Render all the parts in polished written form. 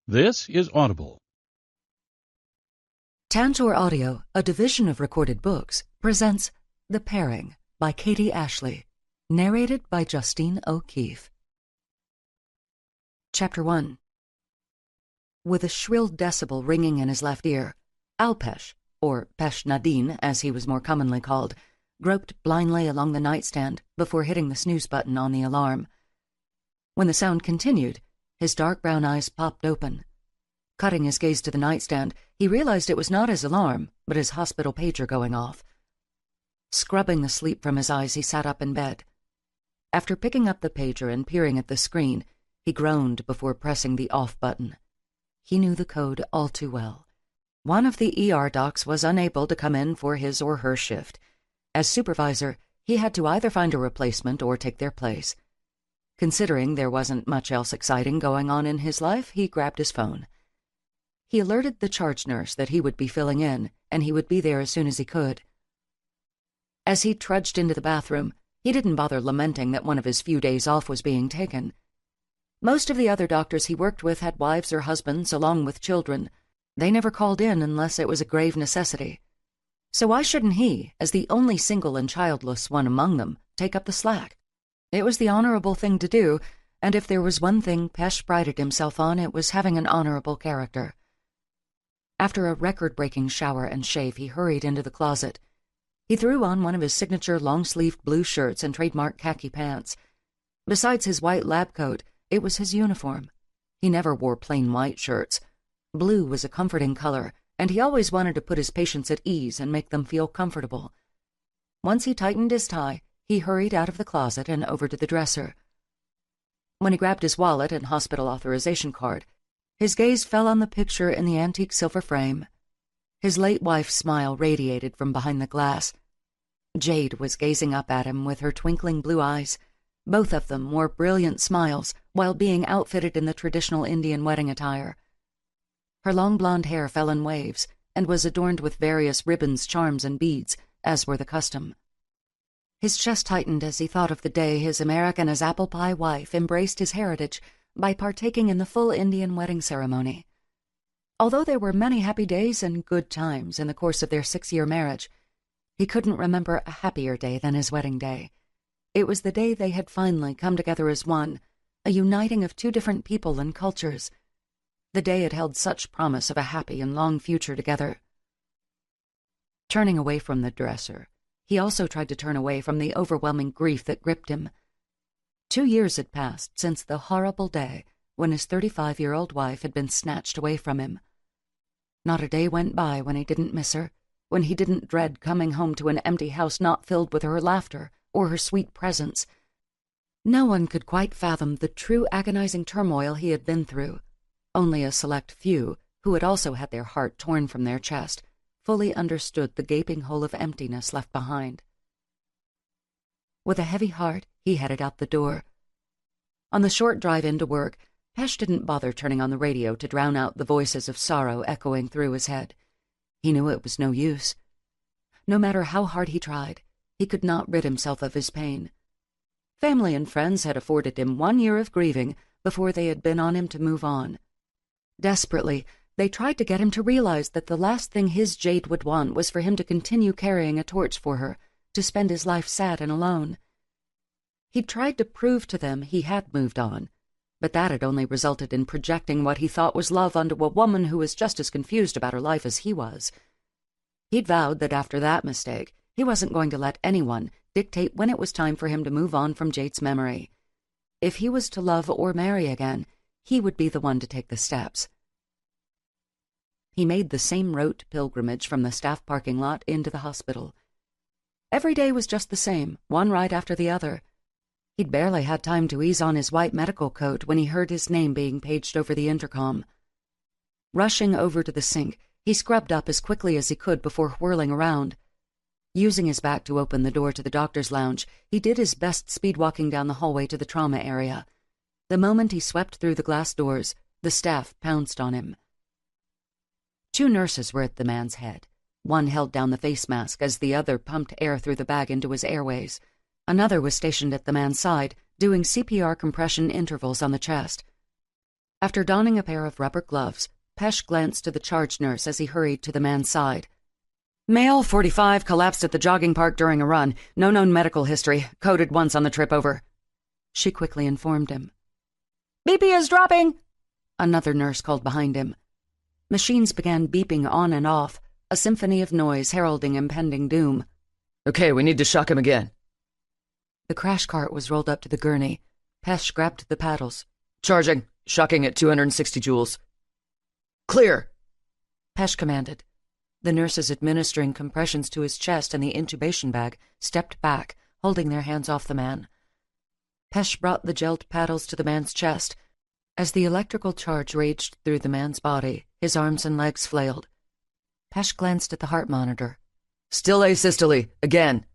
This is Audible. Tantor Audio, a division of Recorded Books, presents The Pairing by Katie Ashley, narrated by Justine O'Keefe. Chapter 1. With a shrill decibel ringing in his left ear, Alpesh, or Pesh Nadine as he was more commonly called, groped blindly along the nightstand before hitting the snooze button on the alarm. When the sound continued, his dark brown eyes popped open. Cutting his gaze to the nightstand, he realized it was not his alarm, but his hospital pager going off. Scrubbing the sleep from his eyes, he sat up in bed. After picking up the pager and peering at the screen, he groaned before pressing the off button. He knew the code all too well. One of the ER docs was unable to come in for his or her shift. As supervisor, he had to either find a replacement or take their place. Considering there wasn't much else exciting going on in his life, he grabbed his phone. He alerted the charge nurse that he would be filling in, and he would be there as soon as he could. As he trudged into the bathroom, he didn't bother lamenting that one of his few days off was being taken. Most of the other doctors he worked with had wives or husbands along with children. They never called in unless it was a grave necessity. So why shouldn't he, as the only single and childless one among them, take up the slack? It was the honorable thing to do, and if there was one thing Pesh prided himself on, it was having an honorable character. After a record-breaking shower and shave, he hurried into the closet. He threw on one of his signature long-sleeved blue shirts and trademark khaki pants. Besides his white lab coat, it was his uniform. He never wore plain white shirts. Blue was a comforting color, and he always wanted to put his patients at ease and make them feel comfortable. Once he tightened his tie, he hurried out of the closet and over to the dresser. When he grabbed his wallet and hospital authorization card, his gaze fell on the picture in the antique silver frame. His late wife's smile radiated from behind the glass. Jade was gazing up at him with her twinkling blue eyes. Both of them wore brilliant smiles while being outfitted in the traditional Indian wedding attire. Her long blonde hair fell in waves and was adorned with various ribbons, charms, and beads, as were the custom. His chest tightened as he thought of the day his American-as-apple-pie wife embraced his heritage by partaking in the full Indian wedding ceremony. Although there were many happy days and good times in the course of their 6-year marriage, he couldn't remember a happier day than his wedding day. It was the day they had finally come together as one, a uniting of two different people and cultures. The day had held such promise of a happy and long future together. Turning away from the dresser, he also tried to turn away from the overwhelming grief that gripped him. 2 years had passed since the horrible day when his 35-year-old wife had been snatched away from him. Not a day went by when he didn't miss her, when he didn't dread coming home to an empty house not filled with her laughter or her sweet presence. No one could quite fathom the true agonizing turmoil he had been through. Only a select few, who had also had their heart torn from their chest, fully understood the gaping hole of emptiness left behind. With a heavy heart, he headed out the door. On the short drive into work, Pesh didn't bother turning on the radio to drown out the voices of sorrow echoing through his head. He knew it was no use. No matter how hard he tried, he could not rid himself of his pain. Family and friends had afforded him 1 year of grieving before they had been on him to move on. Desperately, they tried to get him to realize that the last thing his Jade would want was for him to continue carrying a torch for her, to spend his life sad and alone. He'd tried to prove to them he had moved on, but that had only resulted in projecting what he thought was love onto a woman who was just as confused about her life as he was. He'd vowed that after that mistake, he wasn't going to let anyone dictate when it was time for him to move on from Jade's memory. If he was to love or marry again, he would be the one to take the steps. He made the same rote pilgrimage from the staff parking lot into the hospital. Every day was just the same, one right after the other. He'd barely had time to ease on his white medical coat when he heard his name being paged over the intercom. Rushing over to the sink, he scrubbed up as quickly as he could before whirling around. Using his back to open the door to the doctor's lounge, he did his best speed-walking down the hallway to the trauma area. The moment he swept through the glass doors, the staff pounced on him. 2 nurses were at the man's head. One held down the face mask as the other pumped air through the bag into his airways. Another was stationed at the man's side, doing CPR compression intervals on the chest. After donning a pair of rubber gloves, Pesh glanced to the charge nurse as he hurried to the man's side. Male, 45, collapsed at the jogging park during a run. No known medical history. Coded once on the trip over. She quickly informed him. BP is dropping! Another nurse called behind him. Machines began beeping on and off, a symphony of noise heralding impending doom. Okay, we need to shock him again. The crash cart was rolled up to the gurney. Pesh grabbed the paddles. Charging. Shocking at 260 joules. Clear! Pesh commanded. The nurses administering compressions to his chest and the intubation bag stepped back, holding their hands off the man. Pesh brought the gelled paddles to the man's chest. As the electrical charge raged through the man's body, his arms and legs flailed. Pesh glanced at the heart monitor. Still asystole. Again.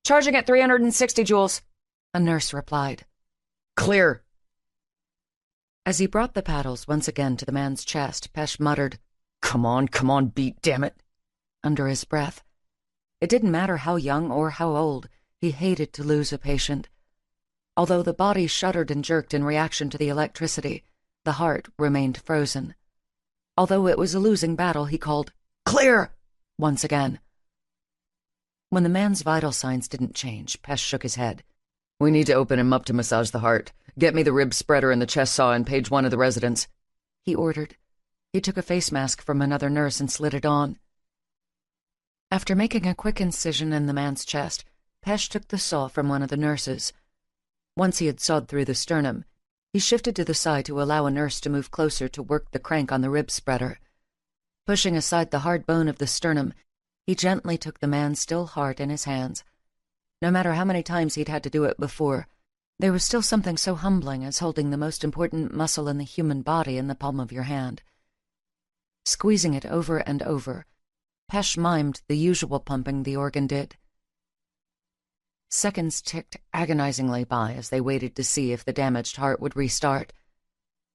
Charging at 360 joules, a nurse replied. Clear. As he brought the paddles once again to the man's chest, Pesh muttered, Come on, beat, damn it, under his breath. It didn't matter how young or how old, he hated to lose a patient. Although the body shuddered and jerked in reaction to the electricity, the heart remained frozen. Although it was a losing battle, he called, Clear! Once again. When the man's vital signs didn't change, Pesh shook his head. We need to open him up to massage the heart. Get me the rib spreader and the chest saw in page 1 of the residence, he ordered. He took a face mask from another nurse and slid it on. After making a quick incision in the man's chest, Pesh took the saw from one of the nurses. Once he had sawed through the sternum, he shifted to the side to allow a nurse to move closer to work the crank on the rib spreader. Pushing aside the hard bone of the sternum, he gently took the man's still heart in his hands. No matter how many times he'd had to do it before, there was still something so humbling as holding the most important muscle in the human body in the palm of your hand. Squeezing it over and over, Pesh mimed the usual pumping the organ did. Seconds ticked agonizingly by as they waited to see if the damaged heart would restart.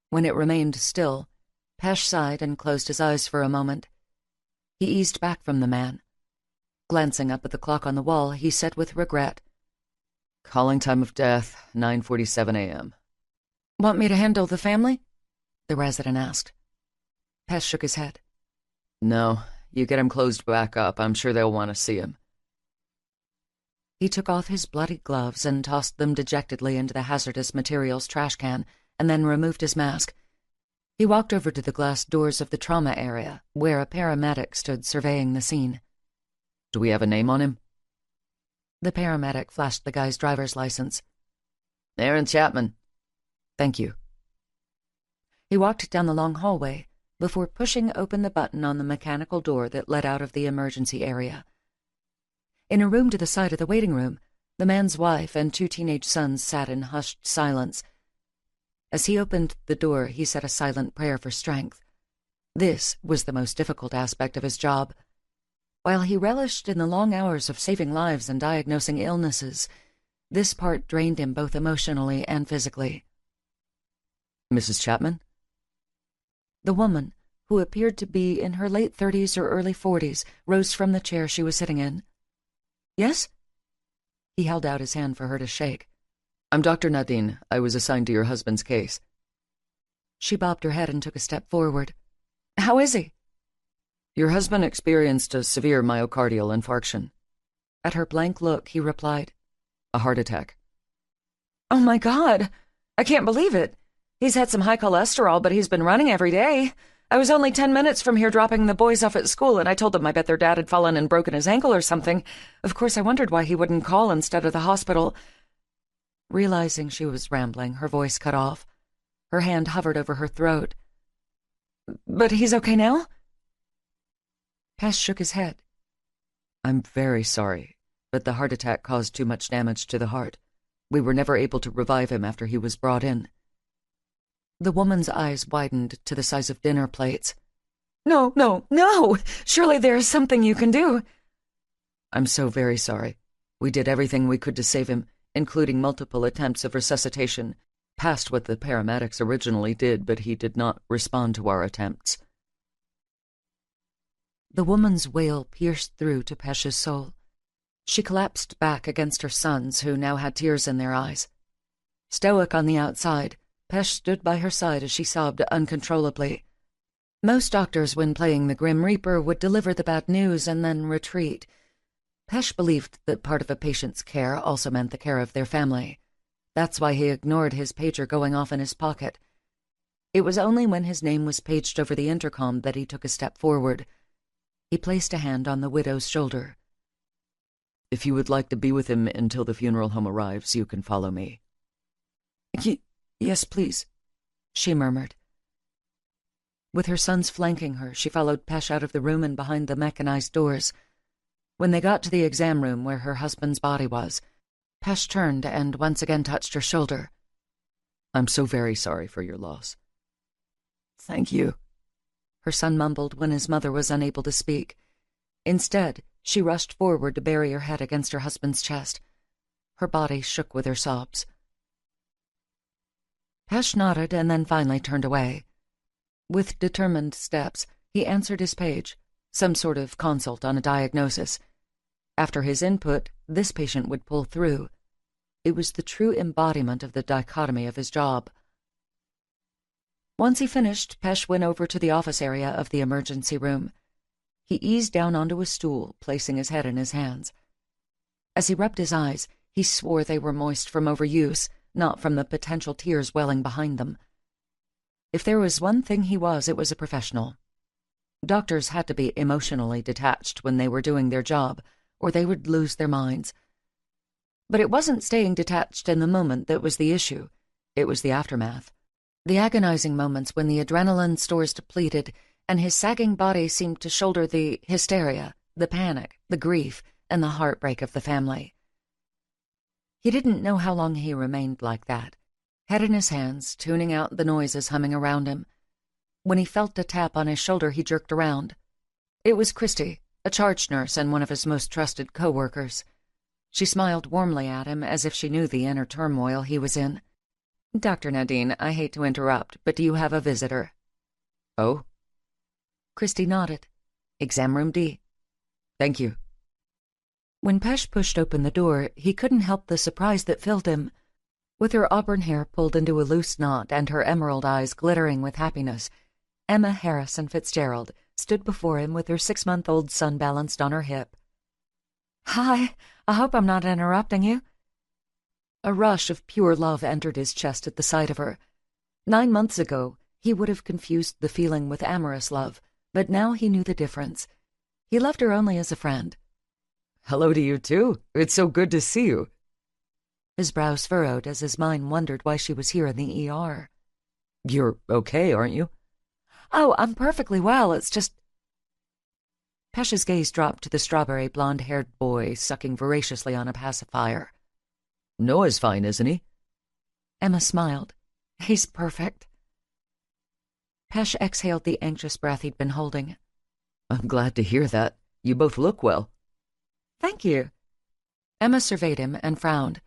When it remained still, Pesh sighed and closed his eyes for a moment. He eased back from the man. Glancing up at the clock on the wall, he said with regret, Calling time of death, 9:47 a.m. Want me to handle the family? The resident asked. Pesh shook his head. No, you get him closed back up. I'm sure they'll want to see him. He took off his bloody gloves and tossed them dejectedly into the hazardous materials trash can, and then removed his mask. He walked over to the glass doors of the trauma area, where a paramedic stood surveying the scene. Do we have a name on him? The paramedic flashed the guy's driver's license. Aaron Chapman. Thank you. He walked down the long hallway before pushing open the button on the mechanical door that led out of the emergency area. In a room to the side of the waiting room, the man's wife and 2 teenage sons sat in hushed silence. As he opened the door, he said a silent prayer for strength. This was the most difficult aspect of his job. While he relished in the long hours of saving lives and diagnosing illnesses, this part drained him both emotionally and physically. Mrs. Chapman? The woman, who appeared to be in her late 30s or early 40s, rose from the chair she was sitting in. Yes? He held out his hand for her to shake. I'm Dr. Nadine. I was assigned to your husband's case. She bobbed her head and took a step forward. How is he? Your husband experienced a severe myocardial infarction. At her blank look, he replied, A heart attack. Oh my God! I can't believe it. He's had some high cholesterol, but he's been running every day. I was only 10 minutes from here dropping the boys off at school, and I told them I bet their dad had fallen and broken his ankle or something. Of course, I wondered why he wouldn't call instead of the hospital. Realizing she was rambling, her voice cut off. Her hand hovered over her throat. But he's okay now? Pesh shook his head. I'm very sorry, but the heart attack caused too much damage to the heart. We were never able to revive him after he was brought in. The woman's eyes widened to the size of dinner plates. No, no, no! Surely there is something you can do. I'm so very sorry. We did everything we could to save him, including multiple attempts of resuscitation, past what the paramedics originally did, but he did not respond to our attempts. The woman's wail pierced through to Pesh's soul. She collapsed back against her sons, who now had tears in their eyes. Stoic on the outside, Pesh stood by her side as she sobbed uncontrollably. Most doctors, when playing the Grim Reaper, would deliver the bad news and then retreat. Pesh believed that part of a patient's care also meant the care of their family. That's why he ignored his pager going off in his pocket. It was only when his name was paged over the intercom that he took a step forward. He placed a hand on the widow's shoulder. If you would like to be with him until the funeral home arrives, you can follow me. Yes, please, she murmured. With her sons flanking her, she followed Pesh out of the room and behind the mechanized doors. When they got to the exam room where her husband's body was, Pesh turned and once again touched her shoulder. I'm so very sorry for your loss. Thank you, her son mumbled when his mother was unable to speak. Instead, she rushed forward to bury her head against her husband's chest. Her body shook with her sobs. Pesh nodded and then finally turned away. With determined steps, he answered his page, some sort of consult on a diagnosis. After his input, this patient would pull through. It was the true embodiment of the dichotomy of his job. Once he finished, Pesh went over to the office area of the emergency room. He eased down onto a stool, placing his head in his hands. As he rubbed his eyes, he swore they were moist from overuse, not from the potential tears welling behind them. If there was one thing he was, it was a professional. Doctors had to be emotionally detached when they were doing their job, or they would lose their minds. But it wasn't staying detached in the moment that was the issue. It was the aftermath. The agonizing moments when the adrenaline stores depleted and his sagging body seemed to shoulder the hysteria, the panic, the grief, and the heartbreak of the family. He didn't know how long he remained like that, head in his hands, tuning out the noises humming around him. When he felt a tap on his shoulder, he jerked around. It was Christy, a charge nurse and one of his most trusted co-workers. She smiled warmly at him as if she knew the inner turmoil he was in. "Dr. Nadine, I hate to interrupt, but do you have a visitor?" "Oh?" Christy nodded. "Exam room D." "Thank you." When Pesh pushed open the door, he couldn't help the surprise that filled him. With her auburn hair pulled into a loose knot and her emerald eyes glittering with happiness, Emma Harrison Fitzgerald stood before him with her 6-month-old son balanced on her hip. "Hi, I hope I'm not interrupting you." A rush of pure love entered his chest at the sight of her. 9 months ago, he would have confused the feeling with amorous love, but now he knew the difference. He loved her only as a friend. "Hello to you, too. It's so good to see you." His brows furrowed as his mind wondered why she was here in the ER. "You're okay, aren't you?" "Oh, I'm perfectly well. It's just—" Pesh's gaze dropped to the strawberry blonde-haired boy sucking voraciously on a pacifier. "Noah's fine, isn't he?" Emma smiled. "He's perfect." Pesh exhaled the anxious breath he'd been holding. "I'm glad to hear that. You both look well." "Thank you." Emma surveyed him and frowned.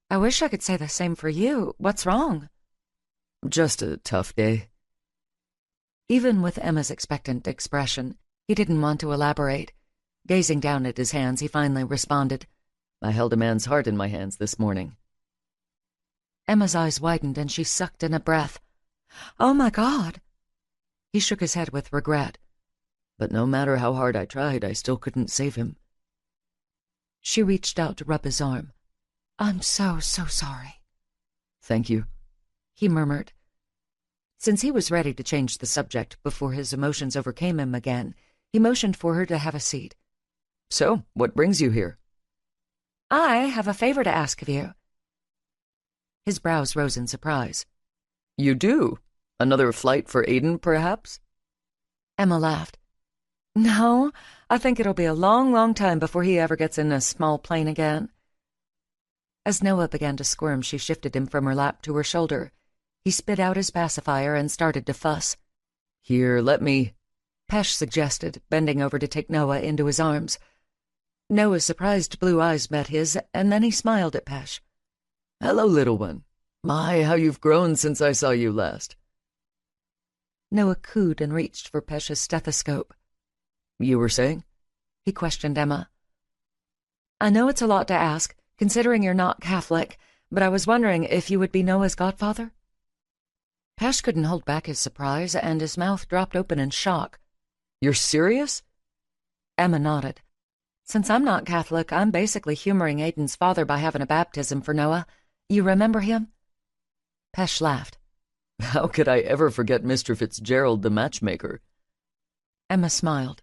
"I wish I could say the same for you. What's wrong?" "Just a tough day." Even with Emma's expectant expression, he didn't want to elaborate. Gazing down at his hands, he finally responded, "I held a man's heart in my hands this morning." Emma's eyes widened and she sucked in a breath. "Oh, my God!" He shook his head with regret. "But no matter how hard I tried, I still couldn't save him." She reached out to rub his arm. "I'm so sorry." "Thank you," he murmured. Since he was ready to change the subject before his emotions overcame him again, he motioned for her to have a seat. "So, what brings you here?" "I have a favor to ask of you." His brows rose in surprise. "You do? Another flight for Aiden, perhaps?" Emma laughed. "No, I think it'll be a long, long time before he ever gets in a small plane again." As Noah began to squirm, she shifted him from her lap to her shoulder. He spit out his pacifier and started to fuss. "Here, let me—" Pesh suggested, bending over to take Noah into his arms. Noah's surprised blue eyes met his, and then he smiled at Pesh. "Hello, little one. My, how you've grown since I saw you last." Noah cooed and reached for Pesh's stethoscope. "You were saying?" he questioned Emma. "I know it's a lot to ask, considering you're not Catholic, but I was wondering if you would be Noah's godfather?" Pesh couldn't hold back his surprise, and his mouth dropped open in shock. You're serious? Emma nodded. Since I'm not Catholic, I'm basically humoring Aiden's father by having a baptism for Noah. You remember him? Pesh laughed. How could I ever forget Mr. Fitzgerald, the matchmaker? Emma smiled.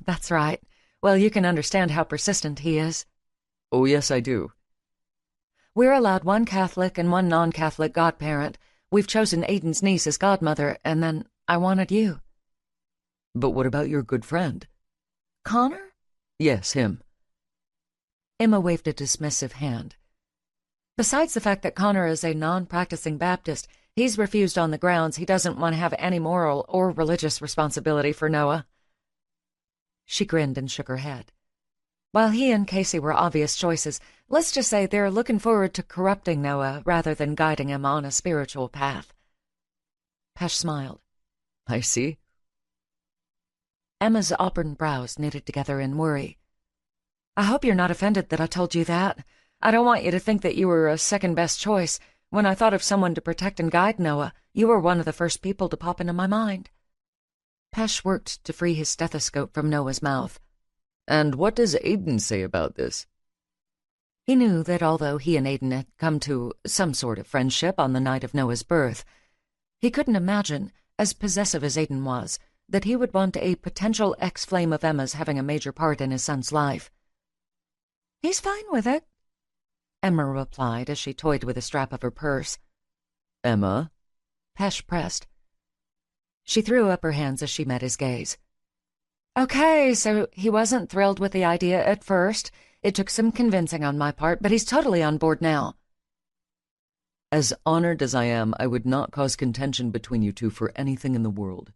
That's right. Well, you can understand how persistent he is. Oh, yes, I do. We're allowed one Catholic and one non-Catholic godparent. We've chosen Aiden's niece as godmother, and then I wanted you. But what about your good friend? Connor? Yes, him. Emma waved a dismissive hand. Besides the fact that Connor is a non-practicing Baptist, he's refused on the grounds he doesn't want to have any moral or religious responsibility for Noah. She grinned and shook her head. While he and Casey were obvious choices, let's just say they're looking forward to corrupting Noah rather than guiding him on a spiritual path. Pesh smiled. I see. Emma's auburn brows knitted together in worry. I hope you're not offended that I told you that. I don't want you to think that you were a second-best choice. When I thought of someone to protect and guide Noah, you were one of the first people to pop into my mind. Pesh worked to free his stethoscope from Noah's mouth. And what does Aiden say about this? He knew that although he and Aiden had come to some sort of friendship on the night of Noah's birth, he couldn't imagine, as possessive as Aiden was, that he would want a potential ex-flame of Emma's having a major part in his son's life. He's fine with it, Emma replied as she toyed with the strap of her purse. Emma? Pesh pressed. She threw up her hands as she met his gaze. Okay, so he wasn't thrilled with the idea at first. It took some convincing on my part, but he's totally on board now. As honored as I am, I would not cause contention between you two for anything in the world.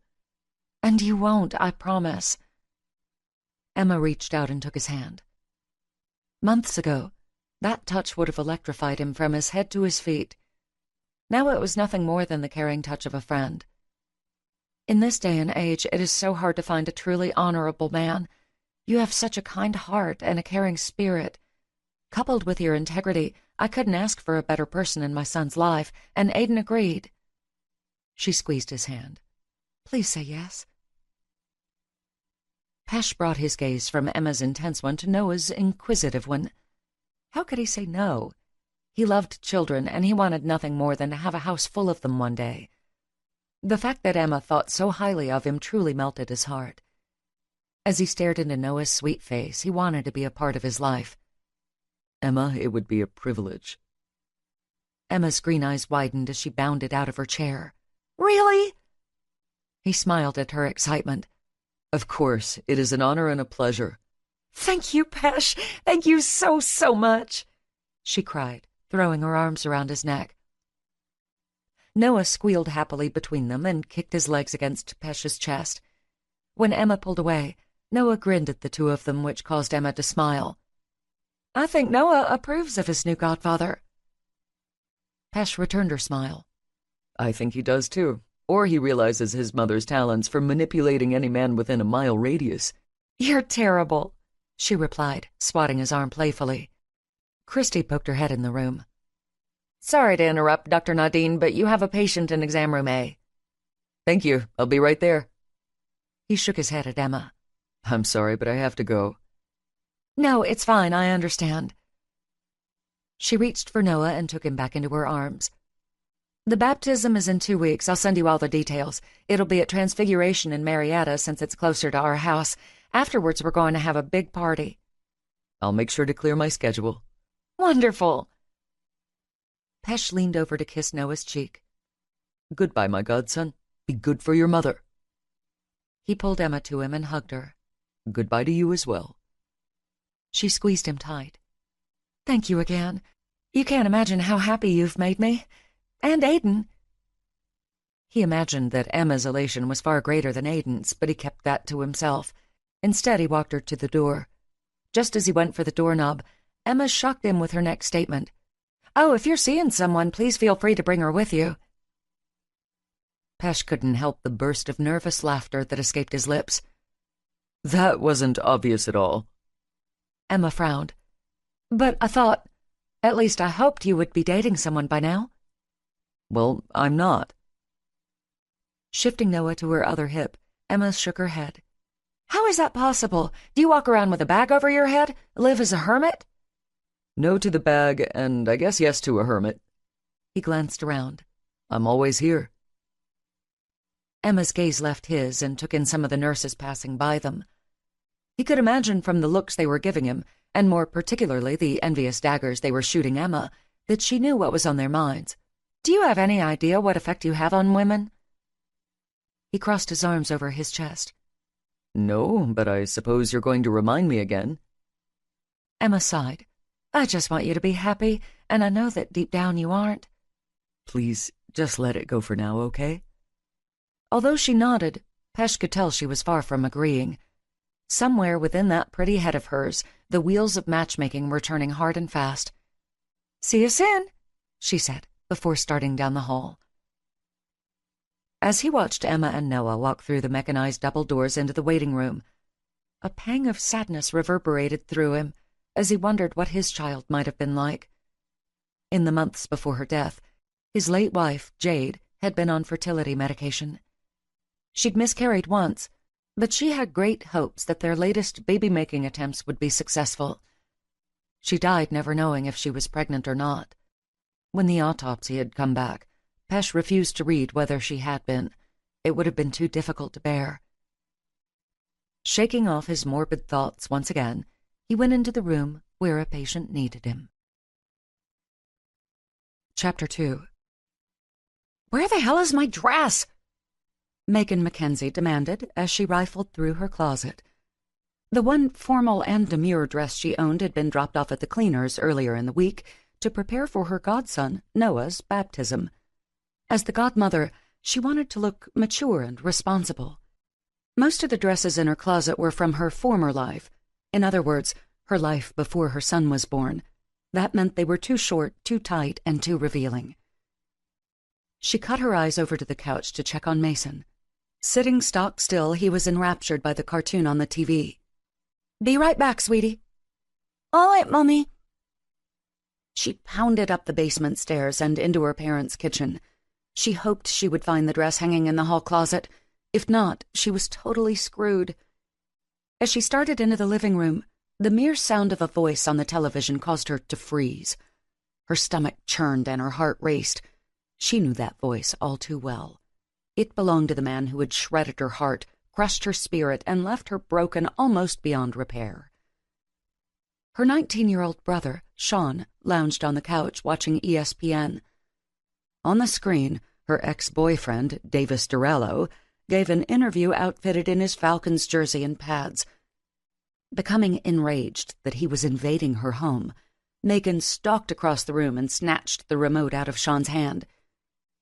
And you won't, I promise. Emma reached out and took his hand. Months ago, that touch would have electrified him from his head to his feet. Now it was nothing more than the caring touch of a friend. In this day and age, it is so hard to find a truly honorable man. You have such a kind heart and a caring spirit. Coupled with your integrity, I couldn't ask for a better person in my son's life, and Aiden agreed. She squeezed his hand. Please say yes. Pesh brought his gaze from Emma's intense one to Noah's inquisitive one. How could he say no? He loved children, and he wanted nothing more than to have a house full of them one day. The fact that Emma thought so highly of him truly melted his heart. As he stared into Noah's sweet face, he wanted to be a part of his life. Emma, it would be a privilege. Emma's green eyes widened as she bounded out of her chair. Really? He smiled at her excitement. Of course, it is an honor and a pleasure. Thank you, Pesh. Thank you so, so much, she cried, throwing her arms around his neck. Noah squealed happily between them and kicked his legs against Pesh's chest. When Emma pulled away, Noah grinned at the two of them, which caused Emma to smile. I think Noah approves of his new godfather. Pesh returned her smile. I think he does too. Or he realizes his mother's talents for manipulating any man within a mile radius. You're terrible, she replied, swatting his arm playfully. Christy poked her head in the room. Sorry to interrupt, Dr. Nadine, but you have a patient in exam room A. Thank you. I'll be right there. He shook his head at Emma. I'm sorry, but I have to go. No, it's fine. I understand. She reached for Noah and took him back into her arms. The baptism is in 2 weeks. I'll send you all the details. It'll be at Transfiguration in Marietta since it's closer to our house. Afterwards, we're going to have a big party. I'll make sure to clear my schedule. Wonderful. Pesh leaned over to kiss Noah's cheek. Goodbye, my godson. Be good for your mother. He pulled Emma to him and hugged her. Goodbye to you as well. She squeezed him tight. Thank you again. You can't imagine how happy you've made me. And Aiden. He imagined that Emma's elation was far greater than Aiden's, but he kept that to himself. Instead, he walked her to the door. Just as he went for the doorknob, Emma shocked him with her next statement. Oh, if you're seeing someone, please feel free to bring her with you. Pesh couldn't help the burst of nervous laughter that escaped his lips. That wasn't obvious at all. Emma frowned. But I thought, at least I hoped you would be dating someone by now. Well, I'm not. Shifting Noah to her other hip, Emma shook her head. "How is that possible? Do you walk around with a bag over your head? Live as a hermit?" "No to the bag, and I guess yes to a hermit." He glanced around. "I'm always here." Emma's gaze left his and took in some of the nurses passing by them. He could imagine from the looks they were giving him, and more particularly the envious daggers they were shooting Emma, that she knew what was on their minds. "Do you have any idea what effect you have on women?" He crossed his arms over his chest. "No, but I suppose you're going to remind me again." Emma sighed. "I just want you to be happy, and I know that deep down you aren't." "Please, just let it go for now, okay?" Although she nodded, Pesh could tell she was far from agreeing. Somewhere within that pretty head of hers, the wheels of matchmaking were turning hard and fast. "See you soon," she said, before starting down the hall. As he watched Emma and Noah walk through the mechanized double doors into the waiting room, a pang of sadness reverberated through him as he wondered what his child might have been like. In the months before her death, his late wife, Jade, had been on fertility medication. She'd miscarried once, but she had great hopes that their latest baby-making attempts would be successful. She died never knowing if she was pregnant or not. When the autopsy had come back, Pesh refused to read whether she had been. It would have been too difficult to bear. Shaking off his morbid thoughts once again, he went into the room where a patient needed him. Chapter 2. "Where the hell is my dress?" Megan Mackenzie demanded as she rifled through her closet. The one formal and demure dress she owned had been dropped off at the cleaners earlier in the week to prepare for her godson, Noah's, baptism. As the godmother, she wanted to look mature and responsible. Most of the dresses in her closet were from her former life. In other words, her life before her son was born. That meant they were too short, too tight, and too revealing. She cut her eyes over to the couch to check on Mason. Sitting stock still, he was enraptured by the cartoon on the TV. "Be right back, sweetie." "All right, Mummy." She pounded up the basement stairs and into her parents' kitchen. She hoped she would find the dress hanging in the hall closet. If not, she was totally screwed. As she started into the living room, the mere sound of a voice on the television caused her to freeze. Her stomach churned and her heart raced. She knew that voice all too well. It belonged to the man who had shredded her heart, crushed her spirit, and left her broken almost beyond repair. Her 19-year-old brother, Sean, lounged on the couch watching ESPN. On the screen, her ex-boyfriend, Davis Dorello, gave an interview outfitted in his Falcons jersey and pads. Becoming enraged that he was invading her home, Megan stalked across the room and snatched the remote out of Sean's hand.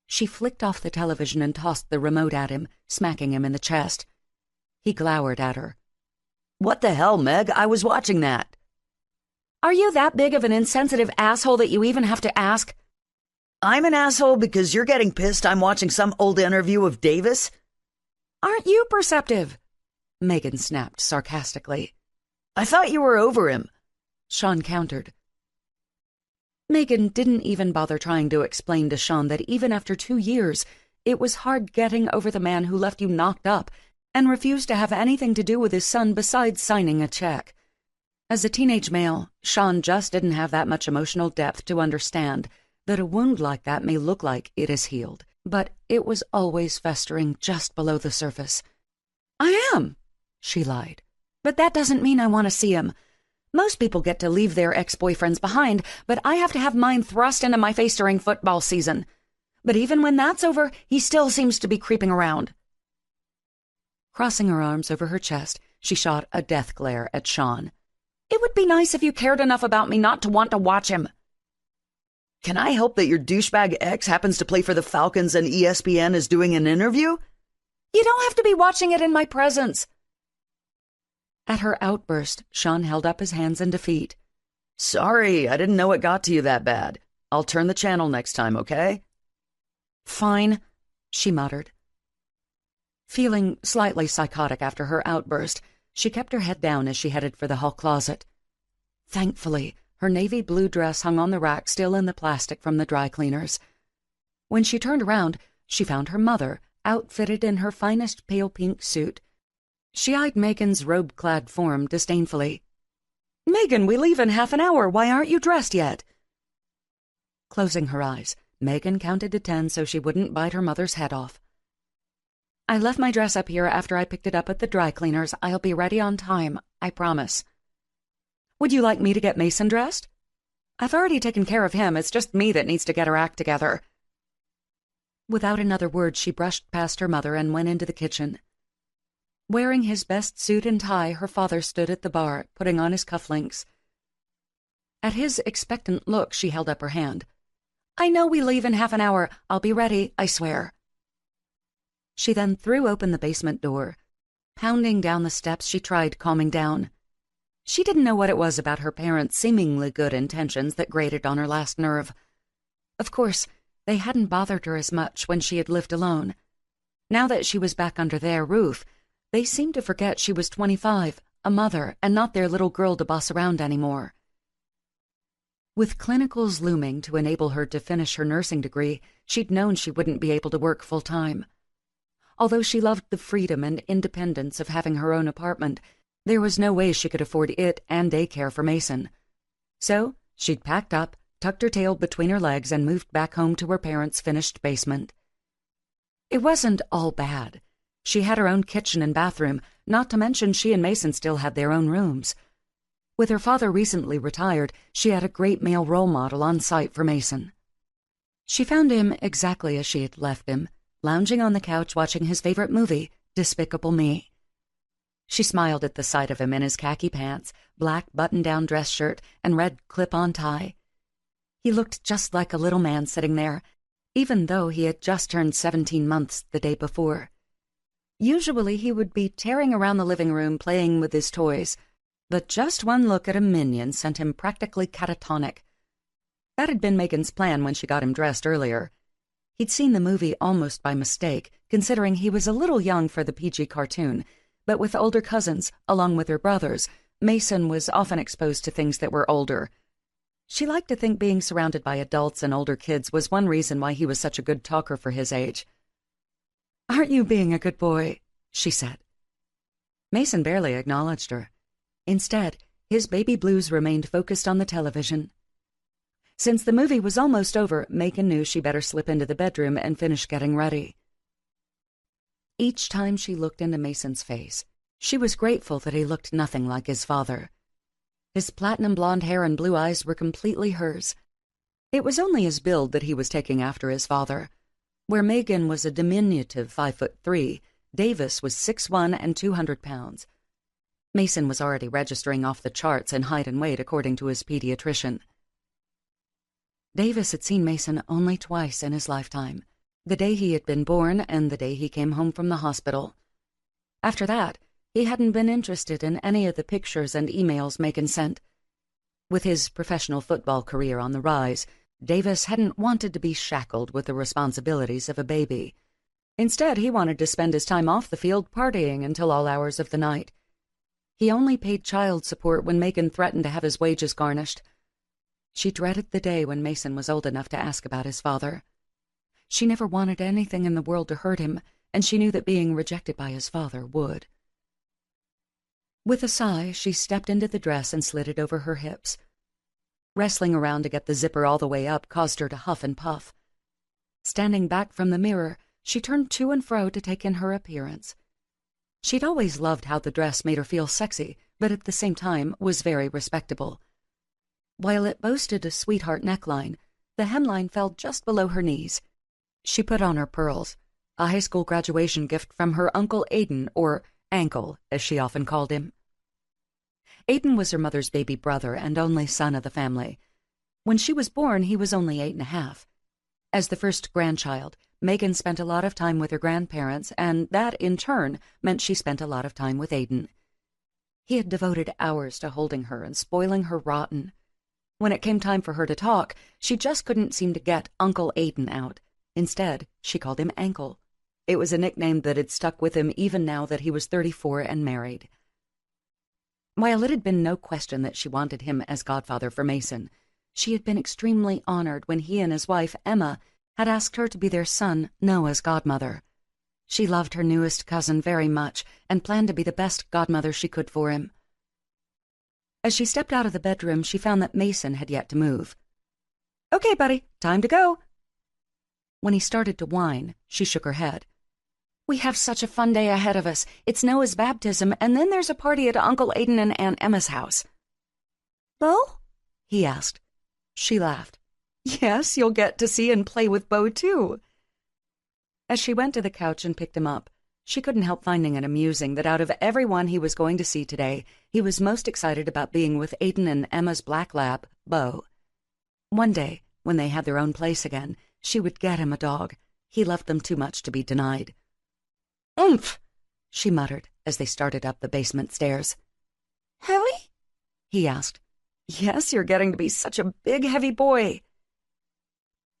She flicked off the television and tossed the remote at him, smacking him in the chest. He glowered at her. "What the hell, Meg? I was watching that." "Are you that big of an insensitive asshole that you even have to ask?" "I'm an asshole because you're getting pissed I'm watching some old interview of Davis?" "Aren't you perceptive?" Megan snapped sarcastically. "I thought you were over him," Sean countered. Megan didn't even bother trying to explain to Sean that even after 2 years, it was hard getting over the man who left you knocked up and refused to have anything to do with his son besides signing a check. As a teenage male, Sean just didn't have that much emotional depth to understand that a wound like that may look like it is healed, but it was always festering just below the surface. "I am," she lied, "but that doesn't mean I want to see him. Most people get to leave their ex-boyfriends behind, but I have to have mine thrust into my face during football season. But even when that's over, he still seems to be creeping around." Crossing her arms over her chest, she shot a death glare at Sean. "It would be nice if you cared enough about me not to want to watch him." "Can I help that your douchebag ex happens to play for the Falcons and ESPN is doing an interview?" "You don't have to be watching it in my presence." At her outburst, Sean held up his hands in defeat. "Sorry, I didn't know it got to you that bad. I'll turn the channel next time, okay?" "Fine," she muttered. Feeling slightly psychotic after her outburst, she kept her head down as she headed for the hall closet. Thankfully, her navy blue dress hung on the rack still in the plastic from the dry cleaners. When she turned around, she found her mother, outfitted in her finest pale pink suit. She eyed Megan's robe-clad form disdainfully. "Megan, we leave in half an hour. Why aren't you dressed yet?" Closing her eyes, Megan counted to 10 so she wouldn't bite her mother's head off. "I left my dress up here after I picked it up at the dry cleaners. I'll be ready on time, I promise." "Would you like me to get Mason dressed?" "I've already taken care of him. It's just me that needs to get her act together." Without another word, she brushed past her mother and went into the kitchen. Wearing his best suit and tie, her father stood at the bar, putting on his cufflinks. At his expectant look, she held up her hand. "I know we leave in half an hour. I'll be ready, I swear." She then threw open the basement door. Pounding down the steps, she tried calming down. She didn't know what it was about her parents' seemingly good intentions that grated on her last nerve. Of course, they hadn't bothered her as much when she had lived alone. Now that she was back under their roof, they seemed to forget she was 25, a mother, and not their little girl to boss around anymore. With clinicals looming to enable her to finish her nursing degree, she'd known she wouldn't be able to work full-time. Although she loved the freedom and independence of having her own apartment, there was no way she could afford it and daycare for Mason. So she'd packed up, tucked her tail between her legs, and moved back home to her parents' finished basement. It wasn't all bad. She had her own kitchen and bathroom, not to mention she and Mason still had their own rooms. With her father recently retired, she had a great male role model on site for Mason. She found him exactly as she had left him, lounging on the couch watching his favorite movie, Despicable Me. She smiled at the sight of him in his khaki pants, black button-down dress shirt, and red clip-on tie. He looked just like a little man sitting there, even though he had just turned 17 months the day before. Usually he would be tearing around the living room playing with his toys, but just one look at a minion sent him practically catatonic. That had been Megan's plan when she got him dressed earlier. He'd seen the movie almost by mistake, considering he was a little young for the PG cartoon, but with older cousins, along with her brothers, Mason was often exposed to things that were older. She liked to think being surrounded by adults and older kids was one reason why he was such a good talker for his age. "Aren't you being a good boy?" she said. Mason barely acknowledged her. Instead, his baby blues remained focused on the television. Since the movie was almost over, Megan knew she better slip into the bedroom and finish getting ready. Each time she looked into Mason's face, she was grateful that he looked nothing like his father. His platinum blonde hair and blue eyes were completely hers. It was only his build that he was taking after his father. Where Megan was a diminutive 5'3", Davis was 6'1" and 200 pounds. Mason was already registering off the charts in height and weight according to his pediatrician. Davis had seen Mason only twice in his lifetime, the day he had been born and the day he came home from the hospital. After that, he hadn't been interested in any of the pictures and emails Megan sent. With his professional football career on the rise, Davis hadn't wanted to be shackled with the responsibilities of a baby. Instead, he wanted to spend his time off the field partying until all hours of the night. He only paid child support when Megan threatened to have his wages garnished. She dreaded the day when Mason was old enough to ask about his father. She never wanted anything in the world to hurt him, and she knew that being rejected by his father would. With a sigh, she stepped into the dress and slid it over her hips. Wrestling around to get the zipper all the way up caused her to huff and puff. Standing back from the mirror, she turned to and fro to take in her appearance. She'd always loved how the dress made her feel sexy, but at the same time was very respectable. While it boasted a sweetheart neckline, the hemline fell just below her knees. She put on her pearls, a high school graduation gift from her Uncle Aiden, or Ankle, as she often called him. Aiden was her mother's baby brother and only son of the family. When she was born, he was only 8.5. As the first grandchild, Megan spent a lot of time with her grandparents, and that, in turn, meant she spent a lot of time with Aiden. He had devoted hours to holding her and spoiling her rotten. When it came time for her to talk, she just couldn't seem to get Uncle Aiden out. Instead, she called him Ankle. It was a nickname that had stuck with him even now that he was 34 and married. While it had been no question that she wanted him as godfather for Mason, she had been extremely honored when he and his wife, Emma, had asked her to be their son, Noah's godmother. She loved her newest cousin very much and planned to be the best godmother she could for him. As she stepped out of the bedroom, she found that Mason had yet to move. "Okay, buddy, time to go." When he started to whine, she shook her head. "We have such a fun day ahead of us. It's Noah's baptism, and then there's a party at Uncle Aiden and Aunt Emma's house." "Beau?" he asked. She laughed. "Yes, you'll get to see and play with Beau, too." As she went to the couch and picked him up, she couldn't help finding it amusing that out of everyone he was going to see today, he was most excited about being with Aiden and Emma's black lab, Beau. One day, when they had their own place again, she would get him a dog. He loved them too much to be denied. "Oomph!" she muttered as they started up the basement stairs. "Heavy?" he asked. "Yes, you're getting to be such a big, heavy boy."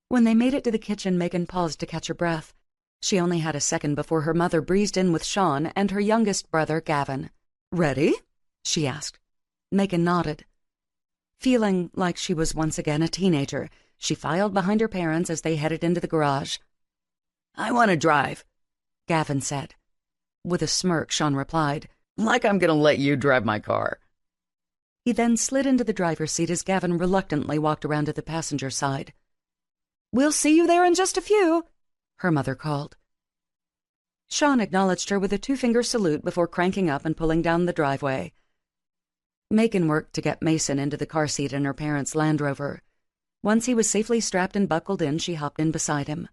When they made it to the kitchen, Megan paused to catch her breath. She only had a second before her mother breezed in with Sean and her youngest brother, Gavin. "Ready?" she asked. Megan nodded. Feeling like she was once again a teenager, she filed behind her parents as they headed into the garage. "I want to drive," Gavin said. With a smirk, Sean replied, "Like I'm going to let you drive my car." He then slid into the driver's seat as Gavin reluctantly walked around to the passenger side. "We'll see you there in just a few," her mother called. Sean acknowledged her with a two-finger salute before cranking up and pulling down the driveway. Megan worked to get Mason into the car seat in her parents' Land Rover. Once he was safely strapped and buckled in, she hopped in beside him.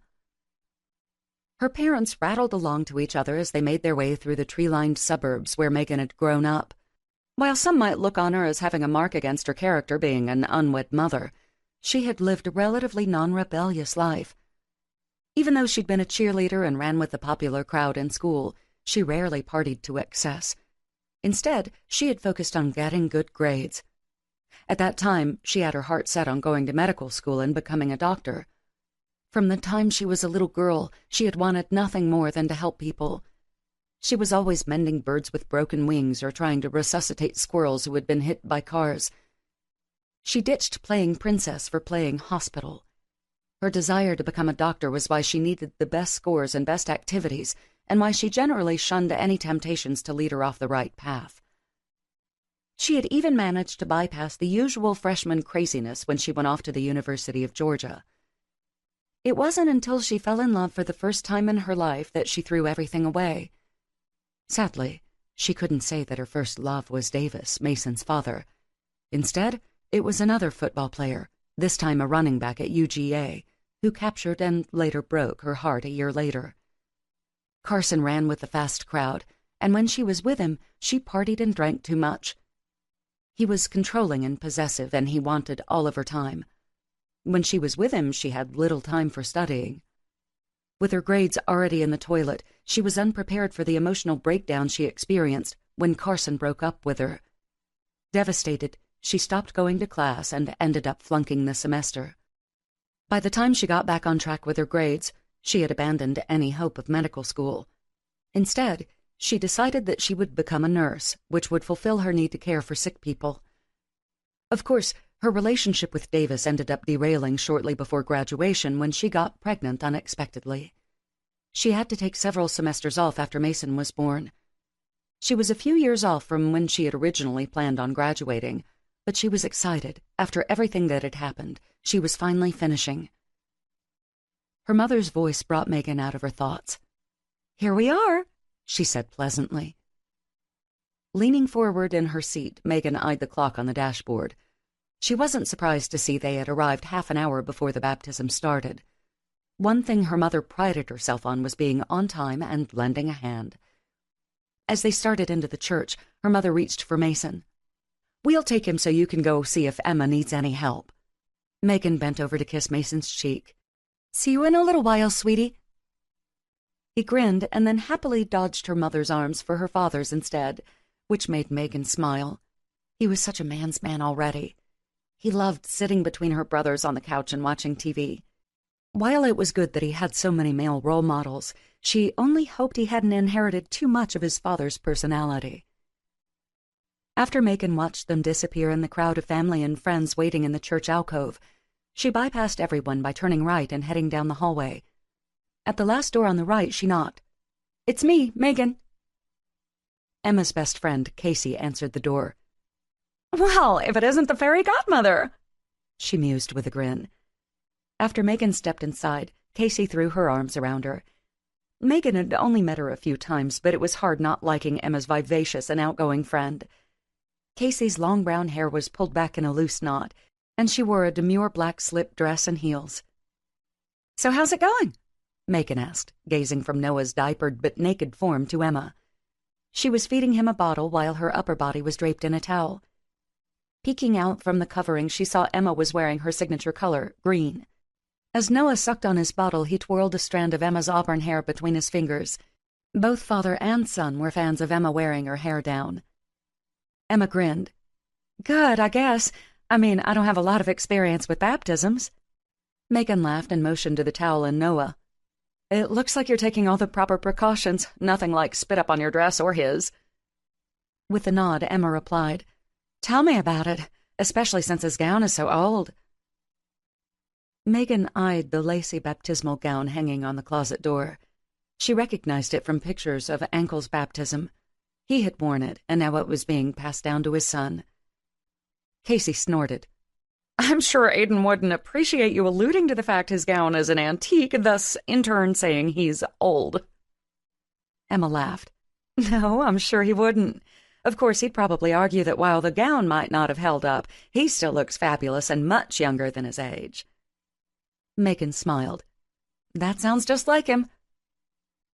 Her parents rattled along to each other as they made their way through the tree-lined suburbs where Megan had grown up. While some might look on her as having a mark against her character being an unwed mother, she had lived a relatively non-rebellious life. Even though she'd been a cheerleader and ran with the popular crowd in school, she rarely partied to excess. Instead, she had focused on getting good grades. At that time, she had her heart set on going to medical school and becoming a doctor. From the time she was a little girl, she had wanted nothing more than to help people. She was always mending birds with broken wings or trying to resuscitate squirrels who had been hit by cars. She ditched playing princess for playing hospital. Her desire to become a doctor was why she needed the best scores and best activities, and why she generally shunned any temptations to lead her off the right path. She had even managed to bypass the usual freshman craziness when she went off to the University of Georgia. It wasn't until she fell in love for the first time in her life that she threw everything away. Sadly, she couldn't say that her first love was Davis, Mason's father. Instead, it was another football player, this time a running back at UGA, who captured and later broke her heart a year later. Carson ran with the fast crowd, and when she was with him, she partied and drank too much. He was controlling and possessive, and he wanted all of her time. When she was with him, she had little time for studying. With her grades already in the toilet, she was unprepared for the emotional breakdown she experienced when Carson broke up with her. Devastated, she stopped going to class and ended up flunking the semester. By the time she got back on track with her grades, she had abandoned any hope of medical school. Instead, she decided that she would become a nurse, which would fulfill her need to care for sick people. Of course, her relationship with Davis ended up derailing shortly before graduation when she got pregnant unexpectedly. She had to take several semesters off after Mason was born. She was a few years off from when she had originally planned on graduating, but she was excited. After everything that had happened, she was finally finishing. Her mother's voice brought Megan out of her thoughts. "Here we are," she said pleasantly. Leaning forward in her seat, Megan eyed the clock on the dashboard. She wasn't surprised to see they had arrived half an hour before the baptism started. One thing her mother prided herself on was being on time and lending a hand. As they started into the church, her mother reached for Mason. "We'll take him so you can go see if Emma needs any help." Megan bent over to kiss Mason's cheek. "See you in a little while, sweetie." He grinned and then happily dodged her mother's arms for her father's instead, which made Megan smile. He was such a man's man already. He loved sitting between her brothers on the couch and watching TV. While it was good that he had so many male role models, she only hoped he hadn't inherited too much of his father's personality. After Megan watched them disappear in the crowd of family and friends waiting in the church alcove, she bypassed everyone by turning right and heading down the hallway. At the last door on the right, she knocked. It's me, Megan. Emma's best friend, Casey, answered the door. Well, if it isn't the fairy godmother, she mused with a grin. After Megan stepped inside, Casey threw her arms around her. Megan had only met her a few times, but it was hard not liking Emma's vivacious and outgoing friend. Casey's long brown hair was pulled back in a loose knot, and she wore a demure black slip dress and heels. So how's it going? Megan asked, gazing from Noah's diapered but naked form to Emma. She was feeding him a bottle while her upper body was draped in a towel. Peeking out from the covering, she saw Emma was wearing her signature color, green. As Noah sucked on his bottle, he twirled a strand of Emma's auburn hair between his fingers. Both father and son were fans of Emma wearing her hair down. Emma grinned. Good, I guess. I mean, I don't have a lot of experience with baptisms. Megan laughed and motioned to the towel and Noah. It looks like you're taking all the proper precautions. Nothing like spit up on your dress or his. With a nod, Emma replied, Tell me about it, especially since his gown is so old. Megan eyed the lacy baptismal gown hanging on the closet door. She recognized it from pictures of Ankle's baptism. He had worn it, and now it was being passed down to his son. Casey snorted. I'm sure Aiden wouldn't appreciate you alluding to the fact his gown is an antique, thus in turn saying he's old. Emma laughed. No, I'm sure he wouldn't. Of course, he'd probably argue that while the gown might not have held up, he still looks fabulous and much younger than his age. Megan smiled. That sounds just like him.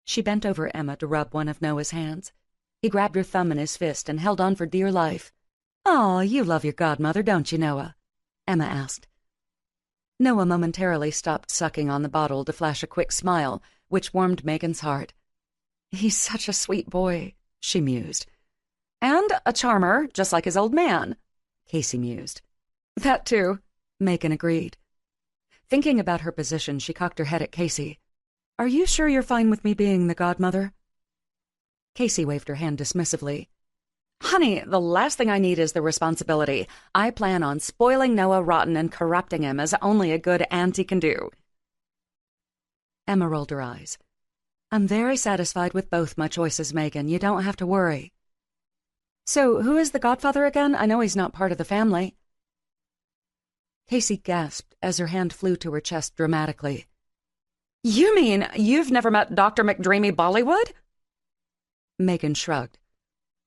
She bent over Emma to rub one of Noah's hands. He grabbed her thumb in his fist and held on for dear life. "Oh, you love your godmother, don't you, Noah?" Emma asked. Noah momentarily stopped sucking on the bottle to flash a quick smile, which warmed Megan's heart. "He's such a sweet boy," she mused. "And a charmer, just like his old man," Casey mused. "That too," Megan agreed. Thinking about her position, she cocked her head at Casey. "Are you sure you're fine with me being the godmother?" Casey waved her hand dismissively. "Honey, the last thing I need is the responsibility. I plan on spoiling Noah rotten and corrupting him as only a good auntie can do." Emma rolled her eyes. "I'm very satisfied with both my choices, Megan. You don't have to worry." "So who is the godfather again? I know he's not part of the family." Casey gasped as her hand flew to her chest dramatically. "You mean you've never met Dr. McDreamy Bollywood?" Megan shrugged.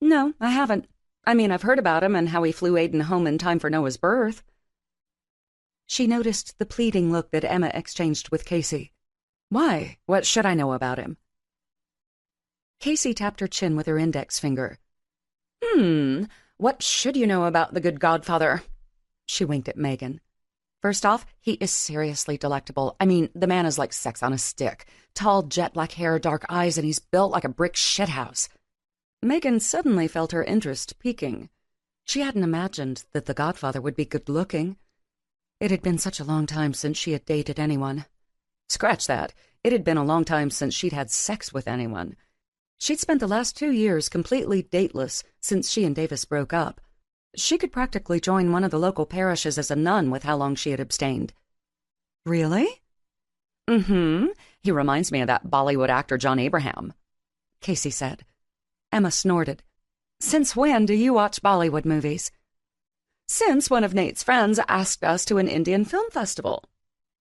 "No, I haven't. I mean, I've heard about him and how he flew Aiden home in time for Noah's birth." She noticed the pleading look that Emma exchanged with Casey. "Why? What should I know about him?" Casey tapped her chin with her index finger. What should you know about the good godfather?" She winked at Megan. "First off, he is seriously delectable. I mean, the man is like sex on a stick. Tall, jet-black hair, dark eyes, and he's built like a brick shithouse." Megan suddenly felt her interest peaking. She hadn't imagined that the godfather would be good-looking. It had been such a long time since she had dated anyone. Scratch that. It had been a long time since she'd had sex with anyone. She'd spent the last 2 years completely dateless since she and Davis broke up. She could practically join one of the local parishes as a nun with how long she had abstained. "Really?" He reminds me of that Bollywood actor John Abraham," Casey said. Emma snorted. "Since when do you watch Bollywood movies?" "Since one of Nate's friends asked us to an Indian film festival."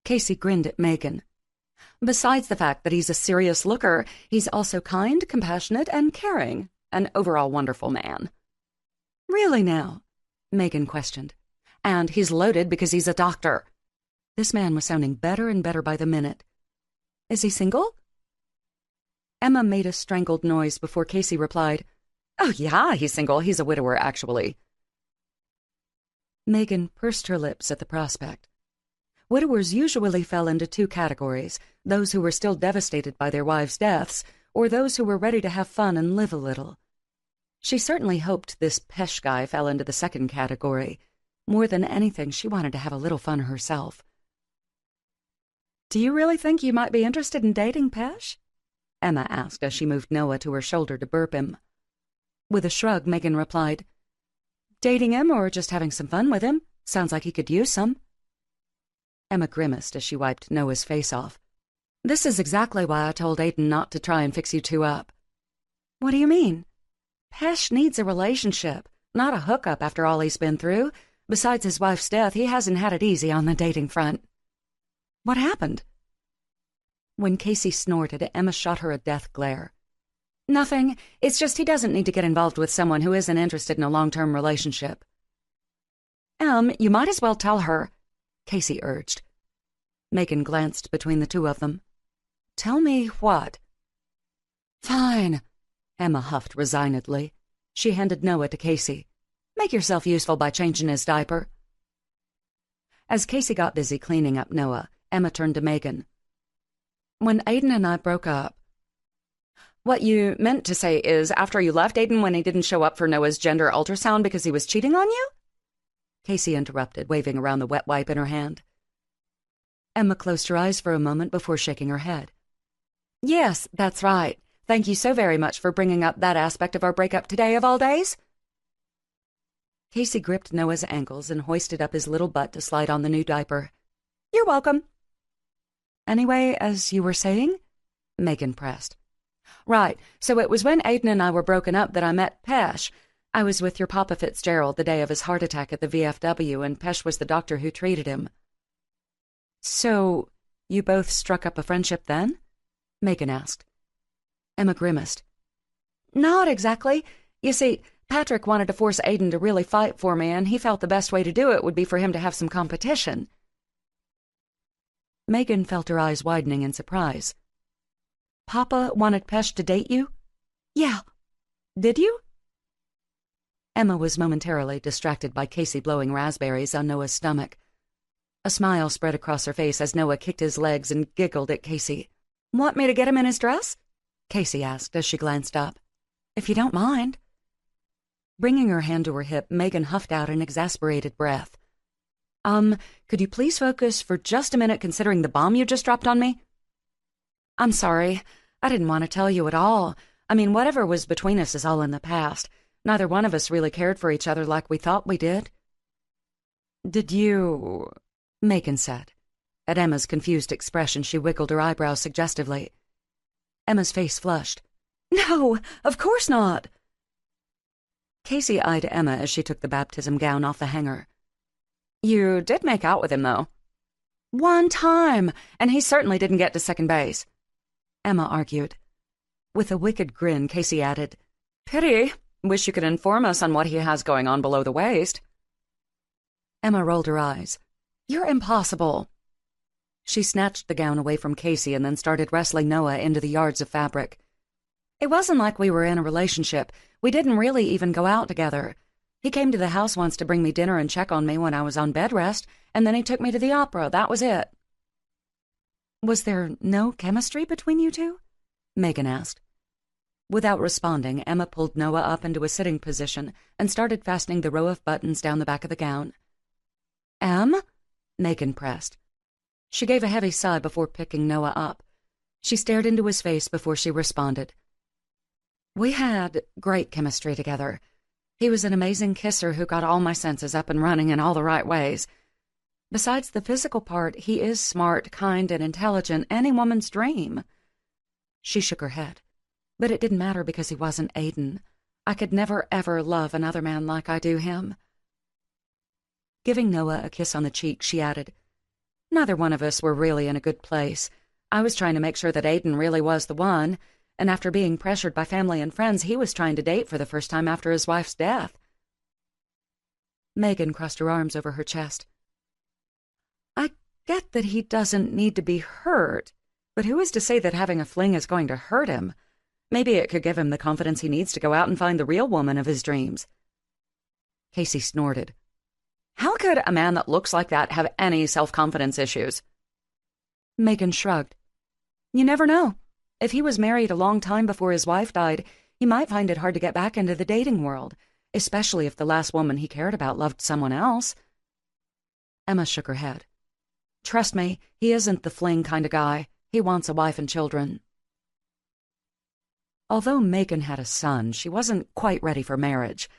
Casey grinned at Megan. "Besides the fact that he's a serious looker, he's also kind, compassionate, and caring. An overall wonderful man." "Really now?" Megan questioned. "And he's loaded because he's a doctor." This man was sounding better and better by the minute. "Is he single?" Emma made a strangled noise before Casey replied, "Oh, yeah, he's single. He's a widower, actually." Megan pursed her lips at the prospect. Widowers usually fell into 2 categories, those who were still devastated by their wives' deaths, or those who were ready to have fun and live a little. She certainly hoped this Pesh guy fell into the second category. More than anything, she wanted to have a little fun herself. "Do you really think you might be interested in dating Pesh?" Emma asked as she moved Noah to her shoulder to burp him. With a shrug, Megan replied, "Dating him or just having some fun with him? Sounds like he could use some." Emma grimaced as she wiped Noah's face off. This is exactly why I told Aiden not to try and fix you two up. What do you mean? Pesh needs a relationship, not a hookup after all he's been through. Besides his wife's death, he hasn't had it easy on the dating front. What happened? When Casey snorted, Emma shot her a death glare. Nothing. It's just he doesn't need to get involved with someone who isn't interested in a long-term relationship. You might as well tell her, Casey urged. Megan glanced between the two of them. Tell me what? Fine, Emma huffed resignedly. She handed Noah to Casey. Make yourself useful by changing his diaper. As Casey got busy cleaning up Noah, Emma turned to Megan. When Aiden and I broke up. What you meant to say is after you left Aiden when he didn't show up for Noah's gender ultrasound because he was cheating on you? Casey interrupted, waving around the wet wipe in her hand. Emma closed her eyes for a moment before shaking her head. Yes, that's right. Thank you so very much for bringing up that aspect of our breakup today of all days. Casey gripped Noah's ankles and hoisted up his little butt to slide on the new diaper. You're welcome. Anyway, as you were saying? Megan pressed. Right, so it was when Aiden and I were broken up that I met Pesh. I was with your Papa Fitzgerald the day of his heart attack at the VFW, and Pesh was the doctor who treated him. So, you both struck up a friendship then? Megan asked. Emma grimaced. Not exactly. You see, Patrick wanted to force Aiden to really fight for me, and he felt the best way to do it would be for him to have some competition. Megan felt her eyes widening in surprise. Papa wanted Pesh to date you? Yeah. Did you? Emma was momentarily distracted by Casey blowing raspberries on Noah's stomach. A smile spread across her face as Noah kicked his legs and giggled at Casey. Want me to get him in his dress? Casey asked as she glanced up. If you don't mind. Bringing her hand to her hip, Megan huffed out an exasperated breath. Could you please focus for just a minute considering the bomb you just dropped on me? I'm sorry. I didn't want to tell you at all. I mean, whatever was between us is all in the past. Neither one of us really cared for each other like we thought we did. Did you... Megan said. At Emma's confused expression, she wiggled her eyebrows suggestively. Emma's face flushed. No, of course not. Casey eyed Emma as she took the baptism gown off the hanger. You did make out with him, though. One time, and he certainly didn't get to second base. Emma argued. With a wicked grin, Casey added, Pity. Wish you could inform us on what he has going on below the waist. Emma rolled her eyes. You're impossible. She snatched the gown away from Casey and then started wrestling Noah into the yards of fabric. It wasn't like we were in a relationship. We didn't really even go out together. He came to the house once to bring me dinner and check on me when I was on bed rest, and then he took me to the opera. That was it. Was there no chemistry between you two? Megan asked. Without responding, Emma pulled Noah up into a sitting position and started fastening the row of buttons down the back of the gown. Em? Megan pressed. She gave a heavy sigh before picking Noah up. She stared into his face before she responded. We had great chemistry together. He was an amazing kisser who got all my senses up and running in all the right ways. Besides the physical part, he is smart, kind, and intelligent, any woman's dream. She shook her head. But it didn't matter because he wasn't Aiden. I could never, ever love another man like I do him. Giving Noah a kiss on the cheek, she added, Neither one of us were really in a good place. I was trying to make sure that Aiden really was the one, and after being pressured by family and friends, he was trying to date for the first time after his wife's death. Megan crossed her arms over her chest. I get that he doesn't need to be hurt, but who is to say that having a fling is going to hurt him? Maybe it could give him the confidence he needs to go out and find the real woman of his dreams. Casey snorted. How could a man that looks like that have any self-confidence issues? Megan shrugged. You never know. If he was married a long time before his wife died, he might find it hard to get back into the dating world, especially if the last woman he cared about loved someone else. Emma shook her head. Trust me, he isn't the fling kind of guy. He wants a wife and children. Although Megan had a son, she wasn't quite ready for marriage.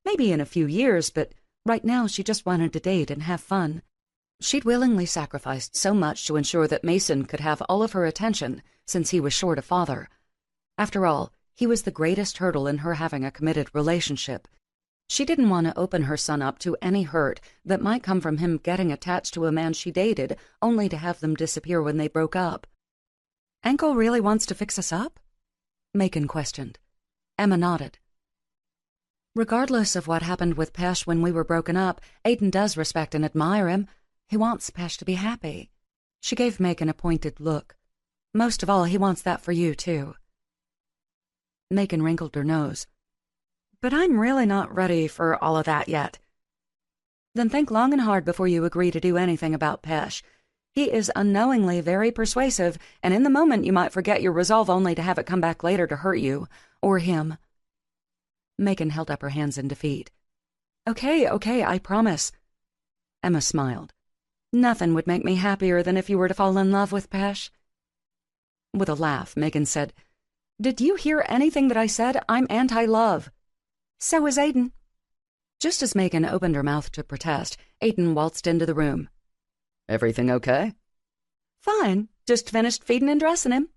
Maybe in a few years, but right now she just wanted to date and have fun. She'd willingly sacrificed so much to ensure that Mason could have all of her attention since he was short a father. After all, he was the greatest hurdle in her having a committed relationship. She didn't want to open her son up to any hurt that might come from him getting attached to a man she dated, only to have them disappear when they broke up. "Uncle really wants to fix us up?" Macon questioned. Emma nodded. "Regardless of what happened with Pesh when we were broken up, Aiden does respect and admire him. He wants Pesh to be happy." She gave Macon a pointed look. "Most of all, he wants that for you, too." Macon wrinkled her nose. "But I'm really not ready for all of that yet." "Then think long and hard before you agree to do anything about Pesh. He is unknowingly very persuasive, and in the moment you might forget your resolve only to have it come back later to hurt you, or him." Macon held up her hands in defeat. Okay, I promise." Emma smiled. "Nothing would make me happier than if you were to fall in love with Pesh." With a laugh, Macon said, "Did you hear anything that I said? I'm anti-love." "So is Aiden." Just as Macon opened her mouth to protest, Aiden waltzed into the room. "Everything okay?" "Fine. Just finished feeding and dressing him,"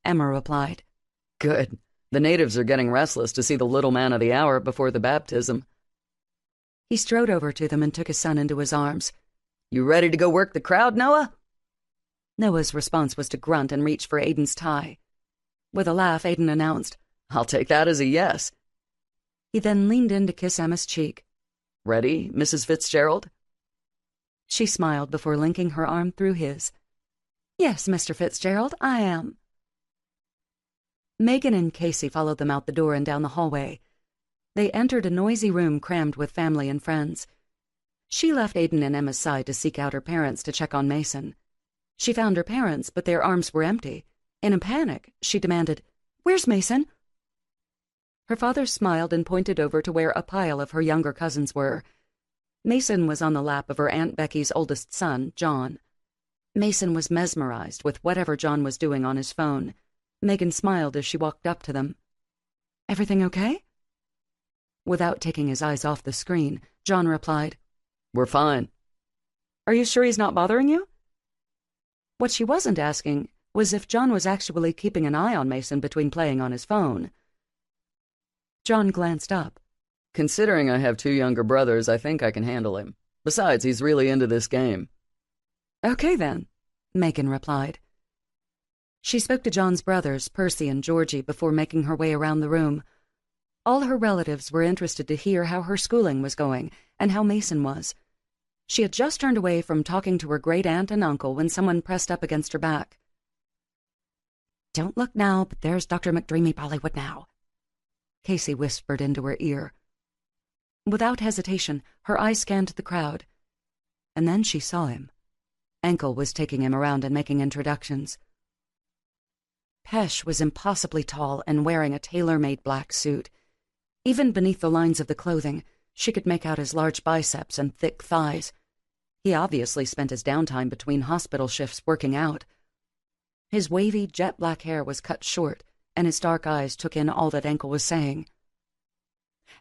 Emma replied. "Good. The natives are getting restless to see the little man of the hour before the baptism." He strode over to them and took his son into his arms. "You ready to go work the crowd, Noah?" Noah's response was to grunt and reach for Aiden's tie. With a laugh, Aiden announced, "I'll take that as a yes." He then leaned in to kiss Emma's cheek. "Ready, Mrs. Fitzgerald?" She smiled before linking her arm through his. "Yes, Mr. Fitzgerald, I am." Megan and Casey followed them out the door and down the hallway. They entered a noisy room crammed with family and friends. She left Aiden and Emma's side to seek out her parents to check on Mason. She found her parents, but their arms were empty. In a panic, she demanded, "Where's Mason?" Her father smiled and pointed over to where a pile of her younger cousins were. Mason was on the lap of her Aunt Becky's oldest son, John. Mason was mesmerized with whatever John was doing on his phone. Megan smiled as she walked up to them. "Everything okay?" Without taking his eyes off the screen, John replied, "We're fine." "Are you sure he's not bothering you?" What she wasn't asking was if John was actually keeping an eye on Mason between playing on his phone. John glanced up. "Considering I have 2 younger brothers, I think I can handle him. Besides, he's really into this game." "Okay, then," Megan replied. She spoke to John's brothers, Percy and Georgie, before making her way around the room. All her relatives were interested to hear how her schooling was going and how Mason was. She had just turned away from talking to her great-aunt and uncle when someone pressed up against her back. "Don't look now, but there's Dr. McDreamy Bollywood now," Casey whispered into her ear. Without hesitation, her eyes scanned the crowd. And then she saw him. Ankle was taking him around and making introductions. Pesh was impossibly tall and wearing a tailor-made black suit. Even beneath the lines of the clothing, she could make out his large biceps and thick thighs. He obviously spent his downtime between hospital shifts working out. His wavy, jet-black hair was cut short, and his dark eyes took in all that Ankle was saying.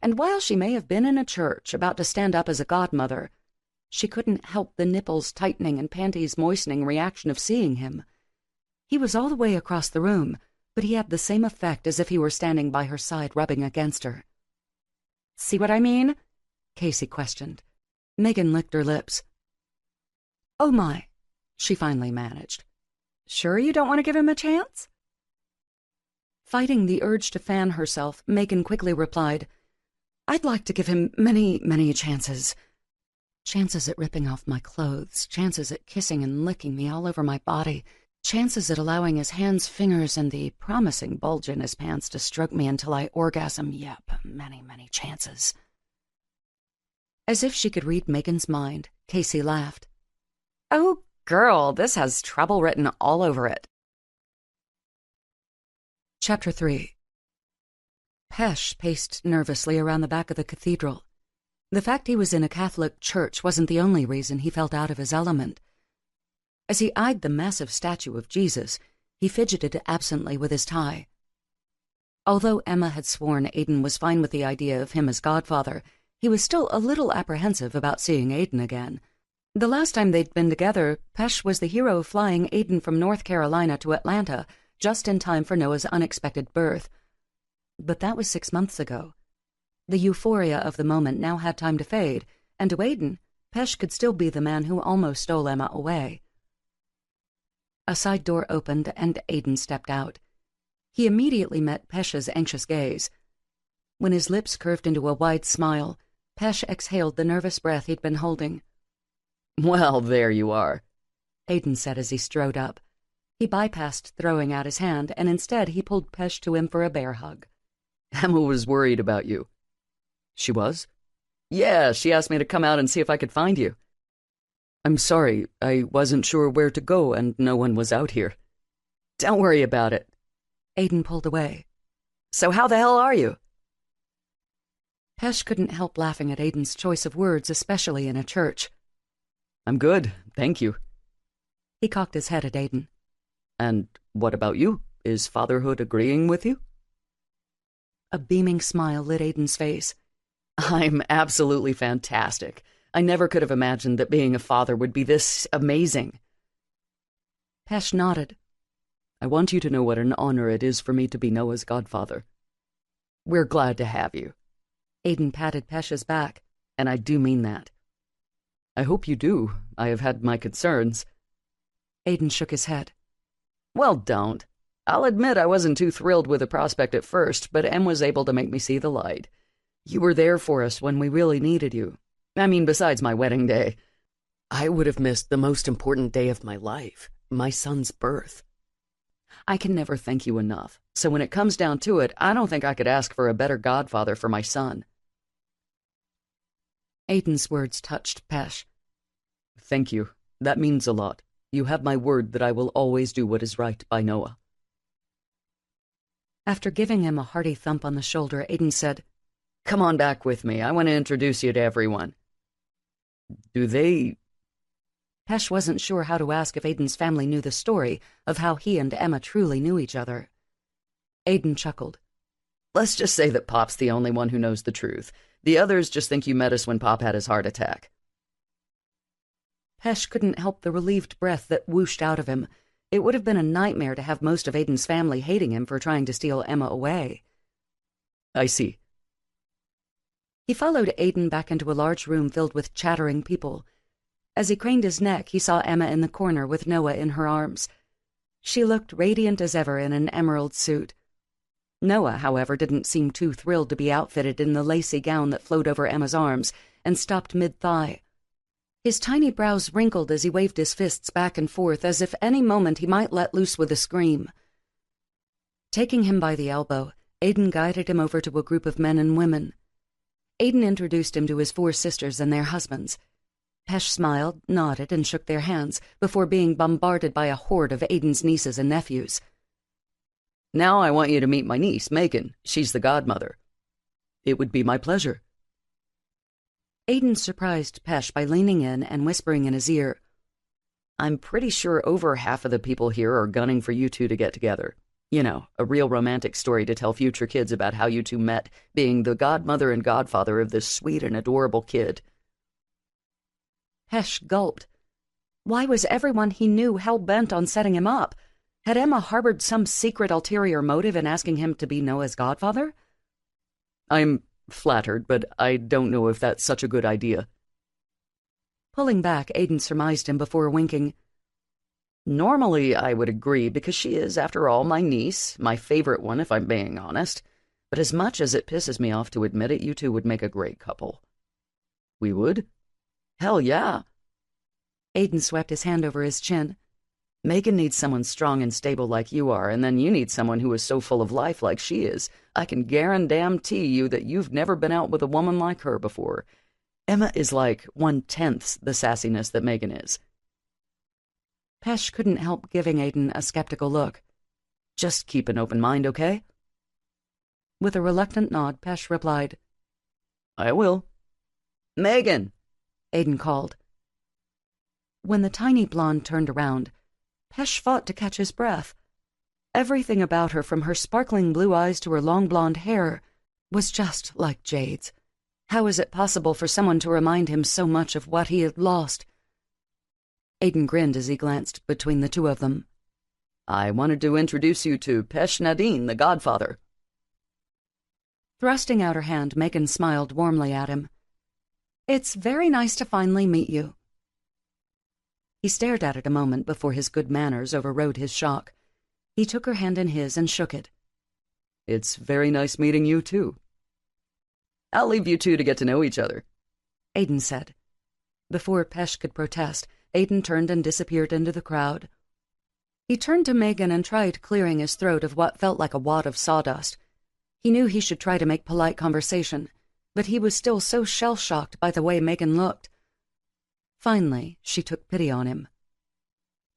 And while she may have been in a church about to stand up as a godmother, she couldn't help the nipples tightening and panties moistening reaction of seeing him. He was all the way across the room, but he had the same effect as if he were standing by her side rubbing against her. "See what I mean?" Casey questioned. Megan licked her lips. "Oh my," she finally managed. "Sure you don't want to give him a chance?" Fighting the urge to fan herself, Megan quickly replied, "I'd like to give him many, many chances. Chances at ripping off my clothes, chances at kissing and licking me all over my body, chances at allowing his hands, fingers, and the promising bulge in his pants to stroke me until I orgasm. Yep, many, many chances." As if she could read Megan's mind, Casey laughed. "Oh, girl, this has trouble written all over it." Chapter 3. Pesh paced nervously around the back of the cathedral. The fact he was in a Catholic church wasn't the only reason he felt out of his element. As he eyed the massive statue of Jesus, he fidgeted absently with his tie. Although Emma had sworn Aiden was fine with the idea of him as godfather, he was still a little apprehensive about seeing Aiden again. The last time they'd been together, Pesh was the hero flying Aiden from North Carolina to Atlanta just in time for Noah's unexpected birth. But that was 6 months ago. The euphoria of the moment now had time to fade, and to Aiden, Pesh could still be the man who almost stole Emma away. A side door opened and Aiden stepped out. He immediately met Pesh's anxious gaze. When his lips curved into a wide smile, Pesh exhaled the nervous breath he'd been holding. "Well, there you are," Aiden said as he strode up. He bypassed throwing out his hand, and instead he pulled Pesh to him for a bear hug. "Emma was worried about you." "She was?" "Yeah, she asked me to come out and see if I could find you." "I'm sorry, I wasn't sure where to go and no one was out here." "Don't worry about it." Aiden pulled away. "So how the hell are you?" Pesh couldn't help laughing at Aiden's choice of words, especially in a church. "I'm good, thank you." He cocked his head at Aiden. "And what about you? Is fatherhood agreeing with you?" A beaming smile lit Aiden's face. "I'm absolutely fantastic. I never could have imagined that being a father would be this amazing." Pesh nodded. "I want you to know what an honor it is for me to be Noah's godfather. We're glad to have you." Aiden patted Pesh's back. "And I do mean that." "I hope you do. I have had my concerns." Aiden shook his head. "Well, don't. I'll admit I wasn't too thrilled with the prospect at first, but Em was able to make me see the light. You were there for us when we really needed you. I mean, besides my wedding day. I would have missed the most important day of my life, my son's birth. I can never thank you enough, so when it comes down to it, I don't think I could ask for a better godfather for my son." Aiden's words touched Pesh. "Thank you. That means a lot. You have my word that I will always do what is right by Noah." After giving him a hearty thump on the shoulder, Aiden said, "Come on back with me. I want to introduce you to everyone." "Do they—" Pesh wasn't sure how to ask if Aiden's family knew the story of how he and Emma truly knew each other. Aiden chuckled. "Let's just say that Pop's the only one who knows the truth. The others just think you met us when Pop had his heart attack." Pesh couldn't help the relieved breath that whooshed out of him. It would have been a nightmare to have most of Aiden's family hating him for trying to steal Emma away. "I see." He followed Aiden back into a large room filled with chattering people. As he craned his neck, he saw Emma in the corner with Noah in her arms. She looked radiant as ever in an emerald suit. Noah, however, didn't seem too thrilled to be outfitted in the lacy gown that flowed over Emma's arms and stopped mid-thigh. His tiny brows wrinkled as he waved his fists back and forth as if any moment he might let loose with a scream. Taking him by the elbow, Aiden guided him over to a group of men and women. Aiden introduced him to his 4 sisters and their husbands. Pesh smiled, nodded, and shook their hands before being bombarded by a horde of Aiden's nieces and nephews. "Now I want you to meet my niece, Megan. She's the godmother." "It would be my pleasure." Aiden surprised Pesh by leaning in and whispering in his ear, "I'm pretty sure over half of the people here are gunning for you two to get together. You know, a real romantic story to tell future kids about how you two met, being the godmother and godfather of this sweet and adorable kid." Pesh gulped. Why was everyone he knew hell-bent on setting him up? Had Emma harbored some secret ulterior motive in asking him to be Noah's godfather? "I'm flattered, but I don't know if that's such a good idea." Pulling back, Aiden surmised him before winking. "Normally I would agree, because she is, after all, my niece, my favorite one if I'm being honest. But as much as it pisses me off to admit it, you two would make a great couple." "We would?" "Hell yeah." Aiden swept his hand over his chin. "Megan needs someone strong and stable like you are, and then you need someone who is so full of life like she is. I can guarantee you that you've never been out with a woman like her before. Emma is like 1/10 the sassiness that Megan is." Pesh couldn't help giving Aiden a skeptical look. "Just keep an open mind, okay?" With a reluctant nod, Pesh replied, "I will." "Megan!" Aiden called. When the tiny blonde turned around, Pesh fought to catch his breath. Everything about her, from her sparkling blue eyes to her long blonde hair, was just like Jade's. How was it possible for someone to remind him so much of what he had lost? Aiden grinned as he glanced between the two of them. I wanted to introduce you to Pesh Nadine, the godfather. Thrusting out her hand, Megan smiled warmly at him. It's very nice to finally meet you. He stared at it a moment before his good manners overrode his shock. He took her hand in his and shook it. It's very nice meeting you, too. I'll leave you two to get to know each other, Aiden said. Before Pesh could protest, Aiden turned and disappeared into the crowd. He turned to Megan and tried clearing his throat of what felt like a wad of sawdust. He knew he should try to make polite conversation, but he was still so shell-shocked by the way Megan looked. Finally, she took pity on him.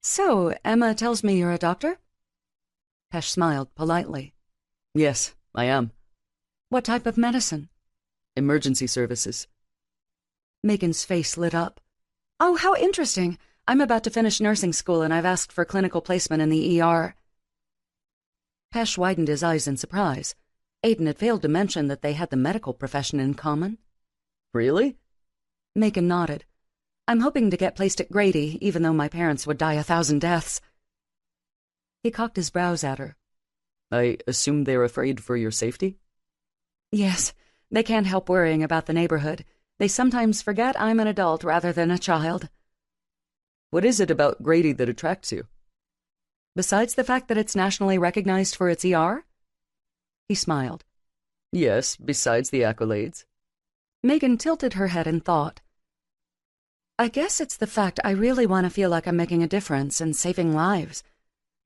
So, Emma tells me you're a doctor? Pesh smiled politely. Yes, I am. What type of medicine? Emergency services. Megan's face lit up. Oh, how interesting. I'm about to finish nursing school and I've asked for clinical placement in the ER. Pesh widened his eyes in surprise. Aiden had failed to mention that they had the medical profession in common. Really? Megan nodded. I'm hoping to get placed at Grady, even though my parents would die 1,000 deaths. He cocked his brows at her. I assume they're afraid for your safety? Yes, they can't help worrying about the neighborhood. They sometimes forget I'm an adult rather than a child. What is it about Grady that attracts you? Besides the fact that it's nationally recognized for its ER? He smiled. Yes, besides the accolades. Megan tilted her head in thought. I guess it's the fact I really want to feel like I'm making a difference and saving lives.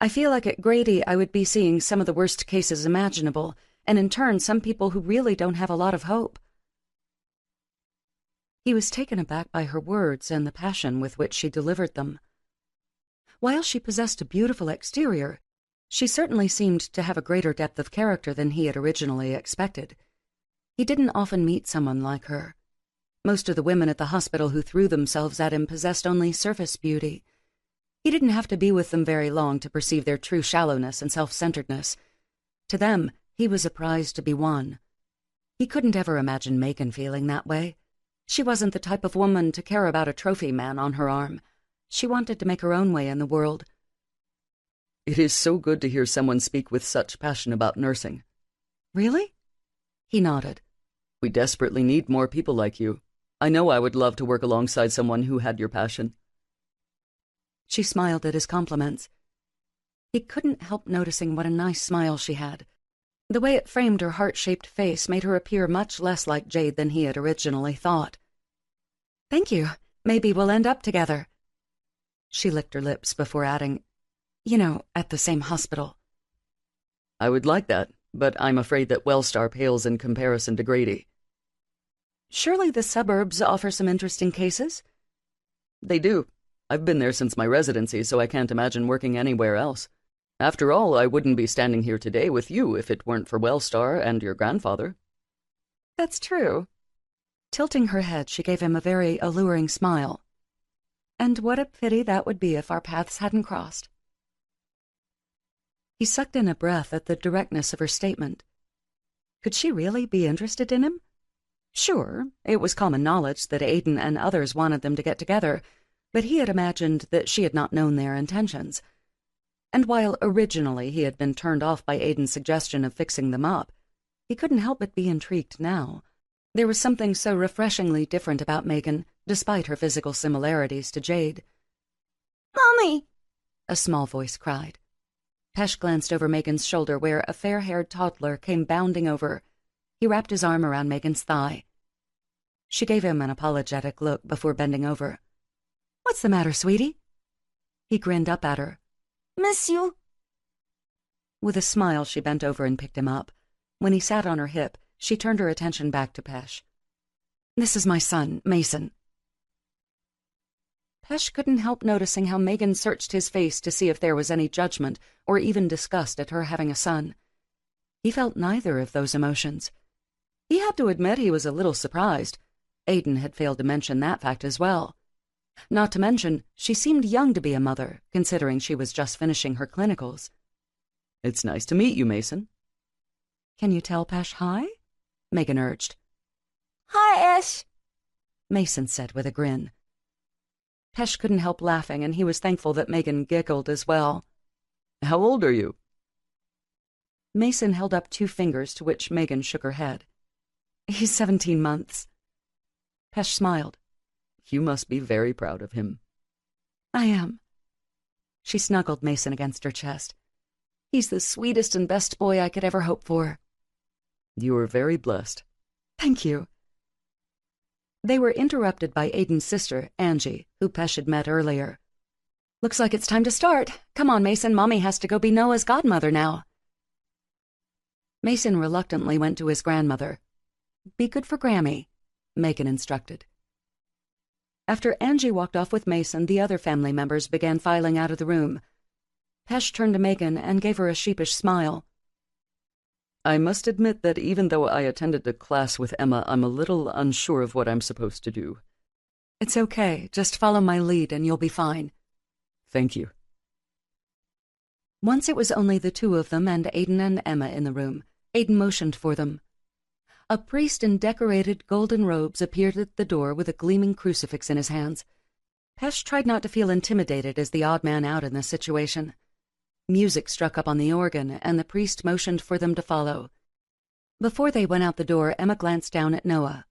I feel like at Grady I would be seeing some of the worst cases imaginable, and in turn some people who really don't have a lot of hope. He was taken aback by her words and the passion with which she delivered them. While she possessed a beautiful exterior, she certainly seemed to have a greater depth of character than he had originally expected. He didn't often meet someone like her. Most of the women at the hospital who threw themselves at him possessed only surface beauty. He didn't have to be with them very long to perceive their true shallowness and self-centeredness. To them, he was a prize to be won. He couldn't ever imagine Megan feeling that way. She wasn't the type of woman to care about a trophy man on her arm. She wanted to make her own way in the world. It is so good to hear someone speak with such passion about nursing. Really? He nodded. We desperately need more people like you. I know I would love to work alongside someone who had your passion. She smiled at his compliments. He couldn't help noticing what a nice smile she had. The way it framed her heart-shaped face made her appear much less like Jade than he had originally thought. Thank you. Maybe we'll end up together. She licked her lips before adding, at the same hospital. I would like that, but I'm afraid that Wellstar pales in comparison to Grady. Surely the suburbs offer some interesting cases? They do. I've been there since my residency, so I can't imagine working anywhere else. After all, I wouldn't be standing here today with you if it weren't for Wellstar and your grandfather. That's true. Tilting her head, she gave him a very alluring smile. And what a pity that would be if our paths hadn't crossed. He sucked in a breath at the directness of her statement. Could she really be interested in him? Sure, it was common knowledge that Aiden and others wanted them to get together, but he had imagined that she had not known their intentions. And while originally he had been turned off by Aiden's suggestion of fixing them up, he couldn't help but be intrigued now. There was something so refreshingly different about Megan, despite her physical similarities to Jade. "Mommy!" a small voice cried. Pesh glanced over Megan's shoulder where a fair-haired toddler came bounding over. He wrapped his arm around Megan's thigh. She gave him an apologetic look before bending over. "What's the matter, sweetie?" He grinned up at her. "Miss you." With a smile, she bent over and picked him up. When he sat on her hip, she turned her attention back to Pesh. "This is my son, Mason." Pesh couldn't help noticing how Megan searched his face to see if there was any judgment or even disgust at her having a son. He felt neither of those emotions. He had to admit he was a little surprised. Aiden had failed to mention that fact as well. Not to mention, she seemed young to be a mother, considering she was just finishing her clinicals. It's nice to meet you, Mason. Can you tell Pesh hi? Megan urged. Hi, Ash, Mason said with a grin. Pesh couldn't help laughing, and he was thankful that Megan giggled as well. How old are you? Mason held up 2 fingers, to which Megan shook her head. He's 17 months. Pesh smiled. You must be very proud of him. I am. She snuggled Mason against her chest. He's the sweetest and best boy I could ever hope for. You are very blessed. Thank you. They were interrupted by Aiden's sister, Angie, who Pesh had met earlier. Looks like it's time to start. Come on, Mason. Mommy has to go be Noah's godmother now. Mason reluctantly went to his grandmother. Be good for Grammy, Megan instructed. After Angie walked off with Mason, the other family members began filing out of the room. Pesh turned to Megan and gave her a sheepish smile. I must admit that even though I attended a class with Emma, I'm a little unsure of what I'm supposed to do. It's okay. Just follow my lead and you'll be fine. Thank you. Once it was only the 2 of them and Aiden and Emma in the room. Aiden motioned for them. A priest in decorated golden robes appeared at the door with a gleaming crucifix in his hands. Pesh tried not to feel intimidated as the odd man out in this situation. Music struck up on the organ, and the priest motioned for them to follow. Before they went out the door, Emma glanced down at Noah.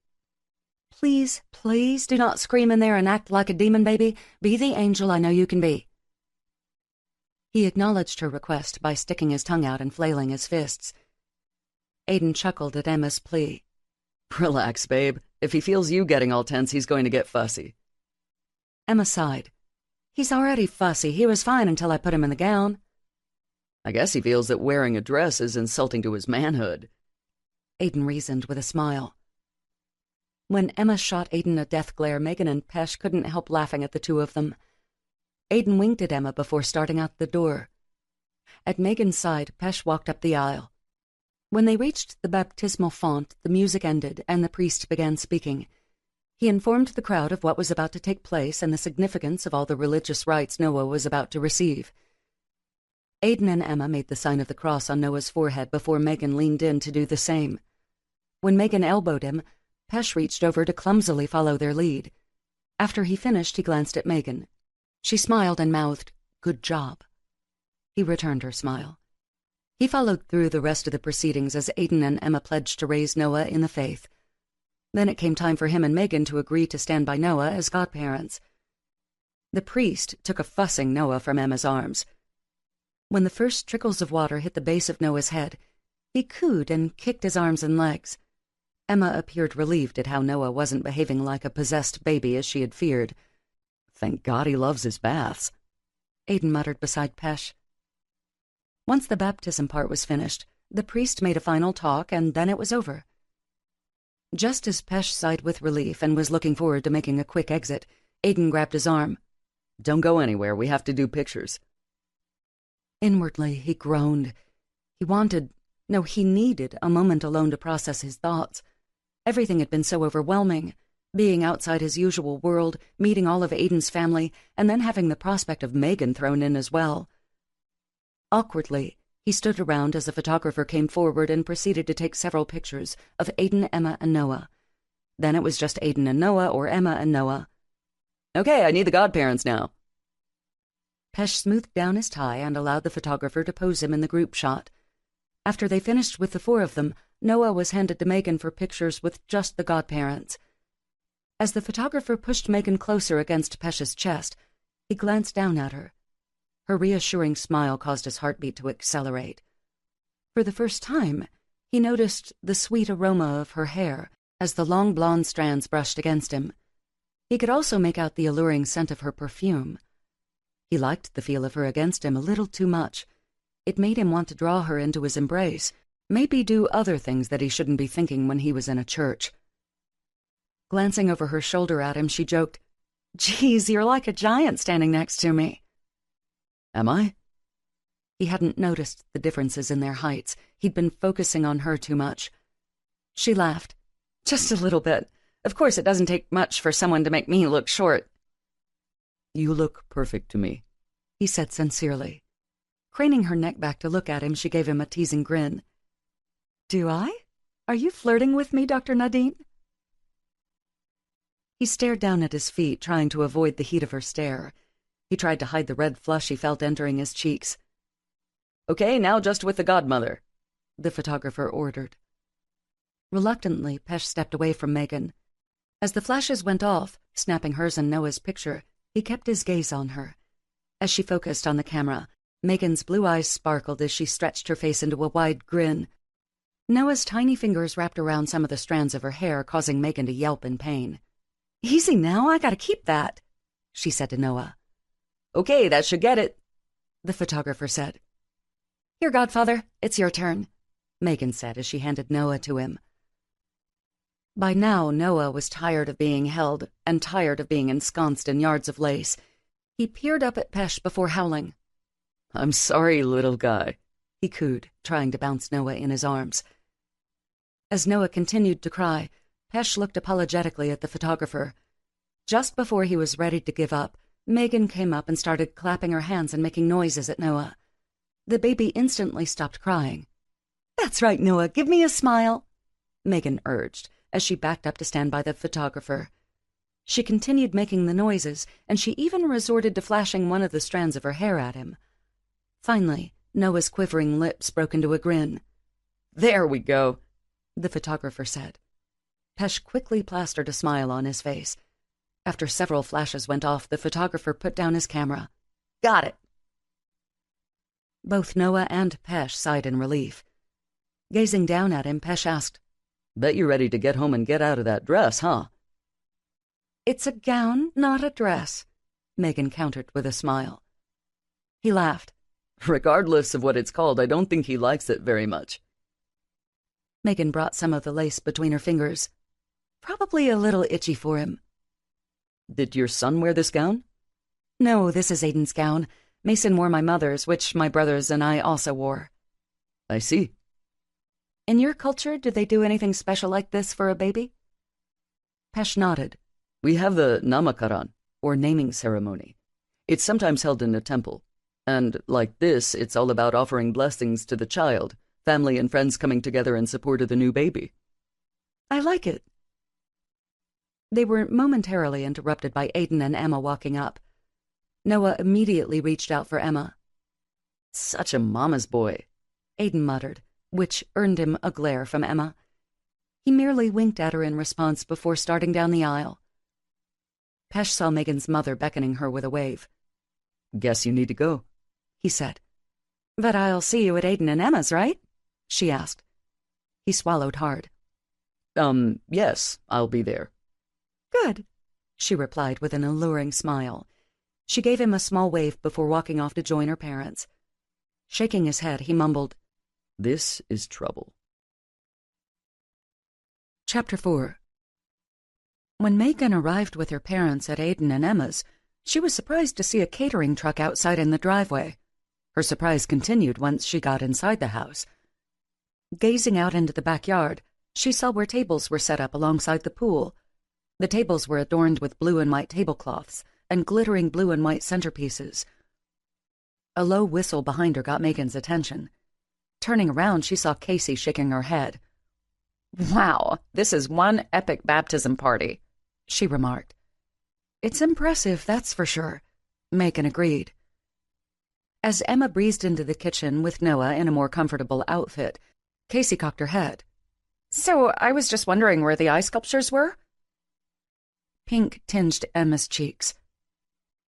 Please, please do not scream in there and act like a demon baby. Be the angel I know you can be. He acknowledged her request by sticking his tongue out and flailing his fists. Aiden chuckled at Emma's plea. Relax, babe. If he feels you getting all tense, he's going to get fussy. Emma sighed. He's already fussy. He was fine until I put him in the gown. I guess he feels that wearing a dress is insulting to his manhood. Aiden reasoned with a smile. When Emma shot Aiden a death glare, Megan and Pesh couldn't help laughing at the 2 of them. Aiden winked at Emma before starting out the door. At Megan's side, Pesh walked up the aisle. When they reached the baptismal font, the music ended and the priest began speaking. He informed the crowd of what was about to take place and the significance of all the religious rites Noah was about to receive. Aiden and Emma made the sign of the cross on Noah's forehead before Megan leaned in to do the same. When Megan elbowed him, Pesh reached over to clumsily follow their lead. After he finished, he glanced at Megan. She smiled and mouthed, "Good job." He returned her smile. He followed through the rest of the proceedings as Aiden and Emma pledged to raise Noah in the faith. Then it came time for him and Megan to agree to stand by Noah as godparents. The priest took a fussing Noah from Emma's arms. When the first trickles of water hit the base of Noah's head, he cooed and kicked his arms and legs. Emma appeared relieved at how Noah wasn't behaving like a possessed baby as she had feared. Thank God he loves his baths, Aiden muttered beside Pesh. Once the baptism part was finished, the priest made a final talk, and then it was over. Just as Pesh sighed with relief and was looking forward to making a quick exit, Aiden grabbed his arm. Don't go anywhere. We have to do pictures. Inwardly, he groaned. He needed a moment alone to process his thoughts. Everything had been so overwhelming. Being outside his usual world, meeting all of Aiden's family, and then having the prospect of Megan thrown in as well. Awkwardly, he stood around as a photographer came forward and proceeded to take several pictures of Aiden, Emma, and Noah. Then it was just Aiden and Noah or Emma and Noah. Okay, I need the godparents now. Pesh smoothed down his tie and allowed the photographer to pose him in the group shot. After they finished with the 4 of them, Noah was handed to Megan for pictures with just the godparents. As the photographer pushed Megan closer against Pesh's chest, he glanced down at her. Her reassuring smile caused his heartbeat to accelerate. For the first time, he noticed the sweet aroma of her hair as the long blonde strands brushed against him. He could also make out the alluring scent of her perfume. He liked the feel of her against him a little too much. It made him want to draw her into his embrace, maybe do other things that he shouldn't be thinking when he was in a church. Glancing over her shoulder at him, she joked, "Geez, you're like a giant standing next to me." Am I? He hadn't noticed the differences in their heights. He'd been focusing on her too much. She laughed. "Just a little bit. Of course, it doesn't take much for someone to make me look short." You look perfect to me, he said sincerely. Craning her neck back to look at him, she gave him a teasing grin. "Do I? Are you flirting with me, Dr. Nadine?" He stared down at his feet, trying to avoid the heat of her stare. He tried to hide the red flush he felt entering his cheeks. "Okay, now just with the godmother," the photographer ordered. Reluctantly, Pesh stepped away from Megan. As the flashes went off, snapping hers and Noah's picture, he kept his gaze on her. As she focused on the camera, Megan's blue eyes sparkled as she stretched her face into a wide grin. Noah's tiny fingers wrapped around some of the strands of her hair, causing Megan to yelp in pain. "Easy now, I gotta keep that," she said to Noah. "Okay, that should get it," the photographer said. "Here, Godfather, it's your turn," Megan said as she handed Noah to him. By now, Noah was tired of being held and tired of being ensconced in yards of lace. He peered up at Pesh before howling. "I'm sorry, little guy," he cooed, trying to bounce Noah in his arms. As Noah continued to cry, Pesh looked apologetically at the photographer. Just before he was ready to give up, Megan came up and started clapping her hands and making noises at Noah. The baby instantly stopped crying. "That's right, Noah, give me a smile," Megan urged, as she backed up to stand by the photographer. She continued making the noises, and she even resorted to flashing one of the strands of her hair at him. Finally, Noah's quivering lips broke into a grin. "There we go," the photographer said. Pesh quickly plastered a smile on his face. After several flashes went off, the photographer put down his camera. "Got it." Both Noah and Pesh sighed in relief. Gazing down at him, Pesh asked, "Bet you're ready to get home and get out of that dress, huh?" "It's a gown, not a dress," Megan countered with a smile. He laughed. "Regardless of what it's called, I don't think he likes it very much." Megan brought some of the lace between her fingers. "Probably a little itchy for him." "Did your son wear this gown?" "No, this is Aiden's gown. Mason wore my mother's, which my brothers and I also wore." "I see." "In your culture, do they do anything special like this for a baby?" Pesh nodded. "We have the namakaran, or naming ceremony. It's sometimes held in a temple. And, like this, it's all about offering blessings to the child, family and friends coming together in support of the new baby." "I like it." They were momentarily interrupted by Aiden and Emma walking up. Noah immediately reached out for Emma. "Such a mama's boy," Aiden muttered, which earned him a glare from Emma. He merely winked at her in response before starting down the aisle. Pesh saw Megan's mother beckoning her with a wave. "Guess you need to go," he said. "But I'll see you at Aiden and Emma's, right?" she asked. He swallowed hard. Yes, I'll be there." "Good," she replied with an alluring smile. She gave him a small wave before walking off to join her parents. Shaking his head, he mumbled, "This is trouble." Chapter 4. When Megan arrived with her parents at Aiden and Emma's, she was surprised to see a catering truck outside in the driveway. Her surprise continued once she got inside the house. Gazing out into the backyard, she saw where tables were set up alongside the pool. The tables were adorned with blue and white tablecloths and glittering blue and white centerpieces. A low whistle behind her got Megan's attention. Turning around, she saw Casey shaking her head. "Wow, this is one epic baptism party," she remarked. "It's impressive, that's for sure," Megan agreed. As Emma breezed into the kitchen with Noah in a more comfortable outfit, Casey cocked her head. "So I was just wondering where the eye sculptures were?" Pink tinged Emma's cheeks.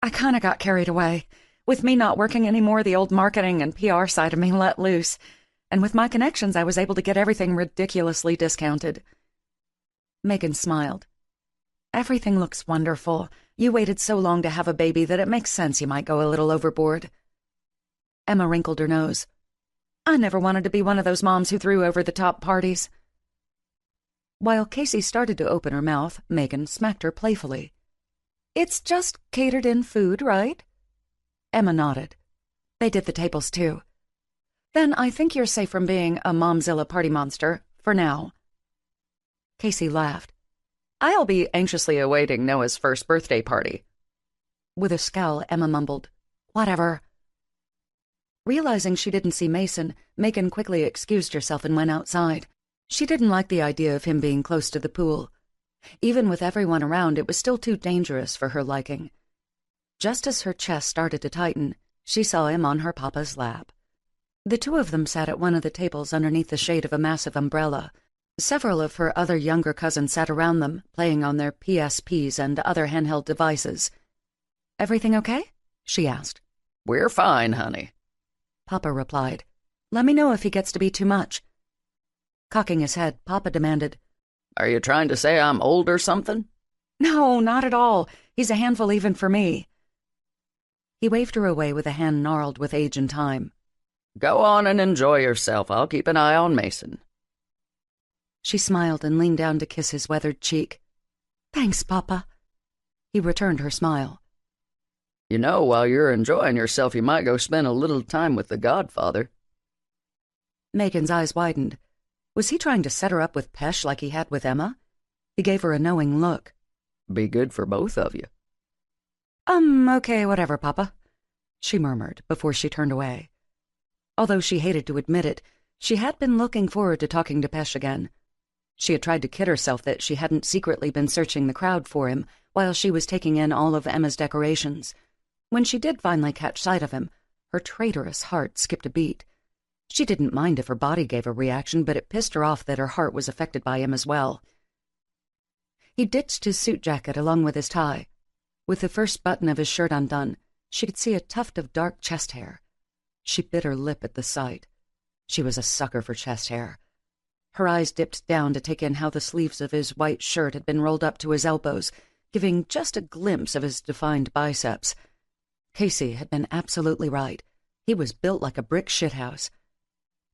"I kind of got carried away. With me not working anymore, the old marketing and PR side of me let loose. And with my connections, I was able to get everything ridiculously discounted." Megan smiled. "Everything looks wonderful. You waited so long to have a baby that it makes sense you might go a little overboard." Emma wrinkled her nose. "I never wanted to be one of those moms who threw over-the-top parties." While Casey started to open her mouth, Megan smacked her playfully. "It's just catered-in food, right?" Emma nodded. "They did the tables, too. Then I think you're safe from being a Momzilla party monster, for now." Casey laughed. "I'll be anxiously awaiting Noah's first birthday party." With a scowl, Emma mumbled, "Whatever." Realizing she didn't see Mason, Megan quickly excused herself and went outside. She didn't like the idea of him being close to the pool. Even with everyone around, it was still too dangerous for her liking. Just as her chest started to tighten, she saw him on her papa's lap. The two of them sat at one of the tables underneath the shade of a massive umbrella. Several of her other younger cousins sat around them, playing on their PSPs and other handheld devices. "Everything okay?" she asked. "We're fine, honey," Papa replied. "Let me know if he gets to be too much." Cocking his head, Papa demanded, "Are you trying to say I'm old or something?" "No, not at all. He's a handful even for me." He waved her away with a hand gnarled with age and time. "Go on and enjoy yourself. I'll keep an eye on Mason." She smiled and leaned down to kiss his weathered cheek. "Thanks, Papa." He returned her smile. "You know, while you're enjoying yourself, you might go spend a little time with the Godfather." Megan's eyes widened. Was he trying to set her up with Pesh like he had with Emma? He gave her a knowing look. "Be good for both of you." Okay, whatever, Papa," she murmured before she turned away. Although she hated to admit it, she had been looking forward to talking to Pesh again. She had tried to kid herself that she hadn't secretly been searching the crowd for him while she was taking in all of Emma's decorations. When she did finally catch sight of him, her traitorous heart skipped a beat. She didn't mind if her body gave a reaction, but it pissed her off that her heart was affected by him as well. He ditched his suit jacket along with his tie. With the first button of his shirt undone, she could see a tuft of dark chest hair. She bit her lip at the sight. She was a sucker for chest hair. Her eyes dipped down to take in how the sleeves of his white shirt had been rolled up to his elbows, giving just a glimpse of his defined biceps. Casey had been absolutely right. He was built like a brick shithouse.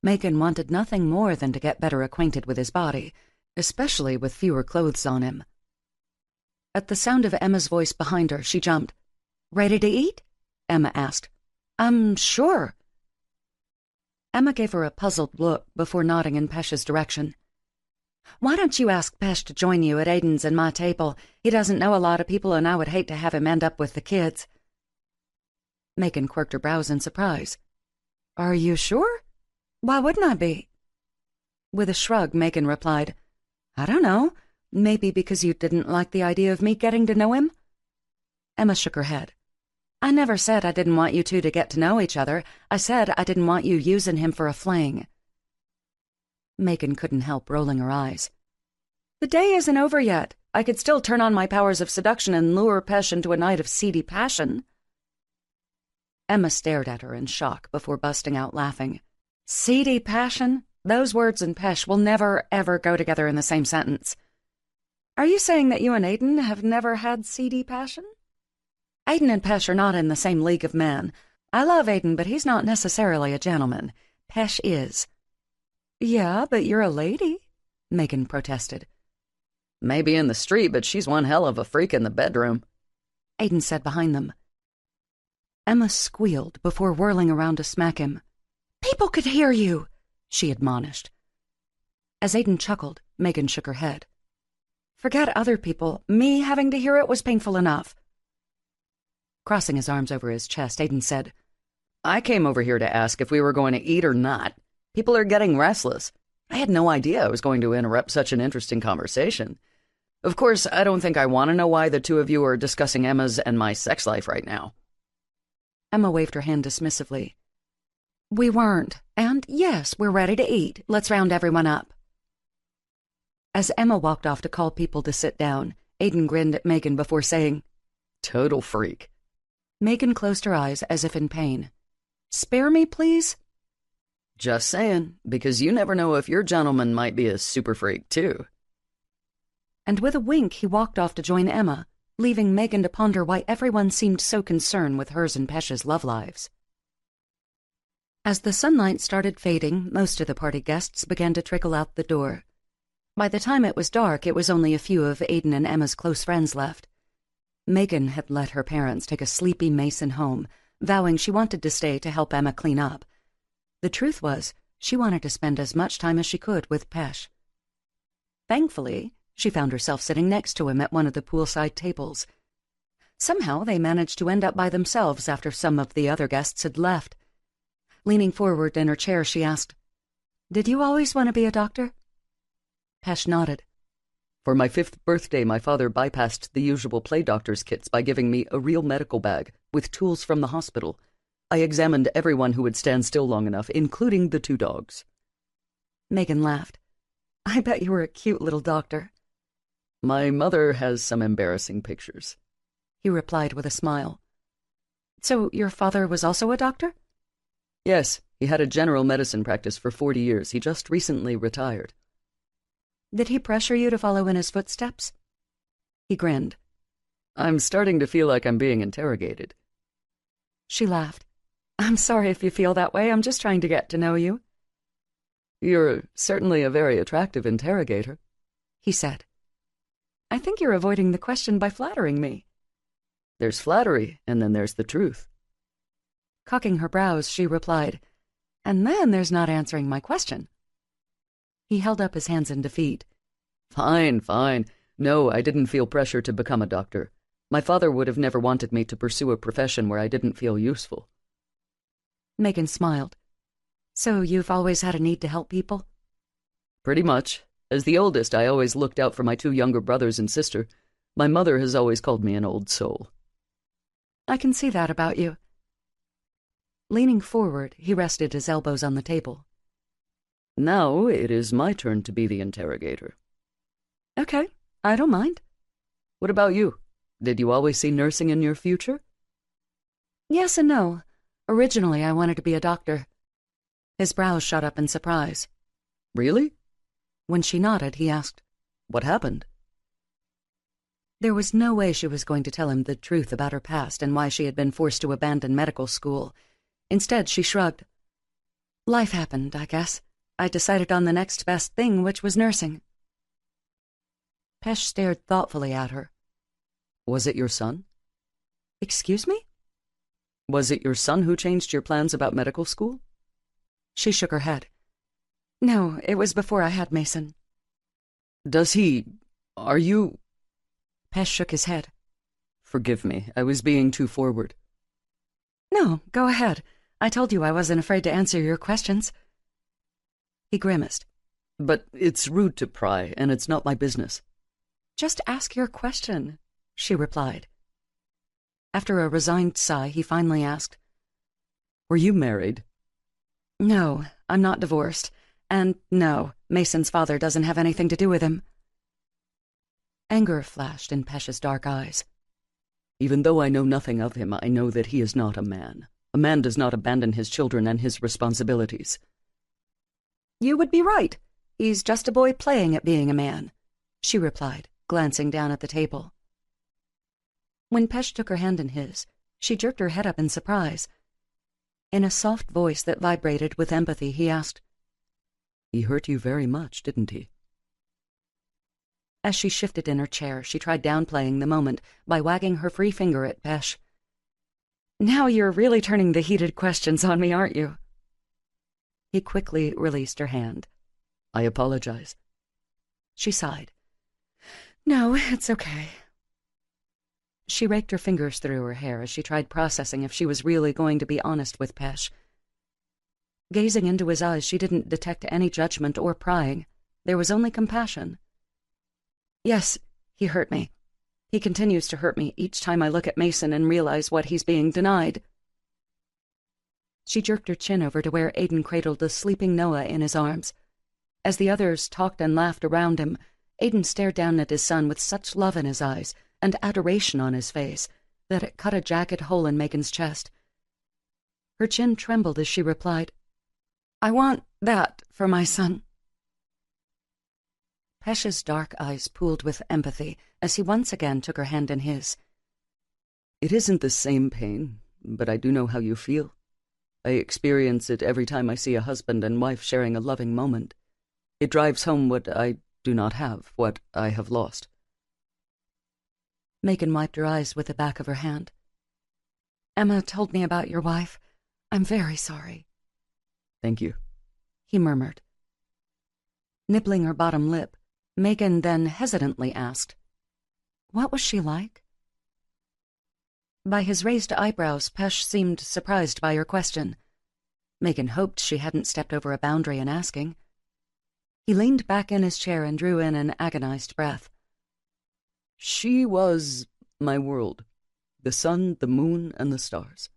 Megan wanted nothing more than to get better acquainted with his body, especially with fewer clothes on him. At the sound of Emma's voice behind her, she jumped. "Ready to eat?" Emma asked. Sure." Emma gave her a puzzled look before nodding in Pesh's direction. "Why don't you ask Pesh to join you at Aiden's and my table? He doesn't know a lot of people, and I would hate to have him end up with the kids." Megan quirked her brows in surprise. "Are you sure? Why wouldn't I be?" With a shrug, Megan replied, "I don't know. Maybe because you didn't like the idea of me getting to know him?" Emma shook her head. "I never said I didn't want you two to get to know each other. I said I didn't want you using him for a fling." Megan couldn't help rolling her eyes. "The day isn't over yet. I could still turn on my powers of seduction and lure Pesh into a night of seedy passion." Emma stared at her in shock before busting out laughing. "Seedy passion? Those words and Pesh will never, ever go together in the same sentence. Are you saying that you and Aiden have never had seedy passion?" "Aiden and Pesh are not in the same league of men. I love Aiden, but he's not necessarily a gentleman. Pesh is." "Yeah, but you're a lady," Megan protested. "Maybe in the street, but she's one hell of a freak in the bedroom," Aiden said behind them. Emma squealed before whirling around to smack him. "People could hear you," she admonished. As Aiden chuckled, Megan shook her head. "Forget other people. Me having to hear it was painful enough." Crossing his arms over his chest, Aiden said, "I came over here to ask if we were going to eat or not. People are getting restless. I had no idea I was going to interrupt such an interesting conversation. Of course, I don't think I want to know why the two of you are discussing Emma's and my sex life right now." Emma waved her hand dismissively. "We weren't. And yes, we're ready to eat. Let's round everyone up." As Emma walked off to call people to sit down, Aiden grinned at Megan before saying, "Total freak." Megan closed her eyes as if in pain. "Spare me, please?" "Just saying, because you never know if your gentleman might be a super freak, too." And with a wink, he walked off to join Emma, leaving Megan to ponder why everyone seemed so concerned with hers and Pesh's love lives. As the sunlight started fading, most of the party guests began to trickle out the door. By the time it was dark, it was only a few of Aiden and Emma's close friends left. Megan had let her parents take a sleepy Mason home, vowing she wanted to stay to help Emma clean up. The truth was, she wanted to spend as much time as she could with Pesh. Thankfully, she found herself sitting next to him at one of the poolside tables. Somehow they managed to end up by themselves after some of the other guests had left. Leaning forward in her chair, she asked, "Did you always want to be a doctor?" Pesh nodded. For my 5th birthday, my father bypassed the usual play doctor's kits by giving me a real medical bag with tools from the hospital. I examined everyone who would stand still long enough, including the 2 dogs. Megan laughed. I bet you were a cute little doctor. My mother has some embarrassing pictures, he replied with a smile. So your father was also a doctor? Yes, he had a general medicine practice for 40 years. He just recently retired. Did he pressure you to follow in his footsteps? He grinned. I'm starting to feel like I'm being interrogated. She laughed. I'm sorry if you feel that way. I'm just trying to get to know you. You're certainly a very attractive interrogator, he said. I think you're avoiding the question by flattering me. There's flattery, and then there's the truth. Cocking her brows, she replied, and then there's not answering my question. He held up his hands in defeat. Fine, fine. No, I didn't feel pressure to become a doctor. My father would have never wanted me to pursue a profession where I didn't feel useful. Megan smiled. So you've always had a need to help people? Pretty much. As the oldest, I always looked out for my 2 younger brothers and sister. My mother has always called me an old soul. I can see that about you. Leaning forward, he rested his elbows on the table. Now it is my turn to be the interrogator. Okay, I don't mind. What about you? Did you always see nursing in your future? Yes and no. Originally, I wanted to be a doctor. His brows shot up in surprise. Really? When she nodded, he asked, What happened? There was no way she was going to tell him the truth about her past and why she had been forced to abandon medical school. Instead, she shrugged. Life happened, I guess. I decided on the next best thing, which was nursing. Pesh stared thoughtfully at her. Was it your son? Excuse me? Was it your son who changed your plans about medical school? She shook her head. No, it was before I had Mason. Are you... Pesh shook his head. Forgive me, I was being too forward. No, go ahead. I told you I wasn't afraid to answer your questions. He grimaced. But it's rude to pry, and it's not my business. Just ask your question, she replied. After a resigned sigh, he finally asked, Were you married? No, I'm not divorced. And no, Mason's father doesn't have anything to do with him. Anger flashed in Pesh's dark eyes. Even though I know nothing of him, I know that he is not a man. A man does not abandon his children and his responsibilities. You would be right. He's just a boy playing at being a man, she replied, glancing down at the table. When Pesh took her hand in his, she jerked her head up in surprise. In a soft voice that vibrated with empathy, he asked, He hurt you very much, didn't he? As she shifted in her chair, she tried downplaying the moment by wagging her free finger at Pesh. Now you're really turning the heated questions on me, aren't you? He quickly released her hand. I apologize. She sighed. No, it's okay. She raked her fingers through her hair as she tried processing if she was really going to be honest with Pesh. Gazing into his eyes, she didn't detect any judgment or prying. There was only compassion. Yes, he hurt me. He continues to hurt me each time I look at Mason and realize what he's being denied. She jerked her chin over to where Aiden cradled a sleeping Noah in his arms. As the others talked and laughed around him, Aiden stared down at his son with such love in his eyes and adoration on his face that it cut a jagged hole in Megan's chest. Her chin trembled as she replied, I want that for my son. Pesh's dark eyes pooled with empathy as he once again took her hand in his. It isn't the same pain, but I do know how you feel. I experience it every time I see a husband and wife sharing a loving moment. It drives home what I do not have, what I have lost. Megan wiped her eyes with the back of her hand. Emma told me about your wife. I'm very sorry. Thank you, he murmured. Nibbling her bottom lip, Megan then hesitantly asked, What was she like? By his raised eyebrows, Pesh seemed surprised by her question. Megan hoped she hadn't stepped over a boundary in asking. He leaned back in his chair and drew in an agonized breath. She was my world. The sun, the moon, and the stars.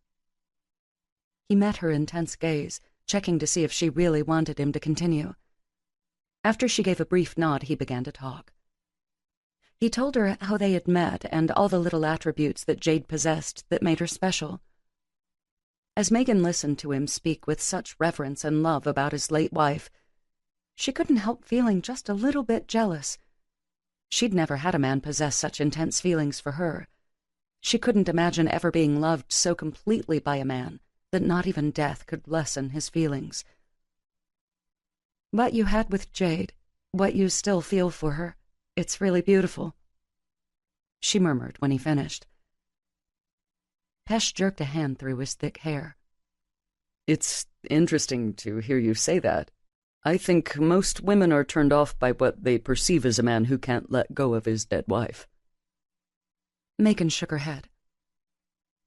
He met her intense gaze, checking to see if she really wanted him to continue. After she gave a brief nod, he began to talk. He told her how they had met and all the little attributes that Jade possessed that made her special. As Megan listened to him speak with such reverence and love about his late wife, she couldn't help feeling just a little bit jealous. She'd never had a man possess such intense feelings for her. She couldn't imagine ever being loved so completely by a man that not even death could lessen his feelings. What you had with Jade, what you still feel for her, it's really beautiful, she murmured when he finished. Pesh jerked a hand through his thick hair. It's interesting to hear you say that. I think most women are turned off by what they perceive as a man who can't let go of his dead wife. Megan shook her head.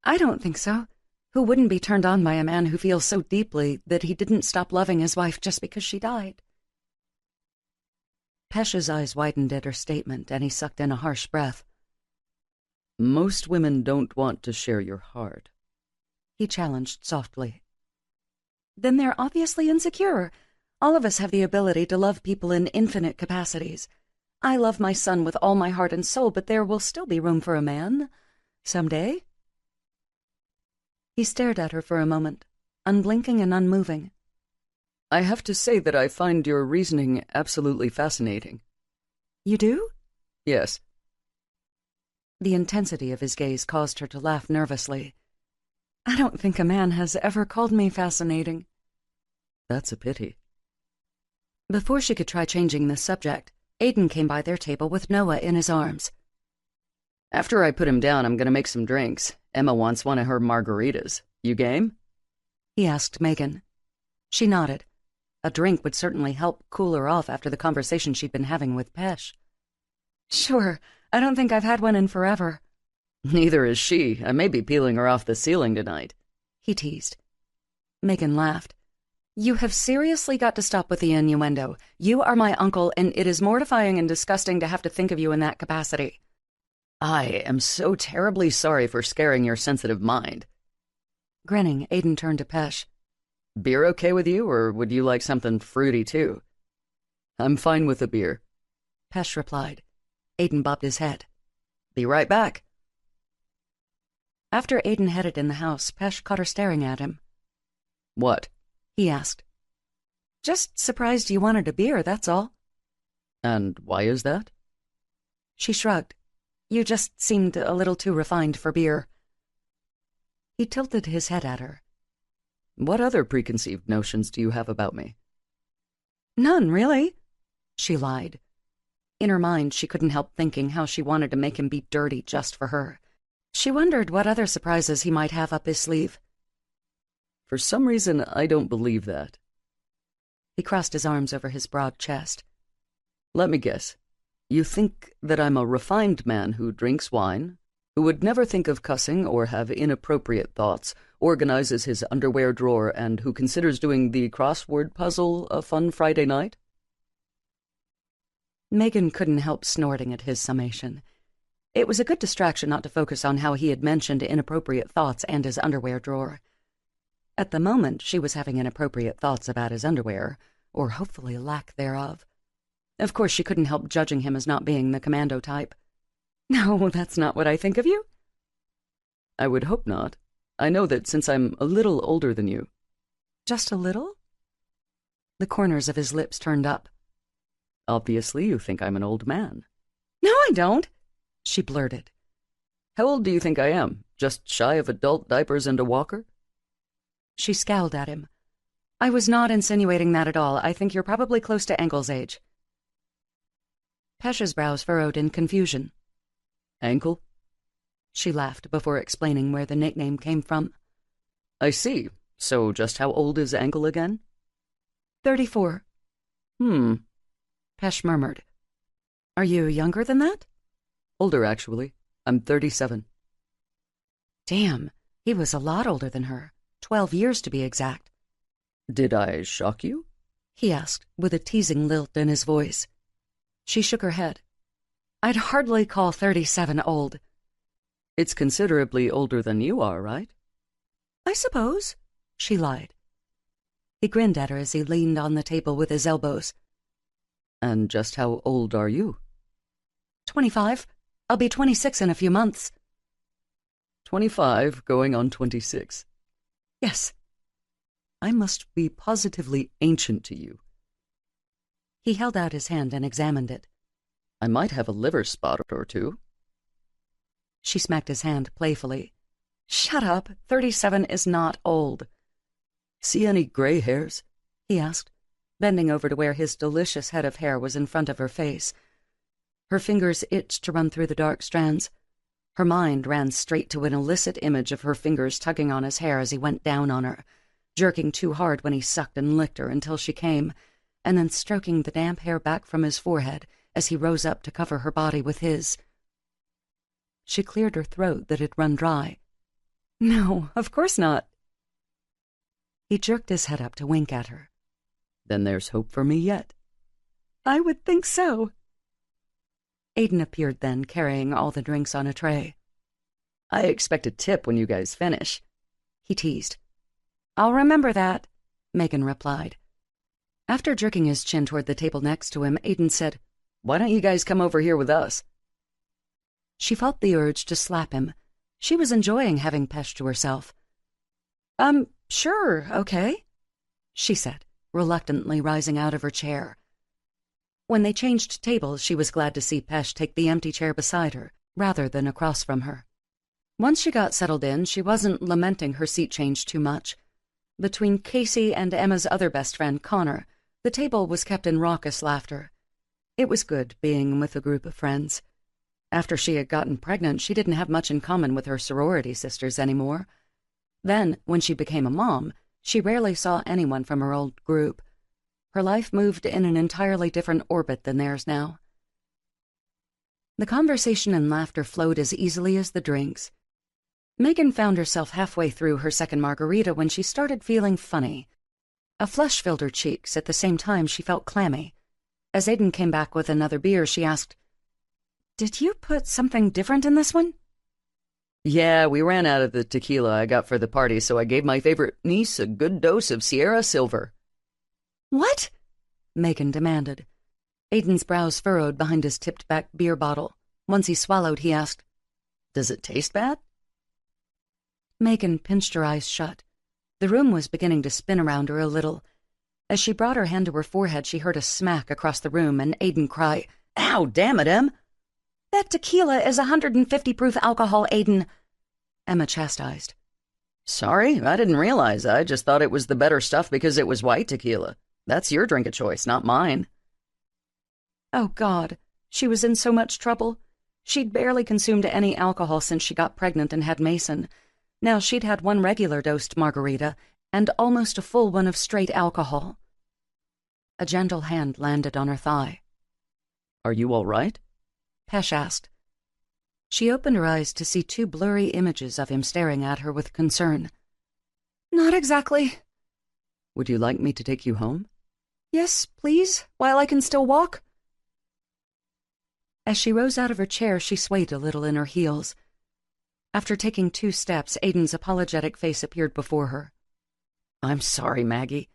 I don't think so. Who wouldn't be turned on by a man who feels so deeply that he didn't stop loving his wife just because she died? Pesh's eyes widened at her statement, and he sucked in a harsh breath. Most women don't want to share your heart, he challenged softly. Then they're obviously insecure. All of us have the ability to love people in infinite capacities. I love my son with all my heart and soul, but there will still be room for a man. Someday. He stared at her for a moment, unblinking and unmoving. I have to say that I find your reasoning absolutely fascinating. You do? Yes. The intensity of his gaze caused her to laugh nervously. I don't think a man has ever called me fascinating. That's a pity. Before she could try changing the subject, Aiden came by their table with Noah in his arms. After I put him down, I'm going to make some drinks. Emma wants one of her margaritas. You game? He asked Megan. She nodded. A drink would certainly help cool her off after the conversation she'd been having with Pesh. Sure, I don't think I've had one in forever. Neither is she. I may be peeling her off the ceiling tonight, he teased. Megan laughed. You have seriously got to stop with the innuendo. You are my uncle, and it is mortifying and disgusting to have to think of you in that capacity. I am so terribly sorry for scaring your sensitive mind. Grinning, Aiden turned to Pesh. Beer okay with you, or would you like something fruity too? I'm fine with a beer, Pesh replied. Aiden bobbed his head. Be right back. After Aiden headed in the house, Pesh caught her staring at him. What? He asked. Just surprised you wanted a beer, that's all. And why is that? She shrugged. You just seemed a little too refined for beer. He tilted his head at her. What other preconceived notions do you have about me? None, really, she lied. In her mind, she couldn't help thinking how she wanted to make him be dirty just for her. She wondered what other surprises he might have up his sleeve. For some reason, I don't believe that. He crossed his arms over his broad chest. Let me guess. You think that I'm a refined man who drinks wine, who would never think of cussing or have inappropriate thoughts, organizes his underwear drawer, and who considers doing the crossword puzzle a fun Friday night? Megan couldn't help snorting at his summation. It was a good distraction not to focus on how he had mentioned inappropriate thoughts and his underwear drawer. At the moment, she was having inappropriate thoughts about his underwear, or hopefully lack thereof. Of course, she couldn't help judging him as not being the commando type. No, that's not what I think of you. I would hope not. I know that since I'm a little older than you. Just a little? The corners of his lips turned up. Obviously, you think I'm an old man. No, I don't, she blurted. How old do you think I am? Just shy of adult diapers and a walker? She scowled at him. I was not insinuating that at all. I think you're probably close to Ankle's age. Pesh's brows furrowed in confusion. Ankle? She laughed before explaining where the nickname came from. I see. So just how old is Ankle again? 34. Pesh murmured. Are you younger than that? Older, actually. I'm 37. Damn, he was a lot older than her. 12 years to be exact. Did I shock you? he asked, with a teasing lilt in his voice. She shook her head. I'd hardly call 37 old. It's considerably older than you are, right? I suppose, she lied. He grinned at her as he leaned on the table with his elbows. And just how old are you? 25. I'll be 26 in a few months. 25, going on 26. Yes. I must be positively ancient to you. He held out his hand and examined it. I might have a liver spot or two. She smacked his hand playfully. Shut up. 37 is not old. See any gray hairs? He asked, bending over to where his delicious head of hair was in front of her face. Her fingers itched to run through the dark strands. Her mind ran straight to an illicit image of her fingers tugging on his hair as he went down on her, jerking too hard when he sucked and licked her until she came, and then stroking the damp hair back from his forehead as he rose up to cover her body with his. She cleared her throat that had run dry. No, of course not. He jerked his head up to wink at her. Then there's hope for me yet. I would think so. Aiden appeared then, carrying all the drinks on a tray. I expect a tip when you guys finish, he teased. I'll remember that, Megan replied. After jerking his chin toward the table next to him, Aiden said, Why don't you guys come over here with us? She felt the urge to slap him. She was enjoying having Pesh to herself. Sure, okay, she said, reluctantly rising out of her chair. When they changed tables, she was glad to see Pesh take the empty chair beside her, rather than across from her. Once she got settled in, she wasn't lamenting her seat change too much. Between Casey and Emma's other best friend, Connor, the table was kept in raucous laughter. It was good being with a group of friends. After she had gotten pregnant, she didn't have much in common with her sorority sisters anymore. Then, when she became a mom, she rarely saw anyone from her old group. Her life moved in an entirely different orbit than theirs now. The conversation and laughter flowed as easily as the drinks. Megan found herself halfway through her second margarita when she started feeling funny. A flush filled her cheeks at the same time she felt clammy. As Aiden came back with another beer, she asked, Did you put something different in this one? Yeah, we ran out of the tequila I got for the party, so I gave my favorite niece a good dose of Sierra Silver. What? Megan demanded. Aiden's brows furrowed behind his tipped-back beer bottle. Once he swallowed, he asked, Does it taste bad? Megan pinched her eyes shut. The room was beginning to spin around her a little. As she brought her hand to her forehead, she heard a smack across the room and Aiden cry, Ow, damn it, Em! That tequila is 150 proof alcohol, Aiden, Emma chastised. Sorry, I didn't realize. I just thought it was the better stuff because it was white tequila. That's your drink of choice, not mine. Oh, God. She was in so much trouble. She'd barely consumed any alcohol since she got pregnant and had Mason. Now she'd had one regular dosed margarita and almost a full one of straight alcohol. A gentle hand landed on her thigh. Are you all right? Pesh asked. She opened her eyes to see two blurry images of him staring at her with concern. Not exactly. Would you like me to take you home? Yes, please, while I can still walk. As she rose out of her chair, she swayed a little in her heels. After taking 2 steps, Aiden's apologetic face appeared before her. I'm sorry, Maggie.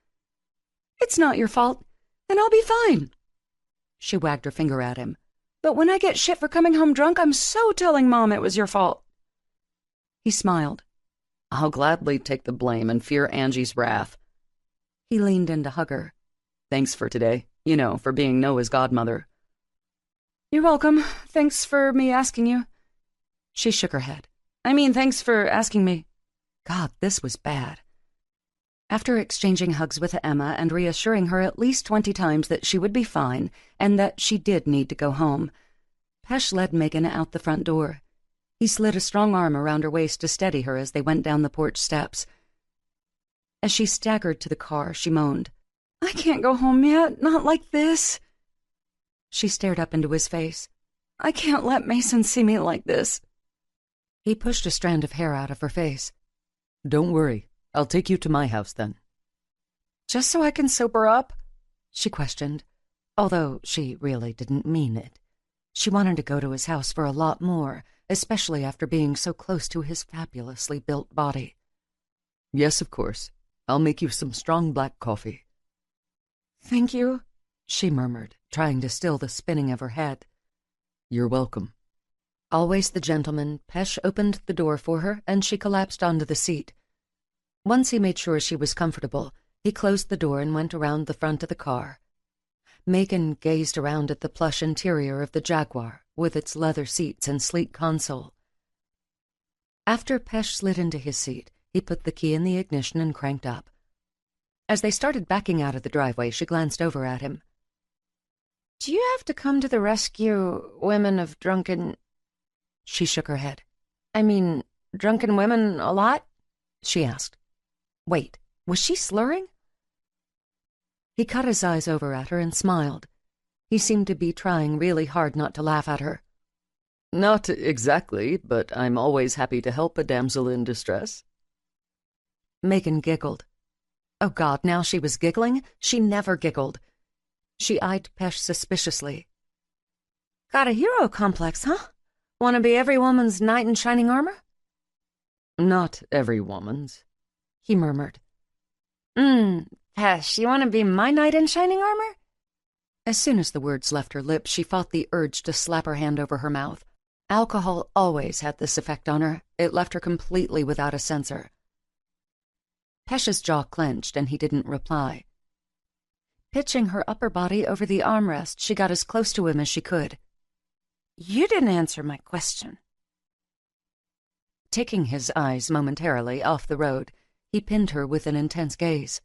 It's not your fault, and I'll be fine. She wagged her finger at him. But when I get shit for coming home drunk, I'm so telling Mom it was your fault. He smiled. I'll gladly take the blame and fear Angie's wrath. He leaned in to hug her. Thanks for today. You know, for being Noah's godmother. You're welcome. Thanks for me asking you. She shook her head. Thanks for asking me. God, this was bad. After exchanging hugs with Emma and reassuring her at least 20 times that she would be fine and that she did need to go home, Pesh led Megan out the front door. He slid a strong arm around her waist to steady her as they went down the porch steps. As she staggered to the car, she moaned, I can't go home yet, not like this. She stared up into his face. I can't let Mason see me like this. He pushed a strand of hair out of her face. Don't worry. I'll take you to my house then. Just so I can sober up? she questioned, although she really didn't mean it. She wanted to go to his house for a lot more, especially after being so close to his fabulously built body. Yes, of course. I'll make you some strong black coffee. Thank you, she murmured, trying to still the spinning of her head. You're welcome. Always the gentleman, Pesh opened the door for her, and she collapsed onto the seat. Once he made sure she was comfortable, he closed the door and went around the front of the car. Megan gazed around at the plush interior of the Jaguar, with its leather seats and sleek console. After Pesh slid into his seat, he put the key in the ignition and cranked up. As they started backing out of the driveway, she glanced over at him. "Do you have to come to the rescue, women of drunken—" She shook her head. "I mean, drunken women a lot?" she asked. Wait, was she slurring? He cut his eyes over at her and smiled. He seemed to be trying really hard not to laugh at her. Not exactly, but I'm always happy to help a damsel in distress. Megan giggled. Oh God, now she was giggling? She never giggled. She eyed Pesh suspiciously. Got a hero complex, huh? Want to be every woman's knight in shining armor? Not every woman's, he murmured. Pesh, you want to be my knight in shining armor? As soon as the words left her lips, she fought the urge to slap her hand over her mouth. Alcohol always had this effect on her. It left her completely without a censor. Pesh's jaw clenched, and he didn't reply. Pitching her upper body over the armrest, she got as close to him as she could. You didn't answer my question. Taking his eyes momentarily off the road, he pinned her with an intense gaze.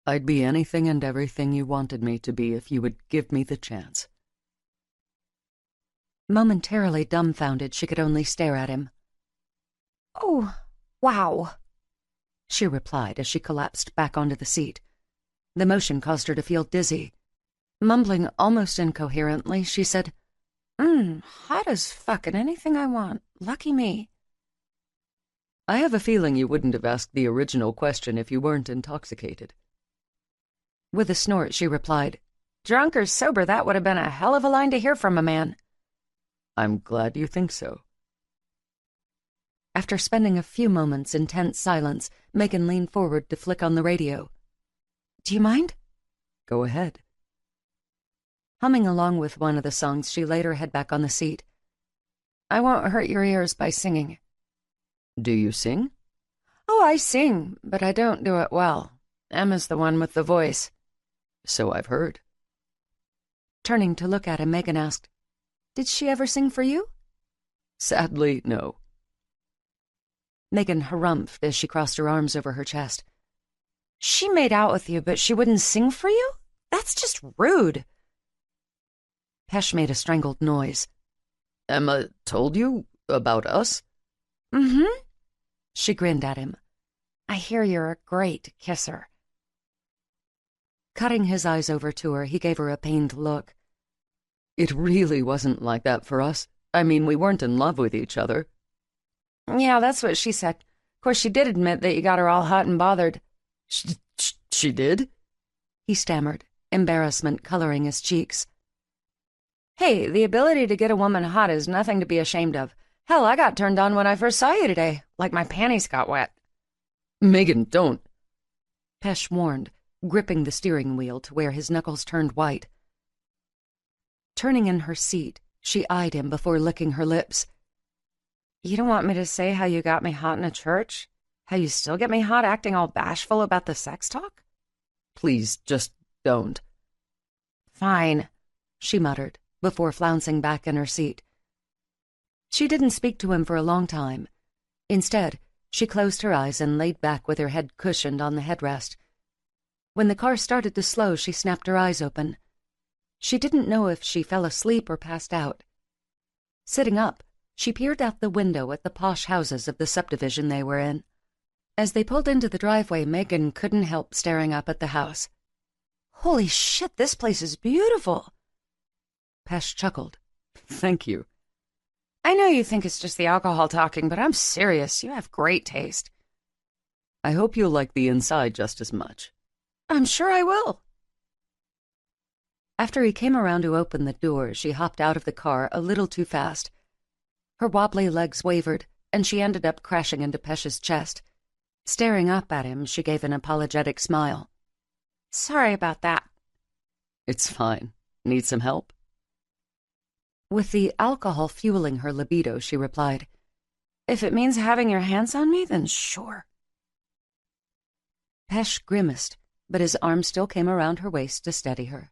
I'd be anything and everything you wanted me to be if you would give me the chance. Momentarily dumbfounded, she could only stare at him. Oh, wow, she replied as she collapsed back onto the seat. The motion caused her to feel dizzy. Mumbling almost incoherently, she said, hot as fuck and anything I want. Lucky me. I have a feeling you wouldn't have asked the original question if you weren't intoxicated. With a snort, she replied, Drunk or sober, that would have been a hell of a line to hear from a man. I'm glad you think so. After spending a few moments in tense silence, Megan leaned forward to flick on the radio. Do you mind? Go ahead. Humming along with one of the songs, she laid her head back on the seat. I won't hurt your ears by singing. Do you sing? Oh, I sing, but I don't do it well. Emma's the one with the voice. So I've heard. Turning to look at him, Megan asked, Did she ever sing for you? Sadly, no. Megan harumphed as she crossed her arms over her chest. She made out with you, but she wouldn't sing for you? That's just rude. Pesh made a strangled noise. Emma told you about us? Mm-hmm. She grinned at him. I hear you're a great kisser. Cutting his eyes over to her, he gave her a pained look. It really wasn't like that for us. I mean, we weren't in love with each other. Yeah, that's what she said. Of course, she did admit that you got her all hot and bothered. She did? He stammered, embarrassment coloring his cheeks. Hey, the ability to get a woman hot is nothing to be ashamed of. Hell, I got turned on when I first saw you today, like my panties got wet. Megan, don't. Pesh warned, gripping the steering wheel to where his knuckles turned white. Turning in her seat, she eyed him before licking her lips. You don't want me to say how you got me hot in a church? How you still get me hot acting all bashful about the sex talk? Please, just don't. Fine, she muttered, before flouncing back in her seat. She didn't speak to him for a long time. Instead, she closed her eyes and laid back with her head cushioned on the headrest. When the car started to slow, she snapped her eyes open. She didn't know if she fell asleep or passed out. Sitting up, she peered out the window at the posh houses of the subdivision they were in. As they pulled into the driveway, Megan couldn't help staring up at the house. Holy shit, this place is beautiful. Pesh chuckled. Thank you. I know you think it's just the alcohol talking, but I'm serious. You have great taste. I hope you'll like the inside just as much. I'm sure I will. After he came around to open the door, she hopped out of the car a little too fast. Her wobbly legs wavered, and she ended up crashing into Pesh's chest. Staring up at him, she gave an apologetic smile. "Sorry about that." "It's fine. Need some help?" With the alcohol fueling her libido, she replied, "If it means having your hands on me, then sure." Pesh grimaced, but his arm still came around her waist to steady her.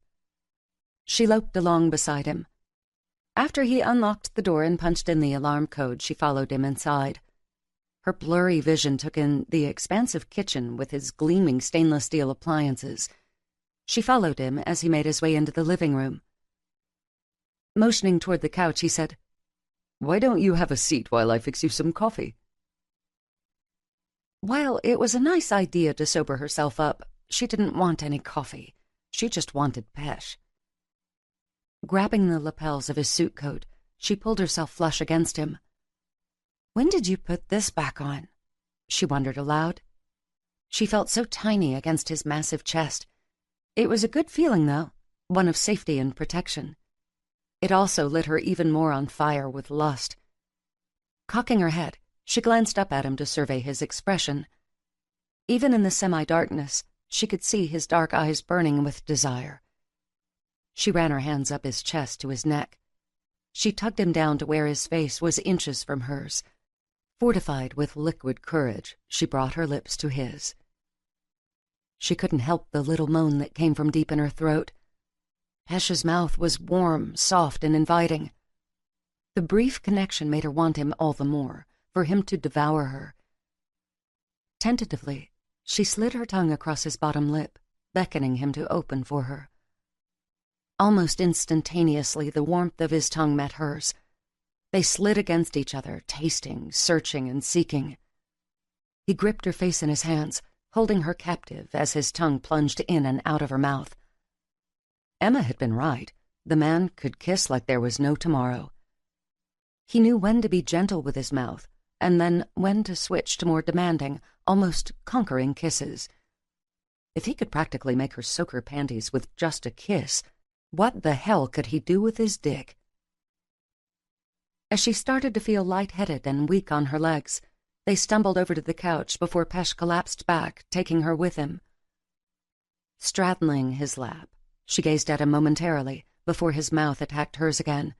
She loped along beside him. After he unlocked the door and punched in the alarm code, she followed him inside. Her blurry vision took in the expansive kitchen with his gleaming stainless steel appliances. She followed him as he made his way into the living room. Motioning toward the couch, he said, "Why don't you have a seat while I fix you some coffee?" While it was a nice idea to sober herself up, she didn't want any coffee. She just wanted Pesh. Grabbing the lapels of his suit coat, she pulled herself flush against him. "When did you put this back on?" she wondered aloud. She felt so tiny against his massive chest. It was a good feeling, though, one of safety and protection. It also lit her even more on fire with lust. Cocking her head, she glanced up at him to survey his expression. Even in the semi-darkness, she could see his dark eyes burning with desire. She ran her hands up his chest to his neck. She tugged him down to where his face was inches from hers. Fortified with liquid courage, she brought her lips to his. She couldn't help the little moan that came from deep in her throat. Pesh's mouth was warm, soft, and inviting. The brief connection made her want him all the more, for him to devour her. Tentatively, she slid her tongue across his bottom lip, beckoning him to open for her. Almost instantaneously, the warmth of his tongue met hers. They slid against each other, tasting, searching, and seeking. He gripped her face in his hands, holding her captive as his tongue plunged in and out of her mouth. Emma had been right. The man could kiss like there was no tomorrow. He knew when to be gentle with his mouth, and then when to switch to more demanding, almost conquering kisses. If he could practically make her soak her panties with just a kiss, what the hell could he do with his dick? As she started to feel lightheaded and weak on her legs, they stumbled over to the couch before Pesh collapsed back, taking her with him. Straddling his lap, she gazed at him momentarily before his mouth attacked hers again.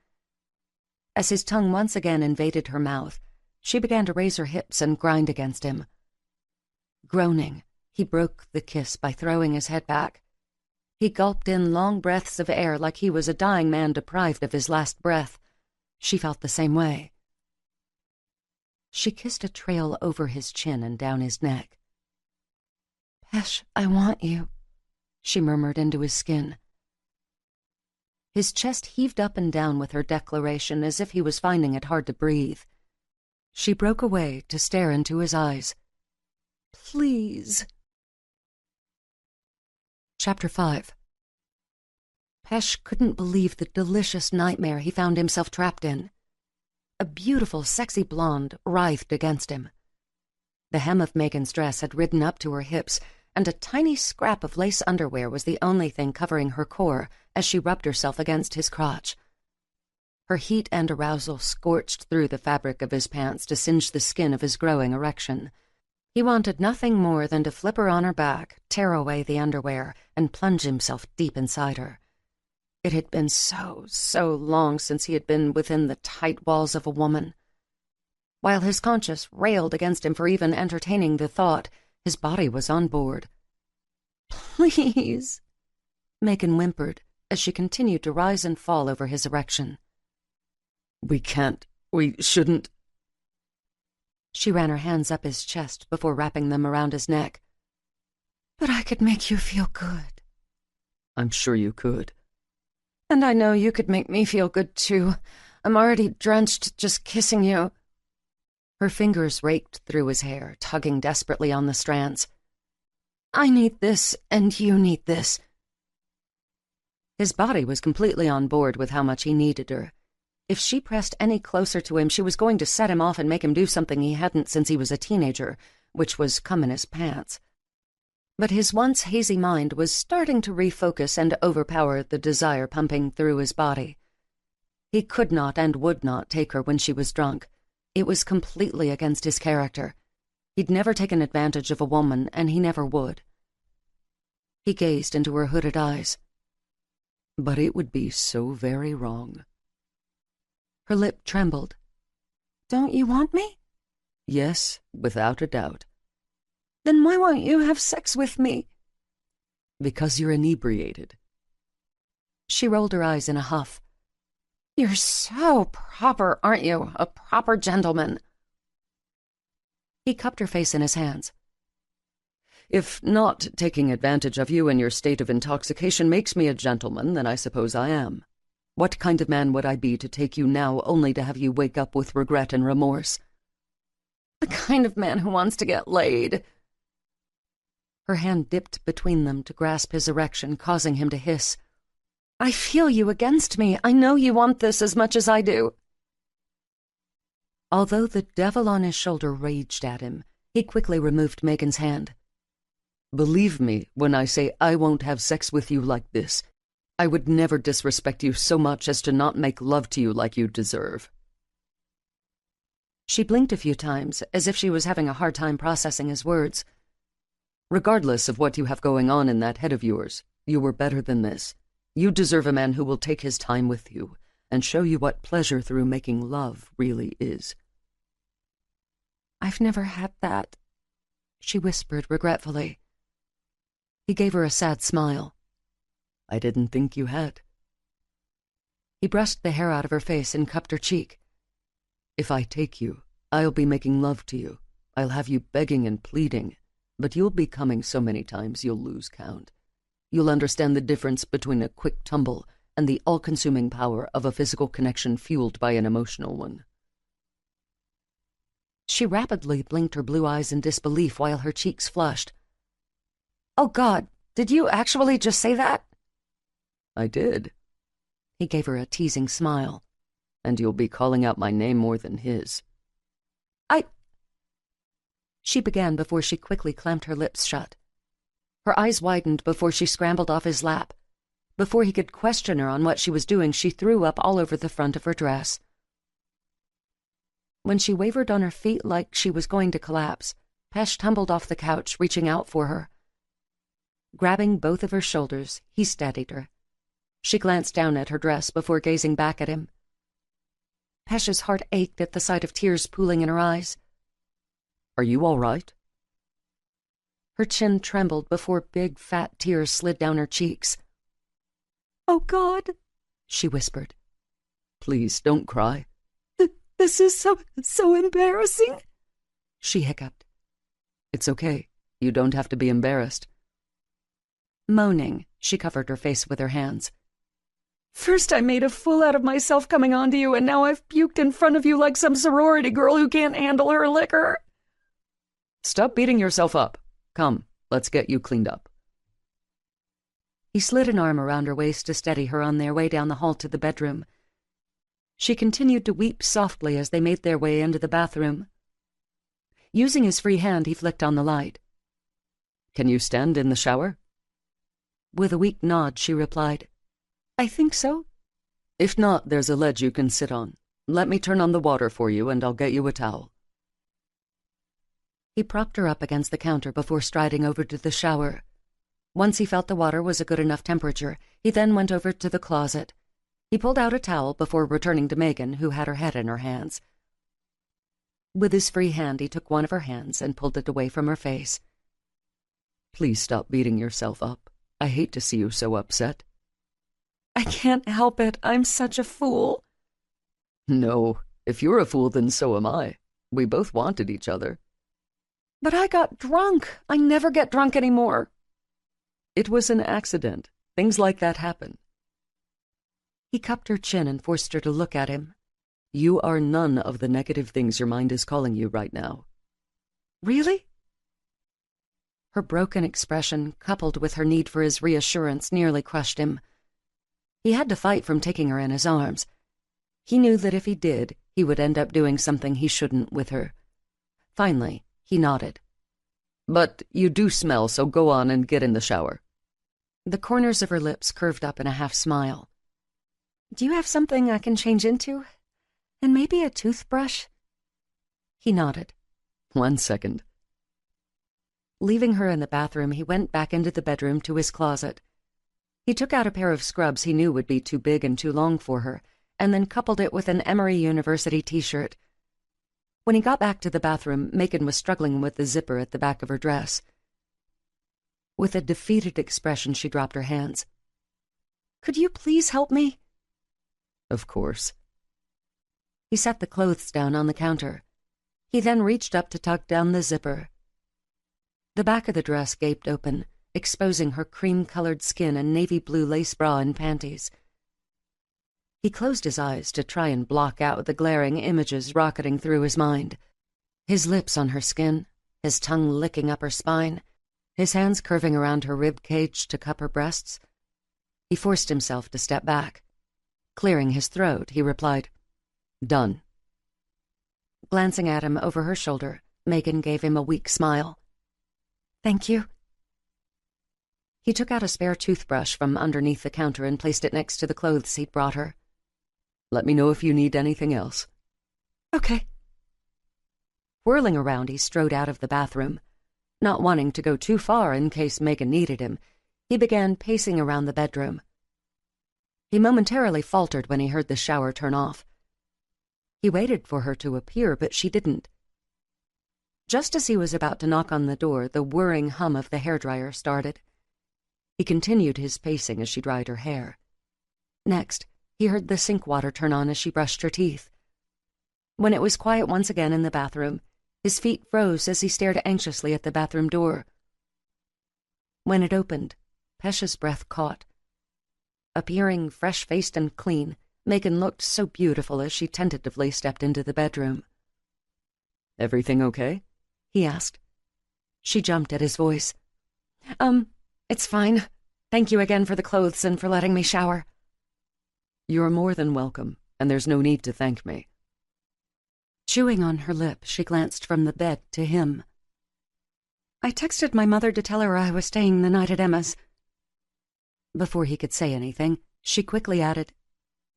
As his tongue once again invaded her mouth, she began to raise her hips and grind against him. Groaning, he broke the kiss by throwing his head back. He gulped in long breaths of air like he was a dying man deprived of his last breath. She felt the same way. She kissed a trail over his chin and down his neck. "Pesh, I want you," she murmured into his skin. His chest heaved up and down with her declaration as if he was finding it hard to breathe. She broke away to stare into his eyes. "Please." Chapter 5. Pesh couldn't believe the delicious nightmare he found himself trapped in. A beautiful, sexy blonde writhed against him. The hem of Megan's dress had ridden up to her hips, and a tiny scrap of lace underwear was the only thing covering her core as she rubbed herself against his crotch. Her heat and arousal scorched through the fabric of his pants to singe the skin of his growing erection. He wanted nothing more than to flip her on her back, tear away the underwear, and plunge himself deep inside her. It had been so long since he had been within the tight walls of a woman. While his conscience railed against him for even entertaining the thought, his body was on board. "Please," Megan whimpered as she continued to rise and fall over his erection. We shouldn't." She ran her hands up his chest before wrapping them around his neck. "But I could make you feel good." "I'm sure you could." "And I know you could make me feel good, too. I'm already drenched just kissing you." Her fingers raked through his hair, tugging desperately on the strands. "I need this, and you need this." His body was completely on board with how much he needed her. If she pressed any closer to him, she was going to set him off and make him do something he hadn't since he was a teenager, which was come in his pants. But his once hazy mind was starting to refocus and overpower the desire pumping through his body. He could not and would not take her when she was drunk. It was completely against his character. He'd never taken advantage of a woman, and he never would. He gazed into her hooded eyes. But it would be so very wrong. Her lip trembled. "Don't you want me?" Yes, without a doubt. "Then why won't you have sex with me?" Because you're inebriated. She rolled her eyes in a huff. "You're so proper, aren't you? A proper gentleman." He cupped her face in his hands. If not taking advantage of you in your state of intoxication makes me a gentleman, then I suppose I am. What kind of man would I be to take you now only to have you wake up with regret and remorse? The kind of man who wants to get laid. Her hand dipped between them to grasp his erection, causing him to hiss. "I feel you against me. I know you want this as much as I do." Although the devil on his shoulder raged at him, he quickly removed Megan's hand. Believe me when I say I won't have sex with you like this. I would never disrespect you so much as to not make love to you like you deserve. She blinked a few times, as if she was having a hard time processing his words. Regardless of what you have going on in that head of yours, you were better than this. You deserve a man who will take his time with you and show you what pleasure through making love really is. "I've never had that," she whispered regretfully. He gave her a sad smile. I didn't think you had. He brushed the hair out of her face and cupped her cheek. If I take you, I'll be making love to you. I'll have you begging and pleading, but you'll be coming so many times you'll lose count. You'll understand the difference between a quick tumble and the all-consuming power of a physical connection fueled by an emotional one. She rapidly blinked her blue eyes in disbelief while her cheeks flushed. "Oh, God, did you actually just say that?" I did. He gave her a teasing smile. And you'll be calling out my name more than his. She began before she quickly clamped her lips shut. Her eyes widened before she scrambled off his lap. Before he could question her on what she was doing, she threw up all over the front of her dress. When she wavered on her feet like she was going to collapse, Pesh tumbled off the couch, reaching out for her. Grabbing both of her shoulders, he steadied her. She glanced down at her dress before gazing back at him. Pesh's heart ached at the sight of tears pooling in her eyes. Are you all right? Her chin trembled before big, fat tears slid down her cheeks. "Oh, God," she whispered. Please, don't cry. This is so embarrassing," she hiccuped. It's okay. You don't have to be embarrassed. Moaning, she covered her face with her hands. "First I made a fool out of myself coming on to you, and now I've puked in front of you like some sorority girl who can't handle her liquor." Stop beating yourself up. Come, let's get you cleaned up. He slid an arm around her waist to steady her on their way down the hall to the bedroom. She continued to weep softly as they made their way into the bathroom. Using his free hand, he flicked on the light. Can you stand in the shower? With a weak nod, she replied, "I think so." If not, there's a ledge you can sit on. Let me turn on the water for you, and I'll get you a towel. He propped her up against the counter before striding over to the shower. Once he felt the water was a good enough temperature, he then went over to the closet. He pulled out a towel before returning to Megan, who had her head in her hands. With his free hand, he took one of her hands and pulled it away from her face. Please stop beating yourself up. I hate to see you so upset. I can't help it. I'm such a fool. No, if you're a fool, then so am I. We both wanted each other. But I got drunk. I never get drunk anymore. It was an accident. Things like that happen. He cupped her chin and forced her to look at him. You are none of the negative things your mind is calling you right now. Really? Her broken expression, coupled with her need for his reassurance, nearly crushed him. He had to fight from taking her in his arms. He knew that if he did, he would end up doing something he shouldn't with her. Finally, he nodded. But you do smell, so go on and get in the shower." The corners of her lips curved up in a half-smile. "Do you have something I can change into? And maybe a toothbrush?" He nodded. "1 second." Leaving her in the bathroom, he went back into the bedroom to his closet. He took out a pair of scrubs he knew would be too big and too long for her, and then coupled it with an Emory University t-shirt. When he got back to the bathroom, Megan was struggling with the zipper at the back of her dress. With a defeated expression, she dropped her hands. "Could you please help me?" "Of course." He set the clothes down on the counter. He then reached up to tuck down the zipper. The back of the dress gaped open, exposing her cream-colored skin and navy blue lace bra and panties. He closed his eyes to try and block out the glaring images rocketing through his mind. His lips on her skin, his tongue licking up her spine, his hands curving around her rib cage to cup her breasts. He forced himself to step back. Clearing his throat, he replied, "Done." Glancing at him over her shoulder, Megan gave him a weak smile. "Thank you." He took out a spare toothbrush from underneath the counter and placed it next to the clothes he'd brought her. "Let me know if you need anything else." "Okay." Whirling around, he strode out of the bathroom. Not wanting to go too far in case Megan needed him, he began pacing around the bedroom. He momentarily faltered when he heard the shower turn off. He waited for her to appear, but she didn't. Just as he was about to knock on the door, the whirring hum of the hairdryer started. He continued his pacing as she dried her hair. Next, he heard the sink water turn on as she brushed her teeth. When it was quiet once again in the bathroom, his feet froze as he stared anxiously at the bathroom door. When it opened, Pesha's breath caught. Appearing fresh-faced and clean, Megan looked so beautiful as she tentatively stepped into the bedroom. "Everything okay?" he asked. She jumped at his voice. It's fine. Thank you again for the clothes and for letting me shower." "You're more than welcome, and there's no need to thank me." Chewing on her lip, she glanced from the bed to him. "I texted my mother to tell her I was staying the night at Emma's." Before he could say anything, she quickly added,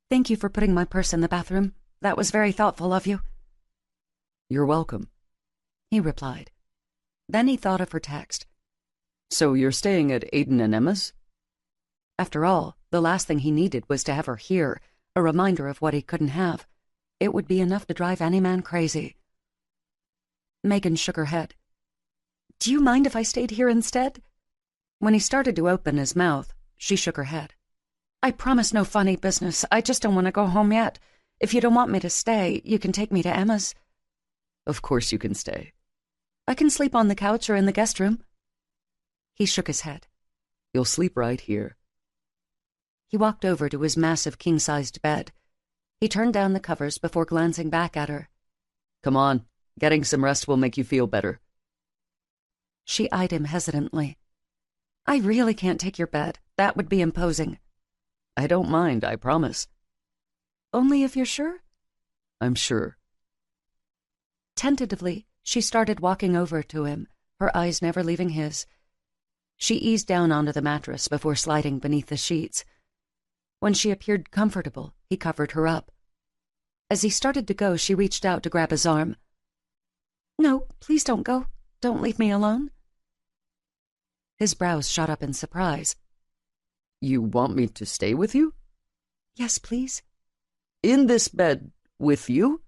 "Thank you for putting my purse in the bathroom. That was very thoughtful of you." "You're welcome," he replied. Then he thought of her text. "So you're staying at Aiden and Emma's?" After all, the last thing he needed was to have her hear, a reminder of what he couldn't have. It would be enough to drive any man crazy. Megan shook her head. "Do you mind if I stayed here instead?" When he started to open his mouth, she shook her head. "I promise no funny business. I just don't want to go home yet. If you don't want me to stay, you can take me to Emma's." "Of course you can stay." "I can sleep on the couch or in the guest room." He shook his head. "You'll sleep right here." He walked over to his massive king-sized bed. He turned down the covers before glancing back at her. "Come on, getting some rest will make you feel better." She eyed him hesitantly. "I really can't take your bed. That would be imposing." "I don't mind, I promise." "Only if you're sure?" "I'm sure." Tentatively, she started walking over to him, her eyes never leaving his. She eased down onto the mattress before sliding beneath the sheets. When she appeared comfortable, he covered her up. As he started to go, she reached out to grab his arm. "No, please don't go. Don't leave me alone." His brows shot up in surprise. "You want me to stay with you?" "Yes, please." "In this bed with you?"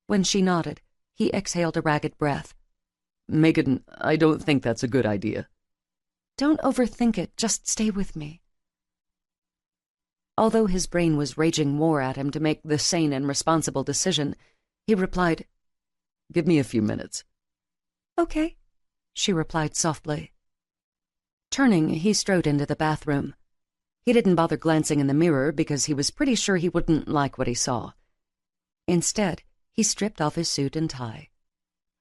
When she nodded, he exhaled a ragged breath. "Megan, I don't think that's a good idea." "Don't overthink it. Just stay with me." Although his brain was raging war at him to make the sane and responsible decision, he replied, "Give me a few minutes." "Okay," she replied softly. Turning, he strode into the bathroom. He didn't bother glancing in the mirror because he was pretty sure he wouldn't like what he saw. Instead, he stripped off his suit and tie.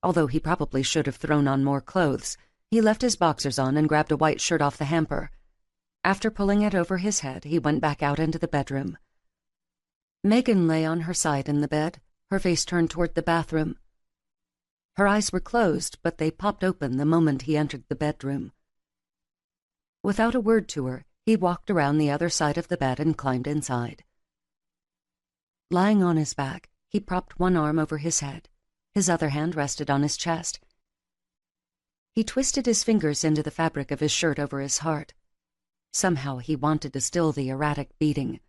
Although he probably should have thrown on more clothes, he left his boxers on and grabbed a white shirt off the hamper. After pulling it over his head, he went back out into the bedroom. Megan lay on her side in the bed, her face turned toward the bathroom. Her eyes were closed, but they popped open the moment he entered the bedroom. Without a word to her, he walked around the other side of the bed and climbed inside. Lying on his back, he propped one arm over his head. His other hand rested on his chest. He twisted his fingers into the fabric of his shirt over his heart. Somehow he wanted to still the erratic beating.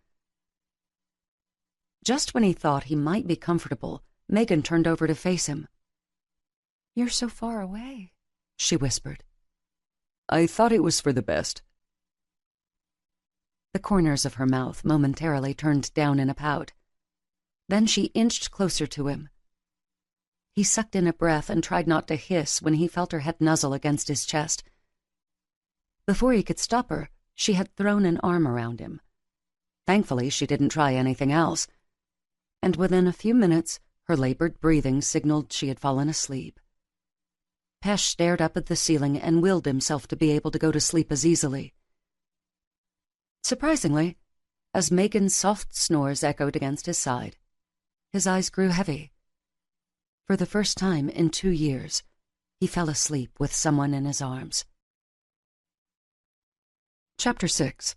Just when he thought he might be comfortable, Megan turned over to face him. "You're so far away," she whispered. "I thought it was for the best." The corners of her mouth momentarily turned down in a pout. Then she inched closer to him. He sucked in a breath and tried not to hiss when he felt her head nuzzle against his chest. Before he could stop her, she had thrown an arm around him. Thankfully, she didn't try anything else, and within a few minutes, her labored breathing signaled she had fallen asleep. Pesh stared up at the ceiling and willed himself to be able to go to sleep as easily. Surprisingly, as Megan's soft snores echoed against his side, his eyes grew heavy. For the first time in 2 years, he fell asleep with someone in his arms. Chapter 6.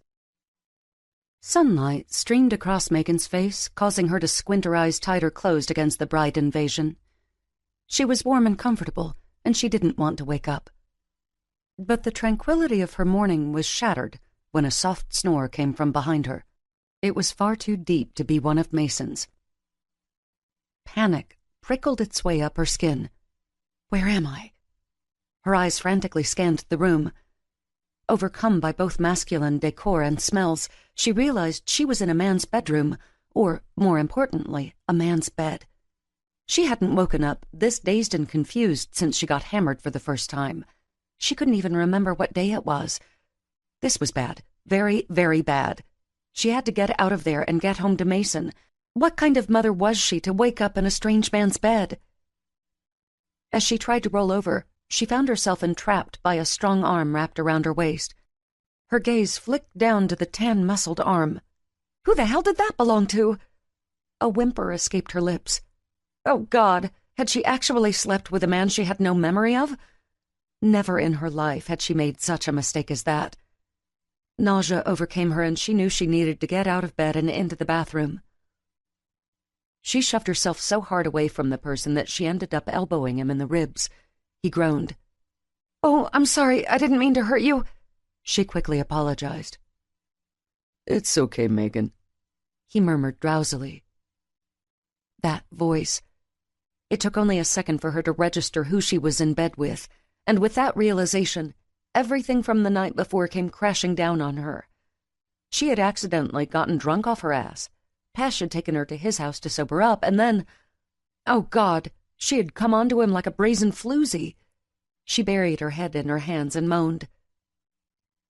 Sunlight streamed across Megan's face, causing her to squint her eyes tighter closed against the bright invasion. She was warm and comfortable, and she didn't want to wake up. But the tranquility of her morning was shattered when a soft snore came from behind her. It was far too deep to be one of Mason's. Panic prickled its way up her skin. Where am I? Her eyes frantically scanned the room. Overcome by both masculine decor and smells, she realized she was in a man's bedroom, or, more importantly, a man's bed. She hadn't woken up this dazed and confused since she got hammered for the first time. She couldn't even remember what day it was. This was bad. Very, very bad. She had to get out of there and get home to Mason. What kind of mother was she to wake up in a strange man's bed? As she tried to roll over, she found herself entrapped by a strong arm wrapped around her waist. Her gaze flicked down to the tan-muscled arm. Who the hell did that belong to? A whimper escaped her lips. Oh, God, had she actually slept with a man she had no memory of? Never in her life had she made such a mistake as that. Nausea overcame her, and she knew she needed to get out of bed and into the bathroom. She shoved herself so hard away from the person that she ended up elbowing him in the ribs. He groaned. "Oh, I'm sorry, I didn't mean to hurt you," she quickly apologized. "It's okay, Megan," he murmured drowsily. That voice. It took only a second for her to register who she was in bed with, and with that realization, everything from the night before came crashing down on her. She had accidentally gotten drunk off her ass. Pesh had taken her to his house to sober up, and then, oh God, she had come onto him like a brazen floozy. She buried her head in her hands and moaned.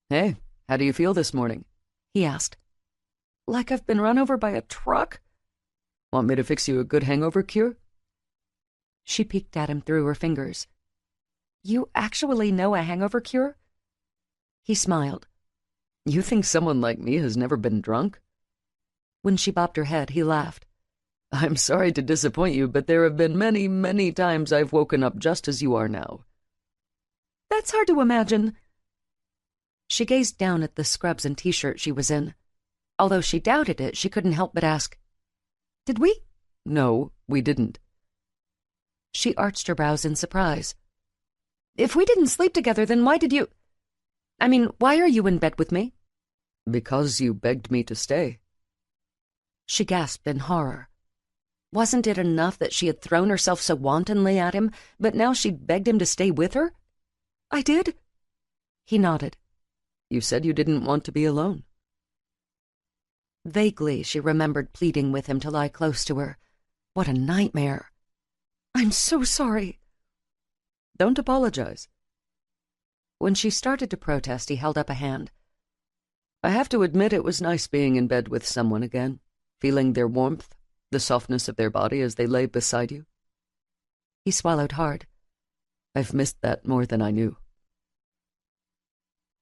"Hey, how do you feel this morning?" he asked. "Like I've been run over by a truck." "Want me to fix you a good hangover cure?" She peeked at him through her fingers. "You actually know a hangover cure?" He smiled. "You think someone like me has never been drunk?" When she bobbed her head, he laughed. "I'm sorry to disappoint you, but there have been many, many times I've woken up just as you are now." "That's hard to imagine." She gazed down at the scrubs and t-shirt she was in. Although she doubted it, she couldn't help but ask, "Did we?" "No, we didn't." She arched her brows in surprise. "If we didn't sleep together, then why did you... why are you in bed with me?" "Because you begged me to stay." She gasped in horror. Wasn't it enough that she had thrown herself so wantonly at him, but now she begged him to stay with her? "I did?" He nodded. "You said you didn't want to be alone." Vaguely, she remembered pleading with him to lie close to her. What a nightmare. "I'm so sorry." "Don't apologize." When she started to protest, he held up a hand. "I have to admit it was nice being in bed with someone again, feeling their warmth, the softness of their body as they lay beside you." He swallowed hard. "I've missed that more than I knew."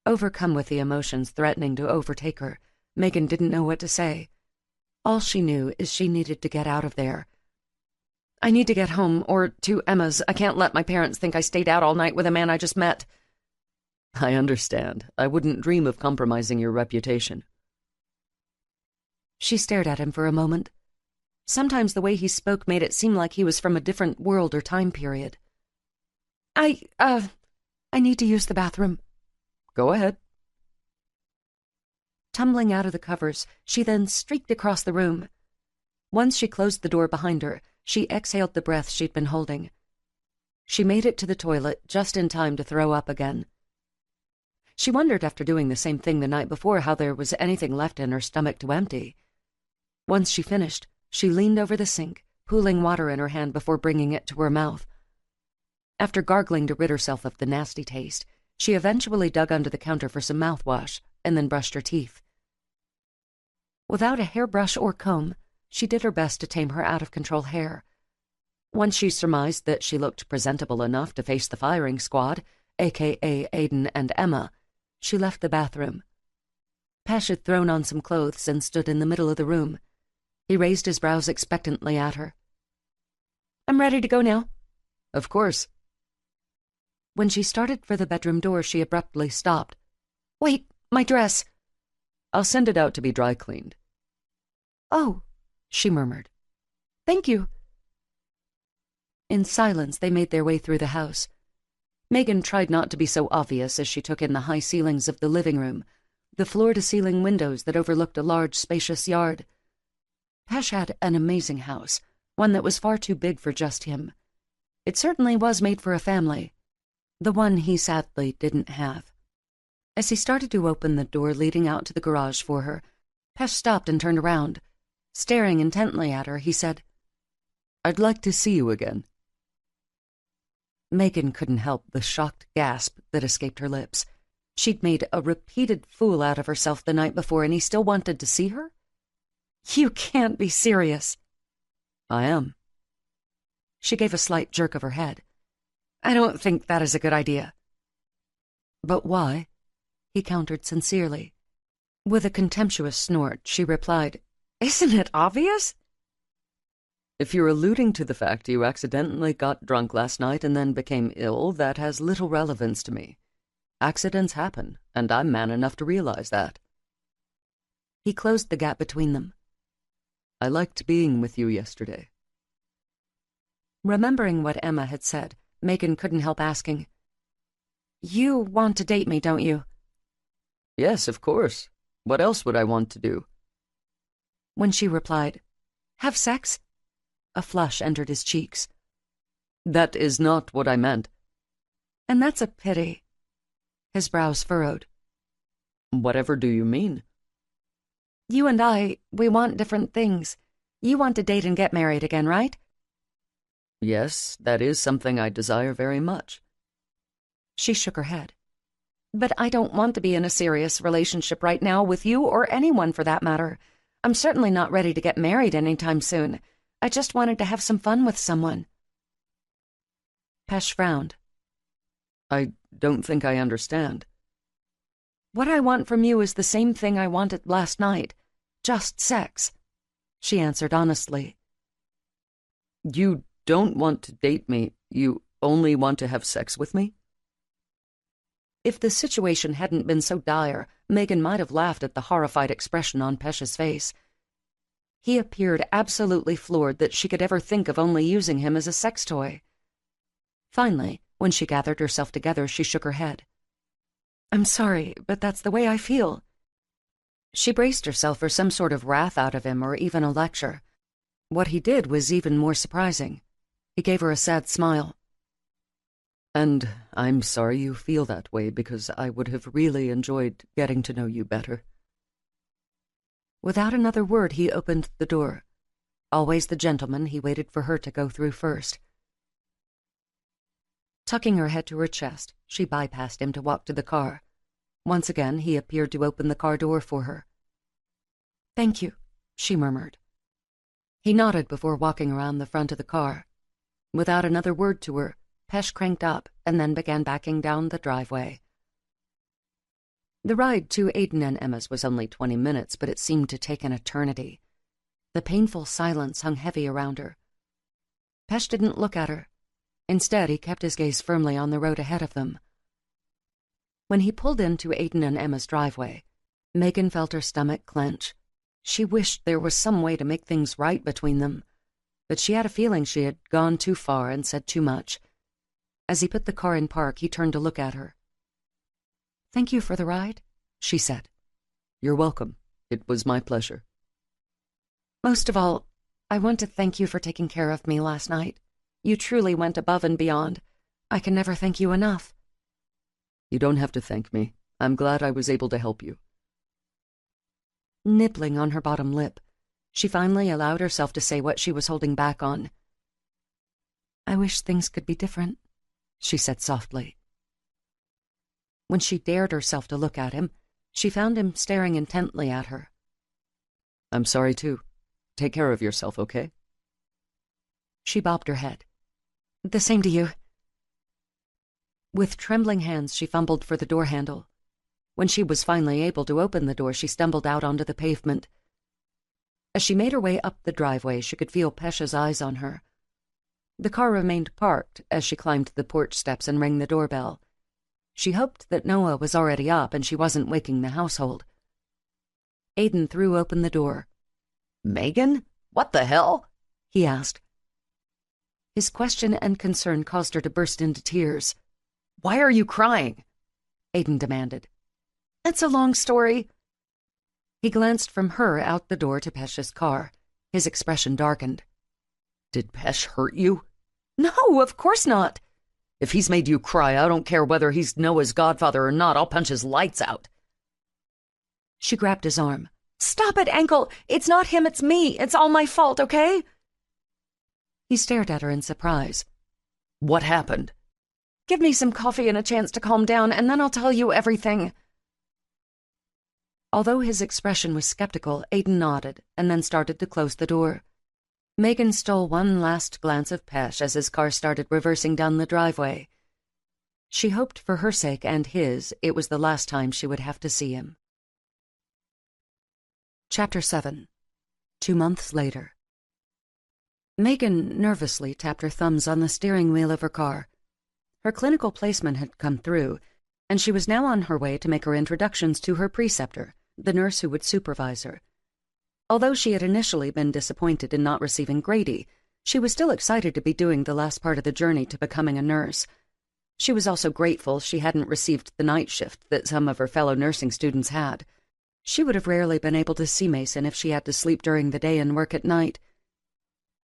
Overcome with the emotions threatening to overtake her, Megan didn't know what to say. All she knew is she needed to get out of there. I need to get home, or to Emma's. I can't let my parents think I stayed out all night with a man I just met. I understand. I wouldn't dream of compromising your reputation. She stared at him for a moment. Sometimes the way he spoke made it seem like he was from a different world or time period. I need to use the bathroom. Go ahead. Tumbling out of the covers, she then streaked across the room. Once she closed the door behind her, she exhaled the breath she'd been holding. She made it to the toilet just in time to throw up again. She wondered, after doing the same thing the night before, how there was anything left in her stomach to empty. Once she finished, she leaned over the sink, pooling water in her hand before bringing it to her mouth. After gargling to rid herself of the nasty taste, she eventually dug under the counter for some mouthwash and then brushed her teeth. Without a hairbrush or comb, she did her best to tame her out-of-control hair. Once she surmised that she looked presentable enough to face the firing squad, a.k.a. Aiden and Emma, she left the bathroom. Pesh had thrown on some clothes and stood in the middle of the room. He raised his brows expectantly at her. "I'm ready to go now." "Of course." When she started for the bedroom door, she abruptly stopped. "Wait, my dress." "I'll send it out to be dry cleaned." "Oh," she murmured. "Thank you." In silence, they made their way through the house. Megan tried not to be so obvious as she took in the high ceilings of the living room, the floor-to-ceiling windows that overlooked a large, spacious yard. Pesh had an amazing house, one that was far too big for just him. It certainly was made for a family, the one he sadly didn't have. As he started to open the door leading out to the garage for her, Pesh stopped and turned around. Staring intently at her, he said, "I'd like to see you again." Megan couldn't help the shocked gasp that escaped her lips. She'd made a repeated fool out of herself the night before, and he still wanted to see her? "You can't be serious." "I am." She gave a slight jerk of her head. "I don't think that is a good idea." "But why?" he countered sincerely. With a contemptuous snort, she replied, "Isn't it obvious?" "If you're alluding to the fact you accidentally got drunk last night and then became ill, that has little relevance to me. Accidents happen, and I'm man enough to realize that." He closed the gap between them. "I liked being with you yesterday." Remembering what Emma had said, Megan couldn't help asking, "You want to date me, don't you?" "Yes, of course. What else would I want to do?" When she replied, "Have sex?" a flush entered his cheeks. "That is not what I meant." "And that's a pity." His brows furrowed. "Whatever do you mean?" "You and we want different things. You want to date and get married again, right?" "Yes, that is something I desire very much." She shook her head. "But I don't want to be in a serious relationship right now with you or anyone for that matter. I'm certainly not ready to get married anytime soon. I just wanted to have some fun with someone." Pesh frowned. "I don't think I understand." "What I want from you is the same thing I wanted last night. Just sex," she answered honestly. "You don't want to date me. You only want to have sex with me?" If the situation hadn't been so dire, Megan might have laughed at the horrified expression on Pesh's face. He appeared absolutely floored that she could ever think of only using him as a sex toy. Finally, when she gathered herself together, she shook her head. "I'm sorry, but that's the way I feel." She braced herself for some sort of wrath out of him or even a lecture. What he did was even more surprising. He gave her a sad smile. "And I'm sorry you feel that way, because I would have really enjoyed getting to know you better." Without another word, he opened the door. Always the gentleman, he waited for her to go through first. Tucking her head to her chest, she bypassed him to walk to the car. Once again, he appeared to open the car door for her. "Thank you," she murmured. He nodded before walking around the front of the car. Without another word to her, Pesh cranked up and then began backing down the driveway. The ride to Aiden and Emma's was only 20 minutes, but it seemed to take an eternity. The painful silence hung heavy around her. Pesh didn't look at her. Instead, he kept his gaze firmly on the road ahead of them. When he pulled into Aiden and Emma's driveway, Megan felt her stomach clench. She wished there was some way to make things right between them, but she had a feeling she had gone too far and said too much. As he put the car in park, he turned to look at her. "Thank you for the ride," she said. "You're welcome. It was my pleasure." "Most of all, I want to thank you for taking care of me last night. You truly went above and beyond. I can never thank you enough." "You don't have to thank me. I'm glad I was able to help you." Nibbling on her bottom lip, she finally allowed herself to say what she was holding back on. "I wish things could be different," she said softly. When she dared herself to look at him, she found him staring intently at her. "I'm sorry, too. Take care of yourself, okay?" She bobbed her head. "The same to you." With trembling hands, she fumbled for the door handle. When she was finally able to open the door, she stumbled out onto the pavement. As she made her way up the driveway, she could feel Pesh's eyes on her. The car remained parked as she climbed the porch steps and rang the doorbell. She hoped that Noah was already up and she wasn't waking the household. Aiden threw open the door. "Megan? What the hell?" he asked. His question and concern caused her to burst into tears. "Why are you crying?" Aiden demanded. "It's a long story." He glanced from her out the door to Pesh's car. His expression darkened. "Did Pesh hurt you?" "No, of course not." "If he's made you cry, I don't care whether he's Noah's godfather or not. I'll punch his lights out." She grabbed his arm. "Stop it, Ankle! It's not him, it's me! It's all my fault, okay?" He stared at her in surprise. "What happened?" "Give me some coffee and a chance to calm down, and then I'll tell you everything." Although his expression was skeptical, Aiden nodded and then started to close the door. Megan stole one last glance of Pesh as his car started reversing down the driveway. She hoped for her sake and his it was the last time she would have to see him. Chapter 7. 2 months later. Megan nervously tapped her thumbs on the steering wheel of her car. Her clinical placement had come through, and she was now on her way to make her introductions to her preceptor, the nurse who would supervise her. Although she had initially been disappointed in not receiving Grady, she was still excited to be doing the last part of the journey to becoming a nurse. She was also grateful she hadn't received the night shift that some of her fellow nursing students had. She would have rarely been able to see Mason if she had to sleep during the day and work at night.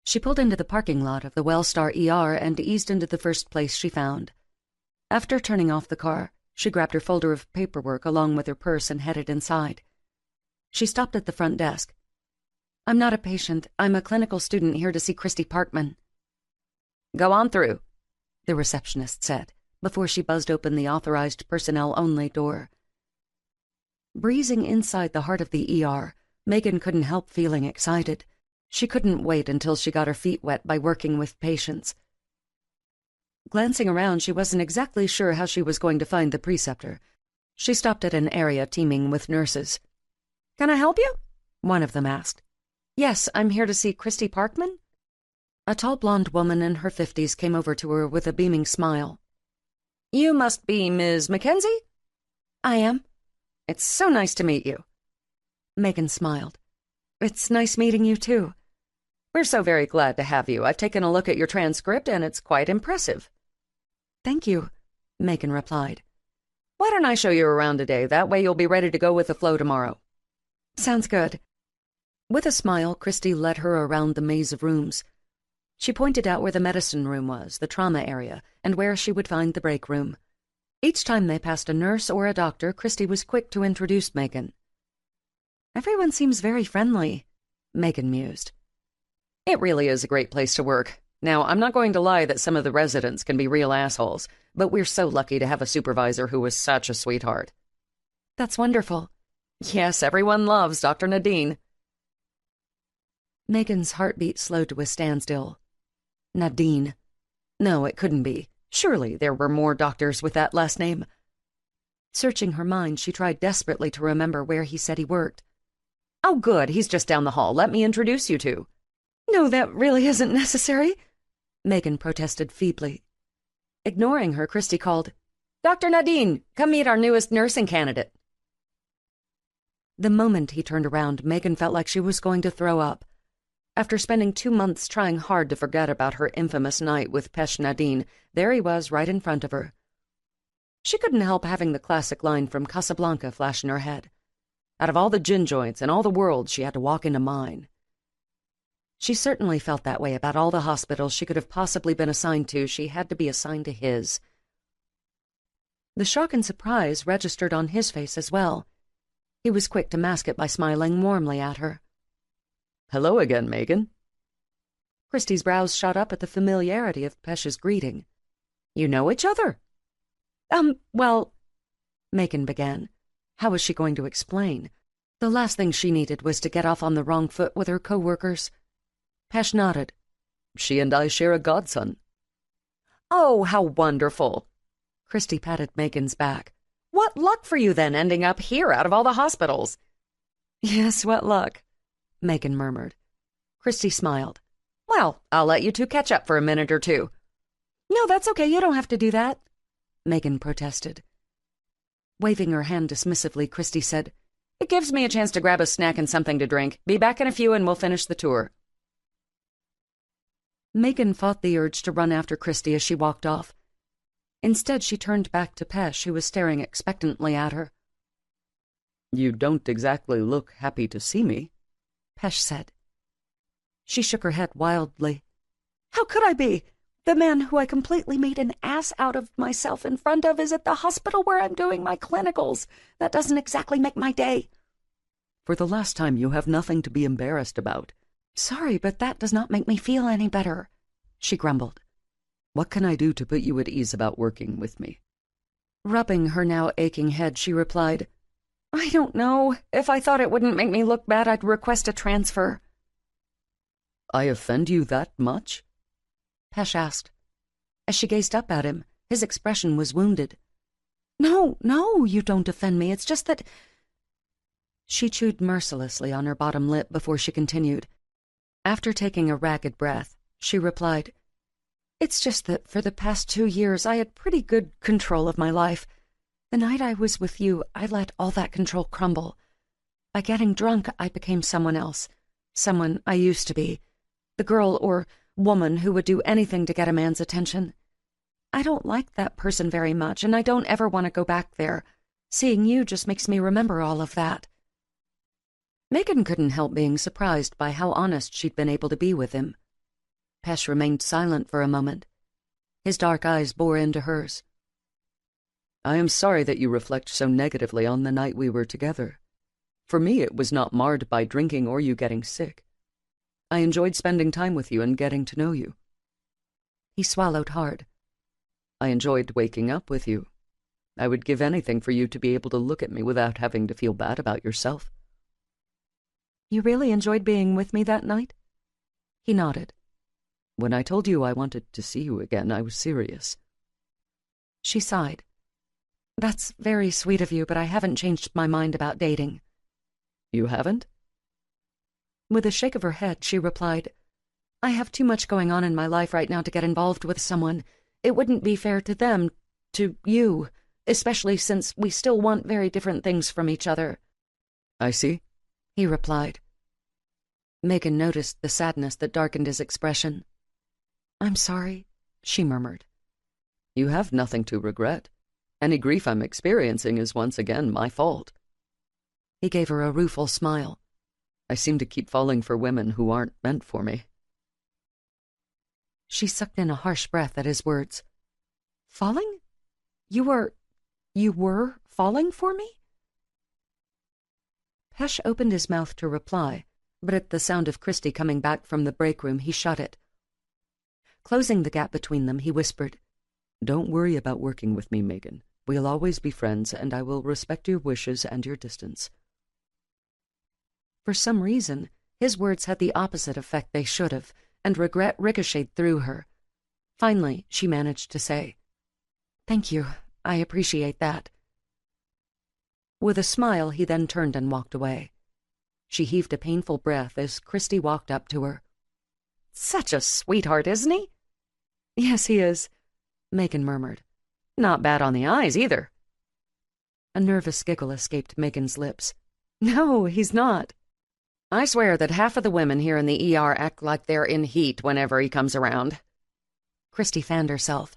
She pulled into the parking lot of the Wellstar ER and eased into the first place she found. After turning off the car, she grabbed her folder of paperwork along with her purse and headed inside. She stopped at the front desk. "I'm not a patient. I'm a clinical student here to see Christy Parkman." "Go on through," the receptionist said, before she buzzed open the authorized personnel-only door. Breezing inside the heart of the ER, Megan couldn't help feeling excited. She couldn't wait until she got her feet wet by working with patients. Glancing around, she wasn't exactly sure how she was going to find the preceptor. She stopped at an area teeming with nurses. "Can I help you?" one of them asked. "Yes, I'm here to see Christy Parkman." A tall blonde woman in her 50s came over to her with a beaming smile. "You must be Ms. Mackenzie?" "I am." "It's so nice to meet you." Megan smiled. "It's nice meeting you, too." "We're so very glad to have you. I've taken a look at your transcript, and it's quite impressive." "Thank you," Megan replied. "Why don't I show you around today? That way you'll be ready to go with the flow tomorrow." "Sounds good." With a smile, Christy led her around the maze of rooms. She pointed out where the medicine room was, the trauma area, and where she would find the break room. Each time they passed a nurse or a doctor, Christy was quick to introduce Megan. "Everyone seems very friendly," Megan mused. "It really is a great place to work. Now, I'm not going to lie that some of the residents can be real assholes, but we're so lucky to have a supervisor who was such a sweetheart." "That's wonderful." "Yes, everyone loves Dr. Nadine." Megan's heartbeat slowed to a standstill. Nadine. No, it couldn't be. Surely there were more doctors with that last name. Searching her mind, she tried desperately to remember where he said he worked. "Oh, good, he's just down the hall. Let me introduce you to." "No, that really isn't necessary." Megan protested feebly. Ignoring her, Christy called, "Dr. Nadine, come meet our newest nursing candidate." The moment he turned around, Megan felt like she was going to throw up. After spending 2 months trying hard to forget about her infamous night with Pesh Nadine, there he was right in front of her. She couldn't help having the classic line from Casablanca flash in her head. Out of all the gin joints in all the world, she had to walk into mine. She certainly felt that way about all the hospitals she could have possibly been assigned to. She had to be assigned to his. The shock and surprise registered on his face as well. He was quick to mask it by smiling warmly at her. "Hello again, Megan." Christy's brows shot up at the familiarity of Pesh's greeting. "You know each other?" Well," Megan began. How was she going to explain? The last thing she needed was to get off on the wrong foot with her co-workers. Pesh nodded. "She and I share a godson." "Oh, how wonderful." Christy patted Megan's back. "What luck for you, then, ending up here out of all the hospitals." "Yes, what luck," Megan murmured. Christy smiled. "Well, I'll let you two catch up for a minute or two." "No, that's okay. You don't have to do that," Megan protested. Waving her hand dismissively, Christy said, "It gives me a chance to grab a snack and something to drink. Be back in a few and we'll finish the tour." Megan fought the urge to run after Christy as she walked off. Instead, she turned back to Pesh, who was staring expectantly at her. "You don't exactly look happy to see me," Pesh said. She shook her head wildly. "How could I be? The man who I completely made an ass out of myself in front of is at the hospital where I'm doing my clinicals. That doesn't exactly make my day." "For the last time, you have nothing to be embarrassed about." "Sorry, but that does not make me feel any better," she grumbled. "What can I do to put you at ease about working with me?" Rubbing her now aching head, she replied, "I don't know. If I thought it wouldn't make me look bad, I'd request a transfer." "I offend you that much?" Pesh asked. As she gazed up at him, his expression was wounded. No, you don't offend me. It's just that—" She chewed mercilessly on her bottom lip before she continued. After taking a ragged breath, she replied, "It's just that for the past 2 years I had pretty good control of my life. The night I was with you, I let all that control crumble. By getting drunk, I became someone else, someone I used to be, the girl or woman who would do anything to get a man's attention. I don't like that person very much, and I don't ever want to go back there. Seeing you just makes me remember all of that." Megan couldn't help being surprised by how honest she'd been able to be with him. Pesh remained silent for a moment. His dark eyes bore into hers. "I am sorry that you reflect so negatively on the night we were together. For me, it was not marred by drinking or you getting sick. I enjoyed spending time with you and getting to know you." He swallowed hard. "I enjoyed waking up with you. I would give anything for you to be able to look at me without having to feel bad about yourself." "You really enjoyed being with me that night?" He nodded. "When I told you I wanted to see you again, I was serious." She sighed. "That's very sweet of you, but I haven't changed my mind about dating." "You haven't?" With a shake of her head, she replied, "I have too much going on in my life right now to get involved with someone. It wouldn't be fair to them, to you, especially since we still want very different things from each other." "I see," he replied. Megan noticed the sadness that darkened his expression. "I'm sorry," she murmured. "You have nothing to regret. Any grief I'm experiencing is once again my fault." He gave her a rueful smile. "I seem to keep falling for women who aren't meant for me." She sucked in a harsh breath at his words. "Falling? You were falling for me?" Pesh opened his mouth to reply, but at the sound of Christy coming back from the break room, he shut it. Closing the gap between them, he whispered, "Don't worry about working with me, Megan. We'll always be friends, and I will respect your wishes and your distance." For some reason, his words had the opposite effect they should have, and regret ricocheted through her. Finally, she managed to say, "Thank you. I appreciate that." With a smile, he then turned and walked away. She heaved a painful breath as Christy walked up to her. "Such a sweetheart, isn't he?" Yes, he is, Megan murmured. Not bad on the eyes, either. A nervous giggle escaped Megan's lips. No, he's not. I swear that half of the women here in the ER act like they're in heat whenever he comes around. Christy fanned herself.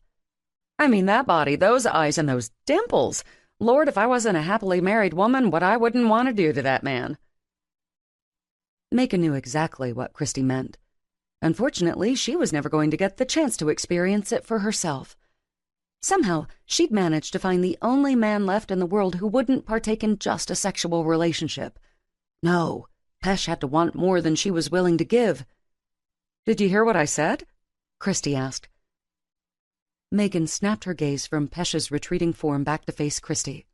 I mean, that body, those eyes, and those dimples. Lord, if I wasn't a happily married woman, what I wouldn't want to do to that man. Megan knew exactly what Christy meant. Unfortunately, she was never going to get the chance to experience it for herself. Somehow, she'd managed to find the only man left in the world who wouldn't partake in just a sexual relationship. No, Pesh had to want more than she was willing to give. Did you hear what I said? Christy asked. Megan snapped her gaze from Pesh's retreating form back to face Christy.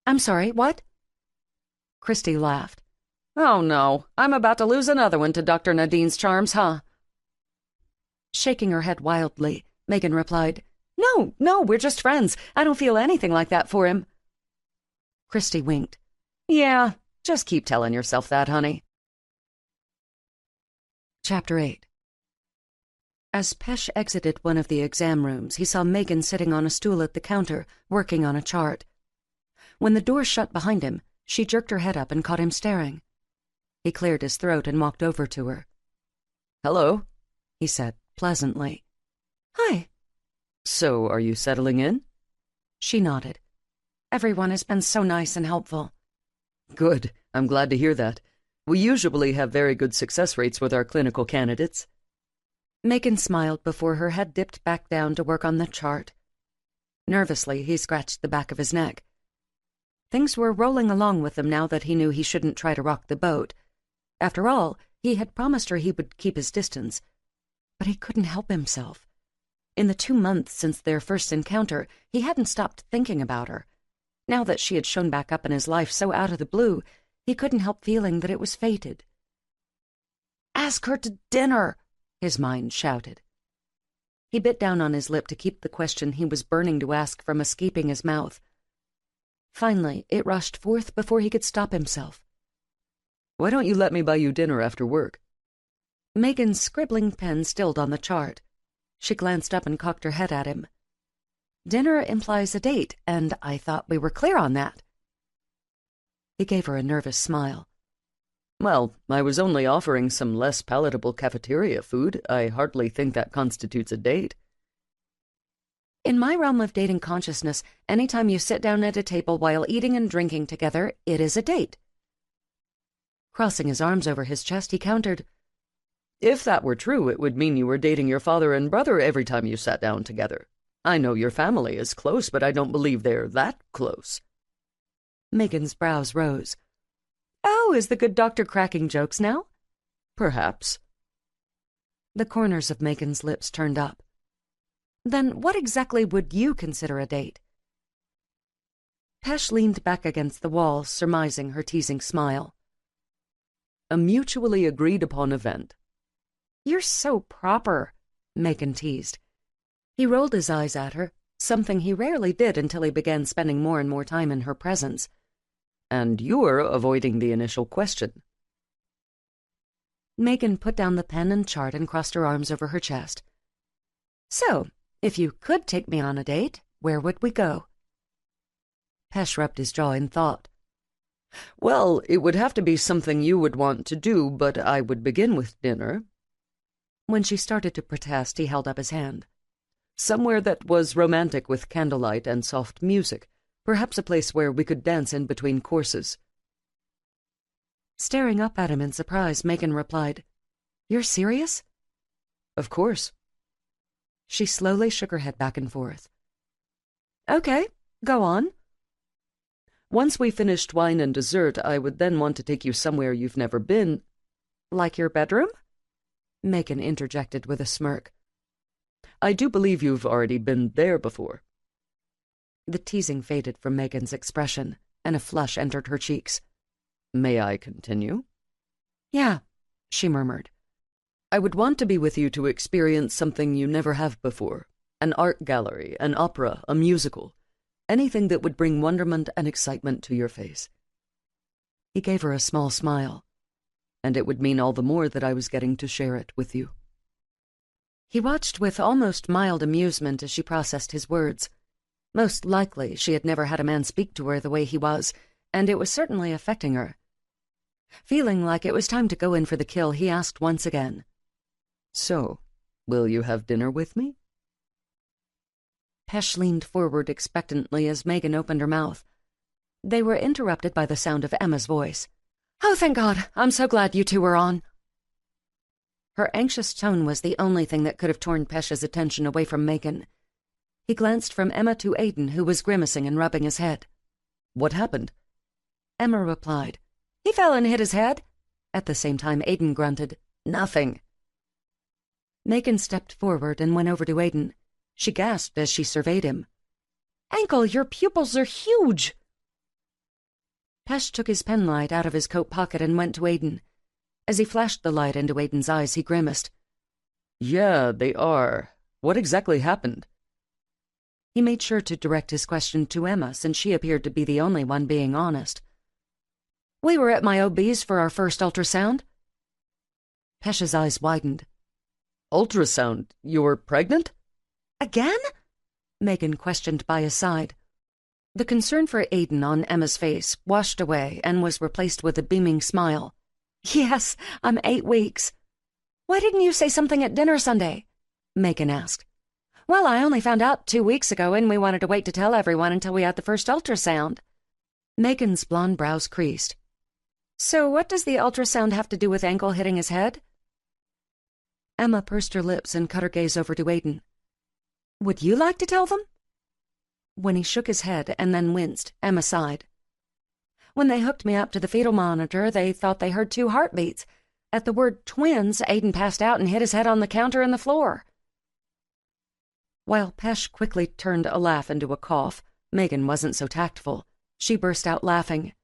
I'm sorry, what? Christy laughed. Oh, no, I'm about to lose another one to Dr. Nadine's charms, huh? Shaking her head wildly, Megan replied, No, we're just friends. I don't feel anything like that for him. Christy winked. Yeah, just keep telling yourself that, honey. Chapter 8. As Pesh exited one of the exam rooms, he saw Megan sitting on a stool at the counter, working on a chart. When the door shut behind him, she jerked her head up and caught him staring. He cleared his throat and walked over to her. Hello, he said pleasantly. Hi. So, are you settling in? She nodded. Everyone has been so nice and helpful. Good. I'm glad to hear that. We usually have very good success rates with our clinical candidates. Megan smiled before her head dipped back down to work on the chart. Nervously, he scratched the back of his neck. Things were rolling along with him now that he knew he shouldn't try to rock the boat. After all, he had promised her he would keep his distance. But he couldn't help himself. In the 2 months since their first encounter, he hadn't stopped thinking about her. Now that she had shown back up in his life so out of the blue, he couldn't help feeling that it was fated. Ask her to dinner, his mind shouted. He bit down on his lip to keep the question he was burning to ask from escaping his mouth. Finally, it rushed forth before he could stop himself. Why don't you let me buy you dinner after work? Megan's scribbling pen stilled on the chart. She glanced up and cocked her head at him. Dinner implies a date, and I thought we were clear on that. He gave her a nervous smile. Well, I was only offering some less palatable cafeteria food. I hardly think that constitutes a date. In my realm of dating consciousness, any time you sit down at a table while eating and drinking together, it is a date. Crossing his arms over his chest, he countered, If that were true, it would mean you were dating your father and brother every time you sat down together. I know your family is close, but I don't believe they're that close. Megan's brows rose. Oh, is the good doctor cracking jokes now? Perhaps. The corners of Megan's lips turned up. Then what exactly would you consider a date? Pesh leaned back against the wall, surmising her teasing smile. A mutually agreed-upon event. You're so proper, Megan teased. He rolled his eyes at her, something he rarely did until he began spending more and more time in her presence. And you're avoiding the initial question. Megan put down the pen and chart and crossed her arms over her chest. So, if you could take me on a date, where would we go? Pesh rubbed his jaw in thought. Well, it would have to be something you would want to do, but I would begin with dinner. When she started to protest, he held up his hand. Somewhere that was romantic with candlelight and soft music, perhaps a place where we could dance in between courses. Staring up at him in surprise, Megan replied, You're serious? Of course. She slowly shook her head back and forth. Okay, go on. Once we finished wine and dessert, I would then want to take you somewhere you've never been. Like your bedroom? Megan interjected with a smirk. I do believe you've already been there before. The teasing faded from Megan's expression, and a flush entered her cheeks. May I continue? Yeah, she murmured. I would want to be with you to experience something you never have before. An art gallery, an opera, a musical. Anything that would bring wonderment and excitement to your face. He gave her a small smile, and it would mean all the more that I was getting to share it with you. He watched with almost mild amusement as she processed his words. Most likely she had never had a man speak to her the way he was, and it was certainly affecting her. Feeling like it was time to go in for the kill, he asked once again, "So, will you have dinner with me?" Pesh leaned forward expectantly as Megan opened her mouth. They were interrupted by the sound of Emma's voice. "Oh, thank God! I'm so glad you two were on." Her anxious tone was the only thing that could have torn Pesh's attention away from Megan. He glanced from Emma to Aiden, who was grimacing and rubbing his head. "What happened?" Emma replied, "He fell and hit his head." At the same time, Aiden grunted, "Nothing." Megan stepped forward and went over to Aiden. She gasped as she surveyed him. "Ankle, your pupils are huge!" Pesh took his penlight out of his coat pocket and went to Aiden. As he flashed the light into Aiden's eyes, he grimaced. "Yeah, they are. What exactly happened?" He made sure to direct his question to Emma, since she appeared to be the only one being honest. "We were at my OB's for our first ultrasound." Pesh's eyes widened. "Ultrasound? You were pregnant?" "Again?" Megan questioned by his side. The concern for Aiden on Emma's face washed away and was replaced with a beaming smile. "Yes, I'm 8 weeks. Why didn't you say something at dinner Sunday?" Megan asked. "Well, I only found out 2 weeks ago, and we wanted to wait to tell everyone until we had the first ultrasound." Megan's blonde brows creased. "So what does the ultrasound have to do with Ankle hitting his head?" Emma pursed her lips and cut her gaze over to Aiden. "Would you like to tell them?" When he shook his head and then winced, Emma sighed. "When they hooked me up to the fetal monitor, they thought they heard 2 heartbeats. At the word twins, Aiden passed out and hit his head on the counter and the floor." While Pesh quickly turned a laugh into a cough, Megan wasn't so tactful. She burst out laughing.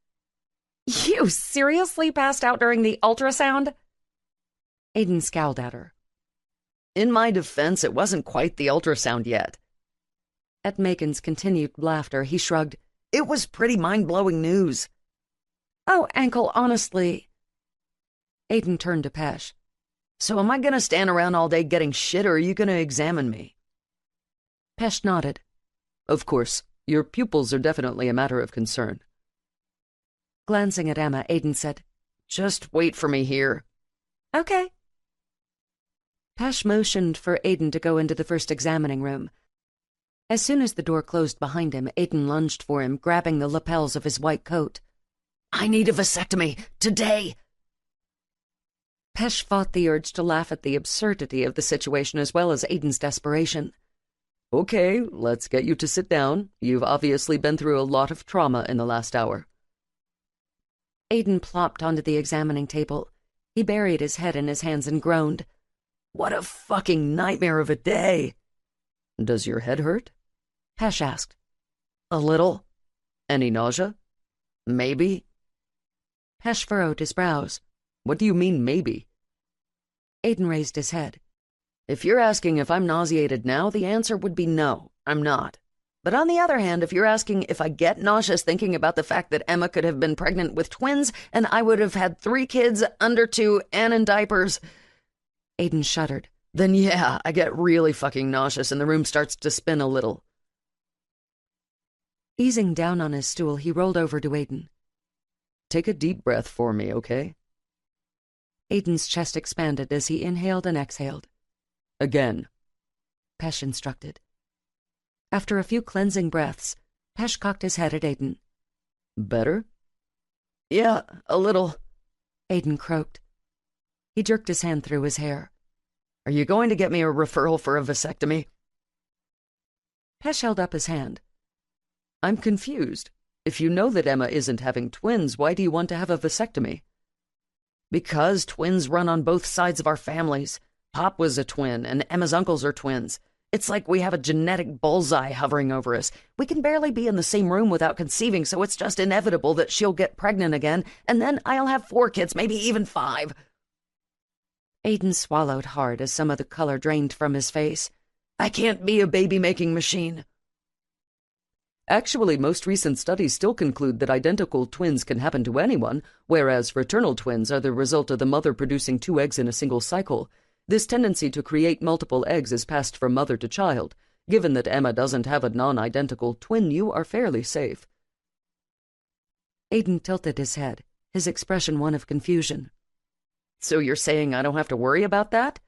"You seriously passed out during the ultrasound?" Aiden scowled at her. "In my defense, it wasn't quite the ultrasound yet." At Megan's continued laughter, he shrugged. "It was pretty mind-blowing news." "Oh, Ankle, honestly." Aiden turned to Pesh. "So am I gonna stand around all day getting shit, or are you gonna examine me?" Pesh nodded. "Of course. Your pupils are definitely a matter of concern." Glancing at Emma, Aiden said, "Just wait for me here." "Okay." Pesh motioned for Aiden to go into the first examining room. As soon as the door closed behind him, Aiden lunged for him, grabbing the lapels of his white coat. "I need a vasectomy, today!" Pesh fought the urge to laugh at the absurdity of the situation as well as Aiden's desperation. "Okay, let's get you to sit down. You've obviously been through a lot of trauma in the last hour." Aiden plopped onto the examining table. He buried his head in his hands and groaned. "What a fucking nightmare of a day!" "Does your head hurt?" Pesh asked. "A little." "Any nausea?" "Maybe." Pesh furrowed his brows. "What do you mean, maybe?" Aiden raised his head. "If you're asking if I'm nauseated now, the answer would be no, I'm not. But on the other hand, if you're asking if I get nauseous thinking about the fact that Emma could have been pregnant with twins and I would have had 3 kids under 2 and in diapers," Aiden shuddered. "then yeah, I get really fucking nauseous and the room starts to spin a little." Easing down on his stool, he rolled over to Aiden. "Take a deep breath for me, okay?" Aiden's chest expanded as he inhaled and exhaled. "Again," Pesh instructed. After a few cleansing breaths, Pesh cocked his head at Aiden. "Better?" "Yeah, a little," Aiden croaked. He jerked his hand through his hair. "Are you going to get me a referral for a vasectomy?" Pesh held up his hand. "I'm confused. If you know that Emma isn't having twins, why do you want to have a vasectomy?" "Because twins run on both sides of our families. Pop was a twin, and Emma's uncles are twins. It's like we have a genetic bullseye hovering over us. We can barely be in the same room without conceiving, so it's just inevitable that she'll get pregnant again, and then I'll have 4 kids, maybe even 5. Aiden swallowed hard as some of the color drained from his face. "I can't be a baby-making machine." Actually, most recent studies still conclude that identical twins can happen to anyone, whereas fraternal twins are the result of the mother producing 2 eggs in a single cycle. This tendency to create multiple eggs is passed from mother to child. Given that Emma doesn't have a non-identical twin, you are fairly safe." Aiden tilted his head, his expression one of confusion. "So you're saying I don't have to worry about that?"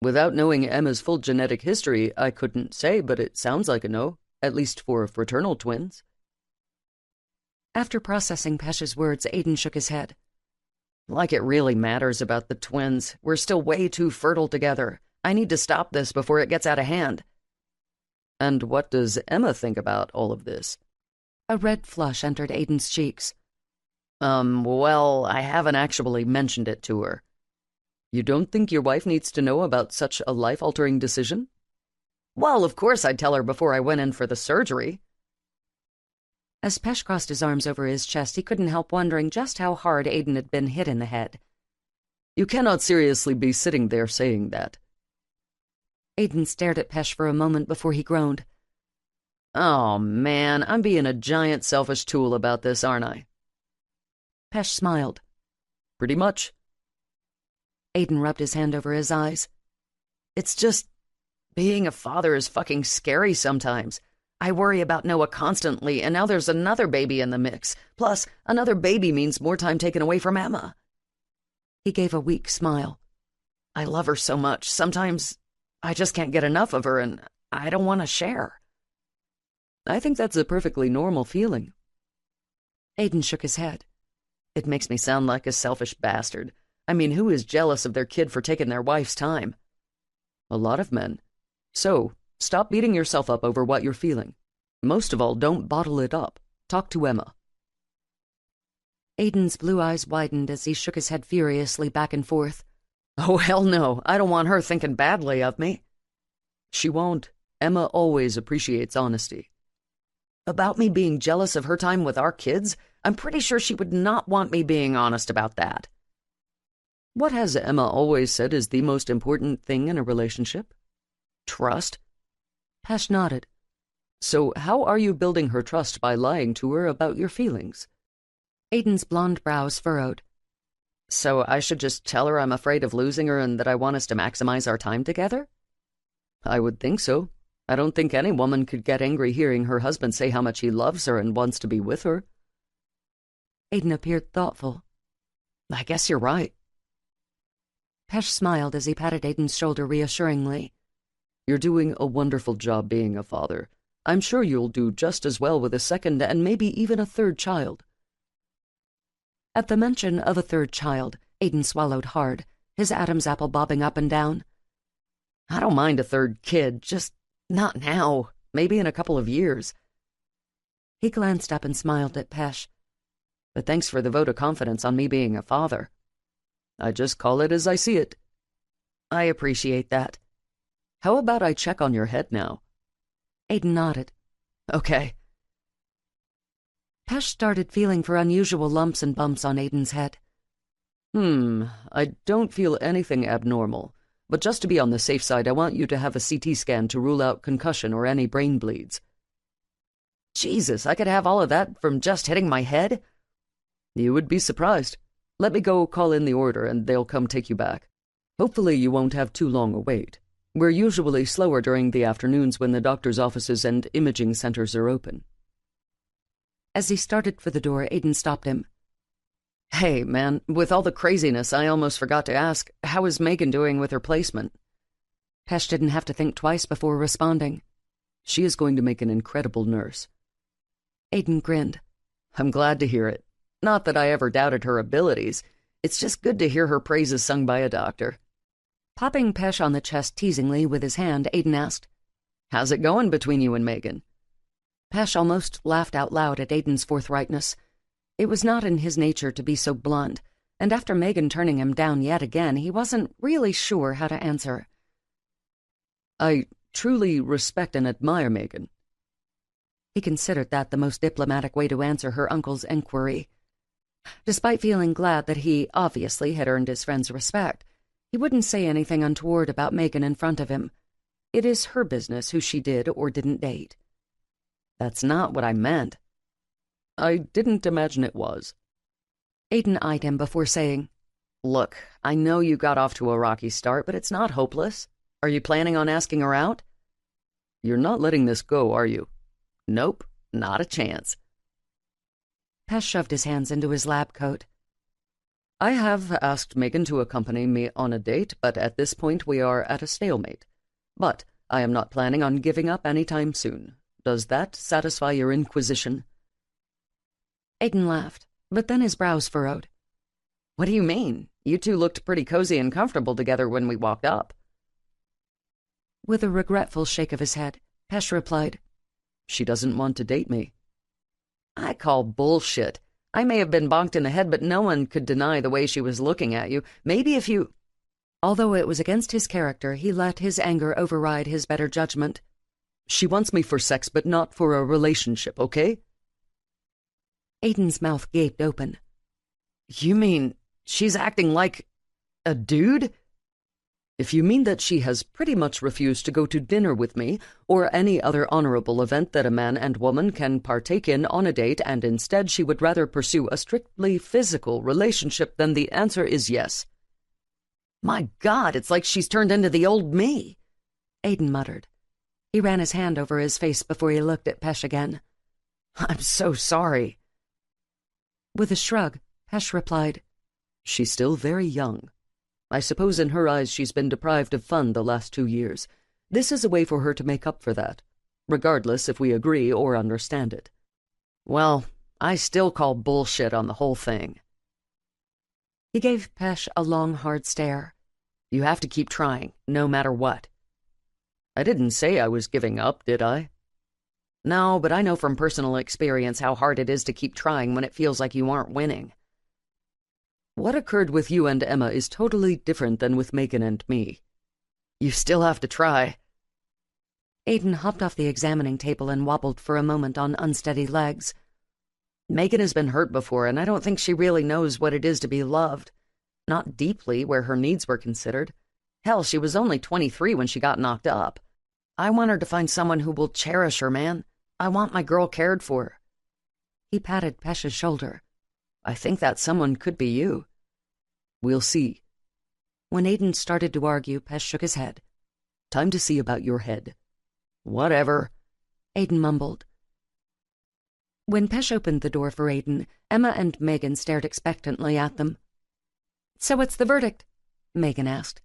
"Without knowing Emma's full genetic history, I couldn't say, but it sounds like a no, at least for fraternal twins." After processing Pesh's words, Aiden shook his head. "Like it really matters about the twins. We're still way too fertile together. I need to stop this before it gets out of hand." "And what does Emma think about all of this?" A red flush entered Aiden's cheeks. Well, I haven't actually mentioned it to her." "You don't think your wife needs to know about such a life-altering decision?" "Well, of course I'd tell her before I went in for the surgery." As Pesh crossed his arms over his chest, he couldn't help wondering just how hard Aiden had been hit in the head. "You cannot seriously be sitting there saying that." Aiden stared at Pesh for a moment before he groaned. "Oh, man, I'm being a giant selfish tool about this, aren't I?" Pesh smiled. "Pretty much." Aiden rubbed his hand over his eyes. "It's just, being a father is fucking scary sometimes. I worry about Noah constantly, and now there's another baby in the mix. Plus, another baby means more time taken away from Emma." He gave a weak smile. "I love her so much. Sometimes I just can't get enough of her, and I don't want to share." "I think that's a perfectly normal feeling." Aiden shook his head. "It makes me sound like a selfish bastard. I mean, who is jealous of their kid for taking their wife's time?" "A lot of men. So, stop beating yourself up over what you're feeling. Most of all, don't bottle it up. Talk to Emma." Aiden's blue eyes widened as he shook his head furiously back and forth. "Oh, hell no. I don't want her thinking badly of me." "She won't. Emma always appreciates honesty." "About me being jealous of her time with our kids? I'm pretty sure she would not want me being honest about that." "What has Emma always said is the most important thing in a relationship?" "Trust." Pesh nodded. "So how are you building her trust by lying to her about your feelings?" Aiden's blonde brows furrowed. "So I should just tell her I'm afraid of losing her and that I want us to maximize our time together?" "I would think so. I don't think any woman could get angry hearing her husband say how much he loves her and wants to be with her." Aiden appeared thoughtful. "I guess you're right." Pesh smiled as he patted Aiden's shoulder reassuringly. "You're doing a wonderful job being a father. I'm sure you'll do just as well with a second and maybe even a third child." At the mention of a third child, Aiden swallowed hard, his Adam's apple bobbing up and down. "I don't mind a third kid, just not now. Maybe in a couple of years." He glanced up and smiled at Pesh. "But thanks for the vote of confidence on me being a father." "I just call it as I see it." "I appreciate that. How about I check on your head now?" Aiden nodded. "Okay." Pesh started feeling for unusual lumps and bumps on Aiden's head. I don't feel anything abnormal, but just to be on the safe side, I want you to have a CT scan to rule out concussion or any brain bleeds." "Jesus, I could have all of that from just hitting my head?" "You would be surprised. Let me go call in the order and they'll come take you back. Hopefully you won't have too long a wait. We're usually slower during the afternoons when the doctor's offices and imaging centers are open." As he started for the door, Aiden stopped him. "Hey, man, with all the craziness, I almost forgot to ask, how is Megan doing with her placement?" Pesh didn't have to think twice before responding. "She is going to make an incredible nurse." Aiden grinned. "I'm glad to hear it. Not that I ever doubted her abilities. It's just good to hear her praises sung by a doctor." Popping Pesh on the chest teasingly with his hand, Aiden asked, "How's it going between you and Megan?" Pesh almost laughed out loud at Aiden's forthrightness. It was not in his nature to be so blunt, and after Megan turning him down yet again, he wasn't really sure how to answer. "I truly respect and admire Megan." He considered that the most diplomatic way to answer her uncle's enquiry. Despite feeling glad that he obviously had earned his friend's respect, he wouldn't say anything untoward about Megan in front of him. It is her business who she did or didn't date. "That's not what I meant." "I didn't imagine it was." Aiden eyed him before saying, Look, I know you got off to a rocky start, but it's not hopeless. Are you planning on asking her out? You're not letting this go, are you? Nope, not a chance. Pesh shoved his hands into his lab coat. I have asked Megan to accompany me on a date, but at this point we are at a stalemate. But I am not planning on giving up any time soon. Does that satisfy your inquisition? Aiden laughed, but then his brows furrowed. What do you mean? You two looked pretty cozy and comfortable together when we walked up. With a regretful shake of his head, Pesh replied, She doesn't want to date me. I call bullshit. I may have been bonked in the head, but no one could deny the way she was looking at you. Maybe if you... Although it was against his character, he let his anger override his better judgment. She wants me for sex, but not for a relationship, okay? Aiden's mouth gaped open. You mean she's acting like a dude? If you mean that she has pretty much refused to go to dinner with me or any other honorable event that a man and woman can partake in on a date, and instead she would rather pursue a strictly physical relationship, then the answer is yes. My God, it's like she's turned into the old me, Aiden muttered. He ran his hand over his face before he looked at Pesh again. I'm so sorry. With a shrug, Pesh replied, She's still very young. I suppose in her eyes she's been deprived of fun the last 2 years. This is a way for her to make up for that, regardless if we agree or understand it. Well, I still call bullshit on the whole thing. He gave Pesh a long, hard stare. You have to keep trying, no matter what. I didn't say I was giving up, did I? No, but I know from personal experience how hard it is to keep trying when it feels like you aren't winning. What occurred with you and Emma is totally different than with Megan and me. You still have to try. Aiden hopped off the examining table and wobbled for a moment on unsteady legs. Megan has been hurt before, and I don't think she really knows what it is to be loved. Not deeply, where her needs were considered. Hell, she was only 23 when she got knocked up. I want her to find someone who will cherish her, man. I want my girl cared for. He patted Pesh's shoulder. I think that someone could be you. We'll see. When Aiden started to argue, Pesh shook his head. Time to see about your head. Whatever, Aiden mumbled. When Pesh opened the door for Aiden, Emma and Megan stared expectantly at them. So what's the verdict? Megan asked.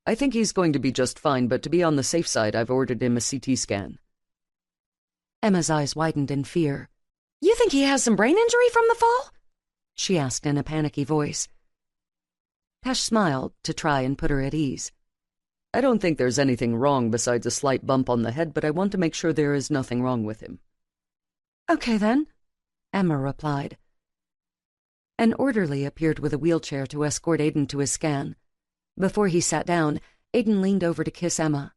I think he's going to be just fine, but to be on the safe side, I've ordered him a CT scan. Emma's eyes widened in fear. You think he has some brain injury from the fall? She asked in a panicky voice. Pesh smiled to try and put her at ease. I don't think there's anything wrong besides a slight bump on the head, but I want to make sure there is nothing wrong with him. Okay, then, Emma replied. An orderly appeared with a wheelchair to escort Aiden to his scan. Before he sat down, Aiden leaned over to kiss Emma.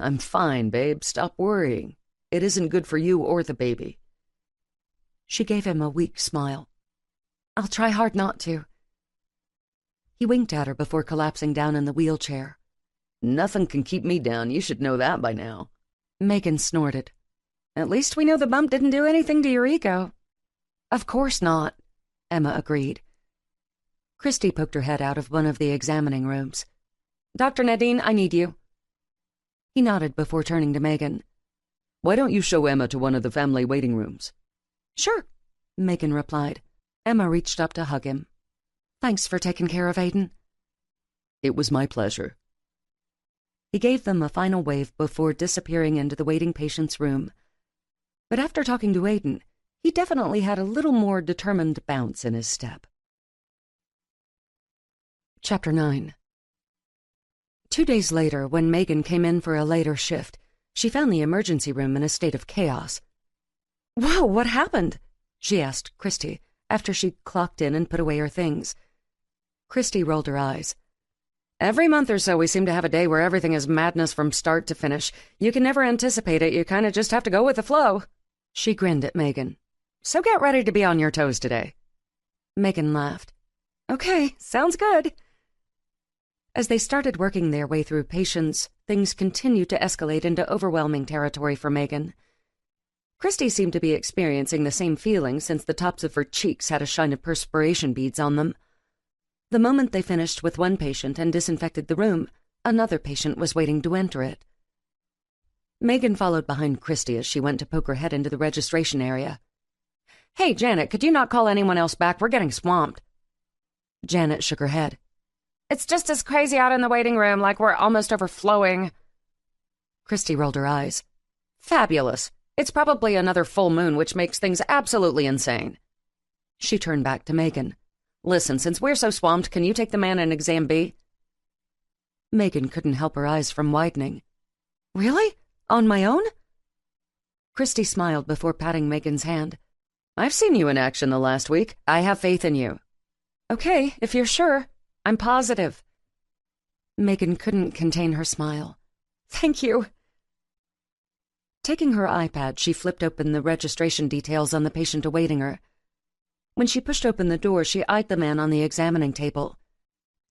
I'm fine, babe. Stop worrying. It isn't good for you or the baby. She gave him a weak smile. I'll try hard not to. He winked at her before collapsing down in the wheelchair. Nothing can keep me down. You should know that by now. Megan snorted. At least we know the bump didn't do anything to your ego. Of course not, Emma agreed. Christy poked her head out of one of the examining rooms. Dr. Nadine, I need you. He nodded before turning to Megan. Why don't you show Emma to one of the family waiting rooms? Sure, Megan replied. Emma reached up to hug him. Thanks for taking care of Aiden. It was my pleasure. He gave them a final wave before disappearing into the waiting patient's room. But after talking to Aiden, he definitely had a little more determined bounce in his step. Chapter 9. 2 days later, when Megan came in for a later shift, she found the emergency room in a state of chaos. Whoa, what happened? She asked Christy after she clocked in and put away her things. Christy rolled her eyes. Every month or so we seem to have a day where everything is madness from start to finish. You can never anticipate it, you kind of just have to go with the flow. She grinned at Megan. So get ready to be on your toes today. Megan laughed. Okay, sounds good. As they started working their way through patients, things continued to escalate into overwhelming territory for Megan. Christy seemed to be experiencing the same feeling since the tops of her cheeks had a shine of perspiration beads on them. The moment they finished with one patient and disinfected the room, another patient was waiting to enter it. Megan followed behind Christy as she went to poke her head into the registration area. "Hey, Janet, could you not call anyone else back? We're getting swamped." Janet shook her head. "It's just as crazy out in the waiting room, like we're almost overflowing." Christy rolled her eyes. "Fabulous. It's probably another full moon, which makes things absolutely insane." She turned back to Megan. "Listen, since we're so swamped, can you take the man in Exam B?" Megan couldn't help her eyes from widening. "Really? On my own?" Christy smiled before patting Megan's hand. "I've seen you in action the last week. I have faith in you." "Okay, if you're sure. I'm positive." Megan couldn't contain her smile. "Thank you." Taking her iPad, she flipped open the registration details on the patient awaiting her. When she pushed open the door, she eyed the man on the examining table.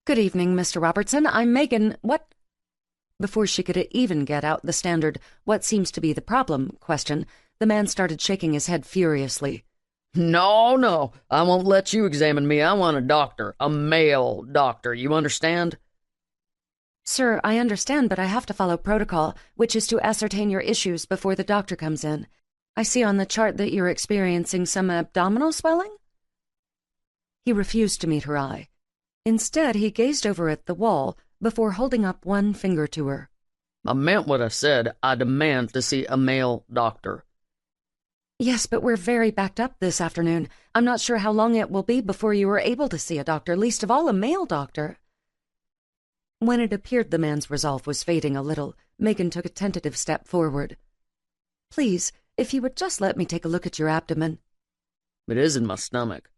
"Good evening, Mr. Robertson. I'm Megan. What—" Before she could even get out the standard "what seems to be the problem" question, the man started shaking his head furiously. No, I won't let you examine me. I want a doctor, a male doctor, you understand? "Sir, I understand, but I have to follow protocol, which is to ascertain your issues before the doctor comes in. I see on the chart that you're experiencing some abdominal swelling?" He refused to meet her eye. Instead, he gazed over at the wall before holding up one finger to her. I meant what I said. I demand to see a male doctor. "Yes, but we're very backed up this afternoon. I'm not sure how long it will be before you are able to see a doctor, least of all a male doctor." When it appeared the man's resolve was fading a little, Megan took a tentative step forward. "Please, if you would just let me take a look at your abdomen." It is in my stomach,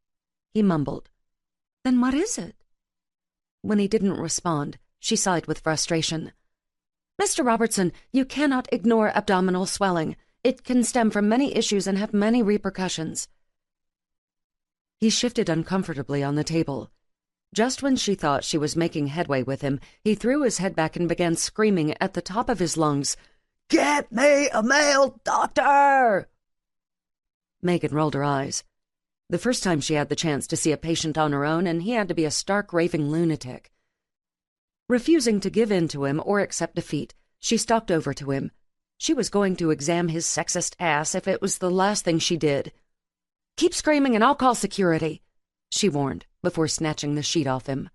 he mumbled. "Then what is it?" When he didn't respond, she sighed with frustration. "Mr. Robertson, you cannot ignore abdominal swelling. It can stem from many issues and have many repercussions." He shifted uncomfortably on the table. Just when she thought she was making headway with him, he threw his head back and began screaming at the top of his lungs, "Get me a male doctor!" Megan rolled her eyes. The first time she had the chance to see a patient on her own, and he had to be a stark, raving lunatic. Refusing to give in to him or accept defeat, she stalked over to him. She was going to examine his sexist ass if it was the last thing she did. "Keep screaming and I'll call security," she warned, before snatching the sheet off him.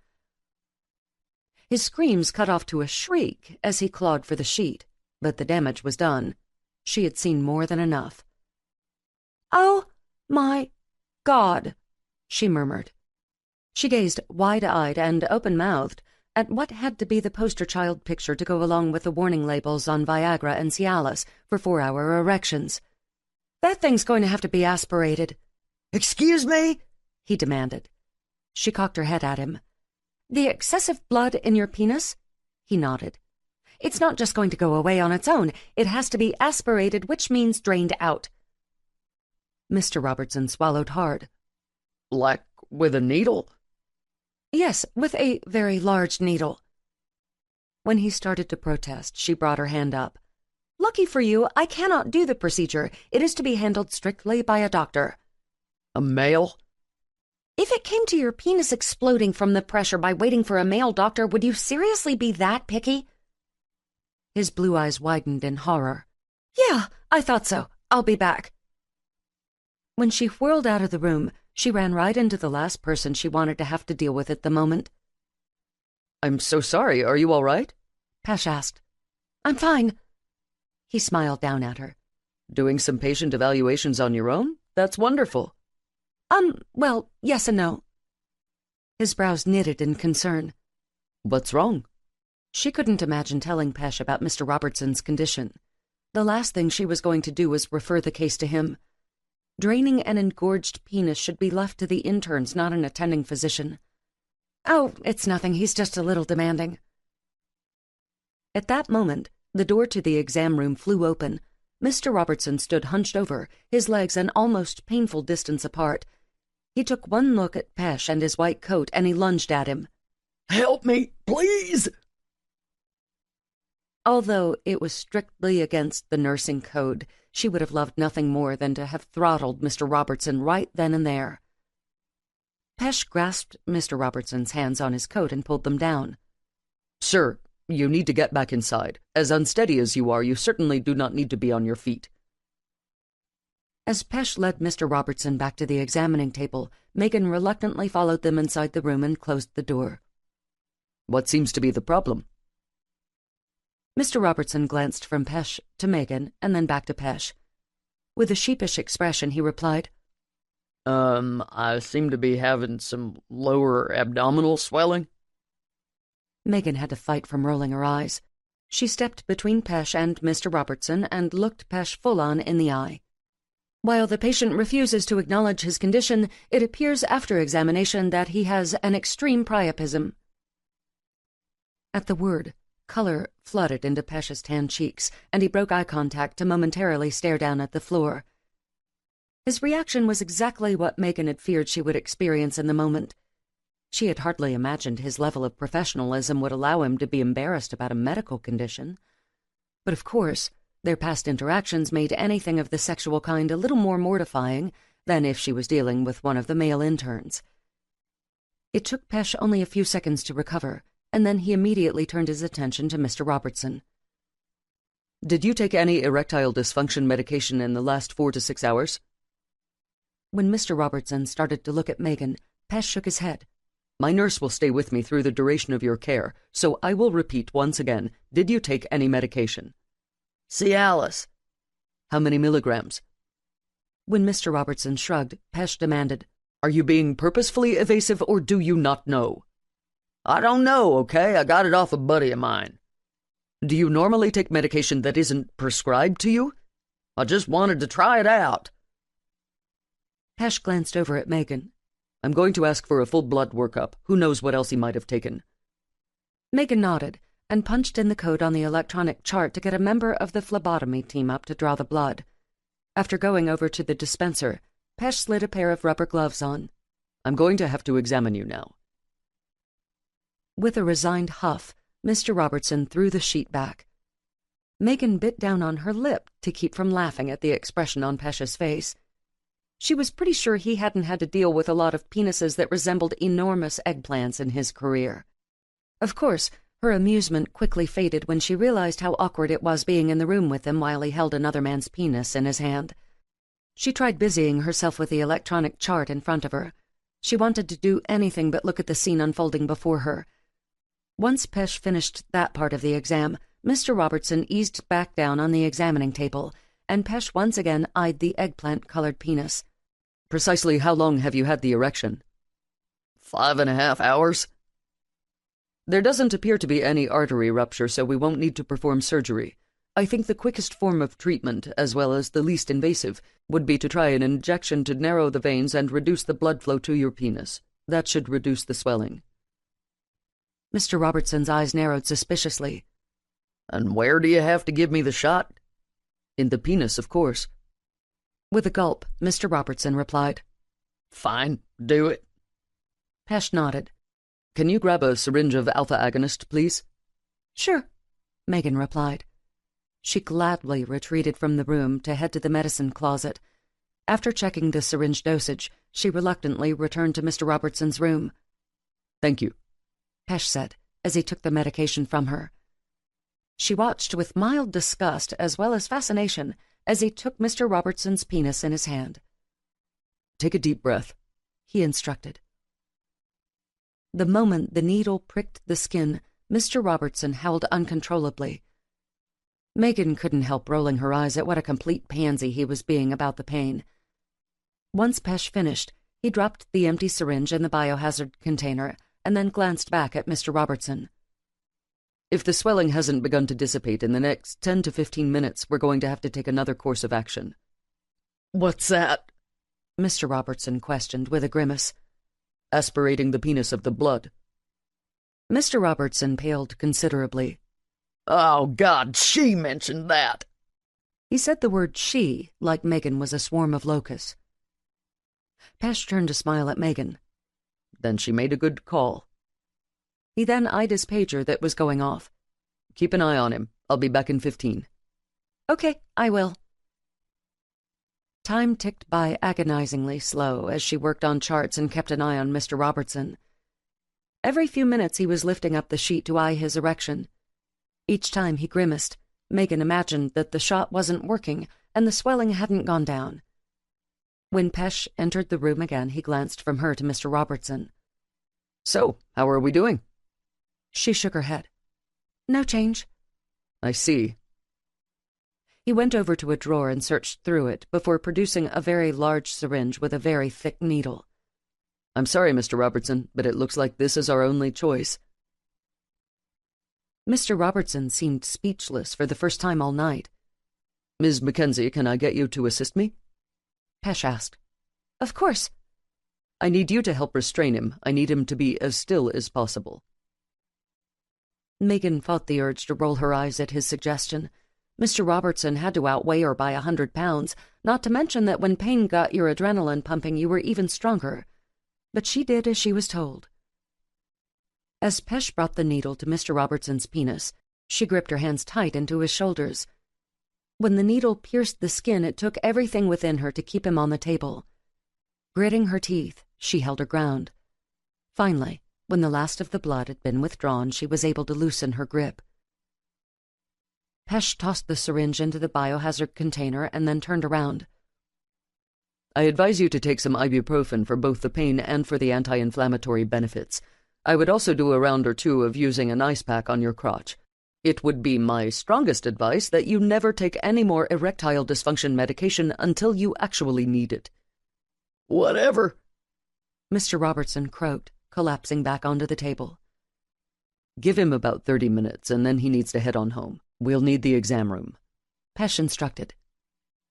His screams cut off to a shriek as he clawed for the sheet, but the damage was done. She had seen more than enough. "Oh, my God," she murmured. She gazed wide-eyed and open-mouthed at what had to be the poster child picture to go along with the warning labels on Viagra and Cialis for 4-hour erections. "That thing's going to have to be aspirated." "Excuse me?" he demanded. She cocked her head at him. "The excessive blood in your penis?" He nodded. "It's not just going to go away on its own. It has to be aspirated, which means drained out." Mr. Robertson swallowed hard. Like with a needle? "Yes, with a very large needle." When he started to protest, she brought her hand up. "Lucky for you, I cannot do the procedure. It is to be handled strictly by a doctor." A male? "If it came to your penis exploding from the pressure by waiting for a male doctor, would you seriously be that picky?" His blue eyes widened in horror. "Yeah, I thought so. I'll be back." When she whirled out of the room, she ran right into the last person she wanted to have to deal with at the moment. I'm so sorry. Are you all right? Pesh asked. "I'm fine." He smiled down at her. Doing some patient evaluations on your own? That's wonderful. Well, yes and no. His brows knitted in concern. What's wrong? She couldn't imagine telling Pesh about Mr. Robertson's condition. The last thing she was going to do was refer the case to him. Draining an engorged penis should be left to the interns, not an attending physician. "Oh, it's nothing. He's just a little demanding." At that moment, the door to the exam room flew open. Mr. Robertson stood hunched over, his legs an almost painful distance apart. He took one look at Pesh and his white coat, and he lunged at him. Help me, please! Although it was strictly against the nursing code, she would have loved nothing more than to have throttled Mr. Robertson right then and there. Pesh grasped Mr. Robertson's hands on his coat and pulled them down. "Sir, you need to get back inside. As unsteady as you are, you certainly do not need to be on your feet." As Pesh led Mr. Robertson back to the examining table, Megan reluctantly followed them inside the room and closed the door. "What seems to be the problem?" Mr. Robertson glanced from Pesh to Megan and then back to Pesh. With a sheepish expression, he replied, I seem to be having some lower abdominal swelling." Megan had to fight from rolling her eyes. She stepped between Pesh and Mr. Robertson and looked Pesh full-on in the eye. While the patient refuses to acknowledge his condition, it appears after examination that he has an extreme priapism. At the word, color flooded into Pesh's tan cheeks, and he broke eye contact to momentarily stare down at the floor. His reaction was exactly what Megan had feared she would experience in the moment. She had hardly imagined his level of professionalism would allow him to be embarrassed about a medical condition. But of course, their past interactions made anything of the sexual kind a little more mortifying than if she was dealing with one of the male interns. It took Pesh only a few seconds to recover, and then he immediately turned his attention to Mr. Robertson. "Did you take any erectile dysfunction medication in the last 4 to 6 hours?" When Mr. Robertson started to look at Megan, Pesh shook his head. "My nurse will stay with me through the duration of your care, so I will repeat once again, did you take any medication?" Cialis. "How many milligrams?" When Mr. Robertson shrugged, Pesh demanded, "Are you being purposefully evasive, or do you not know?" I don't know, okay? I got it off a buddy of mine. "Do you normally take medication that isn't prescribed to you?" I just wanted to try it out. Pesh glanced over at Megan. "I'm going to ask for a full blood workup. Who knows what else he might have taken?" Megan nodded and punched in the code on the electronic chart to get a member of the phlebotomy team up to draw the blood. After going over to the dispenser, Pesh slid a pair of rubber gloves on. "I'm going to have to examine you now." With a resigned huff, Mr. Robertson threw the sheet back. Megan bit down on her lip to keep from laughing at the expression on Pesh's face. She was pretty sure he hadn't had to deal with a lot of penises that resembled enormous eggplants in his career. Of course, her amusement quickly faded when she realized how awkward it was being in the room with him while he held another man's penis in his hand. She tried busying herself with the electronic chart in front of her. She wanted to do anything but look at the scene unfolding before her. Once Pesh finished that part of the exam, Mr. Robertson eased back down on the examining table, and Pesh once again eyed the eggplant-colored penis. "Precisely how long have you had the erection?" 5.5 hours. "There doesn't appear to be any artery rupture, so we won't need to perform surgery. I think the quickest form of treatment, as well as the least invasive, would be to try an injection to narrow the veins and reduce the blood flow to your penis. That should reduce the swelling." Mr. Robertson's eyes narrowed suspiciously. And where do you have to give me the shot? "In the penis, of course." With a gulp, Mr. Robertson replied. Fine, do it. Pesh nodded. "Can you grab a syringe of alpha agonist, please?" "Sure," Megan replied. She gladly retreated from the room to head to the medicine closet. After checking the syringe dosage, she reluctantly returned to Mr. Robertson's room. "Thank you," Pesh said, as he took the medication from her. She watched with mild disgust as well as fascination as he took Mr. Robertson's penis in his hand. "Take a deep breath," he instructed. The moment the needle pricked the skin, Mr. Robertson howled uncontrollably. Megan couldn't help rolling her eyes at what a complete pansy he was being about the pain. Once Pesh finished, he dropped the empty syringe in the biohazard container and then glanced back at Mr. Robertson. "If the swelling hasn't begun to dissipate in the next 10 to 15 minutes, we're going to have to take another course of action." What's that? Mr. Robertson questioned with a grimace. "Aspirating the penis of the blood." Mr. Robertson paled considerably. Oh, God, she mentioned that. He said the word she like Megan was a swarm of locusts. Pesh turned to smile at Megan. "Then she made a good call." He then eyed his pager that was going off. "Keep an eye on him. I'll be back in 15. "Okay, I will." Time ticked by agonizingly slow as she worked on charts and kept an eye on Mr. Robertson. Every few minutes he was lifting up the sheet to eye his erection. Each time he grimaced, Megan imagined that the shot wasn't working and the swelling hadn't gone down. When Pesh entered the room again, he glanced from her to Mr. Robertson. "So, how are we doing?" She shook her head. "No change." "I see." He went over to a drawer and searched through it before producing a very large syringe with a very thick needle. "I'm sorry, Mr. Robertson, but it looks like this is our only choice." Mr. Robertson seemed speechless for the first time all night. "Ms. Mackenzie, can I get you to assist me?" Pesh asked. "Of course." "I need you to help restrain him. I need him to be as still as possible." Megan fought the urge to roll her eyes at his suggestion. Mr. Robertson had to outweigh her by 100 pounds, not to mention that when pain got your adrenaline pumping, you were even stronger. But she did as she was told. As Pesh brought the needle to Mr. Robertson's penis, she gripped her hands tight into his shoulders. When the needle pierced the skin, it took everything within her to keep him on the table. Gritting her teeth, she held her ground. Finally, when the last of the blood had been withdrawn, she was able to loosen her grip. Pesh tossed the syringe into the biohazard container and then turned around. "I advise you to take some ibuprofen for both the pain and for the anti-inflammatory benefits. I would also do a round or two of using an ice pack on your crotch. It would be my strongest advice that you never take any more erectile dysfunction medication until you actually need it." "Whatever," Mr. Robertson croaked, collapsing back onto the table. "Give him about 30 minutes, and then he needs to head on home. We'll need the exam room," Pesh instructed.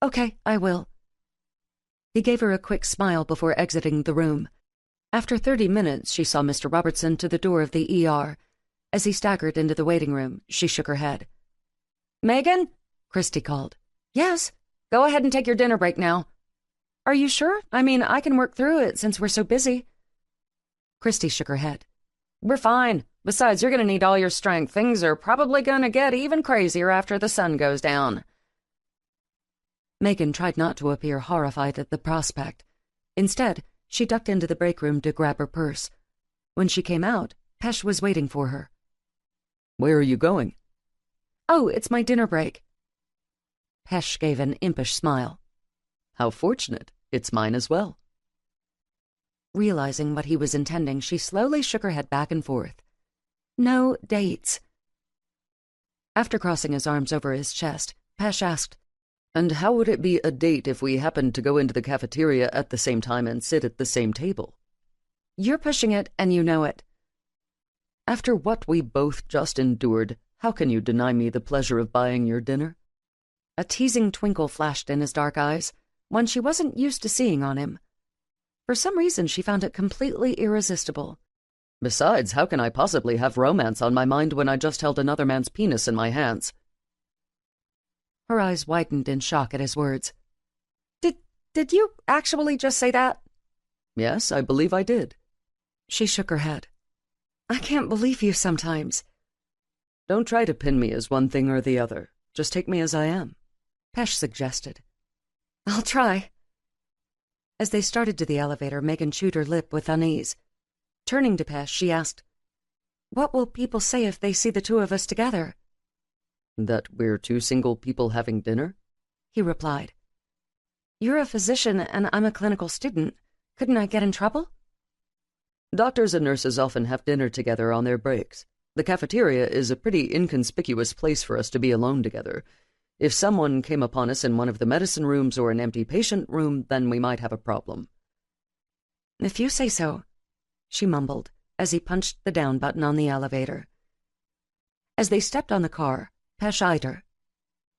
"Okay, I will." He gave her a quick smile before exiting the room. After 30 minutes, she saw Mr. Robertson to the door of the ER. As he staggered into the waiting room, she shook her head. "Megan?" Christy called. "Yes? Go ahead and take your dinner break now." "Are you sure? I mean, I can work through it since we're so busy." Christy shook her head. "We're fine. Besides, you're going to need all your strength. Things are probably going to get even crazier after the sun goes down." Megan tried not to appear horrified at the prospect. Instead, she ducked into the break room to grab her purse. When she came out, Pesh was waiting for her. "Where are you going?" "Oh, it's my dinner break." Pesh gave an impish smile. "How fortunate. It's mine as well." Realizing what he was intending, she slowly shook her head back and forth. "No dates." After crossing his arms over his chest, Pesh asked, "And how would it be a date if we happened to go into the cafeteria at the same time and sit at the same table?" "You're pushing it, and you know it." "After what we both just endured, how can you deny me the pleasure of buying your dinner?" A teasing twinkle flashed in his dark eyes, one she wasn't used to seeing on him. For some reason, she found it completely irresistible. "Besides, how can I possibly have romance on my mind when I just held another man's penis in my hands?" Her eyes widened in shock at his words. Did you actually just say that?" "Yes, I believe I did." She shook her head. "I can't believe you sometimes." "Don't try to pin me as one thing or the other. Just take me as I am," Pesh suggested. "I'll try." As they started to the elevator, Megan chewed her lip with unease. Turning to Pesh, she asked, "What will people say if they see the two of us together?" "That we're two single people having dinner?" He replied. "You're a physician and I'm a clinical student. Couldn't I get in trouble?" "Doctors and nurses often have dinner together on their breaks. The cafeteria is a pretty inconspicuous place for us to be alone together. If someone came upon us in one of the medicine rooms or an empty patient room, then we might have a problem." "If you say so," she mumbled as he punched the down button on the elevator. As they stepped on the car, Pesh eyed her.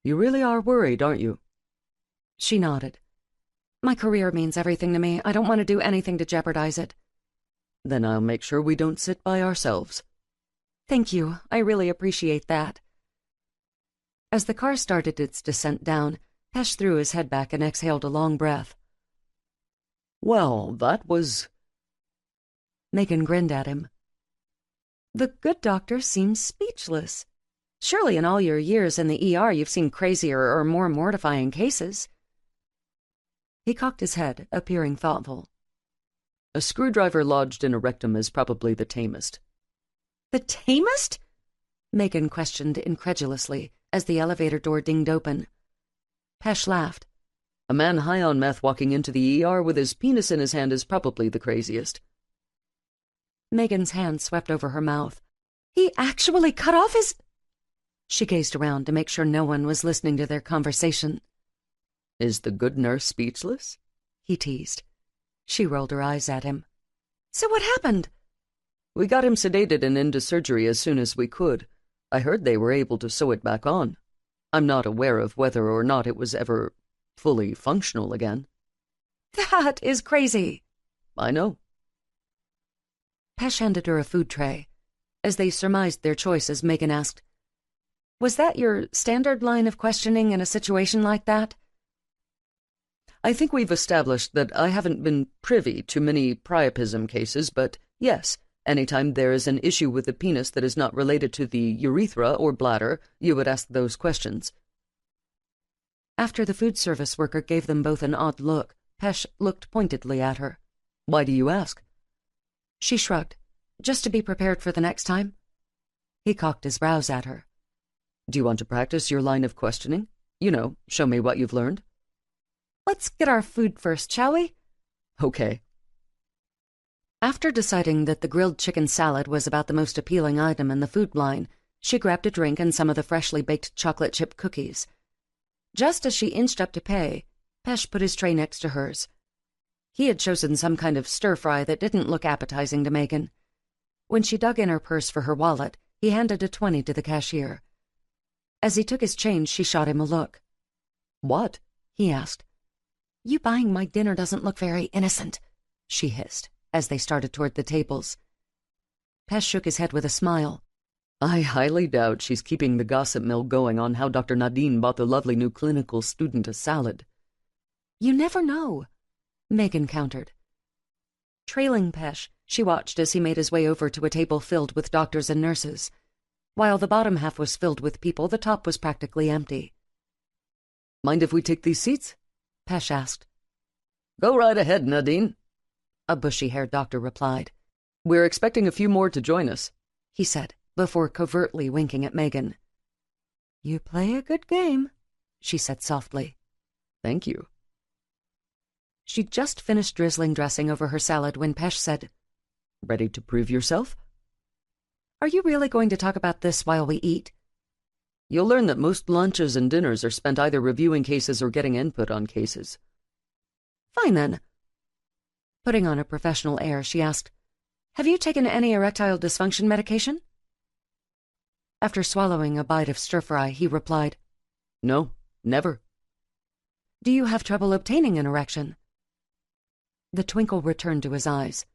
"You really are worried, aren't you?" She nodded. "My career means everything to me. I don't want to do anything to jeopardize it." "Then I'll make sure we don't sit by ourselves." "Thank you. I really appreciate that." As the car started its descent down, Pesh threw his head back and exhaled a long breath. "Well, that was—" Megan grinned at him. The good doctor seemed speechless. Surely in all your years in the ER you've seen crazier or more mortifying cases. He cocked his head, appearing thoughtful. A screwdriver lodged in a rectum is probably the tamest. The tamest? Megan questioned incredulously as the elevator door dinged open. Pesh laughed. A man high on meth walking into the ER with his penis in his hand is probably the craziest. Megan's hand swept over her mouth. He actually cut off his... She gazed around to make sure no one was listening to their conversation. Is the good nurse speechless? He teased. She rolled her eyes at him. So what happened? We got him sedated and into surgery as soon as we could. I heard they were able to sew it back on. I'm not aware of whether or not it was ever fully functional again. That is crazy. I know. Pesh handed her a food tray. As they surmised their choices, Megan asked, Was that your standard line of questioning in a situation like that? I think we've established that I haven't been privy to many priapism cases, but yes, anytime there is an issue with the penis that is not related to the urethra or bladder, you would ask those questions. After the food service worker gave them both an odd look, Pesh looked pointedly at her. Why do you ask? She shrugged. Just to be prepared for the next time. He cocked his brows at her. Do you want to practice your line of questioning? You know, show me what you've learned. Let's get our food first, shall we? Okay. After deciding that the grilled chicken salad was about the most appealing item in the food line, she grabbed a drink and some of the freshly baked chocolate chip cookies. Just as she inched up to pay, Pesh put his tray next to hers. He had chosen some kind of stir-fry that didn't look appetizing to Megan. When she dug in her purse for her wallet, he handed a 20 to the cashier. As he took his change, she shot him a look. What? He asked. You buying my dinner doesn't look very innocent, she hissed, as they started toward the tables. Pesh shook his head with a smile. I highly doubt she's keeping the gossip mill going on how Dr. Nadine bought the lovely new clinical student a salad. You never know, Megan countered. Trailing Pesh, she watched as he made his way over to a table filled with doctors and nurses. While the bottom half was filled with people, the top was practically empty. Mind if we take these seats? Pesh asked. Go right ahead, Nadine, a bushy-haired doctor replied. We're expecting a few more to join us, he said, before covertly winking at Megan. You play a good game, she said softly. Thank you. She'd just finished drizzling dressing over her salad when Pesh said, Ready to prove yourself? Are you really going to talk about this while we eat? You'll learn that most lunches and dinners are spent either reviewing cases or getting input on cases. Fine, then. Putting on a professional air, she asked, Have you taken any erectile dysfunction medication? After swallowing a bite of stir-fry, he replied, No, never. Do you have trouble obtaining an erection? The twinkle returned to his eyes.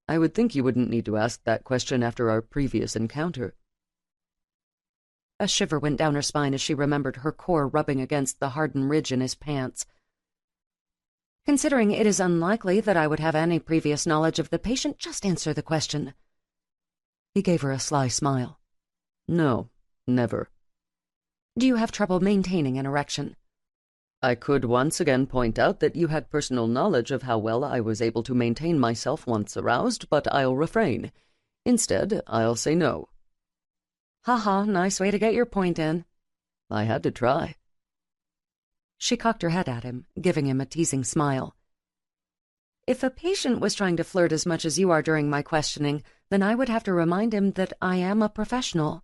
I would think you wouldn't need to ask that question after our previous encounter. A shiver went down her spine as she remembered her core rubbing against the hardened ridge in his pants. Considering it is unlikely that I would have any previous knowledge of the patient, just answer the question. He gave her a sly smile. No, never. Do you have trouble maintaining an erection? I could once again point out that you had personal knowledge of how well I was able to maintain myself once aroused, but I'll refrain. Instead, I'll say no. Ha-ha, nice way to get your point in. I had to try. She cocked her head at him, giving him a teasing smile. If a patient was trying to flirt as much as you are during my questioning, then I would have to remind him that I am a professional.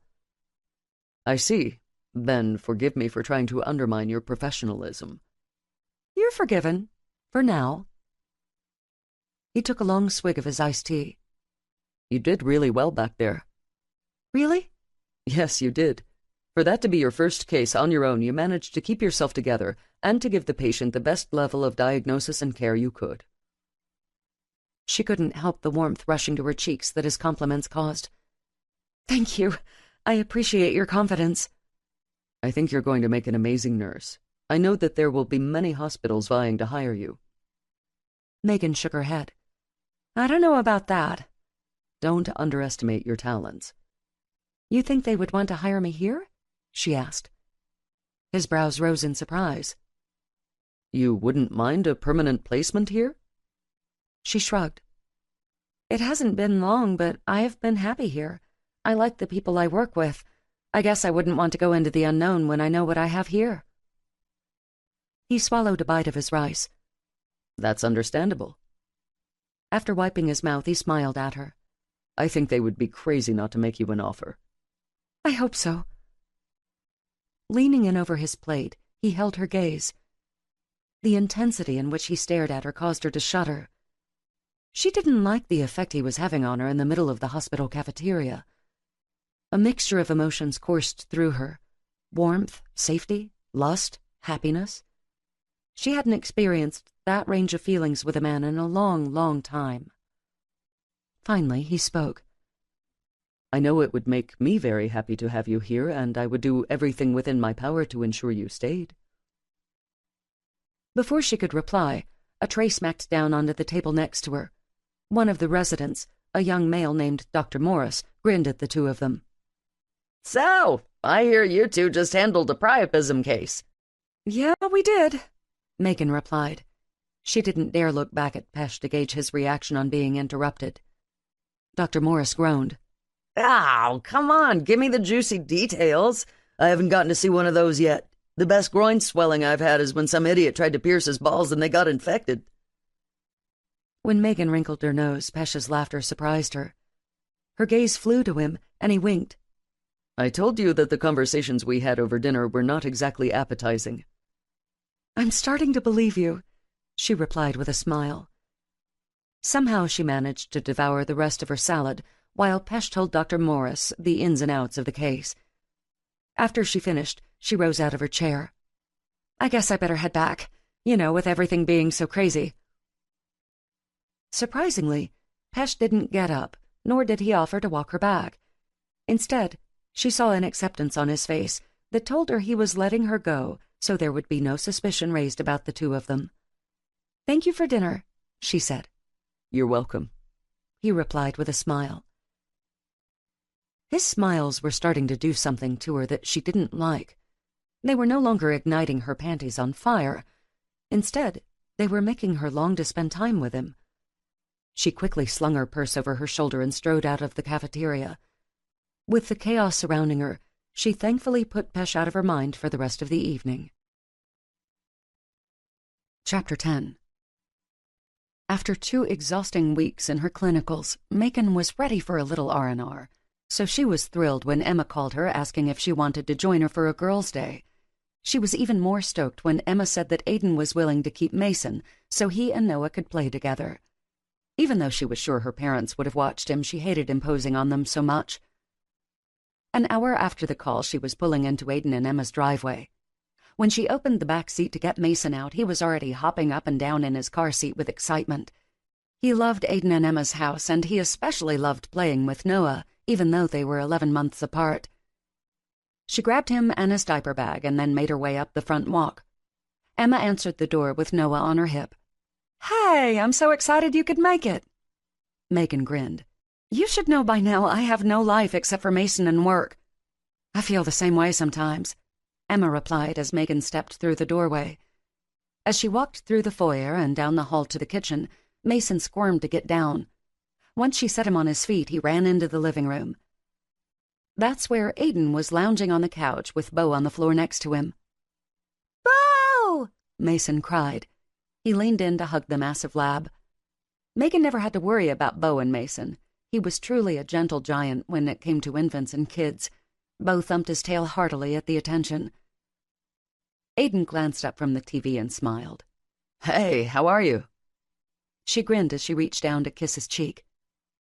I see. Then forgive me for trying to undermine your professionalism. You're forgiven. For now. He took a long swig of his iced tea. You did really well back there. Really? Yes, you did. For that to be your first case on your own, you managed to keep yourself together and to give the patient the best level of diagnosis and care you could. She couldn't help the warmth rushing to her cheeks that his compliments caused. Thank you. I appreciate your confidence. I think you're going to make an amazing nurse. I know that there will be many hospitals vying to hire you. Megan shook her head. I don't know about that. Don't underestimate your talents. You think they would want to hire me here? She asked. His brows rose in surprise. You wouldn't mind a permanent placement here? She shrugged. It hasn't been long, but I have been happy here. I like the people I work with. I guess I wouldn't want to go into the unknown when I know what I have here. He swallowed a bite of his rice. That's understandable. After wiping his mouth, he smiled at her. I think they would be crazy not to make you an offer. I hope so. Leaning in over his plate, he held her gaze. The intensity in which he stared at her caused her to shudder. She didn't like the effect he was having on her in the middle of the hospital cafeteria. A mixture of emotions coursed through her. Warmth, safety, lust, happiness. She hadn't experienced that range of feelings with a man in a long, long time. Finally, he spoke. I know it would make me very happy to have you here, and I would do everything within my power to ensure you stayed. Before she could reply, a tray smacked down onto the table next to her. One of the residents, a young male named Dr. Morris, grinned at the two of them. So, I hear you two just handled a priapism case. Yeah, we did, Megan replied. She didn't dare look back at Pesh to gauge his reaction on being interrupted. Dr. Morris groaned. Oh, come on, give me the juicy details. I haven't gotten to see one of those yet. The best groin swelling I've had is when some idiot tried to pierce his balls and they got infected. When Megan wrinkled her nose, Pesh's laughter surprised her. Her gaze flew to him, and he winked. I told you that the conversations we had over dinner were not exactly appetizing. I'm starting to believe you, she replied with a smile. Somehow she managed to devour the rest of her salad, while Pesh told Dr. Morris the ins and outs of the case. After she finished, she rose out of her chair. I guess I better head back, with everything being so crazy. Surprisingly, Pesh didn't get up, nor did he offer to walk her back. Instead, she saw an acceptance on his face that told her he was letting her go so there would be no suspicion raised about the two of them. Thank you for dinner, she said. You're welcome, he replied with a smile. His smiles were starting to do something to her that she didn't like. They were no longer igniting her panties on fire. Instead, they were making her long to spend time with him. She quickly slung her purse over her shoulder and strode out of the cafeteria. With the chaos surrounding her, she thankfully put Pesh out of her mind for the rest of the evening. Chapter 10. After 2 exhausting weeks in her clinicals, Macon was ready for a little R&R, so she was thrilled when Emma called her asking if she wanted to join her for a girls' day. She was even more stoked when Emma said that Aiden was willing to keep Mason so he and Noah could play together. Even though she was sure her parents would have watched him, she hated imposing on them so much. An hour after the call, she was pulling into Aiden and Emma's driveway. When she opened the back seat to get Mason out, he was already hopping up and down in his car seat with excitement. He loved Aiden and Emma's house, and he especially loved playing with Noah, even though they were 11 months apart. She grabbed him and his diaper bag and then made her way up the front walk. Emma answered the door with Noah on her hip. Hey, I'm so excited you could make it. Megan grinned. You should know by now I have no life except for Mason and work. I feel the same way sometimes, Emma replied as Megan stepped through the doorway. As she walked through the foyer and down the hall to the kitchen, Mason squirmed to get down. Once she set him on his feet, he ran into the living room. That's where Aiden was lounging on the couch with Bo on the floor next to him. Bo! Mason cried. He leaned in to hug the massive lab. Megan never had to worry about Bo and Mason. He was truly a gentle giant when it came to infants and kids. Bo thumped his tail heartily at the attention. Aiden glanced up from the TV and smiled. Hey, how are you? She grinned as she reached down to kiss his cheek.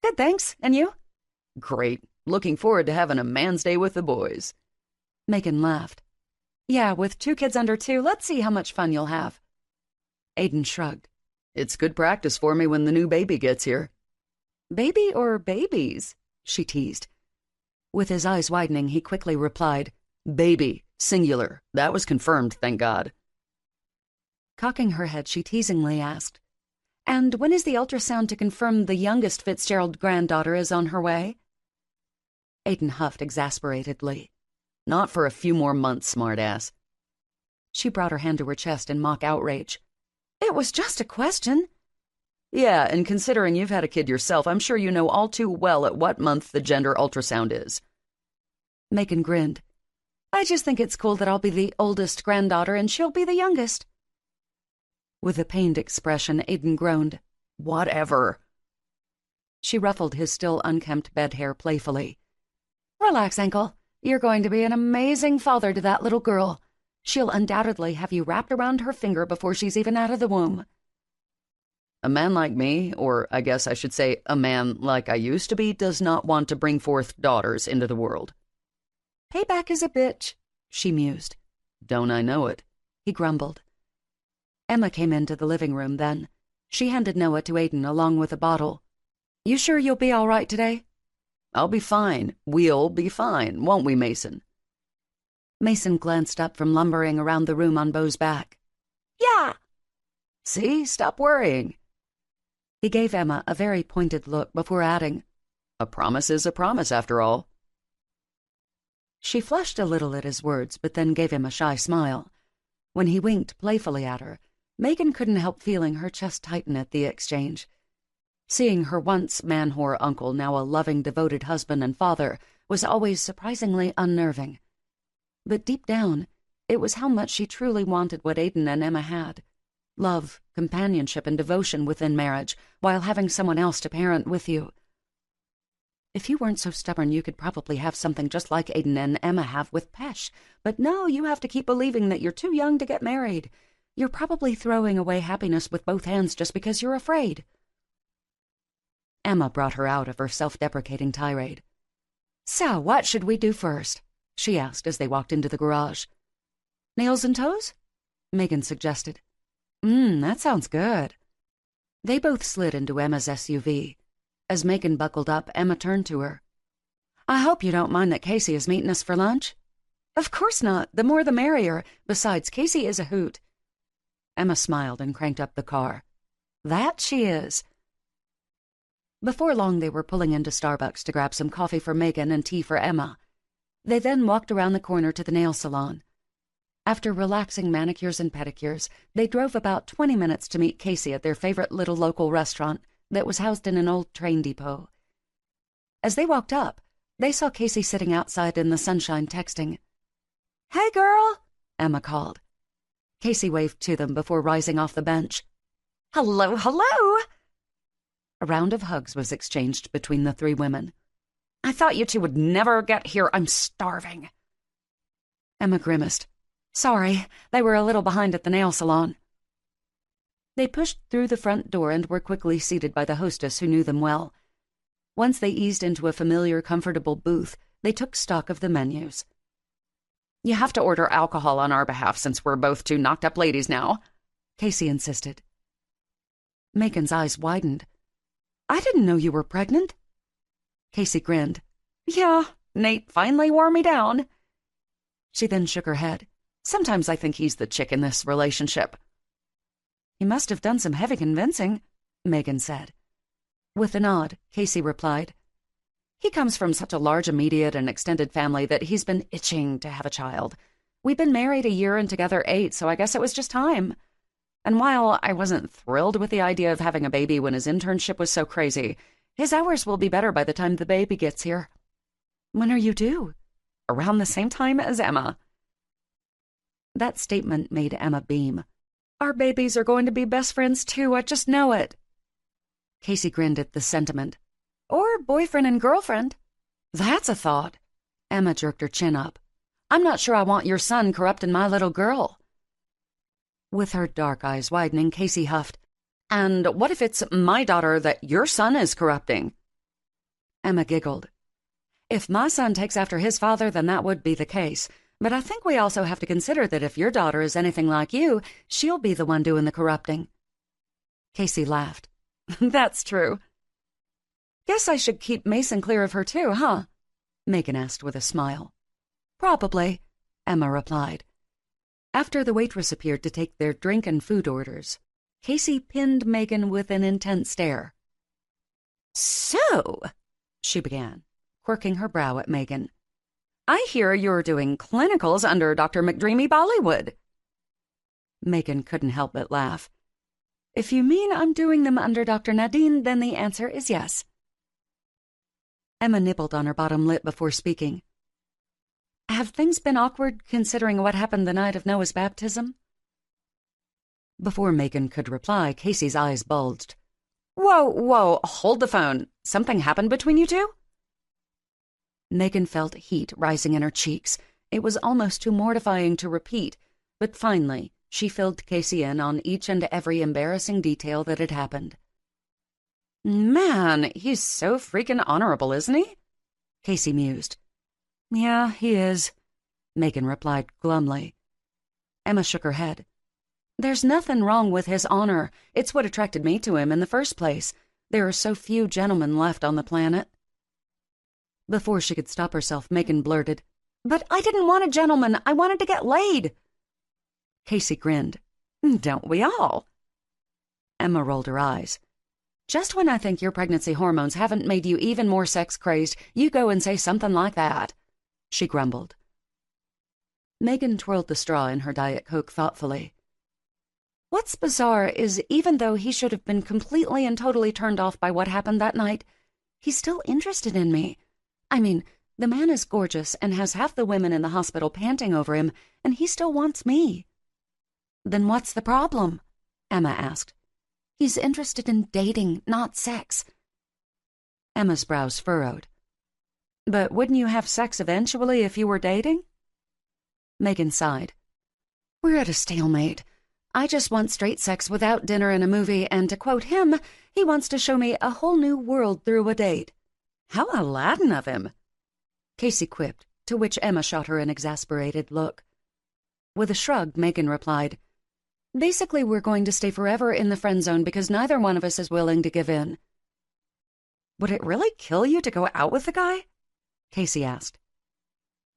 Good, thanks. And you? Great. Looking forward to having a man's day with the boys. Megan laughed. Yeah, with 2 kids under 2, let's see how much fun you'll have. Aiden shrugged. It's good practice for me when the new baby gets here. Baby or babies? She teased. With his eyes widening, he quickly replied, Baby, singular. That was confirmed, thank God. Cocking her head, she teasingly asked, And when is the ultrasound to confirm the youngest Fitzgerald granddaughter is on her way? Aiden huffed exasperatedly. Not for a few more months, smartass. She brought her hand to her chest in mock outrage. It was just a question. Yeah, and considering you've had a kid yourself, I'm sure you know all too well at what month the gender ultrasound is. Megan grinned. I just think it's cool that I'll be the oldest granddaughter and she'll be the youngest. With a pained expression, Aiden groaned. Whatever. She ruffled his still unkempt bed hair playfully. Relax, Uncle. You're going to be an amazing father to that little girl. She'll undoubtedly have you wrapped around her finger before she's even out of the womb. A man like me, or I guess I should say a man like I used to be, does not want to bring forth daughters into the world. Payback is a bitch, she mused. Don't I know it? He grumbled. Emma came into the living room then. She handed Noah to Aiden along with a bottle. You sure you'll be all right today? I'll be fine. We'll be fine, won't we, Mason? Mason glanced up from lumbering around the room on Beau's back. Yeah. See? Stop worrying. He gave Emma a very pointed look before adding, A promise is a promise, after all. She flushed a little at his words, but then gave him a shy smile. When he winked playfully at her, Megan couldn't help feeling her chest tighten at the exchange. Seeing her once man-whore uncle, now a loving, devoted husband and father, was always surprisingly unnerving. But deep down, it was how much she truly wanted what Aiden and Emma had. Love, companionship, and devotion within marriage, while having someone else to parent with you. If you weren't so stubborn, you could probably have something just like Aiden and Emma have with Pesh. But no, you have to keep believing that you're too young to get married. You're probably throwing away happiness with both hands just because you're afraid. Emma brought her out of her self-deprecating tirade. So, what should we do first? She asked as they walked into the garage. Nails and toes? Megan suggested. That sounds good. They both slid into Emma's SUV. As Megan buckled up, Emma turned to her. I hope you don't mind that Casey is meeting us for lunch. Of course not. The more the merrier. Besides, Casey is a hoot. Emma smiled and cranked up the car. That she is. Before long, they were pulling into Starbucks to grab some coffee for Megan and tea for Emma. They then walked around the corner to the nail salon. After relaxing manicures and pedicures, they drove about 20 minutes to meet Casey at their favorite little local restaurant that was housed in an old train depot. As they walked up, they saw Casey sitting outside in the sunshine texting. Hey, girl, Emma called. Casey waved to them before rising off the bench. Hello, hello. A round of hugs was exchanged between the three women. I thought you two would never get here. I'm starving. Emma grimaced. Sorry, they were a little behind at the nail salon. They pushed through the front door and were quickly seated by the hostess who knew them well. Once they eased into a familiar, comfortable booth, they took stock of the menus. You have to order alcohol on our behalf since we're both two knocked-up ladies now, Casey insisted. Megan's eyes widened. I didn't know you were pregnant. Casey grinned. Yeah, Nate finally wore me down. She then shook her head. Sometimes I think he's the chick in this relationship. He must have done some heavy convincing, Megan said. With a nod, Casey replied, He comes from such a large immediate and extended family that he's been itching to have a child. We've been married a year and together 8, so I guess it was just time. And while I wasn't thrilled with the idea of having a baby when his internship was so crazy, his hours will be better by the time the baby gets here. When are you due? Around the same time as Emma. That statement made Emma beam. Our babies are going to be best friends too, I just know it. Casey grinned at the sentiment. Or boyfriend and girlfriend. That's a thought. Emma jerked her chin up. I'm not sure I want your son corrupting my little girl. With her dark eyes widening, Casey huffed. And what if it's my daughter that your son is corrupting? Emma giggled. If my son takes after his father, then that would be the case. But I think we also have to consider that if your daughter is anything like you, she'll be the one doing the corrupting. Casey laughed. That's true. Guess I should keep Mason clear of her too, huh? Megan asked with a smile. Probably, Emma replied. After the waitress appeared to take their drink and food orders, Casey pinned Megan with an intense stare. So, she began, quirking her brow at Megan. I hear you're doing clinicals under Dr. McDreamy Bollywood. Megan couldn't help but laugh. If you mean I'm doing them under Dr. Nadine, then the answer is yes. Emma nibbled on her bottom lip before speaking. Have things been awkward considering what happened the night of Noah's baptism? Before Megan could reply, Casey's eyes bulged. Whoa, hold the phone. Something happened between you two? Megan felt heat rising in her cheeks. It was almost too mortifying to repeat, but finally she filled Casey in on each and every embarrassing detail that had happened. Man, he's so freaking honorable, isn't he? Casey mused. Yeah, he is, Megan replied glumly. Emma shook her head. There's nothing wrong with his honor. It's what attracted me to him in the first place. There are so few gentlemen left on the planet. Before she could stop herself, Megan blurted, But I didn't want a gentleman. I wanted to get laid. Casey grinned. Don't we all? Emma rolled her eyes. Just when I think your pregnancy hormones haven't made you even more sex-crazed, you go and say something like that, she grumbled. Megan twirled the straw in her Diet Coke thoughtfully. What's bizarre is even though he should have been completely and totally turned off by what happened that night, he's still interested in me. I mean, the man is gorgeous and has half the women in the hospital panting over him, and he still wants me. Then what's the problem? Emma asked. He's interested in dating, not sex. Emma's brows furrowed. But wouldn't you have sex eventually if you were dating? Megan sighed. We're at a stalemate. I just want straight sex without dinner and a movie, and to quote him, he wants to show me a whole new world through a date. How Aladdin of him! Casey quipped, to which Emma shot her an exasperated look. With a shrug, Megan replied, Basically, we're going to stay forever in the friend zone because neither one of us is willing to give in. Would it really kill you to go out with the guy? Casey asked.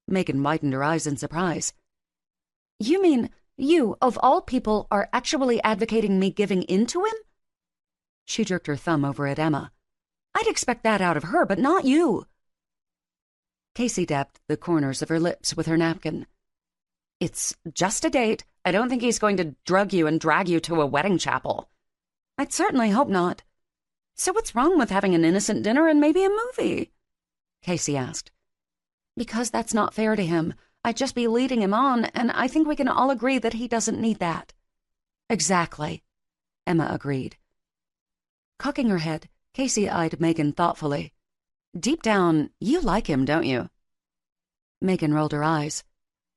Megan widened her eyes in surprise. You mean you, of all people, are actually advocating me giving in to him? She jerked her thumb over at Emma. I'd expect that out of her, but not you. Casey dabbed the corners of her lips with her napkin. It's just a date. I don't think he's going to drug you and drag you to a wedding chapel. I'd certainly hope not. So what's wrong with having an innocent dinner and maybe a movie? Casey asked. Because that's not fair to him. I'd just be leading him on, and I think we can all agree that he doesn't need that. Exactly, Emma agreed. Cocking her head, Casey eyed Megan thoughtfully. Deep down, you like him, don't you? Megan rolled her eyes.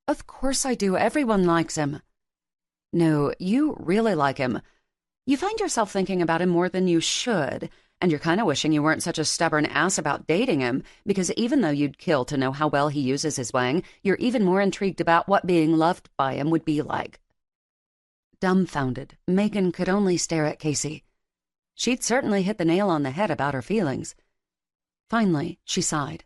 Of course I do. Everyone likes him. No, you really like him. You find yourself thinking about him more than you should, and you're kind of wishing you weren't such a stubborn ass about dating him, because even though you'd kill to know how well he uses his wang, you're even more intrigued about what being loved by him would be like. Dumbfounded, Megan could only stare at Casey. She'd certainly hit the nail on the head about her feelings. Finally, she sighed.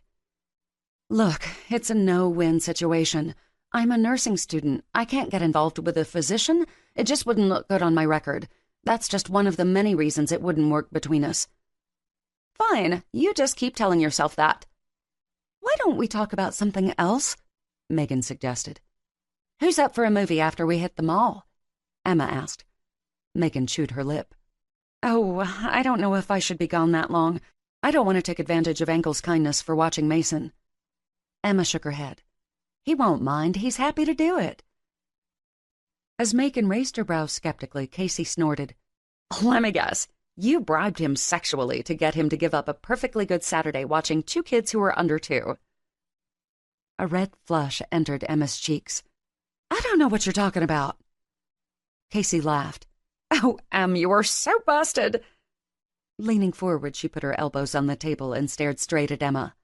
Look, it's a no-win situation. I'm a nursing student. I can't get involved with a physician. It just wouldn't look good on my record. That's just one of the many reasons it wouldn't work between us. Fine, you just keep telling yourself that. Why don't we talk about something else? Megan suggested. Who's up for a movie after we hit the mall? Emma asked. Megan chewed her lip. Oh, I don't know if I should be gone that long. I don't want to take advantage of Ankle's kindness for watching Mason. Emma shook her head. He won't mind. He's happy to do it. As Megan raised her brows skeptically, Casey snorted. Let me guess. You bribed him sexually to get him to give up a perfectly good Saturday watching two kids who were under 2. A red flush entered Emma's cheeks. I don't know what you're talking about. Casey laughed. Oh, Em, you are so busted. Leaning forward, she put her elbows on the table and stared straight at Emma.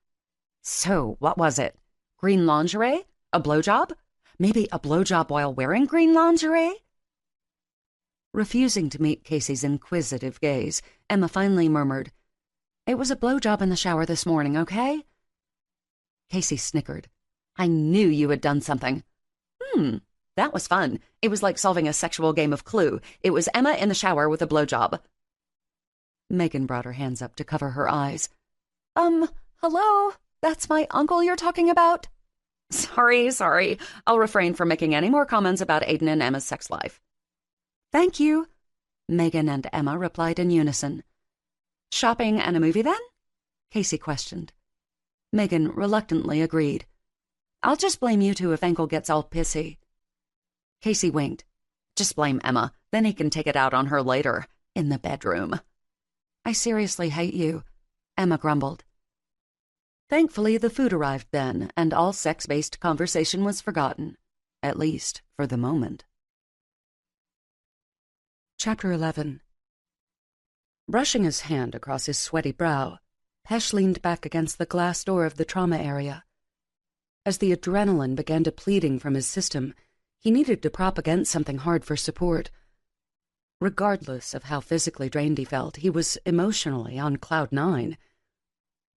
So, what was it? Green lingerie? A blowjob? Maybe a blowjob while wearing green lingerie? Refusing to meet Casey's inquisitive gaze, Emma finally murmured, It was a blowjob in the shower this morning, okay? Casey snickered. I knew you had done something. That was fun. It was like solving a sexual game of Clue. It was Emma in the shower with a blowjob. Megan brought her hands up to cover her eyes. Hello? That's my uncle you're talking about? Sorry. I'll refrain from making any more comments about Aiden and Emma's sex life. "Thank you," Megan and Emma replied in unison. "Shopping and a movie, then?" Casey questioned. Megan reluctantly agreed. "I'll just blame you two if Ankle gets all pissy." Casey winked. "Just blame Emma, then he can take it out on her later, in the bedroom." "I seriously hate you," Emma grumbled. Thankfully, the food arrived then, and all sex-based conversation was forgotten, at least for the moment. Chapter 11. Brushing his hand across his sweaty brow, Pesh leaned back against the glass door of the trauma area. As the adrenaline began depleting from his system, he needed to prop against something hard for support. Regardless of how physically drained he felt, he was emotionally on cloud 9.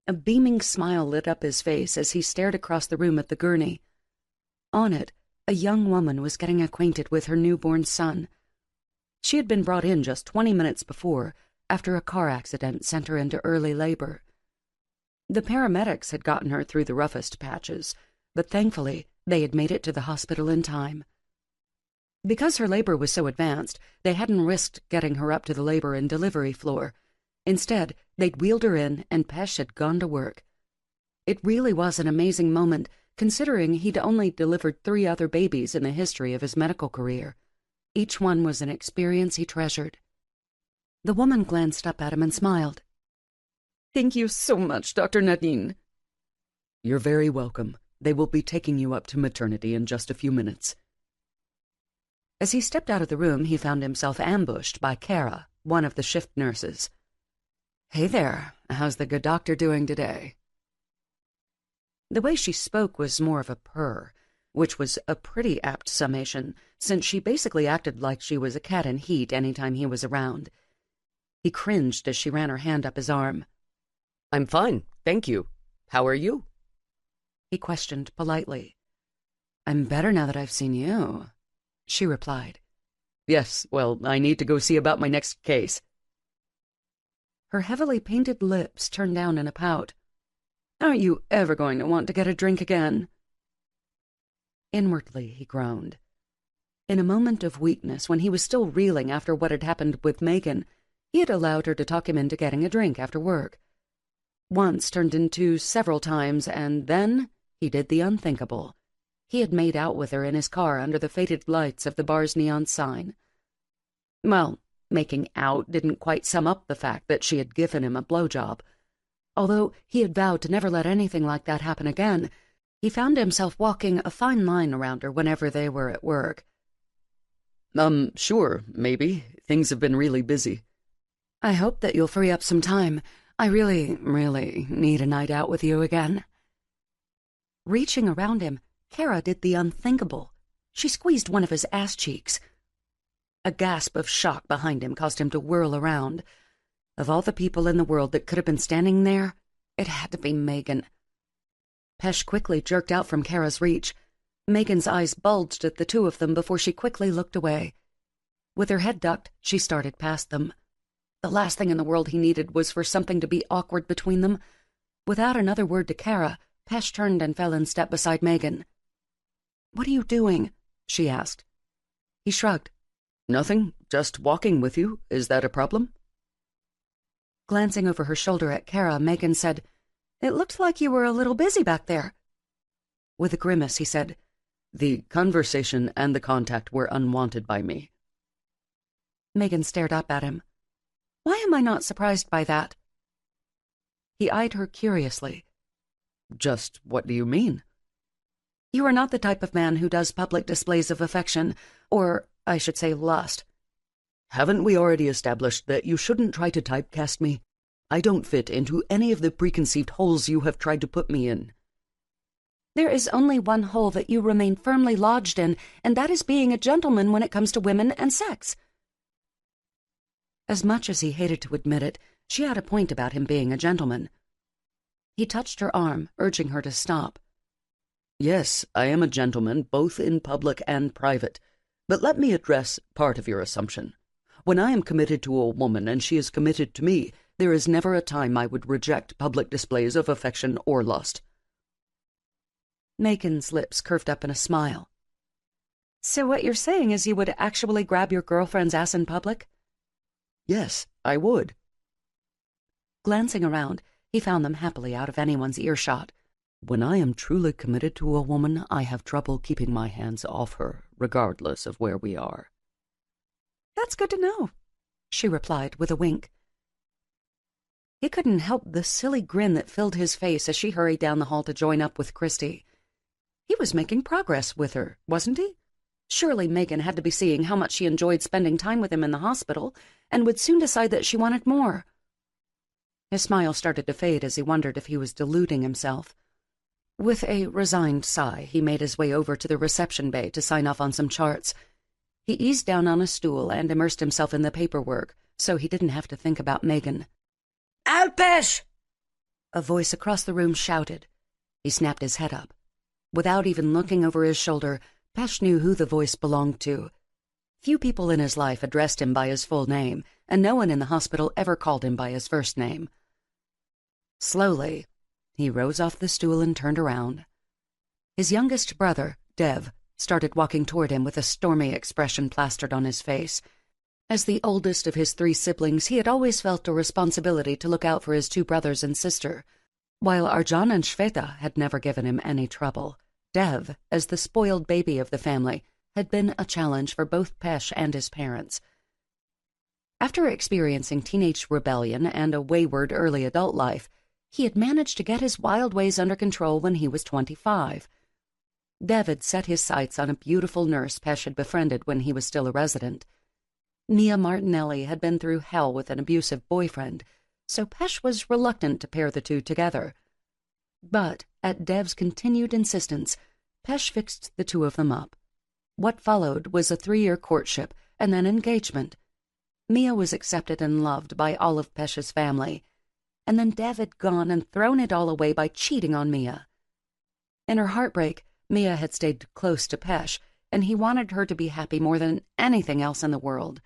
A beaming smile lit up his face as he stared across the room at the gurney. On it, a young woman was getting acquainted with her newborn son. She had been brought in just 20 minutes before, after a car accident sent her into early labor. The paramedics had gotten her through the roughest patches, but thankfully they had made it to the hospital in time. Because her labor was so advanced, they hadn't risked getting her up to the labor and delivery floor. Instead, they'd wheeled her in, and Pesh had gone to work. It really was an amazing moment, considering he'd only delivered 3 other babies in the history of his medical career. Each one was an experience he treasured. The woman glanced up at him and smiled. "Thank you so much, Dr. Nadine." "You're very welcome. They will be taking you up to maternity in just a few minutes." As he stepped out of the room, he found himself ambushed by Kara, one of the shift nurses. "Hey there, how's the good doctor doing today?" The way she spoke was more of a purr, which was a pretty apt summation, since she basically acted like she was a cat in heat any time he was around. He cringed as she ran her hand up his arm. "I'm fine, thank you. How are you?" He questioned politely. "I'm better now that I've seen you," she replied. "Yes, well, I need to go see about my next case." Her heavily painted lips turned down in a pout. "Aren't you ever going to want to get a drink again?" Inwardly, he groaned. In a moment of weakness, when he was still reeling after what had happened with Megan, he had allowed her to talk him into getting a drink after work. Once turned into several times, and then he did the unthinkable. He had made out with her in his car under the faded lights of the bar's neon sign. Well, making out didn't quite sum up the fact that she had given him a blowjob. Although he had vowed to never let anything like that happen again, he found himself walking a fine line around her whenever they were at work. Sure, maybe. Things have been really busy." "I hope that you'll free up some time. I really need a night out with you again." Reaching around him, Kara did the unthinkable. She squeezed one of his ass cheeks. A gasp of shock behind him caused him to whirl around. Of all the people in the world that could have been standing there, it had to be Megan. Pesh quickly jerked out from Kara's reach. Megan's eyes bulged at the two of them before she quickly looked away. With her head ducked, she started past them. The last thing in the world he needed was for something to be awkward between them. Without another word to Kara, Pesh turned and fell in step beside Megan. "What are you doing?" she asked. He shrugged. "Nothing, just walking with you. Is that a problem?" Glancing over her shoulder at Kara, Megan said, "It looked like you were a little busy back there." With a grimace, he said, "The conversation and the contact were unwanted by me." Megan stared up at him. "Why am I not surprised by that?" He eyed her curiously. "Just what do you mean?" "You are not the type of man who does public displays of affection, or, I should say, lust." "Haven't we already established that you shouldn't try to typecast me? I don't fit into any of the preconceived holes you have tried to put me in." "There is only one hole that you remain firmly lodged in, and that is being a gentleman when it comes to women and sex." As much as he hated to admit it, she had a point about him being a gentleman. He touched her arm, urging her to stop. "Yes, I am a gentleman, both in public and private. But let me address part of your assumption. When I am committed to a woman and she is committed to me, there is never a time I would reject public displays of affection or lust." Megan's lips curved up in a smile. So what you're saying is you would actually grab your girlfriend's ass in public? Yes, I would. Glancing around, he found them happily out of anyone's earshot. When I am truly committed to a woman, I have trouble keeping my hands off her, regardless of where we are. That's good to know, she replied with a wink. He couldn't help the silly grin that filled his face as she hurried down the hall to join up with Christy. He was making progress with her, wasn't he? Surely Megan had to be seeing how much she enjoyed spending time with him in the hospital, and would soon decide that she wanted more. His smile started to fade as he wondered if he was deluding himself. With a resigned sigh, he made his way over to the reception bay to sign off on some charts. He eased down on a stool and immersed himself in the paperwork, so he didn't have to think about Megan. "Alpesh!" A voice across the room shouted. He snapped his head up. Without even looking over his shoulder, Pesh knew who the voice belonged to. Few people in his life addressed him by his full name, and no one in the hospital ever called him by his first name. Slowly, he rose off the stool and turned around. His youngest brother, Dev, started walking toward him with a stormy expression plastered on his face. As the oldest of his 3 siblings, he had always felt a responsibility to look out for his 2 brothers and sister. While Arjan and Shveta had never given him any trouble, Dev, as the spoiled baby of the family, had been a challenge for both Pesh and his parents. After experiencing teenage rebellion and a wayward early adult life, he had managed to get his wild ways under control when he was 25. Dev had set his sights on a beautiful nurse Pesh had befriended when he was still a resident. Mia Martinelli had been through hell with an abusive boyfriend, so Pesh was reluctant to pair the two together. But, at Dev's continued insistence, Pesh fixed the 2 of them up. What followed was a 3-year courtship and then engagement. Mia was accepted and loved by all of Pesh's family, and then Dev had gone and thrown it all away by cheating on Mia. In her heartbreak, Mia had stayed close to Pesh, and he wanted her to be happy more than anything else in the world.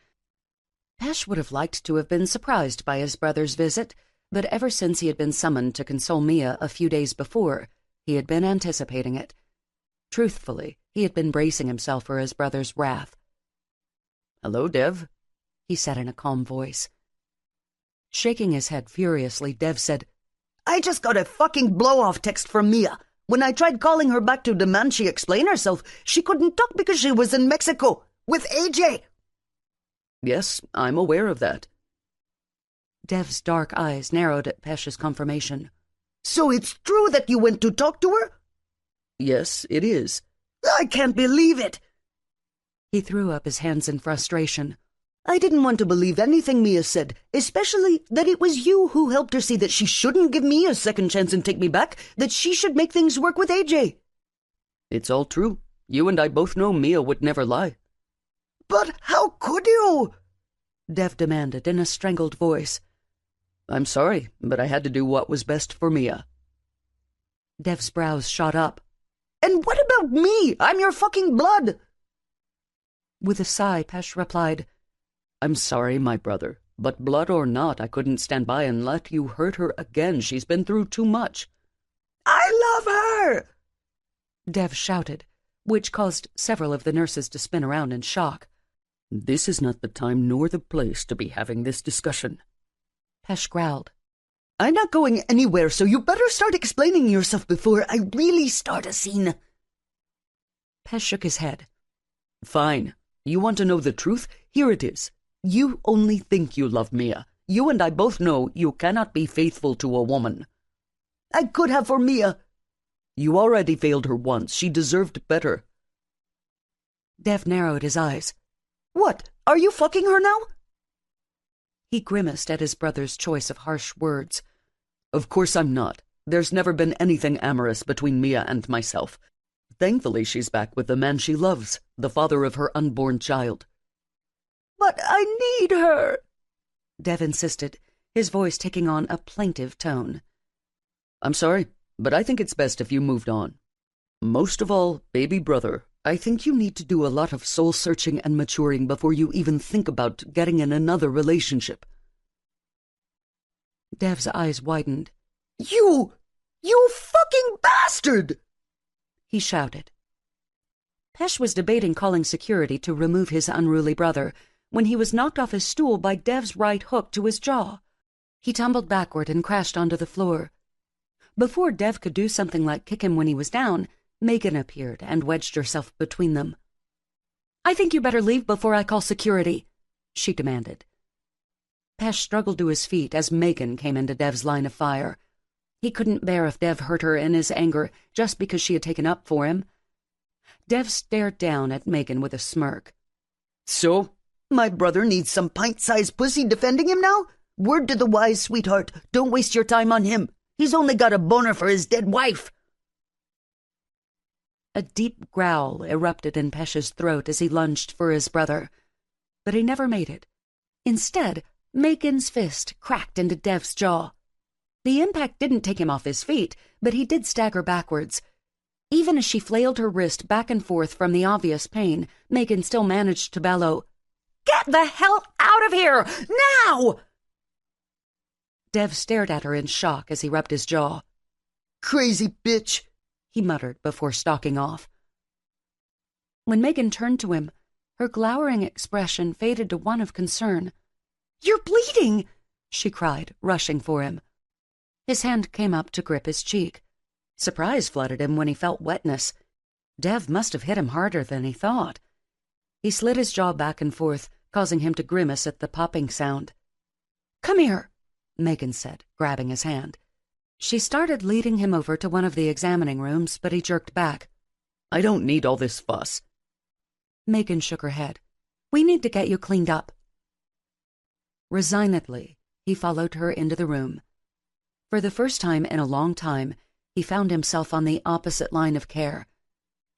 Pesh would have liked to have been surprised by his brother's visit, but ever since he had been summoned to console Mia a few days before, he had been anticipating it. Truthfully, he had been bracing himself for his brother's wrath. "Hello, Dev," he said in a calm voice. Shaking his head furiously, Dev said, "I just got a fucking blow-off text from Mia. When I tried calling her back to demand she explain herself, she couldn't talk because she was in Mexico with AJ. "Yes, I'm aware of that." Dev's dark eyes narrowed at Pesh's confirmation. "So it's true that you went to talk to her?" "Yes, it is." "I can't believe it." He threw up his hands in frustration. "I didn't want to believe anything Mia said, especially that it was you who helped her see that she shouldn't give me a second chance and take me back, that she should make things work with AJ. "It's all true. You and I both know Mia would never lie." "But how could you?" Dev demanded in a strangled voice. "I'm sorry, but I had to do what was best for Mia." Dev's brows shot up. "And what about me? I'm your fucking blood." With a sigh, Pesh replied, "I'm sorry, my brother, but blood or not, I couldn't stand by and let you hurt her again. She's been through too much." "I love her!" Dev shouted, which caused several of the nurses to spin around in shock. "This is not the time nor the place to be having this discussion." Pesh growled. "I'm not going anywhere, so you better start explaining yourself before I really start a scene." Pesh shook his head. "Fine. You want to know the truth? Here it is. You only think you love Mia. You and I both know you cannot be faithful to a woman." "I could have for Mia." "You already failed her once. She deserved better." Dev narrowed his eyes. "What? Are you fucking her now?" He grimaced at his brother's choice of harsh words. "Of course I'm not. There's never been anything amorous between Mia and myself. Thankfully, she's back with the man she loves, the father of her unborn child." "But I need her," Dev insisted, his voice taking on a plaintive tone. "I'm sorry, but I think it's best if you moved on. Most of all, baby brother, I think you need to do a lot of soul-searching and maturing before you even think about getting in another relationship." Dev's eyes widened. You fucking bastard!" He shouted. Pesh was debating calling security to remove his unruly brother when he was knocked off his stool by Dev's right hook to his jaw. He tumbled backward and crashed onto the floor. Before Dev could do something like kick him when he was down, Megan appeared and wedged herself between them. "I think you better leave before I call security," she demanded. Pesh struggled to his feet as Megan came into Dev's line of fire. He couldn't bear if Dev hurt her in his anger just because she had taken up for him. Dev stared down at Megan with a smirk. "So, my brother needs some pint-sized pussy defending him now? Word to the wise, sweetheart, don't waste your time on him. He's only got a boner for his dead wife." A deep growl erupted in Pesh's throat as he lunged for his brother, but he never made it. Instead, Megan's fist cracked into Dev's jaw. The impact didn't take him off his feet, but he did stagger backwards. Even as she flailed her wrist back and forth from the obvious pain, Megan still managed to bellow, "Get the hell out of here! Now!" Dev stared at her in shock as he rubbed his jaw. "Crazy bitch," he muttered before stalking off. When Megan turned to him, her glowering expression faded to one of concern. "You're bleeding!" she cried, rushing for him. His hand came up to grip his cheek. Surprise flooded him when he felt wetness. Dev must have hit him harder than he thought. He slid his jaw back and forth, causing him to grimace at the popping sound. "Come here," Megan said, grabbing his hand. She started leading him over to one of the examining rooms, but he jerked back. "I don't need all this fuss." Megan shook her head. "We need to get you cleaned up." Resignedly, he followed her into the room. For the first time in a long time, he found himself on the opposite line of care.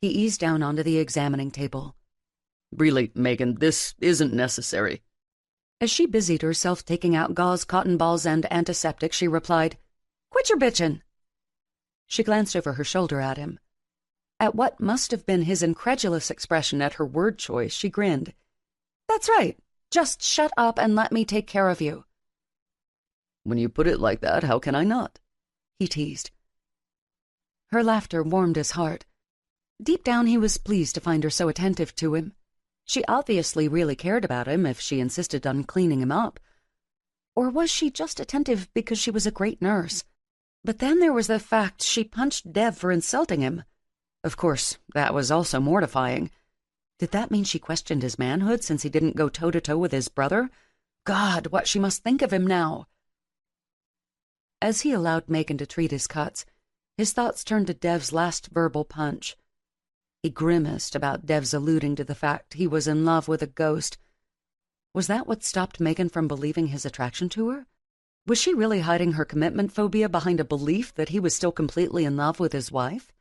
He eased down onto the examining table. "Really, Megan, this isn't necessary." As she busied herself taking out gauze, cotton balls, and antiseptic, she replied, "Quit your bitchin'." She glanced over her shoulder at him. At what must have been his incredulous expression at her word choice, she grinned. "That's right. Just shut up and let me take care of you." "When you put it like that, how can I not?" he teased. Her laughter warmed his heart. Deep down, he was pleased to find her so attentive to him. She obviously really cared about him if she insisted on cleaning him up. Or was she just attentive because she was a great nurse? But then there was the fact she punched Dev for insulting him. Of course, that was also mortifying. Did that mean she questioned his manhood since he didn't go toe-to-toe with his brother? God, what she must think of him now. As he allowed Megan to treat his cuts, his thoughts turned to Dev's last verbal punch. He grimaced about Dev's alluding to the fact he was in love with a ghost. Was that what stopped Megan from believing his attraction to her? Was she really hiding her commitment phobia behind a belief that he was still completely in love with his wife?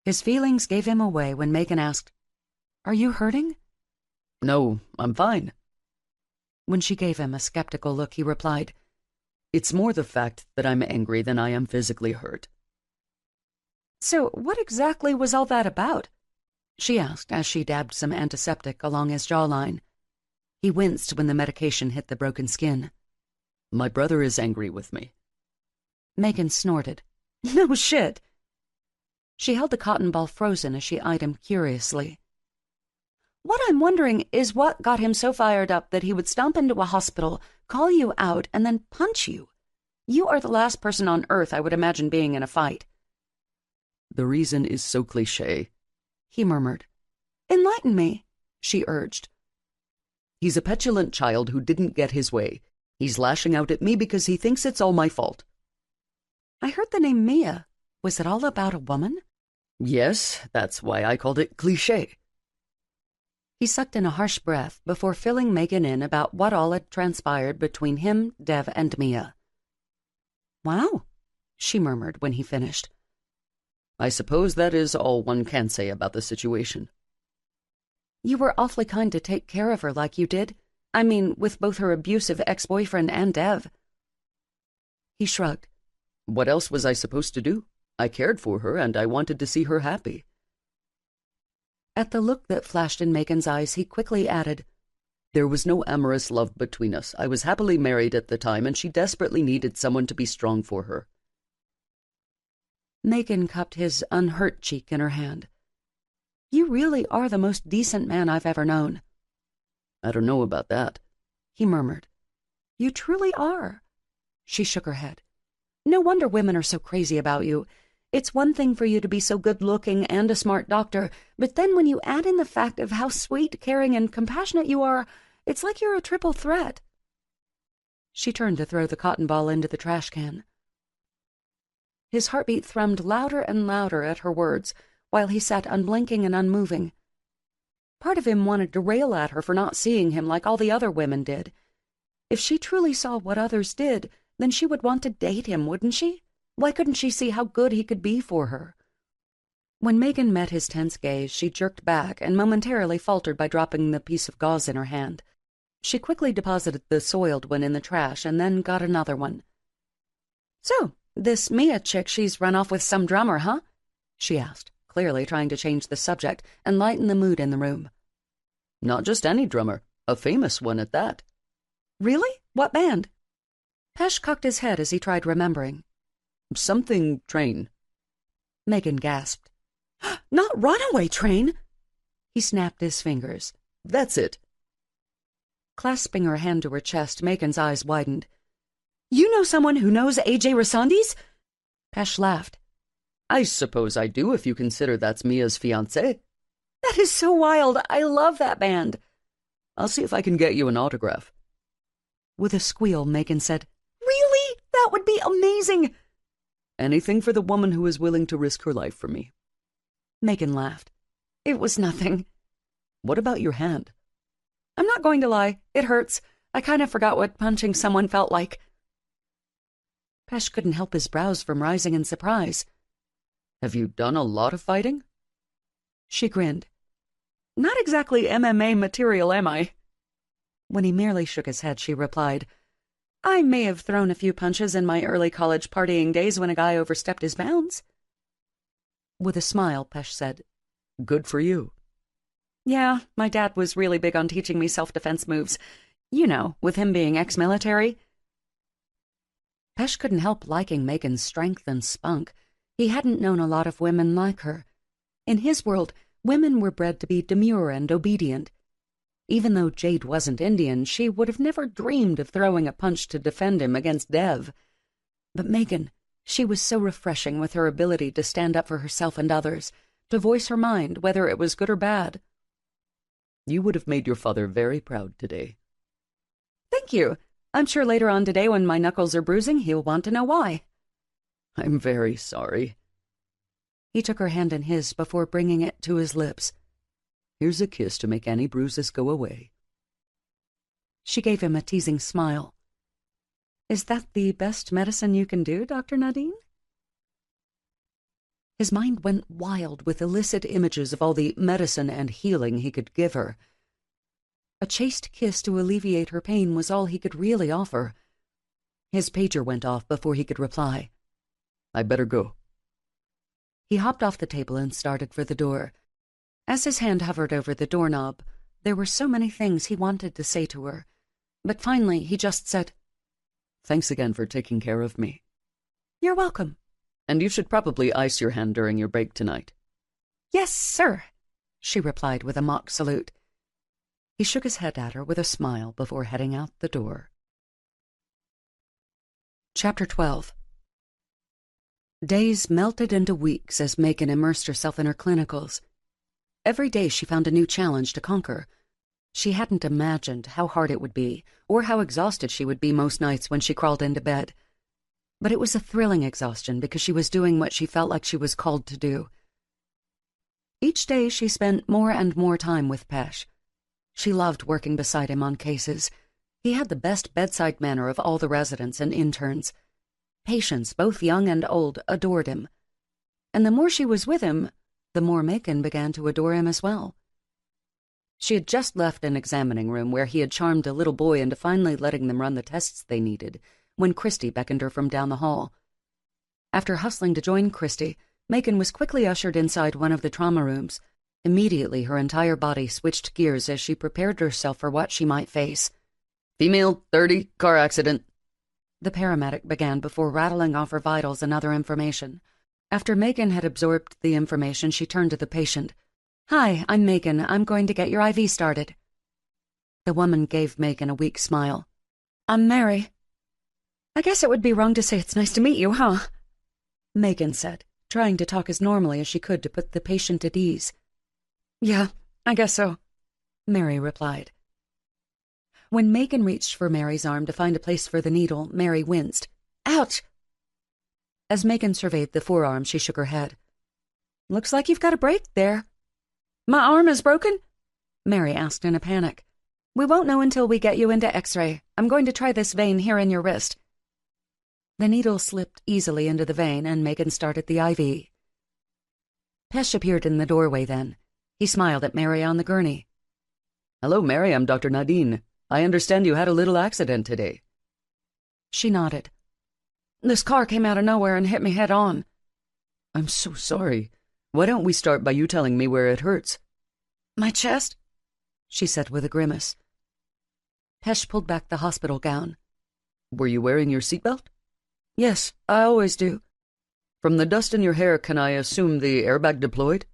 His feelings gave him away when Megan asked, "Are you hurting?" "No, I'm fine." When she gave him a skeptical look, he replied, "It's more the fact that I'm angry than I am physically hurt." "So what exactly was all that about?" she asked as she dabbed some antiseptic along his jawline. He winced when the medication hit the broken skin. "My brother is angry with me." Megan snorted. "No shit." She held the cotton ball frozen as she eyed him curiously. "What I'm wondering is what got him so fired up that he would stomp into a hospital, call you out, and then punch you. You are the last person on earth I would imagine being in a fight." "The reason is so cliché," he murmured. "Enlighten me," she urged. "He's a petulant child who didn't get his way. He's lashing out at me because he thinks it's all my fault." "I heard the name Mia. Was it all about a woman?" "Yes, that's why I called it cliché." He sucked in a harsh breath before filling Megan in about what all had transpired between him, Dev, and Mia. "Wow," she murmured when he finished. "I suppose that is all one can say about the situation." "You were awfully kind to take care of her like you did. I mean, with both her abusive ex-boyfriend and Dev." He shrugged. "What else was I supposed to do? I cared for her, and I wanted to see her happy." At the look that flashed in Megan's eyes, he quickly added, "There was no amorous love between us. I was happily married at the time, and she desperately needed someone to be strong for her." Megan cupped his unhurt cheek in her hand. You really are the most decent man I've ever known." "I don't know about that," he murmured. "You truly are." She shook her head. "No wonder women are so crazy about you. It's one thing for you to be so good-looking and a smart doctor, but then when you add in the fact of how sweet, caring, and compassionate you are, it's like you're a triple threat." She turned to throw the cotton ball into the trash can. His heartbeat thrummed louder and louder at her words, while he sat unblinking and unmoving. Part of him wanted to rail at her for not seeing him like all the other women did. If she truly saw what others did, then she would want to date him, wouldn't she? Why couldn't she see how good he could be for her? When Megan met his tense gaze, she jerked back and momentarily faltered by dropping the piece of gauze in her hand. She quickly deposited the soiled one in the trash and then got another one. "So, this Mia chick, she's run off with some drummer, huh?" she asked, clearly trying to change the subject and lighten the mood in the room. "Not just any drummer, a famous one at that." "Really? What band?" Pesh cocked his head as he tried remembering. "Something Train." Megan gasped. "Not Runaway Train!" He snapped his fingers. "That's it." Clasping her hand to her chest, Megan's eyes widened. "You know someone who knows A.J. Rasandis?" Pesh laughed. "I suppose I do, if you consider that's Mia's fiancé." "That is so wild. I love that band." "I'll see if I can get you an autograph." With a squeal, Megan said, "Really? That would be amazing." "Anything for the woman who is willing to risk her life for me." Megan laughed. "It was nothing." "What about your hand?" "I'm not going to lie. It hurts. I kind of forgot what punching someone felt like." Pesh couldn't help his brows from rising in surprise. "Have you done a lot of fighting?" She grinned. "Not exactly MMA material, am I?" When he merely shook his head, she replied, "I may have thrown a few punches in my early college partying days when a guy overstepped his bounds." With a smile, Pesh said, "Good for you." "Yeah, my dad was really big on teaching me self-defense moves. You know, with him being ex-military." Pesh couldn't help liking Megan's strength and spunk. He hadn't known a lot of women like her. In his world, women were bred to be demure and obedient. Even though Jade wasn't Indian, she would have never dreamed of throwing a punch to defend him against Dev. But Megan, she was so refreshing with her ability to stand up for herself and others, to voice her mind, whether it was good or bad. "You would have made your father very proud today." "Thank you. I'm sure later on today when my knuckles are bruising, he'll want to know why." "I'm very sorry." He took her hand in his before bringing it to his lips. "Here's a kiss to make any bruises go away." She gave him a teasing smile. "Is that the best medicine you can do, Dr. Nadine?" His mind went wild with illicit images of all the medicine and healing he could give her. A chaste kiss to alleviate her pain was all he could really offer. His pager went off before he could reply. "I better go." He hopped off the table and started for the door. As his hand hovered over the doorknob, there were so many things he wanted to say to her. But finally, he just said, "Thanks again for taking care of me." "You're welcome." "And you should probably ice your hand during your break tonight." "Yes, sir," she replied with a mock salute. He shook his head at her with a smile before heading out the door. Chapter 12. Days melted into weeks as Megan immersed herself in her clinicals. Every day she found a new challenge to conquer. She hadn't imagined how hard it would be, or how exhausted she would be most nights when she crawled into bed. But it was a thrilling exhaustion because she was doing what she felt like she was called to do. Each day she spent more and more time with Pesh. She loved working beside him on cases. He had the best bedside manner of all the residents and interns. Patients, both young and old, adored him. And the more she was with him, the more Megan began to adore him as well. She had just left an examining room where he had charmed a little boy into finally letting them run the tests they needed, when Christy beckoned her from down the hall. After hustling to join Christy, Megan was quickly ushered inside one of the trauma rooms. Immediately, her entire body switched gears as she prepared herself for what she might face. "Female, 30, car accident." The paramedic began before rattling off her vitals and other information. After Megan had absorbed the information, she turned to the patient. Hi, I'm Megan. I'm going to get your IV started. The woman gave Megan a weak smile. I'm Mary. I guess it would be wrong to say it's nice to meet you, huh? Megan said, trying to talk as normally as she could to put the patient at ease. Yeah, I guess so, Mary replied. When Megan reached for Mary's arm to find a place for the needle, Mary winced. Ouch! As Megan surveyed the forearm, she shook her head. Looks like you've got a break there. My arm is broken? Mary asked in a panic. We won't know until we get you into X-ray. I'm going to try this vein here in your wrist. The needle slipped easily into the vein, and Megan started the IV. Pesh appeared in the doorway then. He smiled at Mary on the gurney. Hello, Mary, I'm Dr. Nadine. I understand you had a little accident today. She nodded. This car came out of nowhere and hit me head on. I'm so sorry. Why don't we start by you telling me where it hurts? My chest? She said with a grimace. Pesh pulled back the hospital gown. Were you wearing your seatbelt? Yes, I always do. From the dust in your hair, can I assume the airbag deployed?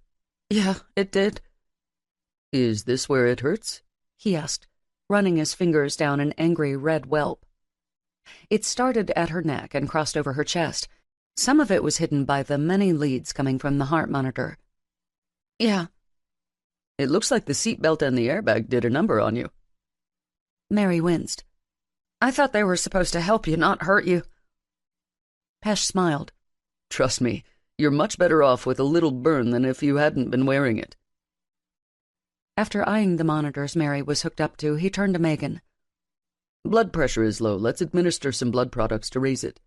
Yeah, it did. Is this where it hurts? He asked, running his fingers down an angry red whelp. It started at her neck and crossed over her chest. Some of it was hidden by the many leads coming from the heart monitor. Yeah. It looks like the seatbelt and the airbag did a number on you. Mary winced. I thought they were supposed to help you, not hurt you. Pesh smiled. Trust me, you're much better off with a little burn than if you hadn't been wearing it. After eyeing the monitors Mary was hooked up to, he turned to Megan. Blood pressure is low. Let's administer some blood products to raise it.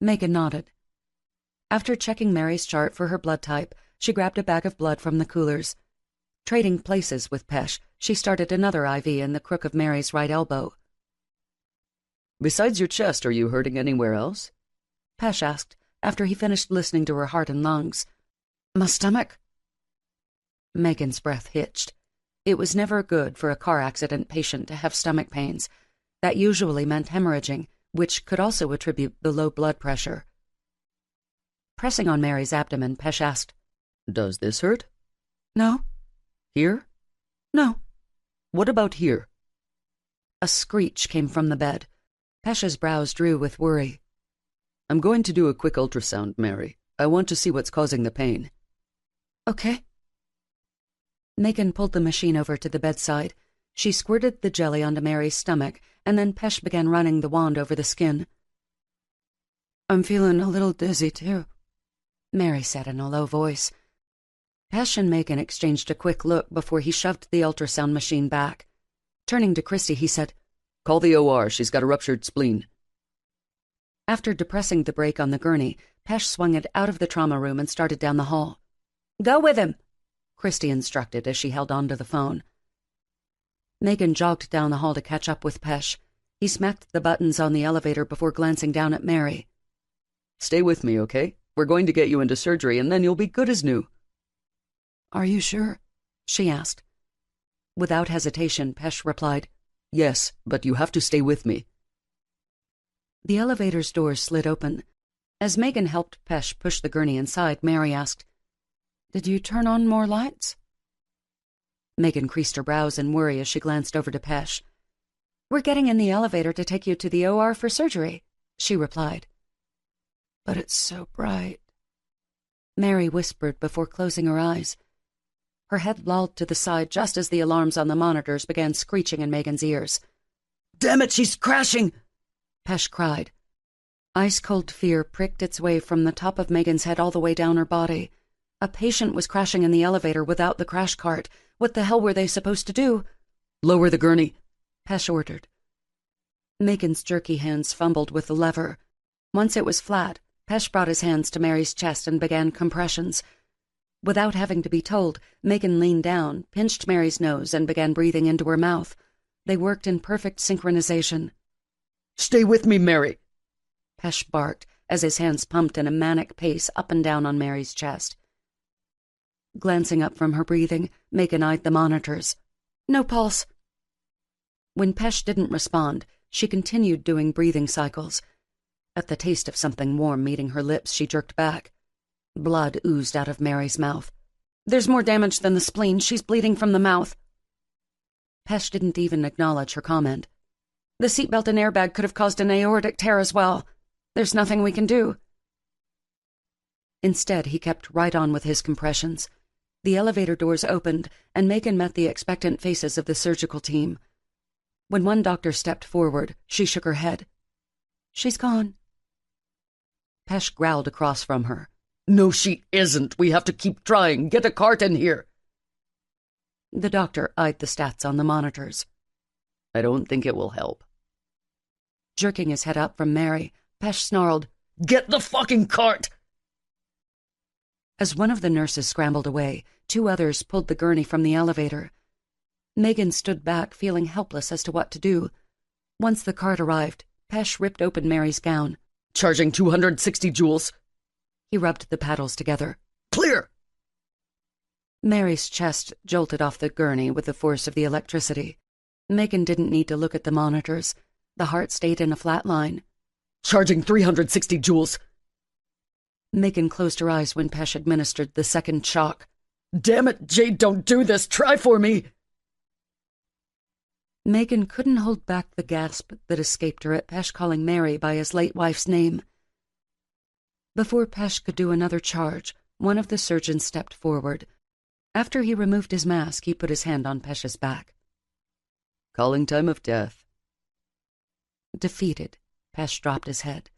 Megan nodded. After checking Mary's chart for her blood type, she grabbed a bag of blood from the coolers. Trading places with Pesh, she started another IV in the crook of Mary's right elbow. Besides your chest, are you hurting anywhere else? Pesh asked, after he finished listening to her heart and lungs. My stomach? Megan's breath hitched. It was never good for a car accident patient to have stomach pains. That usually meant hemorrhaging, which could also attribute the low blood pressure. Pressing on Mary's abdomen, Pesh asked, Does this hurt? No. Here? No. What about here? A screech came from the bed. Pesh's brows drew with worry. I'm going to do a quick ultrasound, Mary. I want to see what's causing the pain. Okay. Megan pulled the machine over to the bedside. She squirted the jelly onto Mary's stomach, and then Pesh began running the wand over the skin. I'm feeling a little dizzy, too, Mary said in a low voice. Pesh and Megan exchanged a quick look before he shoved the ultrasound machine back. Turning to Christy, he said, Call the OR. She's got a ruptured spleen. After depressing the brake on the gurney, Pesh swung it out of the trauma room and started down the hall. Go with him, Christy instructed as she held on to the phone. Megan jogged down the hall to catch up with Pesh. He smacked the buttons on the elevator before glancing down at Mary. Stay with me, okay? We're going to get you into surgery, and then you'll be good as new. Are you sure? She asked. Without hesitation, Pesh replied, Yes, but you have to stay with me. The elevator's doors slid open. As Megan helped Pesh push the gurney inside, Mary asked, Did you turn on more lights? Megan creased her brows in worry as she glanced over to Pesh. We're getting in the elevator to take you to the OR for surgery, she replied. But it's so bright, Mary whispered before closing her eyes. Her head lolled to the side just as the alarms on the monitors began screeching in Megan's ears. Damn it, she's crashing! Pesh cried. Ice-cold fear pricked its way from the top of Megan's head all the way down her body. A patient was crashing in the elevator without the crash cart. What the hell were they supposed to do? Lower the gurney, Pesh ordered. Megan's jerky hands fumbled with the lever. Once it was flat, Pesh brought his hands to Mary's chest and began compressions. Without having to be told, Megan leaned down, pinched Mary's nose, and began breathing into her mouth. They worked in perfect synchronization. Stay with me, Mary, Pesh barked as his hands pumped in a manic pace up and down on Mary's chest. Glancing up from her breathing, Megan eyed the monitors. No pulse. When Pesh didn't respond, she continued doing breathing cycles. At the taste of something warm meeting her lips, she jerked back. Blood oozed out of Mary's mouth. There's more damage than the spleen. She's bleeding from the mouth. Pesh didn't even acknowledge her comment. The seatbelt and airbag could have caused an aortic tear as well. There's nothing we can do. Instead, he kept right on with his compressions. The elevator doors opened, and Megan met the expectant faces of the surgical team. When one doctor stepped forward, she shook her head. She's gone. Pesh growled across from her. No, she isn't. We have to keep trying. Get a cart in here. The doctor eyed the stats on the monitors. I don't think it will help. Jerking his head up from Mary, Pesh snarled, Get the fucking cart! As one of the nurses scrambled away, two others pulled the gurney from the elevator. Megan stood back, feeling helpless as to what to do. Once the cart arrived, Pesh ripped open Mary's gown. Charging 260 joules. He rubbed the paddles together. Clear! Mary's chest jolted off the gurney with the force of the electricity. Megan didn't need to look at the monitors. The heart stayed in a flat line. Charging 360 joules. Megan closed her eyes when Pesh administered the second shock. Damn it, Jade, don't do this! Try for me! Megan couldn't hold back the gasp that escaped her at Pesh calling Mary by his late wife's name. Before Pesh could do another charge, one of the surgeons stepped forward. After he removed his mask, he put his hand on Pesh's back. Calling time of death. Defeated, Pesh dropped his head.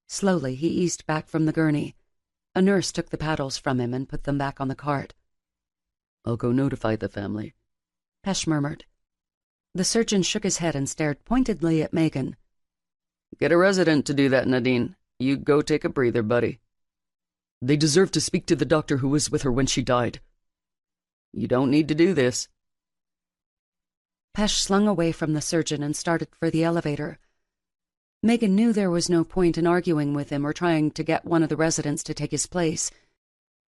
Slowly, he eased back from the gurney. A nurse took the paddles from him and put them back on the cart. I'll go notify the family, Pesh murmured. The surgeon shook his head and stared pointedly at Megan. Get a resident to do that, Nadine. You go take a breather, buddy. They deserve to speak to the doctor who was with her when she died. You don't need to do this. Pesh slung away from the surgeon and started for the elevator. Megan knew there was no point in arguing with him or trying to get one of the residents to take his place.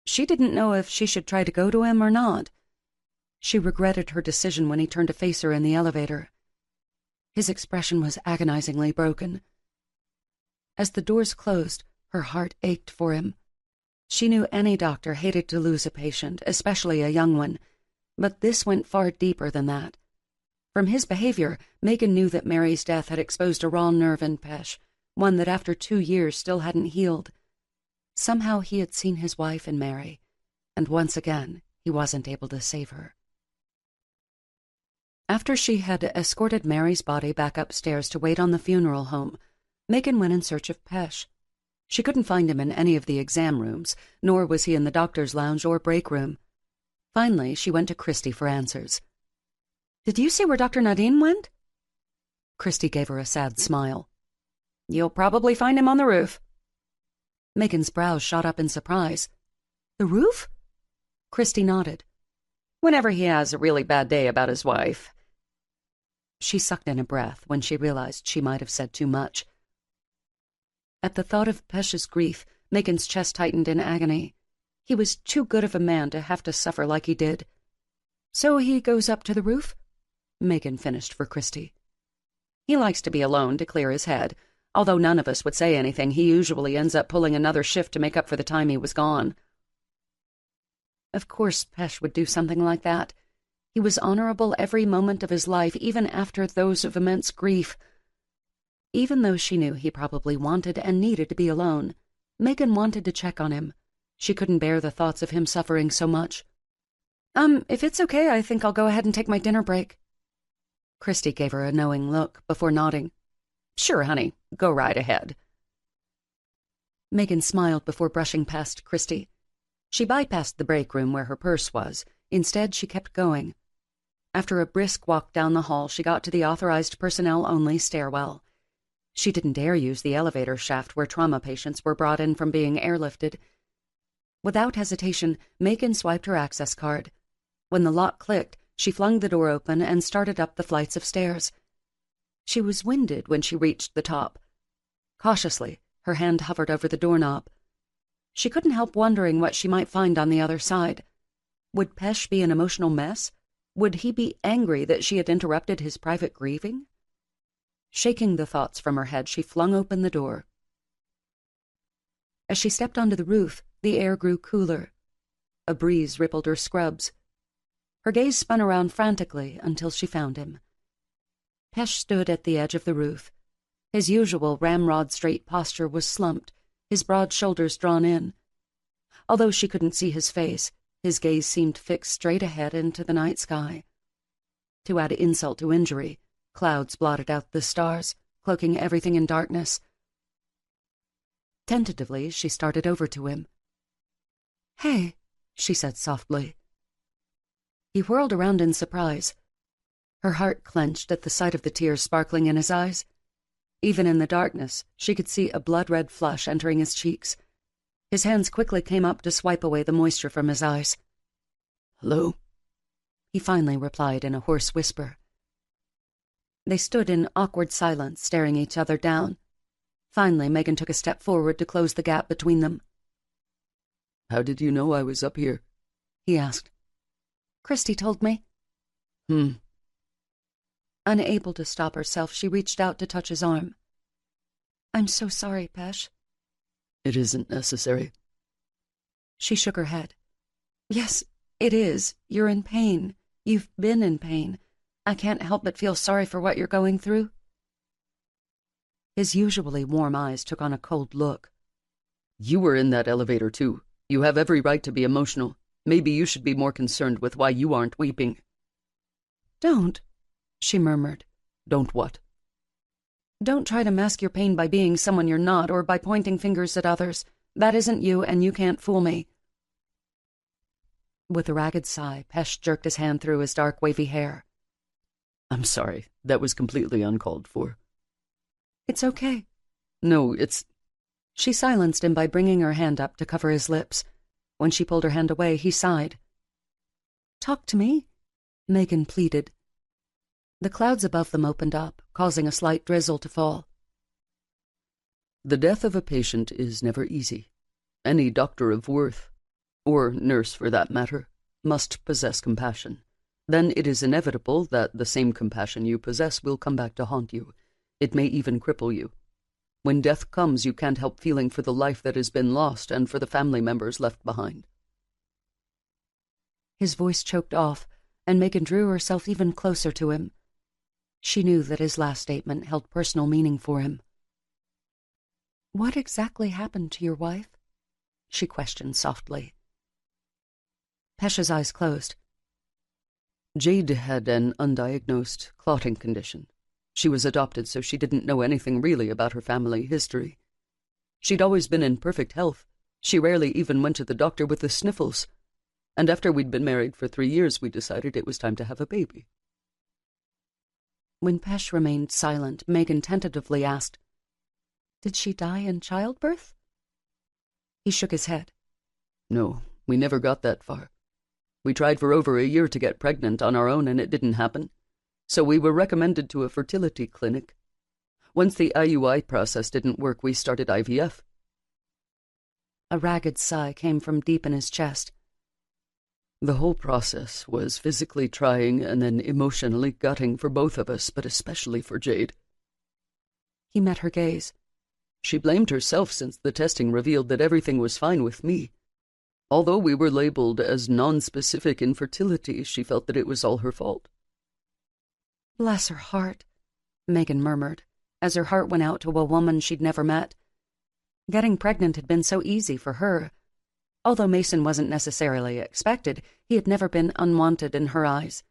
She didn't know if she should try to go to him or not. She regretted her decision when he turned to face her in the elevator. His expression was agonizingly broken. As the doors closed, her heart ached for him. She knew any doctor hated to lose a patient, especially a young one, but this went far deeper than that. From his behavior, Megan knew that Mary's death had exposed a raw nerve in Pesh, one that after 2 years still hadn't healed. Somehow he had seen his wife in Mary, and once again he wasn't able to save her. After she had escorted Mary's body back upstairs to wait on the funeral home, Megan went in search of Pesh. She couldn't find him in any of the exam rooms, nor was he in the doctor's lounge or break room. Finally, she went to Christy for answers. "Did you see where Dr. Nadine went?" Christy gave her a sad smile. "You'll probably find him on the roof." Megan's brows shot up in surprise. "The roof?" Christy nodded. "Whenever he has a really bad day about his wife." She sucked in a breath when she realized she might have said too much. At the thought of Pesh's grief, Megan's chest tightened in agony. He was too good of a man to have to suffer like he did. "So he goes up to the roof?" Megan finished for Christy. "He likes to be alone to clear his head. Although none of us would say anything, he usually ends up pulling another shift to make up for the time he was gone." Of course Pesh would do something like that. He was honorable every moment of his life, even after those of immense grief. Even though she knew he probably wanted and needed to be alone, Megan wanted to check on him. She couldn't bear the thoughts of him suffering so much. If it's okay, I think I'll go ahead and take my dinner break." Christy gave her a knowing look before nodding. "Sure, honey, go right ahead." Megan smiled before brushing past Christy. She bypassed the break room where her purse was. Instead, she kept going. After a brisk walk down the hall, she got to the authorized personnel-only stairwell. She didn't dare use the elevator shaft where trauma patients were brought in from being airlifted. Without hesitation, Megan swiped her access card. When the lock clicked, she flung the door open and started up the flights of stairs. She was winded when she reached the top. Cautiously, her hand hovered over the doorknob. She couldn't help wondering what she might find on the other side. Would Pesh be an emotional mess? Would he be angry that she had interrupted his private grieving? Shaking the thoughts from her head, she flung open the door. As she stepped onto the roof, the air grew cooler. A breeze rippled her scrubs. Her gaze spun around frantically until she found him. Pesh stood at the edge of the roof. His usual ramrod-straight posture was slumped, his broad shoulders drawn in. Although she couldn't see his face, his gaze seemed fixed straight ahead into the night sky. To add insult to injury, clouds blotted out the stars, cloaking everything in darkness. Tentatively, she started over to him. "Hey," she said softly. He whirled around in surprise. Her heart clenched at the sight of the tears sparkling in his eyes. Even in the darkness, she could see a blood-red flush entering his cheeks. His hands quickly came up to swipe away the moisture from his eyes. "Hello?" he finally replied in a hoarse whisper. They stood in awkward silence, staring each other down. Finally, Megan took a step forward to close the gap between them. "How did you know I was up here?" he asked. "Christy told me." Unable to stop herself, she reached out to touch his arm. "I'm so sorry, Pesh." "It isn't necessary." She shook her head. "Yes, it is. You're in pain. You've been in pain. I can't help but feel sorry for what you're going through." His usually warm eyes took on a cold look. "You were in that elevator, too. You have every right to be emotional. Maybe you should be more concerned with why you aren't weeping." "Don't," she murmured. "Don't what?" "Don't try to mask your pain by being someone you're not or by pointing fingers at others. That isn't you, and you can't fool me." With a ragged sigh, Pesh jerked his hand through his dark, wavy hair. "I'm sorry. That was completely uncalled for." "It's okay." "No, it's—" She silenced him by bringing her hand up to cover his lips. When she pulled her hand away, he sighed. "Talk to me," Megan pleaded. The clouds above them opened up, causing a slight drizzle to fall. "The death of a patient is never easy. Any doctor of worth, or nurse for that matter, must possess compassion. Then it is inevitable that the same compassion you possess will come back to haunt you. It may even cripple you. When death comes, you can't help feeling for the life that has been lost and for the family members left behind." His voice choked off, and Megan drew herself even closer to him. She knew that his last statement held personal meaning for him. "What exactly happened to your wife?" she questioned softly. Pesh's eyes closed. Jade had an undiagnosed clotting condition. She was adopted, so she didn't know anything really about her family history. She'd always been in perfect health. She rarely even went to the doctor with the sniffles. And after we'd been married for 3 years, we decided it was time to have a baby. When Pesh remained silent, Megan tentatively asked, "Did she die in childbirth?" He shook his head. "No, we never got that far. We tried for over a year to get pregnant on our own, and it didn't happen. So we were recommended to a fertility clinic. Once the IUI process didn't work, we started IVF." A ragged sigh came from deep in his chest. "The whole process was physically trying and then emotionally gutting for both of us, but especially for Jade." He met her gaze. "She blamed herself since the testing revealed that everything was fine with me. Although we were labeled as non-specific infertility, she felt that it was all her fault." "Bless her heart," Megan murmured, as her heart went out to a woman she'd never met. Getting pregnant had been so easy for her. Although Mason wasn't necessarily expected, he had never been unwanted in her eyes.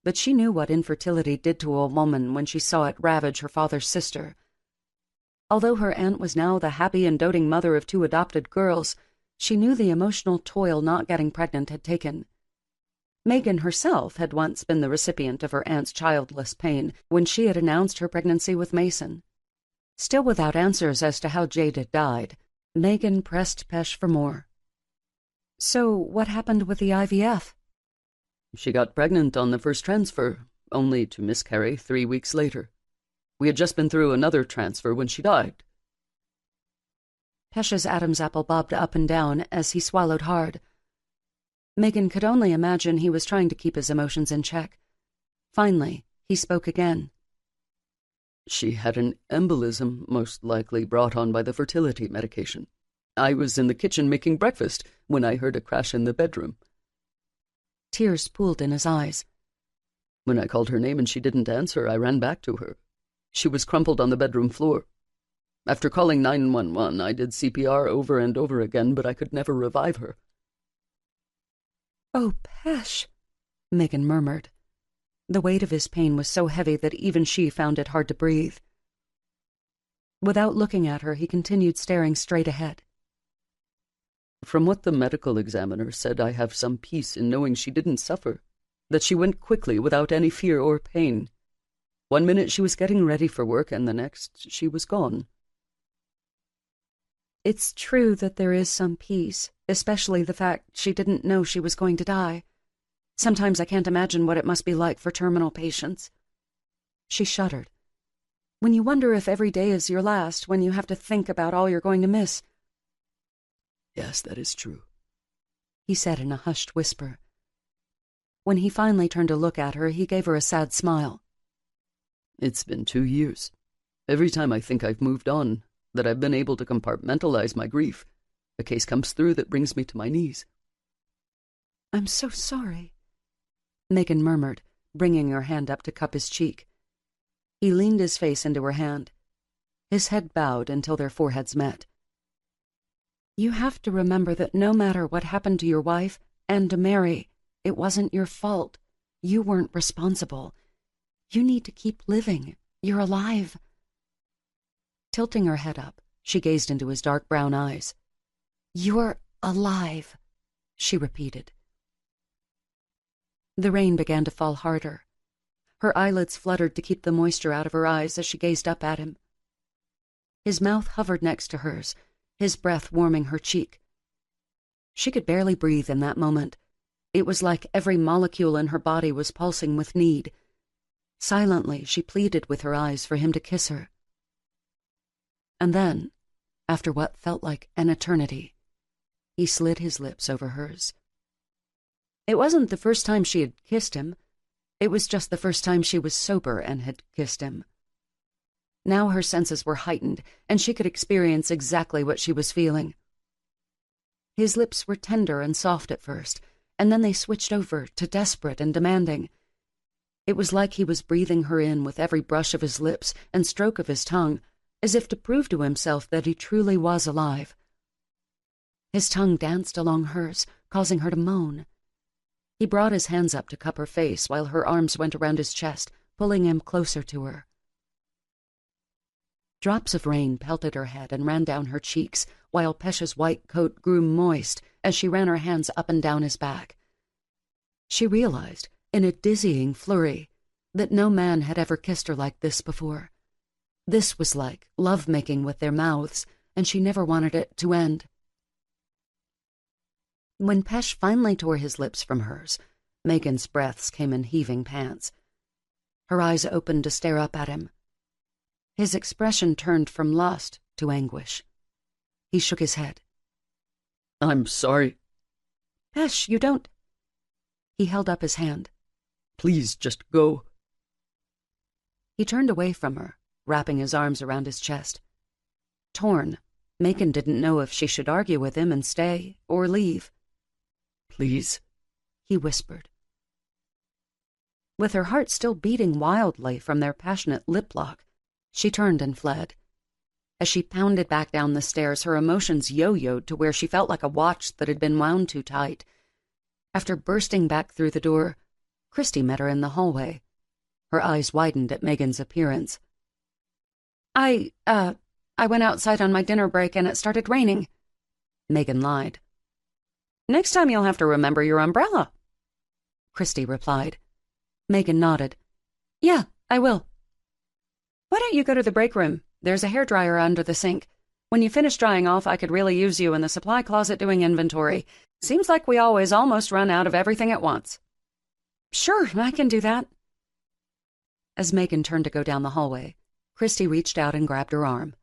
But she knew what infertility did to a woman when she saw it ravage her father's sister. Although her aunt was now the happy and doting mother of 2 adopted girls, she knew the emotional toll not getting pregnant had taken. Megan herself had once been the recipient of her aunt's childless pain when she had announced her pregnancy with Mason. Still without answers as to how Jade had died, Megan pressed Pesh for more. "So what happened with the IVF?" "She got pregnant on the first transfer, only to miscarry 3 weeks later. We had just been through another transfer when she died." Pesh's Adam's apple bobbed up and down as he swallowed hard. Megan could only imagine he was trying to keep his emotions in check. Finally, he spoke again. "She had an embolism, most likely brought on by the fertility medication. I was in the kitchen making breakfast when I heard a crash in the bedroom. Tears pooled in his eyes. When I called her name and she didn't answer, I ran back to her. She was crumpled on the bedroom floor. After calling 911, I did CPR over and over again, but I could never revive her. "Oh, Pesh," Megan murmured. The weight of his pain was so heavy that even she found it hard to breathe. Without looking at her, he continued staring straight ahead. From what the medical examiner said, I have some peace in knowing she didn't suffer, that she went quickly without any fear or pain. 1 minute she was getting ready for work, and the next she was gone. It's true that there is some peace, especially the fact she didn't know she was going to die. Sometimes I can't imagine what it must be like for terminal patients. She shuddered. When you wonder if every day is your last, when you have to think about all you're going to miss. Yes, that is true, he said in a hushed whisper. When he finally turned to look at her, he gave her a sad smile. It's been 2 years. Every time I think I've moved on, that I've been able to compartmentalize my grief, a case comes through that brings me to my knees. I'm so sorry, Megan murmured, bringing her hand up to cup his cheek. He leaned his face into her hand. His head bowed until their foreheads met. You have to remember that no matter what happened to your wife and to Mary, it wasn't your fault. You weren't responsible. You need to keep living. You're alive. Tilting her head up, she gazed into his dark brown eyes. You're alive, she repeated. The rain began to fall harder. Her eyelids fluttered to keep the moisture out of her eyes as she gazed up at him. His mouth hovered next to hers, his breath warming her cheek. She could barely breathe in that moment. It was like every molecule in her body was pulsing with need. Silently, she pleaded with her eyes for him to kiss her. And then, after what felt like an eternity, he slid his lips over hers. It wasn't the first time she had kissed him. It was just the first time she was sober and had kissed him. Now her senses were heightened, and she could experience exactly what she was feeling. His lips were tender and soft at first, and then they switched over to desperate and demanding. It was like he was breathing her in with every brush of his lips and stroke of his tongue, as if to prove to himself that he truly was alive. His tongue danced along hers, causing her to moan. He brought his hands up to cup her face while her arms went around his chest, pulling him closer to her. Drops of rain pelted her head and ran down her cheeks, while Pesha's white coat grew moist as she ran her hands up and down his back. She realized, in a dizzying flurry, that no man had ever kissed her like this before. This was like love-making with their mouths, and she never wanted it to end. When Pesh finally tore his lips from hers, Megan's breaths came in heaving pants. Her eyes opened to stare up at him. His expression turned from lust to anguish. He shook his head. I'm sorry. Pesh, you don't... He held up his hand. Please, just go. He turned away from her, wrapping his arms around his chest. Torn, Megan didn't know if she should argue with him and stay or leave. Please, he whispered. With her heart still beating wildly from their passionate lip lock, she turned and fled. As she pounded back down the stairs, her emotions yo-yoed to where she felt like a watch that had been wound too tight. After bursting back through the door, Christy met her in the hallway. Her eyes widened at Megan's appearance. I went outside on my dinner break and it started raining. Megan lied. Next time you'll have to remember your umbrella, Christy replied. Megan nodded. Yeah, I will. Why don't you go to the break room? There's a hairdryer under the sink. When you finish drying off, I could really use you in the supply closet doing inventory. Seems like we always almost run out of everything at once. Sure, I can do that. As Megan turned to go down the hallway, Christy reached out and grabbed her arm.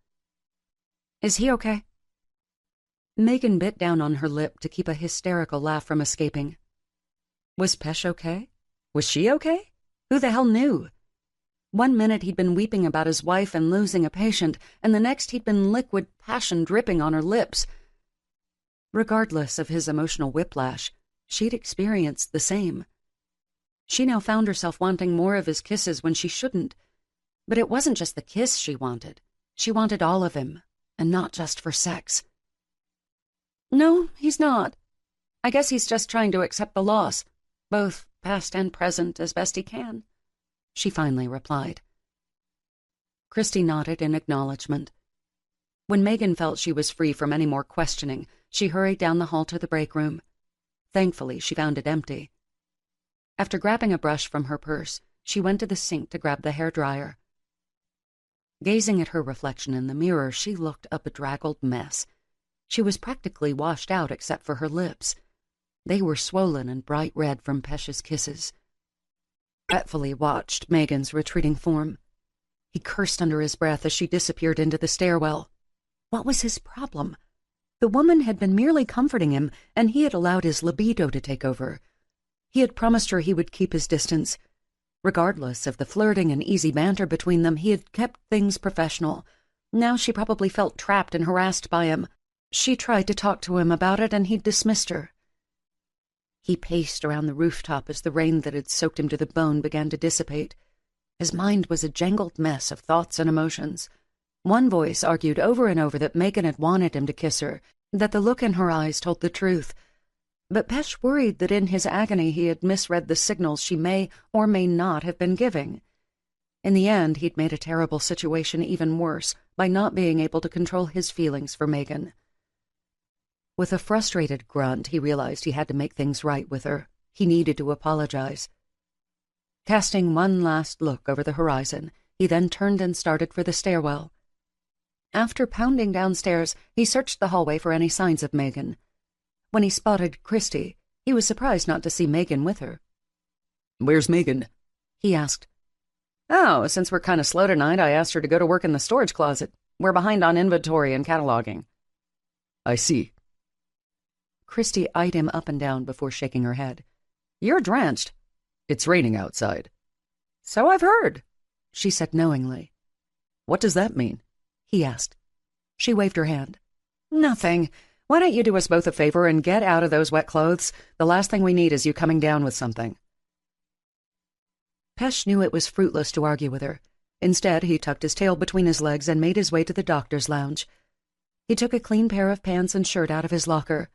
Is he okay? Megan bit down on her lip to keep a hysterical laugh from escaping. Was Pesh okay? Was she okay? Who the hell knew? 1 minute he'd been weeping about his wife and losing a patient, and the next he'd been liquid passion dripping on her lips. Regardless of his emotional whiplash, she'd experienced the same. She now found herself wanting more of his kisses when she shouldn't. But it wasn't just the kiss she wanted. She wanted all of him, and not just for sex. "No, he's not. I guess he's just trying to accept the loss, both past and present, as best he can," she finally replied. Christy nodded in acknowledgement. When Megan felt she was free from any more questioning, she hurried down the hall to the break room. Thankfully, she found it empty. After grabbing a brush from her purse, she went to the sink to grab the hairdryer. Gazing at her reflection in the mirror, she looked a bedraggled mess. She was practically washed out except for her lips. They were swollen and bright red from Pesh's kisses. Fretfully watched Megan's retreating form. He cursed under his breath as she disappeared into the stairwell. What was his problem? The woman had been merely comforting him, and he had allowed his libido to take over. He had promised her he would keep his distance. Regardless of the flirting and easy banter between them, he had kept things professional. Now she probably felt trapped and harassed by him. She tried to talk to him about it, and he dismissed her. He paced around the rooftop as the rain that had soaked him to the bone began to dissipate. His mind was a jangled mess of thoughts and emotions. One voice argued over and over that Megan had wanted him to kiss her, that the look in her eyes told the truth. But Pesh worried that in his agony he had misread the signals she may or may not have been giving. In the end, he'd made a terrible situation even worse by not being able to control his feelings for Megan. With a frustrated grunt, he realized he had to make things right with her. He needed to apologize. Casting one last look over the horizon, he then turned and started for the stairwell. After pounding downstairs, he searched the hallway for any signs of Megan. When he spotted Christy, he was surprised not to see Megan with her. "Where's Megan?" he asked. "Oh, since we're kind of slow tonight, I asked her to go to work in the storage closet. We're behind on inventory and cataloging." "I see." Christy eyed him up and down before shaking her head. "You're drenched." "It's raining outside." "So I've heard," she said knowingly. "What does that mean?" he asked. She waved her hand. "Nothing. Why don't you do us both a favor and get out of those wet clothes? The last thing we need is you coming down with something." Pesh knew it was fruitless to argue with her. Instead, he tucked his tail between his legs and made his way to the doctor's lounge. He took a clean pair of pants and shirt out of his locker.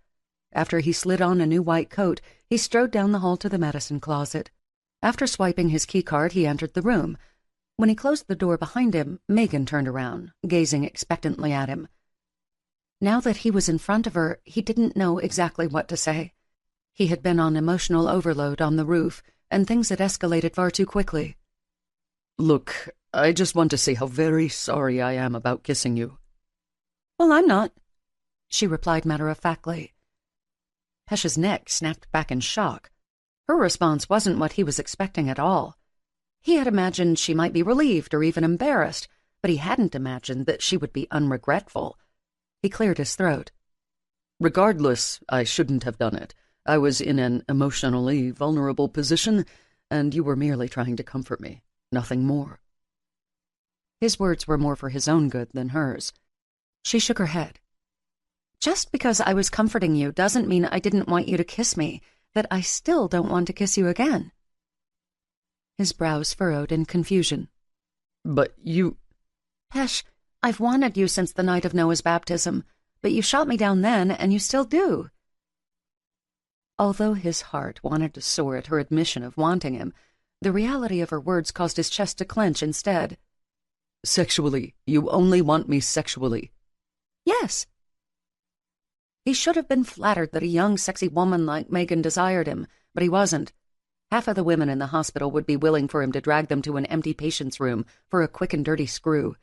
After he slid on a new white coat, he strode down the hall to the medicine closet. After swiping his keycard, he entered the room. When he closed the door behind him, Megan turned around, gazing expectantly at him. Now that he was in front of her, he didn't know exactly what to say. He had been on emotional overload on the roof, and things had escalated far too quickly. "Look, I just want to say how very sorry I am about kissing you." "Well, I'm not," she replied matter-of-factly. Pesh's neck snapped back in shock. Her response wasn't what he was expecting at all. He had imagined she might be relieved or even embarrassed, but he hadn't imagined that she would be unregretful. He cleared his throat. "Regardless, I shouldn't have done it. I was in an emotionally vulnerable position, and you were merely trying to comfort me. Nothing more." His words were more for his own good than hers. She shook her head. "Just because I was comforting you doesn't mean I didn't want you to kiss me, that I still don't want to kiss you again." His brows furrowed in confusion. "But you—" "Pesh, I've wanted you since the night of Noah's baptism, but you shot me down then, and you still do." Although his heart wanted to soar at her admission of wanting him, the reality of her words caused his chest to clench instead. "Sexually. You only want me sexually." "Yes." He should have been flattered that a young, sexy woman like Megan desired him, but he wasn't. Half of the women in the hospital would be willing for him to drag them to an empty patient's room for a quick and dirty screw.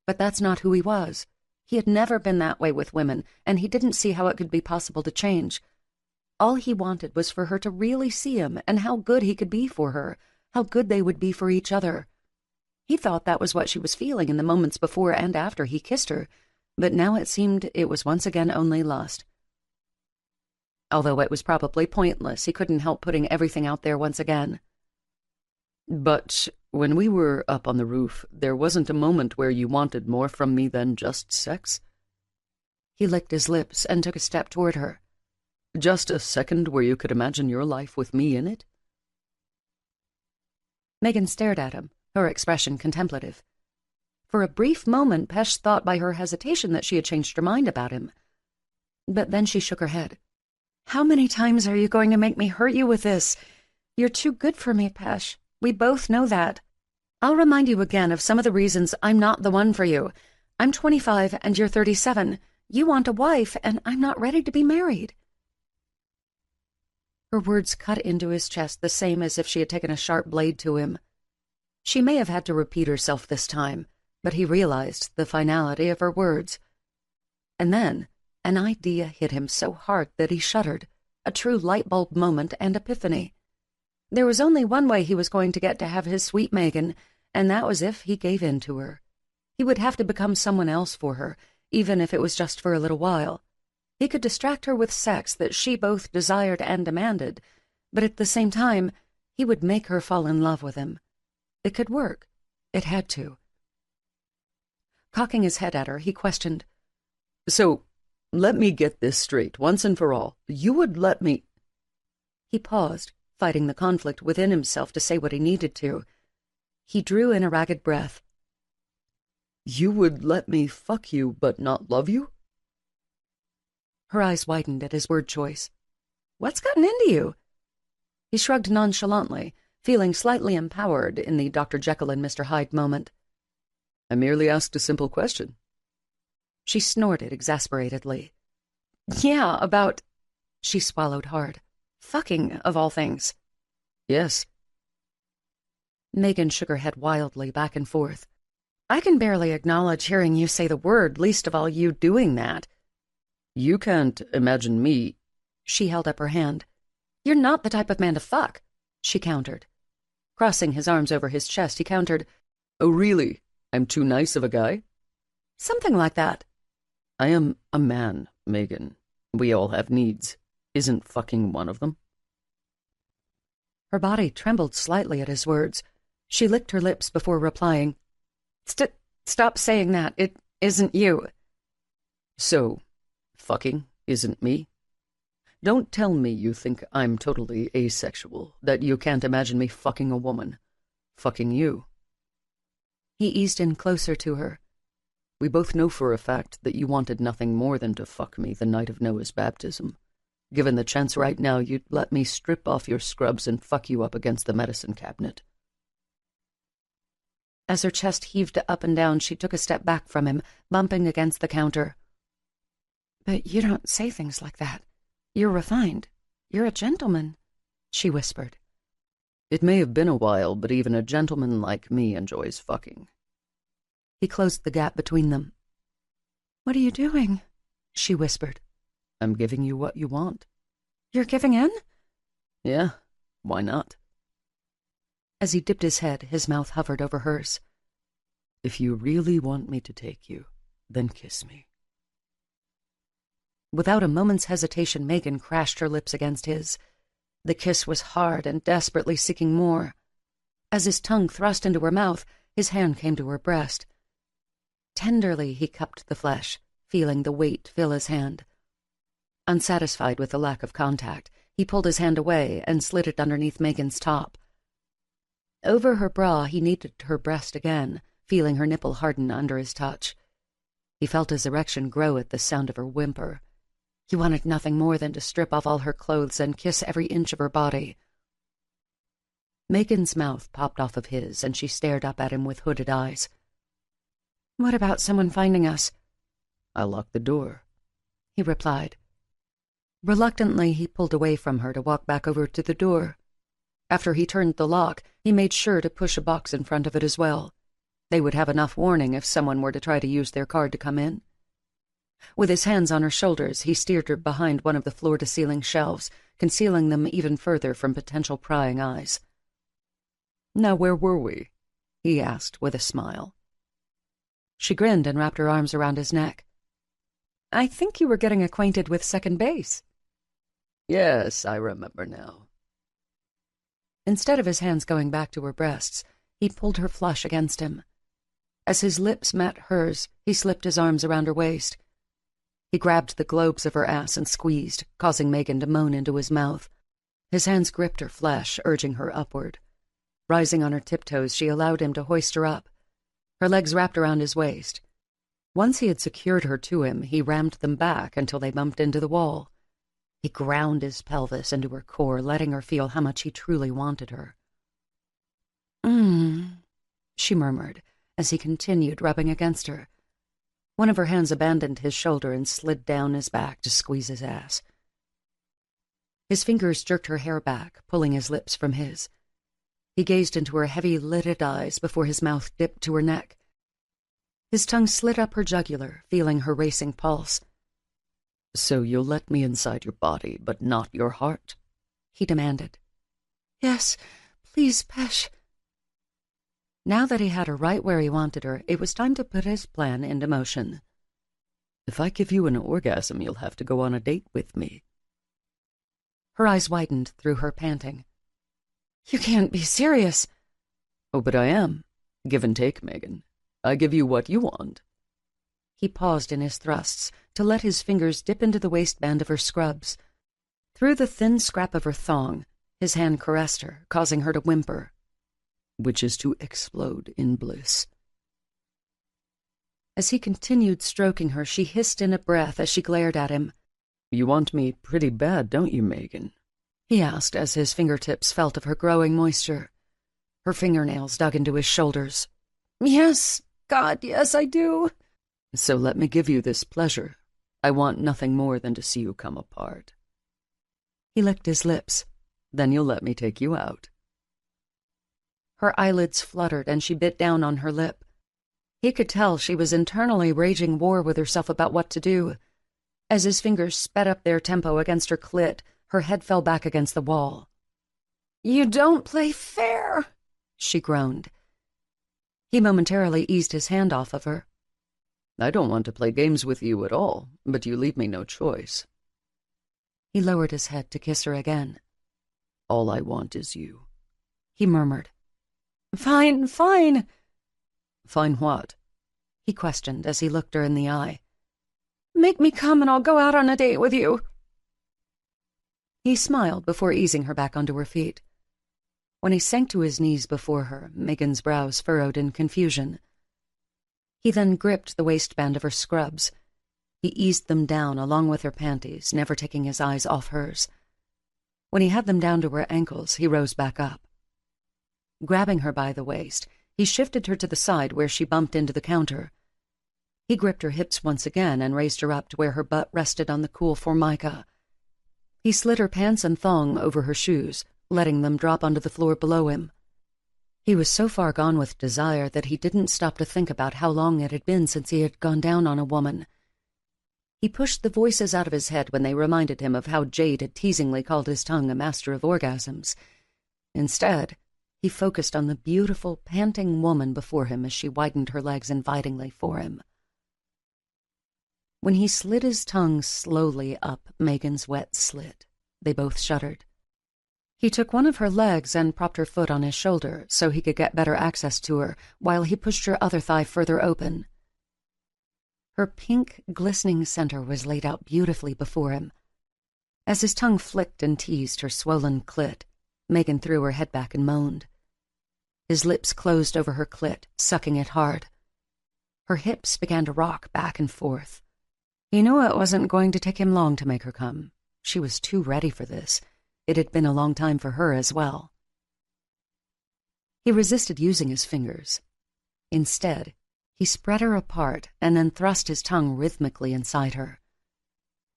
But that's not who he was. He had never been that way with women, and he didn't see how it could be possible to change. All he wanted was for her to really see him and how good he could be for her, how good they would be for each other. He thought that was what she was feeling in the moments before and after he kissed her, but now it seemed it was once again only lust. Although it was probably pointless, he couldn't help putting everything out there once again. "But when we were up on the roof, there wasn't a moment where you wanted more from me than just sex?" He licked his lips and took a step toward her. Just a second where you could imagine your life with me in it? Megan stared at him, her expression contemplative. For a brief moment, Pesh thought by her hesitation that she had changed her mind about him. But then she shook her head. "How many times are you going to make me hurt you with this? You're too good for me, Pesh. We both know that. I'll remind you again of some of the reasons I'm not the one for you. I'm 25 and you're 37. You want a wife, and I'm not ready to be married." Her words cut into his chest the same as if she had taken a sharp blade to him. She may have had to repeat herself this time, but he realized the finality of her words. And then an idea hit him so hard that he shuddered, a true light-bulb moment and epiphany. There was only one way he was going to get to have his sweet Megan, and that was if he gave in to her. He would have to become someone else for her, even if it was just for a little while. He could distract her with sex that she both desired and demanded, but at the same time, he would make her fall in love with him. It could work. It had to. Cocking his head at her, he questioned, "So, let me get this straight, once and for all. You would let me—" He paused, fighting the conflict within himself to say what he needed to. He drew in a ragged breath. "You would let me fuck you but not love you?" Her eyes widened at his word choice. "What's gotten into you?" He shrugged nonchalantly, feeling slightly empowered in the Dr. Jekyll and Mr. Hyde moment. "I merely asked a simple question." She snorted exasperatedly. "Yeah, about—" She swallowed hard. "Fucking, of all things." "Yes." Megan shook her head wildly back and forth. "I can barely acknowledge hearing you say the word, least of all you doing that." "You can't imagine me—" She held up her hand. "You're not the type of man to fuck," she countered. Crossing his arms over his chest, he countered, "Oh, really? I'm too nice of a guy?" "Something like that." "I am a man, Megan. We all have needs. Isn't fucking one of them?" Her body trembled slightly at his words. She licked her lips before replying, Stop saying that. It isn't you." "So, fucking isn't me? Don't tell me you think I'm totally asexual, that you can't imagine me fucking a woman. Fucking you." He eased in closer to her. "We both know for a fact that you wanted nothing more than to fuck me the night of Noah's baptism. Given the chance right now, you'd let me strip off your scrubs and fuck you up against the medicine cabinet." As her chest heaved up and down, she took a step back from him, bumping against the counter. "But you don't say things like that. You're refined. You're a gentleman," she whispered. "It may have been a while, but even a gentleman like me enjoys fucking." He closed the gap between them. "What are you doing?" she whispered. "I'm giving you what you want." "You're giving in?" "Yeah, why not?" As he dipped his head, his mouth hovered over hers. "If you really want me to take you, then kiss me." Without a moment's hesitation, Megan crashed her lips against his. The kiss was hard and desperately seeking more. As his tongue thrust into her mouth, his hand came to her breast. Tenderly he cupped the flesh, feeling the weight fill his hand. Unsatisfied with the lack of contact, he pulled his hand away and slid it underneath Megan's top. Over her bra, he kneaded her breast again, feeling her nipple harden under his touch. He felt his erection grow at the sound of her whimper. He wanted nothing more than to strip off all her clothes and kiss every inch of her body. Megan's mouth popped off of his, and she stared up at him with hooded eyes. "What about someone finding us?" "I'll lock the door," he replied. Reluctantly, he pulled away from her to walk back over to the door. After he turned the lock, he made sure to push a box in front of it as well. They would have enough warning if someone were to try to use their card to come in. With his hands on her shoulders, he steered her behind one of the floor-to-ceiling shelves, concealing them even further from potential prying eyes. "Now where were we?" he asked with a smile. She grinned and wrapped her arms around his neck. "I think you were getting acquainted with second base." "Yes, I remember now." Instead of his hands going back to her breasts, he pulled her flush against him. As his lips met hers, he slipped his arms around her waist. He grabbed the globes of her ass and squeezed, causing Megan to moan into his mouth. His hands gripped her flesh, urging her upward. Rising on her tiptoes, she allowed him to hoist her up. Her legs wrapped around his waist. Once he had secured her to him, he rammed them back until they bumped into the wall. He ground his pelvis into her core, letting her feel how much he truly wanted her. She murmured as he continued rubbing against her. One of her hands abandoned his shoulder and slid down his back to squeeze his ass. His fingers jerked her hair back, pulling his lips from his. He gazed into her heavy-lidded eyes before his mouth dipped to her neck. His tongue slid up her jugular, feeling her racing pulse. "So you'll let me inside your body, but not your heart?" he demanded. "Yes, please, Pesh." Now that he had her right where he wanted her, it was time to put his plan into motion. "If I give you an orgasm, you'll have to go on a date with me." Her eyes widened through her panting. "You can't be serious." "Oh, but I am. Give and take, Megan. I give you what you want." He paused in his thrusts to let his fingers dip into the waistband of her scrubs. Through the thin scrap of her thong, his hand caressed her, causing her to whimper. "Which is to explode in bliss." As he continued stroking her, she hissed in a breath as she glared at him. "You want me pretty bad, don't you, Megan?" he asked as his fingertips felt of her growing moisture. Her fingernails dug into his shoulders. "Yes, God, yes, I do." "So let me give you this pleasure. I want nothing more than to see you come apart." He licked his lips. "Then you'll let me take you out." Her eyelids fluttered and she bit down on her lip. He could tell she was internally raging war with herself about what to do. As his fingers sped up their tempo against her clit, her head fell back against the wall. "You don't play fair," she groaned. He momentarily eased his hand off of her. "I don't want to play games with you at all, but you leave me no choice." He lowered his head to kiss her again. "All I want is you," he murmured. "Fine, fine." "Fine what?" he questioned as he looked her in the eye. "Make me come and I'll go out on a date with you." He smiled before easing her back onto her feet. When he sank to his knees before her, Megan's brows furrowed in confusion. He then gripped the waistband of her scrubs. He eased them down along with her panties, never taking his eyes off hers. When he had them down to her ankles, he rose back up. Grabbing her by the waist, he shifted her to the side where she bumped into the counter. He gripped her hips once again and raised her up to where her butt rested on the cool formica. He slid her pants and thong over her shoes, letting them drop onto the floor below him. He was so far gone with desire that he didn't stop to think about how long it had been since he had gone down on a woman. He pushed the voices out of his head when they reminded him of how Jade had teasingly called his tongue a master of orgasms. Instead, he focused on the beautiful, panting woman before him as she widened her legs invitingly for him. When he slid his tongue slowly up Megan's wet slit, they both shuddered. He took one of her legs and propped her foot on his shoulder so he could get better access to her, while he pushed her other thigh further open. Her pink, glistening center was laid out beautifully before him. As his tongue flicked and teased her swollen clit, Megan threw her head back and moaned. His lips closed over her clit, sucking it hard. Her hips began to rock back and forth. He knew it wasn't going to take him long to make her come. She was too ready for this. It had been a long time for her as well. He resisted using his fingers. Instead, he spread her apart and then thrust his tongue rhythmically inside her.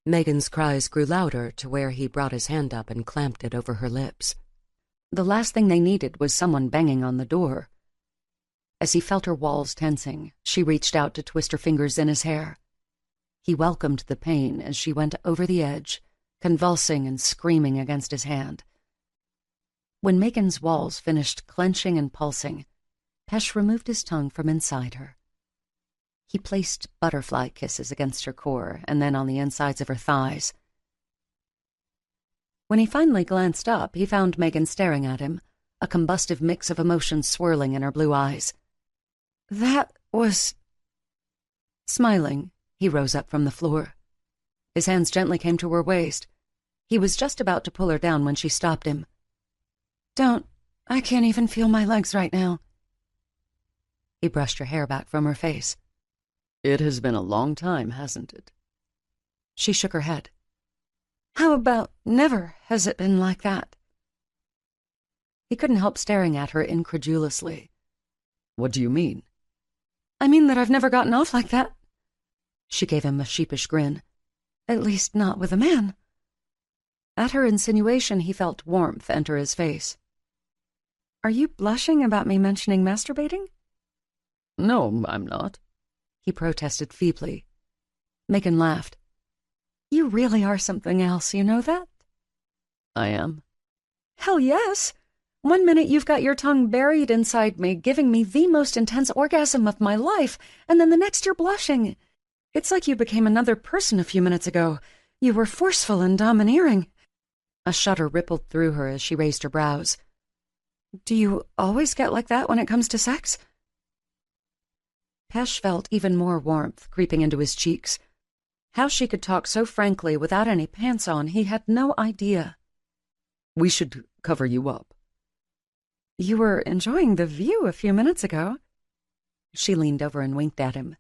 Megan's cries grew louder to where he brought his hand up and clamped it over her lips. The last thing they needed was someone banging on the door. As he felt her walls tensing, she reached out to twist her fingers in his hair. He welcomed the pain as she went over the edge, convulsing and screaming against his hand. When Megan's walls finished clenching and pulsing, Pesh removed his tongue from inside her. He placed butterfly kisses against her core and then on the insides of her thighs. When he finally glanced up, he found Megan staring at him, a combustive mix of emotions swirling in her blue eyes. That was... Smiling, he rose up from the floor. His hands gently came to her waist. He was just about to pull her down when she stopped him. "Don't. I can't even feel my legs right now." He brushed her hair back from her face. It has been a long time, hasn't it? She shook her head. "How about never has it been like that?" He couldn't help staring at her incredulously. What do you mean? "I mean that I've never gotten off like that." She gave him a sheepish grin. "At least not with a man." At her insinuation, he felt warmth enter his face. "Are you blushing about me mentioning masturbating?" No, I'm not," he protested feebly. Megan laughed. "You really are something else, you know that?" I am. "Hell yes. One minute you've got your tongue buried inside me, giving me the most intense orgasm of my life, and then the next you're blushing. It's like you became another person a few minutes ago. You were forceful and domineering." A shudder rippled through her as she raised her brows. "Do you always get like that when it comes to sex?" Pesh felt even more warmth creeping into his cheeks. How she could talk so frankly without any pants on, he had no idea. We should cover you up. "You were enjoying the view a few minutes ago." She leaned over and winked at him.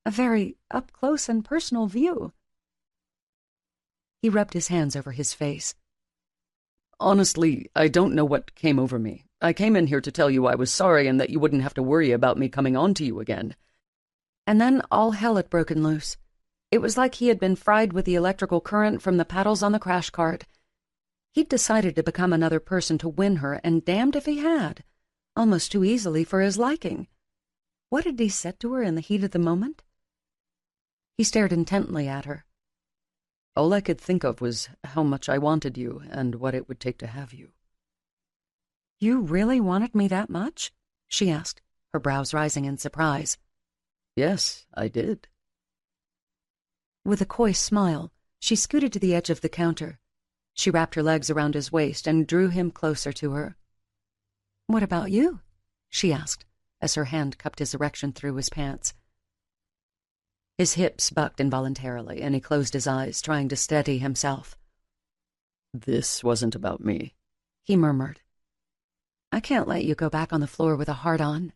"A very up-close and personal view." He rubbed his hands over his face. Honestly, I don't know what came over me. I came in here to tell you I was sorry and that you wouldn't have to worry about me coming on to you again. And then all hell had broken loose. It was like he had been fried with the electrical current from the paddles on the crash cart. He'd decided to become another person to win her, and damned if he had. Almost too easily for his liking. What had he said to her in the heat of the moment? He stared intently at her. All I could think of was how much I wanted you and what it would take to have you. "You really wanted me that much?" she asked, her brows rising in surprise. Yes, I did. With a coy smile, she scooted to the edge of the counter. She wrapped her legs around his waist and drew him closer to her. "What about you?" she asked, as her hand cupped his erection through his pants. His hips bucked involuntarily, and he closed his eyes, trying to steady himself. This wasn't about me, he murmured. "I can't let you go back on the floor with a hard-on."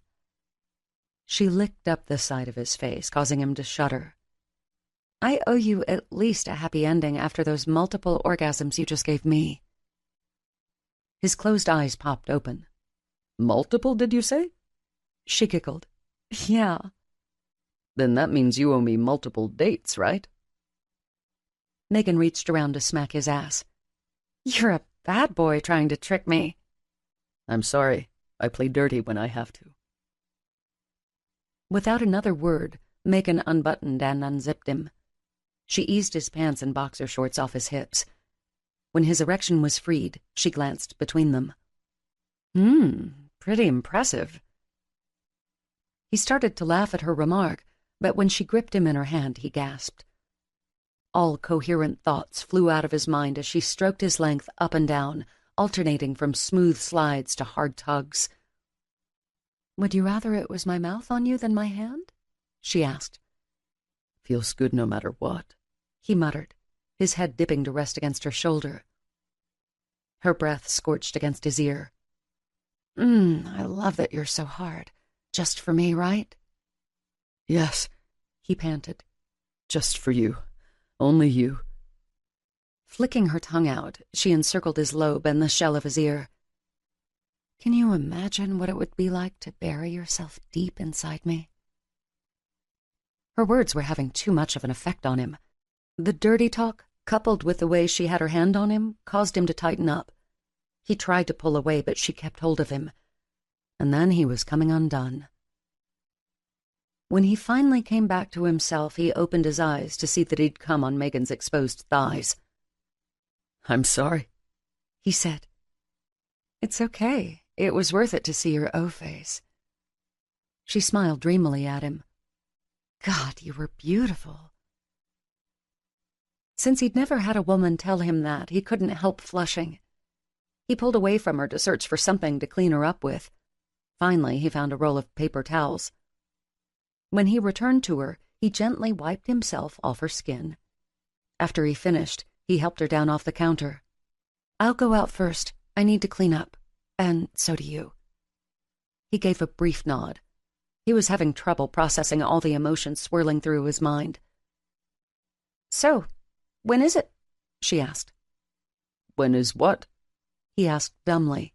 She licked up the side of his face, causing him to shudder. "I owe you at least a happy ending after those multiple orgasms you just gave me." His closed eyes popped open. Multiple, did you say? She giggled. "Yeah." Then that means you owe me multiple dates, right? Megan reached around to smack his ass. "You're a bad boy trying to trick me." I'm sorry. I play dirty when I have to. Without another word, Megan unbuttoned and unzipped him. She eased his pants and boxer shorts off his hips. When his erection was freed, she glanced between them. Pretty impressive." He started to laugh at her remark, but when she gripped him in her hand, he gasped. All coherent thoughts flew out of his mind as she stroked his length up and down, alternating from smooth slides to hard tugs. "Would you rather it was my mouth on you than my hand?" she asked. Feels good no matter what, he muttered, his head dipping to rest against her shoulder. Her breath scorched against his ear. I love that you're so hard. Just for me, right?" Yes, he panted. Just for you. Only you. Flicking her tongue out, she encircled his lobe and the shell of his ear. "Can you imagine what it would be like to bury yourself deep inside me?" Her words were having too much of an effect on him. The dirty talk, coupled with the way she had her hand on him, caused him to tighten up. He tried to pull away, but she kept hold of him. And then he was coming undone. When he finally came back to himself, he opened his eyes to see that he'd come on Megan's exposed thighs. I'm sorry, he said. "It's okay. It was worth it to see your O-face." She smiled dreamily at him. "God, you were beautiful." Since he'd never had a woman tell him that, he couldn't help flushing. He pulled away from her to search for something to clean her up with. Finally, he found a roll of paper towels. When he returned to her, he gently wiped himself off her skin. After he finished, he helped her down off the counter. "I'll go out first. I need to clean up. And so do you." He gave a brief nod. He was having trouble processing all the emotions swirling through his mind. "So, when is it?" she asked. "When is what?" he asked dumbly.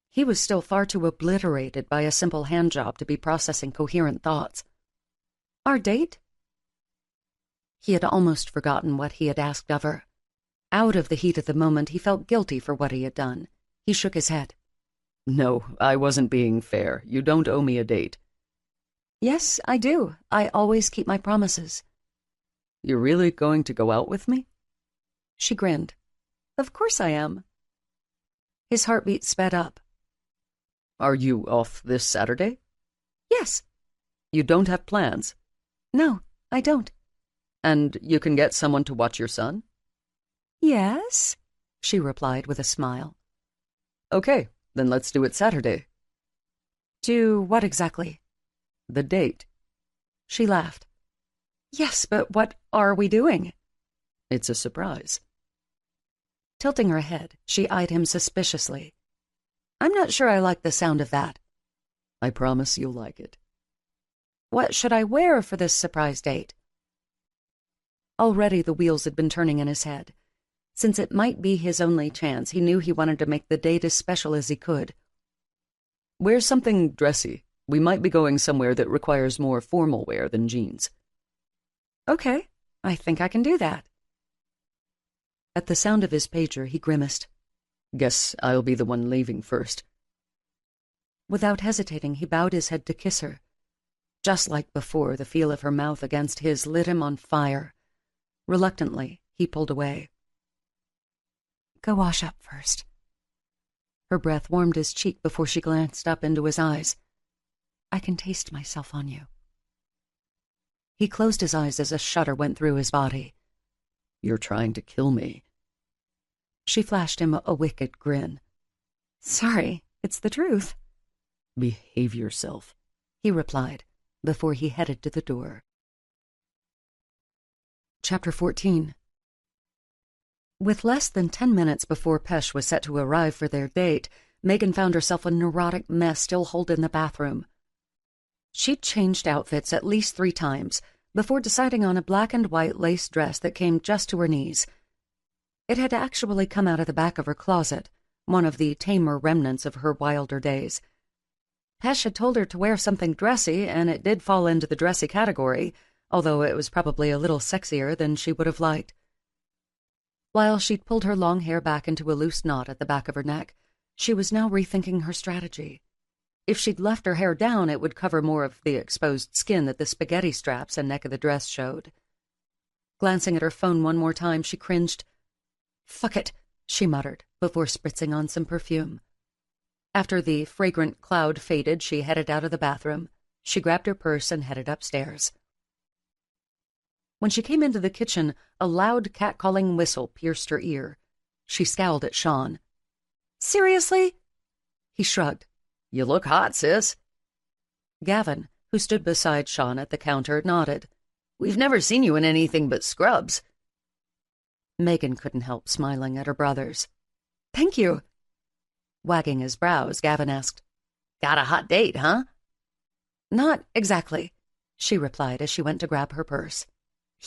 He was still far too obliterated by a simple handjob to be processing coherent thoughts. "Our date?" He had almost forgotten what he had asked of her. Out of the heat of the moment, he felt guilty for what he had done. He shook his head. "No, I wasn't being fair. You don't owe me a date." "Yes, I do. I always keep my promises." "You're really going to go out with me?" She grinned. "Of course I am." His heartbeat sped up. "Are you off this Saturday?" "Yes." "You don't have plans?" "No, I don't." "And you can get someone to watch your son?" "Yes," she replied with a smile. "Okay, then let's do it Saturday." "Do what exactly?" "The date." She laughed. "Yes, but what are we doing?" "It's a surprise." Tilting her head, she eyed him suspiciously. "I'm not sure I like the sound of that." "I promise you'll like it." "What should I wear for this surprise date?" Already the wheels had been turning in his head. Since it might be his only chance, he knew he wanted to make the date as special as he could. "Wear something dressy. We might be going somewhere that requires more formal wear than jeans." "Okay, I think I can do that." At the sound of his pager, he grimaced. "Guess I'll be the one leaving first." Without hesitating, he bowed his head to kiss her. Just like before, the feel of her mouth against his lit him on fire. Reluctantly, he pulled away. "Go wash up first." Her breath warmed his cheek before she glanced up into his eyes. "I can taste myself on you." He closed his eyes as a shudder went through his body. "You're trying to kill me." She flashed him a wicked grin. "Sorry, it's the truth." "Behave yourself," he replied, before he headed to the door. Chapter 14. With less than 10 minutes before Pesh was set to arrive for their date, Megan found herself a neurotic mess still holed in the bathroom. She'd changed outfits at least 3 times before deciding on a black and white lace dress that came just to her knees. It had actually come out of the back of her closet, one of the tamer remnants of her wilder days. Pesh had told her to wear something dressy, and it did fall into the dressy category, although it was probably a little sexier than she would have liked. While she'd pulled her long hair back into a loose knot at the back of her neck, she was now rethinking her strategy. If she'd left her hair down, it would cover more of the exposed skin that the spaghetti straps and neck of the dress showed. Glancing at her phone one more time, she cringed. "Fuck it," she muttered, before spritzing on some perfume. After the fragrant cloud faded, she headed out of the bathroom. She grabbed her purse and headed upstairs. When she came into the kitchen, a loud catcalling whistle pierced her ear. She scowled at Sean. "Seriously?" He shrugged. "You look hot, sis." Gavin, who stood beside Sean at the counter, nodded. "We've never seen you in anything but scrubs." Megan couldn't help smiling at her brothers. "Thank you." Wagging his brows, Gavin asked, "Got a hot date, huh?" "Not exactly," she replied as she went to grab her purse.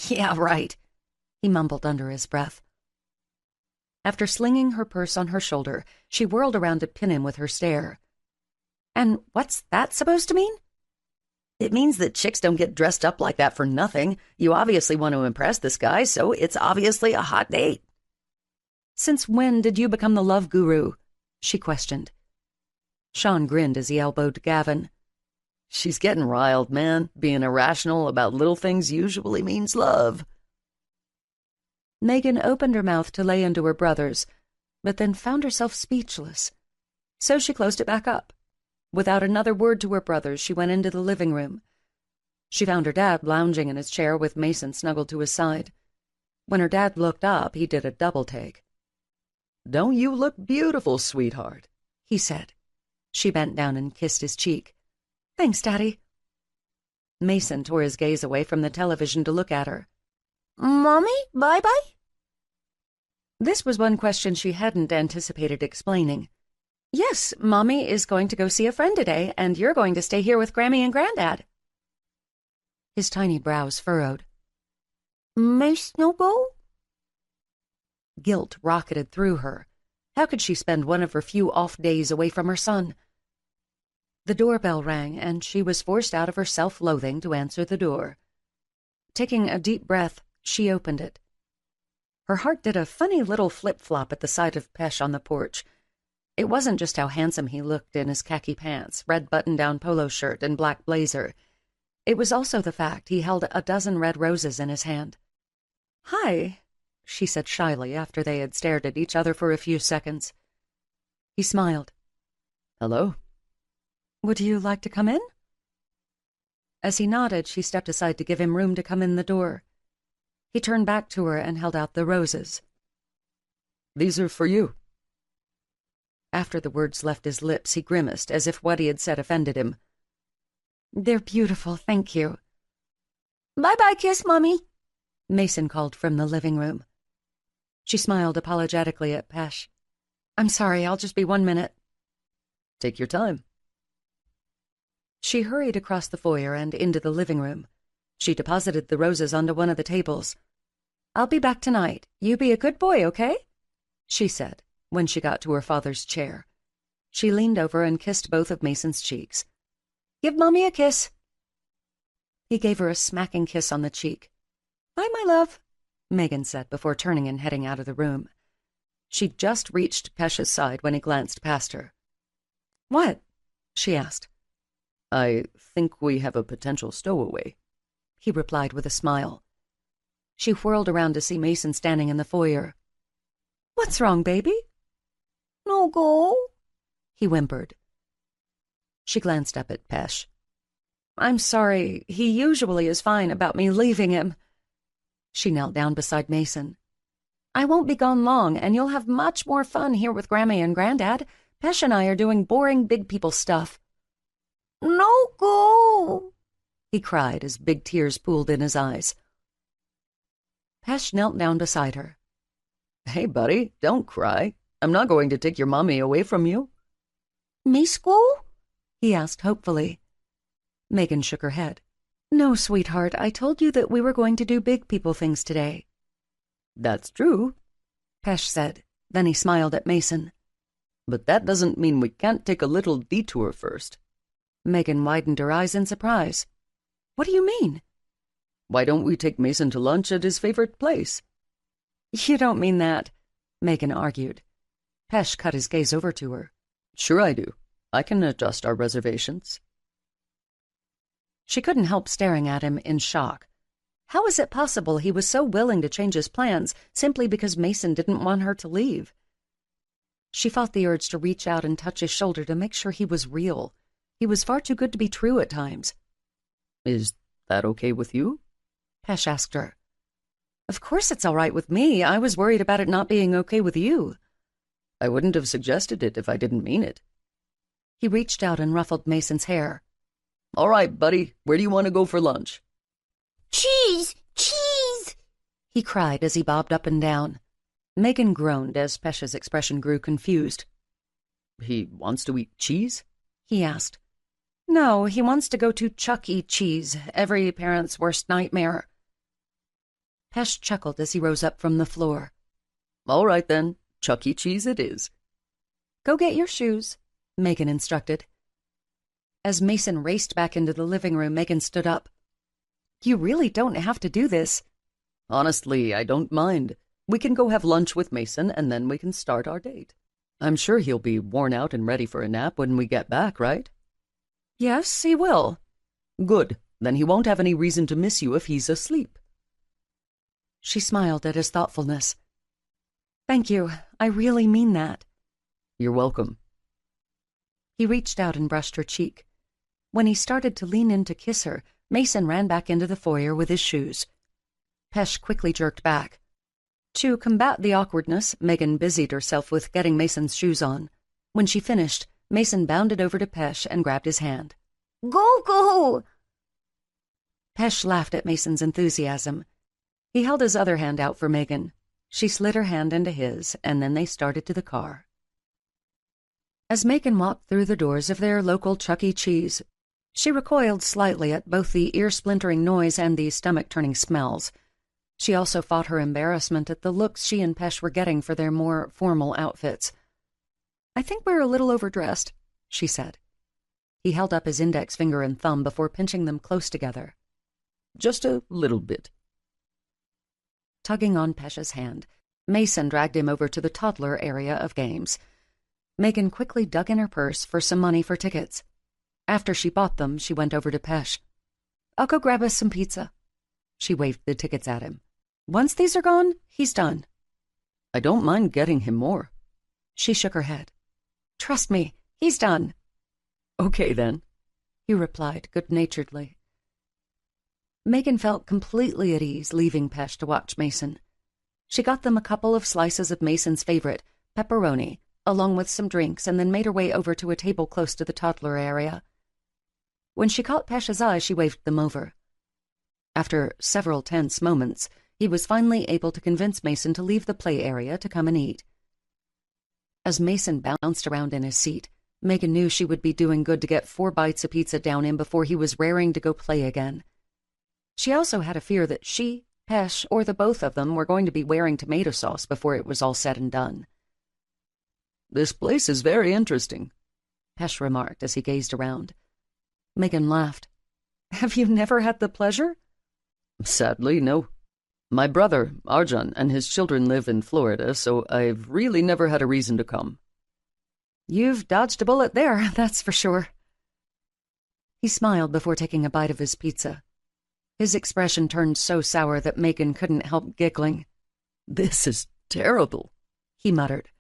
"Yeah, right," he mumbled under his breath. After slinging her purse on her shoulder, she whirled around to pin him with her stare. "And what's that supposed to mean?" "It means that chicks don't get dressed up like that for nothing. You obviously want to impress this guy, so it's obviously a hot date." "Since when did you become the love guru?" she questioned. Sean grinned as he elbowed Gavin. "She's getting riled, man. Being irrational about little things usually means love." Megan opened her mouth to lay into her brothers, but then found herself speechless. So she closed it back up. Without another word to her brothers, she went into the living room. She found her dad lounging in his chair with Mason snuggled to his side. When her dad looked up, he did a double take. "Don't you look beautiful, sweetheart?" he said. She bent down and kissed his cheek. "Thanks, Daddy." Mason tore his gaze away from the television to look at her. Mommy, bye-bye? This was one question she hadn't anticipated explaining. Yes, Mommy is going to go see a friend today, and you're going to stay here with Grammy and Granddad. His tiny brows furrowed. Mace no go? Guilt rocketed through her. How could she spend one of her few off days away from her son? The doorbell rang, and she was forced out of her self-loathing to answer the door. Taking a deep breath, she opened it. Her heart did a funny little flip-flop at the sight of Pesh on the porch. It wasn't just how handsome he looked in his khaki pants, red button-down polo shirt, and black blazer. It was also the fact he held a dozen red roses in his hand. "Hi," she said shyly after they had stared at each other for a few seconds. He smiled. "Hello." "Would you like to come in?" As he nodded, she stepped aside to give him room to come in the door. He turned back to her and held out the roses. "These are for you." After the words left his lips, he grimaced, as if what he had said offended him. "They're beautiful, thank you." "Bye-bye kiss, Mommy," Mason called from the living room. She smiled apologetically at Pesh. "I'm sorry, I'll just be 1 minute." "Take your time." She hurried across the foyer and into the living room. She deposited the roses onto one of the tables. "I'll be back tonight. You be a good boy, okay?" she said, when she got to her father's chair. She leaned over and kissed both of Mason's cheeks. "Give Mommy a kiss." He gave her a smacking kiss on the cheek. "Bye, my love," Megan said before turning and heading out of the room. She'd just reached Pesh's side when he glanced past her. "What?" she asked. "I think we have a potential stowaway," he replied with a smile. She whirled around to see Mason standing in the foyer. "What's wrong, baby?" "No go," he whimpered. She glanced up at Pesh. "I'm sorry. He usually is fine about me leaving him." She knelt down beside Mason. "I won't be gone long, and you'll have much more fun here with Grammy and Granddad. Pesh and I are doing boring big people stuff." "No go," he cried as big tears pooled in his eyes. Pesh knelt down beside her. "Hey, buddy, don't cry. I'm not going to take your mommy away from you." "Me school?" he asked hopefully. Megan shook her head. "No, sweetheart, I told you that we were going to do big people things today." "That's true," Pesh said. Then he smiled at Mason. "But that doesn't mean we can't take a little detour first." Megan widened her eyes in surprise. "What do you mean?" "Why don't we take Mason to lunch at his favorite place?" "You don't mean that," Megan argued. Pesh cut his gaze over to her. "Sure I do. I can adjust our reservations." She couldn't help staring at him in shock. How was it possible he was so willing to change his plans simply because Mason didn't want her to leave? She fought the urge to reach out and touch his shoulder to make sure he was real. He was far too good to be true at times. "Is that okay with you?" Pesh asked her. "Of course it's all right with me. I was worried about it not being okay with you." "I wouldn't have suggested it if I didn't mean it." He reached out and ruffled Mason's hair. "All right, buddy, where do you want to go for lunch?" "Cheese! Cheese!" he cried as he bobbed up and down. Megan groaned as Pesh's expression grew confused. "He wants to eat cheese?" he asked. "No, he wants to go to Chuck E. Cheese, every parent's worst nightmare." Pesh chuckled as he rose up from the floor. "All right, then. Chuck E. Cheese it is." "Go get your shoes," Megan instructed. As Mason raced back into the living room, Megan stood up. "You really don't have to do this." "Honestly, I don't mind. We can go have lunch with Mason, and then we can start our date. I'm sure he'll be worn out and ready for a nap when we get back, right?" "Yes, he will." "Good. Then he won't have any reason to miss you if he's asleep." She smiled at his thoughtfulness. "Thank you. I really mean that." "You're welcome." He reached out and brushed her cheek. When he started to lean in to kiss her, Mason ran back into the foyer with his shoes. Pesh quickly jerked back. To combat the awkwardness, Megan busied herself with getting Mason's shoes on. When she finished, Mason bounded over to Pesh and grabbed his hand. "Go, go!" Pesh laughed at Mason's enthusiasm. He held his other hand out for Megan. She slid her hand into his, and then they started to the car. As Megan walked through the doors of their local Chuck E. Cheese, she recoiled slightly at both the ear-splintering noise and the stomach-turning smells. She also fought her embarrassment at the looks she and Pesh were getting for their more formal outfits. "I think we're a little overdressed," she said. He held up his index finger and thumb before pinching them close together. "Just a little bit." Tugging on Pesh's hand, Mason dragged him over to the toddler area of games. Megan quickly dug in her purse for some money for tickets. After she bought them, she went over to Pesh. "I'll go grab us some pizza." She waved the tickets at him. "Once these are gone, he's done." "I don't mind getting him more." She shook her head. "Trust me, he's done." "Okay, then," he replied good-naturedly. Megan felt completely at ease leaving Pesh to watch Mason. She got them a couple of slices of Mason's favorite, pepperoni, along with some drinks, and then made her way over to a table close to the toddler area. When she caught Pesh's eye, she waved them over. After several tense moments, he was finally able to convince Mason to leave the play area to come and eat. As Mason bounced around in his seat, Megan knew she would be doing good to get 4 bites of pizza down him before he was raring to go play again. She also had a fear that she, Pesh, or the both of them were going to be wearing tomato sauce before it was all said and done. "This place is very interesting," Pesh remarked as he gazed around. Megan laughed. "Have you never had the pleasure?" "Sadly, no. My brother, Arjan, and his children live in Florida, so I've really never had a reason to come." "You've dodged a bullet there, that's for sure." He smiled before taking a bite of his pizza. His expression turned so sour that Megan couldn't help giggling. "This is terrible," he muttered.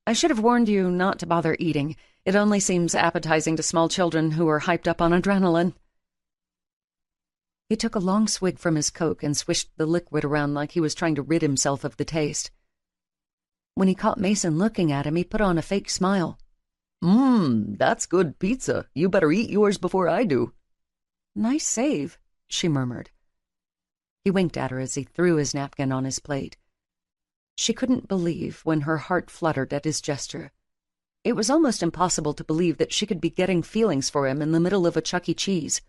"I should have warned you not to bother eating. It only seems appetizing to small children who are hyped up on adrenaline." He took a long swig from his Coke and swished the liquid around like he was trying to rid himself of the taste. When he caught Mason looking at him, he put on a fake smile. That's good pizza. You better eat yours before I do." "Nice save," she murmured. He winked at her as he threw his napkin on his plate. She couldn't believe when her heart fluttered at his gesture. It was almost impossible to believe that she could be getting feelings for him in the middle of a Chuck E. Cheese.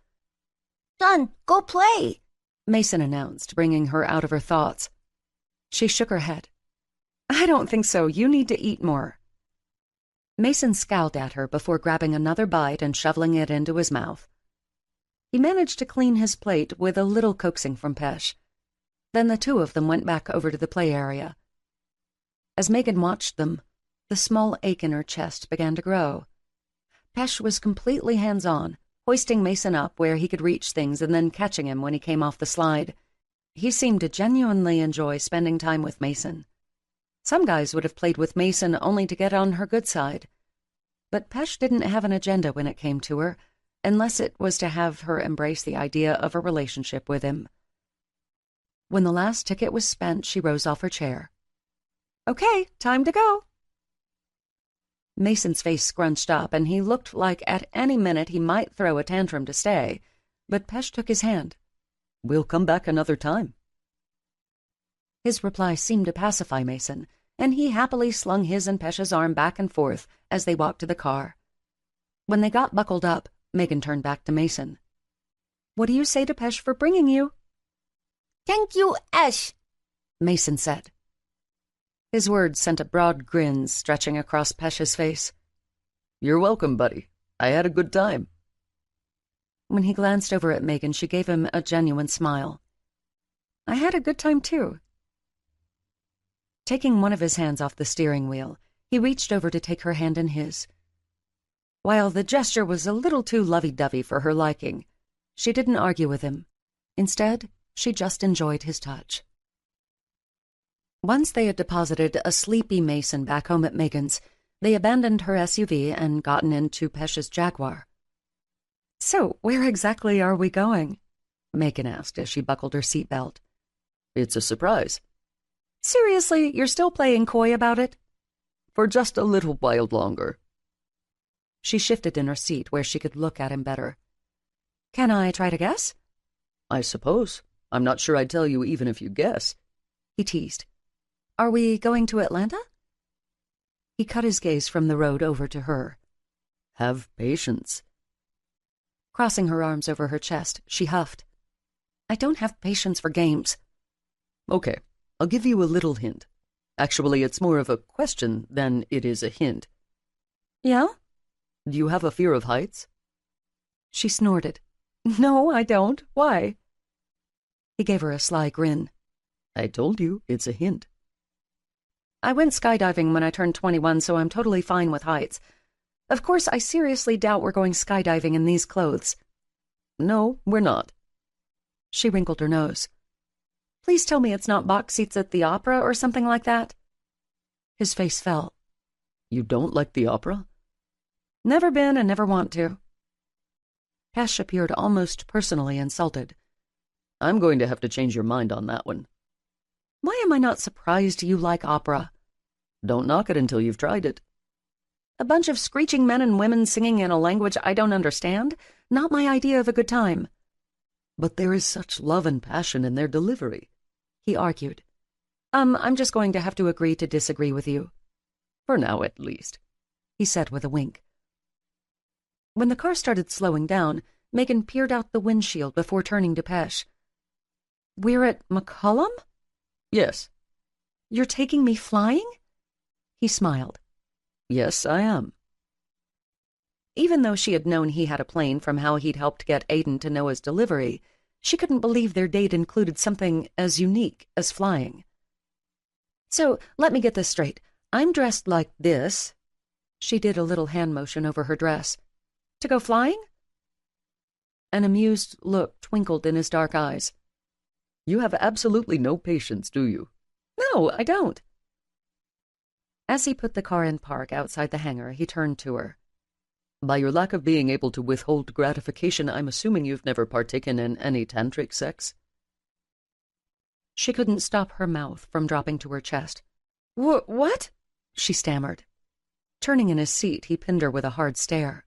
"Done. Go play," Mason announced, bringing her out of her thoughts. She shook her head. "I don't think so. You need to eat more." Mason scowled at her before grabbing another bite and shoveling it into his mouth. He managed to clean his plate with a little coaxing from Pesh. Then the two of them went back over to the play area. As Megan watched them, the small ache in her chest began to grow. Pesh was completely hands-on, hoisting Mason up where he could reach things and then catching him when he came off the slide. He seemed to genuinely enjoy spending time with Mason. Some guys would have played with Mason only to get on her good side. But Pesh didn't have an agenda when it came to her, unless it was to have her embrace the idea of a relationship with him. When the last ticket was spent, she rose off her chair. "Okay, time to go." Mason's face scrunched up, and he looked like at any minute he might throw a tantrum to stay, but Pesh took his hand. "We'll come back another time." His reply seemed to pacify Mason, and he happily slung his and Pesh's arm back and forth as they walked to the car. When they got buckled up, Megan turned back to Mason. "What do you say to Pesh for bringing you?" "Thank you, Ash," Mason said. His words sent a broad grin stretching across Pesh's face. "You're welcome, buddy. I had a good time." When he glanced over at Megan, she gave him a genuine smile. "I had a good time, too." Taking one of his hands off the steering wheel, he reached over to take her hand in his. While the gesture was a little too lovey-dovey for her liking, she didn't argue with him. Instead, she just enjoyed his touch. Once they had deposited a sleepy Mason back home at Megan's, they abandoned her SUV and gotten into Pesh's Jaguar. "So, where exactly are we going?" Megan asked as she buckled her seatbelt. "It's a surprise." "Seriously, you're still playing coy about it?" "For just a little while longer." She shifted in her seat where she could look at him better. "Can I try to guess?" "I suppose." I'm not sure I'd tell you even if you guess. He teased. Are we going to Atlanta? He cut his gaze from the road over to her. Have patience. Crossing her arms over her chest, she huffed. I don't have patience for games. Okay, I'll give you a little hint. Actually, it's more of a question than it is a hint. Yeah? Do you have a fear of heights? She snorted. No, I don't. Why? He gave her a sly grin. I told you, it's a hint. I went skydiving when I turned 21, so I'm totally fine with heights. Of course, I seriously doubt we're going skydiving in these clothes. No, we're not. She wrinkled her nose. Please tell me it's not box seats at the opera or something like that. His face fell. You don't like the opera? Never been and never want to. Pesh appeared almost personally insulted. I'm going to have to change your mind on that one. Why am I not surprised you like opera? Don't knock it until you've tried it. A bunch of screeching men and women singing in a language I don't understand? Not my idea of a good time. But there is such love and passion in their delivery, he argued. I'm just going to have to agree to disagree with you. For now, at least, he said with a wink. When the car started slowing down, Megan peered out the windshield before turning to Pesh. We're at McCollum? Yes. You're taking me flying? He smiled. Yes, I am. Even though she had known he had a plane from how he'd helped get Aiden to Noah's delivery, she couldn't believe their date included something as unique as flying. So, let me get this straight. I'm dressed like this. She did a little hand motion over her dress. To go flying? An amused look twinkled in his dark eyes. You have absolutely no patience, do you? No, I don't. As he put the car in park outside the hangar, he turned to her. By your lack of being able to withhold gratification, I'm assuming you've never partaken in any tantric sex? She couldn't stop her mouth from dropping to her chest. What? She stammered. Turning in his seat, he pinned her with a hard stare.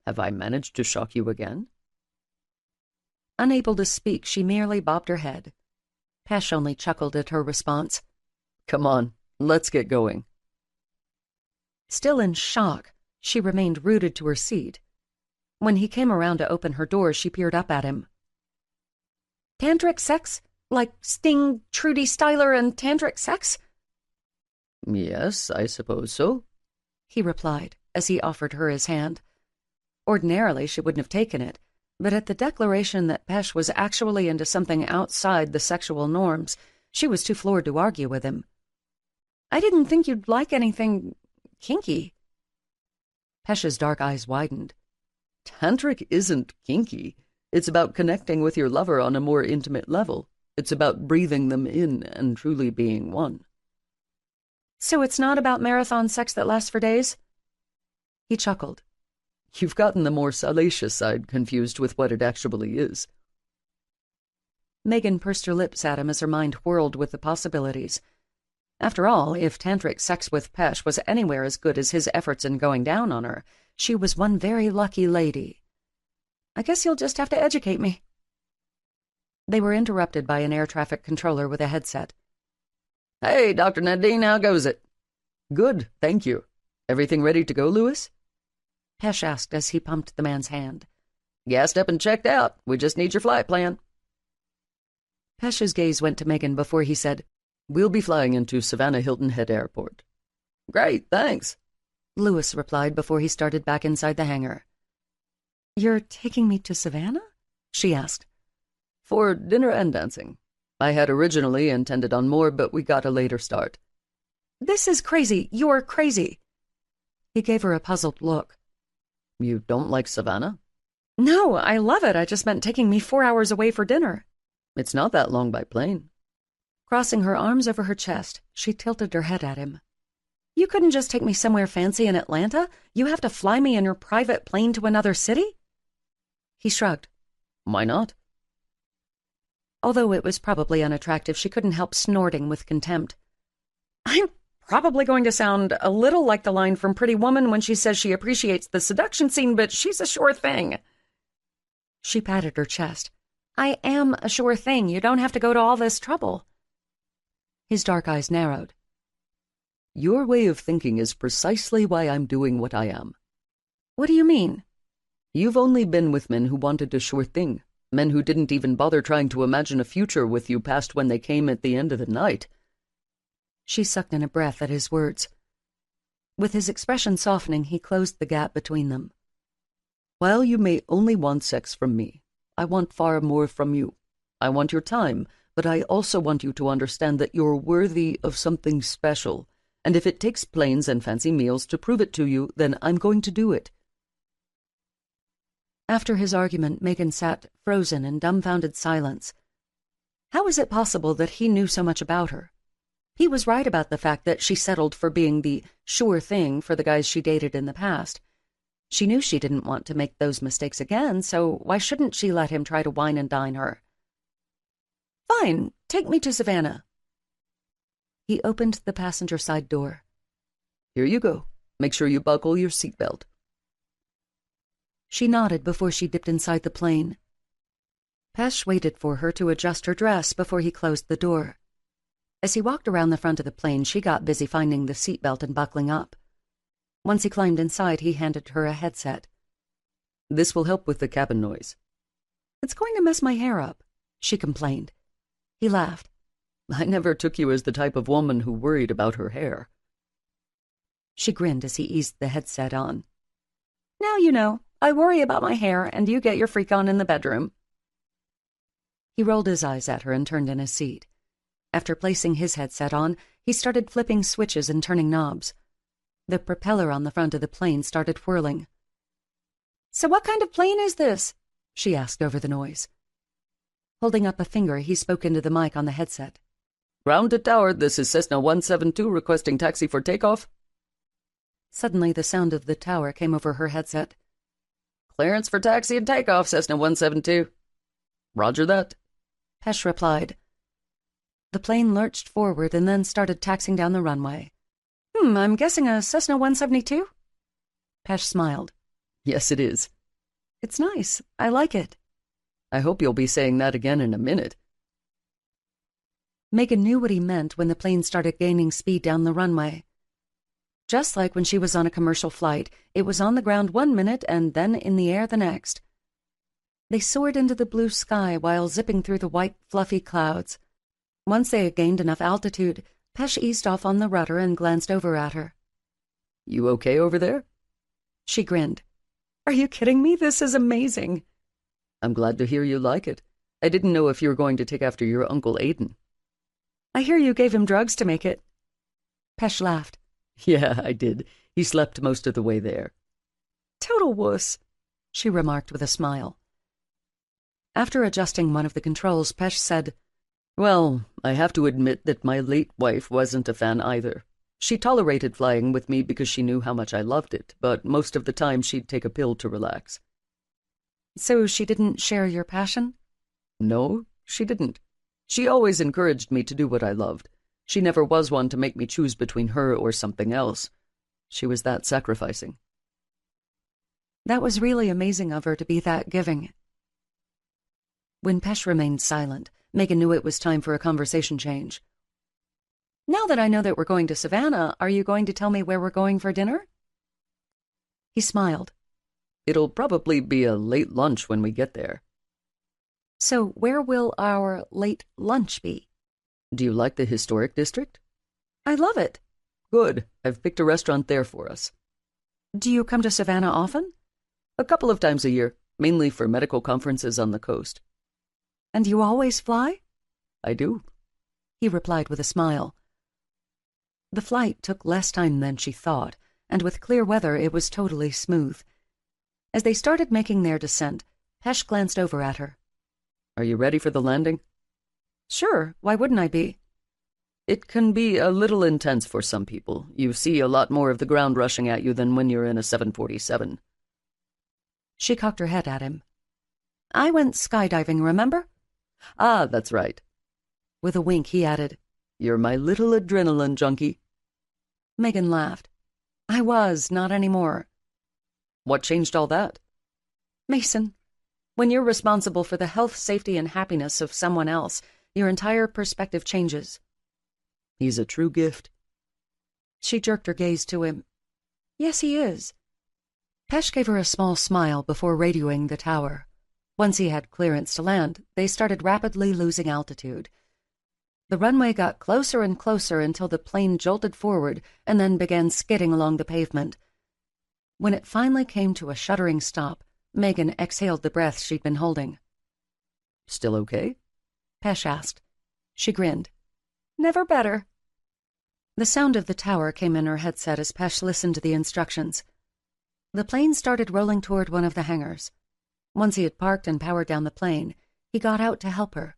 Have I managed to shock you again? Unable to speak, she merely bobbed her head. Pesh only chuckled at her response. Come on, let's get going. Still in shock, she remained rooted to her seat. When he came around to open her door, she peered up at him. Tantric sex? Like Sting, Trudy Styler, and tantric sex? Yes, I suppose so, he replied, as he offered her his hand. Ordinarily, she wouldn't have taken it, but at the declaration that Pesh was actually into something outside the sexual norms, she was too floored to argue with him. I didn't think you'd like anything kinky. Pesh's dark eyes widened. Tantric isn't kinky. It's about connecting with your lover on a more intimate level. It's about breathing them in and truly being one. So it's not about marathon sex that lasts for days? He chuckled. You've gotten the more salacious side confused with what it actually is. Megan pursed her lips at him as her mind whirled with the possibilities. After all, if tantric sex with Pesh was anywhere as good as his efforts in going down on her, she was one very lucky lady. I guess you'll just have to educate me. They were interrupted by an air traffic controller with a headset. Hey, Dr. Nadine, how goes it? Good, thank you. Everything ready to go, Lewis? Pesh asked as he pumped the man's hand. Gassed up and checked out. We just need your flight plan. Pesh's gaze went to Megan before he said, We'll be flying into Savannah Hilton Head Airport. Great, thanks, Lewis replied before he started back inside the hangar. You're taking me to Savannah? She asked. For dinner and dancing. I had originally intended on more, but we got a later start. This is crazy. You're crazy. He gave her a puzzled look. You don't like Savannah? No, I love it. I just meant taking me 4 hours away for dinner. It's not that long by plane. Crossing her arms over her chest, she tilted her head at him. You couldn't just take me somewhere fancy in Atlanta? You have to fly me in your private plane to another city? He shrugged. Why not? Although it was probably unattractive, she couldn't help snorting with contempt. I'm probably going to sound a little like the line from Pretty Woman when she says she appreciates the seduction scene, but she's a sure thing. She patted her chest. I am a sure thing. You don't have to go to all this trouble. His dark eyes narrowed. Your way of thinking is precisely why I'm doing what I am. What do you mean? You've only been with men who wanted a sure thing, men who didn't even bother trying to imagine a future with you past when they came at the end of the night. She sucked in a breath at his words. With his expression softening, he closed the gap between them. While you may only want sex from me, I want far more from you. I want your time, but I also want you to understand that you're worthy of something special, and if it takes planes and fancy meals to prove it to you, then I'm going to do it. After his argument, Megan sat frozen in dumbfounded silence. How was it possible that he knew so much about her? He was right about the fact that she settled for being the sure thing for the guys she dated in the past. She knew she didn't want to make those mistakes again, so why shouldn't she let him try to wine and dine her? Fine, take me to Savannah. He opened the passenger side door. Here you go. Make sure you buckle your seatbelt. She nodded before she dipped inside the plane. Pesh waited for her to adjust her dress before he closed the door. As he walked around the front of the plane, she got busy finding the seatbelt and buckling up. Once he climbed inside, he handed her a headset. This will help with the cabin noise. It's going to mess my hair up, she complained. He laughed. I never took you as the type of woman who worried about her hair. She grinned as he eased the headset on. Now you know, I worry about my hair, and you get your freak on in the bedroom. He rolled his eyes at her and turned in his seat. After placing his headset on, he started flipping switches and turning knobs. The propeller on the front of the plane started whirling. So what kind of plane is this? She asked over the noise. Holding up a finger, he spoke into the mic on the headset. Ground to tower, this is Cessna 172 requesting taxi for takeoff. Suddenly, the sound of the tower came over her headset. Clearance for taxi and takeoff, Cessna 172. Roger that. Pesh replied. The plane lurched forward and then started taxiing down the runway. I'm guessing a Cessna 172? Pesh smiled. Yes, it is. It's nice. I like it. I hope you'll be saying that again in a minute. Megan knew what he meant when the plane started gaining speed down the runway. Just like when she was on a commercial flight, it was on the ground 1 minute and then in the air the next. They soared into the blue sky while zipping through the white, fluffy clouds. Once they had gained enough altitude, Pesh eased off on the rudder and glanced over at her. You okay over there? She grinned. Are you kidding me? This is amazing. I'm glad to hear you like it. I didn't know if you were going to take after your Uncle Aiden. I hear you gave him drugs to make it. Pesh laughed. Yeah, I did. He slept most of the way there. Total wuss, she remarked with a smile. After adjusting one of the controls, Pesh said, Well, I have to admit that my late wife wasn't a fan either. She tolerated flying with me because she knew how much I loved it, but most of the time she'd take a pill to relax. So she didn't share your passion? No, she didn't. She always encouraged me to do what I loved. She never was one to make me choose between her or something else. She was that sacrificing. That was really amazing of her to be that giving. When Pesh remained silent, Megan knew it was time for a conversation change. Now that I know that we're going to Savannah, are you going to tell me where we're going for dinner? He smiled. It'll probably be a late lunch when we get there. So where will our late lunch be? Do you like the historic district? I love it. Good. I've picked a restaurant there for us. Do you come to Savannah often? A couple of times a year, mainly for medical conferences on the coast. And you always fly? I do, he replied with a smile. The flight took less time than she thought, and with clear weather it was totally smooth. As they started making their descent, Pesh glanced over at her. Are you ready for the landing? Sure, why wouldn't I be? It can be a little intense for some people. You see a lot more of the ground rushing at you than when you're in a 747. She cocked her head at him. I went skydiving, remember? Ah, that's right. With a wink, he added, You're my little adrenaline junkie. Megan laughed. I was, not anymore. What changed all that? Mason. When you're responsible for the health, safety, and happiness of someone else, your entire perspective changes. He's a true gift. She jerked her gaze to him. Yes, he is. Pesh gave her a small smile before radioing the tower. Once he had clearance to land, they started rapidly losing altitude. The runway got closer and closer until the plane jolted forward and then began skidding along the pavement. When it finally came to a shuddering stop, Megan exhaled the breath she'd been holding. Still okay? Pesh asked. She grinned. Never better. The sound of the tower came in her headset as Pesh listened to the instructions. The plane started rolling toward one of the hangars. Once he had parked and powered down the plane, he got out to help her.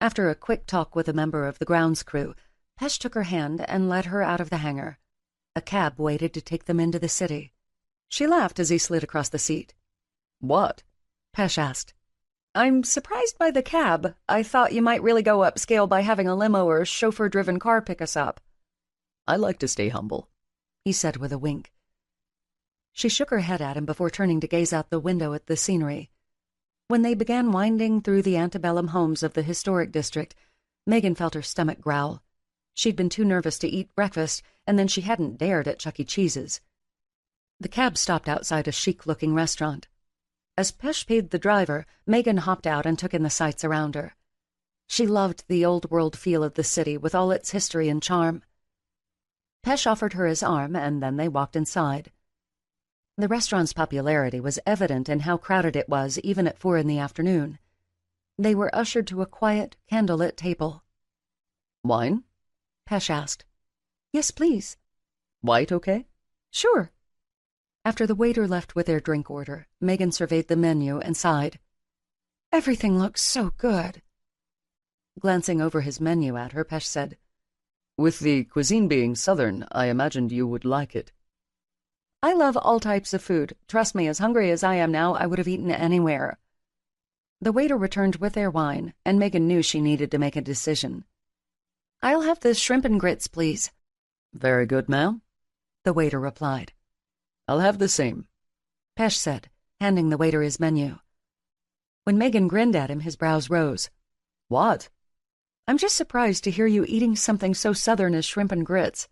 After a quick talk with a member of the grounds crew, Pesh took her hand and led her out of the hangar. A cab waited to take them into the city. She laughed as he slid across the seat. What? Pesh asked. I'm surprised by the cab. I thought you might really go upscale by having a limo or chauffeur-driven car pick us up. I like to stay humble, he said with a wink. She shook her head at him before turning to gaze out the window at the scenery. When they began winding through the antebellum homes of the historic district, Megan felt her stomach growl. She'd been too nervous to eat breakfast, and then she hadn't dared at Chuck E. Cheese's. The cab stopped outside a chic-looking restaurant. As Pesh paid the driver, Megan hopped out and took in the sights around her. She loved the old-world feel of the city with all its history and charm. Pesh offered her his arm, and then they walked inside. The restaurant's popularity was evident in how crowded it was, even at 4 p.m. They were ushered to a quiet, candlelit table. Wine? Pesh asked. Yes, please. White, okay? Sure. After the waiter left with their drink order, Megan surveyed the menu and sighed. Everything looks so good. Glancing over his menu at her, Pesh said, With the cuisine being southern, I imagined you would like it. I love all types of food. Trust me, as hungry as I am now, I would have eaten anywhere. The waiter returned with their wine, and Megan knew she needed to make a decision. I'll have the shrimp and grits, please. Very good, ma'am, the waiter replied. I'll have the same, Pesh said, handing the waiter his menu. When Megan grinned at him, his brows rose. What? I'm just surprised to hear you eating something so southern as shrimp and grits.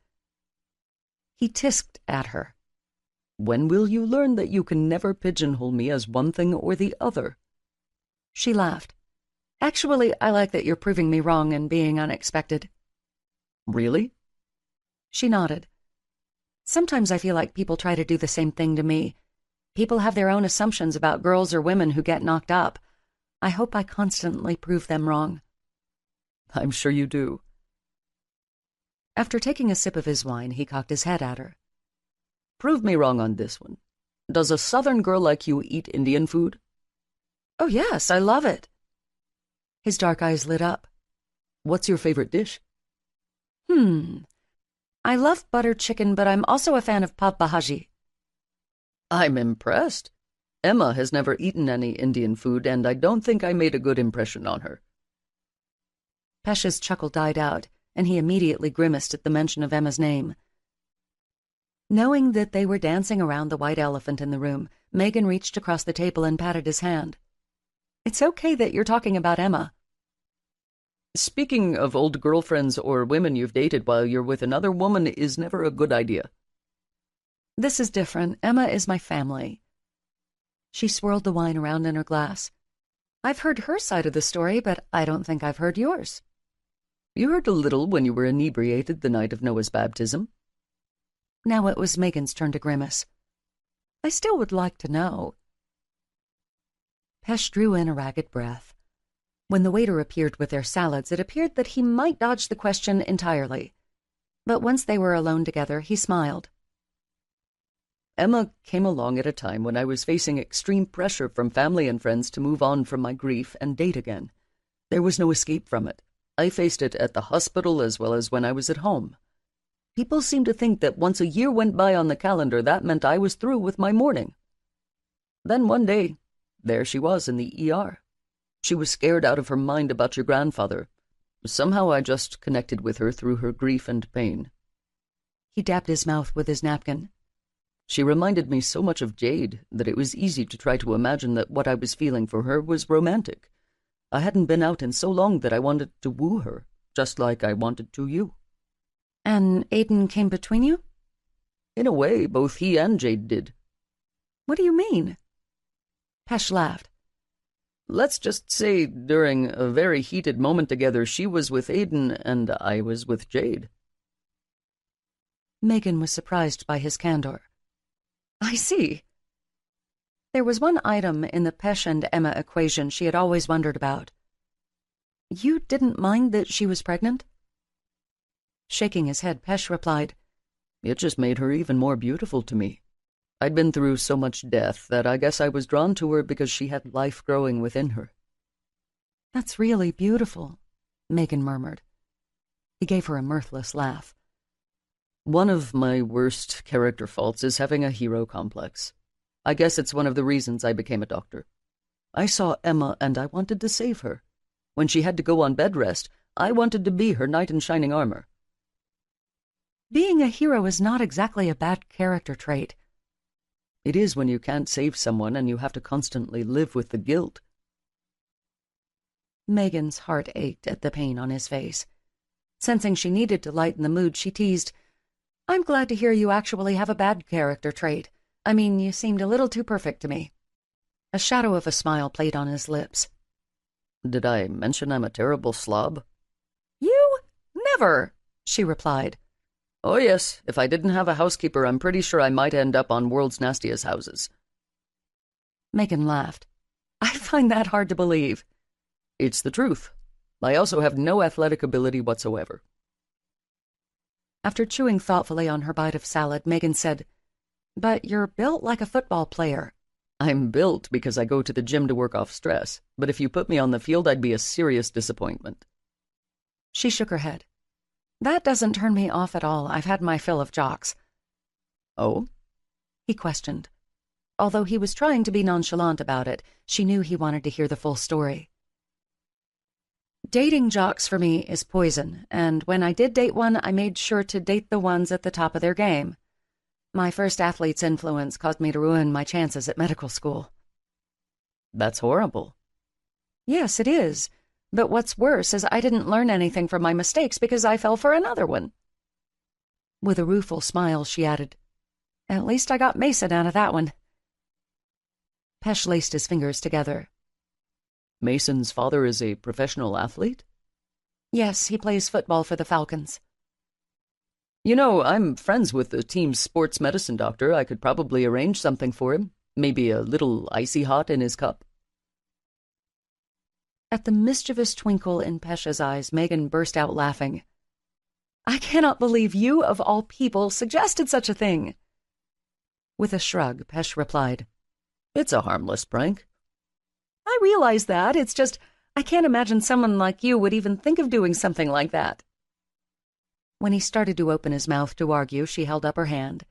He tisked at her. When will you learn that you can never pigeonhole me as one thing or the other? She laughed. Actually, I like that you're proving me wrong and being unexpected. Really? She nodded. Sometimes I feel like people try to do the same thing to me. People have their own assumptions about girls or women who get knocked up. I hope I constantly prove them wrong. I'm sure you do. After taking a sip of his wine, he cocked his head at her. Prove me wrong on this one. Does a southern girl like you eat Indian food? Oh, yes, I love it. His dark eyes lit up. What's your favorite dish? I love buttered chicken, but I'm also a fan of pav bhaji. I'm impressed. Emma has never eaten any Indian food, and I don't think I made a good impression on her. Pesh's chuckle died out, and he immediately grimaced at the mention of Emma's name. Knowing that they were dancing around the white elephant in the room, Megan reached across the table and patted his hand. It's okay that you're talking about Emma. Speaking of old girlfriends or women you've dated while you're with another woman is never a good idea. This is different. Emma is my family. She swirled the wine around in her glass. I've heard her side of the story, but I don't think I've heard yours. You heard a little when you were inebriated the night of Noah's baptism. Now it was Megan's turn to grimace. I still would like to know. Pesh drew in a ragged breath. When the waiter appeared with their salads, it appeared that he might dodge the question entirely. But once they were alone together, he smiled. Emma came along at a time when I was facing extreme pressure from family and friends to move on from my grief and date again. There was no escape from it. I faced it at the hospital as well as when I was at home. People seemed to think that once a year went by on the calendar, that meant I was through with my mourning. Then one day, there she was in the ER. She was scared out of her mind about your grandfather. Somehow I just connected with her through her grief and pain. He dabbed his mouth with his napkin. She reminded me so much of Jade that it was easy to try to imagine that what I was feeling for her was romantic. I hadn't been out in so long that I wanted to woo her, just like I wanted to you. And Aiden came between you? In a way, both he and Jade did. What do you mean? Pesh laughed. Let's just say during a very heated moment together, she was with Aiden and I was with Jade. Megan was surprised by his candor. I see. There was one item in the Pesh and Emma equation she had always wondered about. You didn't mind that she was pregnant? Shaking his head, Pesh replied, It just made her even more beautiful to me. I'd been through so much death that I guess I was drawn to her because she had life growing within her. That's really beautiful, Megan murmured. He gave her a mirthless laugh. One of my worst character faults is having a hero complex. I guess it's one of the reasons I became a doctor. I saw Emma and I wanted to save her. When she had to go on bed rest, I wanted to be her knight in shining armor. Being a hero is not exactly a bad character trait. It is when you can't save someone and you have to constantly live with the guilt. Megan's heart ached at the pain on his face. Sensing she needed to lighten the mood, she teased, I'm glad to hear you actually have a bad character trait. I mean, you seemed a little too perfect to me. A shadow of a smile played on his lips. Did I mention I'm a terrible slob? You? Never, she replied. Oh yes, if I didn't have a housekeeper, I'm pretty sure I might end up on World's Nastiest Houses. Megan laughed. I find that hard to believe. It's the truth. I also have no athletic ability whatsoever. After chewing thoughtfully on her bite of salad, Megan said, But you're built like a football player. I'm built because I go to the gym to work off stress, but if you put me on the field, I'd be a serious disappointment. She shook her head. That doesn't turn me off at all. I've had my fill of jocks. Oh? He questioned. Although he was trying to be nonchalant about it, she knew he wanted to hear the full story. Dating jocks for me is poison, and when I did date one, I made sure to date the ones at the top of their game. My first athlete's influence caused me to ruin my chances at medical school. That's horrible. Yes, it is. But what's worse is I didn't learn anything from my mistakes because I fell for another one. With a rueful smile, she added, At least I got Mason out of that one. Pesh laced his fingers together. Mason's father is a professional athlete? Yes, he plays football for the Falcons. You know, I'm friends with the team's sports medicine doctor. I could probably arrange something for him. Maybe a little icy hot in his cup. At the mischievous twinkle in Pesh's eyes, Megan burst out laughing. I cannot believe you, of all people, suggested such a thing. With a shrug, Pesh replied, It's a harmless prank. I realize that. It's just, I can't imagine someone like you would even think of doing something like that. When he started to open his mouth to argue, she held up her hand.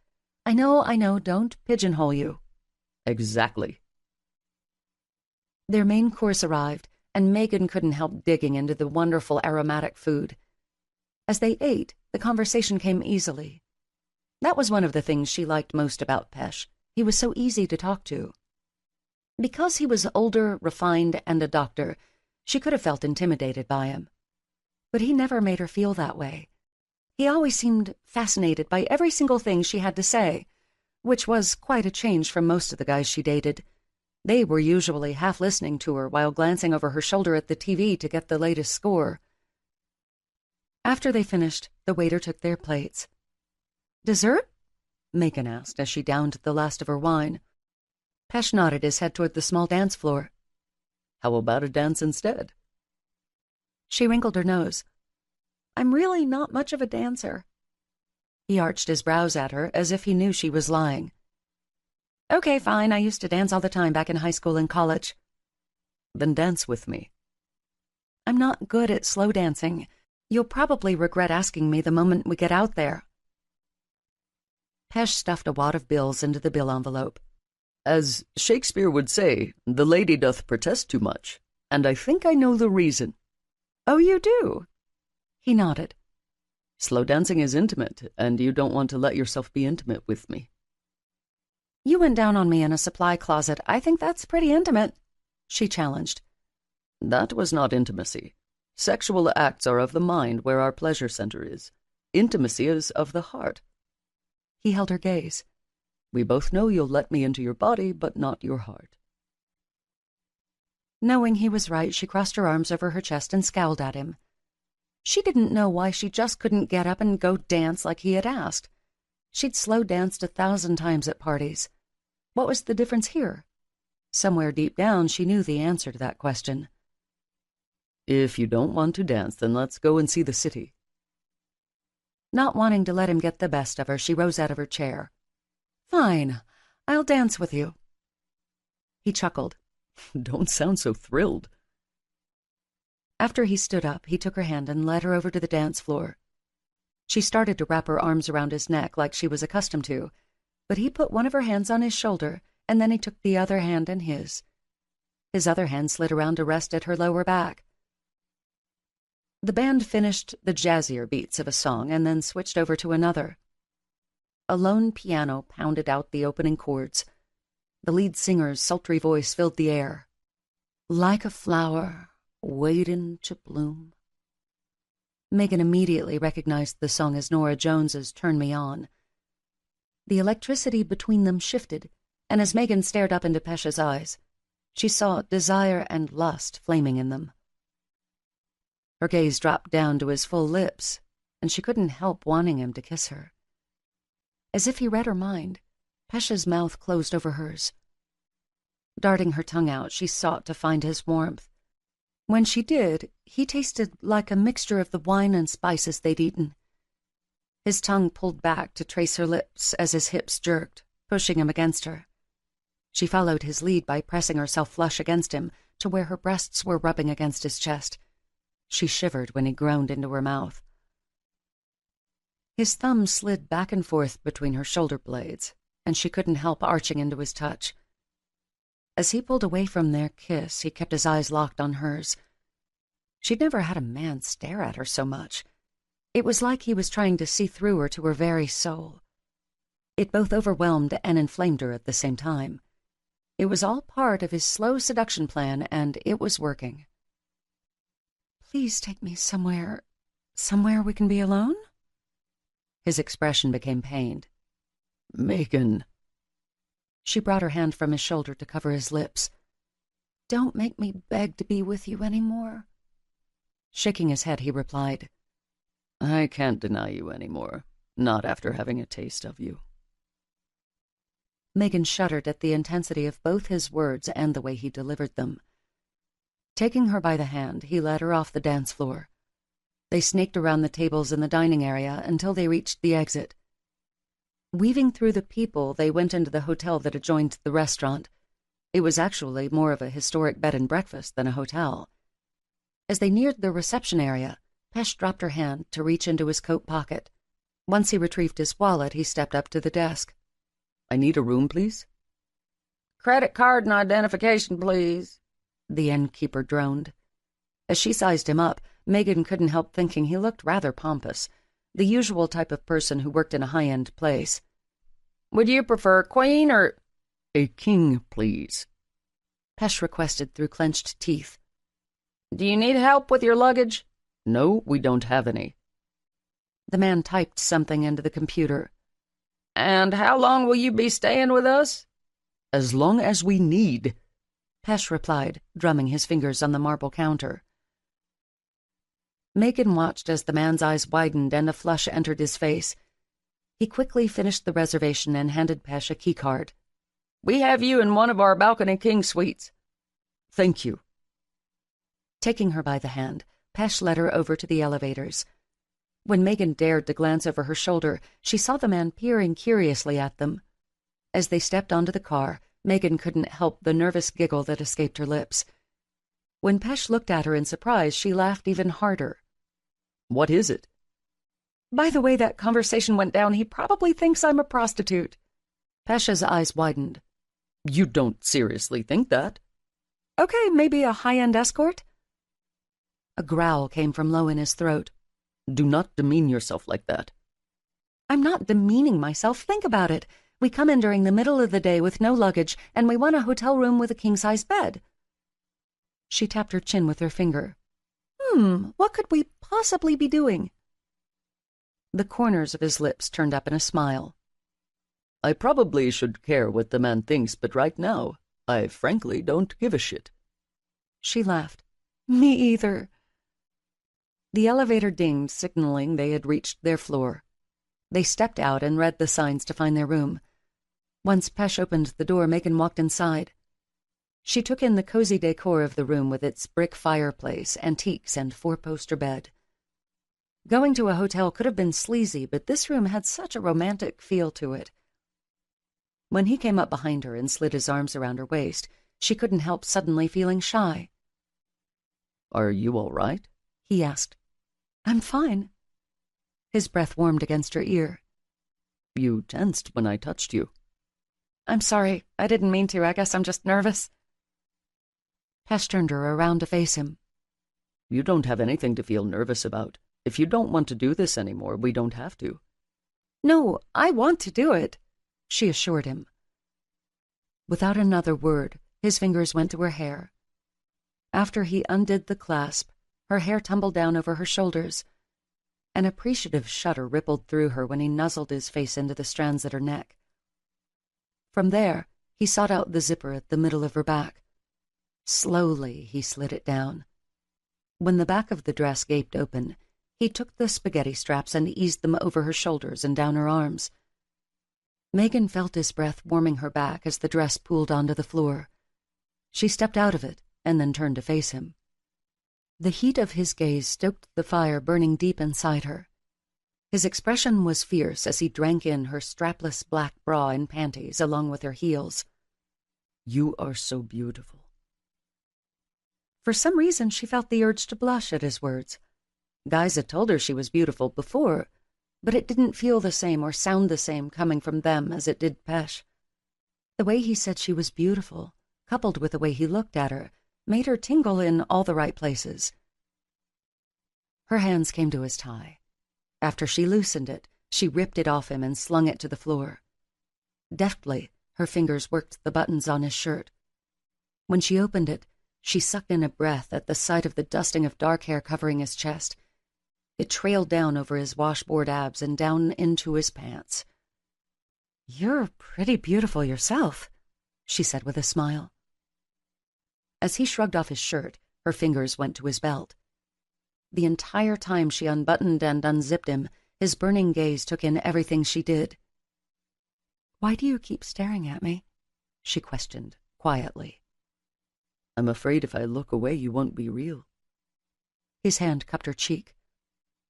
I know, don't pigeonhole you. Exactly. Their main course arrived, and Megan couldn't help digging into the wonderful aromatic food. As they ate, the conversation came easily. That was one of the things she liked most about Pesh. He was so easy to talk to. Because he was older, refined, and a doctor, she could have felt intimidated by him. But he never made her feel that way. He always seemed fascinated by every single thing she had to say, which was quite a change from most of the guys she dated. They were usually half listening to her while glancing over her shoulder at the TV to get the latest score. After they finished, the waiter took their plates. Dessert? Megan asked as she downed the last of her wine. Pesh nodded his head toward the small dance floor. How about a dance instead? She wrinkled her nose. I'm really not much of a dancer. He arched his brows at her as if he knew she was lying. Okay, fine, I used to dance all the time back in high school and college. Then dance with me. I'm not good at slow dancing. You'll probably regret asking me the moment we get out there. Pesh stuffed a wad of bills into the bill envelope. As Shakespeare would say, the lady doth protest too much, and I think I know the reason. Oh, you do? He nodded. Slow dancing is intimate, and you don't want to let yourself be intimate with me. You went down on me in a supply closet. I think that's pretty intimate," she challenged. That was not intimacy. Sexual acts are of the mind where our pleasure center is. Intimacy is of the heart. He held her gaze. We both know you'll let me into your body, but not your heart. Knowing he was right, she crossed her arms over her chest and scowled at him. She didn't know why she just couldn't get up and go dance like he had asked. She'd slow danced 1,000 times at parties. What was the difference here? Somewhere deep down, she knew the answer to that question. If you don't want to dance, then let's go and see the city. Not wanting to let him get the best of her, she rose out of her chair. Fine, I'll dance with you. He chuckled. Don't sound so thrilled. After he stood up, he took her hand and led her over to the dance floor. She started to wrap her arms around his neck like she was accustomed to, but he put one of her hands on his shoulder, and then he took the other hand in his. His other hand slid around to rest at her lower back. The band finished the jazzier beats of a song and then switched over to another. A lone piano pounded out the opening chords. The lead singer's sultry voice filled the air. Like a flower waiting to bloom. Megan immediately recognized the song as Nora Jones's Turn Me On. The electricity between them shifted, and as Megan stared up into Pesha's eyes, she saw desire and lust flaming in them. Her gaze dropped down to his full lips, and she couldn't help wanting him to kiss her. As if he read her mind, Pesha's mouth closed over hers. Darting her tongue out, she sought to find his warmth. When she did, he tasted like a mixture of the wine and spices they'd eaten. His tongue pulled back to trace her lips as his hips jerked, pushing him against her. She followed his lead by pressing herself flush against him to where her breasts were rubbing against his chest. She shivered when he groaned into her mouth. His thumb slid back and forth between her shoulder blades, and she couldn't help arching into his touch. As he pulled away from their kiss, he kept his eyes locked on hers. She'd never had a man stare at her so much. It was like he was trying to see through her to her very soul. It both overwhelmed and inflamed her at the same time. It was all part of his slow seduction plan, and it was working. "Please take me somewhere we can be alone?" His expression became pained. Megan. She brought her hand from his shoulder to cover his lips. "Don't make me beg to be with you anymore." Shaking his head, he replied, I can't deny you anymore, not after having a taste of you. Megan shuddered at the intensity of both his words and the way he delivered them. Taking her by the hand, he led her off the dance floor. They snaked around the tables in the dining area until they reached the exit. Weaving through the people, they went into the hotel that adjoined the restaurant. It was actually more of a historic bed and breakfast than a hotel. As they neared the reception area, Pesh dropped her hand to reach into his coat pocket. Once he retrieved his wallet, he stepped up to the desk. I need a room, please. Credit card and identification, please, the innkeeper droned. As she sized him up, Megan couldn't help thinking he looked rather pompous, the usual type of person who worked in a high-end place. Would you prefer queen or... A king, please, Pesh requested through clenched teeth. Do you need help with your luggage? No, we don't have any. The man typed something into the computer. And how long will you be staying with us? As long as we need, Pesh replied, drumming his fingers on the marble counter. Megan watched as the man's eyes widened and a flush entered his face. He quickly finished the reservation and handed Pesh a keycard. We have you in one of our balcony king suites. Thank you. Taking her by the hand, Pesh led her over to the elevators. When Megan dared to glance over her shoulder, she saw the man peering curiously at them. As they stepped onto the car, Megan couldn't help the nervous giggle that escaped her lips. When Pesh looked at her in surprise, she laughed even harder. What is it? By the way that conversation went down, he probably thinks I'm a prostitute. Pesh's eyes widened. You don't seriously think that? Okay, maybe a high-end escort? A growl came from low in his throat. Do not demean yourself like that. I'm not demeaning myself. Think about it. We come in during the middle of the day with no luggage, and we want a hotel room with a king-size bed." She tapped her chin with her finger. What could we possibly be doing?" The corners of his lips turned up in a smile. "I probably should care what the man thinks, but right now, I frankly don't give a shit." She laughed. "Me either." The elevator dinged, signaling they had reached their floor. They stepped out and read the signs to find their room. Once Pesh opened the door, Megan walked inside. She took in the cozy decor of the room with its brick fireplace, antiques, and four-poster bed. Going to a hotel could have been sleazy, but this room had such a romantic feel to it. When he came up behind her and slid his arms around her waist, she couldn't help suddenly feeling shy. "Are you all right?" he asked. "I'm fine." His breath warmed against her ear. "You tensed when I touched you." "I'm sorry. I didn't mean to. I guess I'm just nervous." Pesh turned her around to face him. "You don't have anything to feel nervous about. If you don't want to do this anymore, we don't have to." "No, I want to do it," she assured him. Without another word, his fingers went to her hair. After he undid the clasp, her hair tumbled down over her shoulders. An appreciative shudder rippled through her when he nuzzled his face into the strands at her neck. From there, he sought out the zipper at the middle of her back. Slowly, he slid it down. When the back of the dress gaped open, he took the spaghetti straps and eased them over her shoulders and down her arms. Megan felt his breath warming her back as the dress pooled onto the floor. She stepped out of it and then turned to face him. The heat of his gaze stoked the fire burning deep inside her. His expression was fierce as he drank in her strapless black bra and panties along with her heels. "You are so beautiful." For some reason, she felt the urge to blush at his words. Guys had told her she was beautiful before, but it didn't feel the same or sound the same coming from them as it did Pesh. The way he said she was beautiful, coupled with the way he looked at her, made her tingle in all the right places. Her hands came to his tie. After she loosened it, she ripped it off him and slung it to the floor. Deftly, her fingers worked the buttons on his shirt. When she opened it, she sucked in a breath at the sight of the dusting of dark hair covering his chest. It trailed down over his washboard abs and down into his pants. "You're pretty beautiful yourself," she said with a smile. As he shrugged off his shirt, her fingers went to his belt. The entire time she unbuttoned and unzipped him, his burning gaze took in everything she did. "Why do you keep staring at me?" she questioned, quietly. "I'm afraid if I look away, you won't be real." His hand cupped her cheek.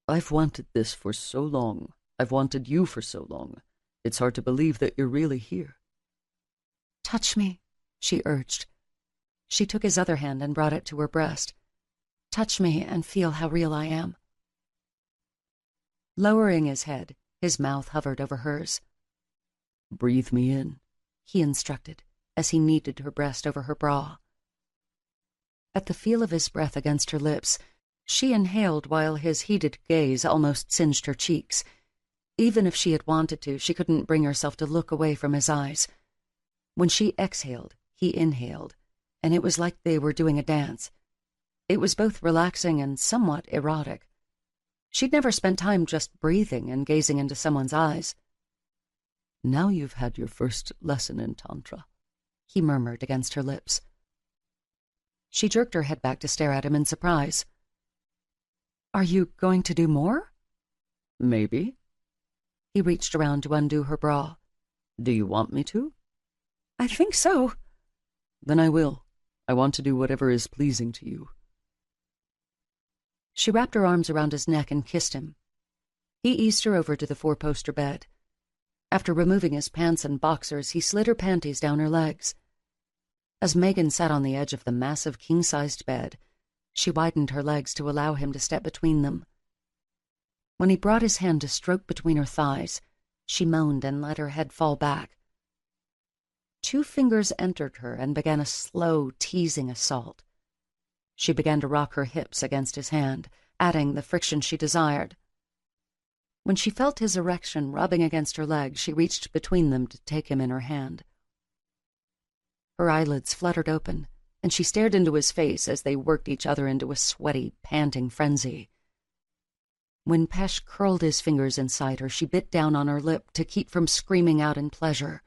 "I've wanted this for so long. I've wanted you for so long. It's hard to believe that you're really here." "Touch me," she urged. She took his other hand and brought it to her breast. "Touch me and feel how real I am." Lowering his head, his mouth hovered over hers. "Breathe me in," he instructed, as he kneaded her breast over her bra. At the feel of his breath against her lips, she inhaled while his heated gaze almost singed her cheeks. Even if she had wanted to, she couldn't bring herself to look away from his eyes. When she exhaled, he inhaled, and it was like they were doing a dance. It was both relaxing and somewhat erotic. She'd never spent time just breathing and gazing into someone's eyes. "Now you've had your first lesson in Tantra," he murmured against her lips. She jerked her head back to stare at him in surprise. "Are you going to do more?" "Maybe." He reached around to undo her bra. "Do you want me to?" "I think so." "Then I will. I want to do whatever is pleasing to you." She wrapped her arms around his neck and kissed him. He eased her over to the four-poster bed. After removing his pants and boxers, he slid her panties down her legs. As Megan sat on the edge of the massive king-sized bed, she widened her legs to allow him to step between them. When he brought his hand to stroke between her thighs, she moaned and let her head fall back. 2 fingers entered her and began a slow, teasing assault. She began to rock her hips against his hand, adding the friction she desired. When she felt his erection rubbing against her leg, she reached between them to take him in her hand. Her eyelids fluttered open, and she stared into his face as they worked each other into a sweaty, panting frenzy. When Pesh curled his fingers inside her, she bit down on her lip to keep from screaming out in pleasure.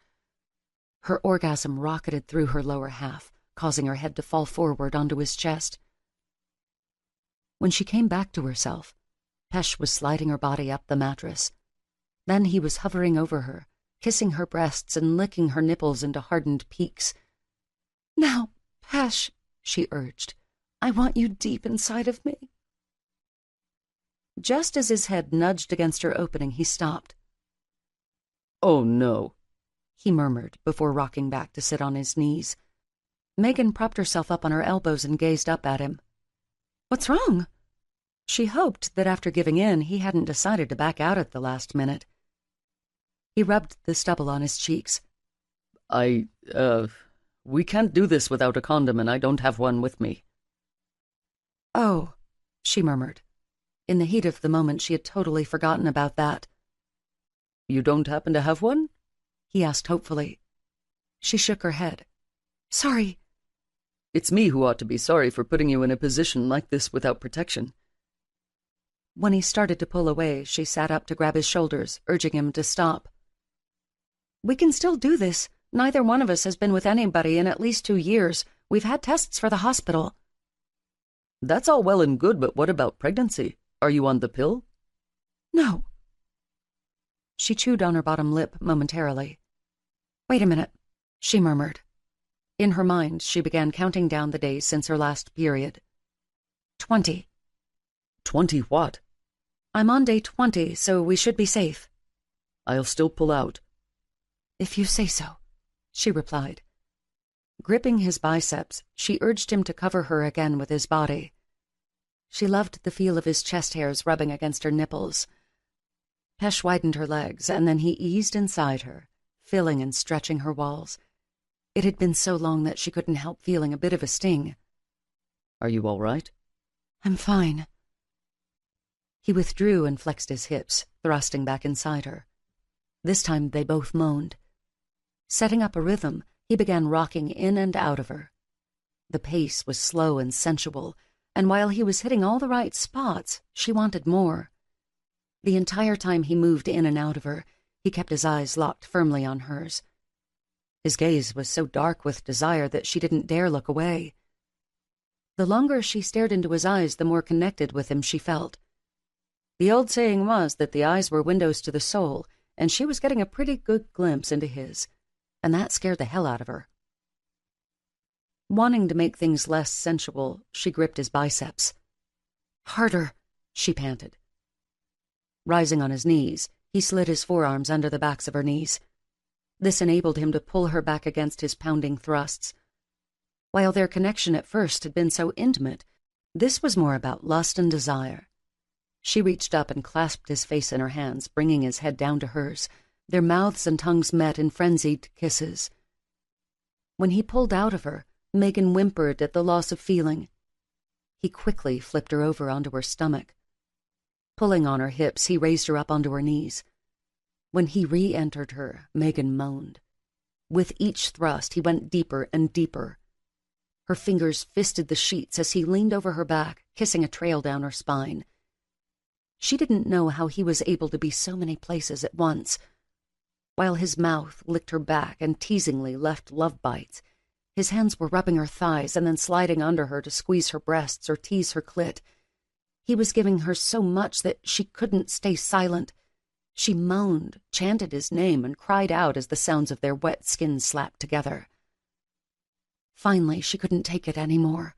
Her orgasm rocketed through her lower half, causing her head to fall forward onto his chest. When she came back to herself, Pesh was sliding her body up the mattress. Then he was hovering over her, kissing her breasts and licking her nipples into hardened peaks. "Now, Pesh," she urged, "I want you deep inside of me." Just as his head nudged against her opening, he stopped. "Oh, no," he murmured before rocking back to sit on his knees. Megan propped herself up on her elbows and gazed up at him. "What's wrong?" She hoped that after giving in, he hadn't decided to back out at the last minute. He rubbed the stubble on his cheeks. We can't do this without a condom, and I don't have one with me." "Oh," she murmured. In the heat of the moment, she had totally forgotten about that. "You don't happen to have one?" he asked hopefully. She shook her head. "Sorry." "It's me who ought to be sorry for putting you in a position like this without protection." When he started to pull away, she sat up to grab his shoulders, urging him to stop. "We can still do this. Neither one of us has been with anybody in at least 2 years. We've had tests for the hospital." "That's all well and good, but what about pregnancy? Are you on the pill?" "No." She chewed on her bottom lip momentarily. "Wait a minute," she murmured. In her mind, she began counting down the days since her last period. 20. 20 what? I'm on day 20, so we should be safe. I'll still pull out. If you say so, she replied. Gripping his biceps, she urged him to cover her again with his body. She loved the feel of his chest hairs rubbing against her nipples. Pesh widened her legs, and then he eased inside her, filling and stretching her walls. It had been so long that she couldn't help feeling a bit of a sting. Are you all right? I'm fine. He withdrew and flexed his hips, thrusting back inside her. This time they both moaned. Setting up a rhythm, he began rocking in and out of her. The pace was slow and sensual, and while he was hitting all the right spots, she wanted more. The entire time he moved in and out of her, he kept his eyes locked firmly on hers. His gaze was so dark with desire that she didn't dare look away. The longer she stared into his eyes, the more connected with him she felt. The old saying was that the eyes were windows to the soul, and she was getting a pretty good glimpse into his, and that scared the hell out of her. Wanting to make things less sensual, she gripped his biceps. Harder, she panted. Rising on his knees, he slid his forearms under the backs of her knees. This enabled him to pull her back against his pounding thrusts. While their connection at first had been so intimate, this was more about lust and desire. She reached up and clasped his face in her hands, bringing his head down to hers. Their mouths and tongues met in frenzied kisses. When he pulled out of her, Megan whimpered at the loss of feeling. He quickly flipped her over onto her stomach. Pulling on her hips, he raised her up onto her knees. When he re-entered her, Megan moaned. With each thrust, he went deeper and deeper. Her fingers fisted the sheets as he leaned over her back, kissing a trail down her spine. She didn't know how he was able to be so many places at once. While his mouth licked her back and teasingly left love bites, his hands were rubbing her thighs and then sliding under her to squeeze her breasts or tease her clit. He was giving her so much that she couldn't stay silent. She moaned, chanted his name, and cried out as the sounds of their wet skin slapped together. Finally, she couldn't take it anymore.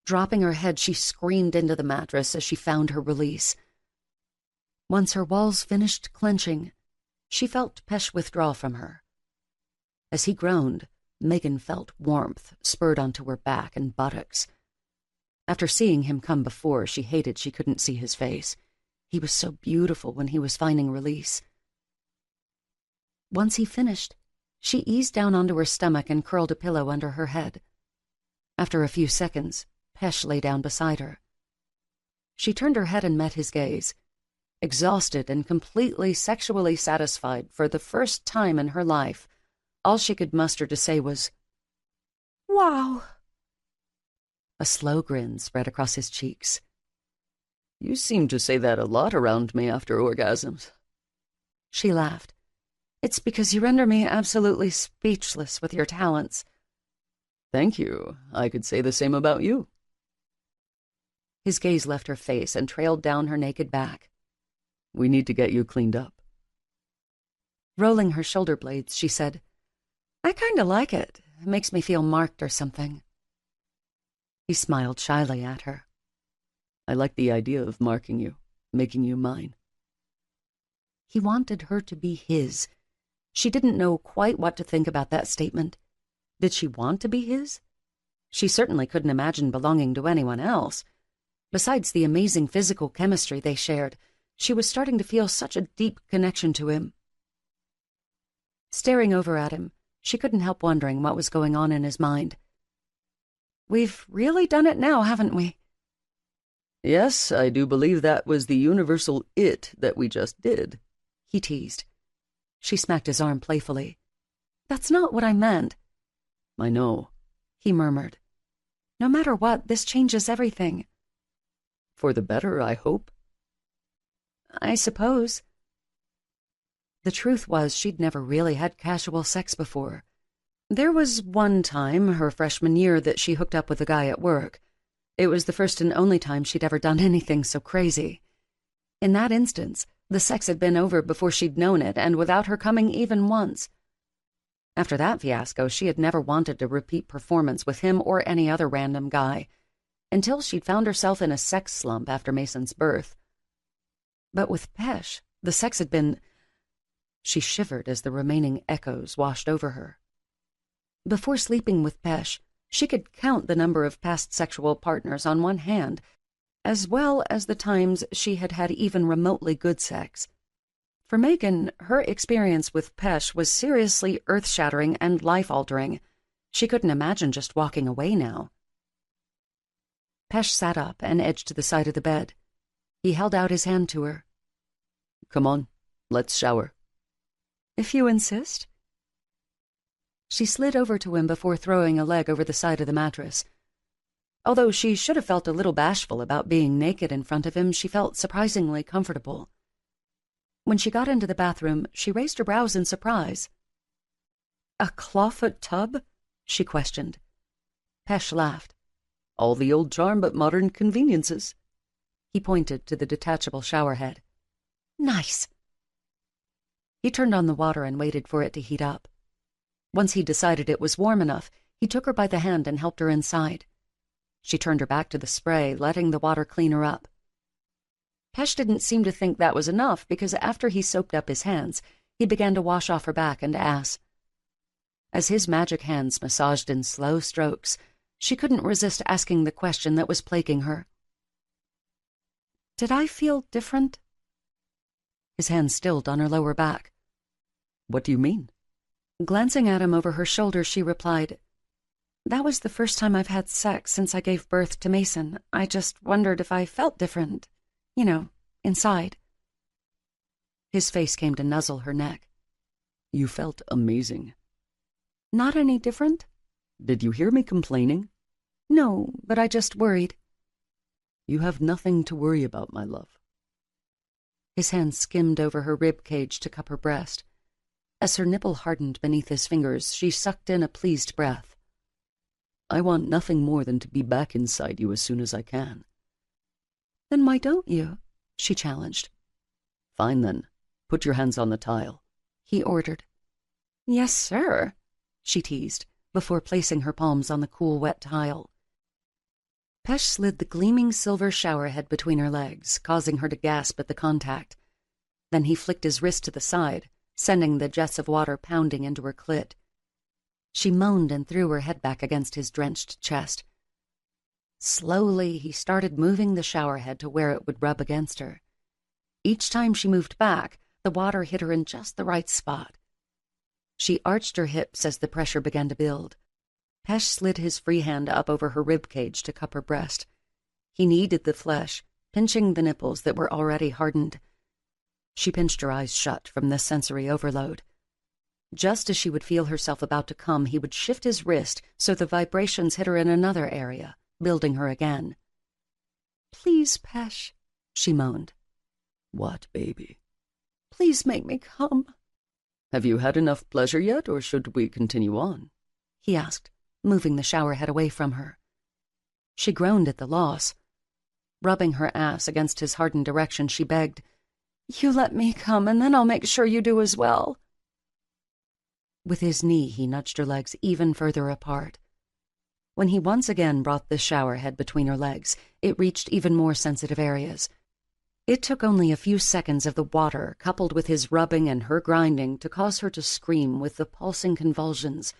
Dropping her head, she screamed into the mattress as she found her release. Once her walls finished clenching, she felt Pesh withdraw from her. As he groaned, Megan felt warmth spurred onto her back and buttocks. After seeing him come before, she hated she couldn't see his face. He was so beautiful when he was finding release. Once he finished, she eased down onto her stomach and curled a pillow under her head. After a few seconds, Pesh lay down beside her. She turned her head and met his gaze. Exhausted and completely sexually satisfied for the first time in her life, all she could muster to say was, "Wow." A slow grin spread across his cheeks. You seem to say that a lot around me after orgasms. She laughed. "It's because you render me absolutely speechless with your talents." Thank you. I could say the same about you. His gaze left her face and trailed down her naked back. We need to get you cleaned up. Rolling her shoulder blades, she said, "I kinda like it. It makes me feel marked or something." He smiled shyly at her. I like the idea of marking you, making you mine. He wanted her to be his. She didn't know quite what to think about that statement. Did she want to be his? She certainly couldn't imagine belonging to anyone else. Besides the amazing physical chemistry they shared, she was starting to feel such a deep connection to him. Staring over at him, she couldn't help wondering what was going on in his mind. "We've really done it now, haven't we?" Yes, I do believe that was the universal it that we just did, he teased. She smacked his arm playfully. "That's not what I meant." I know, he murmured. "No matter what, this changes everything." For the better, I hope. I suppose. The truth was she'd never really had casual sex before. There was one time, her freshman year, that she hooked up with a guy at work. It was the first and only time she'd ever done anything so crazy. In that instance, the sex had been over before she'd known it, and without her coming even once. After that fiasco, she had never wanted a repeat performance with him or any other random guy, until she'd found herself in a sex slump after Mason's birth. But with Pesh, the sex had been... She shivered as the remaining echoes washed over her. Before sleeping with Pesh, she could count the number of past sexual partners on one hand, as well as the times she had had even remotely good sex. For Megan, her experience with Pesh was seriously earth-shattering and life-altering. She couldn't imagine just walking away now. Pesh sat up and edged to the side of the bed. He held out his hand to her. Come on, let's shower. If you insist. She slid over to him before throwing a leg over the side of the mattress. Although she should have felt a little bashful about being naked in front of him, she felt surprisingly comfortable. When she got into the bathroom, she raised her brows in surprise. "A clawfoot tub?" she questioned. Pesh laughed. All the old charm but modern conveniences. He pointed to the detachable shower head. "Nice." He turned on the water and waited for it to heat up. Once he decided it was warm enough, he took her by the hand and helped her inside. She turned her back to the spray, letting the water clean her up. Pesh didn't seem to think that was enough, because after he soaped up his hands, he began to wash off her back and ass. As his magic hands massaged in slow strokes, she couldn't resist asking the question that was plaguing her. "Did I feel different?" His hands stilled on her lower back. What do you mean? Glancing at him over her shoulder, she replied, "That was the first time I've had sex since I gave birth to Mason. I just wondered if I felt different. You know, inside." His face came to nuzzle her neck. You felt amazing. "Not any different?" Did you hear me complaining? "No, but I just worried." You have nothing to worry about, my love. His hand skimmed over her rib cage to cup her breast. As her nipple hardened beneath his fingers, she sucked in a pleased breath. I want nothing more than to be back inside you as soon as I can. "Then why don't you?" she challenged. Fine then. Put your hands on the tile, he ordered. "Yes, sir," she teased, before placing her palms on the cool, wet tile. Pesh slid the gleaming silver shower head between her legs, causing her to gasp at the contact. Then he flicked his wrist to the side, sending the jets of water pounding into her clit. She moaned and threw her head back against his drenched chest. Slowly, he started moving the shower head to where it would rub against her. Each time she moved back, the water hit her in just the right spot. She arched her hips as the pressure began to build. Pesh slid his free hand up over her rib cage to cup her breast. He kneaded the flesh, pinching the nipples that were already hardened. She pinched her eyes shut from the sensory overload. Just as she would feel herself about to come, he would shift his wrist so the vibrations hit her in another area, building her again. "Please, Pesh," she moaned. "What, baby?" "Please make me come." "Have you had enough pleasure yet, or should we continue on?" he asked, moving the shower head away from her. She groaned at the loss. Rubbing her ass against his hardened erection, she begged, "You let me come, and then I'll make sure you do as well." With his knee, he nudged her legs even further apart. When he once again brought the shower head between her legs, it reached even more sensitive areas. It took only a few seconds of the water, coupled with his rubbing and her grinding, to cause her to scream with the pulsing convulsions.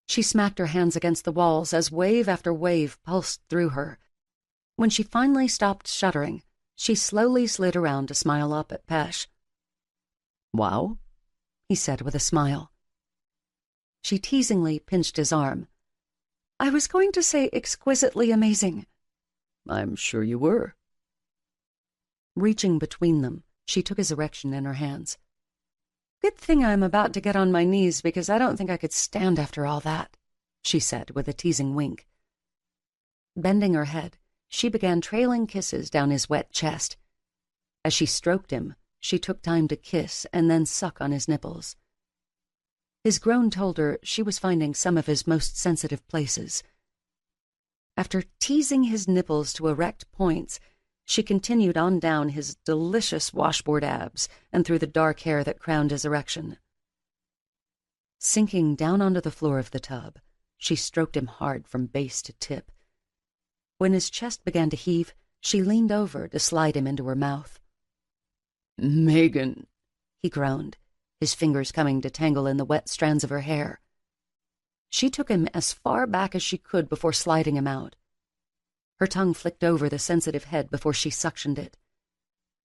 She smacked her hands against the walls as wave after wave pulsed through her. When she finally stopped shuddering, she slowly slid around to smile up at Pesh. "Wow," he said with a smile. She teasingly pinched his arm. "I was going to say exquisitely amazing." "I'm sure you were." Reaching between them, she took his erection in her hands. "Good thing I'm about to get on my knees, because I don't think I could stand after all that," she said with a teasing wink. Bending her head, she began trailing kisses down his wet chest. As she stroked him, she took time to kiss and then suck on his nipples. His groan told her she was finding some of his most sensitive places. After teasing his nipples to erect points, she continued on down his delicious washboard abs and through the dark hair that crowned his erection. Sinking down onto the floor of the tub, she stroked him hard from base to tip. When his chest began to heave, she leaned over to slide him into her mouth. "Megan," he groaned, his fingers coming to tangle in the wet strands of her hair. She took him as far back as she could before sliding him out. Her tongue flicked over the sensitive head before she suctioned it.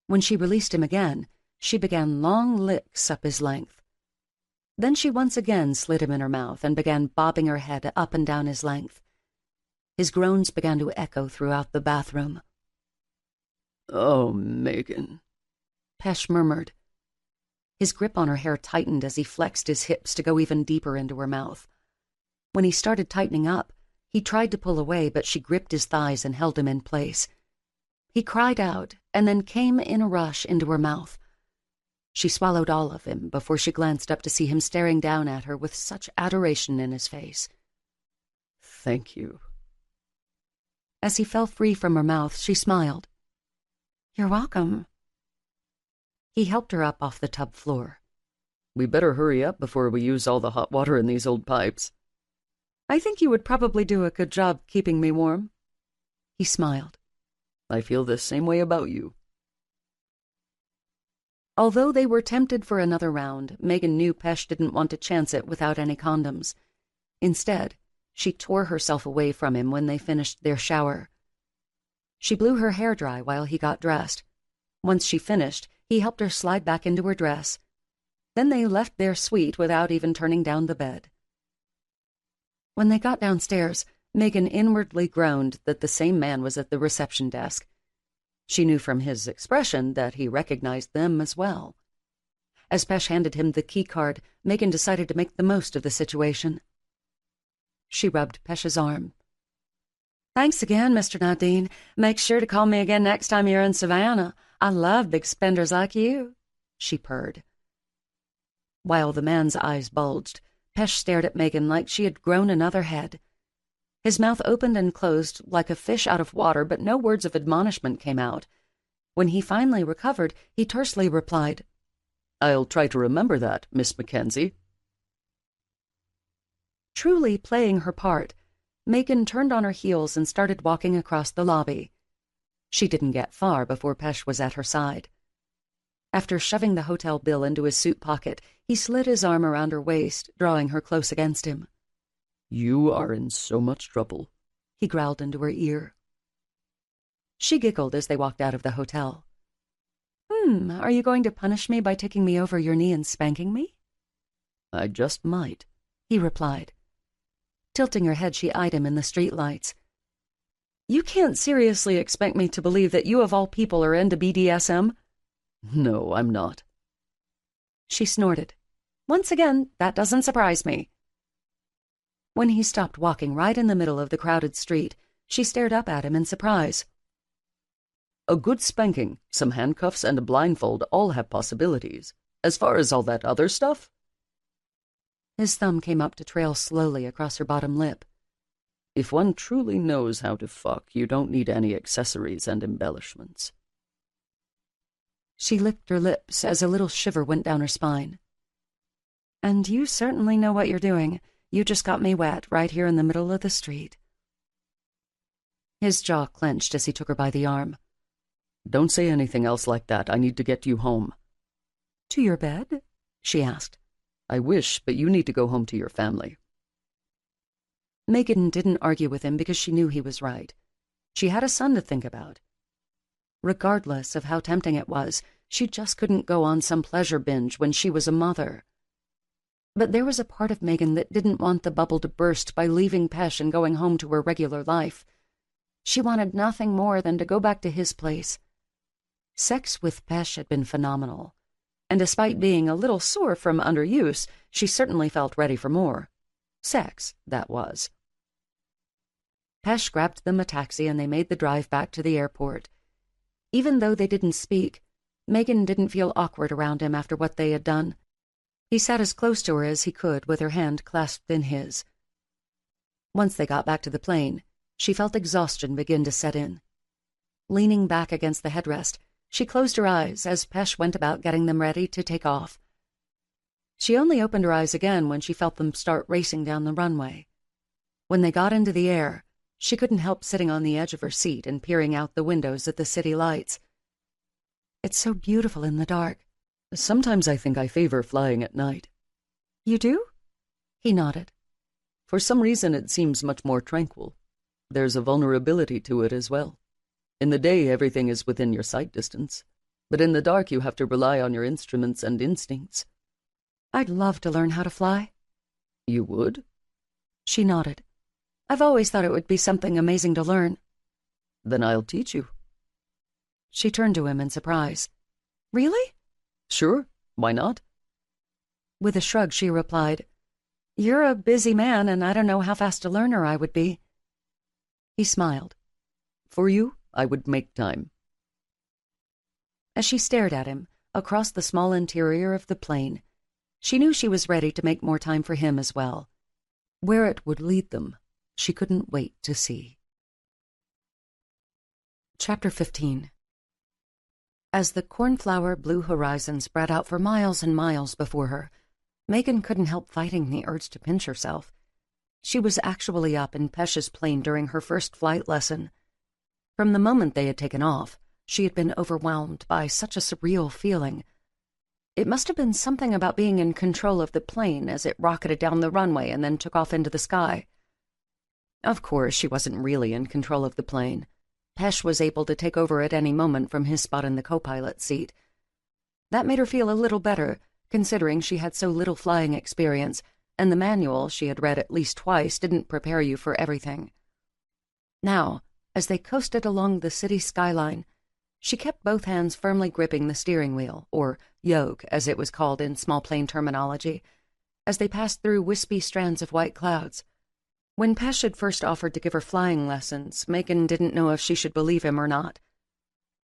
When she released him again, she began long licks up his length. Then she once again slid him in her mouth and began bobbing her head up and down his length. His groans began to echo throughout the bathroom. "Oh, Megan," Pesh murmured. His grip on her hair tightened as he flexed his hips to go even deeper into her mouth. When he started tightening up, he tried to pull away, but she gripped his thighs and held him in place. He cried out and then came in a rush into her mouth. She swallowed all of him before she glanced up to see him staring down at her with such adoration in his face. "Thank you." As he fell free from her mouth, she smiled. "You're welcome." He helped her up off the tub floor. "We better hurry up before we use all the hot water in these old pipes." "I think you would probably do a good job keeping me warm." He smiled. "I feel the same way about you." Although they were tempted for another round, Megan knew Pesh didn't want to chance it without any condoms. Instead, she tore herself away from him when they finished their shower. She blew her hair dry while he got dressed. Once she finished, he helped her slide back into her dress. Then they left their suite without even turning down the bed. When they got downstairs, Megan inwardly groaned that the same man was at the reception desk. She knew from his expression that he recognized them as well. As Pesh handed him the key card, Megan decided to make the most of the situation. She rubbed Pesh's arm. "Thanks again, Mr. Nadine. Make sure to call me again next time you're in Savannah. I love big spenders like you," she purred. While the man's eyes bulged, Pesh stared at Megan like she had grown another head. His mouth opened and closed like a fish out of water, but no words of admonishment came out. When he finally recovered, he tersely replied, "I'll try to remember that, Miss Mackenzie." Truly playing her part, Megan turned on her heels and started walking across the lobby. She didn't get far before Pesh was at her side. After shoving the hotel bill into his suit pocket, he slid his arm around her waist, drawing her close against him. "You are in so much trouble," he growled into her ear. She giggled as they walked out of the hotel. Are you going to punish me by taking me over your knee and spanking me?" "I just might," he replied. Tilting her head, she eyed him in the streetlights. "You can't seriously expect me to believe that you of all people are into BDSM?" No, I'm not. She snorted. Once again, that doesn't surprise me. When he stopped walking right in the middle of the crowded street, she stared up at him in surprise. A good spanking, some handcuffs, and a blindfold all have possibilities. As far as all that other stuff? His thumb came up to trail slowly across her bottom lip. If one truly knows how to fuck, you don't need any accessories and embellishments. She licked her lips as a little shiver went down her spine. And you certainly know what you're doing. You just got me wet right here in the middle of the street. His jaw clenched as he took her by the arm. Don't say anything else like that. I need to get you home. To your bed? She asked. I wish, but you need to go home to your family. Megan didn't argue with him because she knew he was right. She had a son to think about. Regardless of how tempting it was, she just couldn't go on some pleasure binge when she was a mother. But there was a part of Megan that didn't want the bubble to burst by leaving Pesh and going home to her regular life. She wanted nothing more than to go back to his place. Sex with Pesh had been phenomenal, and despite being a little sore from underuse, she certainly felt ready for more. Sex, that was. Pesh grabbed them a taxi and they made the drive back to the airport. Even though they didn't speak, Megan didn't feel awkward around him after what they had done. He sat as close to her as he could with her hand clasped in his. Once they got back to the plane, she felt exhaustion begin to set in. Leaning back against the headrest, she closed her eyes as Pesh went about getting them ready to take off. She only opened her eyes again when she felt them start racing down the runway. When they got into the air, she couldn't help sitting on the edge of her seat and peering out the windows at the city lights. It's so beautiful in the dark. Sometimes I think I favor flying at night. You do? He nodded. For some reason it seems much more tranquil. There's a vulnerability to it as well. In the day, everything is within your sight distance, but in the dark you have to rely on your instruments and instincts. I'd love to learn how to fly. You would? She nodded. I've always thought it would be something amazing to learn. Then I'll teach you. She turned to him in surprise. Really? Sure, why not? With a shrug, she replied, You're a busy man, and I don't know how fast a learner I would be. He smiled. For you, I would make time. As she stared at him, across the small interior of the plane, she knew she was ready to make more time for him as well. Where it would lead them, she couldn't wait to see. Chapter 15. As the cornflower blue horizon spread out for miles and miles before her, Megan couldn't help fighting the urge to pinch herself. She was actually up in Pesh's plane during her first flight lesson. From the moment they had taken off, she had been overwhelmed by such a surreal feeling. It must have been something about being in control of the plane as it rocketed down the runway and then took off into the sky. Of course, she wasn't really in control of the plane. Pesh was able to take over at any moment from his spot in the co-pilot seat. That made her feel a little better, considering she had so little flying experience, and the manual she had read at least twice didn't prepare you for everything. Now, as they coasted along the city skyline, she kept both hands firmly gripping the steering wheel, or yoke, as it was called in small plane terminology, as they passed through wispy strands of white clouds. When Pesh had first offered to give her flying lessons, Megan didn't know if she should believe him or not.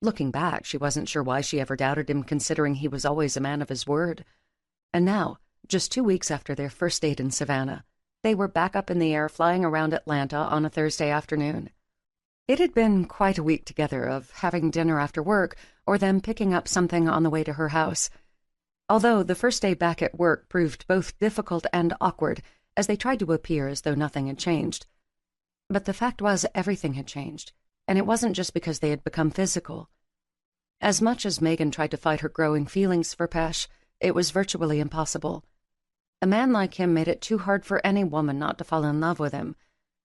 Looking back, she wasn't sure why she ever doubted him, considering he was always a man of his word. And now, just 2 weeks after their first date in Savannah, they were back up in the air flying around Atlanta on a Thursday afternoon. It had been quite a week together of having dinner after work or them picking up something on the way to her house. Although the first day back at work proved both difficult and awkward, as they tried to appear as though nothing had changed. But the fact was everything had changed, and it wasn't just because they had become physical. As much as Megan tried to fight her growing feelings for Pesh, it was virtually impossible. A man like him made it too hard for any woman not to fall in love with him,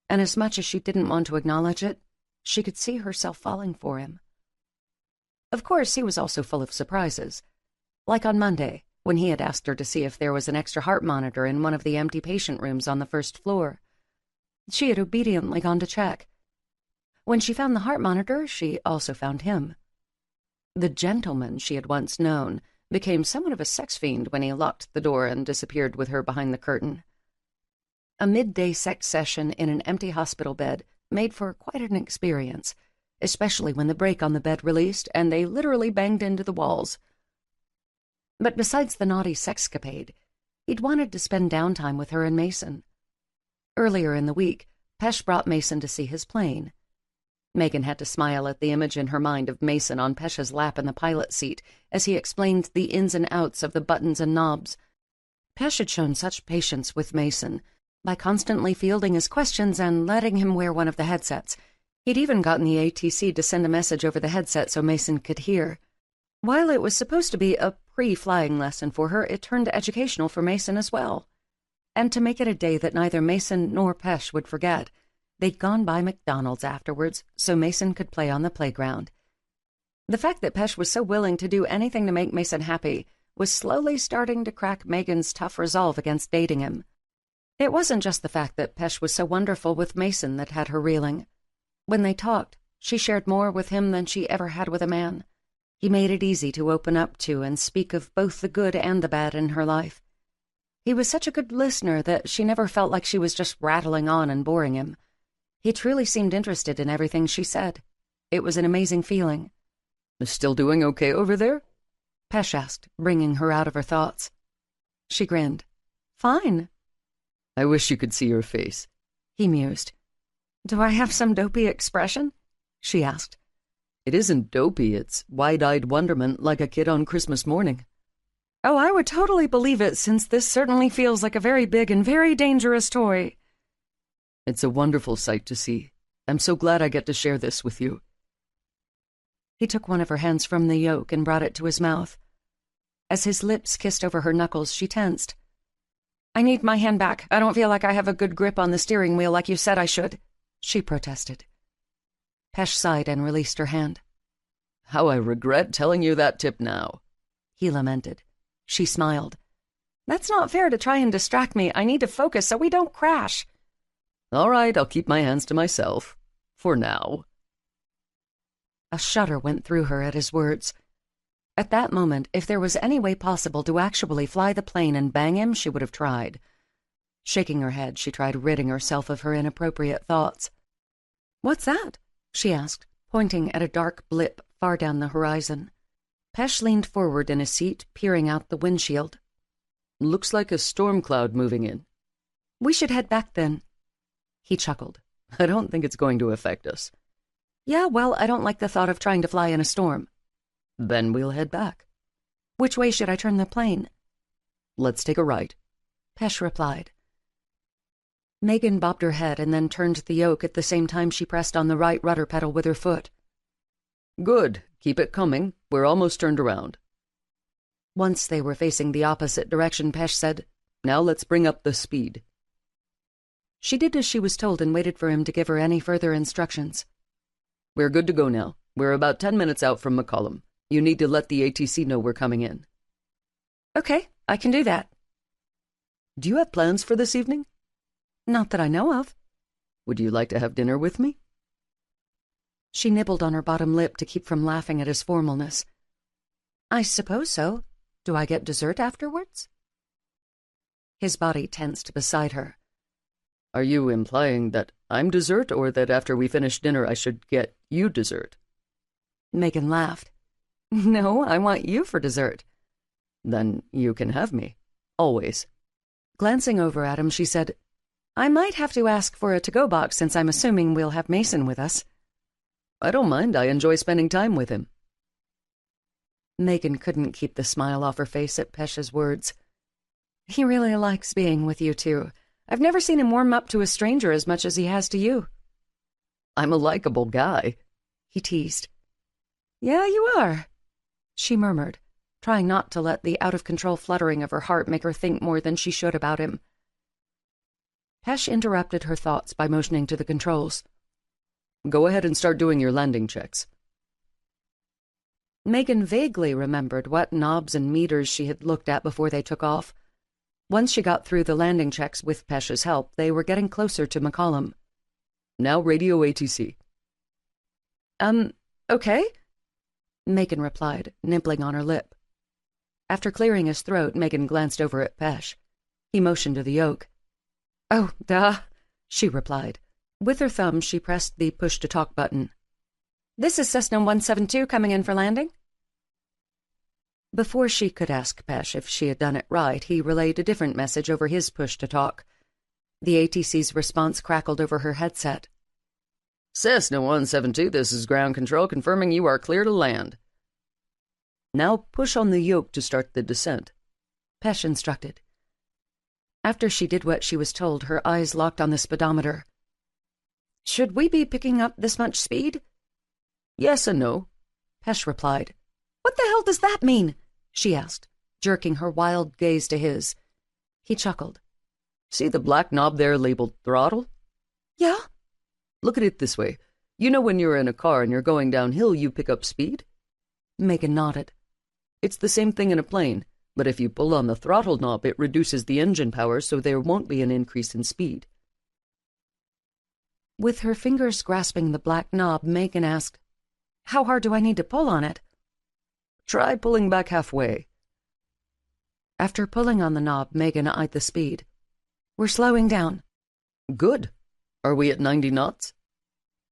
and as much as she didn't want to acknowledge it, she could see herself falling for him. Of course, he was also full of surprises. Like on Monday, when he had asked her to see if there was an extra heart monitor in one of the empty patient rooms on the first floor. She had obediently gone to check. When she found the heart monitor, she also found him. The gentleman she had once known became somewhat of a sex fiend when he locked the door and disappeared with her behind the curtain. A midday sex session in an empty hospital bed made for quite an experience, especially when the brake on the bed released and they literally banged into the walls. But besides the naughty sexcapade, he'd wanted to spend downtime with her and Mason. Earlier in the week, Pesh brought Mason to see his plane. Megan had to smile at the image in her mind of Mason on Pesh's lap in the pilot seat as he explained the ins and outs of the buttons and knobs. Pesh had shown such patience with Mason by constantly fielding his questions and letting him wear one of the headsets. He'd even gotten the ATC to send a message over the headset so Mason could hear. While it was supposed to be a pre-flying lesson for her, it turned educational for Mason as well. And to make it a day that neither Mason nor Pesh would forget, they'd gone by McDonald's afterwards so Mason could play on the playground. The fact that Pesh was so willing to do anything to make Mason happy was slowly starting to crack Megan's tough resolve against dating him. It wasn't just the fact that Pesh was so wonderful with Mason that had her reeling. When they talked, she shared more with him than she ever had with a man. He made it easy to open up to and speak of both the good and the bad in her life. He was such a good listener that she never felt like she was just rattling on and boring him. He truly seemed interested in everything she said. It was an amazing feeling. Still doing okay over there? Pesh asked, bringing her out of her thoughts. She grinned. Fine. I wish you could see your face. He mused. Do I have some dopey expression? She asked. It isn't dopey, it's wide-eyed wonderment like a kid on Christmas morning. Oh, I would totally believe it, since this certainly feels like a very big and very dangerous toy. It's a wonderful sight to see. I'm so glad I get to share this with you. He took one of her hands from the yoke and brought it to his mouth. As his lips kissed over her knuckles, she tensed. I need my hand back. I don't feel like I have a good grip on the steering wheel like you said I should, she protested. Pesh sighed and released her hand. How I regret telling you that tip now, he lamented. She smiled. That's not fair to try and distract me. I need to focus so we don't crash. All right, I'll keep my hands to myself. For now. A shudder went through her at his words. At that moment, if there was any way possible to actually fly the plane and bang him, she would have tried. Shaking her head, she tried ridding herself of her inappropriate thoughts. What's that? She asked, pointing at a dark blip far down the horizon. Pesh leaned forward in his seat, peering out the windshield. Looks like a storm cloud moving in. We should head back then. He chuckled. I don't think it's going to affect us. Yeah, well, I don't like the thought of trying to fly in a storm. Then we'll head back. Which way should I turn the plane? Let's take a right, Pesh replied. Megan bobbed her head and then turned the yoke at the same time she pressed on the right rudder pedal with her foot. Good. Keep it coming. We're almost turned around. Once they were facing the opposite direction, Pesh said, Now let's bring up the speed. She did as she was told and waited for him to give her any further instructions. We're good to go now. We're about 10 minutes out from McCollum. You need to let the ATC know we're coming in. Okay, I can do that. Do you have plans for this evening? Not that I know of. Would you like to have dinner with me? She nibbled on her bottom lip to keep from laughing at his formalness. I suppose so. Do I get dessert afterwards? His body tensed beside her. Are you implying that I'm dessert, or that after we finish dinner I should get you dessert? Megan laughed. No, I want you for dessert. Then you can have me. Always. Glancing over at him, she said, I might have to ask for a to-go box since I'm assuming we'll have Mason with us. I don't mind. I enjoy spending time with him. Megan couldn't keep the smile off her face at Pesh's words. He really likes being with you, too. I've never seen him warm up to a stranger as much as he has to you. I'm a likable guy, he teased. Yeah, you are, she murmured, trying not to let the out-of-control fluttering of her heart make her think more than she should about him. Pesh interrupted her thoughts by motioning to the controls. Go ahead and start doing your landing checks. Megan vaguely remembered what knobs and meters she had looked at before they took off. Once she got through the landing checks with Pesh's help, they were getting closer to McCollum. Now radio ATC. Okay? Megan replied, nibbling on her lip. After clearing his throat, Megan glanced over at Pesh. He motioned to the yoke. "Oh, duh," she replied. With her thumb, she pressed the push-to-talk button. "This is Cessna 172 coming in for landing." Before she could ask Pesh if she had done it right, he relayed a different message over his push-to-talk. The ATC's response crackled over her headset. Cessna 172, this is ground control confirming you are clear to land. Now push on the yoke to start the descent, Pesh instructed. After she did what she was told, her eyes locked on the speedometer. "Should we be picking up this much speed?" "Yes and no," Pesh replied. "What the hell does that mean?" she asked, jerking her wild gaze to his. He chuckled. "See the black knob there labeled throttle?" "Yeah?" "Look at it this way. You know when you're in a car and you're going downhill, you pick up speed?" Megan nodded. "It's the same thing in a plane, but if you pull on the throttle knob, it reduces the engine power, so there won't be an increase in speed." With her fingers grasping the black knob, Megan asked, "How hard do I need to pull on it?" "Try pulling back halfway." After pulling on the knob, Megan eyed the speed. "We're slowing down." "Good. Are we at 90 knots?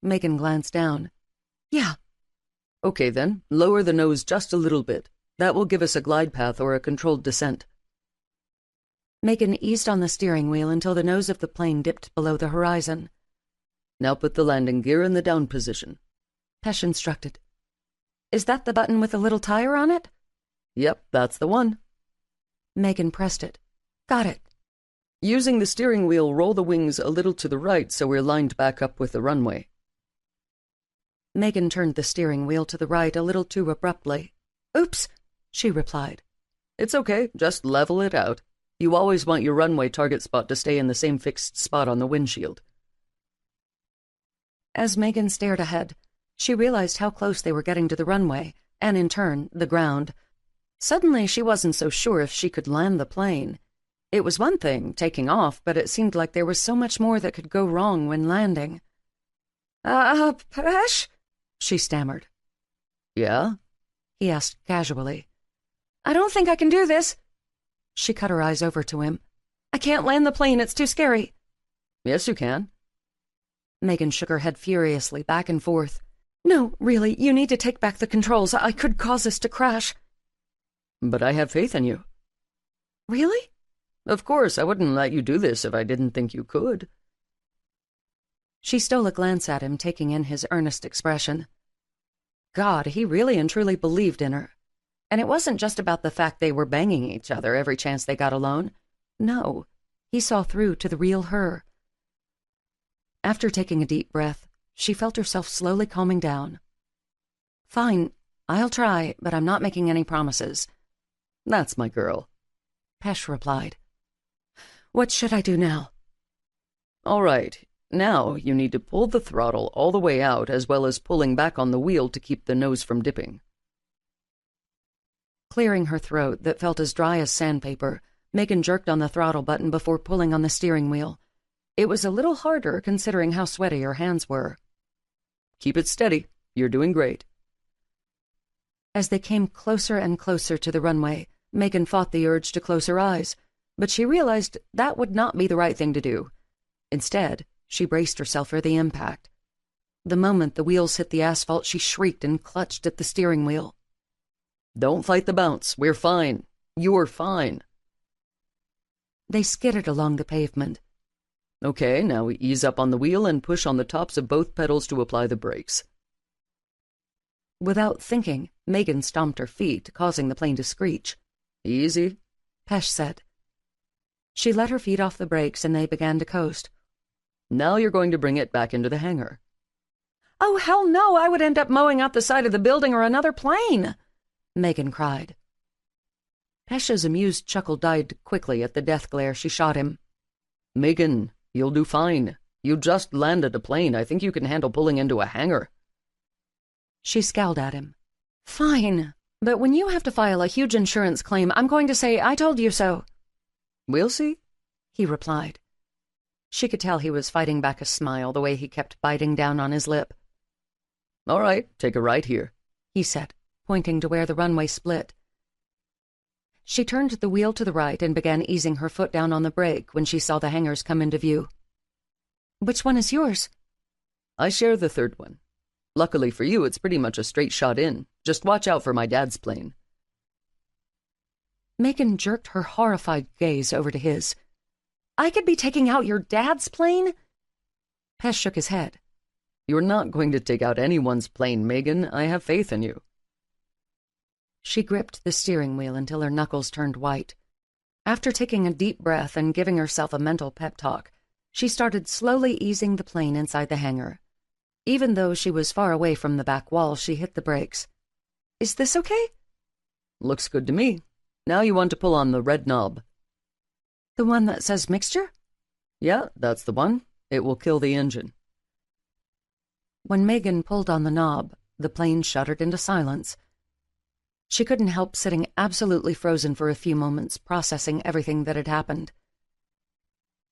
Megan glanced down. "Yeah." "Okay then, lower the nose just a little bit. That will give us a glide path or a controlled descent." Megan eased on the steering wheel until the nose of the plane dipped below the horizon. "Now put the landing gear in the down position," Pesh instructed. "Is that the button with the little tire on it?" "Yep, that's the one." Megan pressed it. "Got it." Using the steering wheel, roll the wings a little to the right so we're lined back up with the runway. Megan turned the steering wheel to the right a little too abruptly. "Oops," she replied. "It's okay, just level it out. You always want your runway target spot to stay in the same fixed spot on the windshield." As Megan stared ahead, she realized how close they were getting to the runway, and in turn, the ground. Suddenly, she wasn't so sure if she could land the plane. It was one thing, taking off, but it seemed like there was so much more that could go wrong when landing. Pesh?" she stammered. "Yeah?" he asked casually. "I don't think I can do this." She cut her eyes over to him. "I can't land the plane, it's too scary." "Yes, you can." Megan shook her head furiously, back and forth. "No, really, you need to take back the controls. I could cause us to crash." "But I have faith in you." "Really?" "Of course, I wouldn't let you do this if I didn't think you could." She stole a glance at him, taking in his earnest expression. God, he really and truly believed in her. And it wasn't just about the fact they were banging each other every chance they got alone. No, he saw through to the real her. After taking a deep breath, she felt herself slowly calming down. "Fine, I'll try, but I'm not making any promises." "That's my girl," Pesh replied. "What should I do now?" "All right, now you need to pull the throttle all the way out as well as pulling back on the wheel to keep the nose from dipping." Clearing her throat that felt as dry as sandpaper, Megan jerked on the throttle button before pulling on the steering wheel. It was a little harder considering how sweaty her hands were. "Keep it steady. You're doing great." As they came closer and closer to the runway, Megan fought the urge to close her eyes, but she realized that would not be the right thing to do. Instead, she braced herself for the impact. The moment the wheels hit the asphalt, she shrieked and clutched at the steering wheel. "Don't fight the bounce. We're fine. You're fine." They skidded along the pavement. "Okay, now we ease up on the wheel and push on the tops of both pedals to apply the brakes." Without thinking, Megan stomped her feet, causing the plane to screech. "Easy," Pesh said. She let her feet off the brakes and they began to coast. "Now you're going to bring it back into the hangar." "Oh, hell no, I would end up mowing out the side of the building or another plane," Megan cried. Pesh's amused chuckle died quickly at the death glare she shot him. "Megan, you'll do fine. You just landed a plane. I think you can handle pulling into a hangar." She scowled at him. "Fine, but when you have to file a huge insurance claim, I'm going to say I told you so." "We'll see," he replied. She could tell he was fighting back a smile the way he kept biting down on his lip. "All right, take a right here," he said. pointing to where the runway split. She turned the wheel to the right and began easing her foot down on the brake when she saw the hangars come into view. "Which one is yours?" "I share the third one. Luckily for you, it's pretty much a straight shot in. Just watch out for my dad's plane." Megan jerked her horrified gaze over to his. "I could be taking out your dad's plane?" Pesh shook his head. "You're not going to take out anyone's plane, Megan. I have faith in you." She gripped the steering wheel until her knuckles turned white. After taking a deep breath and giving herself a mental pep talk, she started slowly easing the plane inside the hangar. Even though she was far away from the back wall, she hit the brakes. "Is this okay?" "Looks good to me. Now you want to pull on the red knob." "The one that says mixture?" "Yeah, that's the one. It will kill the engine." When Megan pulled on the knob, the plane shuddered into silence. She couldn't help sitting absolutely frozen for a few moments, processing everything that had happened.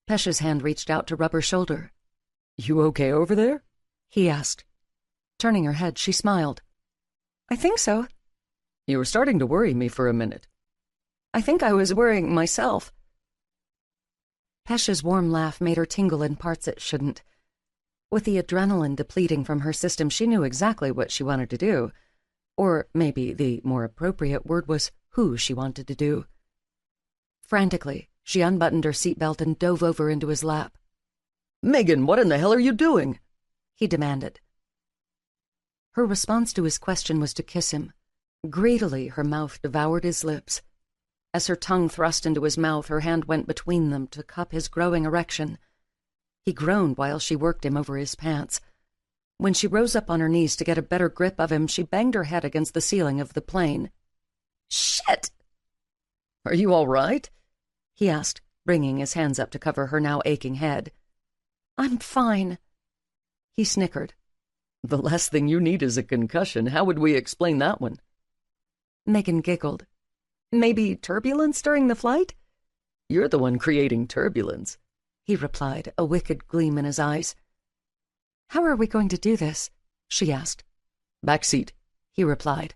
Pesh's hand reached out to rub her shoulder. "You okay over there?" he asked. Turning her head, she smiled. "I think so." "You were starting to worry me for a minute." "I think I was worrying myself." Pesh's warm laugh made her tingle in parts it shouldn't. With the adrenaline depleting from her system, she knew exactly what she wanted to do. Or maybe the more appropriate word was who she wanted to do. Frantically, she unbuttoned her seatbelt and dove over into his lap. "Megan, what in the hell are you doing?" he demanded. Her response to his question was to kiss him. Greedily, her mouth devoured his lips. As her tongue thrust into his mouth, her hand went between them to cup his growing erection. He groaned while she worked him over his pants. When she rose up on her knees to get a better grip of him, she banged her head against the ceiling of the plane. Shit! "Are you all right?" he asked, bringing his hands up to cover her now aching head. "I'm fine." He snickered. "The last thing you need is a concussion. How would we explain that one?" Megan giggled. "Maybe turbulence during the flight?" "You're the one creating turbulence," he replied, a wicked gleam in his eyes. "How are we going to do this?" she asked. "Back seat," he replied.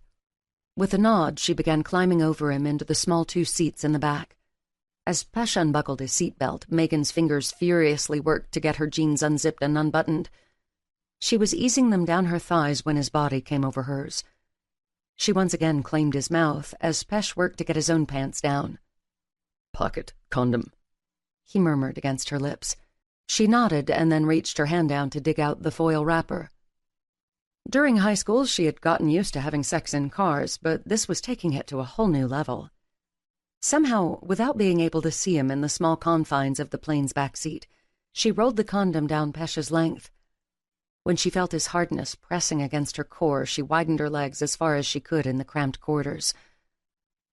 With a nod, she began climbing over him into the small 2 seats in the back. As Pesh unbuckled his seatbelt, Megan's fingers furiously worked to get her jeans unzipped and unbuttoned. She was easing them down her thighs when his body came over hers. She once again claimed his mouth as Pesh worked to get his own pants down. "Pocket, condom," he murmured against her lips. She nodded and then reached her hand down to dig out the foil wrapper. During high school, she had gotten used to having sex in cars, but this was taking it to a whole new level. Somehow, without being able to see him in the small confines of the plane's back seat, she rolled the condom down Pesh's length. When she felt his hardness pressing against her core, she widened her legs as far as she could in the cramped quarters.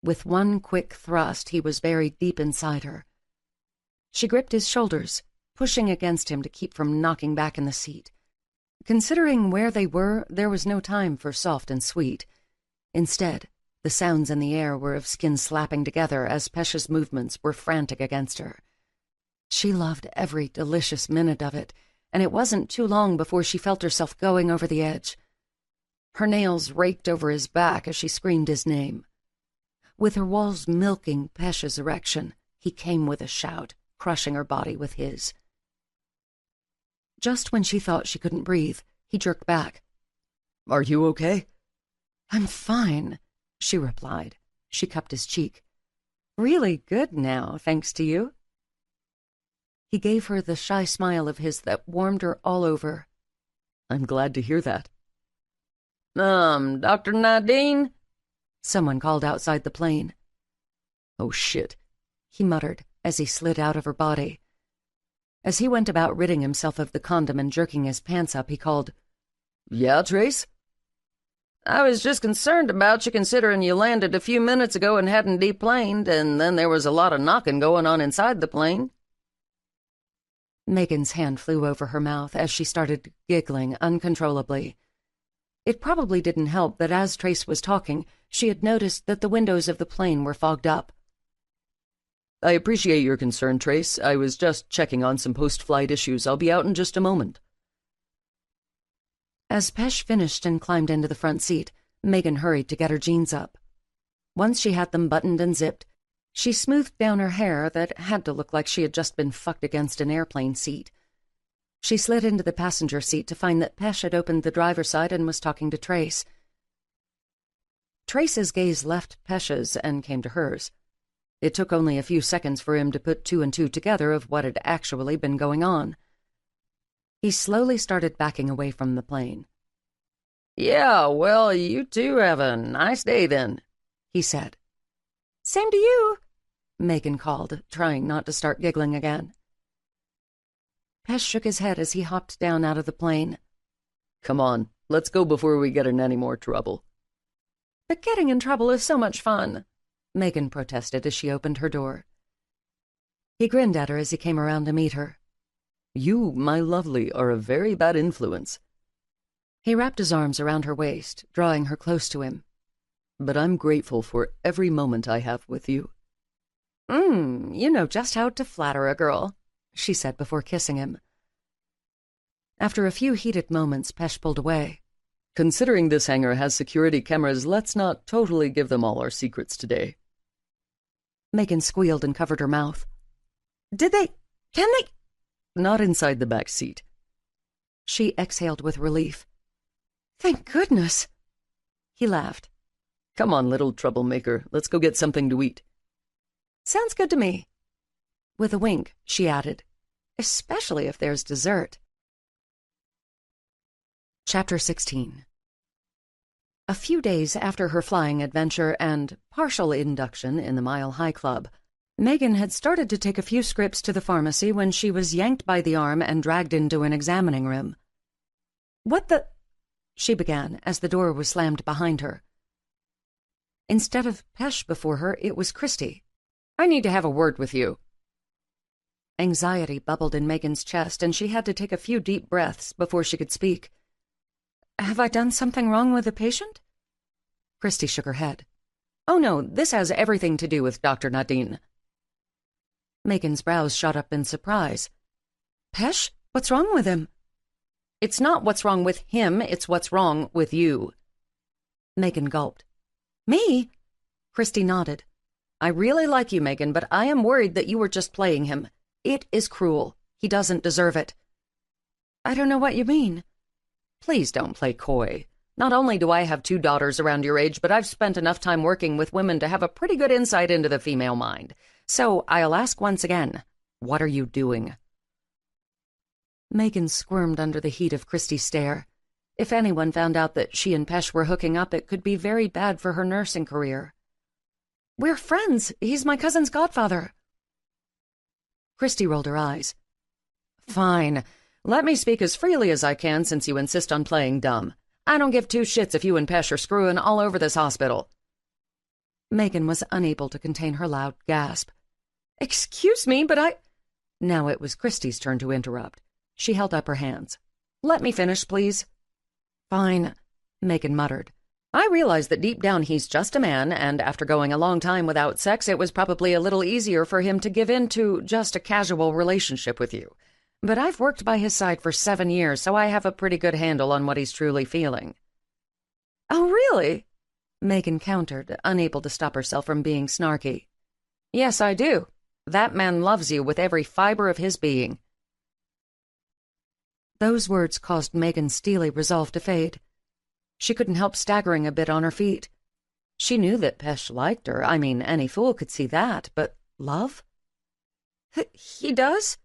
With one quick thrust, he was buried deep inside her. She gripped his shoulders, pushing against him to keep from knocking back in the seat. Considering where they were, there was no time for soft and sweet. Instead, the sounds in the air were of skin slapping together as Pesh's movements were frantic against her. She loved every delicious minute of it, and it wasn't too long before she felt herself going over the edge. Her nails raked over his back as she screamed his name. With her walls milking Pesh's erection, he came with a shout, crushing her body with his. Just when she thought she couldn't breathe, he jerked back. "Are you okay?" "I'm fine," she replied. She cupped his cheek. "Really good now, thanks to you." He gave her the shy smile of his that warmed her all over. "I'm glad to hear that." Dr. Nadine?" Someone called outside the plane. "Oh, shit," he muttered as he slid out of her body. As he went about ridding himself of the condom and jerking his pants up, he called, "Yeah, Trace?" "I was just concerned about you considering you landed a few minutes ago and hadn't deplaned, and then there was a lot of knocking going on inside the plane." Megan's hand flew over her mouth as she started giggling uncontrollably. It probably didn't help that as Trace was talking, she had noticed that the windows of the plane were fogged up. "I appreciate your concern, Trace. I was just checking on some post-flight issues. I'll be out in just a moment." As Pesh finished and climbed into the front seat, Megan hurried to get her jeans up. Once she had them buttoned and zipped, she smoothed down her hair that had to look like she had just been fucked against an airplane seat. She slid into the passenger seat to find that Pesh had opened the driver's side and was talking to Trace. Trace's gaze left Pesh's and came to hers. It took only a few seconds for him to put two and two together of what had actually been going on. He slowly started backing away from the plane. "Yeah, well, you two have a nice day then," he said. "Same to you," Megan called, trying not to start giggling again. Pesh shook his head as he hopped down out of the plane. "Come on, let's go before we get in any more trouble." "But getting in trouble is so much fun," Megan protested as she opened her door. He grinned at her as he came around to meet her. "You, my lovely, are a very bad influence." He wrapped his arms around her waist, drawing her close to him. "But I'm grateful for every moment I have with you." You know just how to flatter a girl," she said before kissing him. After a few heated moments, Pesh pulled away. "Considering this hangar has security cameras, let's not totally give them all our secrets today." Megan squealed and covered her mouth. Can they? "Not inside the back seat." She exhaled with relief. "Thank goodness." He laughed. "Come on, little troublemaker, let's go get something to eat." "Sounds good to me." With a wink, she added, "Especially if there's dessert." Chapter 16. A few days after her flying adventure and partial induction in the Mile High Club, Megan had started to take a few scripts to the pharmacy when she was yanked by the arm and dragged into an examining room. "What the—" she began as the door was slammed behind her. Instead of Pesh before her, it was Christy. "I need to have a word with you." Anxiety bubbled in Megan's chest, and she had to take a few deep breaths before she could speak. "Have I done something wrong with the patient?" Christy shook her head. "Oh no, this has everything to do with Dr. Nadine." Megan's brows shot up in surprise. "Pesh, what's wrong with him?" "It's not what's wrong with him, it's what's wrong with you." Megan gulped. "Me?" Christy nodded. "I really like you, Megan, but I am worried that you were just playing him. It is cruel. He doesn't deserve it." "I don't know what you mean." "Please don't play coy. Not only do I have 2 daughters around your age, but I've spent enough time working with women to have a pretty good insight into the female mind. So I'll ask once again, what are you doing?" Megan squirmed under the heat of Christy's stare. If anyone found out that she and Pesh were hooking up, it could be very bad for her nursing career. "We're friends. He's my cousin's godfather." Christy rolled her eyes. "Fine. Let me speak as freely as I can since you insist on playing dumb. I don't give 2 shits if you and Pesh are screwing all over this hospital." Megan was unable to contain her loud gasp. "Excuse me, but I—" Now it was Christy's turn to interrupt. She held up her hands. "Let me finish, please." "Fine," Megan muttered. "I realize that deep down he's just a man, and after going a long time without sex, it was probably a little easier for him to give in to just a casual relationship with you. But I've worked by his side for 7 years, so I have a pretty good handle on what he's truly feeling." "Oh, really?" Megan countered, unable to stop herself from being snarky. "Yes, I do. That man loves you with every fiber of his being." Those words caused Megan's steely resolve to fade. She couldn't help staggering a bit on her feet. She knew that Pesh liked her. I mean, any fool could see that, but love? He does?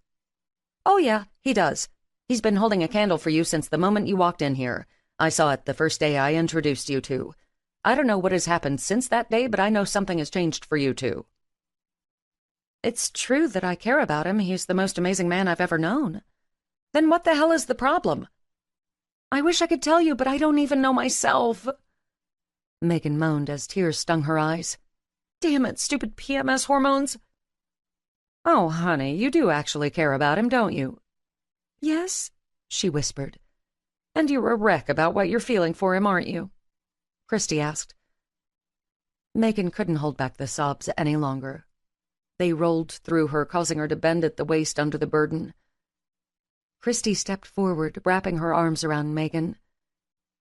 "Oh, yeah, he does. He's been holding a candle for you since the moment you walked in here. I saw it the first day I introduced you to. I don't know what has happened since that day, but I know something has changed for you too." "It's true that I care about him. He's the most amazing man I've ever known." "Then what the hell is the problem?" "I wish I could tell you, but I don't even know myself." Megan moaned as tears stung her eyes. "Damn it, stupid PMS hormones." "Oh, honey, you do actually care about him, don't you?" "Yes," she whispered. "And you're a wreck about what you're feeling for him, aren't you?" Christy asked. Megan couldn't hold back the sobs any longer. They rolled through her, causing her to bend at the waist under the burden. Christy stepped forward, wrapping her arms around Megan.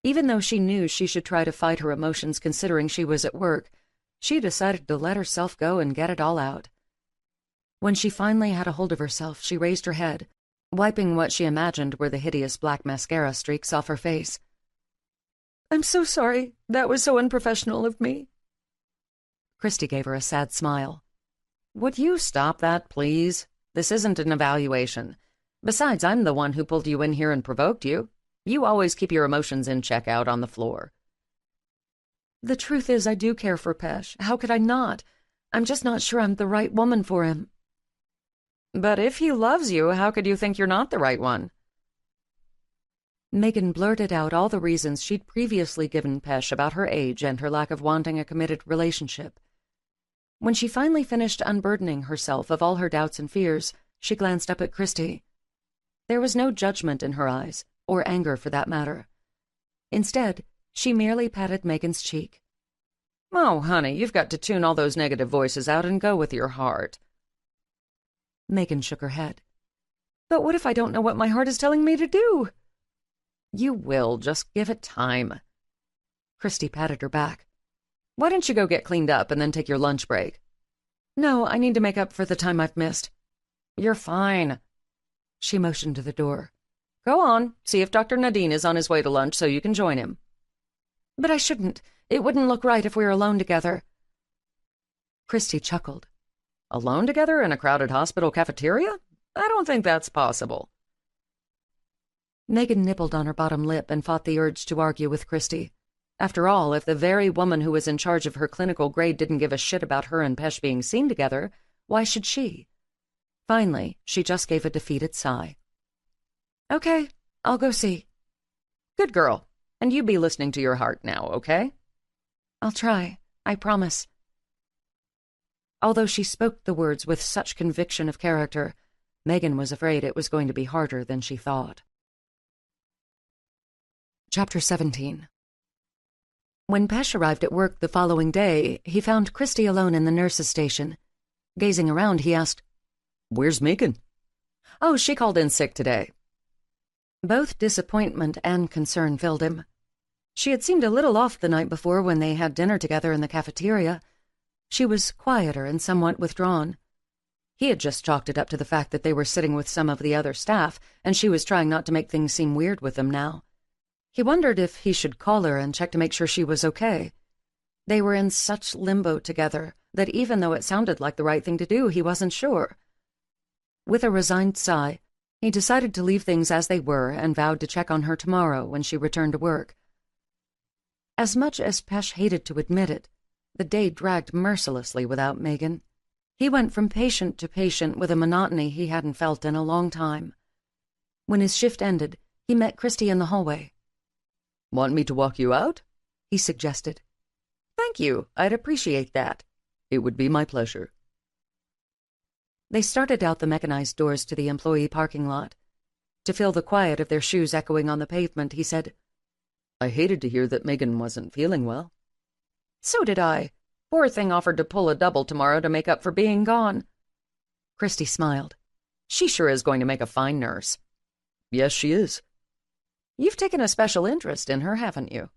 Even though she knew she should try to fight her emotions considering she was at work, she decided to let herself go and get it all out. When she finally had a hold of herself, she raised her head, wiping what she imagined were the hideous black mascara streaks off her face. "I'm so sorry. That was so unprofessional of me." Christy gave her a sad smile. "Would you stop that, please? This isn't an evaluation. Besides, I'm the one who pulled you in here and provoked you. You always keep your emotions in check out on the floor." "The truth is, I do care for Pesh. How could I not? I'm just not sure I'm the right woman for him." "But if he loves you, how could you think you're not the right one?" Megan blurted out all the reasons she'd previously given Pesh about her age and her lack of wanting a committed relationship. When she finally finished unburdening herself of all her doubts and fears, she glanced up at Christy. There was no judgment in her eyes, or anger for that matter. Instead, she merely patted Megan's cheek. "Oh, honey, you've got to tune all those negative voices out and go with your heart." Megan shook her head. "But what if I don't know what my heart is telling me to do?" "You will. Just give it time." Christy patted her back. "Why don't you go get cleaned up and then take your lunch break?" "No, I need to make up for the time I've missed." "You're fine." She motioned to the door. "Go on. See if Dr. Nadine is on his way to lunch so you can join him." "But I shouldn't. It wouldn't look right if we were alone together." Christy chuckled. "Alone together in a crowded hospital cafeteria? I don't think that's possible." Megan nibbled on her bottom lip and fought the urge to argue with Christy. After all, if the very woman who was in charge of her clinical grade didn't give a shit about her and Pesh being seen together, why should she? Finally, she just gave a defeated sigh. "Okay, I'll go see." "Good girl. And you be listening to your heart now, okay?" "I'll try. I promise." Although she spoke the words with such conviction of character, Megan was afraid it was going to be harder than she thought. Chapter 17. When Pesh arrived at work the following day, he found Christy alone in the nurse's station. Gazing around, he asked, "Where's Megan?" "Oh, she called in sick today." Both disappointment and concern filled him. She had seemed a little off the night before when they had dinner together in the cafeteria. She was quieter and somewhat withdrawn. He had just chalked it up to the fact that they were sitting with some of the other staff, and she was trying not to make things seem weird with them now. He wondered if he should call her and check to make sure she was okay. They were in such limbo together that even though it sounded like the right thing to do, he wasn't sure. With a resigned sigh, he decided to leave things as they were and vowed to check on her tomorrow when she returned to work. As much as Pesh hated to admit it, the day dragged mercilessly without Megan. He went from patient to patient with a monotony he hadn't felt in a long time. When his shift ended, he met Christy in the hallway. "Want me to walk you out?" he suggested. "Thank you. I'd appreciate that." "It would be my pleasure." They started out the mechanized doors to the employee parking lot. To fill the quiet of their shoes echoing on the pavement, he said, "I hated to hear that Megan wasn't feeling well." "So did I. Poor thing offered to pull a double tomorrow to make up for being gone." Christy smiled. "She sure is going to make a fine nurse." "Yes, she is." "You've taken a special interest in her, haven't you?"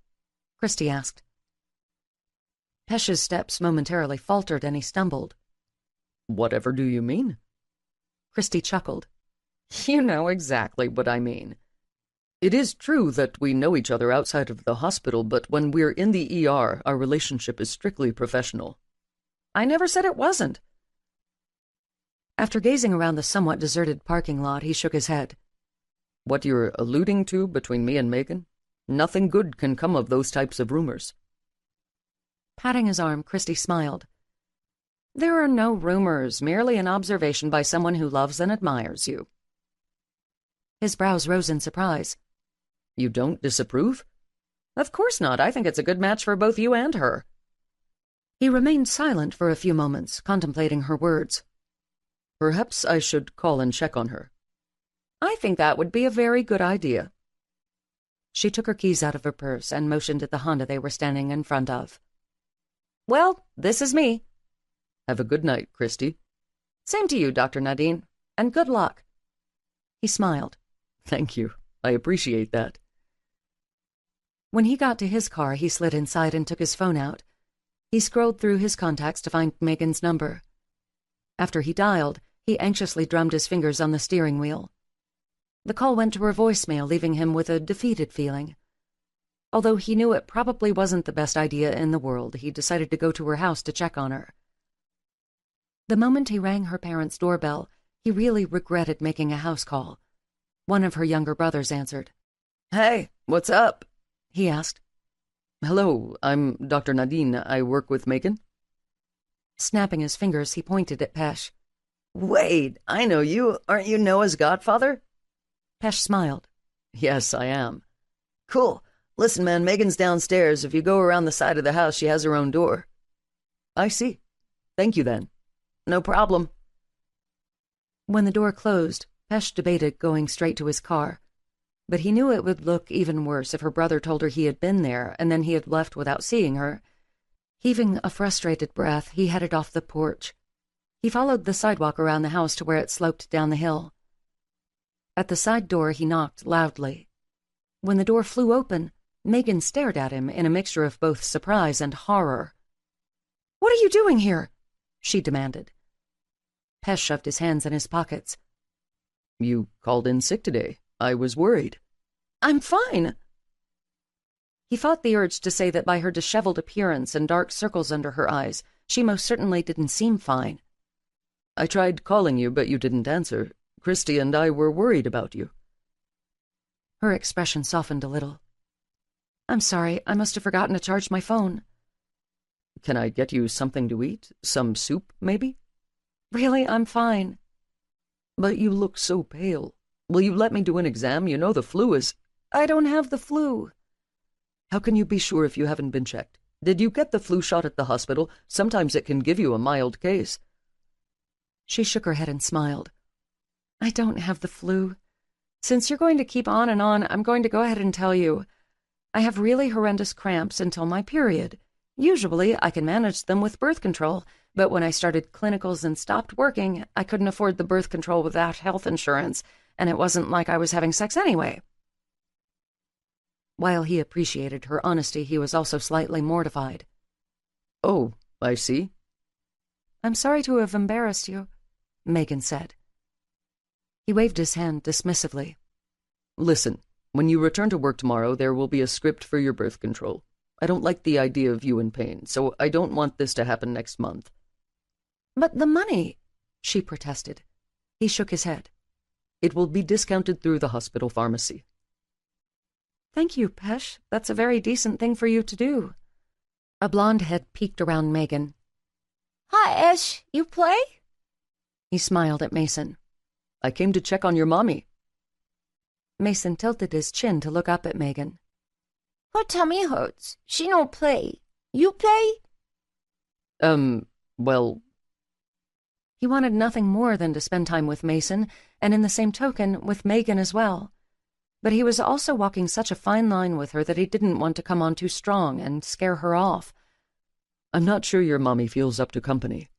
Christy asked. Pesh's steps momentarily faltered and he stumbled. "Whatever do you mean?" Christy chuckled. "You know exactly what I mean. It is true that we know each other outside of the hospital, but when we're in the ER, our relationship is strictly professional." "I never said it wasn't." After gazing around the somewhat deserted parking lot, he shook his head. "What you're alluding to between me and Megan? Nothing good can come of those types of rumors." Patting his arm, Christy smiled. "There are no rumors, merely an observation by someone who loves and admires you." His brows rose in surprise. "You don't disapprove?" "Of course not. I think it's a good match for both you and her." He remained silent for a few moments, contemplating her words. "Perhaps I should call and check on her." "I think that would be a very good idea." She took her keys out of her purse and motioned at the Honda they were standing in front of. "Well, this is me." "Have a good night, Christy." "Same to you, Dr. Nadine, and good luck." He smiled. "Thank you. I appreciate that." When he got to his car, he slid inside and took his phone out. He scrolled through his contacts to find Megan's number. After he dialed, he anxiously drummed his fingers on the steering wheel. The call went to her voicemail, leaving him with a defeated feeling. Although he knew it probably wasn't the best idea in the world, he decided to go to her house to check on her. The moment he rang her parents' doorbell, he really regretted making a house call. One of her younger brothers answered. "Hey, what's up?" he asked. "Hello, I'm Dr. Nadine. I work with Megan." Snapping his fingers, he pointed at Pesh. "Wait, I know you. Aren't you Noah's godfather?" Pesh smiled. "Yes, I am." "Cool. Listen, man, Megan's downstairs. If you go around the side of the house, she has her own door." "I see. Thank you, then." "No problem." When the door closed, Pesh debated going straight to his car. But he knew it would look even worse if her brother told her he had been there and then he had left without seeing her. Heaving a frustrated breath, he headed off the porch. He followed the sidewalk around the house to where it sloped down the hill. At the side door, he knocked loudly. When the door flew open, Megan stared at him in a mixture of both surprise and horror. "What are you doing here?" she demanded. Pesh shoved his hands in his pockets. "You called in sick today. I was worried." "I'm fine." He fought the urge to say that by her disheveled appearance and dark circles under her eyes, she most certainly didn't seem fine. "I tried calling you, but you didn't answer. Christy and I were worried about you." Her expression softened a little. "I'm sorry, I must have forgotten to charge my phone." "Can I get you something to eat? Some soup, maybe?" "Really, I'm fine." "But you look so pale. Will you let me do an exam? You know the flu is—" "I don't have the flu." "How can you be sure if you haven't been checked? Did you get the flu shot at the hospital? Sometimes it can give you a mild case." She shook her head and smiled. "I don't have the flu. Since you're going to keep on and on, I'm going to go ahead and tell you. I have really horrendous cramps until my period. Usually, I can manage them with birth control, but when I started clinicals and stopped working, I couldn't afford the birth control without health insurance, and it wasn't like I was having sex anyway." While he appreciated her honesty, he was also slightly mortified. "Oh, I see." "I'm sorry to have embarrassed you," Megan said. He waved his hand dismissively. "Listen, when you return to work tomorrow, there will be a script for your birth control. I don't like the idea of you in pain, so I don't want this to happen next month." "But the money," she protested. He shook his head. "It will be discounted through the hospital pharmacy." "Thank you, Pesh. That's a very decent thing for you to do." A blonde head peeked around Megan. "Hi, Ash. You play?" He smiled at Mason. "I came to check on your mommy." Mason tilted his chin to look up at Megan. Her tummy hurts. She don't play. You play? Well... He wanted nothing more than to spend time with Mason, and in the same token, with Megan as well. But he was also walking such a fine line with her that he didn't want to come on too strong and scare her off. "I'm not sure your mommy feels up to company."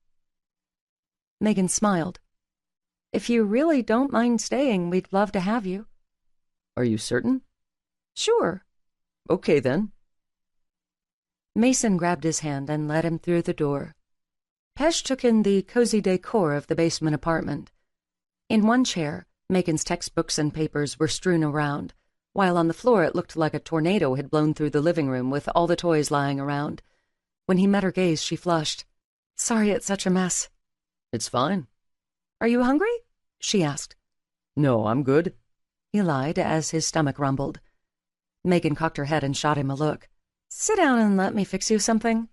Megan smiled. "If you really don't mind staying, we'd love to have you." "Are you certain?" "Sure." "Okay, then." Mason grabbed his hand and led him through the door. Pesh took in the cozy decor of the basement apartment. In one chair, Megan's textbooks and papers were strewn around, while on the floor it looked like a tornado had blown through the living room with all the toys lying around. When he met her gaze, she flushed. "Sorry it's such a mess." "It's fine." "Are you hungry?" she asked. "No, I'm good." He lied as his stomach rumbled. Megan cocked her head and shot him a look. "Sit down and let me fix you something."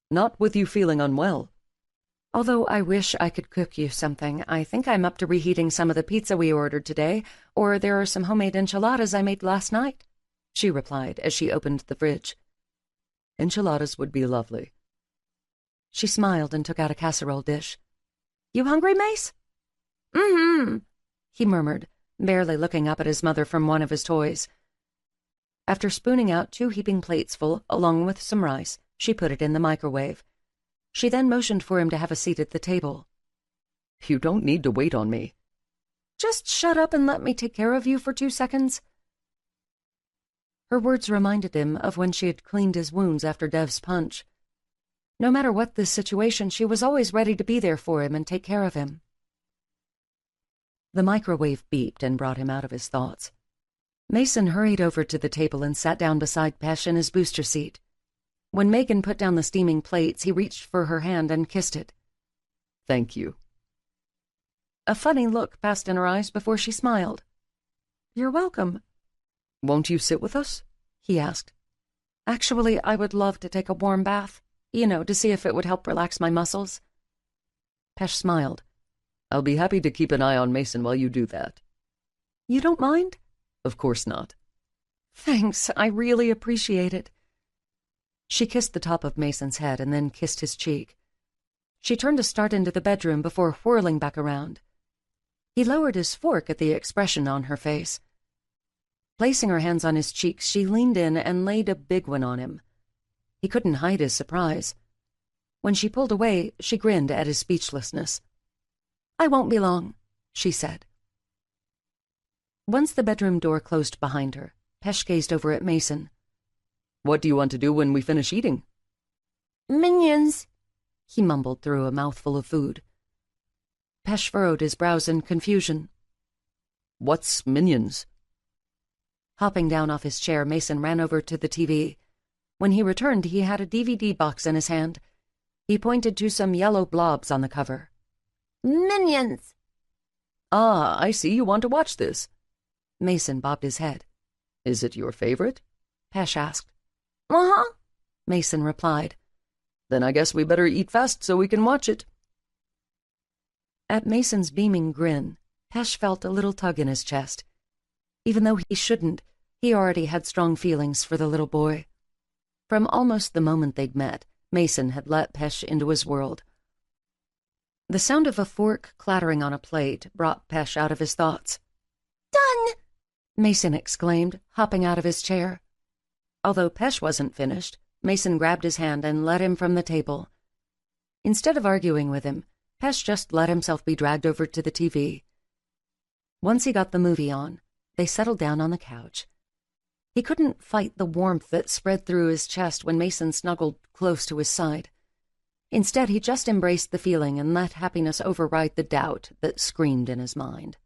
"Not with you feeling unwell." "Although I wish I could cook you something, I think I'm up to reheating some of the pizza we ordered today, or there are some homemade enchiladas I made last night," she replied as she opened the fridge. "Enchiladas would be lovely." She smiled and took out a casserole dish. "You hungry, Mace?" Mm-hmm," he murmured, barely looking up at his mother from one of his toys. After spooning out 2 heaping plates full, along with some rice, she put it in the microwave. She then motioned for him to have a seat at the table. "You don't need to wait on me." "Just shut up and let me take care of you for 2 seconds." Her words reminded him of when she had cleaned his wounds after Dev's punch. No matter what the situation, she was always ready to be there for him and take care of him. The microwave beeped and brought him out of his thoughts. Mason hurried over to the table and sat down beside Pesh in his booster seat. When Megan put down the steaming plates, he reached for her hand and kissed it. "Thank you." A funny look passed in her eyes before she smiled. "You're welcome." "Won't you sit with us?" he asked. "Actually, I would love to take a warm bath, to see if it would help relax my muscles." Pesh smiled. "I'll be happy to keep an eye on Mason while you do that." "You don't mind?" "Of course not." "Thanks, I really appreciate it." She kissed the top of Mason's head and then kissed his cheek. She turned to start into the bedroom before whirling back around. He lowered his fork at the expression on her face. Placing her hands on his cheeks, she leaned in and laid a big one on him. He couldn't hide his surprise. When she pulled away, she grinned at his speechlessness. "I won't be long," she said. Once the bedroom door closed behind her, Pesh gazed over at Mason. "What do you want to do when we finish eating?" Minions. He mumbled through a mouthful of food. Pesh furrowed his brows in confusion. "What's Minions?" Hopping down off his chair, Mason ran over to the TV. When he returned, he had a DVD box in his hand. He pointed to some yellow blobs on the cover. Minions. "Ah, I see you want to watch this." Mason bobbed his head. "Is it your favorite?" Pesh asked. Uh-huh. Mason replied. "Then I guess we better eat fast so we can watch it." At Mason's beaming grin, Pesh felt a little tug in his chest. Even though he shouldn't, he already had strong feelings for the little boy. From almost the moment they'd met, Mason had let Pesh into his world. The sound of a fork clattering on a plate brought Pesh out of his thoughts. Done! Mason exclaimed, hopping out of his chair. Although Pesh wasn't finished, Mason grabbed his hand and led him from the table. Instead of arguing with him, Pesh just let himself be dragged over to the TV. Once he got the movie on, they settled down on the couch. He couldn't fight the warmth that spread through his chest when Mason snuggled close to his side. Instead, he just embraced the feeling and let happiness override the doubt that screamed in his mind.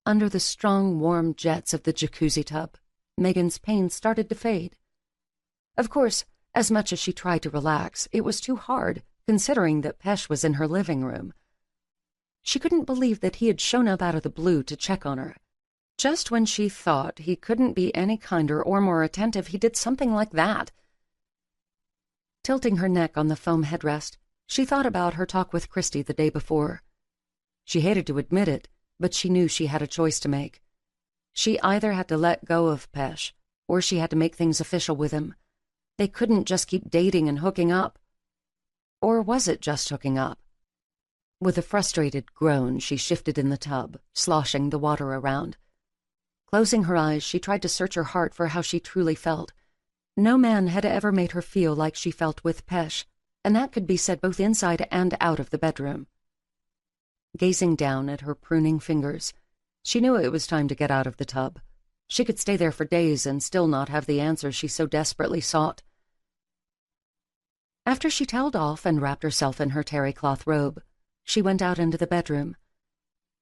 Under the strong, warm jets of the jacuzzi tub, Megan's pain started to fade. Of course, as much as she tried to relax, it was too hard, considering that Pesh was in her living room. She couldn't believe that he had shown up out of the blue to check on her. Just when she thought he couldn't be any kinder or more attentive, he did something like that. Tilting her neck on the foam headrest, she thought about her talk with Christy the day before. She hated to admit it, but she knew she had a choice to make. She either had to let go of Pesh, or she had to make things official with him. They couldn't just keep dating and hooking up. Or was it just hooking up? With a frustrated groan, she shifted in the tub, sloshing the water around. Closing her eyes, she tried to search her heart for how she truly felt. No man had ever made her feel like she felt with Pesh, and that could be said both inside and out of the bedroom. Gazing down at her pruning fingers, she knew it was time to get out of the tub. She could stay there for days and still not have the answer she so desperately sought. After she toweled off and wrapped herself in her terry cloth robe, she went out into the bedroom.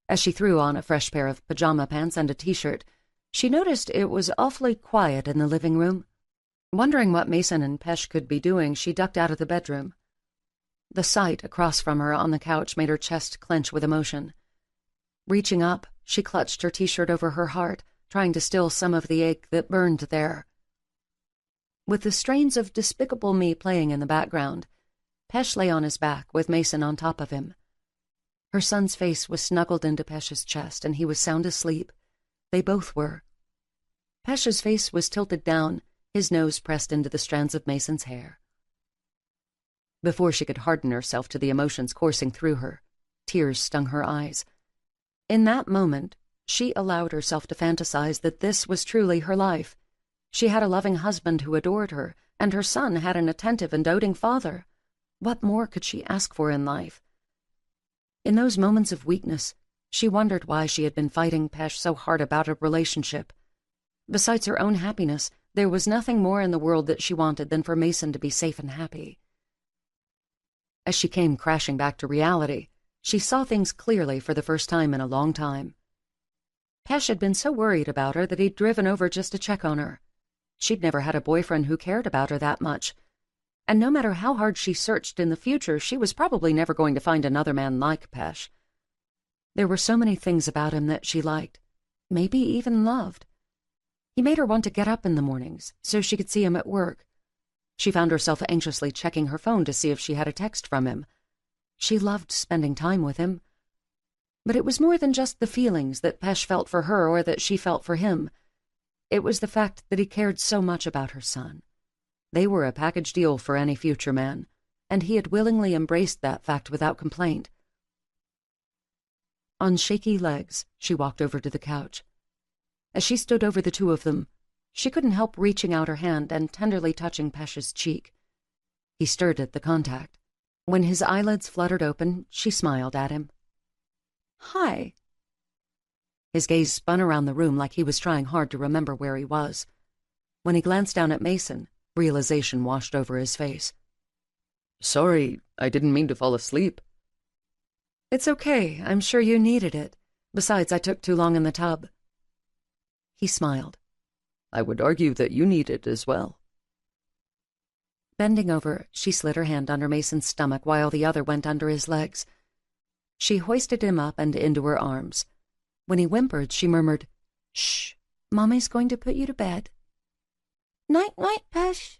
As she threw on a fresh pair of pajama pants and a t-shirt, she noticed it was awfully quiet in the living room. Wondering what Mason and Pesh could be doing, she ducked out of the bedroom. The sight across from her on the couch made her chest clench with emotion. Reaching up, she clutched her t-shirt over her heart, trying to still some of the ache that burned there. With the strains of Despicable Me playing in the background, Pesh lay on his back with Mason on top of him. Her son's face was snuggled into Pesh's chest, and he was sound asleep. They both were. Pesh's face was tilted down, his nose pressed into the strands of Mason's hair. Before she could harden herself to the emotions coursing through her, tears stung her eyes. In that moment, she allowed herself to fantasize that this was truly her life. She had a loving husband who adored her, and her son had an attentive and doting father. What more could she ask for in life? In those moments of weakness, She wondered why she had been fighting Pesh so hard about a relationship. Besides her own happiness, there was nothing more in the world that she wanted than for Mason to be safe and happy. As she came crashing back to reality, she saw things clearly for the first time in a long time. Pesh had been so worried about her that he'd driven over just to check on her. She'd never had a boyfriend who cared about her that much, and no matter how hard she searched in the future, she was probably never going to find another man like Pesh. There were so many things about him that she liked, maybe even loved. He made her want to get up in the mornings so she could see him at work. She found herself anxiously checking her phone to see if she had a text from him. She loved spending time with him. But it was more than just the feelings that Pesh felt for her or that she felt for him. It was the fact that he cared so much about her son. They were a package deal for any future man, and he had willingly embraced that fact without complaint. On shaky legs, she walked over to the couch. As she stood over the two of them, she couldn't help reaching out her hand and tenderly touching Pesh's cheek. He stirred at the contact. When his eyelids fluttered open, she smiled at him. "Hi." His gaze spun around the room like he was trying hard to remember where he was. When he glanced down at Mason, realization washed over his face. "Sorry, I didn't mean to fall asleep." "It's okay. I'm sure you needed it. Besides, I took too long in the tub." He smiled. "I would argue that you need it as well." Bending over, she slid her hand under Mason's stomach while the other went under his legs. She hoisted him up and into her arms. When he whimpered, she murmured, "Shh, Mommy's going to put you to bed." "Night-night, Pesh,"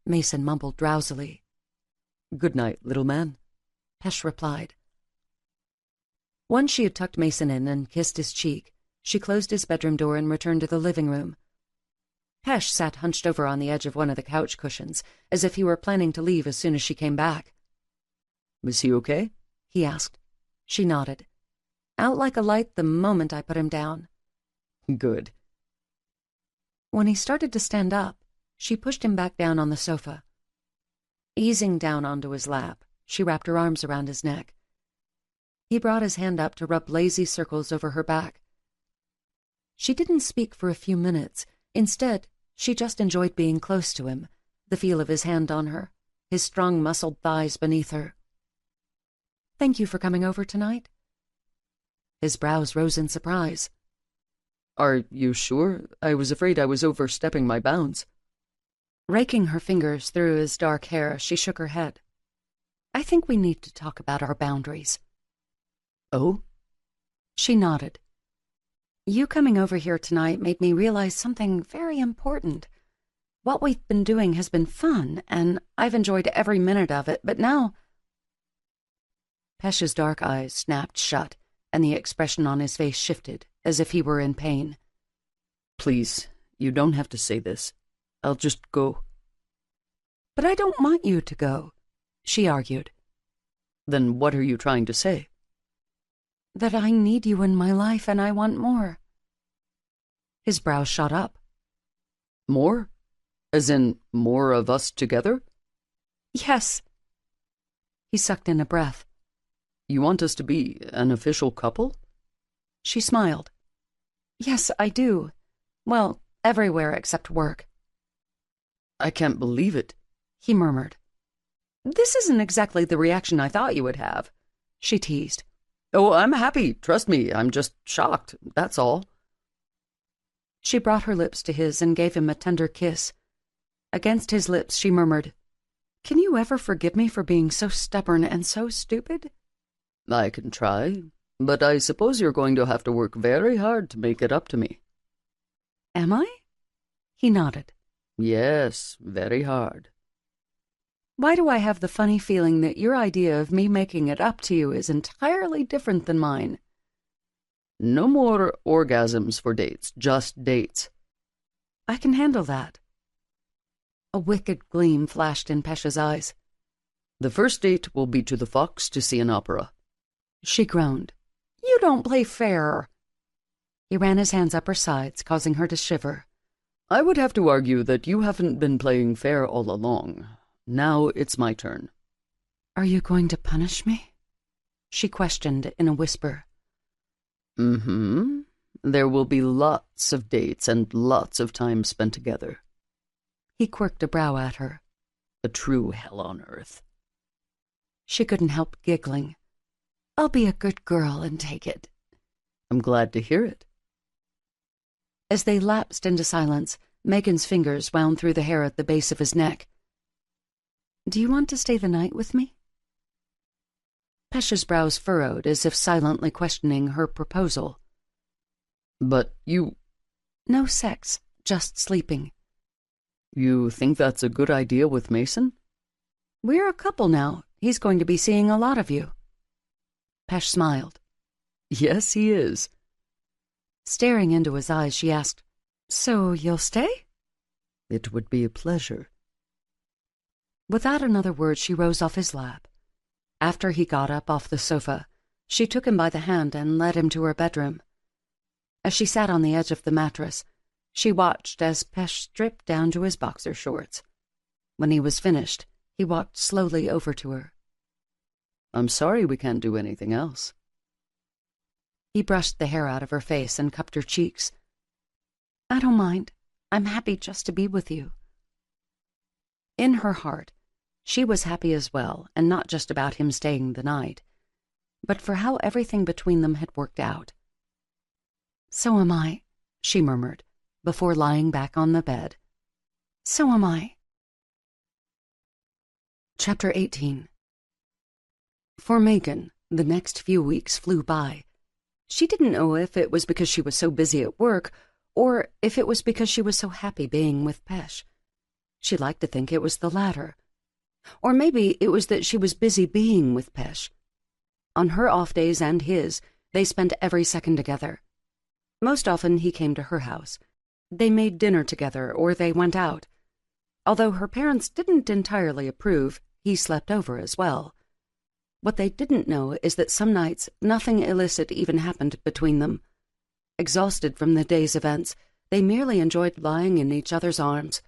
Mason mumbled drowsily. "Good night, little man," Pesh replied. Once she had tucked Mason in and kissed his cheek, she closed his bedroom door and returned to the living room. Pesh sat hunched over on the edge of one of the couch cushions, as if he were planning to leave as soon as she came back. "Was he okay?" he asked. She nodded. "Out like a light the moment I put him down." "Good." When he started to stand up, she pushed him back down on the sofa. Easing down onto his lap, she wrapped her arms around his neck. He brought his hand up to rub lazy circles over her back. She didn't speak for a few minutes. Instead, she just enjoyed being close to him, the feel of his hand on her, his strong muscled thighs beneath her. "Thank you for coming over tonight." His brows rose in surprise. "Are you sure? I was afraid I was overstepping my bounds." Raking her fingers through his dark hair, she shook her head. "I think we need to talk about our boundaries." "Oh?" She nodded. "You coming over here tonight made me realize something very important. What we've been doing has been fun, and I've enjoyed every minute of it, but now—" Pesh's dark eyes snapped shut, and the expression on his face shifted, as if he were in pain. "Please, you don't have to say this. I'll just go." "But I don't want you to go," she argued. "Then what are you trying to say?" "That I need you in my life and I want more." His brows shot up. "More? As in more of us together?" "Yes." He sucked in a breath. "You want us to be an official couple?" She smiled. "Yes, I do. Well, everywhere except work." "I can't believe it," he murmured. "This isn't exactly the reaction I thought you would have," she teased. "Oh, I'm happy. Trust me, I'm just shocked, that's all." She brought her lips to his and gave him a tender kiss. Against his lips, she murmured, "Can you ever forgive me for being so stubborn and so stupid?" "I can try, but I suppose you're going to have to work very hard to make it up to me." "Am I?" He nodded. "Yes, very hard." "Why do I have the funny feeling that your idea of me making it up to you is entirely different than mine?" "No more orgasms for dates, just dates." "I can handle that." A wicked gleam flashed in Pesh's eyes. "The first date will be to the Fox to see an opera." She groaned. "You don't play fair." He ran his hands up her sides, causing her to shiver. "I would have to argue that you haven't been playing fair all along. Now it's my turn." "Are you going to punish me?" she questioned in a whisper. Mm-hmm. There will be lots of dates and lots of time spent together. He quirked a brow at her. A true hell on earth. She couldn't help giggling. I'll be a good girl and take it. I'm glad to hear it. As they lapsed into silence, Megan's fingers wound through the hair at the base of his neck. Do you want to stay the night with me? Pesh's brows furrowed as if silently questioning her proposal. But you... No sex, just sleeping. You think that's a good idea with Mason? We're a couple now. He's going to be seeing a lot of you. Pesh smiled. Yes, he is. Staring into his eyes, she asked, So you'll stay? It would be a pleasure. Without another word, she rose off his lap. After he got up off the sofa, she took him by the hand and led him to her bedroom. As she sat on the edge of the mattress, she watched as Pesh stripped down to his boxer shorts. When he was finished, he walked slowly over to her. I'm sorry we can't do anything else. He brushed the hair out of her face and cupped her cheeks. I don't mind. I'm happy just to be with you. In her heart, she was happy as well, and not just about him staying the night, but for how everything between them had worked out. So am I, she murmured, before lying back on the bed. So am I. Chapter 18. For Megan, the next few weeks flew by. She didn't know if it was because she was so busy at work, or if it was because she was so happy being with Pesh. She liked to think it was the latter. Or maybe it was that she was busy being with Pesh. On her off days and his, they spent every second together. Most often he came to her house. They made dinner together, or they went out. Although her parents didn't entirely approve, he slept over as well. What they didn't know is that some nights nothing illicit even happened between them. Exhausted from the day's events, they merely enjoyed lying in each other's arms.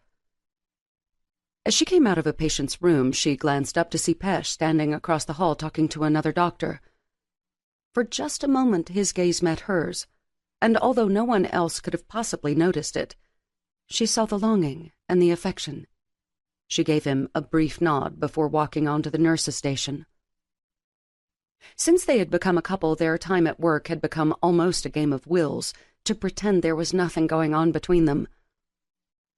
As she came out of a patient's room, she glanced up to see Pesh standing across the hall talking to another doctor. For just a moment his gaze met hers, and although no one else could have possibly noticed it, she saw the longing and the affection. She gave him a brief nod before walking on to the nurse's station. Since they had become a couple, their time at work had become almost a game of wills to pretend there was nothing going on between them.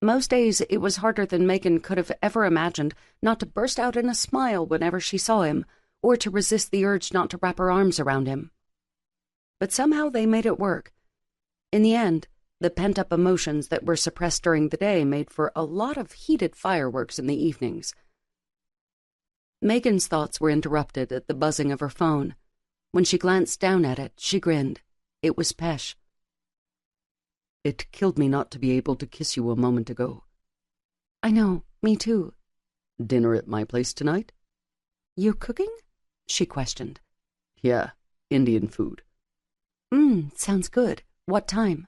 Most days it was harder than Megan could have ever imagined not to burst out in a smile whenever she saw him, or to resist the urge not to wrap her arms around him. But somehow they made it work. In the end, the pent-up emotions that were suppressed during the day made for a lot of heated fireworks in the evenings. Megan's thoughts were interrupted at the buzzing of her phone. When she glanced down at it, she grinned. It was Pesh. It killed me not to be able to kiss you a moment ago. I know, me too. Dinner at my place tonight? You cooking? She questioned. Yeah, Indian food. Sounds good. What time?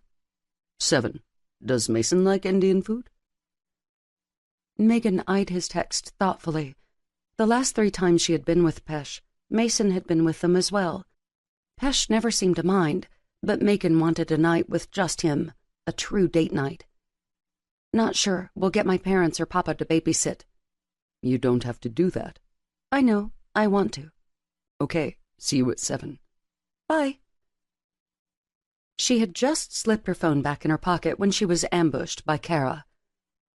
7. Does Mason like Indian food? Megan eyed his text thoughtfully. The last 3 times she had been with Pesh, Mason had been with them as well. Pesh never seemed to mind, but Megan wanted a night with just him, a true date night. Not sure. We'll get my parents or Papa to babysit. You don't have to do that. I know. I want to. Okay, see you at 7. Bye. She had just slipped her phone back in her pocket when she was ambushed by Kara.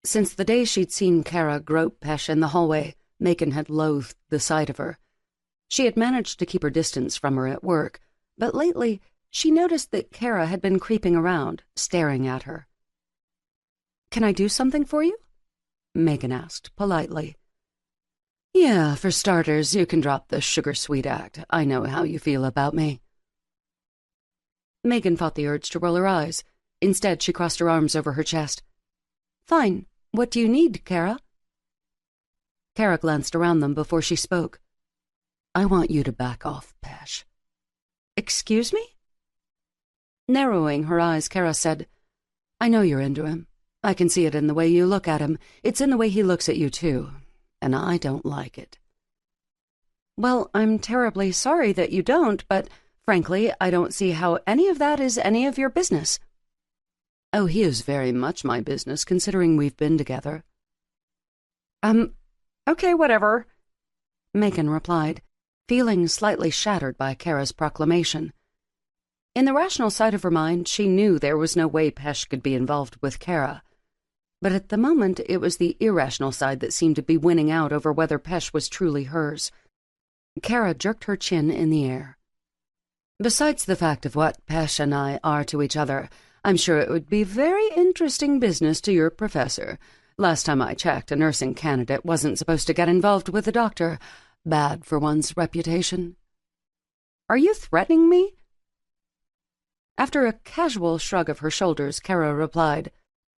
Since the day she'd seen Kara grope Pesh in the hallway, Megan had loathed the sight of her. She had managed to keep her distance from her at work, but lately she noticed that Kara had been creeping around, staring at her. Can I do something for you? Megan asked, politely. Yeah, for starters, you can drop the sugar-sweet act. I know how you feel about me. Megan fought the urge to roll her eyes. Instead, she crossed her arms over her chest. Fine. What do you need, Kara? Kara glanced around them before she spoke. I want you to back off, Pesh. Excuse me? Narrowing her eyes, Kara said, I know you're into him. I can see it in the way you look at him. It's in the way he looks at you, too. And I don't like it. Well, I'm terribly sorry that you don't, but Frankly, I don't see how any of that is any of your business. Oh, he is very much my business, considering we've been together. Okay, whatever, Megan replied, feeling slightly shattered by Kara's proclamation. In the rational side of her mind, she knew there was no way Pesh could be involved with Kara. But at the moment, it was the irrational side that seemed to be winning out over whether Pesh was truly hers. Kara jerked her chin in the air. Besides the fact of what Pesh and I are to each other, I'm sure it would be very interesting business to your professor. Last time I checked, a nursing candidate wasn't supposed to get involved with a doctor. Bad for one's reputation. Are you threatening me? After a casual shrug of her shoulders, Kara replied,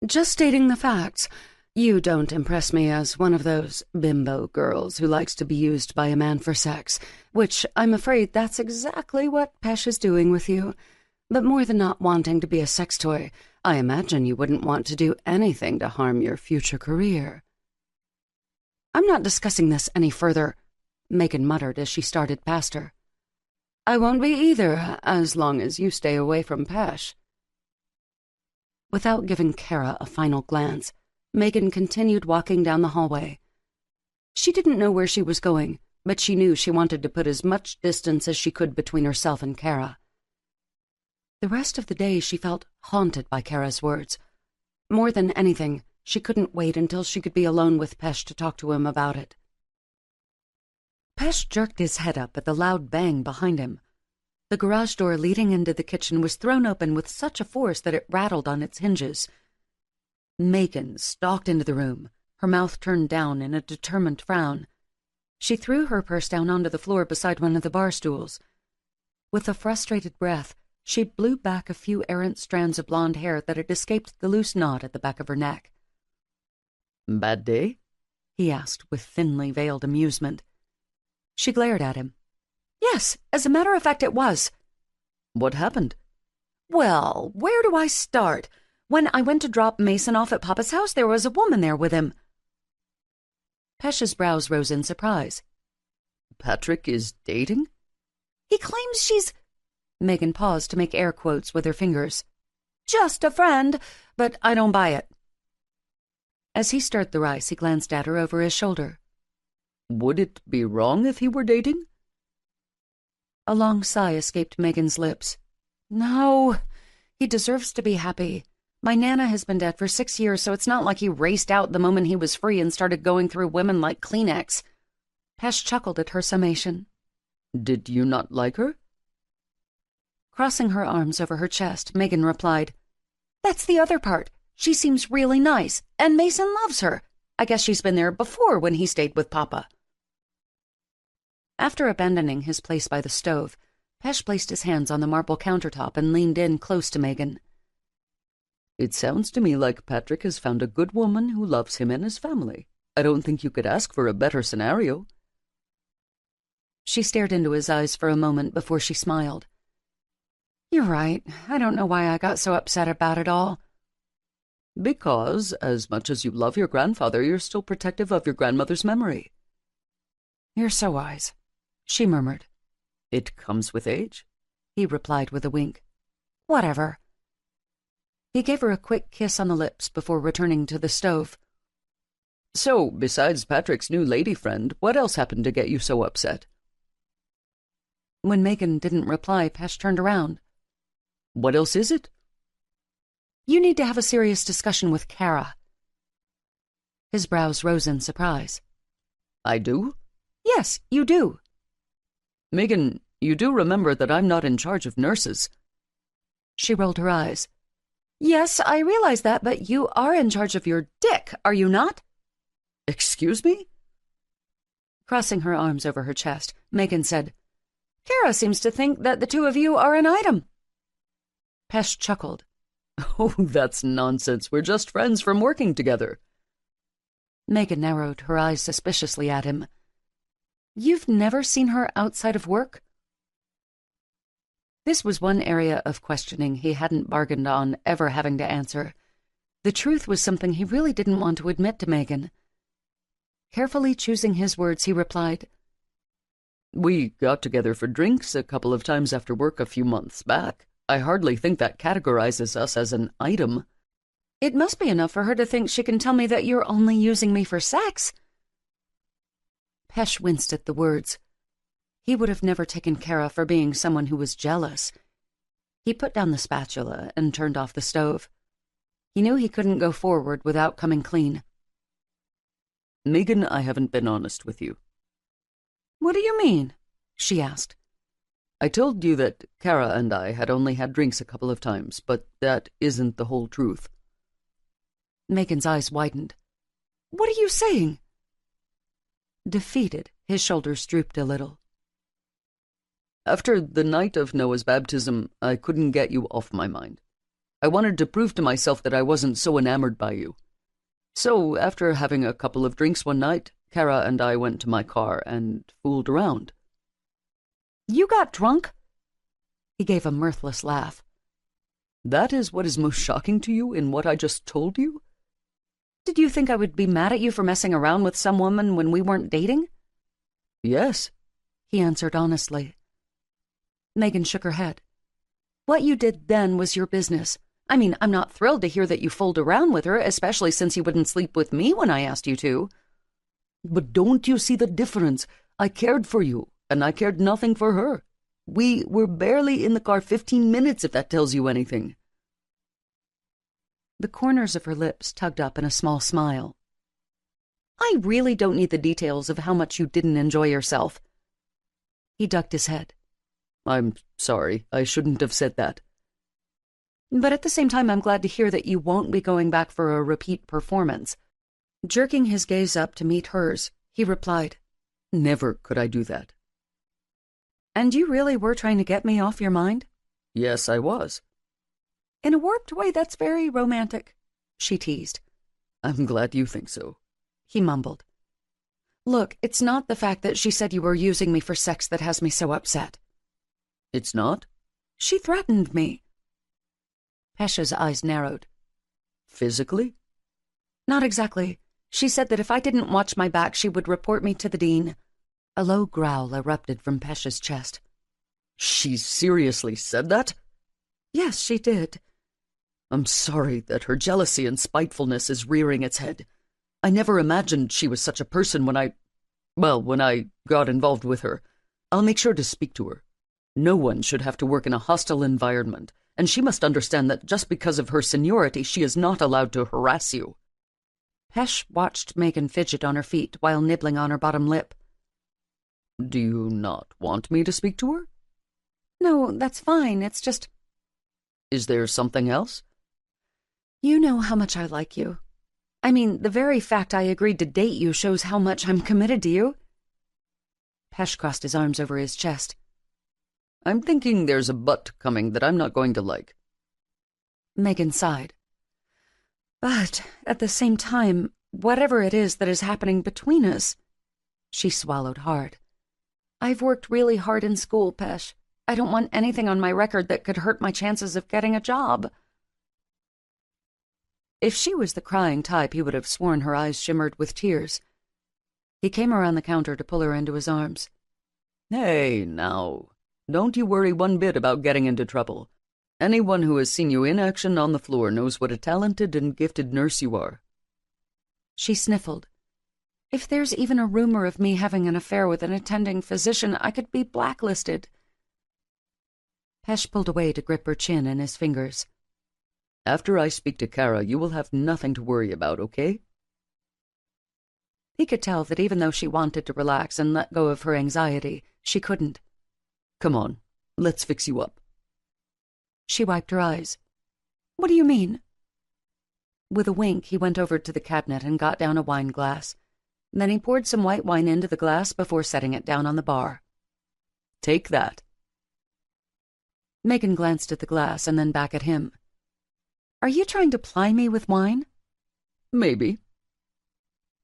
Just stating the facts. You don't impress me as one of those bimbo girls who likes to be used by a man for sex, which I'm afraid that's exactly what Pesh is doing with you. But more than not wanting to be a sex toy, I imagine you wouldn't want to do anything to harm your future career. I'm not discussing this any further, Megan muttered as she started past her. I won't be either, as long as you stay away from Pesh. Without giving Kara a final glance, Megan continued walking down the hallway. She didn't know where she was going, but she knew she wanted to put as much distance as she could between herself and Kara. The rest of the day she felt haunted by Kara's words. More than anything, she couldn't wait until she could be alone with Pesh to talk to him about it. Pesh jerked his head up at the loud bang behind him. The garage door leading into the kitchen was thrown open with such a force that it rattled on its hinges. Megan stalked into the room, her mouth turned down in a determined frown. She threw her purse down onto the floor beside one of the bar stools. With a frustrated breath, she blew back a few errant strands of blonde hair that had escaped the loose knot at the back of her neck. Bad day? He asked with thinly veiled amusement. She glared at him. Yes, as a matter of fact, it was. What happened? Well, where do I start? When I went to drop Mason off at Papa's house, there was a woman there with him. Pesh's brows rose in surprise. Patrick is dating? He claims she's... Megan paused to make air quotes with her fingers. Just a friend, but I don't buy it. As he stirred the rice, he glanced at her over his shoulder. Would it be wrong if he were dating? A long sigh escaped Megan's lips. No, he deserves to be happy. My Nana has been dead for 6 years, so it's not like he raced out the moment he was free and started going through women like Kleenex. Pesh chuckled at her summation. Did you not like her? Crossing her arms over her chest, Megan replied, That's the other part. She seems really nice, and Mason loves her. I guess she's been there before when he stayed with Papa. After abandoning his place by the stove, Pesh placed his hands on the marble countertop and leaned in close to Megan. It sounds to me like Patrick has found a good woman who loves him and his family. I don't think you could ask for a better scenario. She stared into his eyes for a moment before she smiled. You're right. I don't know why I got so upset about it all. Because, as much as you love your grandfather, you're still protective of your grandmother's memory. You're so wise, she murmured. It comes with age, he replied with a wink. Whatever. He gave her a quick kiss on the lips before returning to the stove. So, besides Patrick's new lady friend, what else happened to get you so upset? When Megan didn't reply, Pesh turned around. What else is it? You need to have a serious discussion with Kara. His brows rose in surprise. I do? Yes, you do. Megan, you do remember that I'm not in charge of nurses. She rolled her eyes. Yes, I realize that, but you are in charge of your dick, are you not? Excuse me? Crossing her arms over her chest, Megan said, Kara seems to think that the two of you are an item. Pesh chuckled. Oh, that's nonsense. We're just friends from working together. Megan narrowed her eyes suspiciously at him. You've never seen her outside of work? This was one area of questioning he hadn't bargained on ever having to answer. The truth was something he really didn't want to admit to Megan. Carefully choosing his words, he replied, We got together for drinks a couple of times after work a few months back. I hardly think that categorizes us as an item. It must be enough for her to think she can tell me that you're only using me for sex. Pesh winced at the words. He would have never taken Kara for being someone who was jealous. He put down the spatula and turned off the stove. He knew he couldn't go forward without coming clean. Megan, I haven't been honest with you. What do you mean? She asked. I told you that Kara and I had only had drinks a couple of times, but that isn't the whole truth. Megan's eyes widened. What are you saying? Defeated, his shoulders drooped a little. After the night of Noah's baptism, I couldn't get you off my mind. I wanted to prove to myself that I wasn't so enamored by you. So, after having a couple of drinks one night, Kara and I went to my car and fooled around. You got drunk? He gave a mirthless laugh. That is what is most shocking to you in what I just told you? Did you think I would be mad at you for messing around with some woman when we weren't dating? Yes, he answered honestly. Megan shook her head. What you did then was your business. I mean, I'm not thrilled to hear that you fooled around with her, especially since you wouldn't sleep with me when I asked you to. But don't you see the difference? I cared for you, and I cared nothing for her. We were barely in the car 15 minutes, if that tells you anything. The corners of her lips tugged up in a small smile. I really don't need the details of how much you didn't enjoy yourself. He ducked his head. I'm sorry. I shouldn't have said that. But at the same time, I'm glad to hear that you won't be going back for a repeat performance. Jerking his gaze up to meet hers, he replied, Never could I do that. And you really were trying to get me off your mind? Yes, I was. In a warped way, that's very romantic, she teased. I'm glad you think so, he mumbled. Look, it's not the fact that she said you were using me for sex that has me so upset. It's not? She threatened me. Pesh's eyes narrowed. Physically? Not exactly. She said that if I didn't watch my back, she would report me to the dean. A low growl erupted from Pesh's chest. She seriously said that? Yes, she did. I'm sorry that her jealousy and spitefulness is rearing its head. I never imagined she was such a person when I got involved with her. I'll make sure to speak to her. No one should have to work in a hostile environment, and she must understand that just because of her seniority, she is not allowed to harass you. Pesh watched Megan fidget on her feet while nibbling on her bottom lip. Do you not want me to speak to her? No, that's fine. It's just... Is there something else? You know how much I like you. I mean, the very fact I agreed to date you shows how much I'm committed to you. Pesh crossed his arms over his chest. I'm thinking there's a but coming that I'm not going to like. Megan sighed. But, at the same time, whatever it is that is happening between us... She swallowed hard. I've worked really hard in school, Pesh. I don't want anything on my record that could hurt my chances of getting a job. If she was the crying type, he would have sworn her eyes shimmered with tears. He came around the counter to pull her into his arms. Hey, now, don't you worry one bit about getting into trouble. Anyone who has seen you in action on the floor knows what a talented and gifted nurse you are. She sniffled. If there's even a rumor of me having an affair with an attending physician, I could be blacklisted. Pesh pulled away to grip her chin in his fingers. After I speak to Kara, you will have nothing to worry about, okay? He could tell that even though she wanted to relax and let go of her anxiety, she couldn't. Come on, let's fix you up. She wiped her eyes. What do you mean? With a wink, he went over to the cabinet and got down a wine glass. Then he poured some white wine into the glass before setting it down on the bar. Take that. Megan glanced at the glass and then back at him. Are you trying to ply me with wine? Maybe.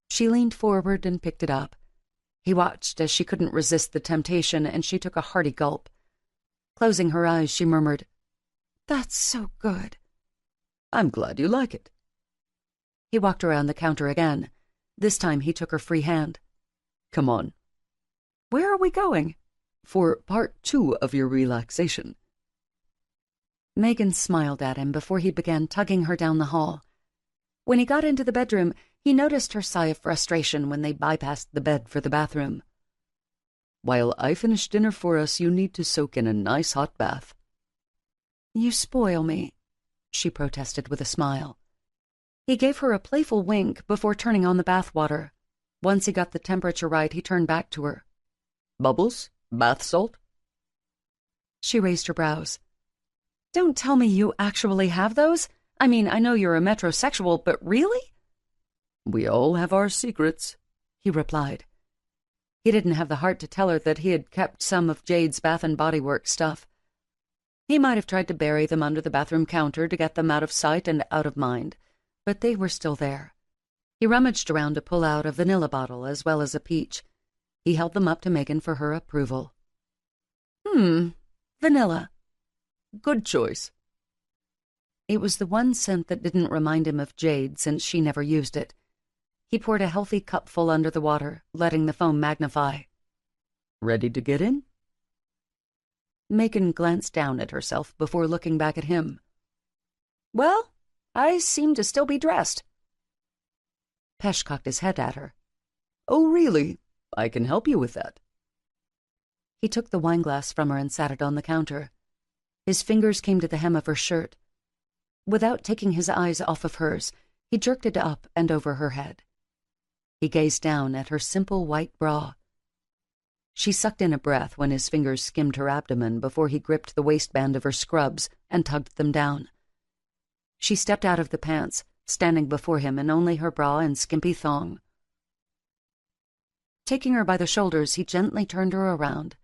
She leaned forward and picked it up. He watched as she couldn't resist the temptation, and she took a hearty gulp. Closing her eyes, she murmured, That's so good. I'm glad you like it. He walked around the counter again. This time he took her free hand. Come on. Where are we going? For part 2 of your relaxation. Megan smiled at him before he began tugging her down the hall. When he got into the bedroom, he noticed her sigh of frustration when they bypassed the bed for the bathroom. While I finish dinner for us, you need to soak in a nice hot bath. You spoil me, she protested with a smile. He gave her a playful wink before turning on the bath water. Once he got the temperature right, he turned back to her. Bubbles? Bath salt? She raised her brows. Don't tell me you actually have those. I mean, I know you're a metrosexual, but really? We all have our secrets, he replied. He didn't have the heart to tell her that he had kept some of Jade's Bath and Body Works stuff. He might have tried to bury them under the bathroom counter to get them out of sight and out of mind, but they were still there. He rummaged around to pull out a vanilla bottle as well as a peach. He held them up to Megan for her approval. Vanilla. Good choice. It was the one scent that didn't remind him of Jade since she never used it. He poured a healthy cupful under the water, letting the foam magnify. Ready to get in? Megan glanced down at herself before looking back at him. Well, I seem to still be dressed. Pesh cocked his head at her. Oh, really? I can help you with that. He took the wineglass from her and sat it on the counter. His fingers came to the hem of her shirt. Without taking his eyes off of hers, he jerked it up and over her head. He gazed down at her simple white bra. She sucked in a breath when his fingers skimmed her abdomen before he gripped the waistband of her scrubs and tugged them down. She stepped out of the pants, standing before him in only her bra and skimpy thong. Taking her by the shoulders, he gently turned her around.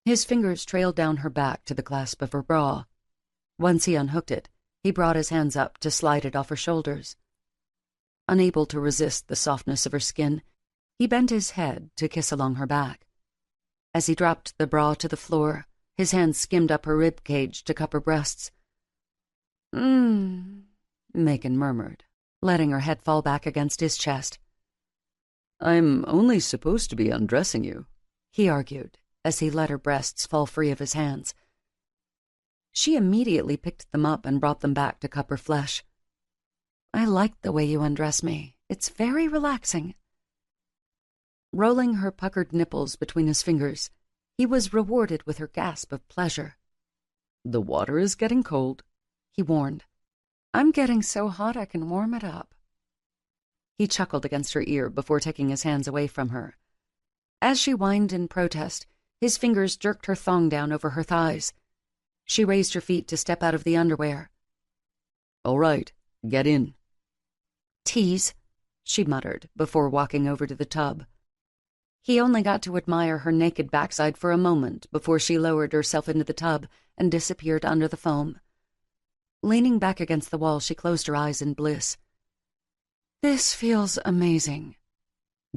His fingers trailed down her back to the clasp of her bra. Once he unhooked it, he brought his hands up to slide it off her shoulders. Unable to resist the softness of her skin, he bent his head to kiss along her back. As he dropped the bra to the floor, his hands skimmed up her rib cage to cup her breasts. Megan murmured, letting her head fall back against his chest. I'm only supposed to be undressing you, he argued, as he let her breasts fall free of his hands. She immediately picked them up and brought them back to cup her flesh. I like the way you undress me. It's very relaxing. Rolling her puckered nipples between his fingers, he was rewarded with her gasp of pleasure. The water is getting cold, he warned. I'm getting so hot I can warm it up. He chuckled against her ear before taking his hands away from her. As she whined in protest, his fingers jerked her thong down over her thighs. She raised her feet to step out of the underwear. All right, get in. Tease, she muttered before walking over to the tub. He only got to admire her naked backside for a moment before she lowered herself into the tub and disappeared under the foam. Leaning back against the wall, she closed her eyes in bliss. This feels amazing.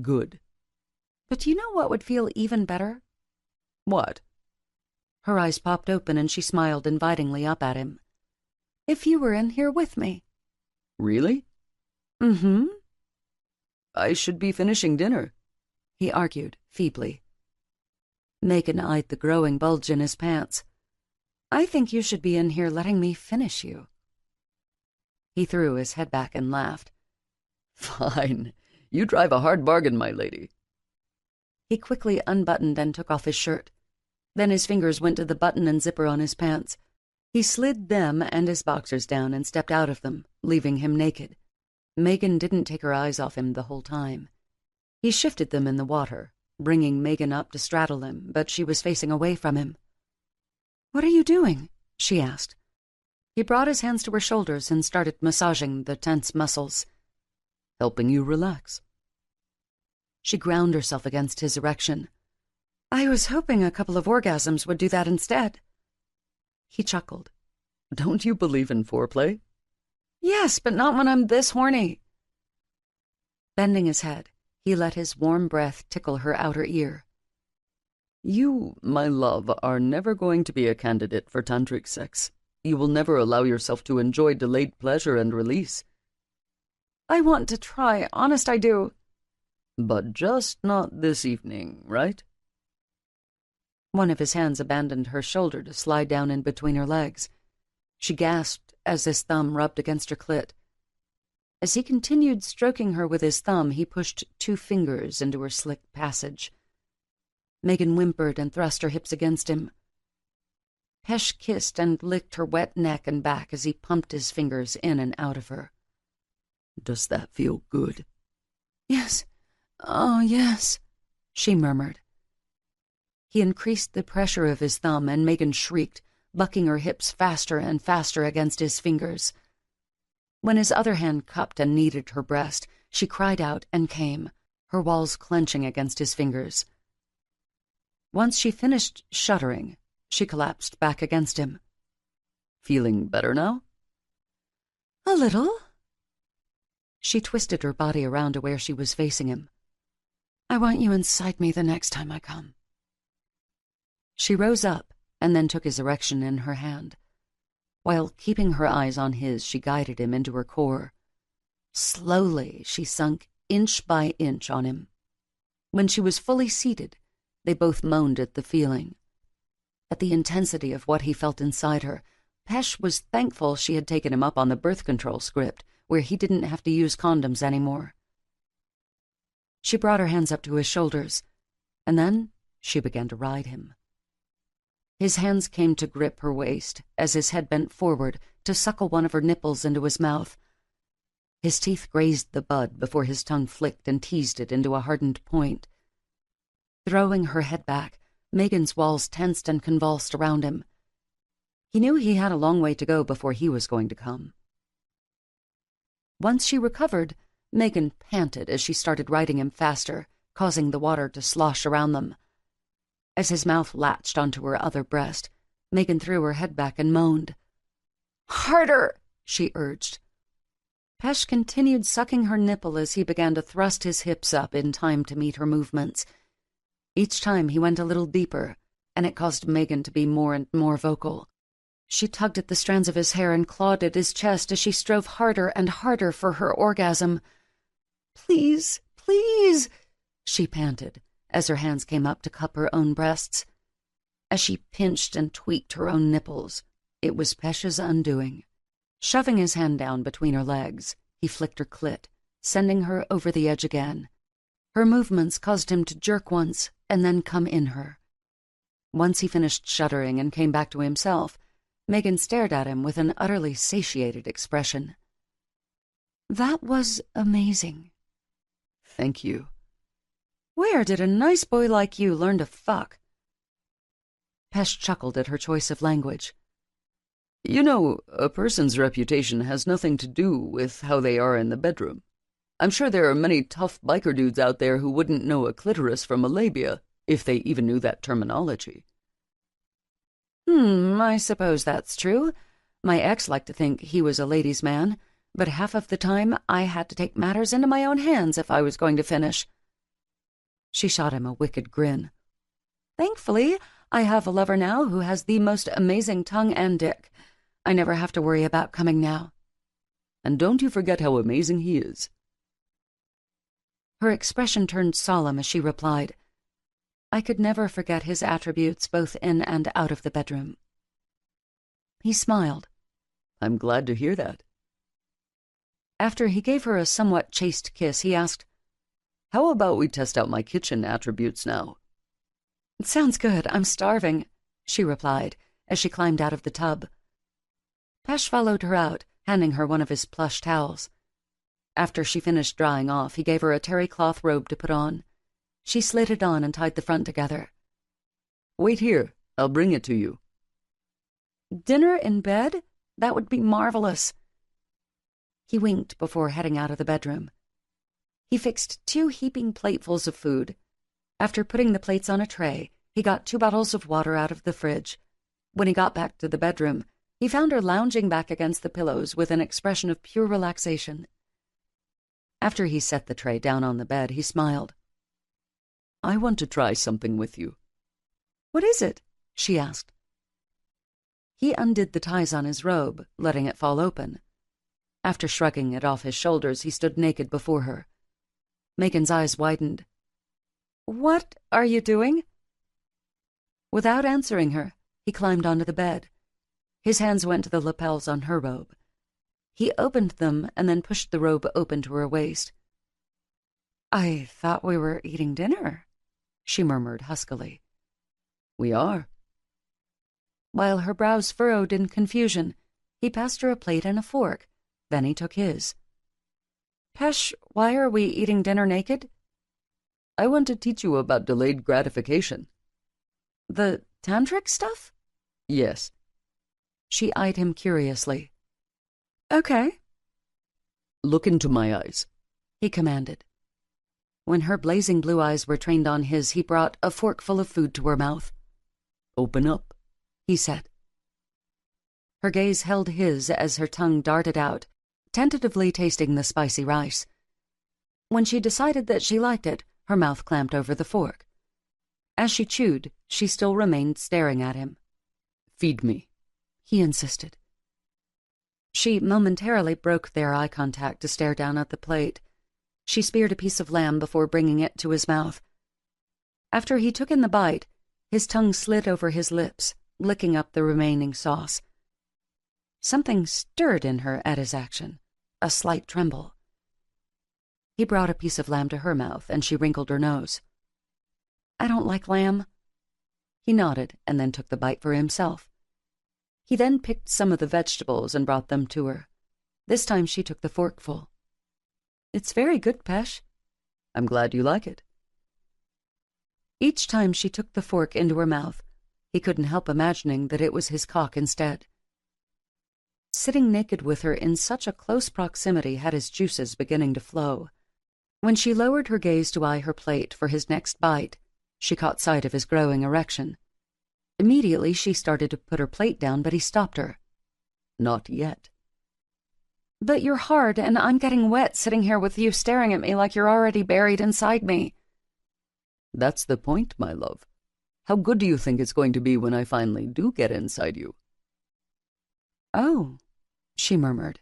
Good. But you know what would feel even better? What? Her eyes popped open and she smiled invitingly up at him. If you were in here with me. Really? Mm-hmm. I should be finishing dinner, he argued feebly. Megan eyed the growing bulge in his pants. I think you should be in here letting me finish you. He threw his head back and laughed. Fine. You drive a hard bargain, my lady. He quickly unbuttoned and took off his shirt. Then his fingers went to the button and zipper on his pants. He slid them and his boxers down and stepped out of them, leaving him naked. Megan didn't take her eyes off him the whole time. He shifted them in the water, bringing Megan up to straddle him, but she was facing away from him. What are you doing? She asked. He brought his hands to her shoulders and started massaging the tense muscles. Helping you relax. She ground herself against his erection. I was hoping a couple of orgasms would do that instead. He chuckled. Don't you believe in foreplay? Yes, but not when I'm this horny. Bending his head, he let his warm breath tickle her outer ear. You, my love, are never going to be a candidate for tantric sex. You will never allow yourself to enjoy delayed pleasure and release. I want to try, honest I do. But just not this evening, right? One of his hands abandoned her shoulder to slide down in between her legs. She gasped as his thumb rubbed against her clit. As he continued stroking her with his thumb, he pushed 2 fingers into her slick passage. Megan whimpered and thrust her hips against him. Pesh kissed and licked her wet neck and back as he pumped his fingers in and out of her. "Does that feel good?" "Yes. Oh, yes," she murmured. He increased the pressure of his thumb, and Megan shrieked, bucking her hips faster and faster against his fingers. When his other hand cupped and kneaded her breast, she cried out and came, her walls clenching against his fingers. Once she finished shuddering, she collapsed back against him. "Feeling better now?" "A little." She twisted her body around to where she was facing him. "I want you inside me the next time I come." She rose up and then took his erection in her hand. While keeping her eyes on his, she guided him into her core. Slowly, she sunk inch by inch on him. When she was fully seated, they both moaned at the feeling. At the intensity of what he felt inside her, Pesh was thankful she had taken him up on the birth control script, where he didn't have to use condoms anymore. She brought her hands up to his shoulders, and then she began to ride him. His hands came to grip her waist as his head bent forward to suckle one of her nipples into his mouth. His teeth grazed the bud before his tongue flicked and teased it into a hardened point. Throwing her head back, Megan's walls tensed and convulsed around him. He knew he had a long way to go before he was going to come. Once she recovered, Megan panted as she started riding him faster, causing the water to slosh around them. As his mouth latched onto her other breast, Megan threw her head back and moaned. "Harder!" she urged. Pesh continued sucking her nipple as he began to thrust his hips up in time to meet her movements. Each time he went a little deeper, and it caused Megan to be more and more vocal. She tugged at the strands of his hair and clawed at his chest as she strove harder and harder for her orgasm. "Please, please," she panted, as her hands came up to cup her own breasts. As she pinched and tweaked her own nipples, it was Pesh's undoing. Shoving his hand down between her legs, he flicked her clit, sending her over the edge again. Her movements caused him to jerk once and then come in her. Once he finished shuddering and came back to himself, Megan stared at him with an utterly satiated expression. "That was amazing." "Thank you." "Where did a nice boy like you learn to fuck?" Pesh chuckled at her choice of language. "You know, a person's reputation has nothing to do with how they are in the bedroom. I'm sure there are many tough biker dudes out there who wouldn't know a clitoris from a labia, if they even knew that terminology." I suppose that's true. My ex liked to think he was a ladies' man, but half of the time I had to take matters into my own hands if I was going to finish." She shot him a wicked grin. "Thankfully, I have a lover now who has the most amazing tongue and dick. I never have to worry about coming now." "And don't you forget how amazing he is." Her expression turned solemn as she replied, "I could never forget his attributes both in and out of the bedroom." He smiled. "I'm glad to hear that." After he gave her a somewhat chaste kiss, he asked, "How about we test out my kitchen attributes now?" "It sounds good. I'm starving," she replied as she climbed out of the tub. Pesh followed her out, handing her one of his plush towels. After she finished drying off, he gave her a terry cloth robe to put on. She slid it on and tied the front together. "Wait here. I'll bring it to you." "Dinner in bed? That would be marvelous." He winked before heading out of the bedroom. He fixed 2 heaping platefuls of food. After putting the plates on a tray, he got 2 bottles of water out of the fridge. When he got back to the bedroom, he found her lounging back against the pillows with an expression of pure relaxation. After he set the tray down on the bed, he smiled. "I want to try something with you." "What is it?" she asked. He undid the ties on his robe, letting it fall open. After shrugging it off his shoulders, he stood naked before her. Megan's eyes widened. "What are you doing?" Without answering her, he climbed onto the bed. His hands went to the lapels on her robe. He opened them and then pushed the robe open to her waist. "I thought we were eating dinner," she murmured huskily. "We are." While her brows furrowed in confusion, he passed her a plate and a fork. Then he took his. "Pesh, why are we eating dinner naked?" "I want to teach you about delayed gratification." "The tantric stuff?" "Yes." She eyed him curiously. "Okay." "Look into my eyes," he commanded. When her blazing blue eyes were trained on his, he brought a forkful of food to her mouth. "Open up," he said. Her gaze held his as her tongue darted out, tentatively tasting the spicy rice. When she decided that she liked it, her mouth clamped over the fork. As she chewed, she still remained staring at him. "Feed me," he insisted. She momentarily broke their eye contact to stare down at the plate. She speared a piece of lamb before bringing it to his mouth. After he took in the bite, his tongue slid over his lips, licking up the remaining sauce. Something stirred in her at his action, a slight tremble. He brought a piece of lamb to her mouth, and she wrinkled her nose. "I don't like lamb." He nodded and then took the bite for himself. He then picked some of the vegetables and brought them to her. This time she took the forkful. "It's very good, Pesh." "I'm glad you like it." Each time she took the fork into her mouth, he couldn't help imagining that it was his cock instead. Sitting naked with her in such a close proximity had his juices beginning to flow. When she lowered her gaze to eye her plate for his next bite, she caught sight of his growing erection. Immediately she started to put her plate down, but he stopped her. "Not yet." "But you're hard, and I'm getting wet sitting here with you staring at me like you're already buried inside me." "That's the point, my love. How good do you think it's going to be when I finally do get inside you?" "Oh," she murmured.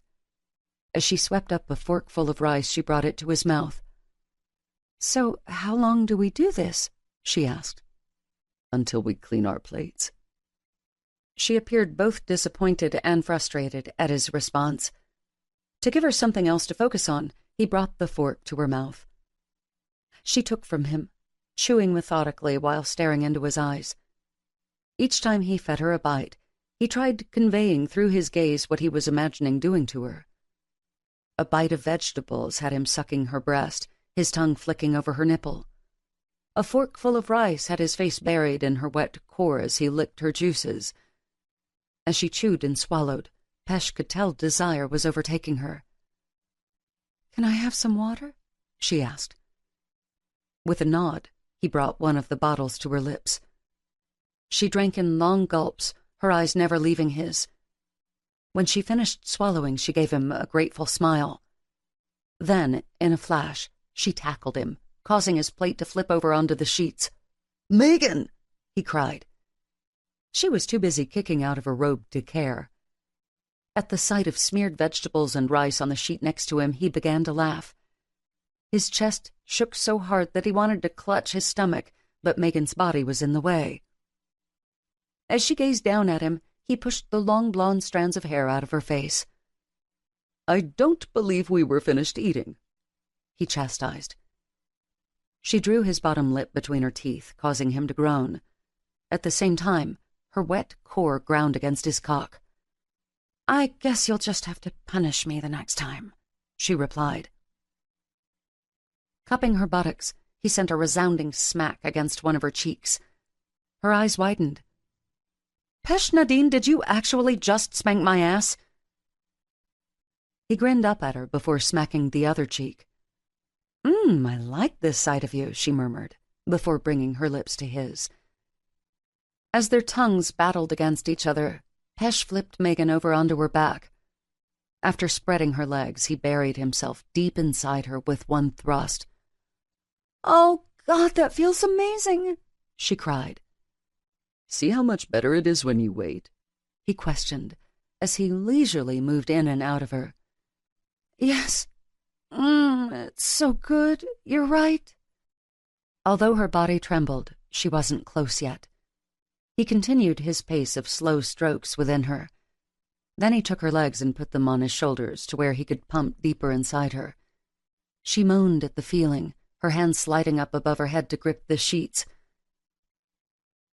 As she swept up a forkful of rice, she brought it to his mouth. "So how long do we do this?" she asked. "Until we clean our plates." She appeared both disappointed and frustrated at his response. To give her something else to focus on, he brought the fork to her mouth. She took from him, chewing methodically while staring into his eyes. Each time he fed her a bite, he tried conveying through his gaze what he was imagining doing to her. A bite of vegetables had him sucking her breast, his tongue flicking over her nipple. A forkful of rice had his face buried in her wet core as he licked her juices. As she chewed and swallowed, Pesh could tell desire was overtaking her. "Can I have some water?" she asked. With a nod, he brought one of the bottles to her lips. She drank in long gulps, her eyes never leaving his. When she finished swallowing, she gave him a grateful smile. Then, in a flash, she tackled him, causing his plate to flip over onto the sheets. "Megan!" he cried. She was too busy kicking out of her robe to care. At the sight of smeared vegetables and rice on the sheet next to him, he began to laugh. His chest shook so hard that he wanted to clutch his stomach, but Megan's body was in the way. As she gazed down at him, he pushed the long blonde strands of hair out of her face. "I don't believe we were finished eating," he chastised. She drew his bottom lip between her teeth, causing him to groan. At the same time, her wet core ground against his cock. "I guess you'll just have to punish me the next time," she replied. Cupping her buttocks, he sent a resounding smack against one of her cheeks. Her eyes widened. "Pesh Nadine, did you actually just spank my ass?" He grinned up at her before smacking the other cheek. I like this side of you," she murmured, before bringing her lips to his. As their tongues battled against each other, Pesh flipped Megan over onto her back. After spreading her legs, he buried himself deep inside her with one thrust. "Oh, God, that feels amazing," she cried. "See how much better it is when you wait?" he questioned, as he leisurely moved in and out of her. "Yes. It's so good. You're right." Although her body trembled, she wasn't close yet. He continued his pace of slow strokes within her. Then he took her legs and put them on his shoulders to where he could pump deeper inside her. She moaned at the feeling, her hands sliding up above her head to grip the sheets.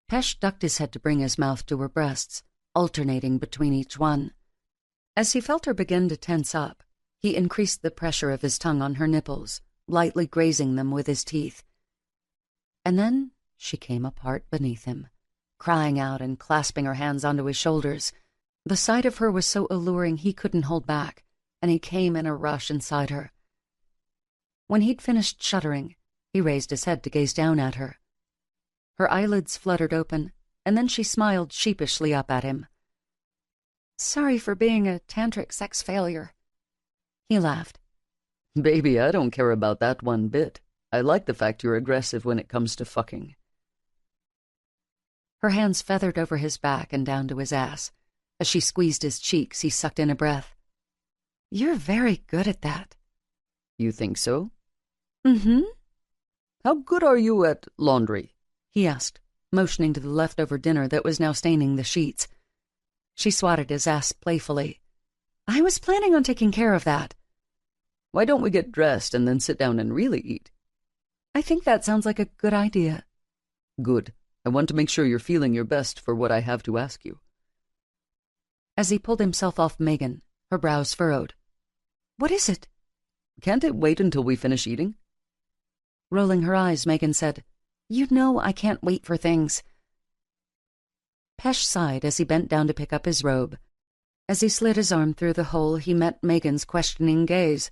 Pesh ducked his head to bring his mouth to her breasts, alternating between each one. As he felt her begin to tense up, he increased the pressure of his tongue on her nipples, lightly grazing them with his teeth. And then she came apart beneath him, crying out and clasping her hands onto his shoulders. The sight of her was so alluring he couldn't hold back, and he came in a rush inside her. When he'd finished shuddering, he raised his head to gaze down at her. Her eyelids fluttered open, and then she smiled sheepishly up at him. "Sorry for being a tantric sex failure." He laughed. Baby, I don't care about that one bit. I like the fact you're aggressive when it comes to fucking. Her hands feathered over his back and down to his ass. As she squeezed his cheeks, he sucked in a breath. "You're very good at that." You think so? "Mm-hmm." How good are you at laundry? He asked, motioning to the leftover dinner that was now staining the sheets. She swatted his ass playfully. "I was planning on taking care of that." Why don't we get dressed and then sit down and really eat? "I think that sounds like a good idea." Good. I want to make sure you're feeling your best for what I have to ask you. As he pulled himself off Megan, her brows furrowed. "What is it?" Can't it wait until we finish eating? Rolling her eyes, Megan said, "You know I can't wait for things." Pesh sighed as he bent down to pick up his robe. As he slid his arm through the hole, he met Megan's questioning gaze.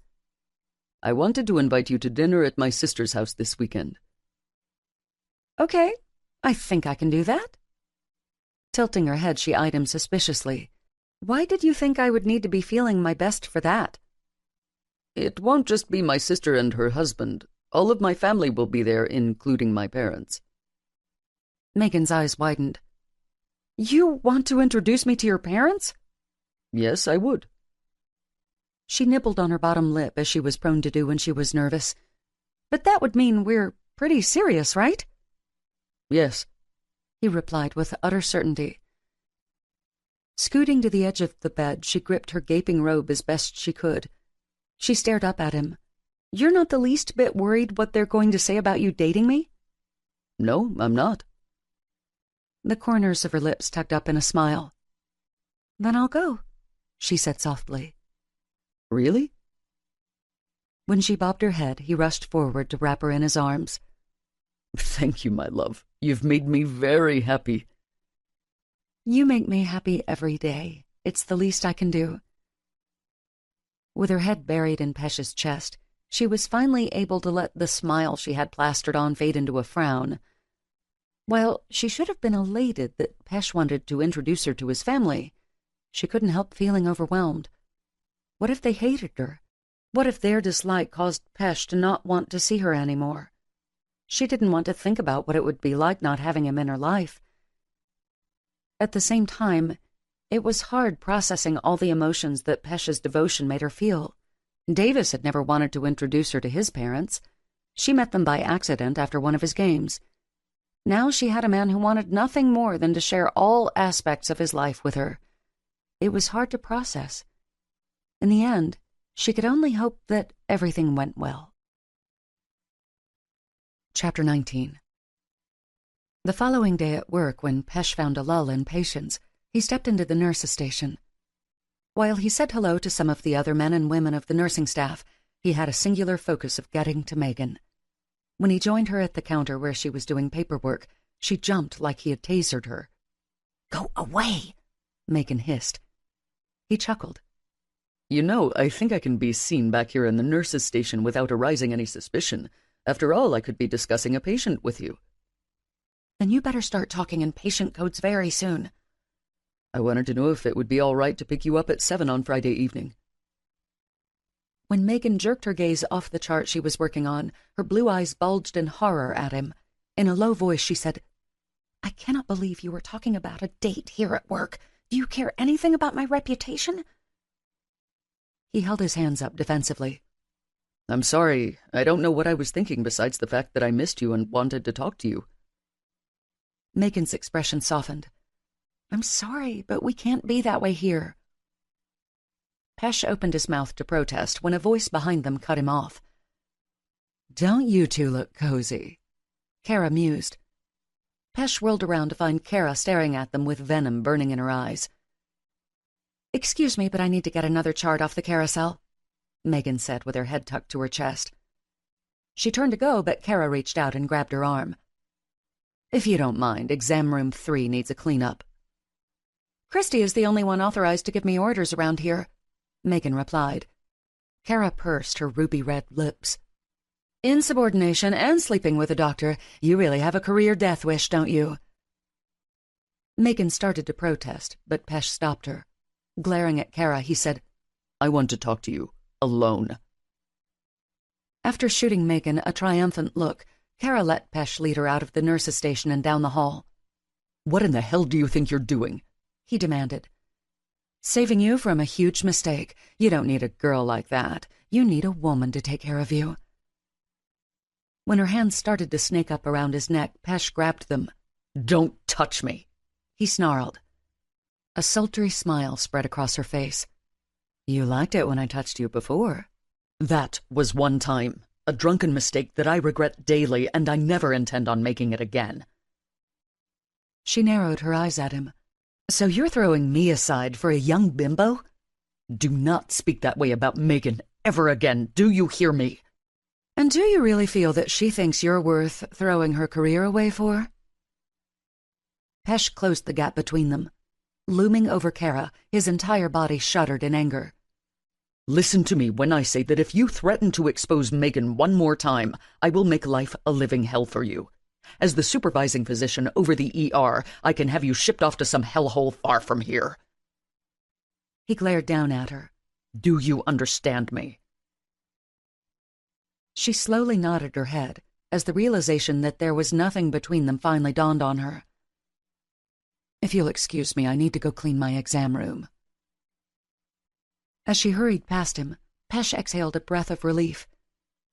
I wanted to invite you to dinner at my sister's house this weekend. "Okay, I think I can do that." Tilting her head, she eyed him suspiciously. "Why did you think I would need to be feeling my best for that?" It won't just be my sister and her husband. All of my family will be there, including my parents. Megan's eyes widened. "You want to introduce me to your parents?" Yes, I would. She nibbled on her bottom lip as she was prone to do when she was nervous. "But that would mean we're pretty serious, right?" Yes, he replied with utter certainty. Scooting to the edge of the bed, she gripped her gaping robe as best she could. She stared up at him. "You're not the least bit worried what they're going to say about you dating me?" No, I'm not. The corners of her lips tugged up in a smile. "Then I'll go," she said softly. Really? When she bobbed her head, he rushed forward to wrap her in his arms. Thank you, my love. You've made me very happy. "You make me happy every day. It's the least I can do." With her head buried in Pesh's chest, she was finally able to let the smile she had plastered on fade into a frown. While she should have been elated that Pesh wanted to introduce her to his family, she couldn't help feeling overwhelmed. What if they hated her? What if their dislike caused Pesh to not want to see her anymore? She didn't want to think about what it would be like not having him in her life. At the same time, it was hard processing all the emotions that Pesh's devotion made her feel. Davis had never wanted to introduce her to his parents. She met them by accident after one of his games. Now she had a man who wanted nothing more than to share all aspects of his life with her. It was hard to process. In the end, she could only hope that everything went well. Chapter 19. The following day at work, when Pesh found a lull in patients, he stepped into the nurse's station. While he said hello to some of the other men and women of the nursing staff, he had a singular focus of getting to Megan. When he joined her at the counter where she was doing paperwork, she jumped like he had tasered her. "Go away," Megan hissed. He chuckled. You know, I think I can be seen back here in the nurse's station without arousing any suspicion. After all, I could be discussing a patient with you. Then you better start talking in patient codes very soon. I wanted to know if it would be all right to pick you up at 7 on Friday evening. When Megan jerked her gaze off the chart she was working on, her blue eyes bulged in horror at him. In a low voice, she said, "I cannot believe you were talking about a date here at work. Do you care anything about my reputation?" He held his hands up defensively. I'm sorry. I don't know what I was thinking besides the fact that I missed you and wanted to talk to you. Megan's expression softened. I'm sorry, but we can't be that way here. Pesh opened his mouth to protest when a voice behind them cut him off. Don't you two look cozy? Kara mused. Pesh whirled around to find Kara staring at them with venom burning in her eyes. Excuse me, but I need to get another chart off the carousel, Megan said with her head tucked to her chest. She turned to go, but Kara reached out and grabbed her arm. If you don't mind, exam room 3 needs a cleanup. Christy is the only one authorized to give me orders around here, Megan replied. Kara pursed her ruby-red lips. Insubordination and sleeping with a doctor. You really have a career death wish, don't you? Megan started to protest, but Pesh stopped her. Glaring at Kara, he said, I want to talk to you, alone. After shooting Megan a triumphant look, Kara let Pesh lead her out of the nurse's station and down the hall. What in the hell do you think you're doing? He demanded. Saving you from a huge mistake. You don't need a girl like that. You need a woman to take care of you. When her hands started to snake up around his neck, Pesh grabbed them. Don't touch me, he snarled. A sultry smile spread across her face. You liked it when I touched you before. That was one time, a drunken mistake that I regret daily, and I never intend on making it again. She narrowed her eyes at him. So you're throwing me aside for a young bimbo? Do not speak that way about Megan ever again, do you hear me? And do you really feel that she thinks you're worth throwing her career away for? Pesh closed the gap between them. Looming over Kara, his entire body shuddered in anger. Listen to me when I say that if you threaten to expose Megan one more time, I will make life a living hell for you. As the supervising physician over the ER, I can have you shipped off to some hellhole far from here. He glared down at her. Do you understand me? She slowly nodded her head as the realization that there was nothing between them finally dawned on her. If you'll excuse me, I need to go clean my exam room. As she hurried past him, Pesh exhaled a breath of relief.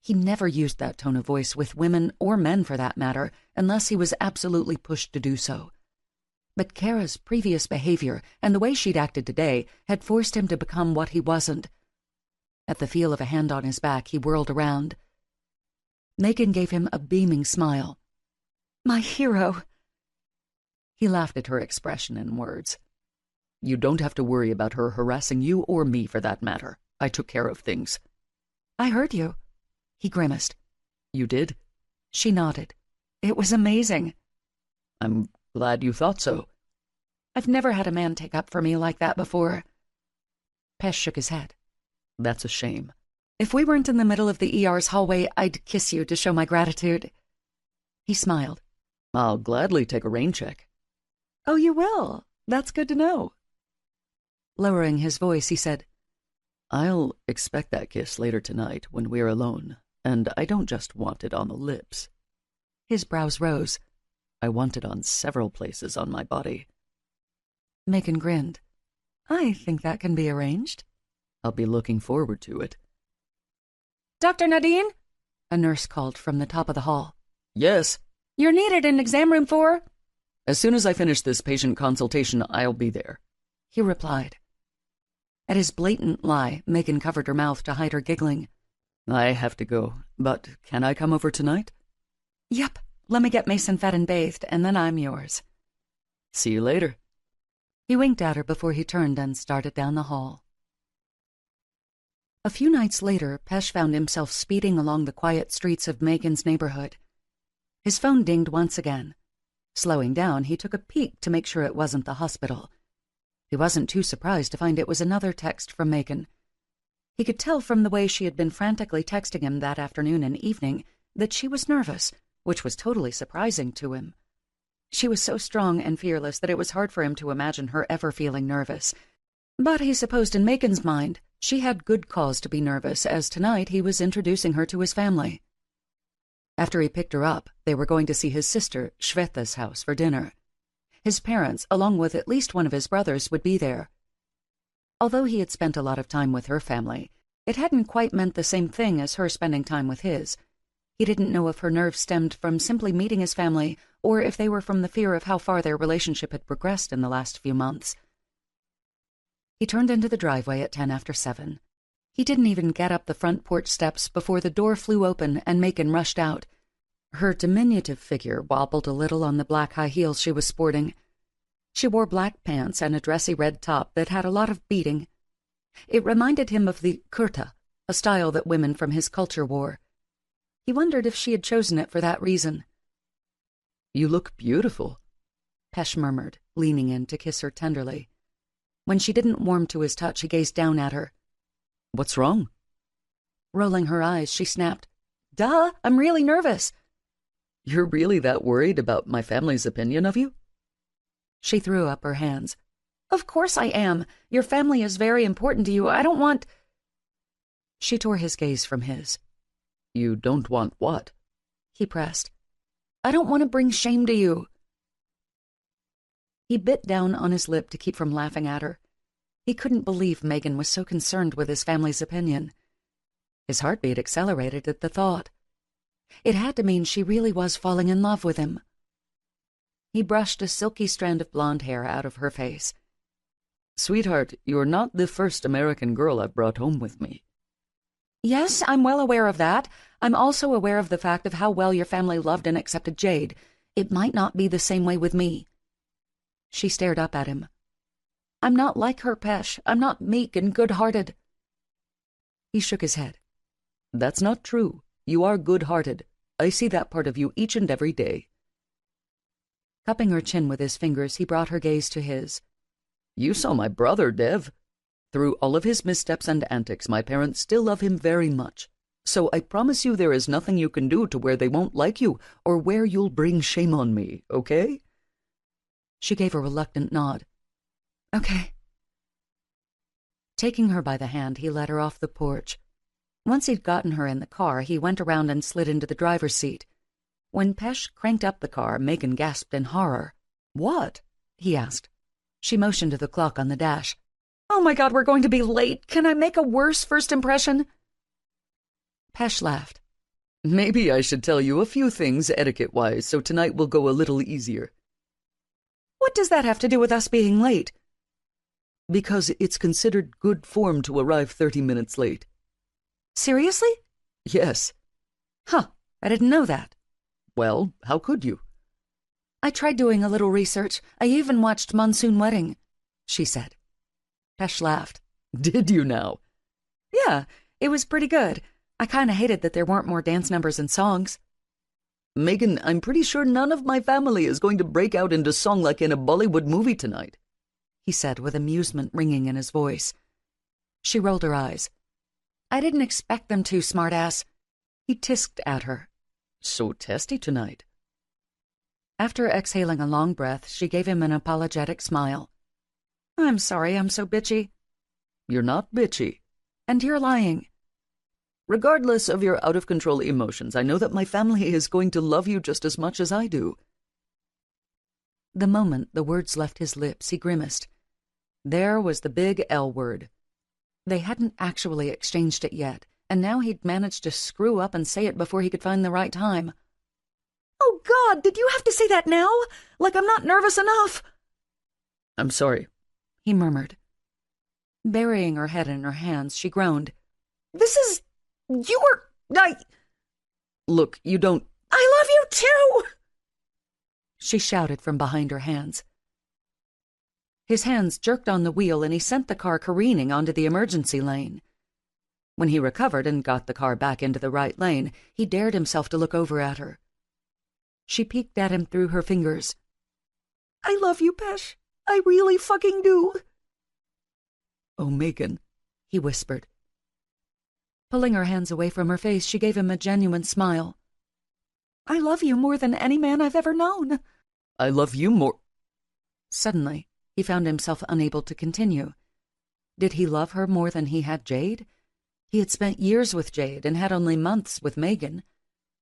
He never used that tone of voice with women, or men for that matter, unless he was absolutely pushed to do so. But Kara's previous behavior and the way she'd acted today had forced him to become what he wasn't. At the feel of a hand on his back, he whirled around. Megan gave him a beaming smile. My hero! He laughed at her expression and words. You don't have to worry about her harassing you or me for that matter. I took care of things. I heard you. He grimaced. You did? She nodded. It was amazing. I'm glad you thought so. I've never had a man take up for me like that before. Pesh shook his head. That's a shame. If we weren't in the middle of the ER's hallway, I'd kiss you to show my gratitude. He smiled. I'll gladly take a rain check. Oh, you will? That's good to know. Lowering his voice, he said, I'll expect that kiss later tonight when we're alone, and I don't just want it on the lips. His brows rose. I want it on several places on my body. Megan grinned. I think that can be arranged. I'll be looking forward to it. Dr. Nadine? A nurse called from the top of the hall. Yes? You're needed in exam room 4. As soon as I finish this patient consultation, I'll be there, he replied. At his blatant lie, Megan covered her mouth to hide her giggling. I have to go, but can I come over tonight? Yep. Let me get Mason fed and bathed, and then I'm yours. See you later. He winked at her before he turned and started down the hall. A few nights later, Pesh found himself speeding along the quiet streets of Megan's neighborhood. His phone dinged once again. Slowing down, he took a peek to make sure it wasn't the hospital. He wasn't too surprised to find it was another text from Megan. He could tell from the way she had been frantically texting him that afternoon and evening that she was nervous, which was totally surprising to him. She was so strong and fearless that it was hard for him to imagine her ever feeling nervous. But he supposed in Megan's mind she had good cause to be nervous, as tonight he was introducing her to his family. After he picked her up, they were going to see his sister, Shveta's house, for dinner. His parents, along with at least one of his brothers, would be there. Although he had spent a lot of time with her family, it hadn't quite meant the same thing as her spending time with his. He didn't know if her nerves stemmed from simply meeting his family or if they were from the fear of how far their relationship had progressed in the last few months. He turned into the driveway at 10 after 7. He didn't even get up the front porch steps before the door flew open and Megan rushed out. Her diminutive figure wobbled a little on the black high heels she was sporting. She wore black pants and a dressy red top that had a lot of beading. It reminded him of the kurta, a style that women from his culture wore. He wondered if she had chosen it for that reason. "You look beautiful," Pesh murmured, leaning in to kiss her tenderly. When she didn't warm to his touch, he gazed down at her. "What's wrong?" Rolling her eyes, she snapped, "Duh, I'm really nervous." "You're really that worried about my family's opinion of you?" She threw up her hands. "Of course I am. Your family is very important to you. I don't want—" She tore his gaze from his. "You don't want what?" he pressed. "I don't want to bring shame to you." He bit down on his lip to keep from laughing at her. He couldn't believe Megan was so concerned with his family's opinion. His heartbeat accelerated at the thought. It had to mean she really was falling in love with him. He brushed a silky strand of blonde hair out of her face. "Sweetheart, you're not the first American girl I've brought home with me." "Yes, I'm well aware of that. I'm also aware of the fact of how well your family loved and accepted Jade. It might not be the same way with me." She stared up at him. "I'm not like her, Pesh. I'm not meek and good-hearted." He shook his head. "That's not true. You are good-hearted. I see that part of you each and every day." Cupping her chin with his fingers, he brought her gaze to his. "You saw my brother, Dev. Through all of his missteps and antics, my parents still love him very much. So I promise you there is nothing you can do to where they won't like you or where you'll bring shame on me, okay?" She gave a reluctant nod. "Okay." Taking her by the hand, he led her off the porch. Once he'd gotten her in the car, he went around and slid into the driver's seat. When Pesh cranked up the car, Megan gasped in horror. "What?" he asked. She motioned to the clock on the dash. "Oh my God, we're going to be late. Can I make a worse first impression?" Pesh laughed. "Maybe I should tell you a few things etiquette-wise so tonight will go a little easier." "What does that have to do with us being late?" "Because it's considered good form to arrive 30 minutes late." "Seriously?" "Yes." "Huh, I didn't know that." "Well, how could you?" "I tried doing a little research. I even watched Monsoon Wedding," she said. Pesh laughed. "Did you now?" "Yeah, it was pretty good. I kind of hated that there weren't more dance numbers and songs." "Megan, I'm pretty sure none of my family is going to break out into song like in a Bollywood movie tonight," he said with amusement ringing in his voice. She rolled her eyes. "I didn't expect them to, smartass." He tisked at her. "So testy tonight." After exhaling a long breath, she gave him an apologetic smile. "I'm sorry I'm so bitchy." "You're not bitchy." "And you're lying." "Regardless of your out-of-control emotions, I know that my family is going to love you just as much as I do." The moment the words left his lips, he grimaced. There was the big L word. They hadn't actually exchanged it yet, and now he'd managed to screw up and say it before he could find the right time. "Oh, God, did you have to say that now? Like I'm not nervous enough." "I'm sorry," he murmured. Burying her head in her hands, she groaned. "This is... Look, you don't..." "I love you too!" she shouted from behind her hands. His hands jerked on the wheel and he sent the car careening onto the emergency lane. When he recovered and got the car back into the right lane, he dared himself to look over at her. She peeked at him through her fingers. "I love you, Pesh. I really fucking do." "Oh, Megan," he whispered. Pulling her hands away from her face, she gave him a genuine smile. "I love you more than any man I've ever known." "I love you more..." Suddenly, he found himself unable to continue. Did he love her more than he had Jade? He had spent years with Jade and had only months with Megan.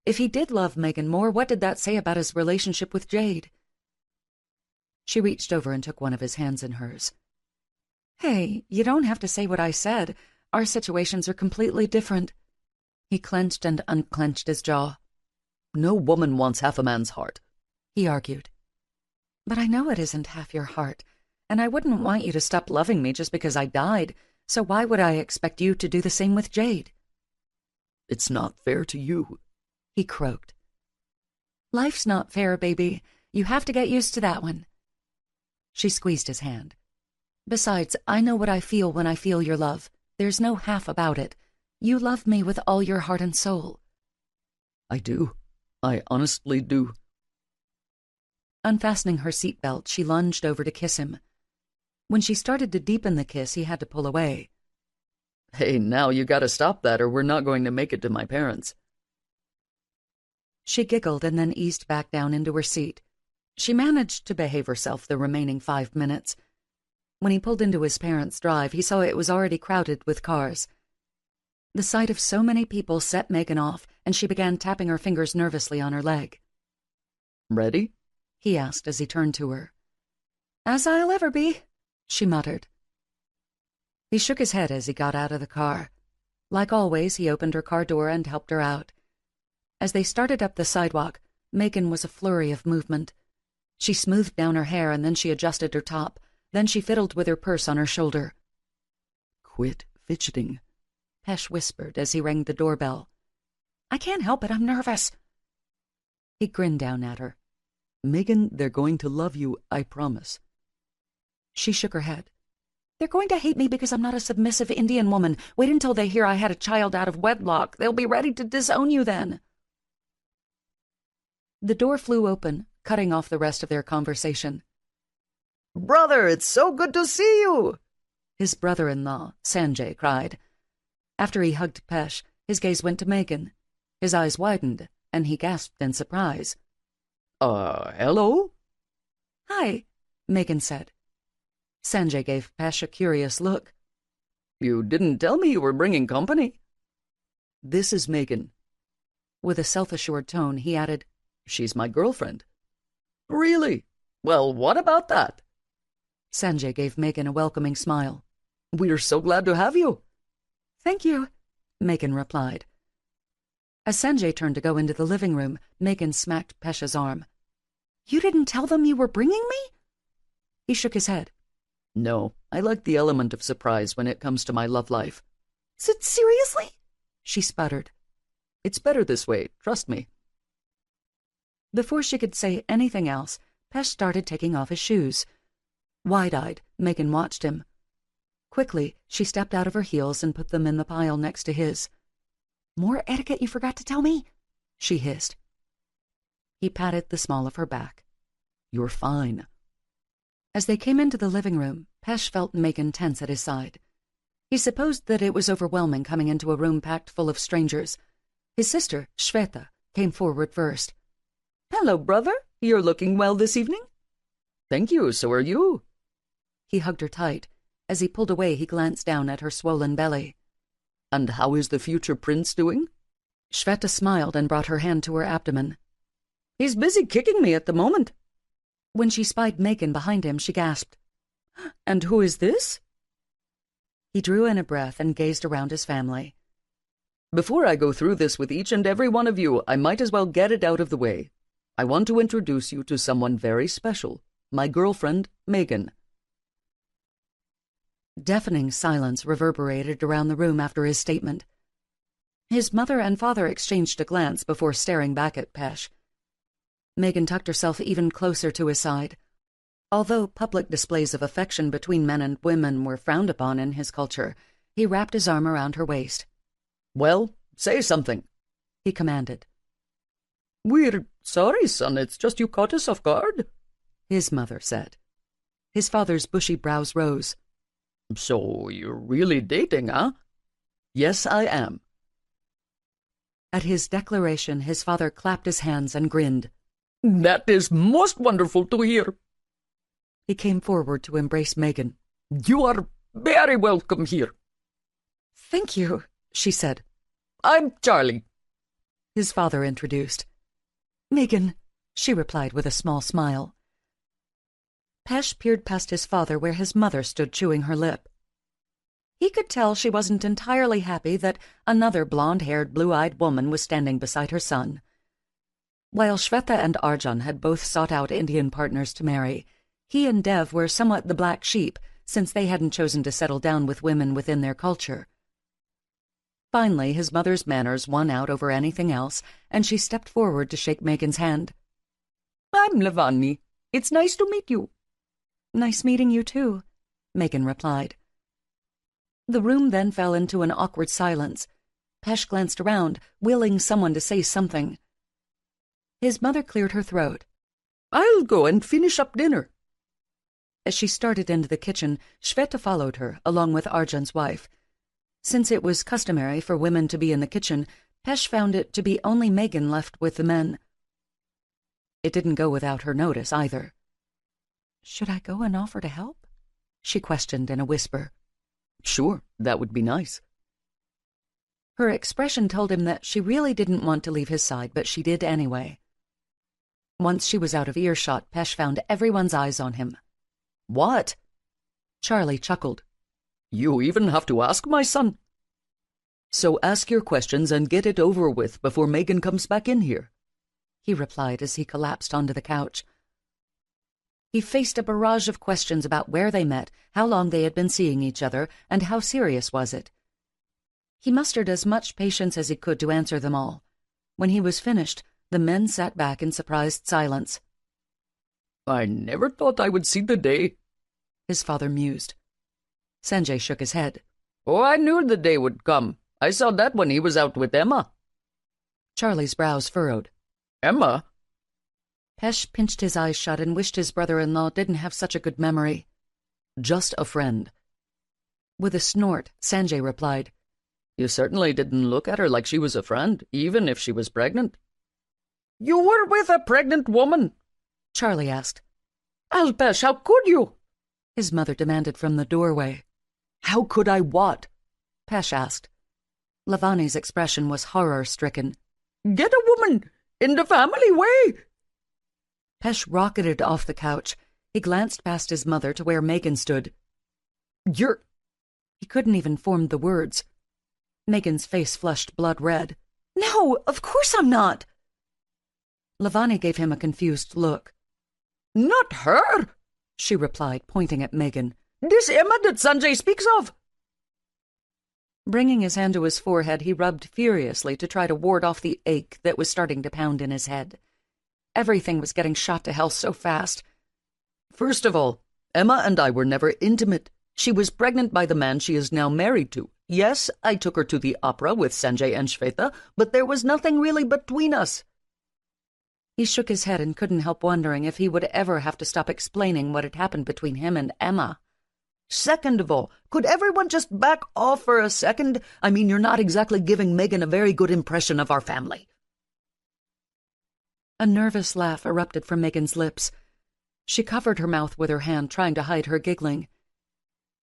If he did love Megan more, what did that say about his relationship with Jade? She reached over and took one of his hands in hers. "Hey, you don't have to say what I said. Our situations are completely different." He clenched and unclenched his jaw. No woman wants half a man's heart, he argued. But I know it isn't half your heart, and I wouldn't want you to stop loving me just because I died, so why would I expect you to do the same with Jade? It's not fair to you, he croaked. Life's not fair, baby. You have to get used to that one. She squeezed his hand. Besides, I know what I feel when I feel your love. There's no half about it. You love me with all your heart and soul. I do. I honestly do. Unfastening her seatbelt, she lunged over to kiss him. When she started to deepen the kiss, he had to pull away. Hey, now you gotta stop that or we're not going to make it to my parents. She giggled and then eased back down into her seat. She managed to behave herself the remaining 5 minutes. When he pulled into his parents' drive, he saw it was already crowded with cars. The sight of so many people set Megan off, and she began tapping her fingers nervously on her leg. Ready? He asked as he turned to her. As I'll ever be, she muttered. He shook his head as he got out of the car. Like always, he opened her car door and helped her out. As they started up the sidewalk, Megan was a flurry of movement. She smoothed down her hair and then she adjusted her top. Then she fiddled with her purse on her shoulder. Quit fidgeting, Pesh whispered as he rang the doorbell. I can't help it, I'm nervous. He grinned down at her. Megan, they're going to love you, I promise. She shook her head. They're going to hate me because I'm not a submissive Indian woman. Wait until they hear I had a child out of wedlock. They'll be ready to disown you then. The door flew open, cutting off the rest of their conversation. Brother, it's so good to see you! His brother-in-law, Sanjay, cried. After he hugged Pesh, his gaze went to Megan. His eyes widened, and he gasped in surprise. Hello? Hi, Megan said. Sanjay gave Pesh a curious look. You didn't tell me you were bringing company. This is Megan. With a self-assured tone, he added, She's my girlfriend. Really? Well, what about that? Sanjay gave Megan a welcoming smile. We're so glad to have you. Thank you, Megan replied. As Sanjay turned to go into the living room, Megan smacked Pesh's arm. You didn't tell them you were bringing me? He shook his head. No, I like the element of surprise when it comes to my love life. Seriously? She sputtered. It's better this way, trust me. Before she could say anything else, Pesh started taking off his shoes. Wide-eyed, Megan watched him. Quickly, she stepped out of her heels and put them in the pile next to his. More etiquette you forgot to tell me? She hissed. He patted the small of her back. You're fine. As they came into the living room, Pesh felt Megan tense at his side. He supposed that it was overwhelming coming into a room packed full of strangers. His sister, Shweta, came forward first. Hello, brother. You're looking well this evening. Thank you, so are you. He hugged her tight. As he pulled away, he glanced down at her swollen belly. And how is the future prince doing? Shweta smiled and brought her hand to her abdomen. He's busy kicking me at the moment. When she spied Megan behind him, she gasped. And who is this? He drew in a breath and gazed around his family. Before I go through this with each and every one of you, I might as well get it out of the way. I want to introduce you to someone very special, my girlfriend, Megan. Deafening silence reverberated around the room after his statement. His mother and father exchanged a glance before staring back at Pesh. Megan tucked herself even closer to his side. Although public displays of affection between men and women were frowned upon in his culture, he wrapped his arm around her waist. Well, say something, he commanded. We're sorry, son, it's just you caught us off guard, his mother said. His father's bushy brows rose. So you're really dating, huh? Yes, I am. At his declaration, his father clapped his hands and grinned. That is most wonderful to hear. He came forward to embrace Megan. You are very welcome here. Thank you, she said. I'm Charlie. His father introduced. Megan, she replied with a small smile. Pesh peered past his father where his mother stood chewing her lip. He could tell she wasn't entirely happy that another blonde-haired, blue-eyed woman was standing beside her son. While Shweta and Arjan had both sought out Indian partners to marry, he and Dev were somewhat the black sheep, since they hadn't chosen to settle down with women within their culture. Finally, his mother's manners won out over anything else, and she stepped forward to shake Megan's hand. "I'm Lavani. It's nice to meet you." "Nice meeting you, too," Megan replied. The room then fell into an awkward silence. Pesh glanced around, willing someone to say something. His mother cleared her throat. "I'll go and finish up dinner." As she started into the kitchen, Shweta followed her, along with Arjan's wife. Since it was customary for women to be in the kitchen, Pesh found it to be only Megan left with the men. It didn't go without her notice, either. "Should I go and offer to help?" she questioned in a whisper. "Sure, that would be nice." Her expression told him that she really didn't want to leave his side, but she did anyway. Once she was out of earshot, Pesh found everyone's eyes on him. "What?" Charlie chuckled. "You even have to ask, my son?" "So ask your questions and get it over with before Megan comes back in here," he replied as he collapsed onto the couch. He faced a barrage of questions about where they met, how long they had been seeing each other, and how serious was it. He mustered as much patience as he could to answer them all. When he was finished, the men sat back in surprised silence. "I never thought I would see the day," his father mused. Sanjay shook his head. "Oh, I knew the day would come. I saw that when he was out with Emma." Charlie's brows furrowed. "Emma?" Pesh pinched his eyes shut and wished his brother-in-law didn't have such a good memory. "Just a friend." With a snort, Sanjay replied, "You certainly didn't look at her like she was a friend, even if she was pregnant." You were with a pregnant woman? Charlie asked. Alpesh, how could you? His mother demanded from the doorway. "How could I what?" Pesh asked. Lavani's expression was horror-stricken. Get a woman in the family way. Pesh rocketed off the couch. He glanced past his mother to where Megan stood. You're... He couldn't even form the words. Megan's face flushed blood red. No, of course I'm not. Lavani gave him a confused look. Not her, she replied, pointing at Megan. This Emma that Sanjay speaks of. Bringing his hand to his forehead, he rubbed furiously to try to ward off the ache that was starting to pound in his head. Everything was getting shot to hell so fast. "First of all, Emma and I were never intimate. She was pregnant by the man she is now married to. Yes, I took her to the opera with Sanjay and Shweta, but there was nothing really between us." He shook his head and couldn't help wondering if he would ever have to stop explaining what had happened between him and Emma. "Second of all, could everyone just back off for a second? I mean, you're not exactly giving Megan a very good impression of our family." A nervous laugh erupted from Megan's lips. She covered her mouth with her hand, trying to hide her giggling.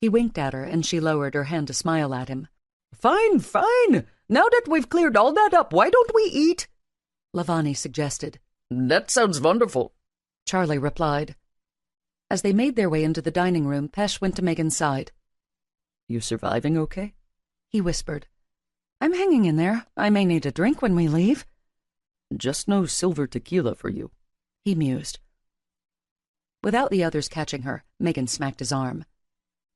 He winked at her, and she lowered her hand to smile at him. Fine, fine. Now that we've cleared all that up, why don't we eat? Lavani suggested. That sounds wonderful, Charlie replied. As they made their way into the dining room, Pesh went to Megan's side. "You surviving okay?" he whispered. "I'm hanging in there. I may need a drink when we leave." "Just no silver tequila for you," he mused. Without the others catching her, Megan smacked his arm.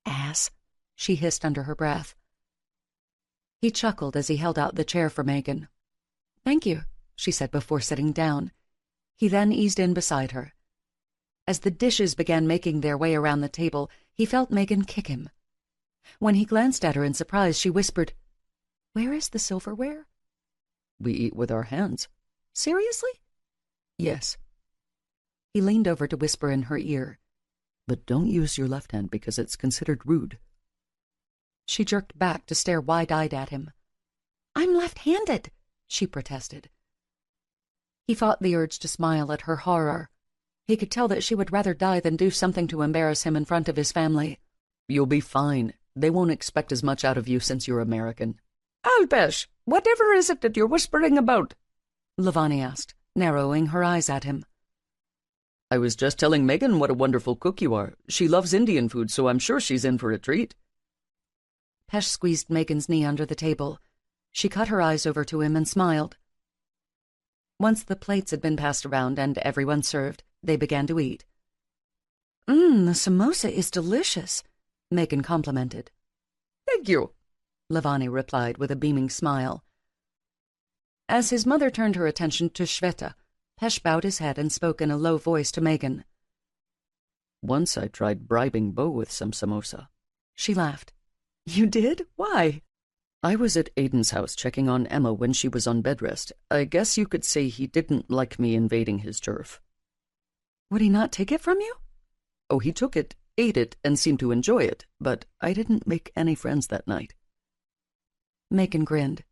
"Ass," she hissed under her breath. He chuckled as he held out the chair for Megan. "Thank you," she said before sitting down. He then eased in beside her. As the dishes began making their way around the table, he felt Megan kick him. When he glanced at her in surprise, she whispered, "Where is the silverware?" "We eat with our hands." "Seriously?" "Yes." He leaned over to whisper in her ear, "But don't use your left hand because it's considered rude." She jerked back to stare wide-eyed at him. "I'm left-handed," she protested. He fought the urge to smile at her horror. He could tell that she would rather die than do something to embarrass him in front of his family. "You'll be fine. They won't expect as much out of you since you're American." Alpesh, whatever is it that you're whispering about? Lavani asked, narrowing her eyes at him. "I was just telling Megan what a wonderful cook you are. She loves Indian food, so I'm sure she's in for a treat." Pesh squeezed Megan's knee under the table. She cut her eyes over to him and smiled. Once the plates had been passed around and everyone served, they began to eat. The samosa is delicious," Megan complimented. "Thank you," Lavani replied with a beaming smile. As his mother turned her attention to Shweta, Pesh bowed his head and spoke in a low voice to Megan. "Once I tried bribing Bo with some samosa." She laughed. "You did? Why?" "I was at Aiden's house checking on Emma when she was on bed rest. I guess you could say he didn't like me invading his turf." "Would he not take it from you?" "Oh, he took it, ate it, and seemed to enjoy it, but I didn't make any friends that night." Megan grinned.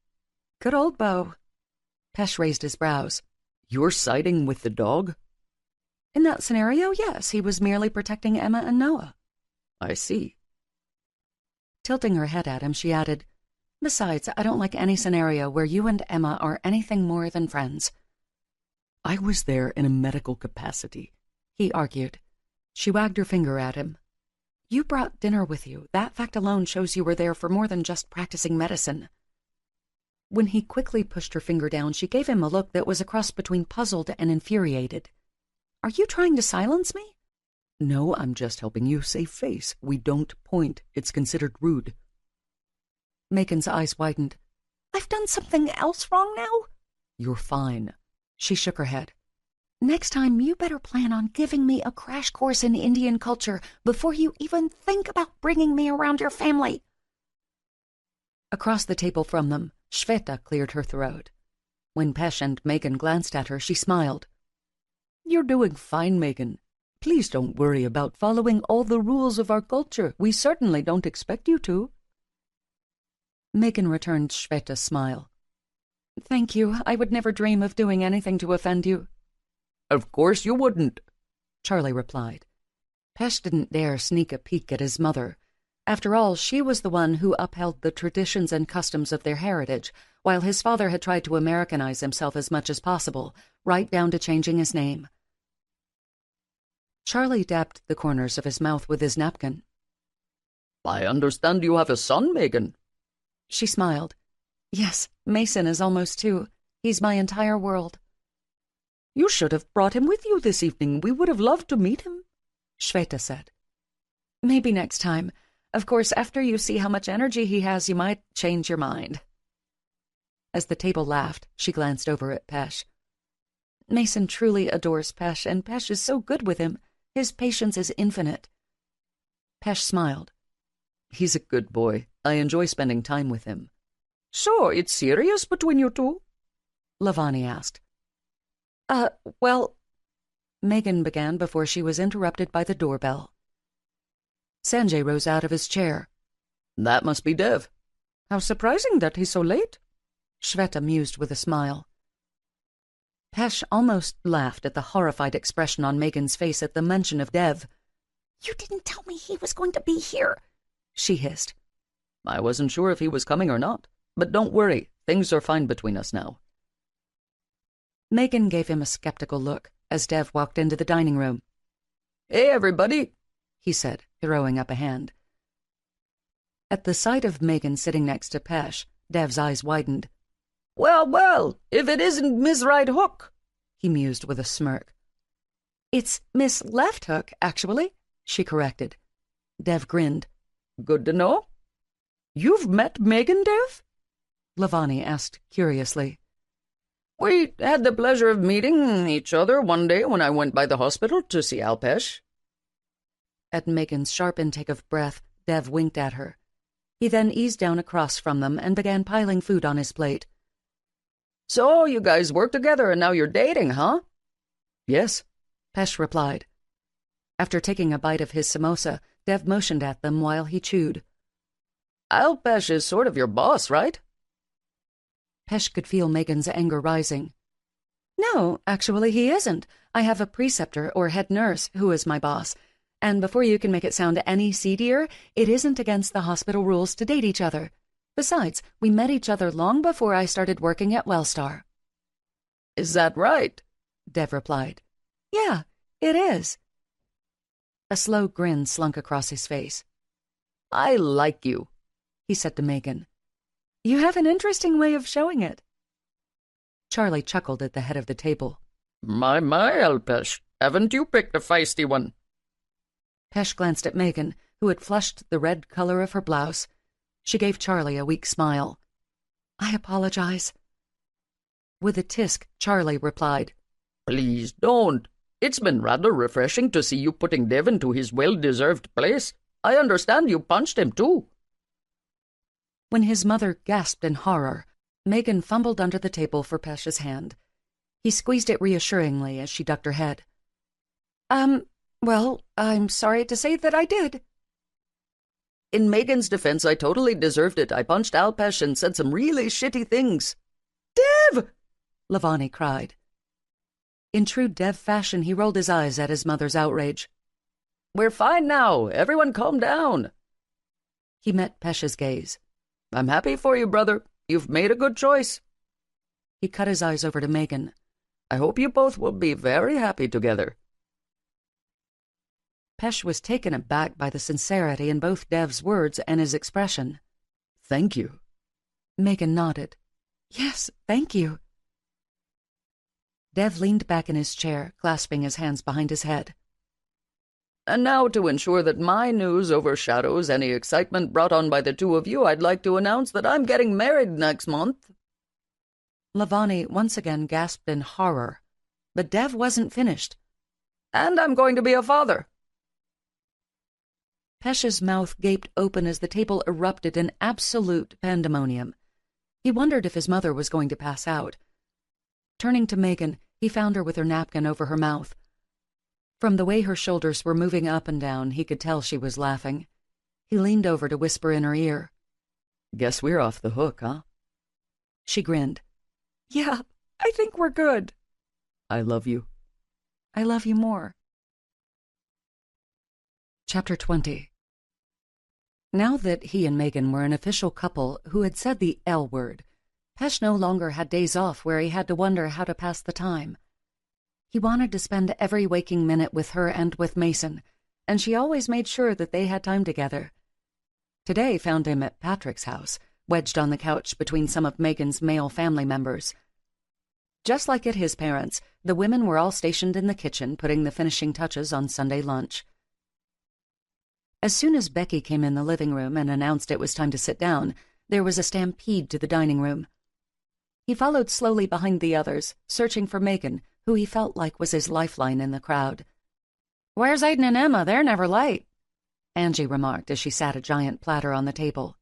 "Good old Bo." Pesh raised his brows. "You're siding with the dog?" "In that scenario, yes, he was merely protecting Emma and Noah." "I see." Tilting her head at him, she added, "Besides, I don't like any scenario where you and Emma are anything more than friends." "I was there in a medical capacity," he argued. She wagged her finger at him. "You brought dinner with you. That fact alone shows you were there for more than just practicing medicine." When he quickly pushed her finger down, she gave him a look that was a cross between puzzled and infuriated. "Are you trying to silence me?" "No, I'm just helping you save face. We don't point. It's considered rude." Megan's eyes widened. "I've done something else wrong now?" "You're fine." She shook her head. "Next time, you better plan on giving me a crash course in Indian culture before you even think about bringing me around your family." Across the table from them, Shweta cleared her throat. When Pesh and Megan glanced at her, she smiled. "You're doing fine, Megan. Please don't worry about following all the rules of our culture. We certainly don't expect you to." Megan returned Shweta's smile. "Thank you. I would never dream of doing anything to offend you." "Of course you wouldn't," Charlie replied. Pesh didn't dare sneak a peek at his mother. After all, she was the one who upheld the traditions and customs of their heritage, while his father had tried to Americanize himself as much as possible, right down to changing his name. Charlie dabbed the corners of his mouth with his napkin. "I understand you have a son, Megan." She smiled. "Yes, Mason is almost 2. He's my entire world." "You should have brought him with you this evening. We would have loved to meet him," Shweta said. "Maybe next time. Of course, after you see how much energy he has, you might change your mind." As the table laughed, she glanced over at Pesh. "Mason truly adores Pesh, and Pesh is so good with him. His patience is infinite." Pesh smiled. "He's a good boy. I enjoy spending time with him." "So it's serious between you two?" Lavani asked. Well," Megan began before she was interrupted by the doorbell. Sanjay rose out of his chair. "That must be Dev." "How surprising that he's so late," Shweta mused with a smile. Pesh almost laughed at the horrified expression on Megan's face at the mention of Dev. "You didn't tell me he was going to be here," she hissed. "I wasn't sure if he was coming or not. But don't worry, things are fine between us now." Megan gave him a skeptical look as Dev walked into the dining room. "Hey, everybody," he said, throwing up a hand. At the sight of Megan sitting next to Pesh, Dev's eyes widened. Well, if it isn't Miss Right Hook," he mused with a smirk. "It's Miss Left Hook, actually," she corrected. Dev grinned. "Good to know. You've met Megan, Dev?" Lavani asked curiously. "We had the pleasure of meeting each other one day when I went by the hospital to see Alpesh." At Megan's sharp intake of breath, Dev winked at her. He then eased down across from them and began piling food on his plate. "So you guys work together and now you're dating, huh?" "Yes," Pesh replied. After taking a bite of his samosa, Dev motioned at them while he chewed. "Alpesh is sort of your boss, right?" Pesh could feel Megan's anger rising. "No, actually he isn't. I have a preceptor or head nurse who is my boss. And before you can make it sound any seedier, it isn't against the hospital rules to date each other. Besides, we met each other long before I started working at Wellstar." "Is that right?" Dev replied. "Yeah, it is." A slow grin slunk across his face. "I like you," he said to Megan. "You have an interesting way of showing it." Charlie chuckled at the head of the table. My, Alpesh, haven't you picked a feisty one? Pesh glanced at Megan, who had flushed the red color of her blouse. She gave Charlie a weak smile. I apologize. With a tisk, Charlie replied, Please don't. It's been rather refreshing to see you putting Dev into his well-deserved place. I understand you punched him, too. When his mother gasped in horror, Megan fumbled under the table for Pesh's hand. He squeezed it reassuringly as she ducked her head. Well, I'm sorry to say that I did. In Megan's defense, I totally deserved it. I punched Alpesh and said some really shitty things. Dev! Lavani cried. In true Dev fashion, he rolled his eyes at his mother's outrage. We're fine now. Everyone calm down. He met Pesh's gaze. I'm happy for you, brother. You've made a good choice. He cut his eyes over to Megan. I hope you both will be very happy together. Pesh was taken aback by the sincerity in both Dev's words and his expression. Thank you. Megan nodded. Yes, thank you. Dev leaned back in his chair, clasping his hands behind his head. And now, to ensure that my news overshadows any excitement brought on by the two of you, I'd like to announce that I'm getting married next month. Lavani once again gasped in horror, but Dev wasn't finished. And I'm going to be a father. Pesh's mouth gaped open as the table erupted in absolute pandemonium. He wondered if his mother was going to pass out. Turning to Megan, he found her with her napkin over her mouth. From the way her shoulders were moving up and down, he could tell she was laughing. He leaned over to whisper in her ear. Guess we're off the hook, huh? She grinned. Yeah, I think we're good. I love you. I love you more. Chapter 20. Now that he and Megan were an official couple who had said the L word, Pesh no longer had days off where he had to wonder how to pass the time. He wanted to spend every waking minute with her and with Mason, and she always made sure that they had time together. Today found him at Patrick's house, wedged on the couch between some of Megan's male family members. Just like at his parents', the women were all stationed in the kitchen, putting the finishing touches on Sunday lunch. As soon as Becky came in the living room and announced it was time to sit down, there was a stampede to the dining room. He followed slowly behind the others, searching for Megan, who he felt like was his lifeline in the crowd. Where's Aiden and Emma? They're never late, Angie remarked as she sat a giant platter on the table.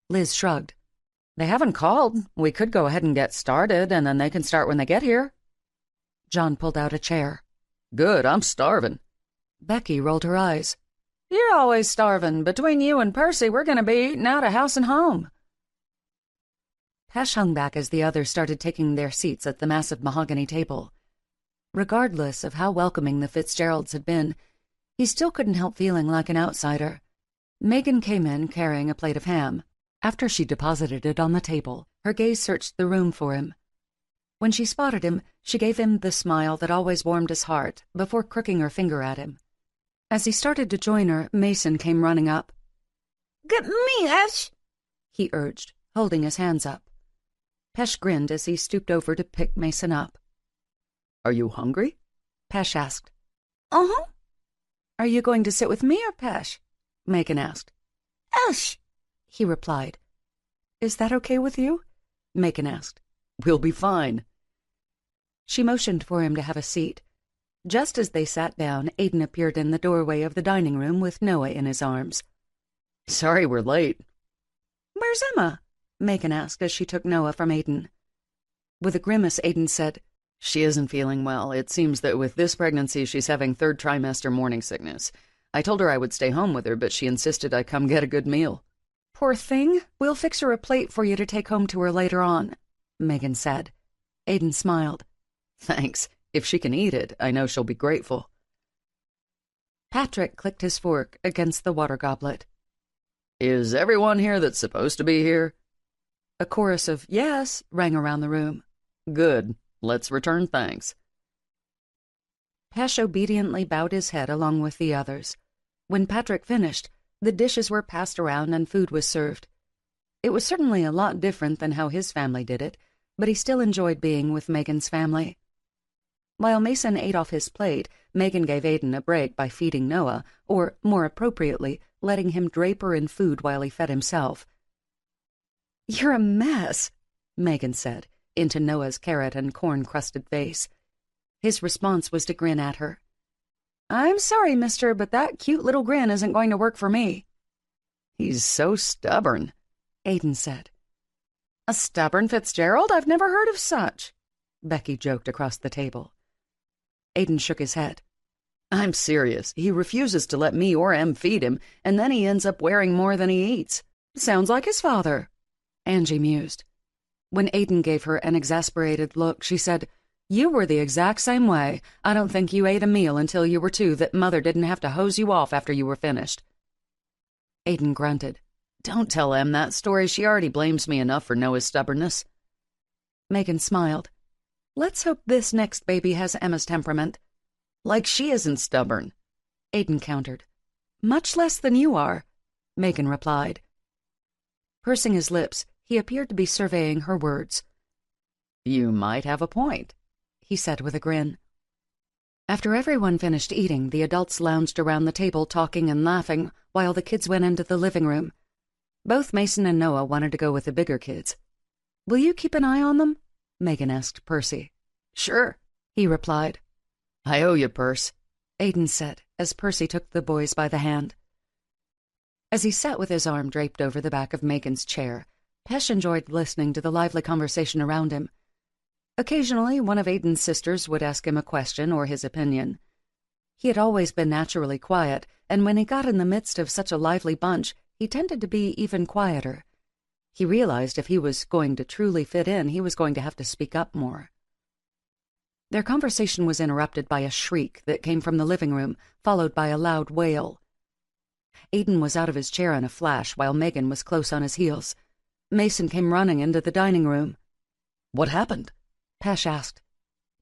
Liz shrugged. They haven't called. We could go ahead and get started, and then they can start when they get here. John pulled out a chair. Good, I'm starving. Becky rolled her eyes. You're always starving. Between you and Percy, we're going to be eating out of house and home. Pesh hung back as the others started taking their seats at the massive mahogany table. Regardless of how welcoming the Fitzgeralds had been, he still couldn't help feeling like an outsider. Megan came in carrying a plate of ham. After she deposited it on the table, her gaze searched the room for him. When she spotted him, she gave him the smile that always warmed his heart before crooking her finger at him. As he started to join her, Mason came running up. Get me, Ash, he urged, holding his hands up. Pesh grinned as he stooped over to pick Mason up. Are you hungry? Pesh asked. Uh-huh. Are you going to sit with me or Pesh? Megan asked. Ash, he replied. Is that okay with you? Megan asked. We'll be fine. She motioned for him to have a seat. Just as they sat down, Aiden appeared in the doorway of the dining room with Noah in his arms. Sorry we're late. Where's Emma? Megan asked as she took Noah from Aiden. With a grimace, Aiden said, She isn't feeling well. It seems that with this pregnancy, she's having third trimester morning sickness. I told her I would stay home with her, but she insisted I come get a good meal. Poor thing. We'll fix her a plate for you to take home to her later on, Megan said. Aiden smiled. Thanks. If she can eat it, I know she'll be grateful. Patrick clicked his fork against the water goblet. Is everyone here that's supposed to be here? A chorus of yes rang around the room. Good. Let's return thanks. Pesh obediently bowed his head along with the others. When Patrick finished, the dishes were passed around and food was served. It was certainly a lot different than how his family did it, but he still enjoyed being with Megan's family. While Mason ate off his plate, Megan gave Aiden a break by feeding Noah, or, more appropriately, letting him drape her in food while he fed himself. "You're a mess," Megan said, into Noah's carrot and corn-crusted face. His response was to grin at her. "I'm sorry, mister, but that cute little grin isn't going to work for me." "He's so stubborn," Aiden said. "A stubborn Fitzgerald? I've never heard of such," Becky joked across the table. Aiden shook his head. "I'm serious. He refuses to let me or Em feed him, and then he ends up wearing more than he eats. Sounds like his father," Angie mused. When Aiden gave her an exasperated look, she said, "You were the exact same way. I don't think you ate a meal until you were 2 that Mother didn't have to hose you off after you were finished." Aiden grunted. "Don't tell Em that story. She already blames me enough for Noah's stubbornness." Megan smiled. "Let's hope this next baby has Emma's temperament." "Like she isn't stubborn," Aiden countered. "Much less than you are," Megan replied. Pursing his lips, he appeared to be surveying her words. "You might have a point," he said with a grin. After everyone finished eating, the adults lounged around the table talking and laughing while the kids went into the living room. Both Mason and Noah wanted to go with the bigger kids. "Will you keep an eye on them?" Megan asked Percy. "Sure," he replied. "I owe you, Perce," Aiden said as Percy took the boys by the hand. As he sat with his arm draped over the back of Megan's chair, Pesh enjoyed listening to the lively conversation around him. Occasionally, one of Aiden's sisters would ask him a question or his opinion. He had always been naturally quiet, and when he got in the midst of such a lively bunch, he tended to be even quieter. He realized if he was going to truly fit in, he was going to have to speak up more. Their conversation was interrupted by a shriek that came from the living room, followed by a loud wail. Aiden was out of his chair in a flash, while Megan was close on his heels. Mason came running into the dining room. "What happened?" Pesh asked.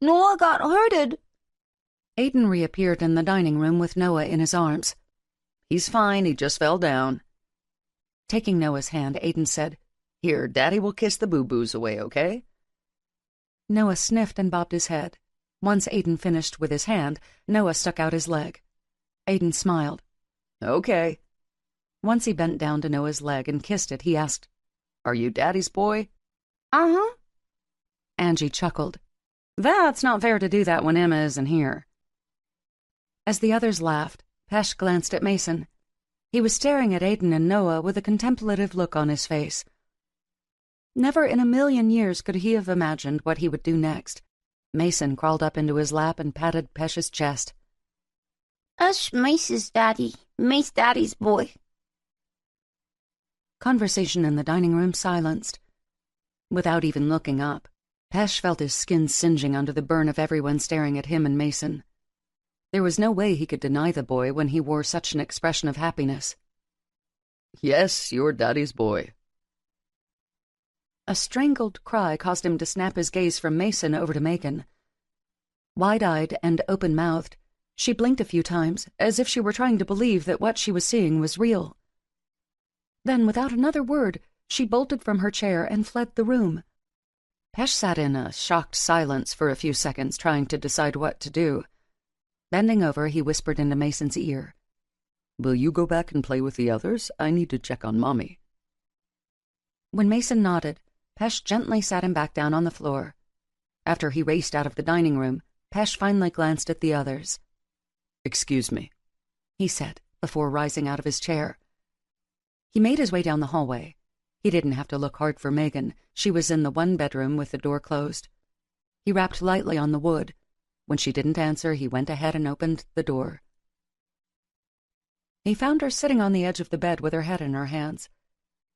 Noah got hurted. Aiden reappeared in the dining room with Noah in his arms. "He's fine, he just fell down." Taking Noah's hand, Aiden said, "Here, Daddy will kiss the boo-boos away, okay?" Noah sniffed and bobbed his head. Once Aiden finished with his hand, Noah stuck out his leg. Aiden smiled. "Okay." Once he bent down to Noah's leg and kissed it, he asked, "Are you Daddy's boy?" Uh-huh. Angie chuckled. "That's not fair to do that when Emma isn't here." As the others laughed, Pesh glanced at Mason. He was staring at Aiden and Noah with a contemplative look on his face. Never in a million years could he have imagined what he would do next. Mason crawled up into his lap and patted Pesh's chest. That's Mace's daddy. Mace daddy's boy. Conversation in the dining room silenced. Without even looking up, Pesh felt his skin singeing under the burn of everyone staring at him and Mason. There was no way he could deny the boy when he wore such an expression of happiness. "Yes, you're Daddy's boy." A strangled cry caused him to snap his gaze from Mason over to Megan. Wide-eyed and open-mouthed, she blinked a few times, as if she were trying to believe that what she was seeing was real. Then, without another word, she bolted from her chair and fled the room. Pesh sat in a shocked silence for a few seconds, trying to decide what to do. Bending over, he whispered into Mason's ear. "Will you go back and play with the others? I need to check on Mommy." When Mason nodded, Pesh gently sat him back down on the floor. After he raced out of the dining room, Pesh finally glanced at the others. "Excuse me," he said, before rising out of his chair. He made his way down the hallway. He didn't have to look hard for Megan. She was in the one bedroom with the door closed. He rapped lightly on the wood. When she didn't answer, he went ahead and opened the door. He found her sitting on the edge of the bed with her head in her hands.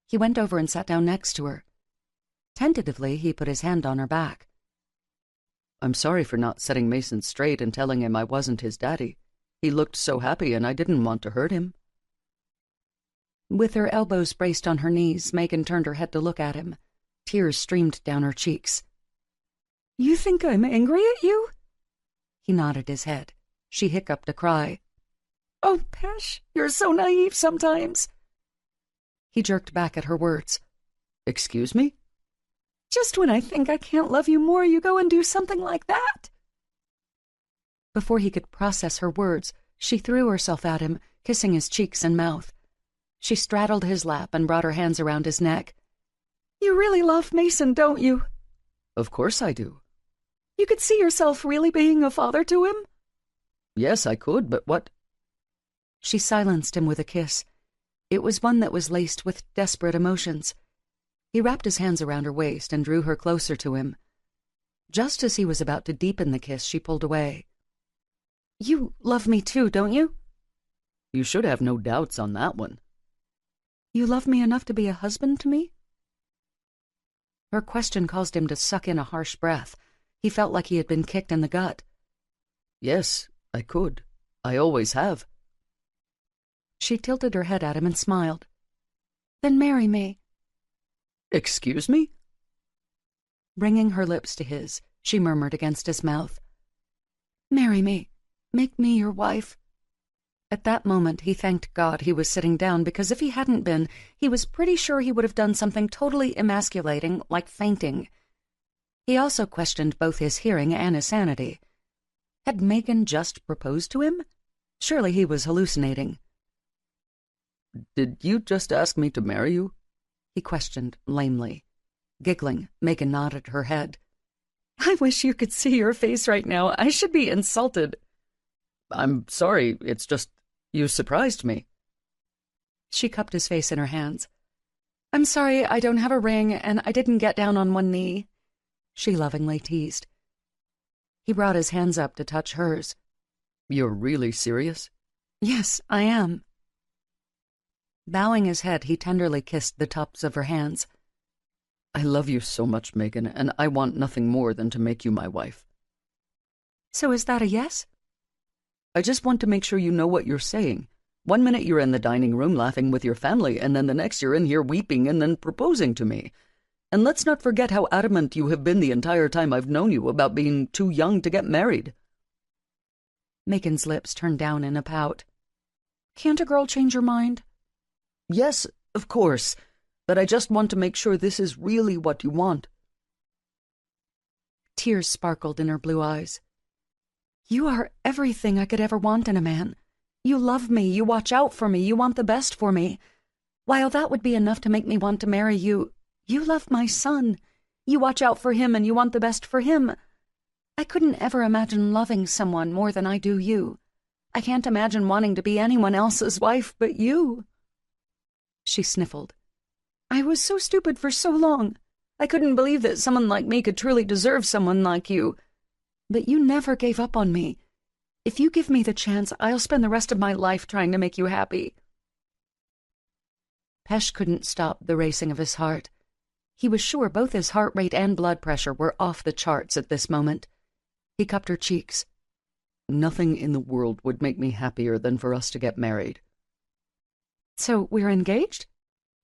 He went over and sat down next to her. Tentatively, he put his hand on her back. "I'm sorry for not setting Mason straight and telling him I wasn't his daddy. He looked so happy and I didn't want to hurt him." With her elbows braced on her knees, Megan turned her head to look at him. Tears streamed down her cheeks. "You think I'm angry at you?" He nodded his head. She hiccuped a cry. "Oh, Pesh, you're so naive sometimes." He jerked back at her words. "Excuse me?" Just when I think I can't love you more, you go and do something like that." Before he could process her words, she threw herself at him, kissing his cheeks and mouth. She straddled his lap and brought her hands around his neck. "You really love Mason, don't you?" Of course I do. "You could see yourself really being a father to him?" Yes, I could, but what? She silenced him with a kiss. It was one that was laced with desperate emotions. He wrapped his hands around her waist and drew her closer to him. Just as he was about to deepen the kiss, she pulled away. "You love me too, don't you?" You should have no doubts on that one. "You love me enough to be a husband to me?" Her question caused him to suck in a harsh breath. He felt like he had been kicked in the gut. Yes, I could. I always have. She tilted her head at him and smiled. "Then marry me." Excuse me? Bringing her lips to his, she murmured against his mouth, "Marry me. Make me your wife." At that moment, he thanked God he was sitting down, because if he hadn't been, he was pretty sure he would have done something totally emasculating, like fainting. He also questioned both his hearing and his sanity. Had Megan just proposed to him? Surely he was hallucinating. Did you just ask me to marry you? He questioned lamely. Giggling, Megan nodded her head. "I wish you could see your face right now. I should be insulted." I'm sorry, it's just, you surprised me. She cupped his face in her hands. "I'm sorry I don't have a ring, and I didn't get down on one knee," she lovingly teased. He brought his hands up to touch hers. You're really serious? "Yes, I am." Bowing his head, he tenderly kissed the tops of her hands. I love you so much, Megan, and I want nothing more than to make you my wife. "So is that a yes?" I just want to make sure you know what you're saying. One minute you're in the dining room laughing with your family, and then the next you're in here weeping and then proposing to me. And let's not forget how adamant you have been the entire time I've known you about being too young to get married. Megan's lips turned down in a pout. "Can't a girl change her mind?" Yes, of course, but I just want to make sure this is really what you want. Tears sparkled in her blue eyes. "You are everything I could ever want in a man. You love me, you watch out for me, you want the best for me. While that would be enough to make me want to marry you, you love my son. You watch out for him and you want the best for him. I couldn't ever imagine loving someone more than I do you. I can't imagine wanting to be anyone else's wife but you." She sniffled. "I was so stupid for so long. I couldn't believe that someone like me could truly deserve someone like you. But you never gave up on me. If you give me the chance, I'll spend the rest of my life trying to make you happy." Pesh couldn't stop the racing of his heart. He was sure both his heart rate and blood pressure were off the charts at this moment. He cupped her cheeks. Nothing in the world would make me happier than for us to get married. "So we're engaged?"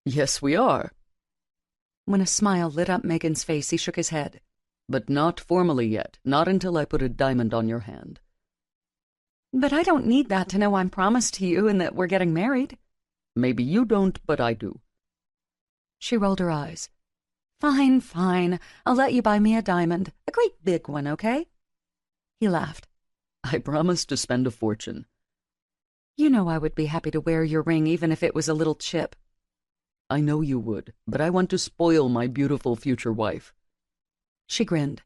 Yes, we are. When a smile lit up Megan's face, he shook his head. But not formally yet, not until I put a diamond on your hand. "But I don't need that to know I'm promised to you and that we're getting married." Maybe you don't, but I do. She rolled her eyes. "Fine, fine. I'll let you buy me a diamond. A great big one, okay?" He laughed. I promise to spend a fortune. "You know I would be happy to wear your ring even if it was a little chip." I know you would, but I want to spoil my beautiful future wife. She grinned.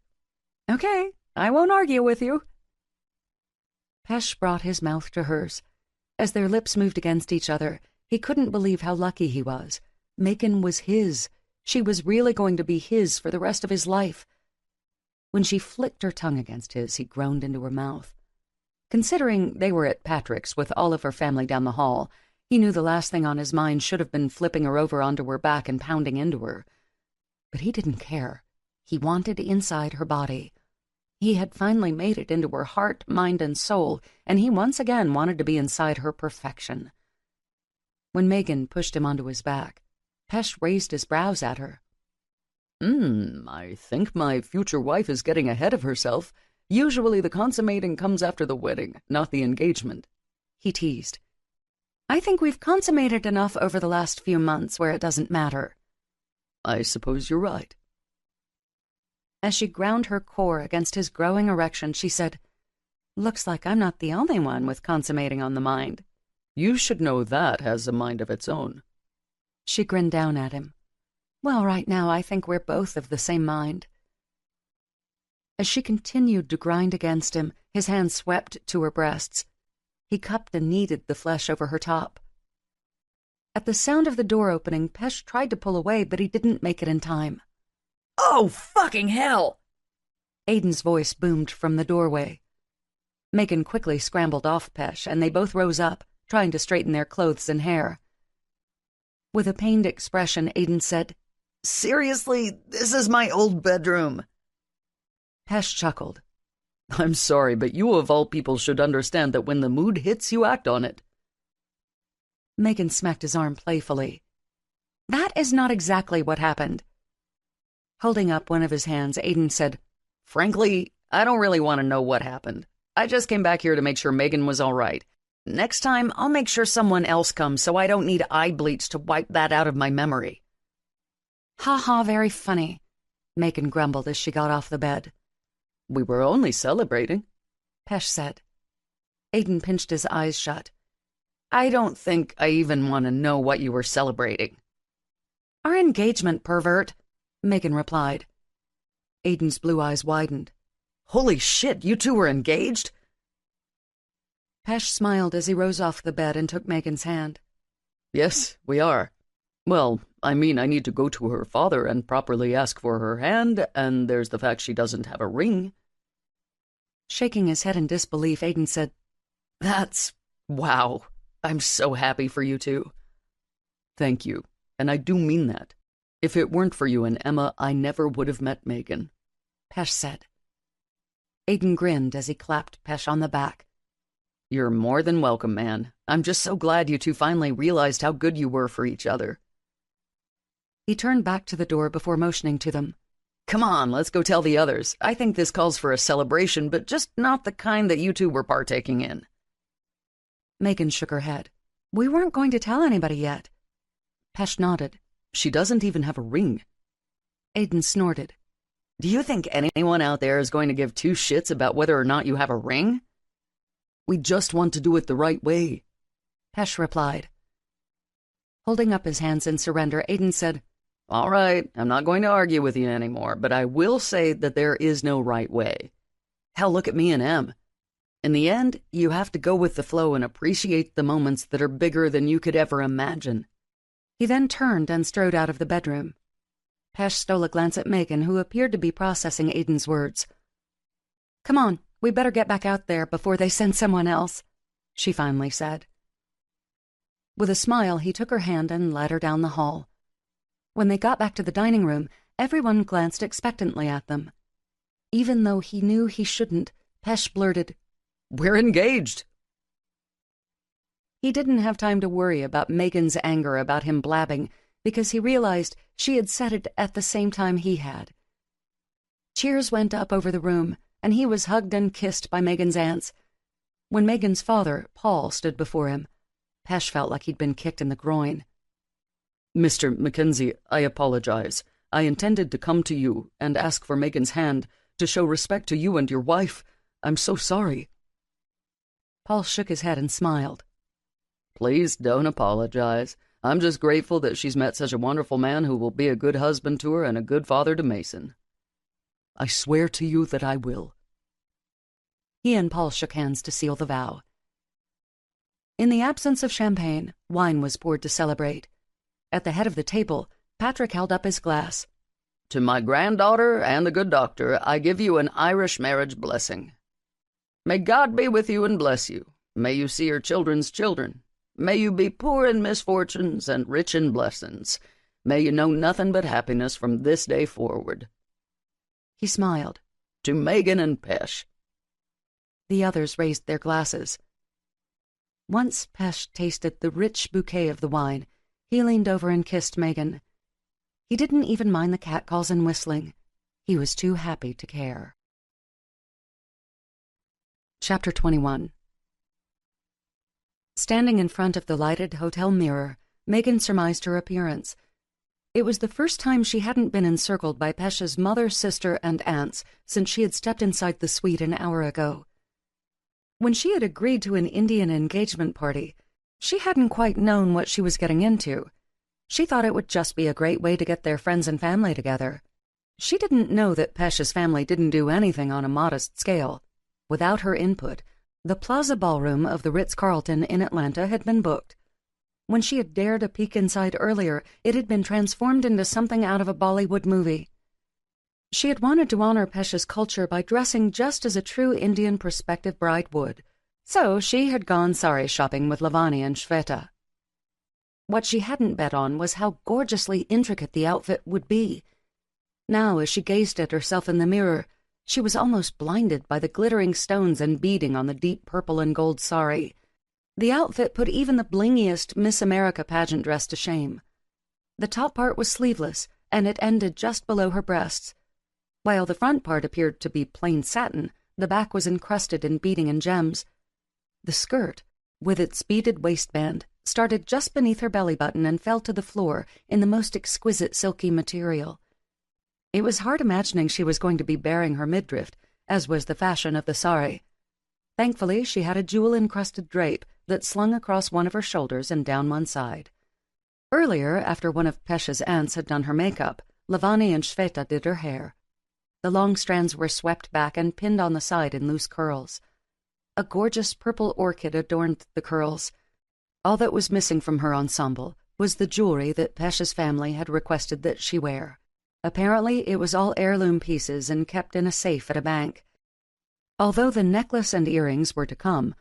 "Okay, I won't argue with you." Pesh brought his mouth to hers. As their lips moved against each other, he couldn't believe how lucky he was. Megan was his. She was really going to be his for the rest of his life. When she flicked her tongue against his, he groaned into her mouth. Considering they were at Patrick's with all of her family down the hall, he knew the last thing on his mind should have been flipping her over onto her back and pounding into her. But he didn't care. He wanted inside her body. He had finally made it into her heart, mind, and soul, and he once again wanted to be inside her perfection. When Megan pushed him onto his back, Pesh raised his brows at her. I think my future wife is getting ahead of herself. Usually the consummating comes after the wedding, not the engagement. He teased. "I think we've consummated enough over the last few months where it doesn't matter." I suppose you're right. As she ground her core against his growing erection, she said, "Looks like I'm not the only one with consummating on the mind." "You should know that has a mind of its own." She grinned down at him. "Well, right now I think we're both of the same mind." As she continued to grind against him, his hand swept to her breasts. He cupped and kneaded the flesh over her top. At the sound of the door opening, Pesh tried to pull away, but he didn't make it in time. "Oh, fucking hell!" Aiden's voice boomed from the doorway. Megan quickly scrambled off Pesh, and they both rose up, trying to straighten their clothes and hair. With a pained expression, Aiden said, "Seriously, this is my old bedroom." Pesh chuckled. "I'm sorry, but you of all people should understand that when the mood hits, you act on it." Megan smacked his arm playfully. "That is not exactly what happened." Holding up one of his hands, Aiden said, "Frankly, I don't really want to know what happened. I just came back here to make sure Megan was all right. Next time, I'll make sure someone else comes so I don't need eye bleach to wipe that out of my memory." "Ha ha, very funny," Megan grumbled as she got off the bed. "We were only celebrating," Pesh said. Aiden pinched his eyes shut. "I don't think I even want to know what you were celebrating." "Our engagement, pervert," Megan replied. Aiden's blue eyes widened. "Holy shit, you two were engaged?" Pesh smiled as he rose off the bed and took Megan's hand. "Yes, we are. Well, I mean, I need to go to her father and properly ask for her hand, and there's the fact she doesn't have a ring." Shaking his head in disbelief, Aiden said, Wow. I'm so happy for you two." "Thank you, and I do mean that. If it weren't for you and Emma, I never would have met Megan," Pesh said. Aiden grinned as he clapped Pesh on the back. "You're more than welcome, man. I'm just so glad you two finally realized how good you were for each other." He turned back to the door before motioning to them. "Come on, let's go tell the others. I think this calls for a celebration, but just not the kind that you two were partaking in." Megan shook her head. "We weren't going to tell anybody yet." Pesh nodded. "She doesn't even have a ring." Aiden snorted. "Do you think anyone out there is going to give two shits about whether or not you have a ring?" "We just want to do it the right way," Pesh replied. Holding up his hands in surrender, Aiden said, "All right, I'm not going to argue with you anymore, but I will say that there is no right way. Hell, look at me and Em. In the end, you have to go with the flow and appreciate the moments that are bigger than you could ever imagine." He then turned and strode out of the bedroom. Pesh stole a glance at Megan, who appeared to be processing Aiden's words. "Come on, we better get back out there before they send someone else," she finally said. With a smile, he took her hand and led her down the hall. When they got back to the dining room, everyone glanced expectantly at them. Even though he knew he shouldn't, Pesh blurted, "We're engaged." He didn't have time to worry about Megan's anger about him blabbing, because he realized she had said it at the same time he had. Cheers went up over the room, and he was hugged and kissed by Megan's aunts. When Megan's father, Paul, stood before him, Pesh felt like he'd been kicked in the groin. "Mr. Mackenzie, I apologize. I intended to come to you and ask for Megan's hand to show respect to you and your wife. I'm so sorry." Paul shook his head and smiled. "Please don't apologize. I'm just grateful that she's met such a wonderful man who will be a good husband to her and a good father to Mason. I swear to you that I will." He and Paul shook hands to seal the vow. In the absence of champagne, wine was poured to celebrate. At the head of the table, Patrick held up his glass. "To my granddaughter and the good doctor, I give you an Irish marriage blessing. May God be with you and bless you. May you see your children's children. May you be poor in misfortunes and rich in blessings. May you know nothing but happiness from this day forward." He smiled. "To Megan and Pesh." The others raised their glasses. Once Pesh tasted the rich bouquet of the wine, he leaned over and kissed Megan. He didn't even mind the catcalls and whistling. He was too happy to care. Chapter 21. Standing in front of the lighted hotel mirror, Megan surmised her appearance. It was the first time she hadn't been encircled by Pesh's mother, sister, and aunts since she had stepped inside the suite an hour ago. When she had agreed to an Indian engagement party, she hadn't quite known what she was getting into. She thought it would just be a great way to get their friends and family together. She didn't know that Pesh's family didn't do anything on a modest scale. Without her input, the Plaza Ballroom of the Ritz-Carlton in Atlanta had been booked. When she had dared a peek inside earlier, it had been transformed into something out of a Bollywood movie. She had wanted to honor Pesh's culture by dressing just as a true Indian prospective bride would, so she had gone sari shopping with Lavani and Shweta. What she hadn't bet on was how gorgeously intricate the outfit would be. Now, as she gazed at herself in the mirror, she was almost blinded by the glittering stones and beading on the deep purple and gold sari. The outfit put even the blingiest Miss America pageant dress to shame. The top part was sleeveless, and it ended just below her breasts. While the front part appeared to be plain satin, the back was encrusted in beading and gems. The skirt, with its beaded waistband, started just beneath her belly button and fell to the floor in the most exquisite silky material. It was hard imagining she was going to be baring her midriff, as was the fashion of the sari. Thankfully, she had a jewel-encrusted drape that slung across one of her shoulders and down one side. Earlier, after one of Pesh's aunts had done her makeup, Lavani and Shweta did her hair. The long strands were swept back and pinned on the side in loose curls. A gorgeous purple orchid adorned the curls. All that was missing from her ensemble was the jewelry that Pesh's family had requested that she wear. Apparently, it was all heirloom pieces and kept in a safe at a bank. Although the necklace and earrings were to come,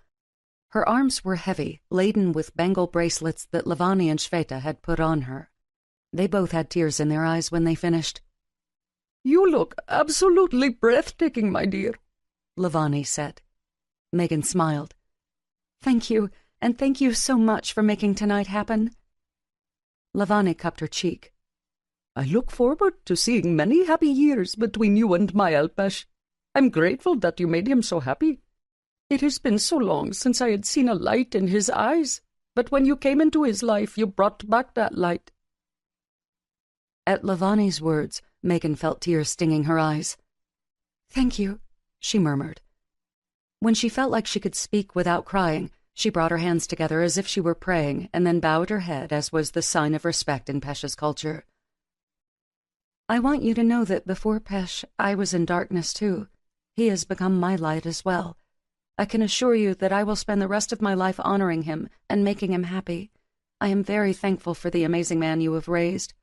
her arms were heavy, laden with bangle bracelets that Lavani and Shweta had put on her. They both had tears in their eyes when they finished. "You look absolutely breathtaking, my dear," Lavani said. Megan smiled. "Thank you, and thank you so much for making tonight happen." Lavani cupped her cheek. "I look forward to seeing many happy years between you and my Alpesh. I'm grateful that you made him so happy. It has been so long since I had seen a light in his eyes, but when you came into his life, you brought back that light." At Lavani's words, Megan felt tears stinging her eyes. "Thank you," she murmured. When she felt like she could speak without crying, she brought her hands together as if she were praying and then bowed her head, as was the sign of respect in Pesh's culture. "I want you to know that before Pesh, I was in darkness too. He has become my light as well. I can assure you that I will spend the rest of my life honoring him and making him happy. I am very thankful for the amazing man you have raised."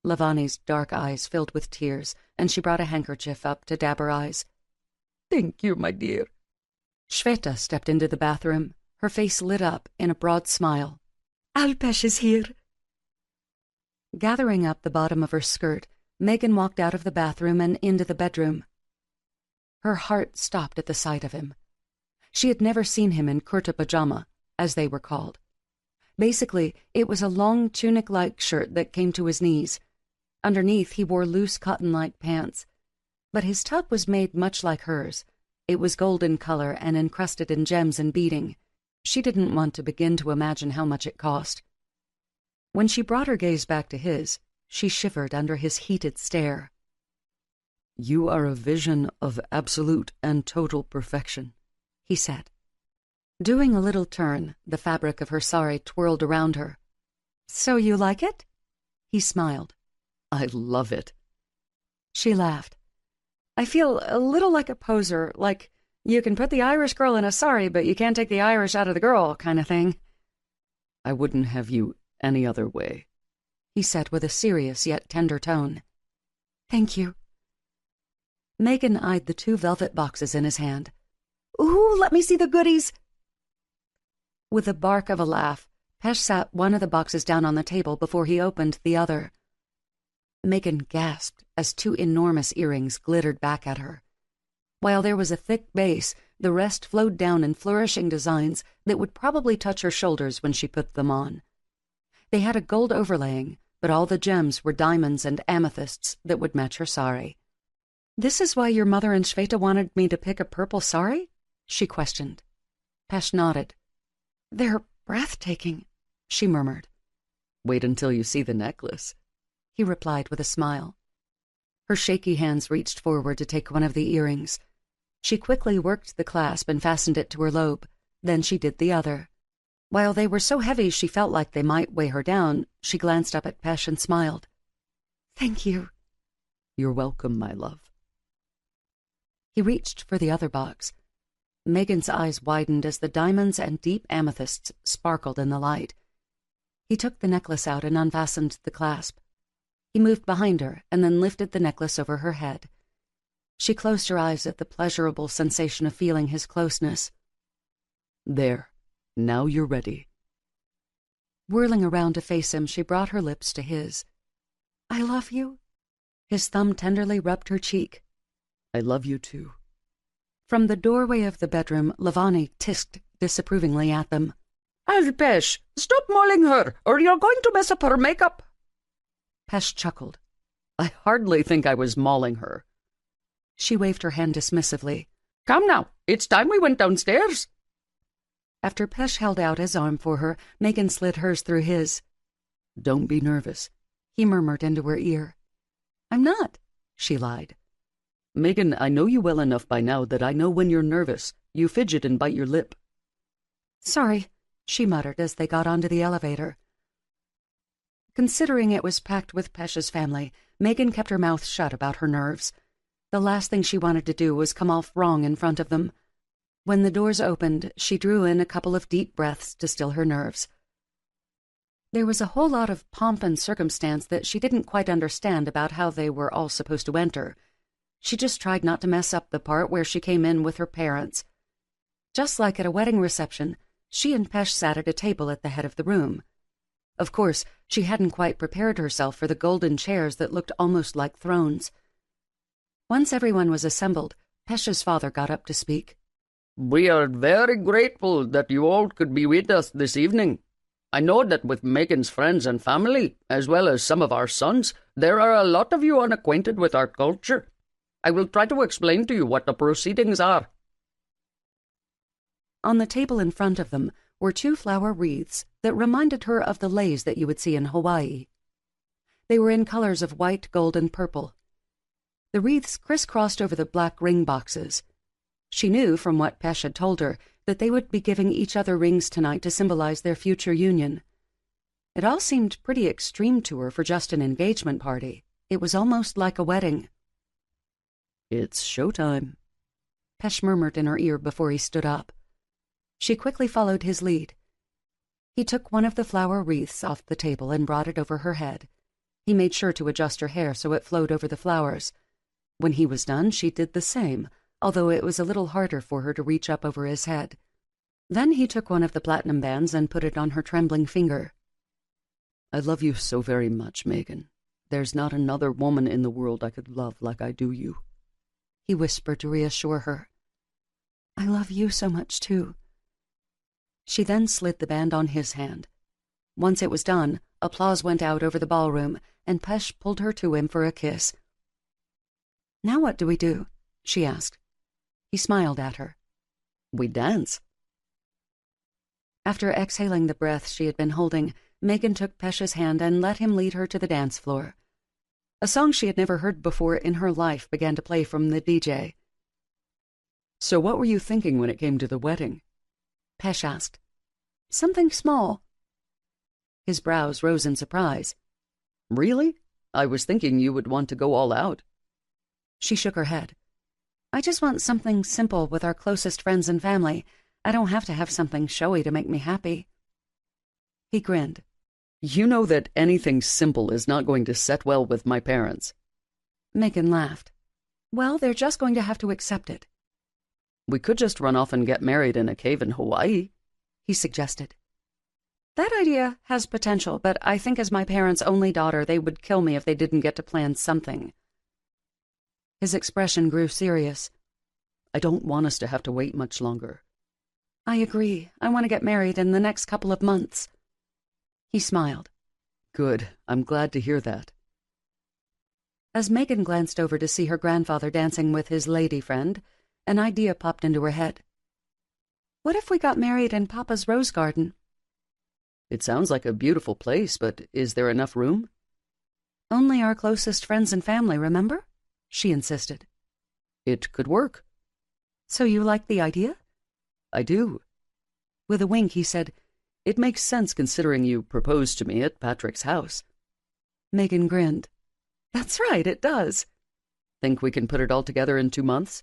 Lavani's dark eyes filled with tears, and she brought a handkerchief up to dab her eyes. "Thank you, my dear." Shweta stepped into the bathroom, her face lit up in a broad smile. "Alpesh is here." Gathering up the bottom of her skirt, Megan walked out of the bathroom and into the bedroom. Her heart stopped at the sight of him. She had never seen him in kurta pajama, as they were called. Basically, it was a long tunic-like shirt that came to his knees. Underneath, he wore loose cotton-like pants. But his top was made much like hers. It was gold in color and encrusted in gems and beading. She didn't want to begin to imagine how much it cost. When she brought her gaze back to his, she shivered under his heated stare. "You are a vision of absolute and total perfection," he said. Doing a little turn, the fabric of her sari twirled around her. "So you like it?" He smiled. "I love it." She laughed. "I feel a little like a poser, like you can put the Irish girl in a sari, but you can't take the Irish out of the girl kind of thing." "I wouldn't have you any other way," he said with a serious yet tender tone. "Thank you." Megan eyed the 2 velvet boxes in his hand. "Ooh, let me see the goodies." With a bark of a laugh, Pesh sat one of the boxes down on the table before he opened the other. Megan gasped as 2 enormous earrings glittered back at her. While there was a thick base, the rest flowed down in flourishing designs that would probably touch her shoulders when she put them on. They had a gold overlaying, but all the gems were diamonds and amethysts that would match her sari. "This is why your mother and Shweta wanted me to pick a purple sari?" she questioned. Pesh nodded. "They're breathtaking," she murmured. Wait until you see the necklace, he replied with a smile. Her shaky hands reached forward to take one of the earrings. She quickly worked the clasp and fastened it to her lobe. Then she did the other. While they were so heavy she felt like they might weigh her down, she glanced up at Pesh and smiled. "Thank you." "You're welcome, my love." He reached for the other box. Megan's eyes widened as the diamonds and deep amethysts sparkled in the light. He took the necklace out and unfastened the clasp. He moved behind her and then lifted the necklace over her head. She closed her eyes at the pleasurable sensation of feeling his closeness. "There. Now you're ready." Whirling around to face him, she brought her lips to his. "I love you." His thumb tenderly rubbed her cheek. "I love you too." From the doorway of the bedroom, Lavani tisked disapprovingly at them. "Pesh, stop mauling her, or you're going to mess up her makeup." Pesh chuckled. "I hardly think I was mauling her." She waved her hand dismissively. "Come now, it's time we went downstairs." After Pesh held out his arm for her, Megan slid hers through his. "Don't be nervous," he murmured into her ear. "I'm not," she lied. "Megan, I know you well enough by now that I know when you're nervous. You fidget and bite your lip." "Sorry," she muttered as they got onto the elevator. Considering it was packed with Pesh's family, Megan kept her mouth shut about her nerves. The last thing she wanted to do was come off wrong in front of them. When the doors opened, she drew in a couple of deep breaths to still her nerves. There was a whole lot of pomp and circumstance that she didn't quite understand about how they were all supposed to enter. She just tried not to mess up the part where she came in with her parents. Just like at a wedding reception, she and Pesh sat at a table at the head of the room. Of course, she hadn't quite prepared herself for the golden chairs that looked almost like thrones. Once everyone was assembled, Pesh's father got up to speak. "We are very grateful that you all could be with us this evening. I know that with Megan's friends and family, as well as some of our sons, there are a lot of you unacquainted with our culture. I will try to explain to you what the proceedings are." On the table in front of them were 2 flower wreaths that reminded her of the leis that you would see in Hawaii. They were in colors of white, gold, and purple. The wreaths crisscrossed over the black ring boxes. She knew from what Pesh had told her that they would be giving each other rings tonight to symbolize their future union. It all seemed pretty extreme to her for just an engagement party. It was almost like a wedding. "It's showtime," Pesh murmured in her ear before he stood up. She quickly followed his lead. He took one of the flower wreaths off the table and brought it over her head. He made sure to adjust her hair so it flowed over the flowers. When he was done, she did the same, although it was a little harder for her to reach up over his head. Then he took one of the platinum bands and put it on her trembling finger. "I love you so very much, Megan. There's not another woman in the world I could love like I do you," he whispered to reassure her. "I love you so much, too." She then slid the band on his hand. Once it was done, applause went out over the ballroom, and Pesh pulled her to him for a kiss. "Now what do we do?" she asked. He smiled at her. "We dance." After exhaling the breath she had been holding, Megan took Pesh's hand and let him lead her to the dance floor. A song she had never heard before in her life began to play from the DJ. "So what were you thinking when it came to the wedding?" Pesh asked. "Something small." His brows rose in surprise. "Really? I was thinking you would want to go all out." She shook her head. "I just want something simple with our closest friends and family. I don't have to have something showy to make me happy." He grinned. "You know that anything simple is not going to set well with my parents." Megan laughed. "Well, they're just going to have to accept it." "We could just run off and get married in a cave in Hawaii," he suggested. "That idea has potential, but I think as my parents' only daughter, they would kill me if they didn't get to plan something." His expression grew serious. "I don't want us to have to wait much longer." "I agree. I want to get married in the next couple of months." He smiled. "Good. I'm glad to hear that." As Megan glanced over to see her grandfather dancing with his lady friend, an idea popped into her head. "What if we got married in Papa's rose garden?" It sounds like a beautiful place, but is there enough room? Only our closest friends and family, remember? She insisted. It could work. So you like the idea? I do. With a wink, he said, It makes sense considering you proposed to me at Patrick's house. Megan grinned. That's right, it does. Think we can put it all together in 2 months?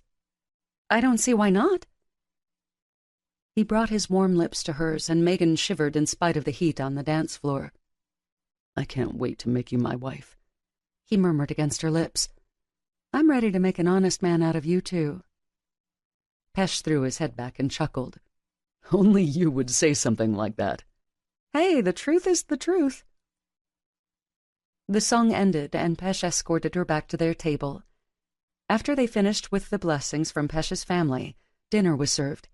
I don't see why not. He brought his warm lips to hers, and Megan shivered in spite of the heat on the dance floor. I can't wait to make you my wife, he murmured against her lips. I'm ready to make an honest man out of you, too. Pesh threw his head back and chuckled. Only you would say something like that. Hey, the truth is the truth. The song ended, and Pesh escorted her back to their table. After they finished with the blessings from Pesh's family, dinner was served.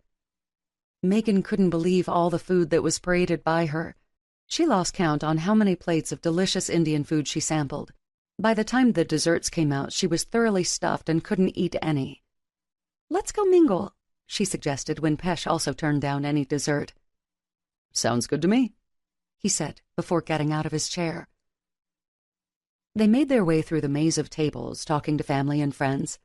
Megan couldn't believe all the food that was paraded by her. She lost count on how many plates of delicious Indian food she sampled. By the time the desserts came out, she was thoroughly stuffed and couldn't eat any. Let's go mingle, she suggested when Pesh also turned down any dessert. Sounds good to me, he said before getting out of his chair. They made their way through the maze of tables, talking to family and friends.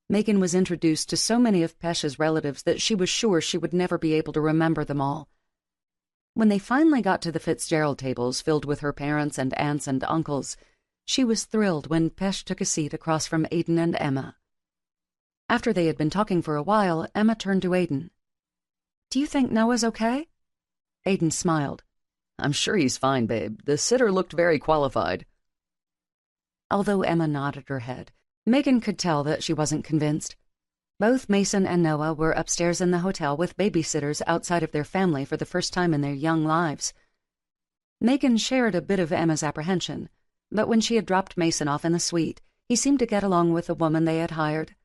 Megan was introduced to so many of Pesh's relatives that she was sure she would never be able to remember them all. When they finally got to the Fitzgerald tables filled with her parents and aunts and uncles, she was thrilled when Pesh took a seat across from Aiden and Emma. After they had been talking for a while, Emma turned to Aiden. Do you think Noah's okay? Aiden smiled. I'm sure he's fine, babe. The sitter looked very qualified. Although Emma nodded her head, Megan could tell that she wasn't convinced. Both Mason and Noah were upstairs in the hotel with babysitters outside of their family for the first time in their young lives. Megan shared a bit of Emma's apprehension, but when she had dropped Mason off in the suite, he seemed to get along with the woman they had hired.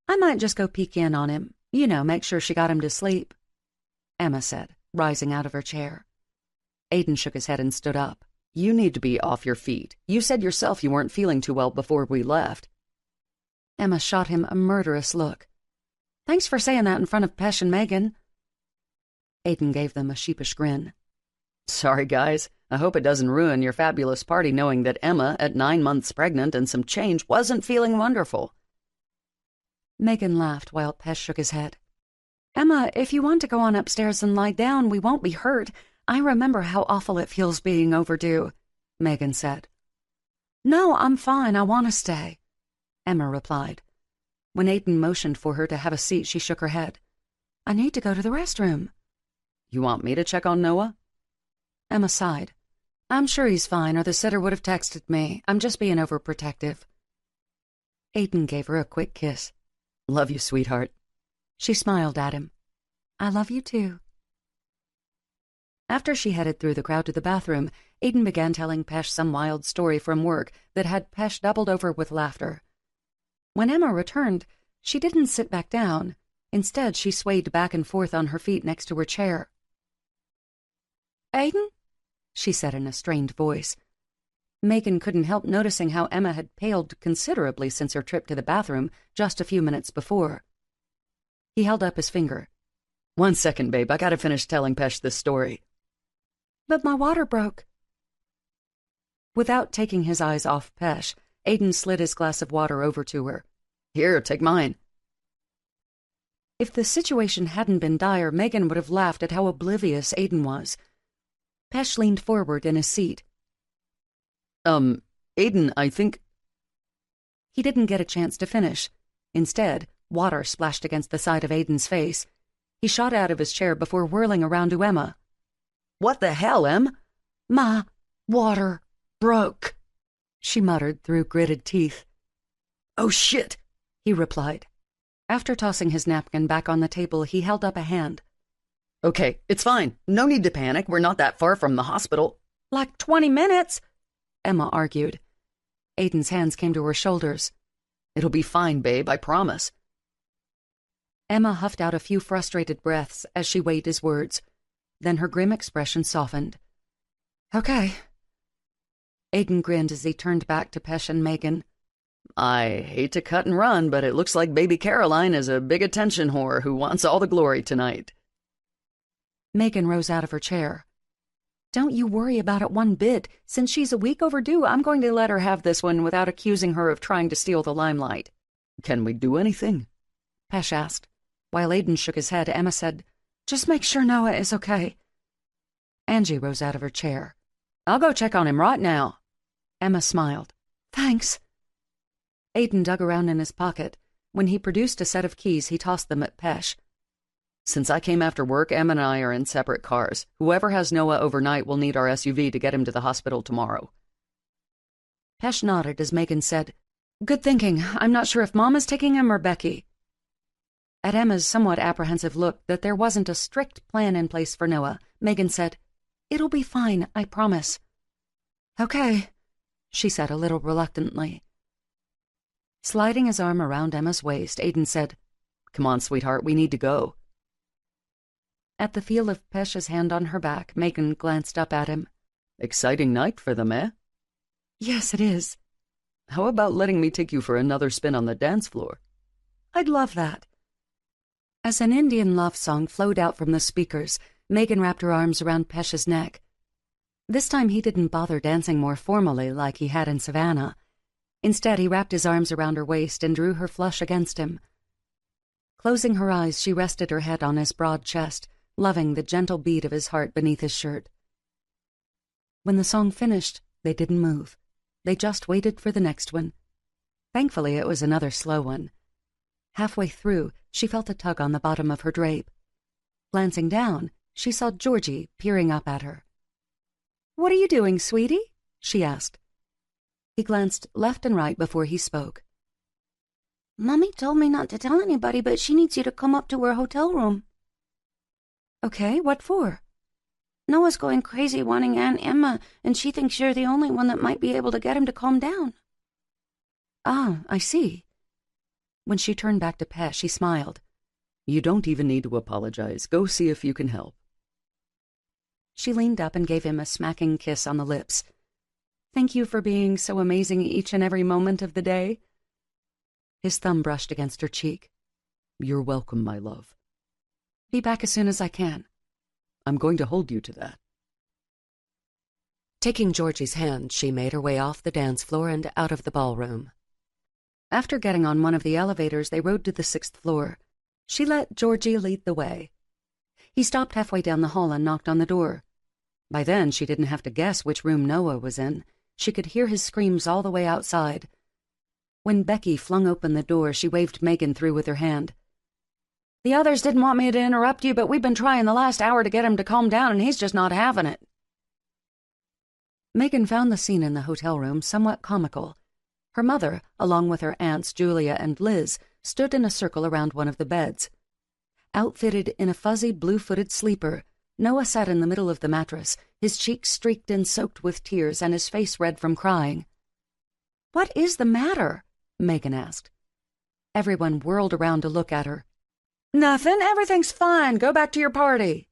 I might just go peek in on him, make sure she got him to sleep, Emma said, rising out of her chair. Aiden shook his head and stood up. You need to be off your feet. You said yourself you weren't feeling too well before we left. Emma shot him a murderous look. Thanks for saying that in front of Pesh and Megan. Aiden gave them a sheepish grin. Sorry, guys. I hope it doesn't ruin your fabulous party knowing that Emma, at 9 months pregnant and some change, wasn't feeling wonderful. Megan laughed while Pesh shook his head. Emma, if you want to go on upstairs and lie down, we won't be hurt. I remember how awful it feels being overdue, Megan said. No, I'm fine. I want to stay, Emma replied. When Aiden motioned for her to have a seat, she shook her head. I need to go to the restroom. You want me to check on Noah? Emma sighed. I'm sure he's fine, or the sitter would have texted me. I'm just being overprotective. Aiden gave her a quick kiss. Love you, sweetheart. She smiled at him. I love you too. After she headed through the crowd to the bathroom, Aiden began telling Pesh some wild story from work that had Pesh doubled over with laughter. When Emma returned, she didn't sit back down. Instead, she swayed back and forth on her feet next to her chair. Aiden? She said in a strained voice. Megan couldn't help noticing how Emma had paled considerably since her trip to the bathroom just a few minutes before. He held up his finger. 1 second, babe. I gotta finish telling Pesh this story. But my water broke. Without taking his eyes off Pesh, Aiden slid his glass of water over to her. Here, take mine. If the situation hadn't been dire, Megan would have laughed at how oblivious Aiden was. Pesh leaned forward in his seat. Aiden, I think... He didn't get a chance to finish. Instead, water splashed against the side of Aiden's face. He shot out of his chair before whirling around to Emma. What the hell, Em? My water broke, she muttered through gritted teeth. Oh, shit, he replied. After tossing his napkin back on the table, he held up a hand. Okay, it's fine. No need to panic. We're not that far from the hospital. Like 20 minutes, Emma argued. Aiden's hands came to her shoulders. It'll be fine, babe, I promise. Emma huffed out a few frustrated breaths as she weighed his words. Then her grim expression softened. Okay. Aiden grinned as he turned back to Pesh and Megan. I hate to cut and run, but it looks like baby Caroline is a big attention whore who wants all the glory tonight. Megan rose out of her chair. Don't you worry about it one bit. Since she's a week overdue, I'm going to let her have this one without accusing her of trying to steal the limelight. Can we do anything? Pesh asked. While Aiden shook his head, Emma said, Just make sure Noah is okay. Angie rose out of her chair. I'll go check on him right now. Emma smiled. Thanks. Aiden dug around in his pocket. When he produced a set of keys, he tossed them at Pesh. Since I came after work, Em and I are in separate cars. Whoever has Noah overnight will need our SUV to get him to the hospital tomorrow. Pesh nodded as Megan said, Good thinking. I'm not sure if Mom is taking him or Becky. At Emma's somewhat apprehensive look that there wasn't a strict plan in place for Noah, Megan said, It'll be fine, I promise. Okay, she said a little reluctantly. Sliding his arm around Emma's waist, Aiden said, Come on, sweetheart, we need to go. At the feel of Pesh's hand on her back, Megan glanced up at him. Exciting night for them, eh? Yes, it is. How about letting me take you for another spin on the dance floor? I'd love that. As an Indian love song flowed out from the speakers, Megan wrapped her arms around Pesh's neck. This time he didn't bother dancing more formally like he had in Savannah. Instead, he wrapped his arms around her waist and drew her flush against him. Closing her eyes, she rested her head on his broad chest, loving the gentle beat of his heart beneath his shirt. When the song finished, they didn't move. They just waited for the next one. Thankfully, it was another slow one. Halfway through, she felt a tug on the bottom of her drape. Glancing down, she saw Georgie peering up at her. What are you doing, sweetie? She asked. He glanced left and right before he spoke. Mommy told me not to tell anybody, but she needs you to come up to her hotel room. Okay, what for? Noah's going crazy wanting Aunt Emma, and she thinks you're the only one that might be able to get him to calm down. Ah, I see. When she turned back to Pesh, he smiled. You don't even need to apologize. Go see if you can help. She leaned up and gave him a smacking kiss on the lips. Thank you for being so amazing each and every moment of the day. His thumb brushed against her cheek. You're welcome, my love. Be back as soon as I can. I'm going to hold you to that. Taking Georgie's hand, she made her way off the dance floor and out of the ballroom. After getting on one of the elevators, they rode to the 6th floor. She let Georgie lead the way. He stopped halfway down the hall and knocked on the door. By then, she didn't have to guess which room Noah was in. She could hear his screams all the way outside. When Becky flung open the door, she waved Megan through with her hand. The others didn't want me to interrupt you, but we've been trying the last hour to get him to calm down, and he's just not having it. Megan found the scene in the hotel room somewhat comical. Her mother, along with her aunts Julia and Liz, stood in a circle around one of the beds. Outfitted in a fuzzy blue-footed sleeper, Noah sat in the middle of the mattress, his cheeks streaked and soaked with tears and his face red from crying. What is the matter? Megan asked. Everyone whirled around to look at her. Nothing, everything's fine, go back to your party,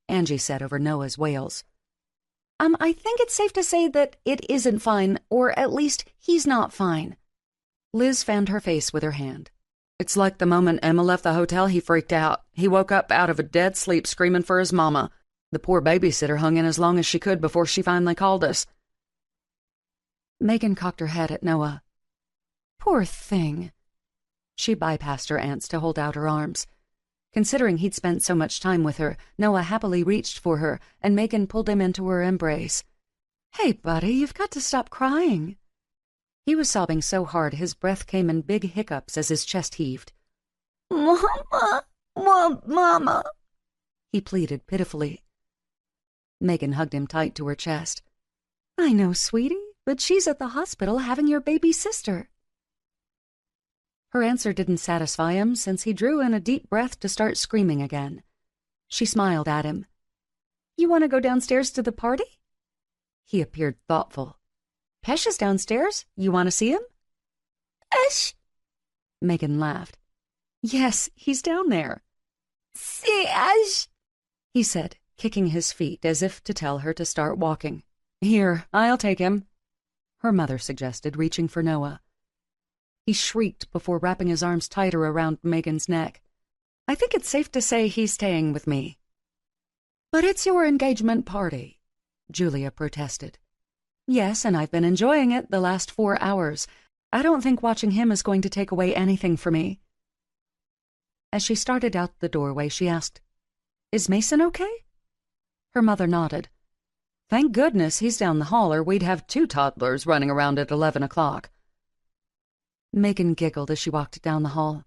Angie said over Noah's wails. I think it's safe to say that it isn't fine, or at least he's not fine. Liz fanned her face with her hand. It's like the moment Emma left the hotel, he freaked out. He woke up out of a dead sleep screaming for his mama. The poor babysitter hung in as long as she could before she finally called us. Megan cocked her head at Noah. Poor thing. She bypassed her aunts to hold out her arms. Considering he'd spent so much time with her, Noah happily reached for her, and Megan pulled him into her embrace. Hey, buddy, you've got to stop crying. He was sobbing so hard his breath came in big hiccups as his chest heaved. Mama, Mama, he pleaded pitifully. Megan hugged him tight to her chest. I know, sweetie, but she's at the hospital having your baby sister. Her answer didn't satisfy him since he drew in a deep breath to start screaming again. She smiled at him. You want to go downstairs to the party? He appeared thoughtful. Pesh is downstairs. You want to see him? Pesh? Megan laughed. Yes, he's down there. See, Ash, he said, kicking his feet as if to tell her to start walking. Here, I'll take him, her mother suggested, reaching for Noah. He shrieked before wrapping his arms tighter around Megan's neck. I think it's safe to say he's staying with me. But it's your engagement party. Julia protested. Yes, and I've been enjoying it the last 4 hours. I don't think watching him is going to take away anything for me. As she started out the doorway, she asked, "Is Mason okay?" Her mother nodded. "Thank goodness he's down the hall, or we'd have 2 toddlers running around at 11 o'clock. Megan giggled as she walked down the hall.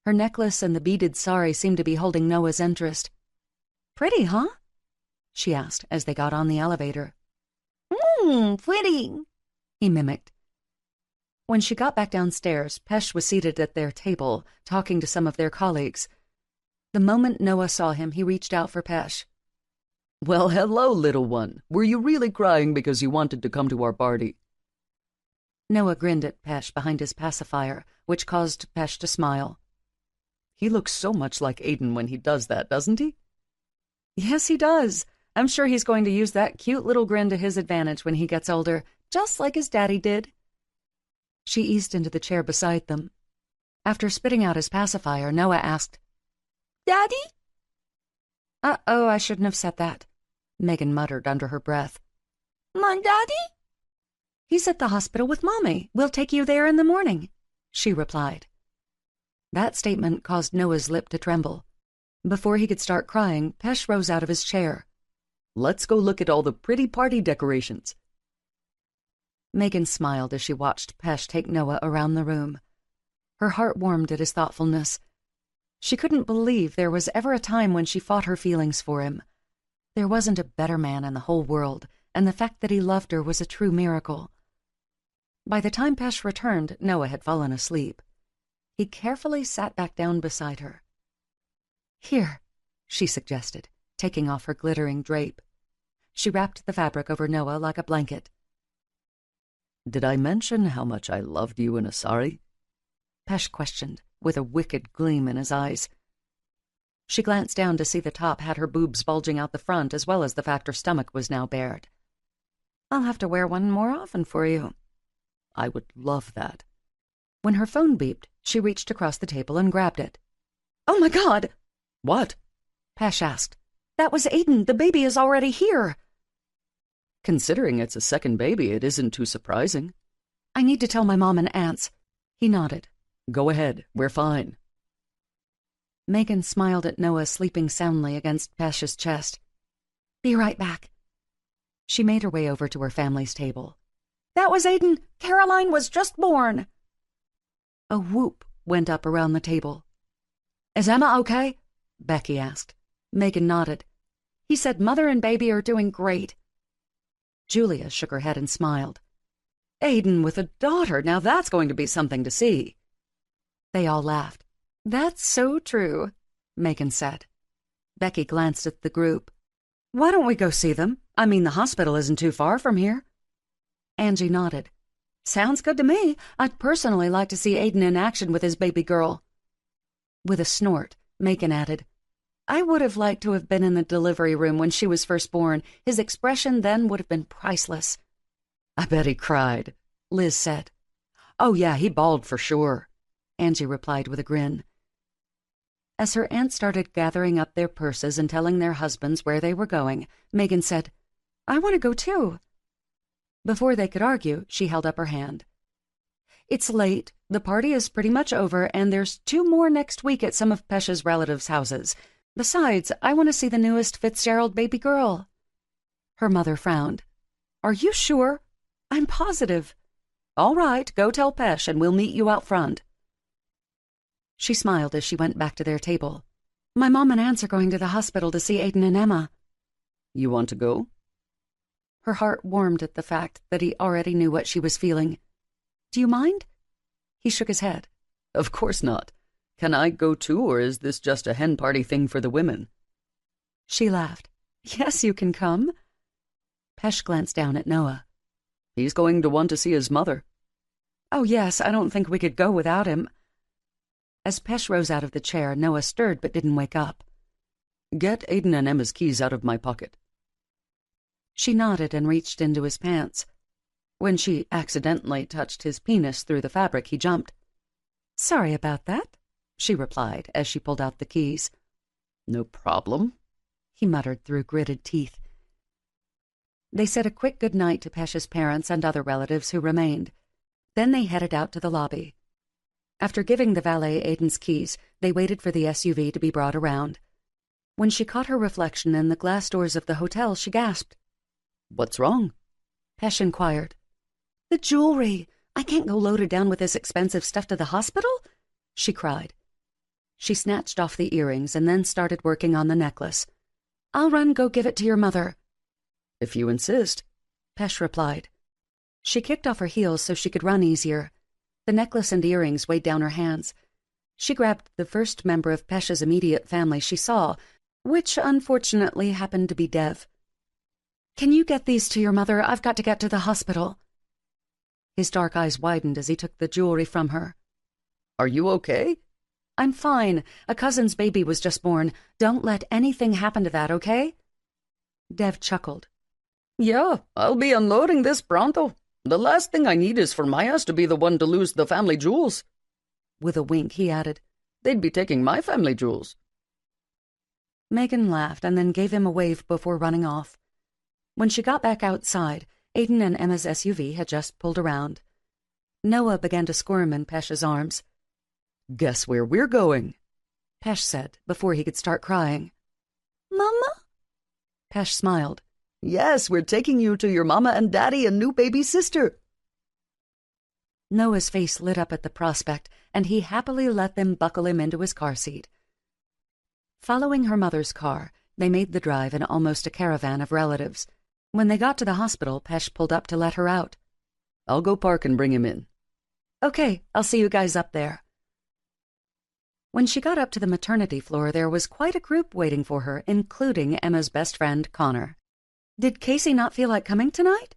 Her necklace and the beaded sari seemed to be holding Noah's interest. "Pretty, huh?" she asked as they got on the elevator. Pretty," he mimicked. When she got back downstairs, Pesh was seated at their table, talking to some of their colleagues. The moment Noah saw him, he reached out for Pesh. "Well, hello, little one. Were you really crying because you wanted to come to our party?" Noah grinned at Pesh behind his pacifier, which caused Pesh to smile. "He looks so much like Aiden when he does that, doesn't he?" "Yes, he does. I'm sure he's going to use that cute little grin to his advantage when he gets older, just like his daddy did." She eased into the chair beside them. After spitting out his pacifier, Noah asked, "Daddy?" "Uh-oh, I shouldn't have said that," Megan muttered under her breath. "My daddy?" "He's at the hospital with Mommy. We'll take you there in the morning," she replied. That statement caused Noah's lip to tremble. Before he could start crying, Pesh rose out of his chair. "Let's go look at all the pretty party decorations." Megan smiled as she watched Pesh take Noah around the room. Her heart warmed at his thoughtfulness. She couldn't believe there was ever a time when she fought her feelings for him. There wasn't a better man in the whole world, and the fact that he loved her was a true miracle. By the time Pesh returned, Noah had fallen asleep. He carefully sat back down beside her. "Here," she suggested, taking off her glittering drape. She wrapped the fabric over Noah like a blanket. "Did I mention how much I loved you in a sari?" Pesh questioned, with a wicked gleam in his eyes. She glanced down to see the top had her boobs bulging out the front, as well as the fact her stomach was now bared. "I'll have to wear one more often for you." "I would love that." When her phone beeped, she reached across the table and grabbed it. "Oh my God!" "What?" Pesh asked. "That was Aiden. The baby is already here." "Considering it's a second baby, it isn't too surprising." "I need to tell my mom and aunts." He nodded. "Go ahead. We're fine." Megan smiled at Noah sleeping soundly against Pesh's chest. "Be right back." She made her way over to her family's table. "That was Aiden. Caroline was just born." A whoop went up around the table. "Is Emma okay?" Becky asked. Megan nodded. "He said mother and baby are doing great." Julia shook her head and smiled. "Aiden with a daughter, now that's going to be something to see." They all laughed. "That's so true," Megan said. Becky glanced at the group. "Why don't we go see them? I mean, the hospital isn't too far from here." Angie nodded. "Sounds good to me. I'd personally like to see Aiden in action with his baby girl." With a snort, Megan added, "I would have liked to have been in the delivery room when she was first born. His expression then would have been priceless." "I bet he cried," Liz said. "Oh yeah, he bawled for sure," Angie replied with a grin. As her aunts started gathering up their purses and telling their husbands where they were going, Megan said, "I want to go too." Before they could argue, she held up her hand. "It's late, the party is pretty much over, and there's 2 more next week at some of Pesh's relatives' houses. Besides, I want to see the newest Fitzgerald baby girl." Her mother frowned. "Are you sure?" "I'm positive." "All right, go tell Pesh and we'll meet you out front." She smiled as she went back to their table. "My mom and aunts are going to the hospital to see Aiden and Emma." "You want to go?" Her heart warmed at the fact that he already knew what she was feeling. "Do you mind?" He shook his head. "Of course not. Can I go too, or is this just a hen party thing for the women?" She laughed. "Yes, you can come." Pesh glanced down at Noah. "He's going to want to see his mother." "Oh, yes, I don't think we could go without him." As Pesh rose out of the chair, Noah stirred but didn't wake up. "Get Aiden and Emma's keys out of my pocket." She nodded and reached into his pants. When she accidentally touched his penis through the fabric, he jumped. "Sorry about that," she replied as she pulled out the keys. "No problem," he muttered through gritted teeth. They said a quick good night to Pesh's parents and other relatives who remained. Then they headed out to the lobby. After giving the valet Aiden's keys, they waited for the SUV to be brought around. When she caught her reflection in the glass doors of the hotel, she gasped. "What's wrong?" Pesh inquired. "The jewelry! I can't go loaded down with this expensive stuff to the hospital!" she cried. She snatched off the earrings and then started working on the necklace. "I'll run go give it to your mother." "If you insist," Pesh replied. She kicked off her heels so she could run easier. The necklace and earrings weighed down her hands. She grabbed the first member of Pesh's immediate family she saw, which unfortunately happened to be Dev. "Can you get these to your mother? I've got to get to the hospital." His dark eyes widened as he took the jewelry from her. "Are you okay?" "I'm fine. A cousin's baby was just born. Don't let anything happen to that, okay?" Dev chuckled. "Yeah, I'll be unloading this pronto. The last thing I need is for my ass to be the one to lose the family jewels." With a wink, he added, "They'd be taking my family jewels." Megan laughed and then gave him a wave before running off. When she got back outside, Aiden and Emma's SUV had just pulled around. Noah began to squirm in Pesh's arms. "Guess where we're going?" Pesh said before he could start crying. Mama? Pesh smiled. "Yes, we're taking you to your mama and daddy and new baby sister." Noah's face lit up at the prospect, and he happily let them buckle him into his car seat. Following her mother's car, they made the drive in almost a caravan of relatives. When they got to the hospital, Pesh pulled up to let her out. "I'll go park and bring him in." "Okay, I'll see you guys up there." When she got up to the maternity floor, there was quite a group waiting for her, including Emma's best friend, Connor. "Did Casey not feel like coming tonight?"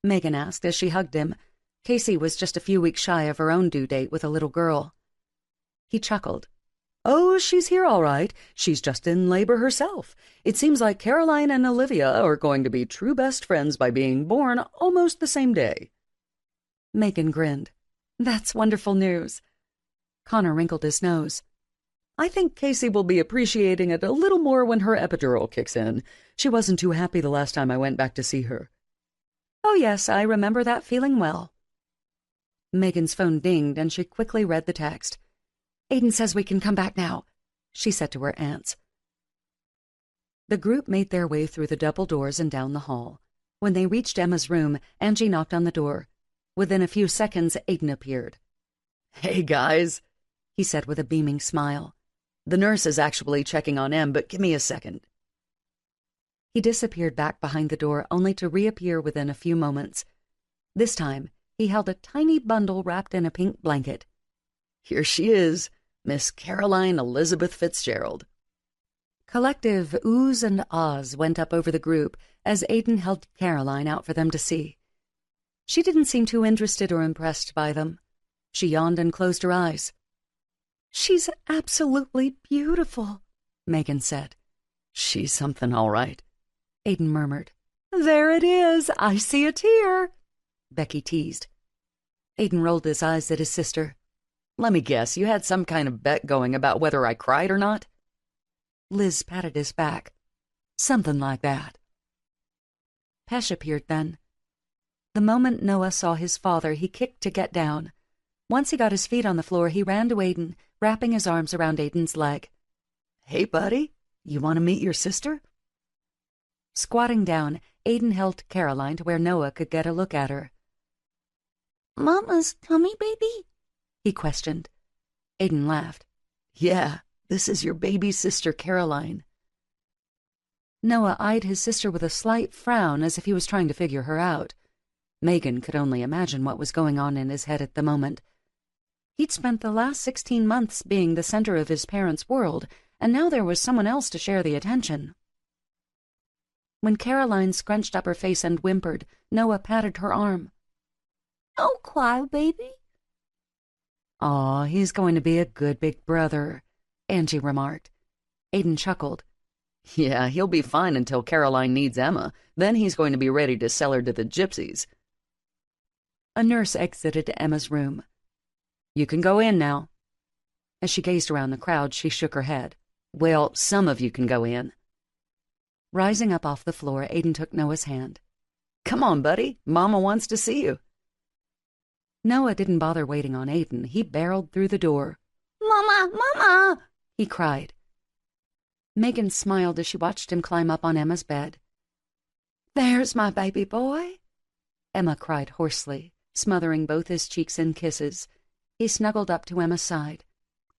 Megan asked as she hugged him. Casey was just a few weeks shy of her own due date with a little girl. He chuckled. "Oh, she's here all right. She's just in labor herself. It seems like Caroline and Olivia are going to be true best friends by being born almost the same day." Megan grinned. "That's wonderful news." Connor wrinkled his nose. "I think Casey will be appreciating it a little more when her epidural kicks in. She wasn't too happy the last time I went back to see her." "Oh, yes, I remember that feeling well." Megan's phone dinged, and she quickly read the text. "Aiden says we can come back now," she said to her aunts. The group made their way through the double doors and down the hall. When they reached Emma's room, Angie knocked on the door. Within a few seconds, Aiden appeared. "Hey, guys," he said with a beaming smile. "The nurse is actually checking on Em, but give me a second." He disappeared back behind the door, only to reappear within a few moments. This time, he held a tiny bundle wrapped in a pink blanket. "Here she is, Miss Caroline Elizabeth Fitzgerald." Collective oohs and ahs went up over the group as Aiden held Caroline out for them to see. She didn't seem too interested or impressed by them. She yawned and closed her eyes. "She's absolutely beautiful," Megan said. "She's something, all right," Aiden murmured. "There it is. I see a tear," Becky teased. Aiden rolled his eyes at his sister. "Let me guess, you had some kind of bet going about whether I cried or not?" Liz patted his back. "Something like that." Pesh appeared then. The moment Noah saw his father, he kicked to get down. Once he got his feet on the floor, he ran to Aiden, wrapping his arms around Aiden's leg. "Hey, buddy, you want to meet your sister?" Squatting down, Aiden held Caroline to where Noah could get a look at her. "Mama's tummy baby?" he questioned. Aiden laughed. "Yeah, this is your baby sister, Caroline." Noah eyed his sister with a slight frown as if he was trying to figure her out. Megan could only imagine what was going on in his head at the moment. He'd spent the last 16 months being the center of his parents' world, and now there was someone else to share the attention. When Caroline scrunched up her face and whimpered, Noah patted her arm. "Don't cry, baby." "Aw, he's going to be a good big brother," Angie remarked. Aiden chuckled. "Yeah, he'll be fine until Caroline needs Emma. Then he's going to be ready to sell her to the gypsies." A nurse exited Emma's room. "You can go in now." As she gazed around the crowd, she shook her head. "Well, some of you can go in." Rising up off the floor, Aiden took Noah's hand. Come on, buddy. Mama wants to see you. Noah didn't bother waiting on Aiden. He barreled through the door. Mama, Mama! He cried. Megan smiled as she watched him climb up on Emma's bed. There's my baby boy. Emma cried hoarsely, smothering both his cheeks in kisses. He snuggled up to Emma's side.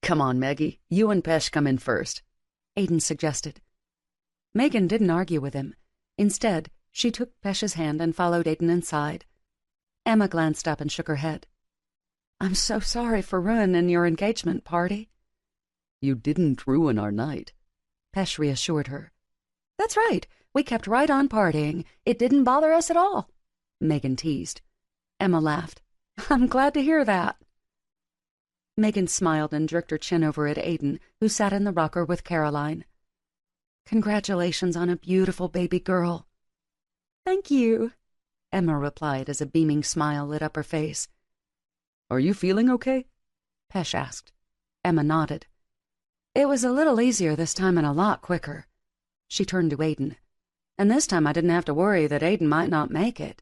Come on, Maggie. You and Pesh come in first, Aiden suggested. Megan didn't argue with him. Instead, she took Pesh's hand and followed Aiden inside. Emma glanced up and shook her head. I'm so sorry for ruining your engagement party. You didn't ruin our night, Pesh reassured her. That's right. We kept right on partying. It didn't bother us at all, Megan teased. Emma laughed. I'm glad to hear that. Megan smiled and jerked her chin over at Aiden, who sat in the rocker with Caroline. Congratulations on a beautiful baby girl. Thank you, Emma replied as a beaming smile lit up her face. Are you feeling okay? Pesh asked. Emma nodded. It was a little easier this time and a lot quicker. She turned to Aiden. And this time I didn't have to worry that Aiden might not make it.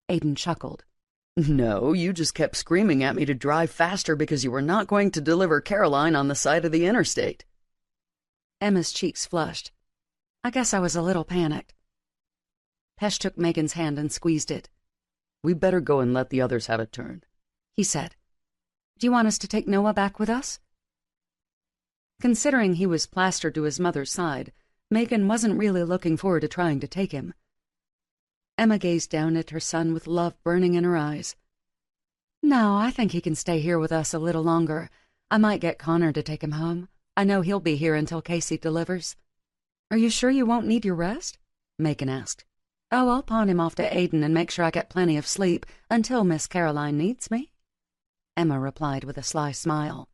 Aiden chuckled. No, you just kept screaming at me to drive faster because you were not going to deliver Caroline on the side of the interstate. Emma's cheeks flushed. I guess I was a little panicked. Pesh took Megan's hand and squeezed it. We better go and let the others have a turn, he said. Do you want us to take Noah back with us? Considering he was plastered to his mother's side, Megan wasn't really looking forward to trying to take him. Emma gazed down at her son with love burning in her eyes. No, I think he can stay here with us a little longer. I might get Connor to take him home. I know he'll be here until Casey delivers. Are you sure you won't need your rest? Megan asked. Oh, I'll pawn him off to Aiden and make sure I get plenty of sleep until Miss Caroline needs me, Emma replied with a sly smile.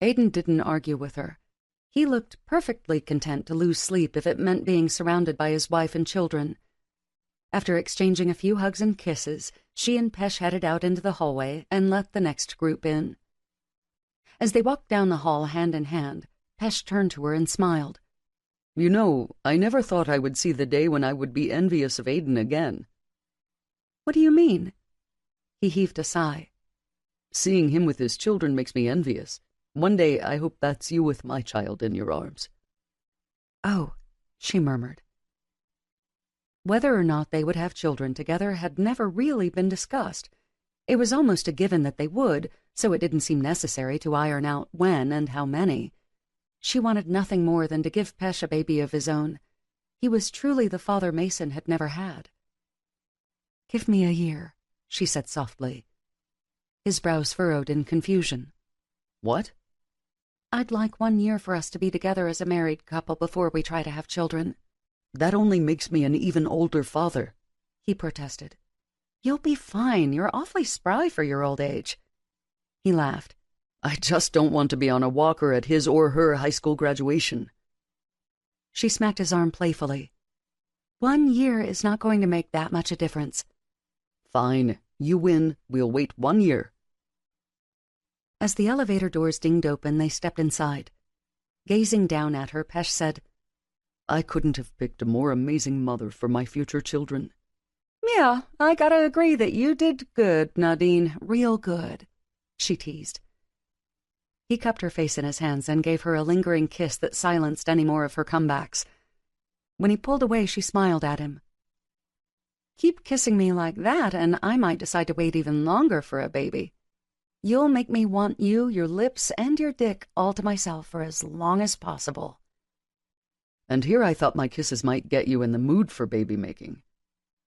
Aiden didn't argue with her. He looked perfectly content to lose sleep if it meant being surrounded by his wife and children. After exchanging a few hugs and kisses, she and Pesh headed out into the hallway and let the next group in. As they walked down the hall hand in hand, Pesh turned to her and smiled. You know, I never thought I would see the day when I would be envious of Aiden again. What do you mean? He heaved a sigh. Seeing him with his children makes me envious. One day I hope that's you with my child in your arms. Oh, she murmured. Whether or not they would have children together had never really been discussed. It was almost a given that they would, so it didn't seem necessary to iron out when and how many. She wanted nothing more than to give Pesh a baby of his own. He was truly the father Mason had never had. Give me a year, she said softly. His brows furrowed in confusion. What? I'd like 1 year for us to be together as a married couple before we try to have children. That only makes me an even older father, he protested. You'll be fine. You're awfully spry for your old age. He laughed. I just don't want to be on a walker at his or her high school graduation. She smacked his arm playfully. 1 year is not going to make that much a difference. Fine. You win. We'll wait 1 year. As the elevator doors dinged open, they stepped inside. Gazing down at her, Pesh said, I couldn't have picked a more amazing mother for my future children. Yeah, I gotta agree that you did good, Nadine. Real good, she teased. He cupped her face in his hands and gave her a lingering kiss that silenced any more of her comebacks. When he pulled away, she smiled at him. Keep kissing me like that, and I might decide to wait even longer for a baby. You'll make me want you, your lips, and your dick all to myself for as long as possible. And here I thought my kisses might get you in the mood for baby-making.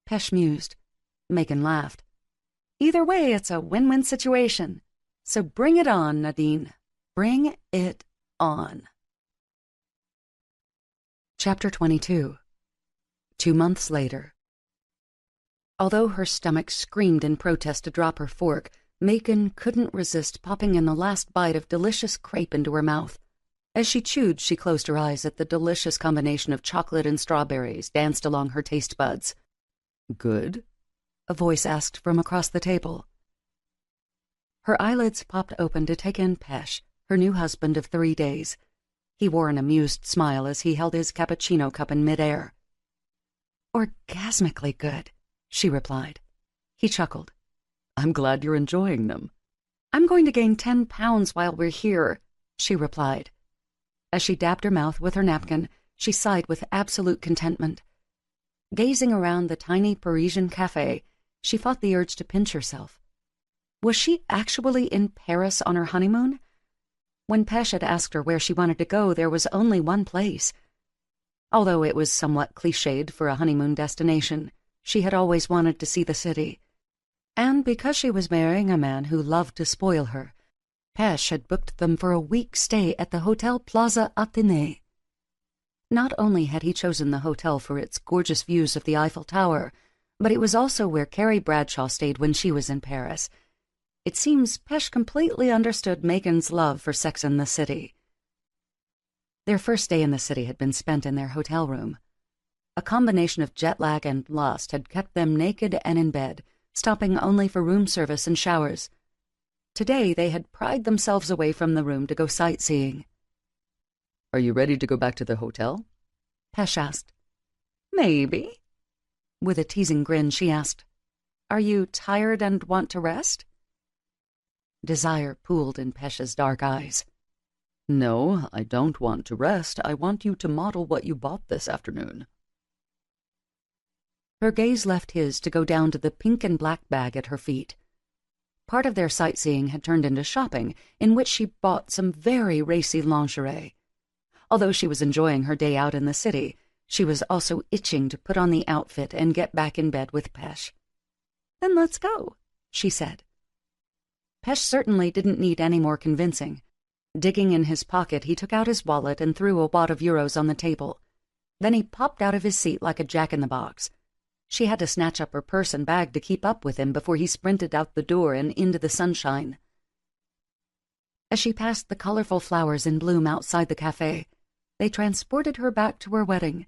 Pesh mused. Megan laughed. Either way, it's a win-win situation. So bring it on, Nadine. Bring it on. Chapter 22. 2 months later. Although her stomach screamed in protest to drop her fork, Megan couldn't resist popping in the last bite of delicious crepe into her mouth. As she chewed, she closed her eyes at the delicious combination of chocolate and strawberries danced along her taste buds. Good? A voice asked from across the table. Her eyelids popped open to take in Pesh, her new husband of 3 days. He wore an amused smile as he held his cappuccino cup in midair. Orgasmically good, she replied. He chuckled. I'm glad you're enjoying them. I'm going to gain 10 pounds while we're here, she replied. As she dabbed her mouth with her napkin, she sighed with absolute contentment. Gazing around the tiny Parisian cafe, she fought the urge to pinch herself. Was she actually in Paris on her honeymoon? When Pesh had asked her where she wanted to go, there was only one place. Although it was somewhat cliched for a honeymoon destination, she had always wanted to see the city. And because she was marrying a man who loved to spoil her, Pesh had booked them for a week's stay at the Hotel Plaza Athénée. Not only had he chosen the hotel for its gorgeous views of the Eiffel Tower, but it was also where Carrie Bradshaw stayed when she was in Paris. It seems Pesh completely understood Megan's love for Sex and the City. Their first day in the city had been spent in their hotel room. A combination of jet lag and lust had kept them naked and in bed, stopping only for room service and showers. Today they had pried themselves away from the room to go sightseeing. Are you ready to go back to the hotel? Pesh asked. Maybe. With a teasing grin, she asked, Are you tired and want to rest? Desire pooled in Pesh's dark eyes. No, I don't want to rest. I want you to model what you bought this afternoon. Her gaze left his to go down to the pink and black bag at her feet. Part of their sightseeing had turned into shopping, in which she bought some very racy lingerie. Although she was enjoying her day out in the city, she was also itching to put on the outfit and get back in bed with Pesh. Then let's go, she said. Pesh certainly didn't need any more convincing. Digging in his pocket, he took out his wallet and threw a wad of euros on the table. Then he popped out of his seat like a jack-in-the-box. She had to snatch up her purse and bag to keep up with him before he sprinted out the door and into the sunshine. As she passed the colorful flowers in bloom outside the cafe, they transported her back to her wedding.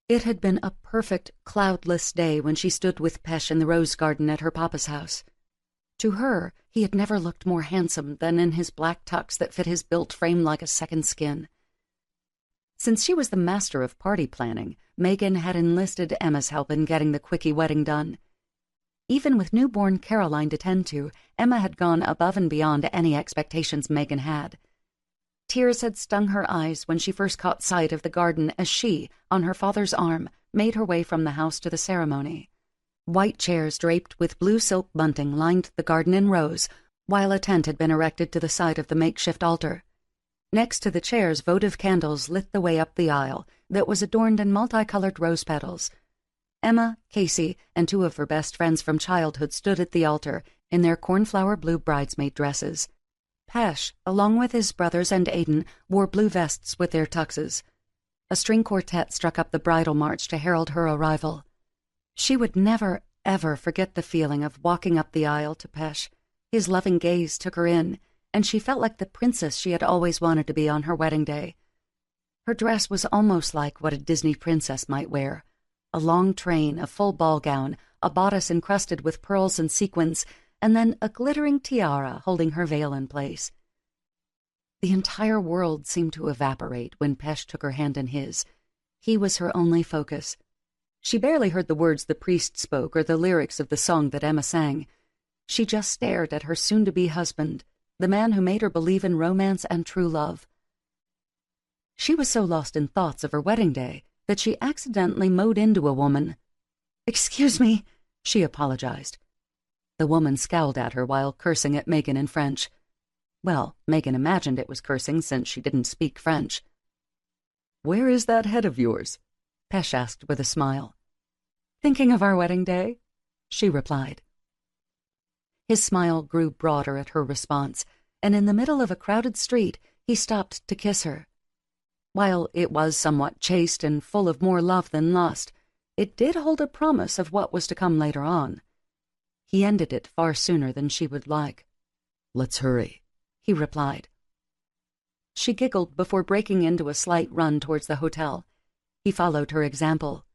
It had been a perfect, cloudless day when she stood with Pesh in the rose garden at her papa's house. To her, he had never looked more handsome than in his black tux that fit his built frame like a second skin. Since she was the master of party planning, Megan had enlisted Emma's help in getting the quickie wedding done. Even with newborn Caroline to tend to, Emma had gone above and beyond any expectations Megan had. Tears had stung her eyes when she first caught sight of the garden as she, on her father's arm, made her way from the house to the ceremony. White chairs draped with blue silk bunting lined the garden in rows, while a tent had been erected to the side of the makeshift altar. Next to the chairs, votive candles lit the way up the aisle that was adorned in multicolored rose petals. Emma, Casey, and two of her best friends from childhood stood at the altar in their cornflower blue bridesmaid dresses. Pesh, along with his brothers and Aidan, wore blue vests with their tuxes. A string quartet struck up the bridal march to herald her arrival. She would never, ever forget the feeling of walking up the aisle to Pesh. His loving gaze took her in, and she felt like the princess she had always wanted to be on her wedding day. Her dress was almost like what a Disney princess might wear. A long train, a full ball gown, a bodice encrusted with pearls and sequins, and then a glittering tiara holding her veil in place. The entire world seemed to evaporate when Pesh took her hand in his. He was her only focus. She barely heard the words the priest spoke or the lyrics of the song that Emma sang. She just stared at her soon-to-be husband, the man who made her believe in romance and true love. She was so lost in thoughts of her wedding day that she accidentally mowed into a woman. "Excuse me," she apologized. The woman scowled at her while cursing at Megan in French. Well, Megan imagined it was cursing since she didn't speak French. "Where is that head of yours?" Pesh asked with a smile. "Thinking of our wedding day," she replied. His smile grew broader at her response, and in the middle of a crowded street, he stopped to kiss her. While it was somewhat chaste and full of more love than lust, it did hold a promise of what was to come later on. He ended it far sooner than she would like. "Let's hurry," he replied. She giggled before breaking into a slight run towards the hotel. He followed her example.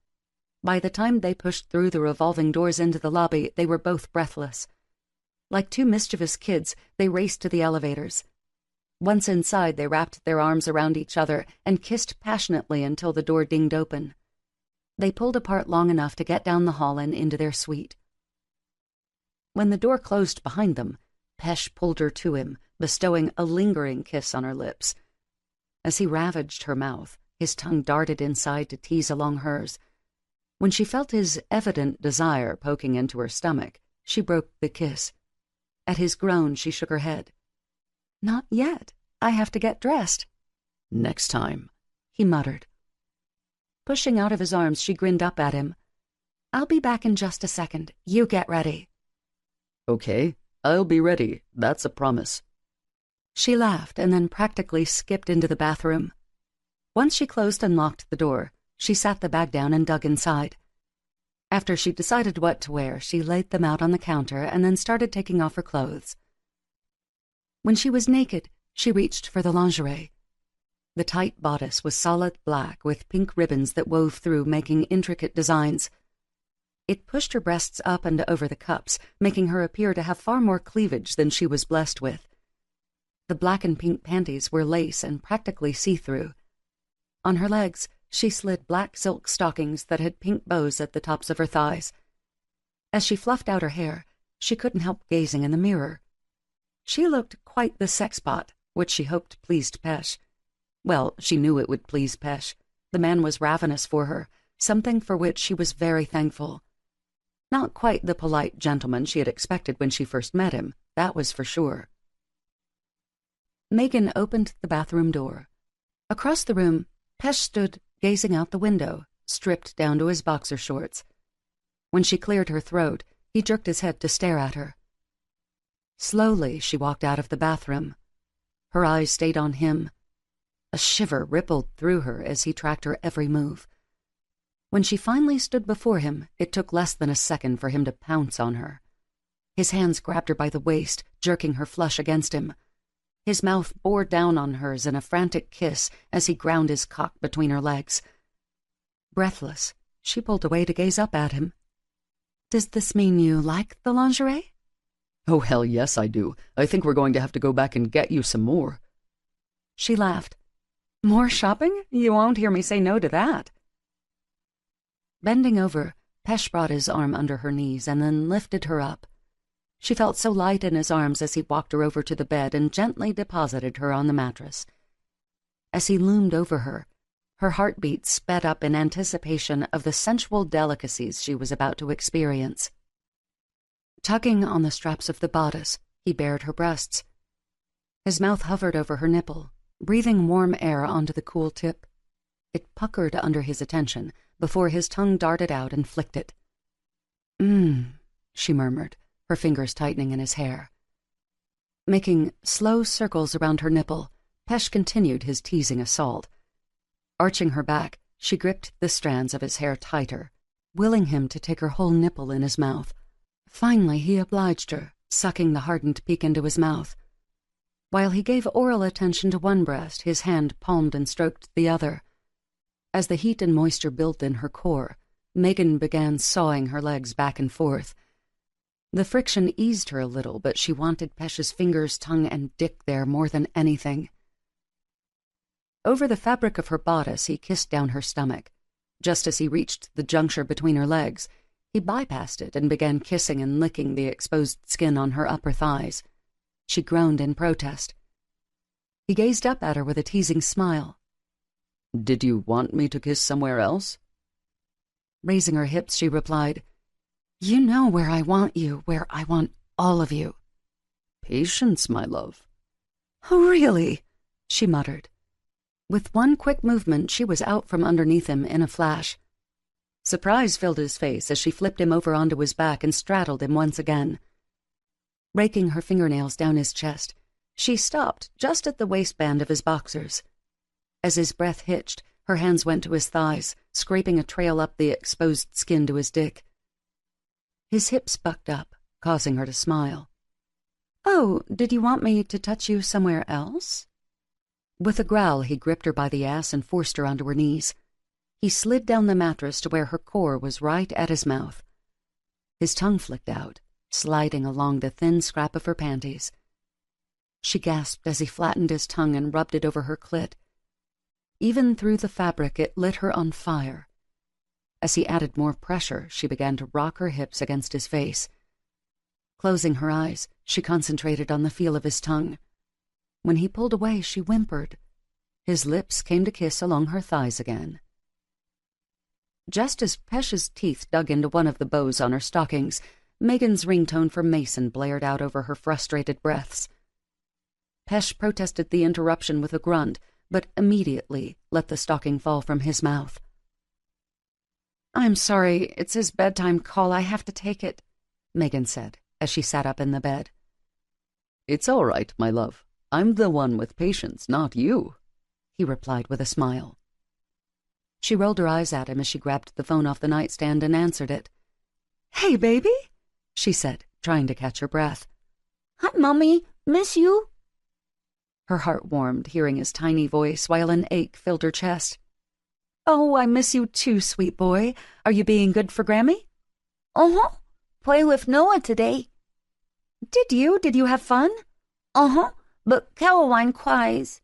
By the time they pushed through the revolving doors into the lobby, they were both breathless. Like two mischievous kids, they raced to the elevators. Once inside, they wrapped their arms around each other and kissed passionately until the door dinged open. They pulled apart long enough to get down the hall and into their suite. When the door closed behind them, Pesh pulled her to him, bestowing a lingering kiss on her lips. As he ravaged her mouth, his tongue darted inside to tease along hers. When she felt his evident desire poking into her stomach, she broke the kiss. At his groan, she shook her head. "Not yet. I have to get dressed." "Next time," he muttered. Pushing out of his arms, she grinned up at him. "I'll be back in just a second. You get ready." "Okay, I'll be ready. That's a promise." She laughed and then practically skipped into the bathroom. Once she closed and locked the door, she sat the bag down and dug inside. After she decided what to wear, she laid them out on the counter and then started taking off her clothes. When she was naked, she reached for the lingerie. The tight bodice was solid black with pink ribbons that wove through, making intricate designs. It pushed her breasts up and over the cups, making her appear to have far more cleavage than she was blessed with. The black and pink panties were lace and practically see-through. On her legs, she slid black silk stockings that had pink bows at the tops of her thighs. As she fluffed out her hair, she couldn't help gazing in the mirror. She looked quite the sexpot, which she hoped pleased Pesh. Well, she knew it would please Pesh. The man was ravenous for her, something for which she was very thankful. Not quite the polite gentleman she had expected when she first met him, that was for sure. Megan opened the bathroom door. Across the room, Pesh stood gazing out the window, stripped down to his boxer shorts. When she cleared her throat, he jerked his head to stare at her. Slowly, she walked out of the bathroom. Her eyes stayed on him. A shiver rippled through her as he tracked her every move. When she finally stood before him, it took less than a second for him to pounce on her. His hands grabbed her by the waist, jerking her flush against him. His mouth bore down on hers in a frantic kiss as he ground his cock between her legs. Breathless, she pulled away to gaze up at him. "Does this mean you like the lingerie?" "Oh, hell yes, I do. I think we're going to have to go back and get you some more." She laughed. "More shopping? You won't hear me say no to that." Bending over, Pesh brought his arm under her knees and then lifted her up. She felt so light in his arms as he walked her over to the bed and gently deposited her on the mattress. As he loomed over her, her heartbeat sped up in anticipation of the sensual delicacies she was about to experience. Tugging on the straps of the bodice, he bared her breasts. His mouth hovered over her nipple, breathing warm air onto the cool tip. It puckered under his attention before his tongue darted out and flicked it. She murmured, her fingers tightening in his hair. Making slow circles around her nipple, Pesh continued his teasing assault. Arching her back, she gripped the strands of his hair tighter, willing him to take her whole nipple in his mouth. Finally, he obliged her, sucking the hardened peak into his mouth. While he gave oral attention to one breast, his hand palmed and stroked the other. As the heat and moisture built in her core, Megan began sawing her legs back and forth. The friction eased her a little, but she wanted Pesh's fingers, tongue, and dick there more than anything. Over the fabric of her bodice, he kissed down her stomach. Just as he reached the juncture between her legs, he bypassed it and began kissing and licking the exposed skin on her upper thighs. She groaned in protest. He gazed up at her with a teasing smile. "Did you want me to kiss somewhere else?" Raising her hips, she replied, "You know where I want you, where I want all of you." "Patience, my love." "Oh, really?" she muttered. With one quick movement, she was out from underneath him in a flash. Surprise filled his face as she flipped him over onto his back and straddled him once again. Raking her fingernails down his chest, she stopped just at the waistband of his boxers. As his breath hitched, her hands went to his thighs, scraping a trail up the exposed skin to his dick. His hips bucked up, causing her to smile. "Oh, did you want me to touch you somewhere else?" With a growl, he gripped her by the ass and forced her onto her knees. He slid down the mattress to where her core was right at his mouth. His tongue flicked out, sliding along the thin scrap of her panties. She gasped as he flattened his tongue and rubbed it over her clit. Even through the fabric, it lit her on fire. As he added more pressure, she began to rock her hips against his face. Closing her eyes, she concentrated on the feel of his tongue. When he pulled away, she whimpered. His lips came to kiss along her thighs again. Just as Pesh's teeth dug into one of the bows on her stockings, Megan's ringtone for Mason blared out over her frustrated breaths. Pesh protested the interruption with a grunt, but immediately let the stocking fall from his mouth. "I'm sorry, it's his bedtime call. I have to take it," Megan said, as she sat up in the bed. "It's all right, my love. I'm the one with patience, not you," he replied with a smile. She rolled her eyes at him as she grabbed the phone off the nightstand and answered it. "Hey, baby," she said, trying to catch her breath. "Hi, Mommy. Miss you?" Her heart warmed hearing his tiny voice while an ache filled her chest. "Oh, I miss you too, sweet boy. Are you being good for Grammy?" Uh-huh. Play with Noah today. Did you? Did you have fun?" Uh-huh. But Caroline cries."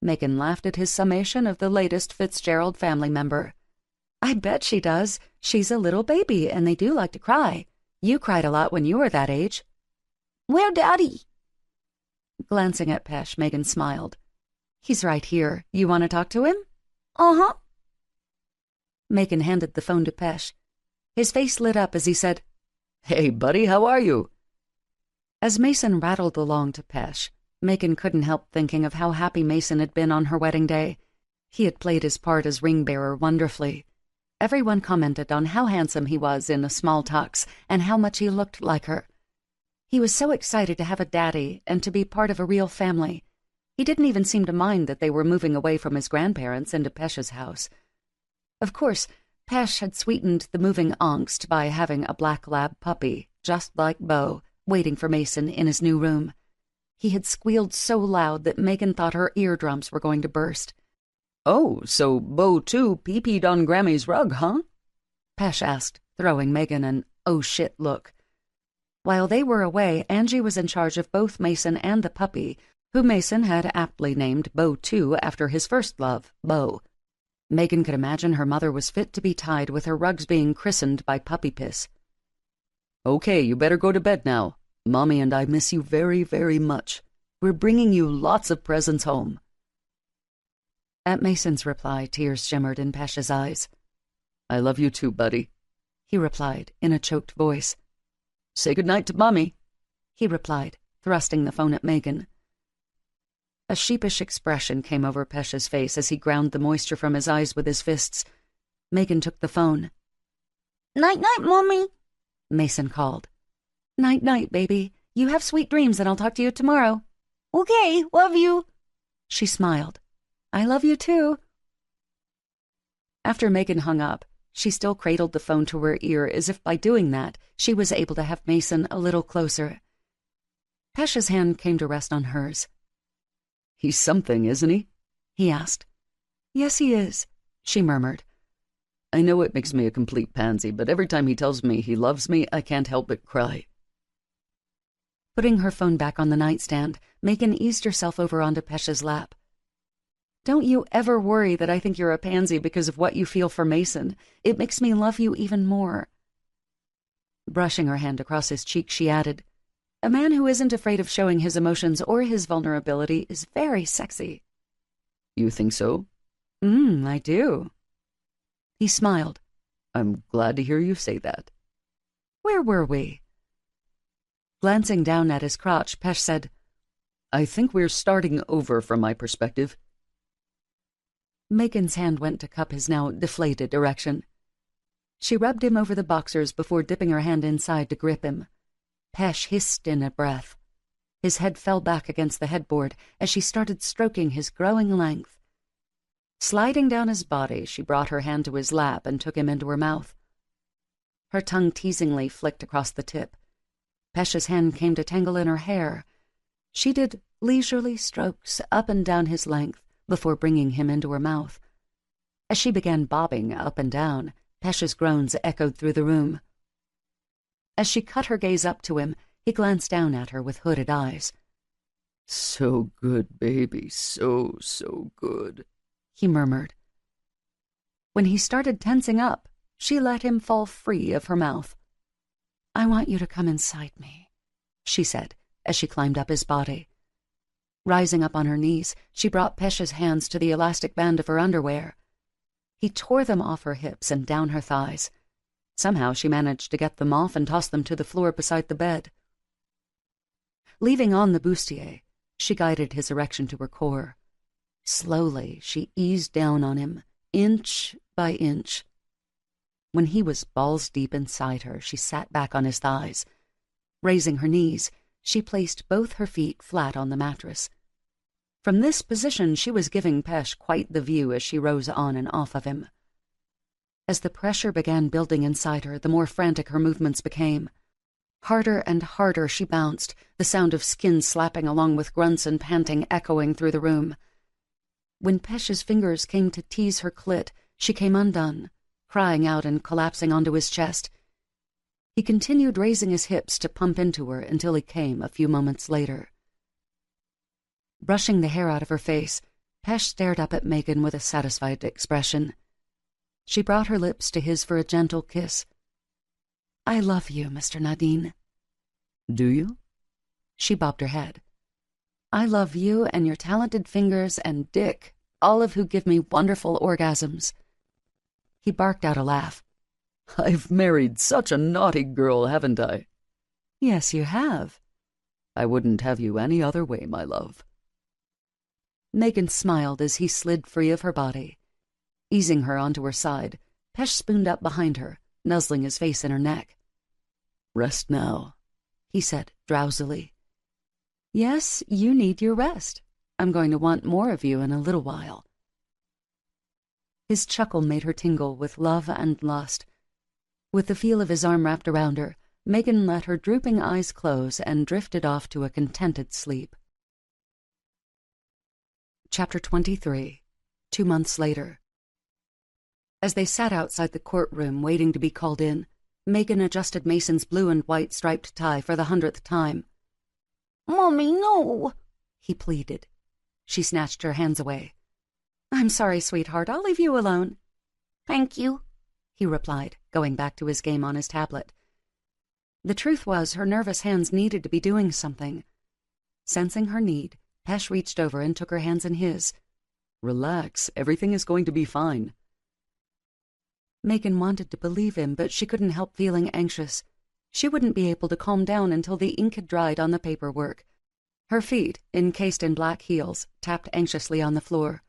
Megan laughed at his summation of the latest Fitzgerald family member. "I bet she does. She's a little baby, and they do like to cry. You cried a lot when you were that age." "Where Daddy?" Glancing at Pesh, Megan smiled. "He's right here. You want to talk to him?" Uh-huh. Megan handed the phone to Pesh. His face lit up as he said, "Hey, buddy, how are you?" As Mason rattled along to Pesh, Megan couldn't help thinking of how happy Mason had been on her wedding day. He had played his part as ring-bearer wonderfully. Everyone commented on how handsome he was in a small tux and how much he looked like her. He was so excited to have a daddy and to be part of a real family. He didn't even seem to mind that they were moving away from his grandparents into Pesh's house. Of course, Pesh had sweetened the moving angst by having a black lab puppy, just like Beau, waiting for Mason in his new room. He had squealed so loud that Megan thought her eardrums were going to burst. "Oh, so Beau too pee-peed on Grammy's rug, huh?" Pesh asked, throwing Megan an oh-shit look. While they were away, Angie was in charge of both Mason and the puppy, who Mason had aptly named Beau too after his first love, Beau. Megan could imagine her mother was fit to be tied with her rugs being christened by puppy piss. "Okay, you better go to bed now. Mommy and I miss you very, very much. We're bringing you lots of presents home." At Mason's reply, tears shimmered in Pesh's eyes. "I love you too, buddy," he replied in a choked voice. "Say goodnight to Mommy," he replied, thrusting the phone at Megan. A sheepish expression came over Pesh's face as he ground the moisture from his eyes with his fists. Megan took the phone. "Night-night, Mommy," Mason called. "Night-night, baby. You have sweet dreams, and I'll talk to you tomorrow." "Okay, love you." She smiled. "I love you too." After Megan hung up, she still cradled the phone to her ear as if by doing that she was able to have Mason a little closer. Pesh's hand came to rest on hers. "He's something, isn't he?" he asked. "Yes, he is," she murmured. "I know it makes me a complete pansy, but every time he tells me he loves me, I can't help but cry." Putting her phone back on the nightstand, Megan eased herself over onto Pesh's lap. "Don't you ever worry that I think you're a pansy because of what you feel for Mason. It makes me love you even more." Brushing her hand across his cheek, she added, "A man who isn't afraid of showing his emotions or his vulnerability is very sexy." "You think so?" I do." He smiled. "I'm glad to hear you say that." "Where were we?" Glancing down at his crotch, Pesh said, "I think we're starting over from my perspective." Megan's hand went to cup his now deflated erection. She rubbed him over the boxers before dipping her hand inside to grip him. Pesh hissed in a breath. His head fell back against the headboard as she started stroking his growing length. Sliding down his body, she brought her hand to his lap and took him into her mouth. Her tongue teasingly flicked across the tip. Pesh's hand came to tangle in her hair. She did leisurely strokes up and down his length before bringing him into her mouth. As she began bobbing up and down, Pesh's groans echoed through the room. As she cut her gaze up to him, he glanced down at her with hooded eyes. "So good, baby, so good," he murmured. When he started tensing up, she let him fall free of her mouth. "I want you to come inside me," she said as she climbed up his body. Rising up on her knees, she brought Pesh's hands to the elastic band of her underwear. He tore them off her hips and down her thighs. Somehow she managed to get them off and toss them to the floor beside the bed. Leaving on the bustier, she guided his erection to her core. Slowly, she eased down on him, inch by inch. When he was balls deep inside her, she sat back on his thighs. Raising her knees, she placed both her feet flat on the mattress. From this position, she was giving Pesh quite the view as she rose on and off of him. As the pressure began building inside her, the more frantic her movements became. Harder and harder she bounced, the sound of skin slapping along with grunts and panting echoing through the room. When Pesh's fingers came to tease her clit, she came undone, crying out and collapsing onto his chest. He continued raising his hips to pump into her until he came a few moments later. Brushing the hair out of her face, Pesh stared up at Megan with a satisfied expression. She brought her lips to his for a gentle kiss. "I love you, Mr. Nadine." Do you? She bobbed her head. "I love you and your talented fingers and Dick, all of who give me wonderful orgasms." He barked out a laugh. I've married such a naughty girl, haven't I? "Yes, you have." I wouldn't have you any other way, my love. Megan smiled as he slid free of her body. Easing her onto her side, Pesh spooned up behind her, nuzzling his face in her neck. Rest now, he said drowsily. "Yes, you need your rest. I'm going to want more of you in a little while." His chuckle made her tingle with love and lust. With the feel of his arm wrapped around her, Megan let her drooping eyes close and drifted off to a contented sleep. Chapter 23. 2 months later. As they sat outside the courtroom waiting to be called in, Megan adjusted Mason's blue and white striped tie for the 100th time. "Mommy, no," he pleaded. She snatched her hands away. "I'm sorry, sweetheart. I'll leave you alone." "Thank you," he replied, going back to his game on his tablet. The truth was, her nervous hands needed to be doing something. Sensing her need, Pesh reached over and took her hands in his. Relax, everything is going to be fine. Megan wanted to believe him, but she couldn't help feeling anxious. She wouldn't be able to calm down until the ink had dried on the paperwork. Her feet, encased in black heels, tapped anxiously on the floor.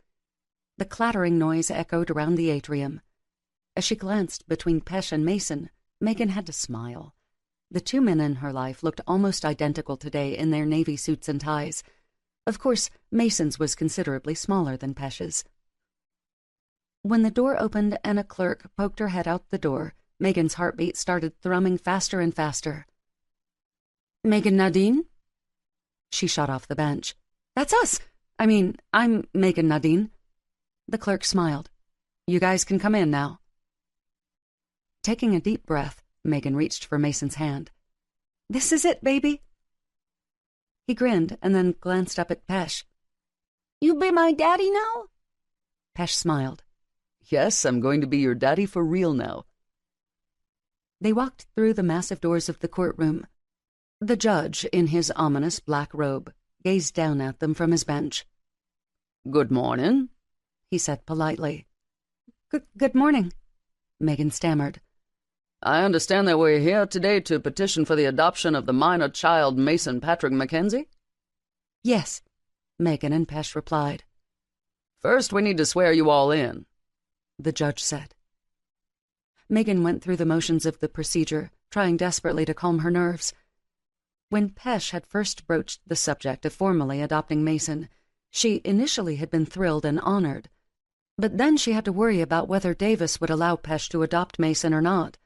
The clattering noise echoed around the atrium. As she glanced between Pesh and Mason, Megan had to smile. The two men in her life looked almost identical today in their navy suits and ties. Of course, Mason's was considerably smaller than Pesh's. When the door opened and a clerk poked her head out the door, Megan's heartbeat started thrumming faster and faster. "Megan Nadine?" She shot off the bench. "That's us! I'm Megan Nadine." The clerk smiled. "You guys can come in now." Taking a deep breath, Megan reached for Mason's hand. "This is it, baby." He grinned and then glanced up at Pesh. "You be my daddy now?" Pesh smiled. Yes, I'm going to be your daddy for real now. They walked through the massive doors of the courtroom. The judge, in his ominous black robe, gazed down at them from his bench. "Good morning," he said politely. Good morning," Megan stammered. "I understand that we're here today to petition for the adoption of the minor child Mason Patrick Mackenzie?" "Yes," Megan and Pesh replied. "First, we need to swear you all in," the judge said. Megan went through the motions of the procedure, trying desperately to calm her nerves. When Pesh had first broached the subject of formally adopting Mason, she initially had been thrilled and honored. But then she had to worry about whether Davis would allow Pesh to adopt Mason or not.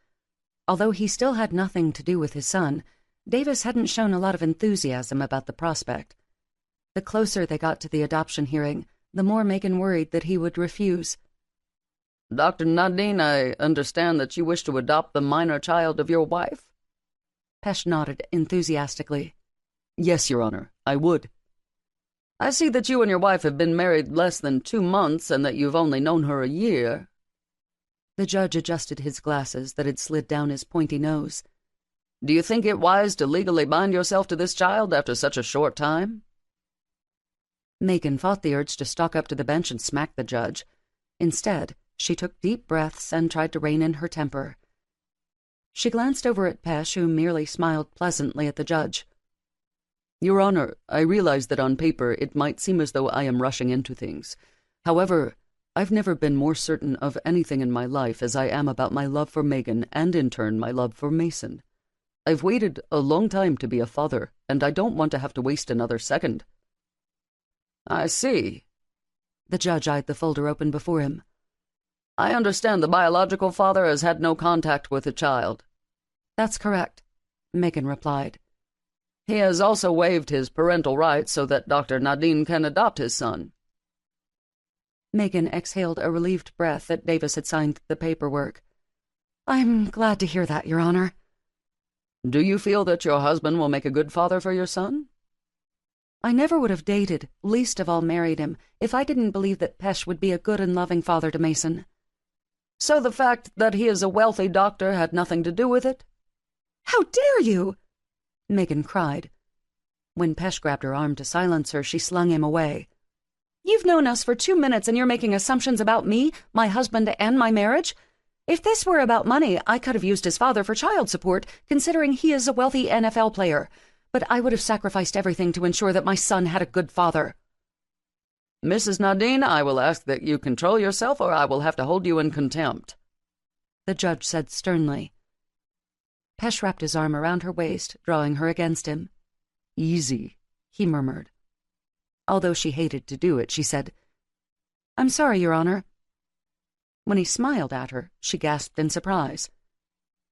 Although he still had nothing to do with his son, Davis hadn't shown a lot of enthusiasm about the prospect. The closer they got to the adoption hearing, the more Megan worried that he would refuse. "Dr. Nadine, I understand that you wish to adopt the minor child of your wife?" Pesh nodded enthusiastically. Yes, Your Honor, I would. "I see that you and your wife have been married less than 2 months and that you've only known her a year." The judge adjusted his glasses that had slid down his pointy nose. "Do you think it wise to legally bind yourself to this child after such a short time?" Megan fought the urge to stalk up to the bench and smack the judge. Instead, she took deep breaths and tried to rein in her temper. She glanced over at Pesh, who merely smiled pleasantly at the judge. "Your Honor, I realize that on paper it might seem as though I am rushing into things. However, I've never been more certain of anything in my life as I am about my love for Megan and, in turn, my love for Mason. I've waited a long time to be a father, and I don't want to have to waste another second." "I see." The judge eyed the folder open before him. "I understand the biological father has had no contact with the child." "That's correct," Megan replied. "He has also waived his parental rights so that Dr. Nadine can adopt his son." Megan exhaled a relieved breath that Davis had signed the paperwork. "I'm glad to hear that, Your Honor." "Do you feel that your husband will make a good father for your son?" "I never would have dated, least of all married him, if I didn't believe that Pesh would be a good and loving father to Mason." "So the fact that he is a wealthy doctor had nothing to do with it?" "How dare you!" Megan cried. When Pesh grabbed her arm to silence her, she slung him away. "You've known us for 2 minutes and you're making assumptions about me, my husband, and my marriage? If this were about money, I could have used his father for child support, considering he is a wealthy NFL player. But I would have sacrificed everything to ensure that my son had a good father." "Mrs. Nadine, I will ask that you control yourself or I will have to hold you in contempt," the judge said sternly. Pesh wrapped his arm around her waist, drawing her against him. "Easy," he murmured. Although she hated to do it, she said, "I'm sorry, Your Honor." When he smiled at her, she gasped in surprise.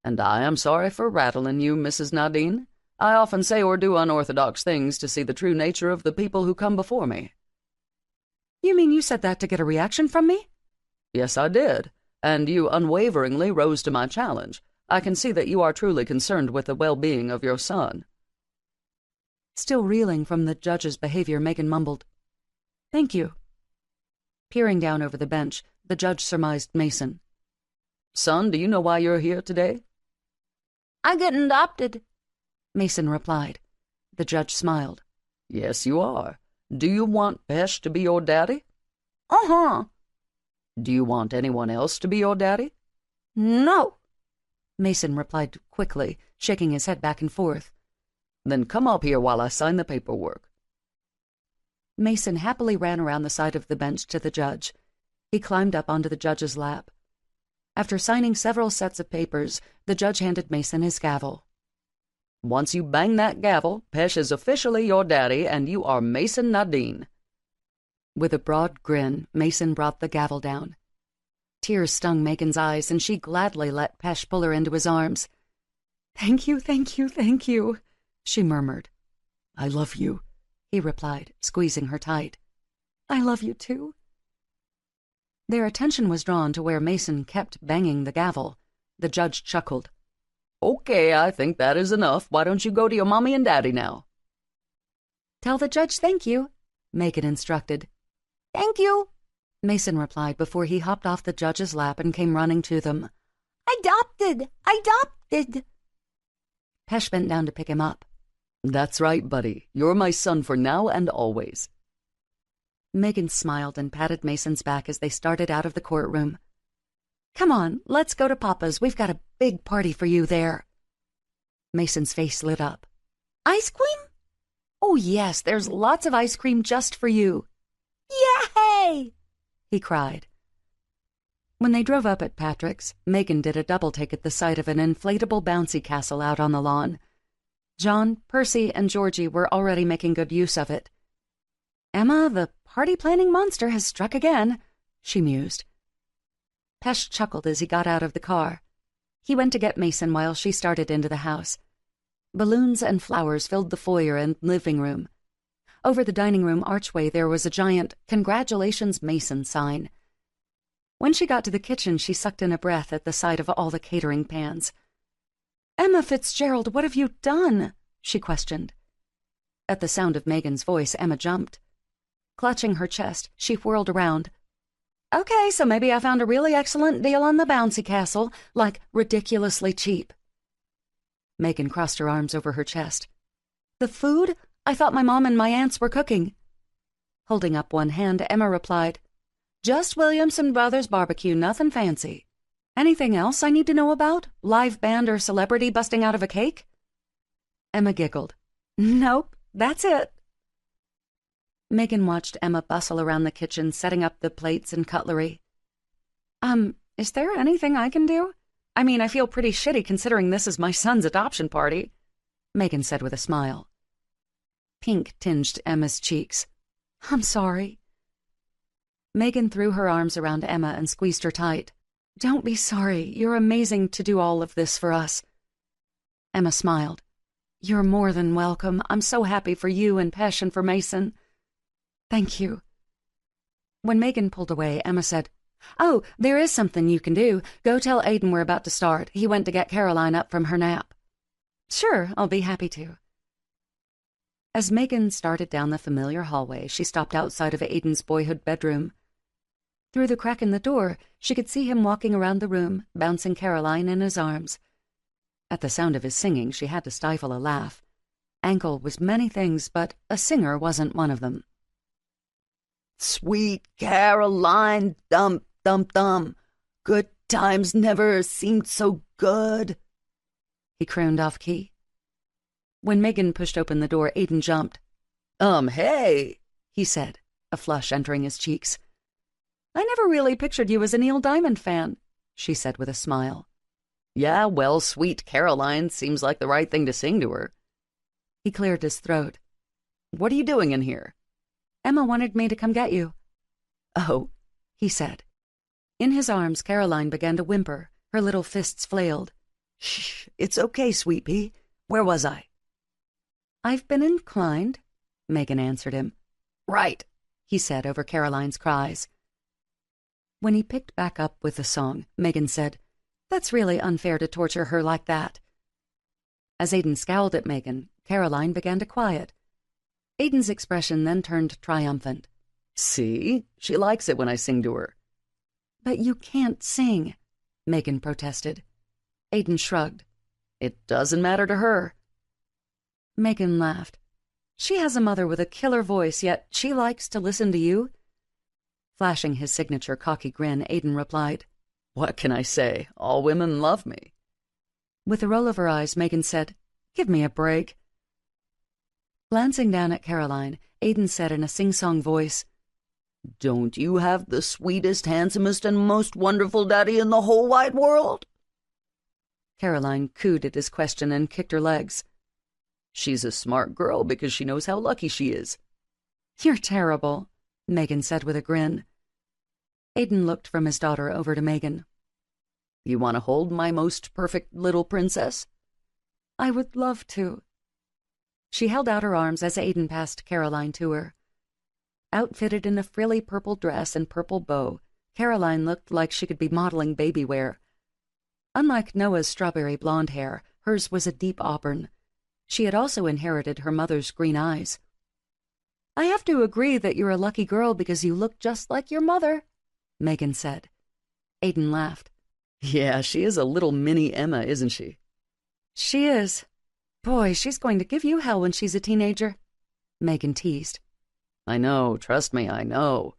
"And I am sorry for rattling you, Mrs. Nadine. I often say or do unorthodox things to see the true nature of the people who come before me." "You mean you said that to get a reaction from me?" "Yes, I did, and you unwaveringly rose to my challenge. I can see that you are truly concerned with the well-being of your son." Still reeling from the judge's behavior, Megan mumbled, "Thank you." Peering down over the bench, the judge surmised Mason. "Son, do you know why you're here today?" "I got adopted," Mason replied. The judge smiled. "Yes, you are. Do you want Pesh to be your daddy?" "Uh-huh." "Do you want anyone else to be your daddy?" "No." Mason replied quickly, shaking his head back and forth. "Then come up here while I sign the paperwork." Mason happily ran around the side of the bench to the judge. He climbed up onto the judge's lap. After signing several sets of papers, the judge handed Mason his gavel. "Once you bang that gavel, Pesh is officially your daddy, and you are Mason Nadine." With a broad grin, Mason brought the gavel down. Tears stung Megan's eyes, and she gladly let Pesh pull her into his arms. "Thank you, thank you, thank you," she murmured. "I love you," he replied, squeezing her tight. "I love you too." Their attention was drawn to where Mason kept banging the gavel. The judge chuckled. "Okay, I think that is enough. Why don't you go to your mommy and daddy now?" "Tell the judge thank you," Megan instructed. "Thank you," Mason replied before he hopped off the judge's lap and came running to them. "Adopted! Adopted!" Pesh bent down to pick him up. "That's right, buddy. You're my son for now and always." Megan smiled and patted Mason's back as they started out of the courtroom. "Come on, let's go to Papa's. We've got a big party for you there." Mason's face lit up. "Ice cream?" "Oh, yes, there's lots of ice cream just for you." "Yay!" he cried. When they drove up at Patrick's, Megan did a double-take at the sight of an inflatable bouncy castle out on the lawn. John, Percy, and Georgie were already making good use of it. "Emma, the party-planning monster has struck again," she mused. Pesh chuckled as he got out of the car. He went to get Mason while she started into the house. Balloons and flowers filled the foyer and living room. Over the dining room archway there was a giant "Congratulations, Mason" sign. When she got to the kitchen, she sucked in a breath at the sight of all the catering pans. "Emma Fitzgerald, what have you done?" she questioned. At the sound of Megan's voice, Emma jumped. Clutching her chest, she whirled around. Okay, so maybe I found a really excellent deal on the bouncy castle, like ridiculously cheap. Megan crossed her arms over her chest. The food? I thought my mom and my aunts were cooking. Holding up one hand, Emma replied, Just Williamson Brothers barbecue, nothing fancy. Anything else I need to know about? Live band or celebrity busting out of a cake? Emma giggled. Nope, that's it. Megan watched Emma bustle around the kitchen, setting up the plates and cutlery. Is there anything I can do? I mean, I feel pretty shitty considering this is my son's adoption party, Megan said with a smile. Pink tinged Emma's cheeks. I'm sorry. Megan threw her arms around Emma and squeezed her tight. Don't be sorry. You're amazing to do all of this for us. Emma smiled. You're more than welcome. I'm so happy for you and Pesh and for Mason. Thank you. When Megan pulled away, Emma said, Oh, there is something you can do. Go tell Aiden we're about to start. He went to get Caroline up from her nap. Sure, I'll be happy to. As Megan started down the familiar hallway, she stopped outside of Aiden's boyhood bedroom. Through the crack in the door, she could see him walking around the room, bouncing Caroline in his arms. At the sound of his singing, she had to stifle a laugh. Ankle was many things, but a singer wasn't one of them. Sweet Caroline, dum, dum, dum. Good times never seemed so good. He crooned off-key. When Megan pushed open the door, Aiden jumped. Hey, he said, a flush entering his cheeks. I never really pictured you as a Neil Diamond fan, she said with a smile. Yeah, well, Sweet Caroline seems like the right thing to sing to her. He cleared his throat. What are you doing in here? Emma wanted me to come get you. Oh, he said. In his arms, Caroline began to whimper. Her little fists flailed. Shh, it's okay, Sweet Pea. Where was I? I've been inclined, Megan answered him. Right, he said over Caroline's cries. When he picked back up with the song, Megan said, That's really unfair to torture her like that. As Aiden scowled at Megan, Caroline began to quiet. Aiden's expression then turned triumphant. See? She likes it when I sing to her. But you can't sing, Megan protested. Aiden shrugged. It doesn't matter to her. Megan laughed. She has a mother with a killer voice, yet she likes to listen to you. Flashing his signature cocky grin, Aiden replied, What can I say? All women love me. With a roll of her eyes, Megan said, Give me a break. Glancing down at Caroline, Aiden said in a sing-song voice, Don't you have the sweetest, handsomest, and most wonderful daddy in the whole wide world? Caroline cooed at his question and kicked her legs. She's a smart girl because she knows how lucky she is. You're terrible, Megan said with a grin. Aiden looked from his daughter over to Megan. You want to hold my most perfect little princess? I would love to. She held out her arms as Aiden passed Caroline to her. Outfitted in a frilly purple dress and purple bow, Caroline looked like she could be modeling baby wear. Unlike Noah's strawberry blonde hair, hers was a deep auburn. She had also inherited her mother's green eyes. I have to agree that you're a lucky girl because you look just like your mother, Megan said. Aiden laughed. Yeah, she is a little mini Emma, isn't she? She is. Boy, she's going to give you hell when she's a teenager, Megan teased. I know, trust me, I know.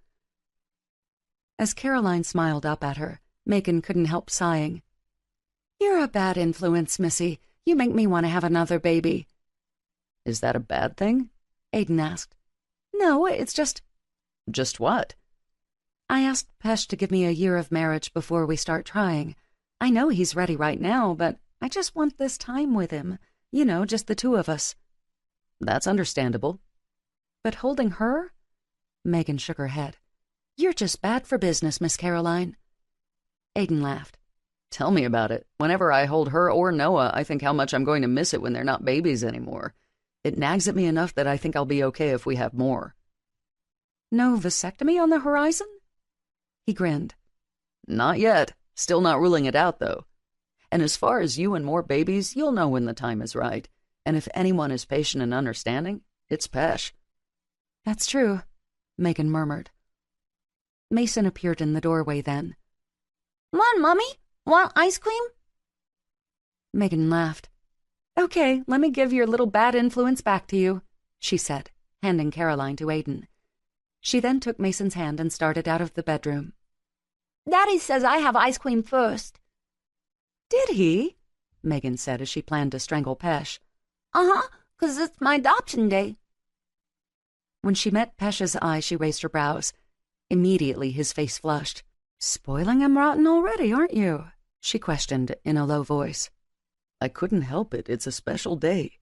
As Caroline smiled up at her, Megan couldn't help sighing. You're a bad influence, Missy. You make me want to have another baby. Is that a bad thing? Aiden asked. No, it's just... Just what? I asked Pesh to give me a year of marriage before we start trying. I know he's ready right now, but I just want this time with him. You know, just the two of us. That's understandable. But holding her? Megan shook her head. You're just bad for business, Miss Caroline. Aiden laughed. Tell me about it. Whenever I hold her or Noah, I think how much I'm going to miss it when they're not babies anymore. It nags at me enough that I think I'll be okay if we have more. No vasectomy on the horizon? He grinned. Not yet. Still not ruling it out, though. And as far as you and more babies, you'll know when the time is right. And if anyone is patient and understanding, it's Pesh. That's true, Megan murmured. Mason appeared in the doorway then. "What, Mommy? Want ice cream?" Megan laughed. "Okay, let me give your little bad influence back to you," she said, handing Caroline to Aiden. She then took Mason's hand and started out of the bedroom. "Daddy says I have ice cream first." "Did he?" Megan said as she planned to strangle Pesh. "Uh-huh, 'cause it's my adoption day." When she met Pesh's eye, she raised her brows. Immediately his face flushed. "Spoiling him rotten already, aren't you?" she questioned in a low voice. I couldn't help it. It's a special day.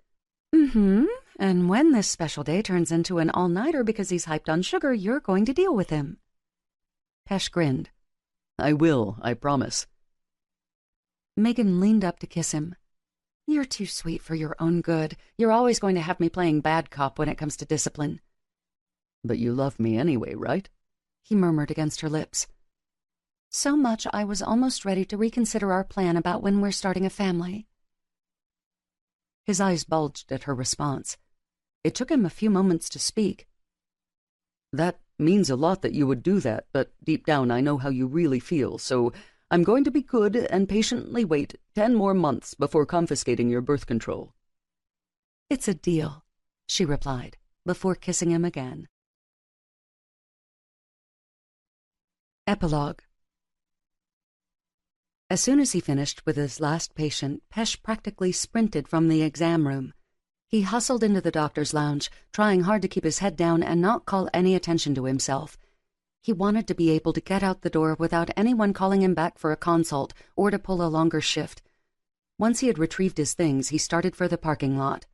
Mm-hmm. And when this special day turns into an all-nighter because he's hyped on sugar, you're going to deal with him. Pesh grinned. I will, I promise. Megan leaned up to kiss him. "You're too sweet for your own good. You're always going to have me playing bad cop when it comes to discipline." But you love me anyway, right? He murmured against her lips. "So much I was almost ready to reconsider our plan about when we're starting a family." His eyes bulged at her response. It took him a few moments to speak. That means a lot that you would do that, but deep down I know how you really feel, so I'm going to be good and patiently wait 10 more months before confiscating your birth control. "It's a deal," she replied, before kissing him again. Epilogue. As soon as he finished with his last patient, Pesh practically sprinted from the exam room. He hustled into the doctor's lounge, trying hard to keep his head down and not call any attention to himself. He wanted to be able to get out the door without anyone calling him back for a consult or to pull a longer shift. Once he had retrieved his things, he started for the parking lot.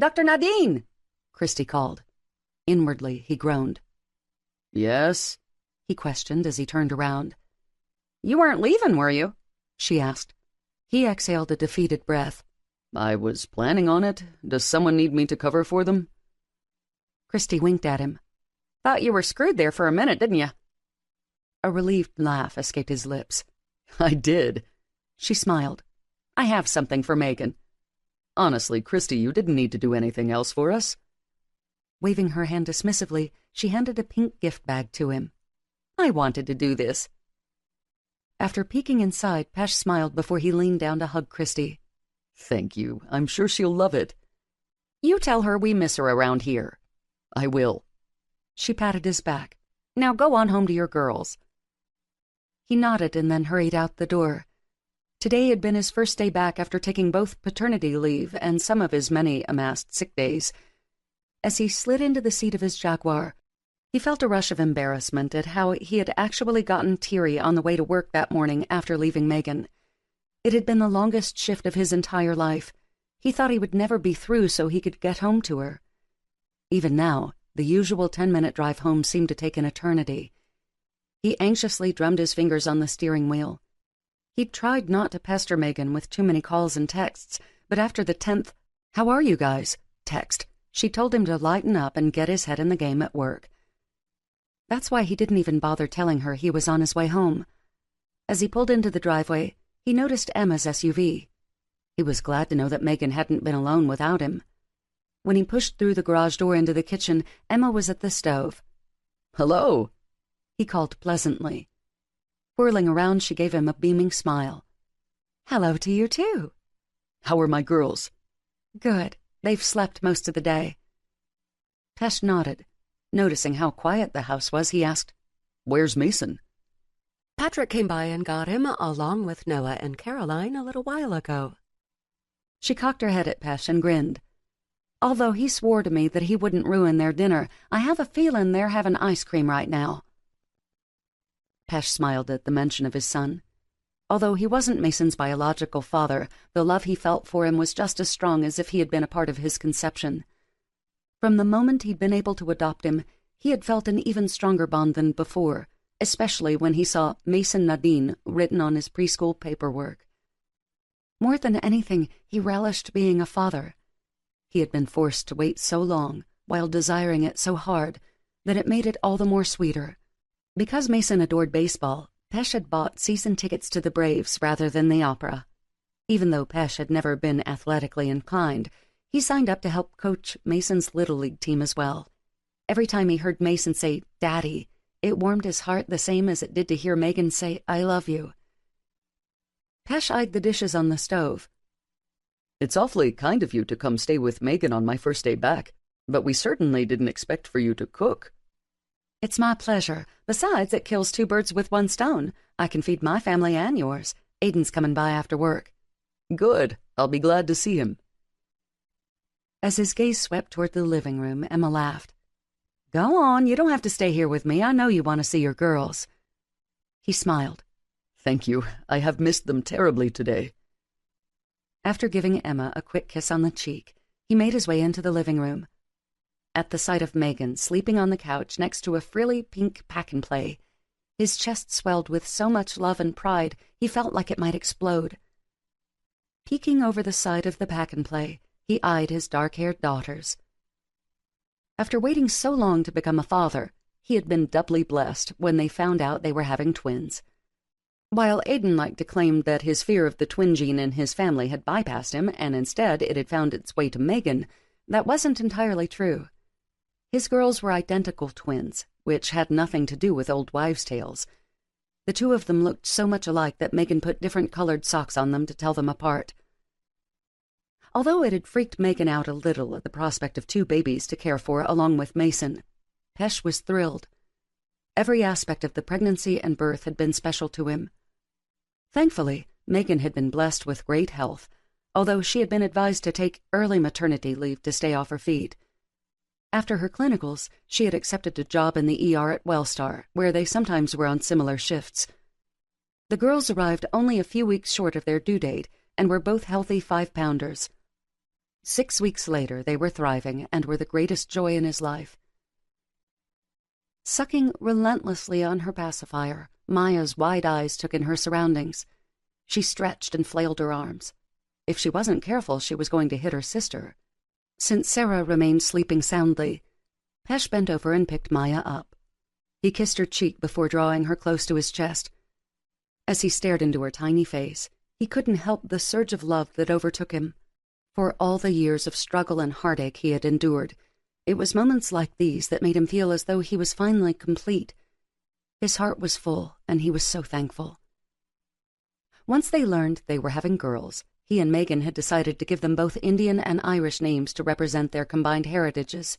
"Dr. Nadine!" Christy called. Inwardly, he groaned. Yes? He questioned as he turned around. "You weren't leaving, were you?" she asked. He exhaled a defeated breath. I was planning on it. Does someone need me to cover for them? Christy winked at him. "Thought you were screwed there for a minute, didn't you?" A relieved laugh escaped his lips. I did. She smiled. "I have something for Megan." Honestly, Christy, you didn't need to do anything else for us. Waving her hand dismissively, she handed a pink gift bag to him. "I wanted to do this." After peeking inside, Pesh smiled before he leaned down to hug Christy. Thank you. I'm sure she'll love it. "You tell her we miss her around here." I will. She patted his back. "Now go on home to your girls." He nodded and then hurried out the door. Today had been his first day back after taking both paternity leave and some of his many amassed sick days. As he slid into the seat of his Jaguar, he felt a rush of embarrassment at how he had actually gotten teary on the way to work that morning after leaving Megan. It had been the longest shift of his entire life. He thought he would never be through so he could get home to her. Even now, the usual 10-minute drive home seemed to take an eternity. He anxiously drummed his fingers on the steering wheel. He'd tried not to pester Megan with too many calls and texts, but after the 10th, "How are you guys?" text, she told him to lighten up and get his head in the game at work. That's why he didn't even bother telling her he was on his way home. As he pulled into the driveway, he noticed Emma's SUV. He was glad to know that Megan hadn't been alone without him. When he pushed through the garage door into the kitchen, Emma was at the stove. Hello, he called pleasantly. Whirling around, she gave him a beaming smile. Hello to you, too. How are my girls? Good. They've slept most of the day. Pesh nodded. Noticing how quiet the house was, he asked, Where's Mason? Patrick came by and got him, along with Noah and Caroline, a little while ago. She cocked her head at Pesh and grinned. Although he swore to me that he wouldn't ruin their dinner, I have a feeling they're having ice cream right now. Pesh smiled at the mention of his son. Although he wasn't Mason's biological father, the love he felt for him was just as strong as if he had been a part of his conception. From the moment he'd been able to adopt him, he had felt an even stronger bond than before, especially when he saw Mason Nadine written on his preschool paperwork. More than anything, he relished being a father. He had been forced to wait so long, while desiring it so hard, that it made it all the more sweeter. Because Mason adored baseball, Pesh had bought season tickets to the Braves rather than the opera. Even though Pesh had never been athletically inclined, he signed up to help coach Mason's Little League team as well. Every time he heard Mason say, "Daddy," It warmed his heart the same as it did to hear Megan say, "I love you." Pesh eyed the dishes on the stove. It's awfully kind of you to come stay with Megan on my first day back, but we certainly didn't expect for you to cook. It's my pleasure. Besides, it kills two birds with one stone. I can feed my family and yours. Aiden's coming by after work. Good. I'll be glad to see him. As his gaze swept toward the living room, Emma laughed. Go on, you don't have to stay here with me. I know you want to see your girls. He smiled. Thank you. I have missed them terribly today. After giving Emma a quick kiss on the cheek, he made his way into the living room. At the sight of Megan sleeping on the couch next to a frilly pink pack-and-play, his chest swelled with so much love and pride he felt like it might explode. Peeking over the side of the pack-and-play, he eyed his dark-haired daughters. After waiting so long to become a father, he had been doubly blessed when they found out they were having twins. While Aiden liked to claim that his fear of the twin gene in his family had bypassed him and instead it had found its way to Megan, that wasn't entirely true. His girls were identical twins, which had nothing to do with old wives' tales. The two of them looked so much alike that Megan put different colored socks on them to tell them apart. Although it had freaked Megan out a little at the prospect of two babies to care for along with Mason, Pesh was thrilled. Every aspect of the pregnancy and birth had been special to him. Thankfully, Megan had been blessed with great health, although she had been advised to take early maternity leave to stay off her feet. After her clinicals, she had accepted a job in the ER at Wellstar, where they sometimes were on similar shifts. The girls arrived only a few weeks short of their due date and were both healthy 5-pounders. 6 weeks later, they were thriving and were the greatest joy in his life. Sucking relentlessly on her pacifier, Maya's wide eyes took in her surroundings. She stretched and flailed her arms. If she wasn't careful, she was going to hit her sister. Since Sarah remained sleeping soundly, Pesh bent over and picked Maya up. He kissed her cheek before drawing her close to his chest. As he stared into her tiny face, he couldn't help the surge of love that overtook him. For all the years of struggle and heartache he had endured, it was moments like these that made him feel as though he was finally complete. His heart was full, and he was so thankful. Once they learned they were having girls, he and Megan had decided to give them both Indian and Irish names to represent their combined heritages.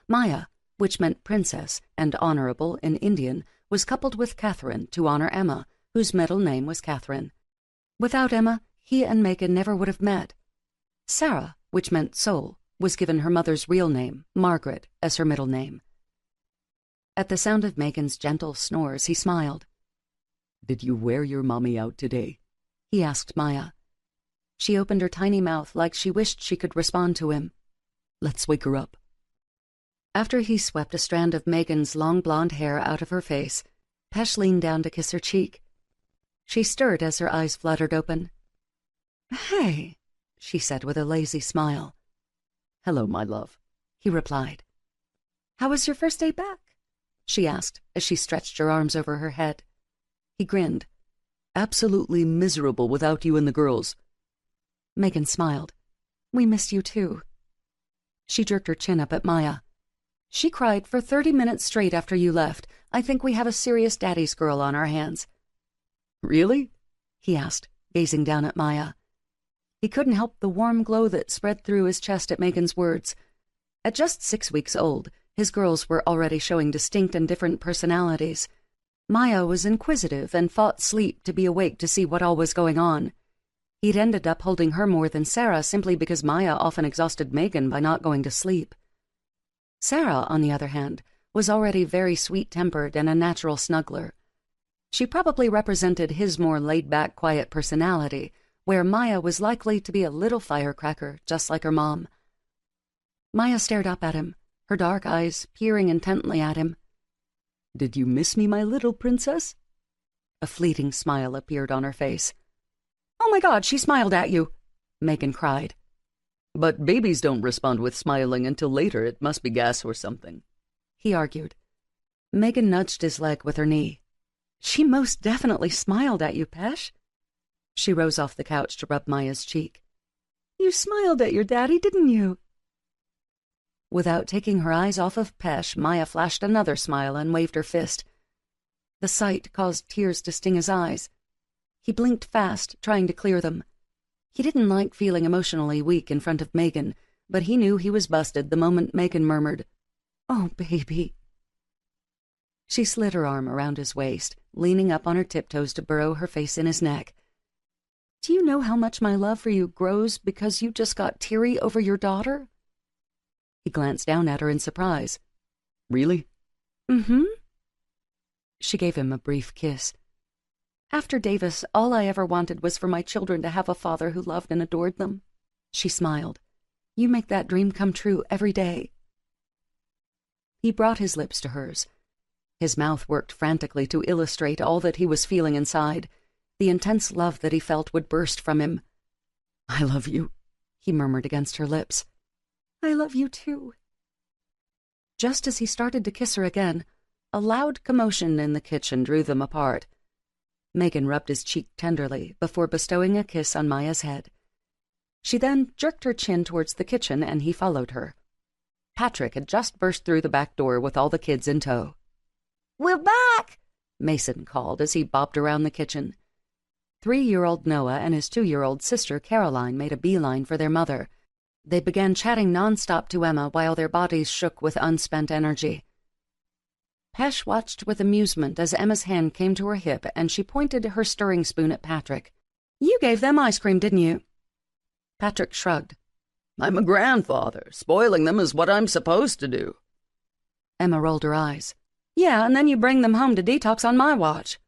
Maya, which meant princess and honorable in Indian, was coupled with Catherine to honor Emma, whose middle name was Catherine. Without Emma, he and Megan never would have met. Sarah, which meant soul, was given her mother's real name, Margaret, as her middle name. At the sound of Megan's gentle snores, he smiled. Did you wear your mommy out today? He asked Maya. She opened her tiny mouth like she wished she could respond to him. Let's wake her up. After he swept a strand of Megan's long blonde hair out of her face, Pesh leaned down to kiss her cheek. She stirred as her eyes fluttered open. Hey, she said with a lazy smile. Hello, my love, he replied. How was your first day back? She asked as she stretched her arms over her head. He grinned. Absolutely miserable without you and the girls. Megan smiled. We missed you too. She jerked her chin up at Maya. She cried for 30 minutes straight after you left. I think we have a serious daddy's girl on our hands. Really? He asked, gazing down at Maya. He couldn't help the warm glow that spread through his chest at Megan's words. At just 6 weeks old, his girls were already showing distinct and different personalities. Maya was inquisitive and fought sleep to be awake to see what all was going on. He'd ended up holding her more than Sarah simply because Maya often exhausted Megan by not going to sleep. Sarah, on the other hand, was already very sweet-tempered and a natural snuggler. She probably represented his more laid-back, quiet personality, where Maya was likely to be a little firecracker, just like her mom. Maya stared up at him, her dark eyes peering intently at him. Did you miss me, my little princess? A fleeting smile appeared on her face. Oh my God, she smiled at you, Megan cried. But babies don't respond with smiling until later. It must be gas or something, he argued. Megan nudged his leg with her knee. She most definitely smiled at you, Pesh. She rose off the couch to rub Maya's cheek. You smiled at your daddy, didn't you? Without taking her eyes off of Pesh, Maya flashed another smile and waved her fist. The sight caused tears to sting his eyes. He blinked fast, trying to clear them. He didn't like feeling emotionally weak in front of Megan, but he knew he was busted the moment Megan murmured, "Oh, baby." She slid her arm around his waist, leaning up on her tiptoes to burrow her face in his neck. "Do you know how much my love for you grows because you just got teary over your daughter?" He glanced down at her in surprise. Really? "Mm-hmm." She gave him a brief kiss. "After Davis, all I ever wanted was for my children to have a father who loved and adored them." She smiled. "You make that dream come true every day." He brought his lips to hers. His mouth worked frantically to illustrate all that he was feeling inside, the intense love that he felt would burst from him. "I love you," he murmured against her lips. "I love you too." Just as he started to kiss her again, a loud commotion in the kitchen drew them apart. Megan rubbed his cheek tenderly before bestowing a kiss on Maya's head. She then jerked her chin towards the kitchen, and he followed her. Patrick had just burst through the back door with all the kids in tow. "We're back!" Mason called as he bobbed around the kitchen. 3-year-old Noah and his 2-year-old sister Caroline made a beeline for their mother. They began chatting nonstop to Emma while their bodies shook with unspent energy. Pesh watched with amusement as Emma's hand came to her hip and she pointed her stirring spoon at Patrick. "You gave them ice cream, didn't you?" Patrick shrugged. "I'm a grandfather. Spoiling them is what I'm supposed to do." Emma rolled her eyes. "Yeah, and then you bring them home to detox on my watch."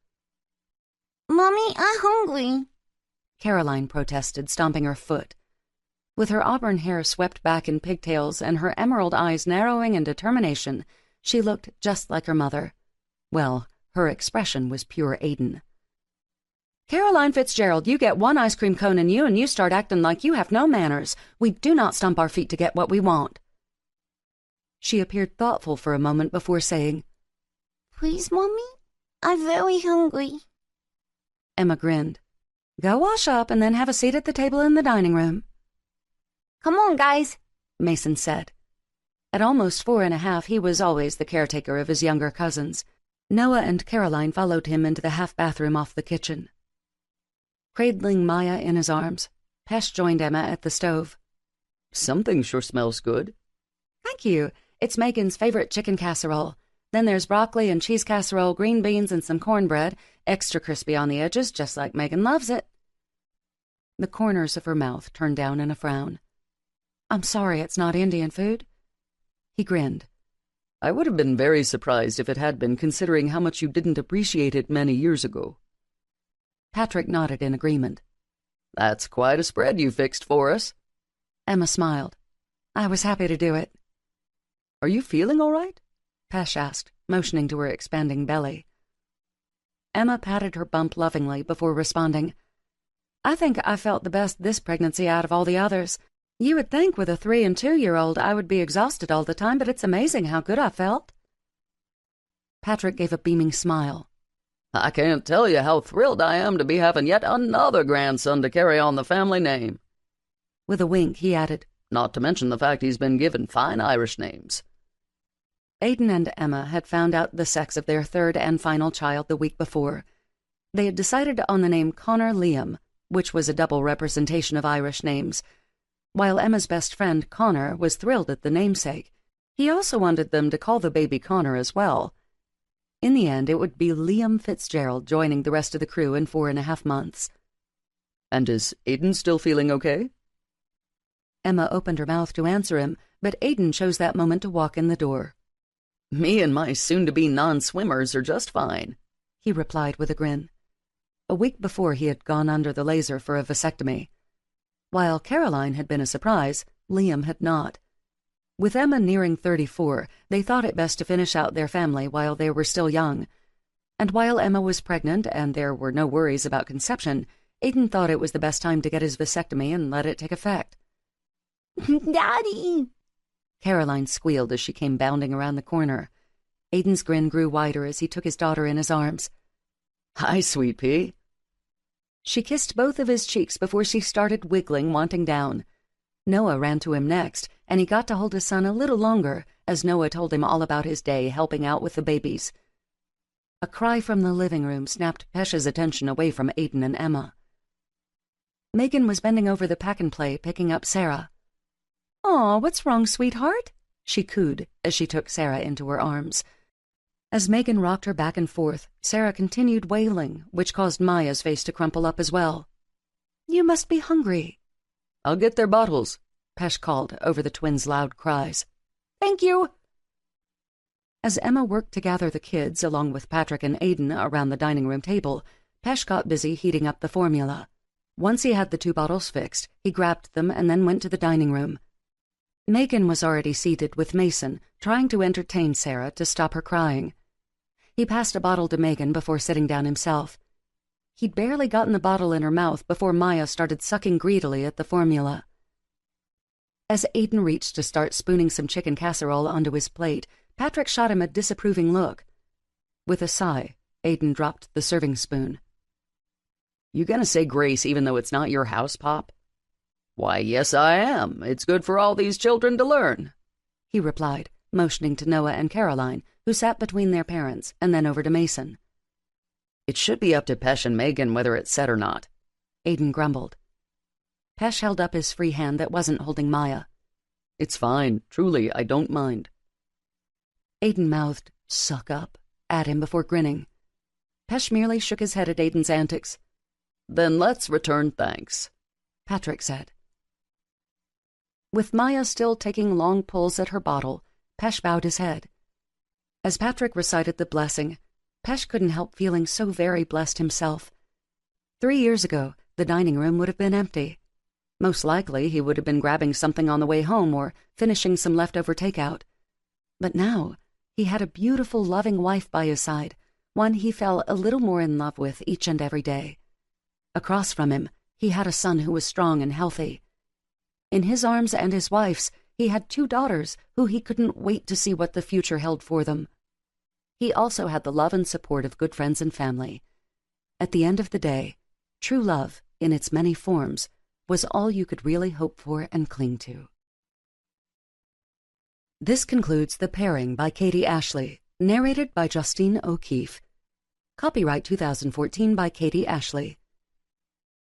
"Mommy, I'm hungry," Caroline protested, stomping her foot. With her auburn hair swept back in pigtails and her emerald eyes narrowing in determination, she looked just like her mother. Well, her expression was pure Aiden. "Caroline Fitzgerald, you get one ice cream cone and you start acting like you have no manners. We do not stomp our feet to get what we want." She appeared thoughtful for a moment before saying, "Please, Mommy? I'm very hungry." Emma grinned. "Go wash up and then have a seat at the table in the dining room." "Come on, guys," Mason said. At almost 4.5, he was always the caretaker of his younger cousins. Noah and Caroline followed him into the half-bathroom off the kitchen. Cradling Maya in his arms, Pesh joined Emma at the stove. "Something sure smells good." "Thank you. It's Megan's favorite chicken casserole. Then there's broccoli and cheese casserole, green beans, and some cornbread, extra crispy on the edges, just like Megan loves it." The corners of her mouth turned down in a frown. "I'm sorry it's not Indian food." He grinned. "I would have been very surprised if it had been, considering how much you didn't appreciate it many years ago." Patrick nodded in agreement. "That's quite a spread you fixed for us." Emma smiled. "I was happy to do it." "Are you feeling all right?" Pesh asked, motioning to her expanding belly. Emma patted her bump lovingly before responding, "I think I felt the best this pregnancy out of all the others. You would think with a 3- and 2-year-old I would be exhausted all the time, but it's amazing how good I felt." Patrick gave a beaming smile. "I can't tell you how thrilled I am to be having yet another grandson to carry on the family name." With a wink, he added, "Not to mention the fact he's been given fine Irish names." Aiden and Emma had found out the sex of their 3rd and final child the week before. They had decided on the name Connor Liam, which was a double representation of Irish names. While Emma's best friend, Connor, was thrilled at the namesake, he also wanted them to call the baby Connor as well. In the end, it would be Liam Fitzgerald joining the rest of the crew in 4.5 months. "And is Aiden still feeling okay?" Emma opened her mouth to answer him, but Aiden chose that moment to walk in the door. "Me and my soon-to-be non-swimmers are just fine," he replied with a grin. A week before, he had gone under the laser for a vasectomy. While Caroline had been a surprise, Liam had not. With Emma nearing 34, they thought it best to finish out their family while they were still young. And while Emma was pregnant and there were no worries about conception, Aiden thought it was the best time to get his vasectomy and let it take effect. "Daddy!" Caroline squealed as she came bounding around the corner. Aiden's grin grew wider as he took his daughter in his arms. "Hi, sweet pea." She kissed both of his cheeks before she started wiggling, wanting down. Noah ran to him next, and he got to hold his son a little longer as Noah told him all about his day helping out with the babies. A cry from the living room snapped Pesh's attention away from Aiden and Emma. Megan was bending over the pack-and-play, picking up Sarah. "Aw, what's wrong, sweetheart?" she cooed as she took Sarah into her arms. As Megan rocked her back and forth, Sarah continued wailing, which caused Maya's face to crumple up as well. "You must be hungry." "I'll get their bottles," Pesh called over the twins' loud cries. "Thank you." As Emma worked to gather the kids, along with Patrick and Aiden, around the dining room table, Pesh got busy heating up the formula. Once he had the 2 bottles fixed, he grabbed them and then went to the dining room. Megan was already seated with Mason, trying to entertain Sarah to stop her crying. He passed a bottle to Megan before sitting down himself. He'd barely gotten the bottle in her mouth before Maya started sucking greedily at the formula. As Aiden reached to start spooning some chicken casserole onto his plate, Patrick shot him a disapproving look. With a sigh, Aiden dropped the serving spoon. "You gonna say grace even though it's not your house, Pop?" "Why, yes, I am. It's good for all these children to learn," he replied, motioning to Noah and Caroline, who sat between their parents, and then over to Mason. "It should be up to Pesh and Megan whether it's said or not," Aiden grumbled. Pesh held up his free hand that wasn't holding Maya. "It's fine. Truly, I don't mind." Aiden mouthed, "Suck up," at him before grinning. Pesh merely shook his head at Aiden's antics. "Then let's return thanks," Patrick said. With Maya still taking long pulls at her bottle, Pesh bowed his head. As Patrick recited the blessing, Pesh couldn't help feeling so very blessed himself. 3 years ago, the dining room would have been empty. Most likely, he would have been grabbing something on the way home or finishing some leftover takeout. But now, he had a beautiful, loving wife by his side, one he fell a little more in love with each and every day. Across from him, he had a son who was strong and healthy. In his arms and his wife's, he had 2 daughters who he couldn't wait to see what the future held for them. He also had the love and support of good friends and family. At the end of the day, true love, in its many forms, was all you could really hope for and cling to. This concludes The Pairing by Katie Ashley, narrated by Justine O'Keefe. Copyright 2014 by Katie Ashley.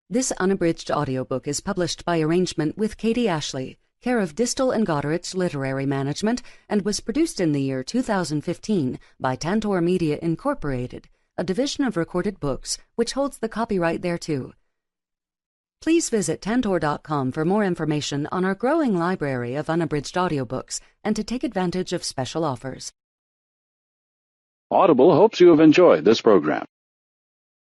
This unabridged audiobook is published by arrangement with Katie Ashley, care of Distal and Goderich Literary Management, and was produced in the year 2015 by Tantor Media Incorporated, a division of Recorded Books, which holds the copyright thereto. Please visit Tantor.com for more information on our growing library of unabridged audiobooks and to take advantage of special offers. Audible hopes you have enjoyed this program.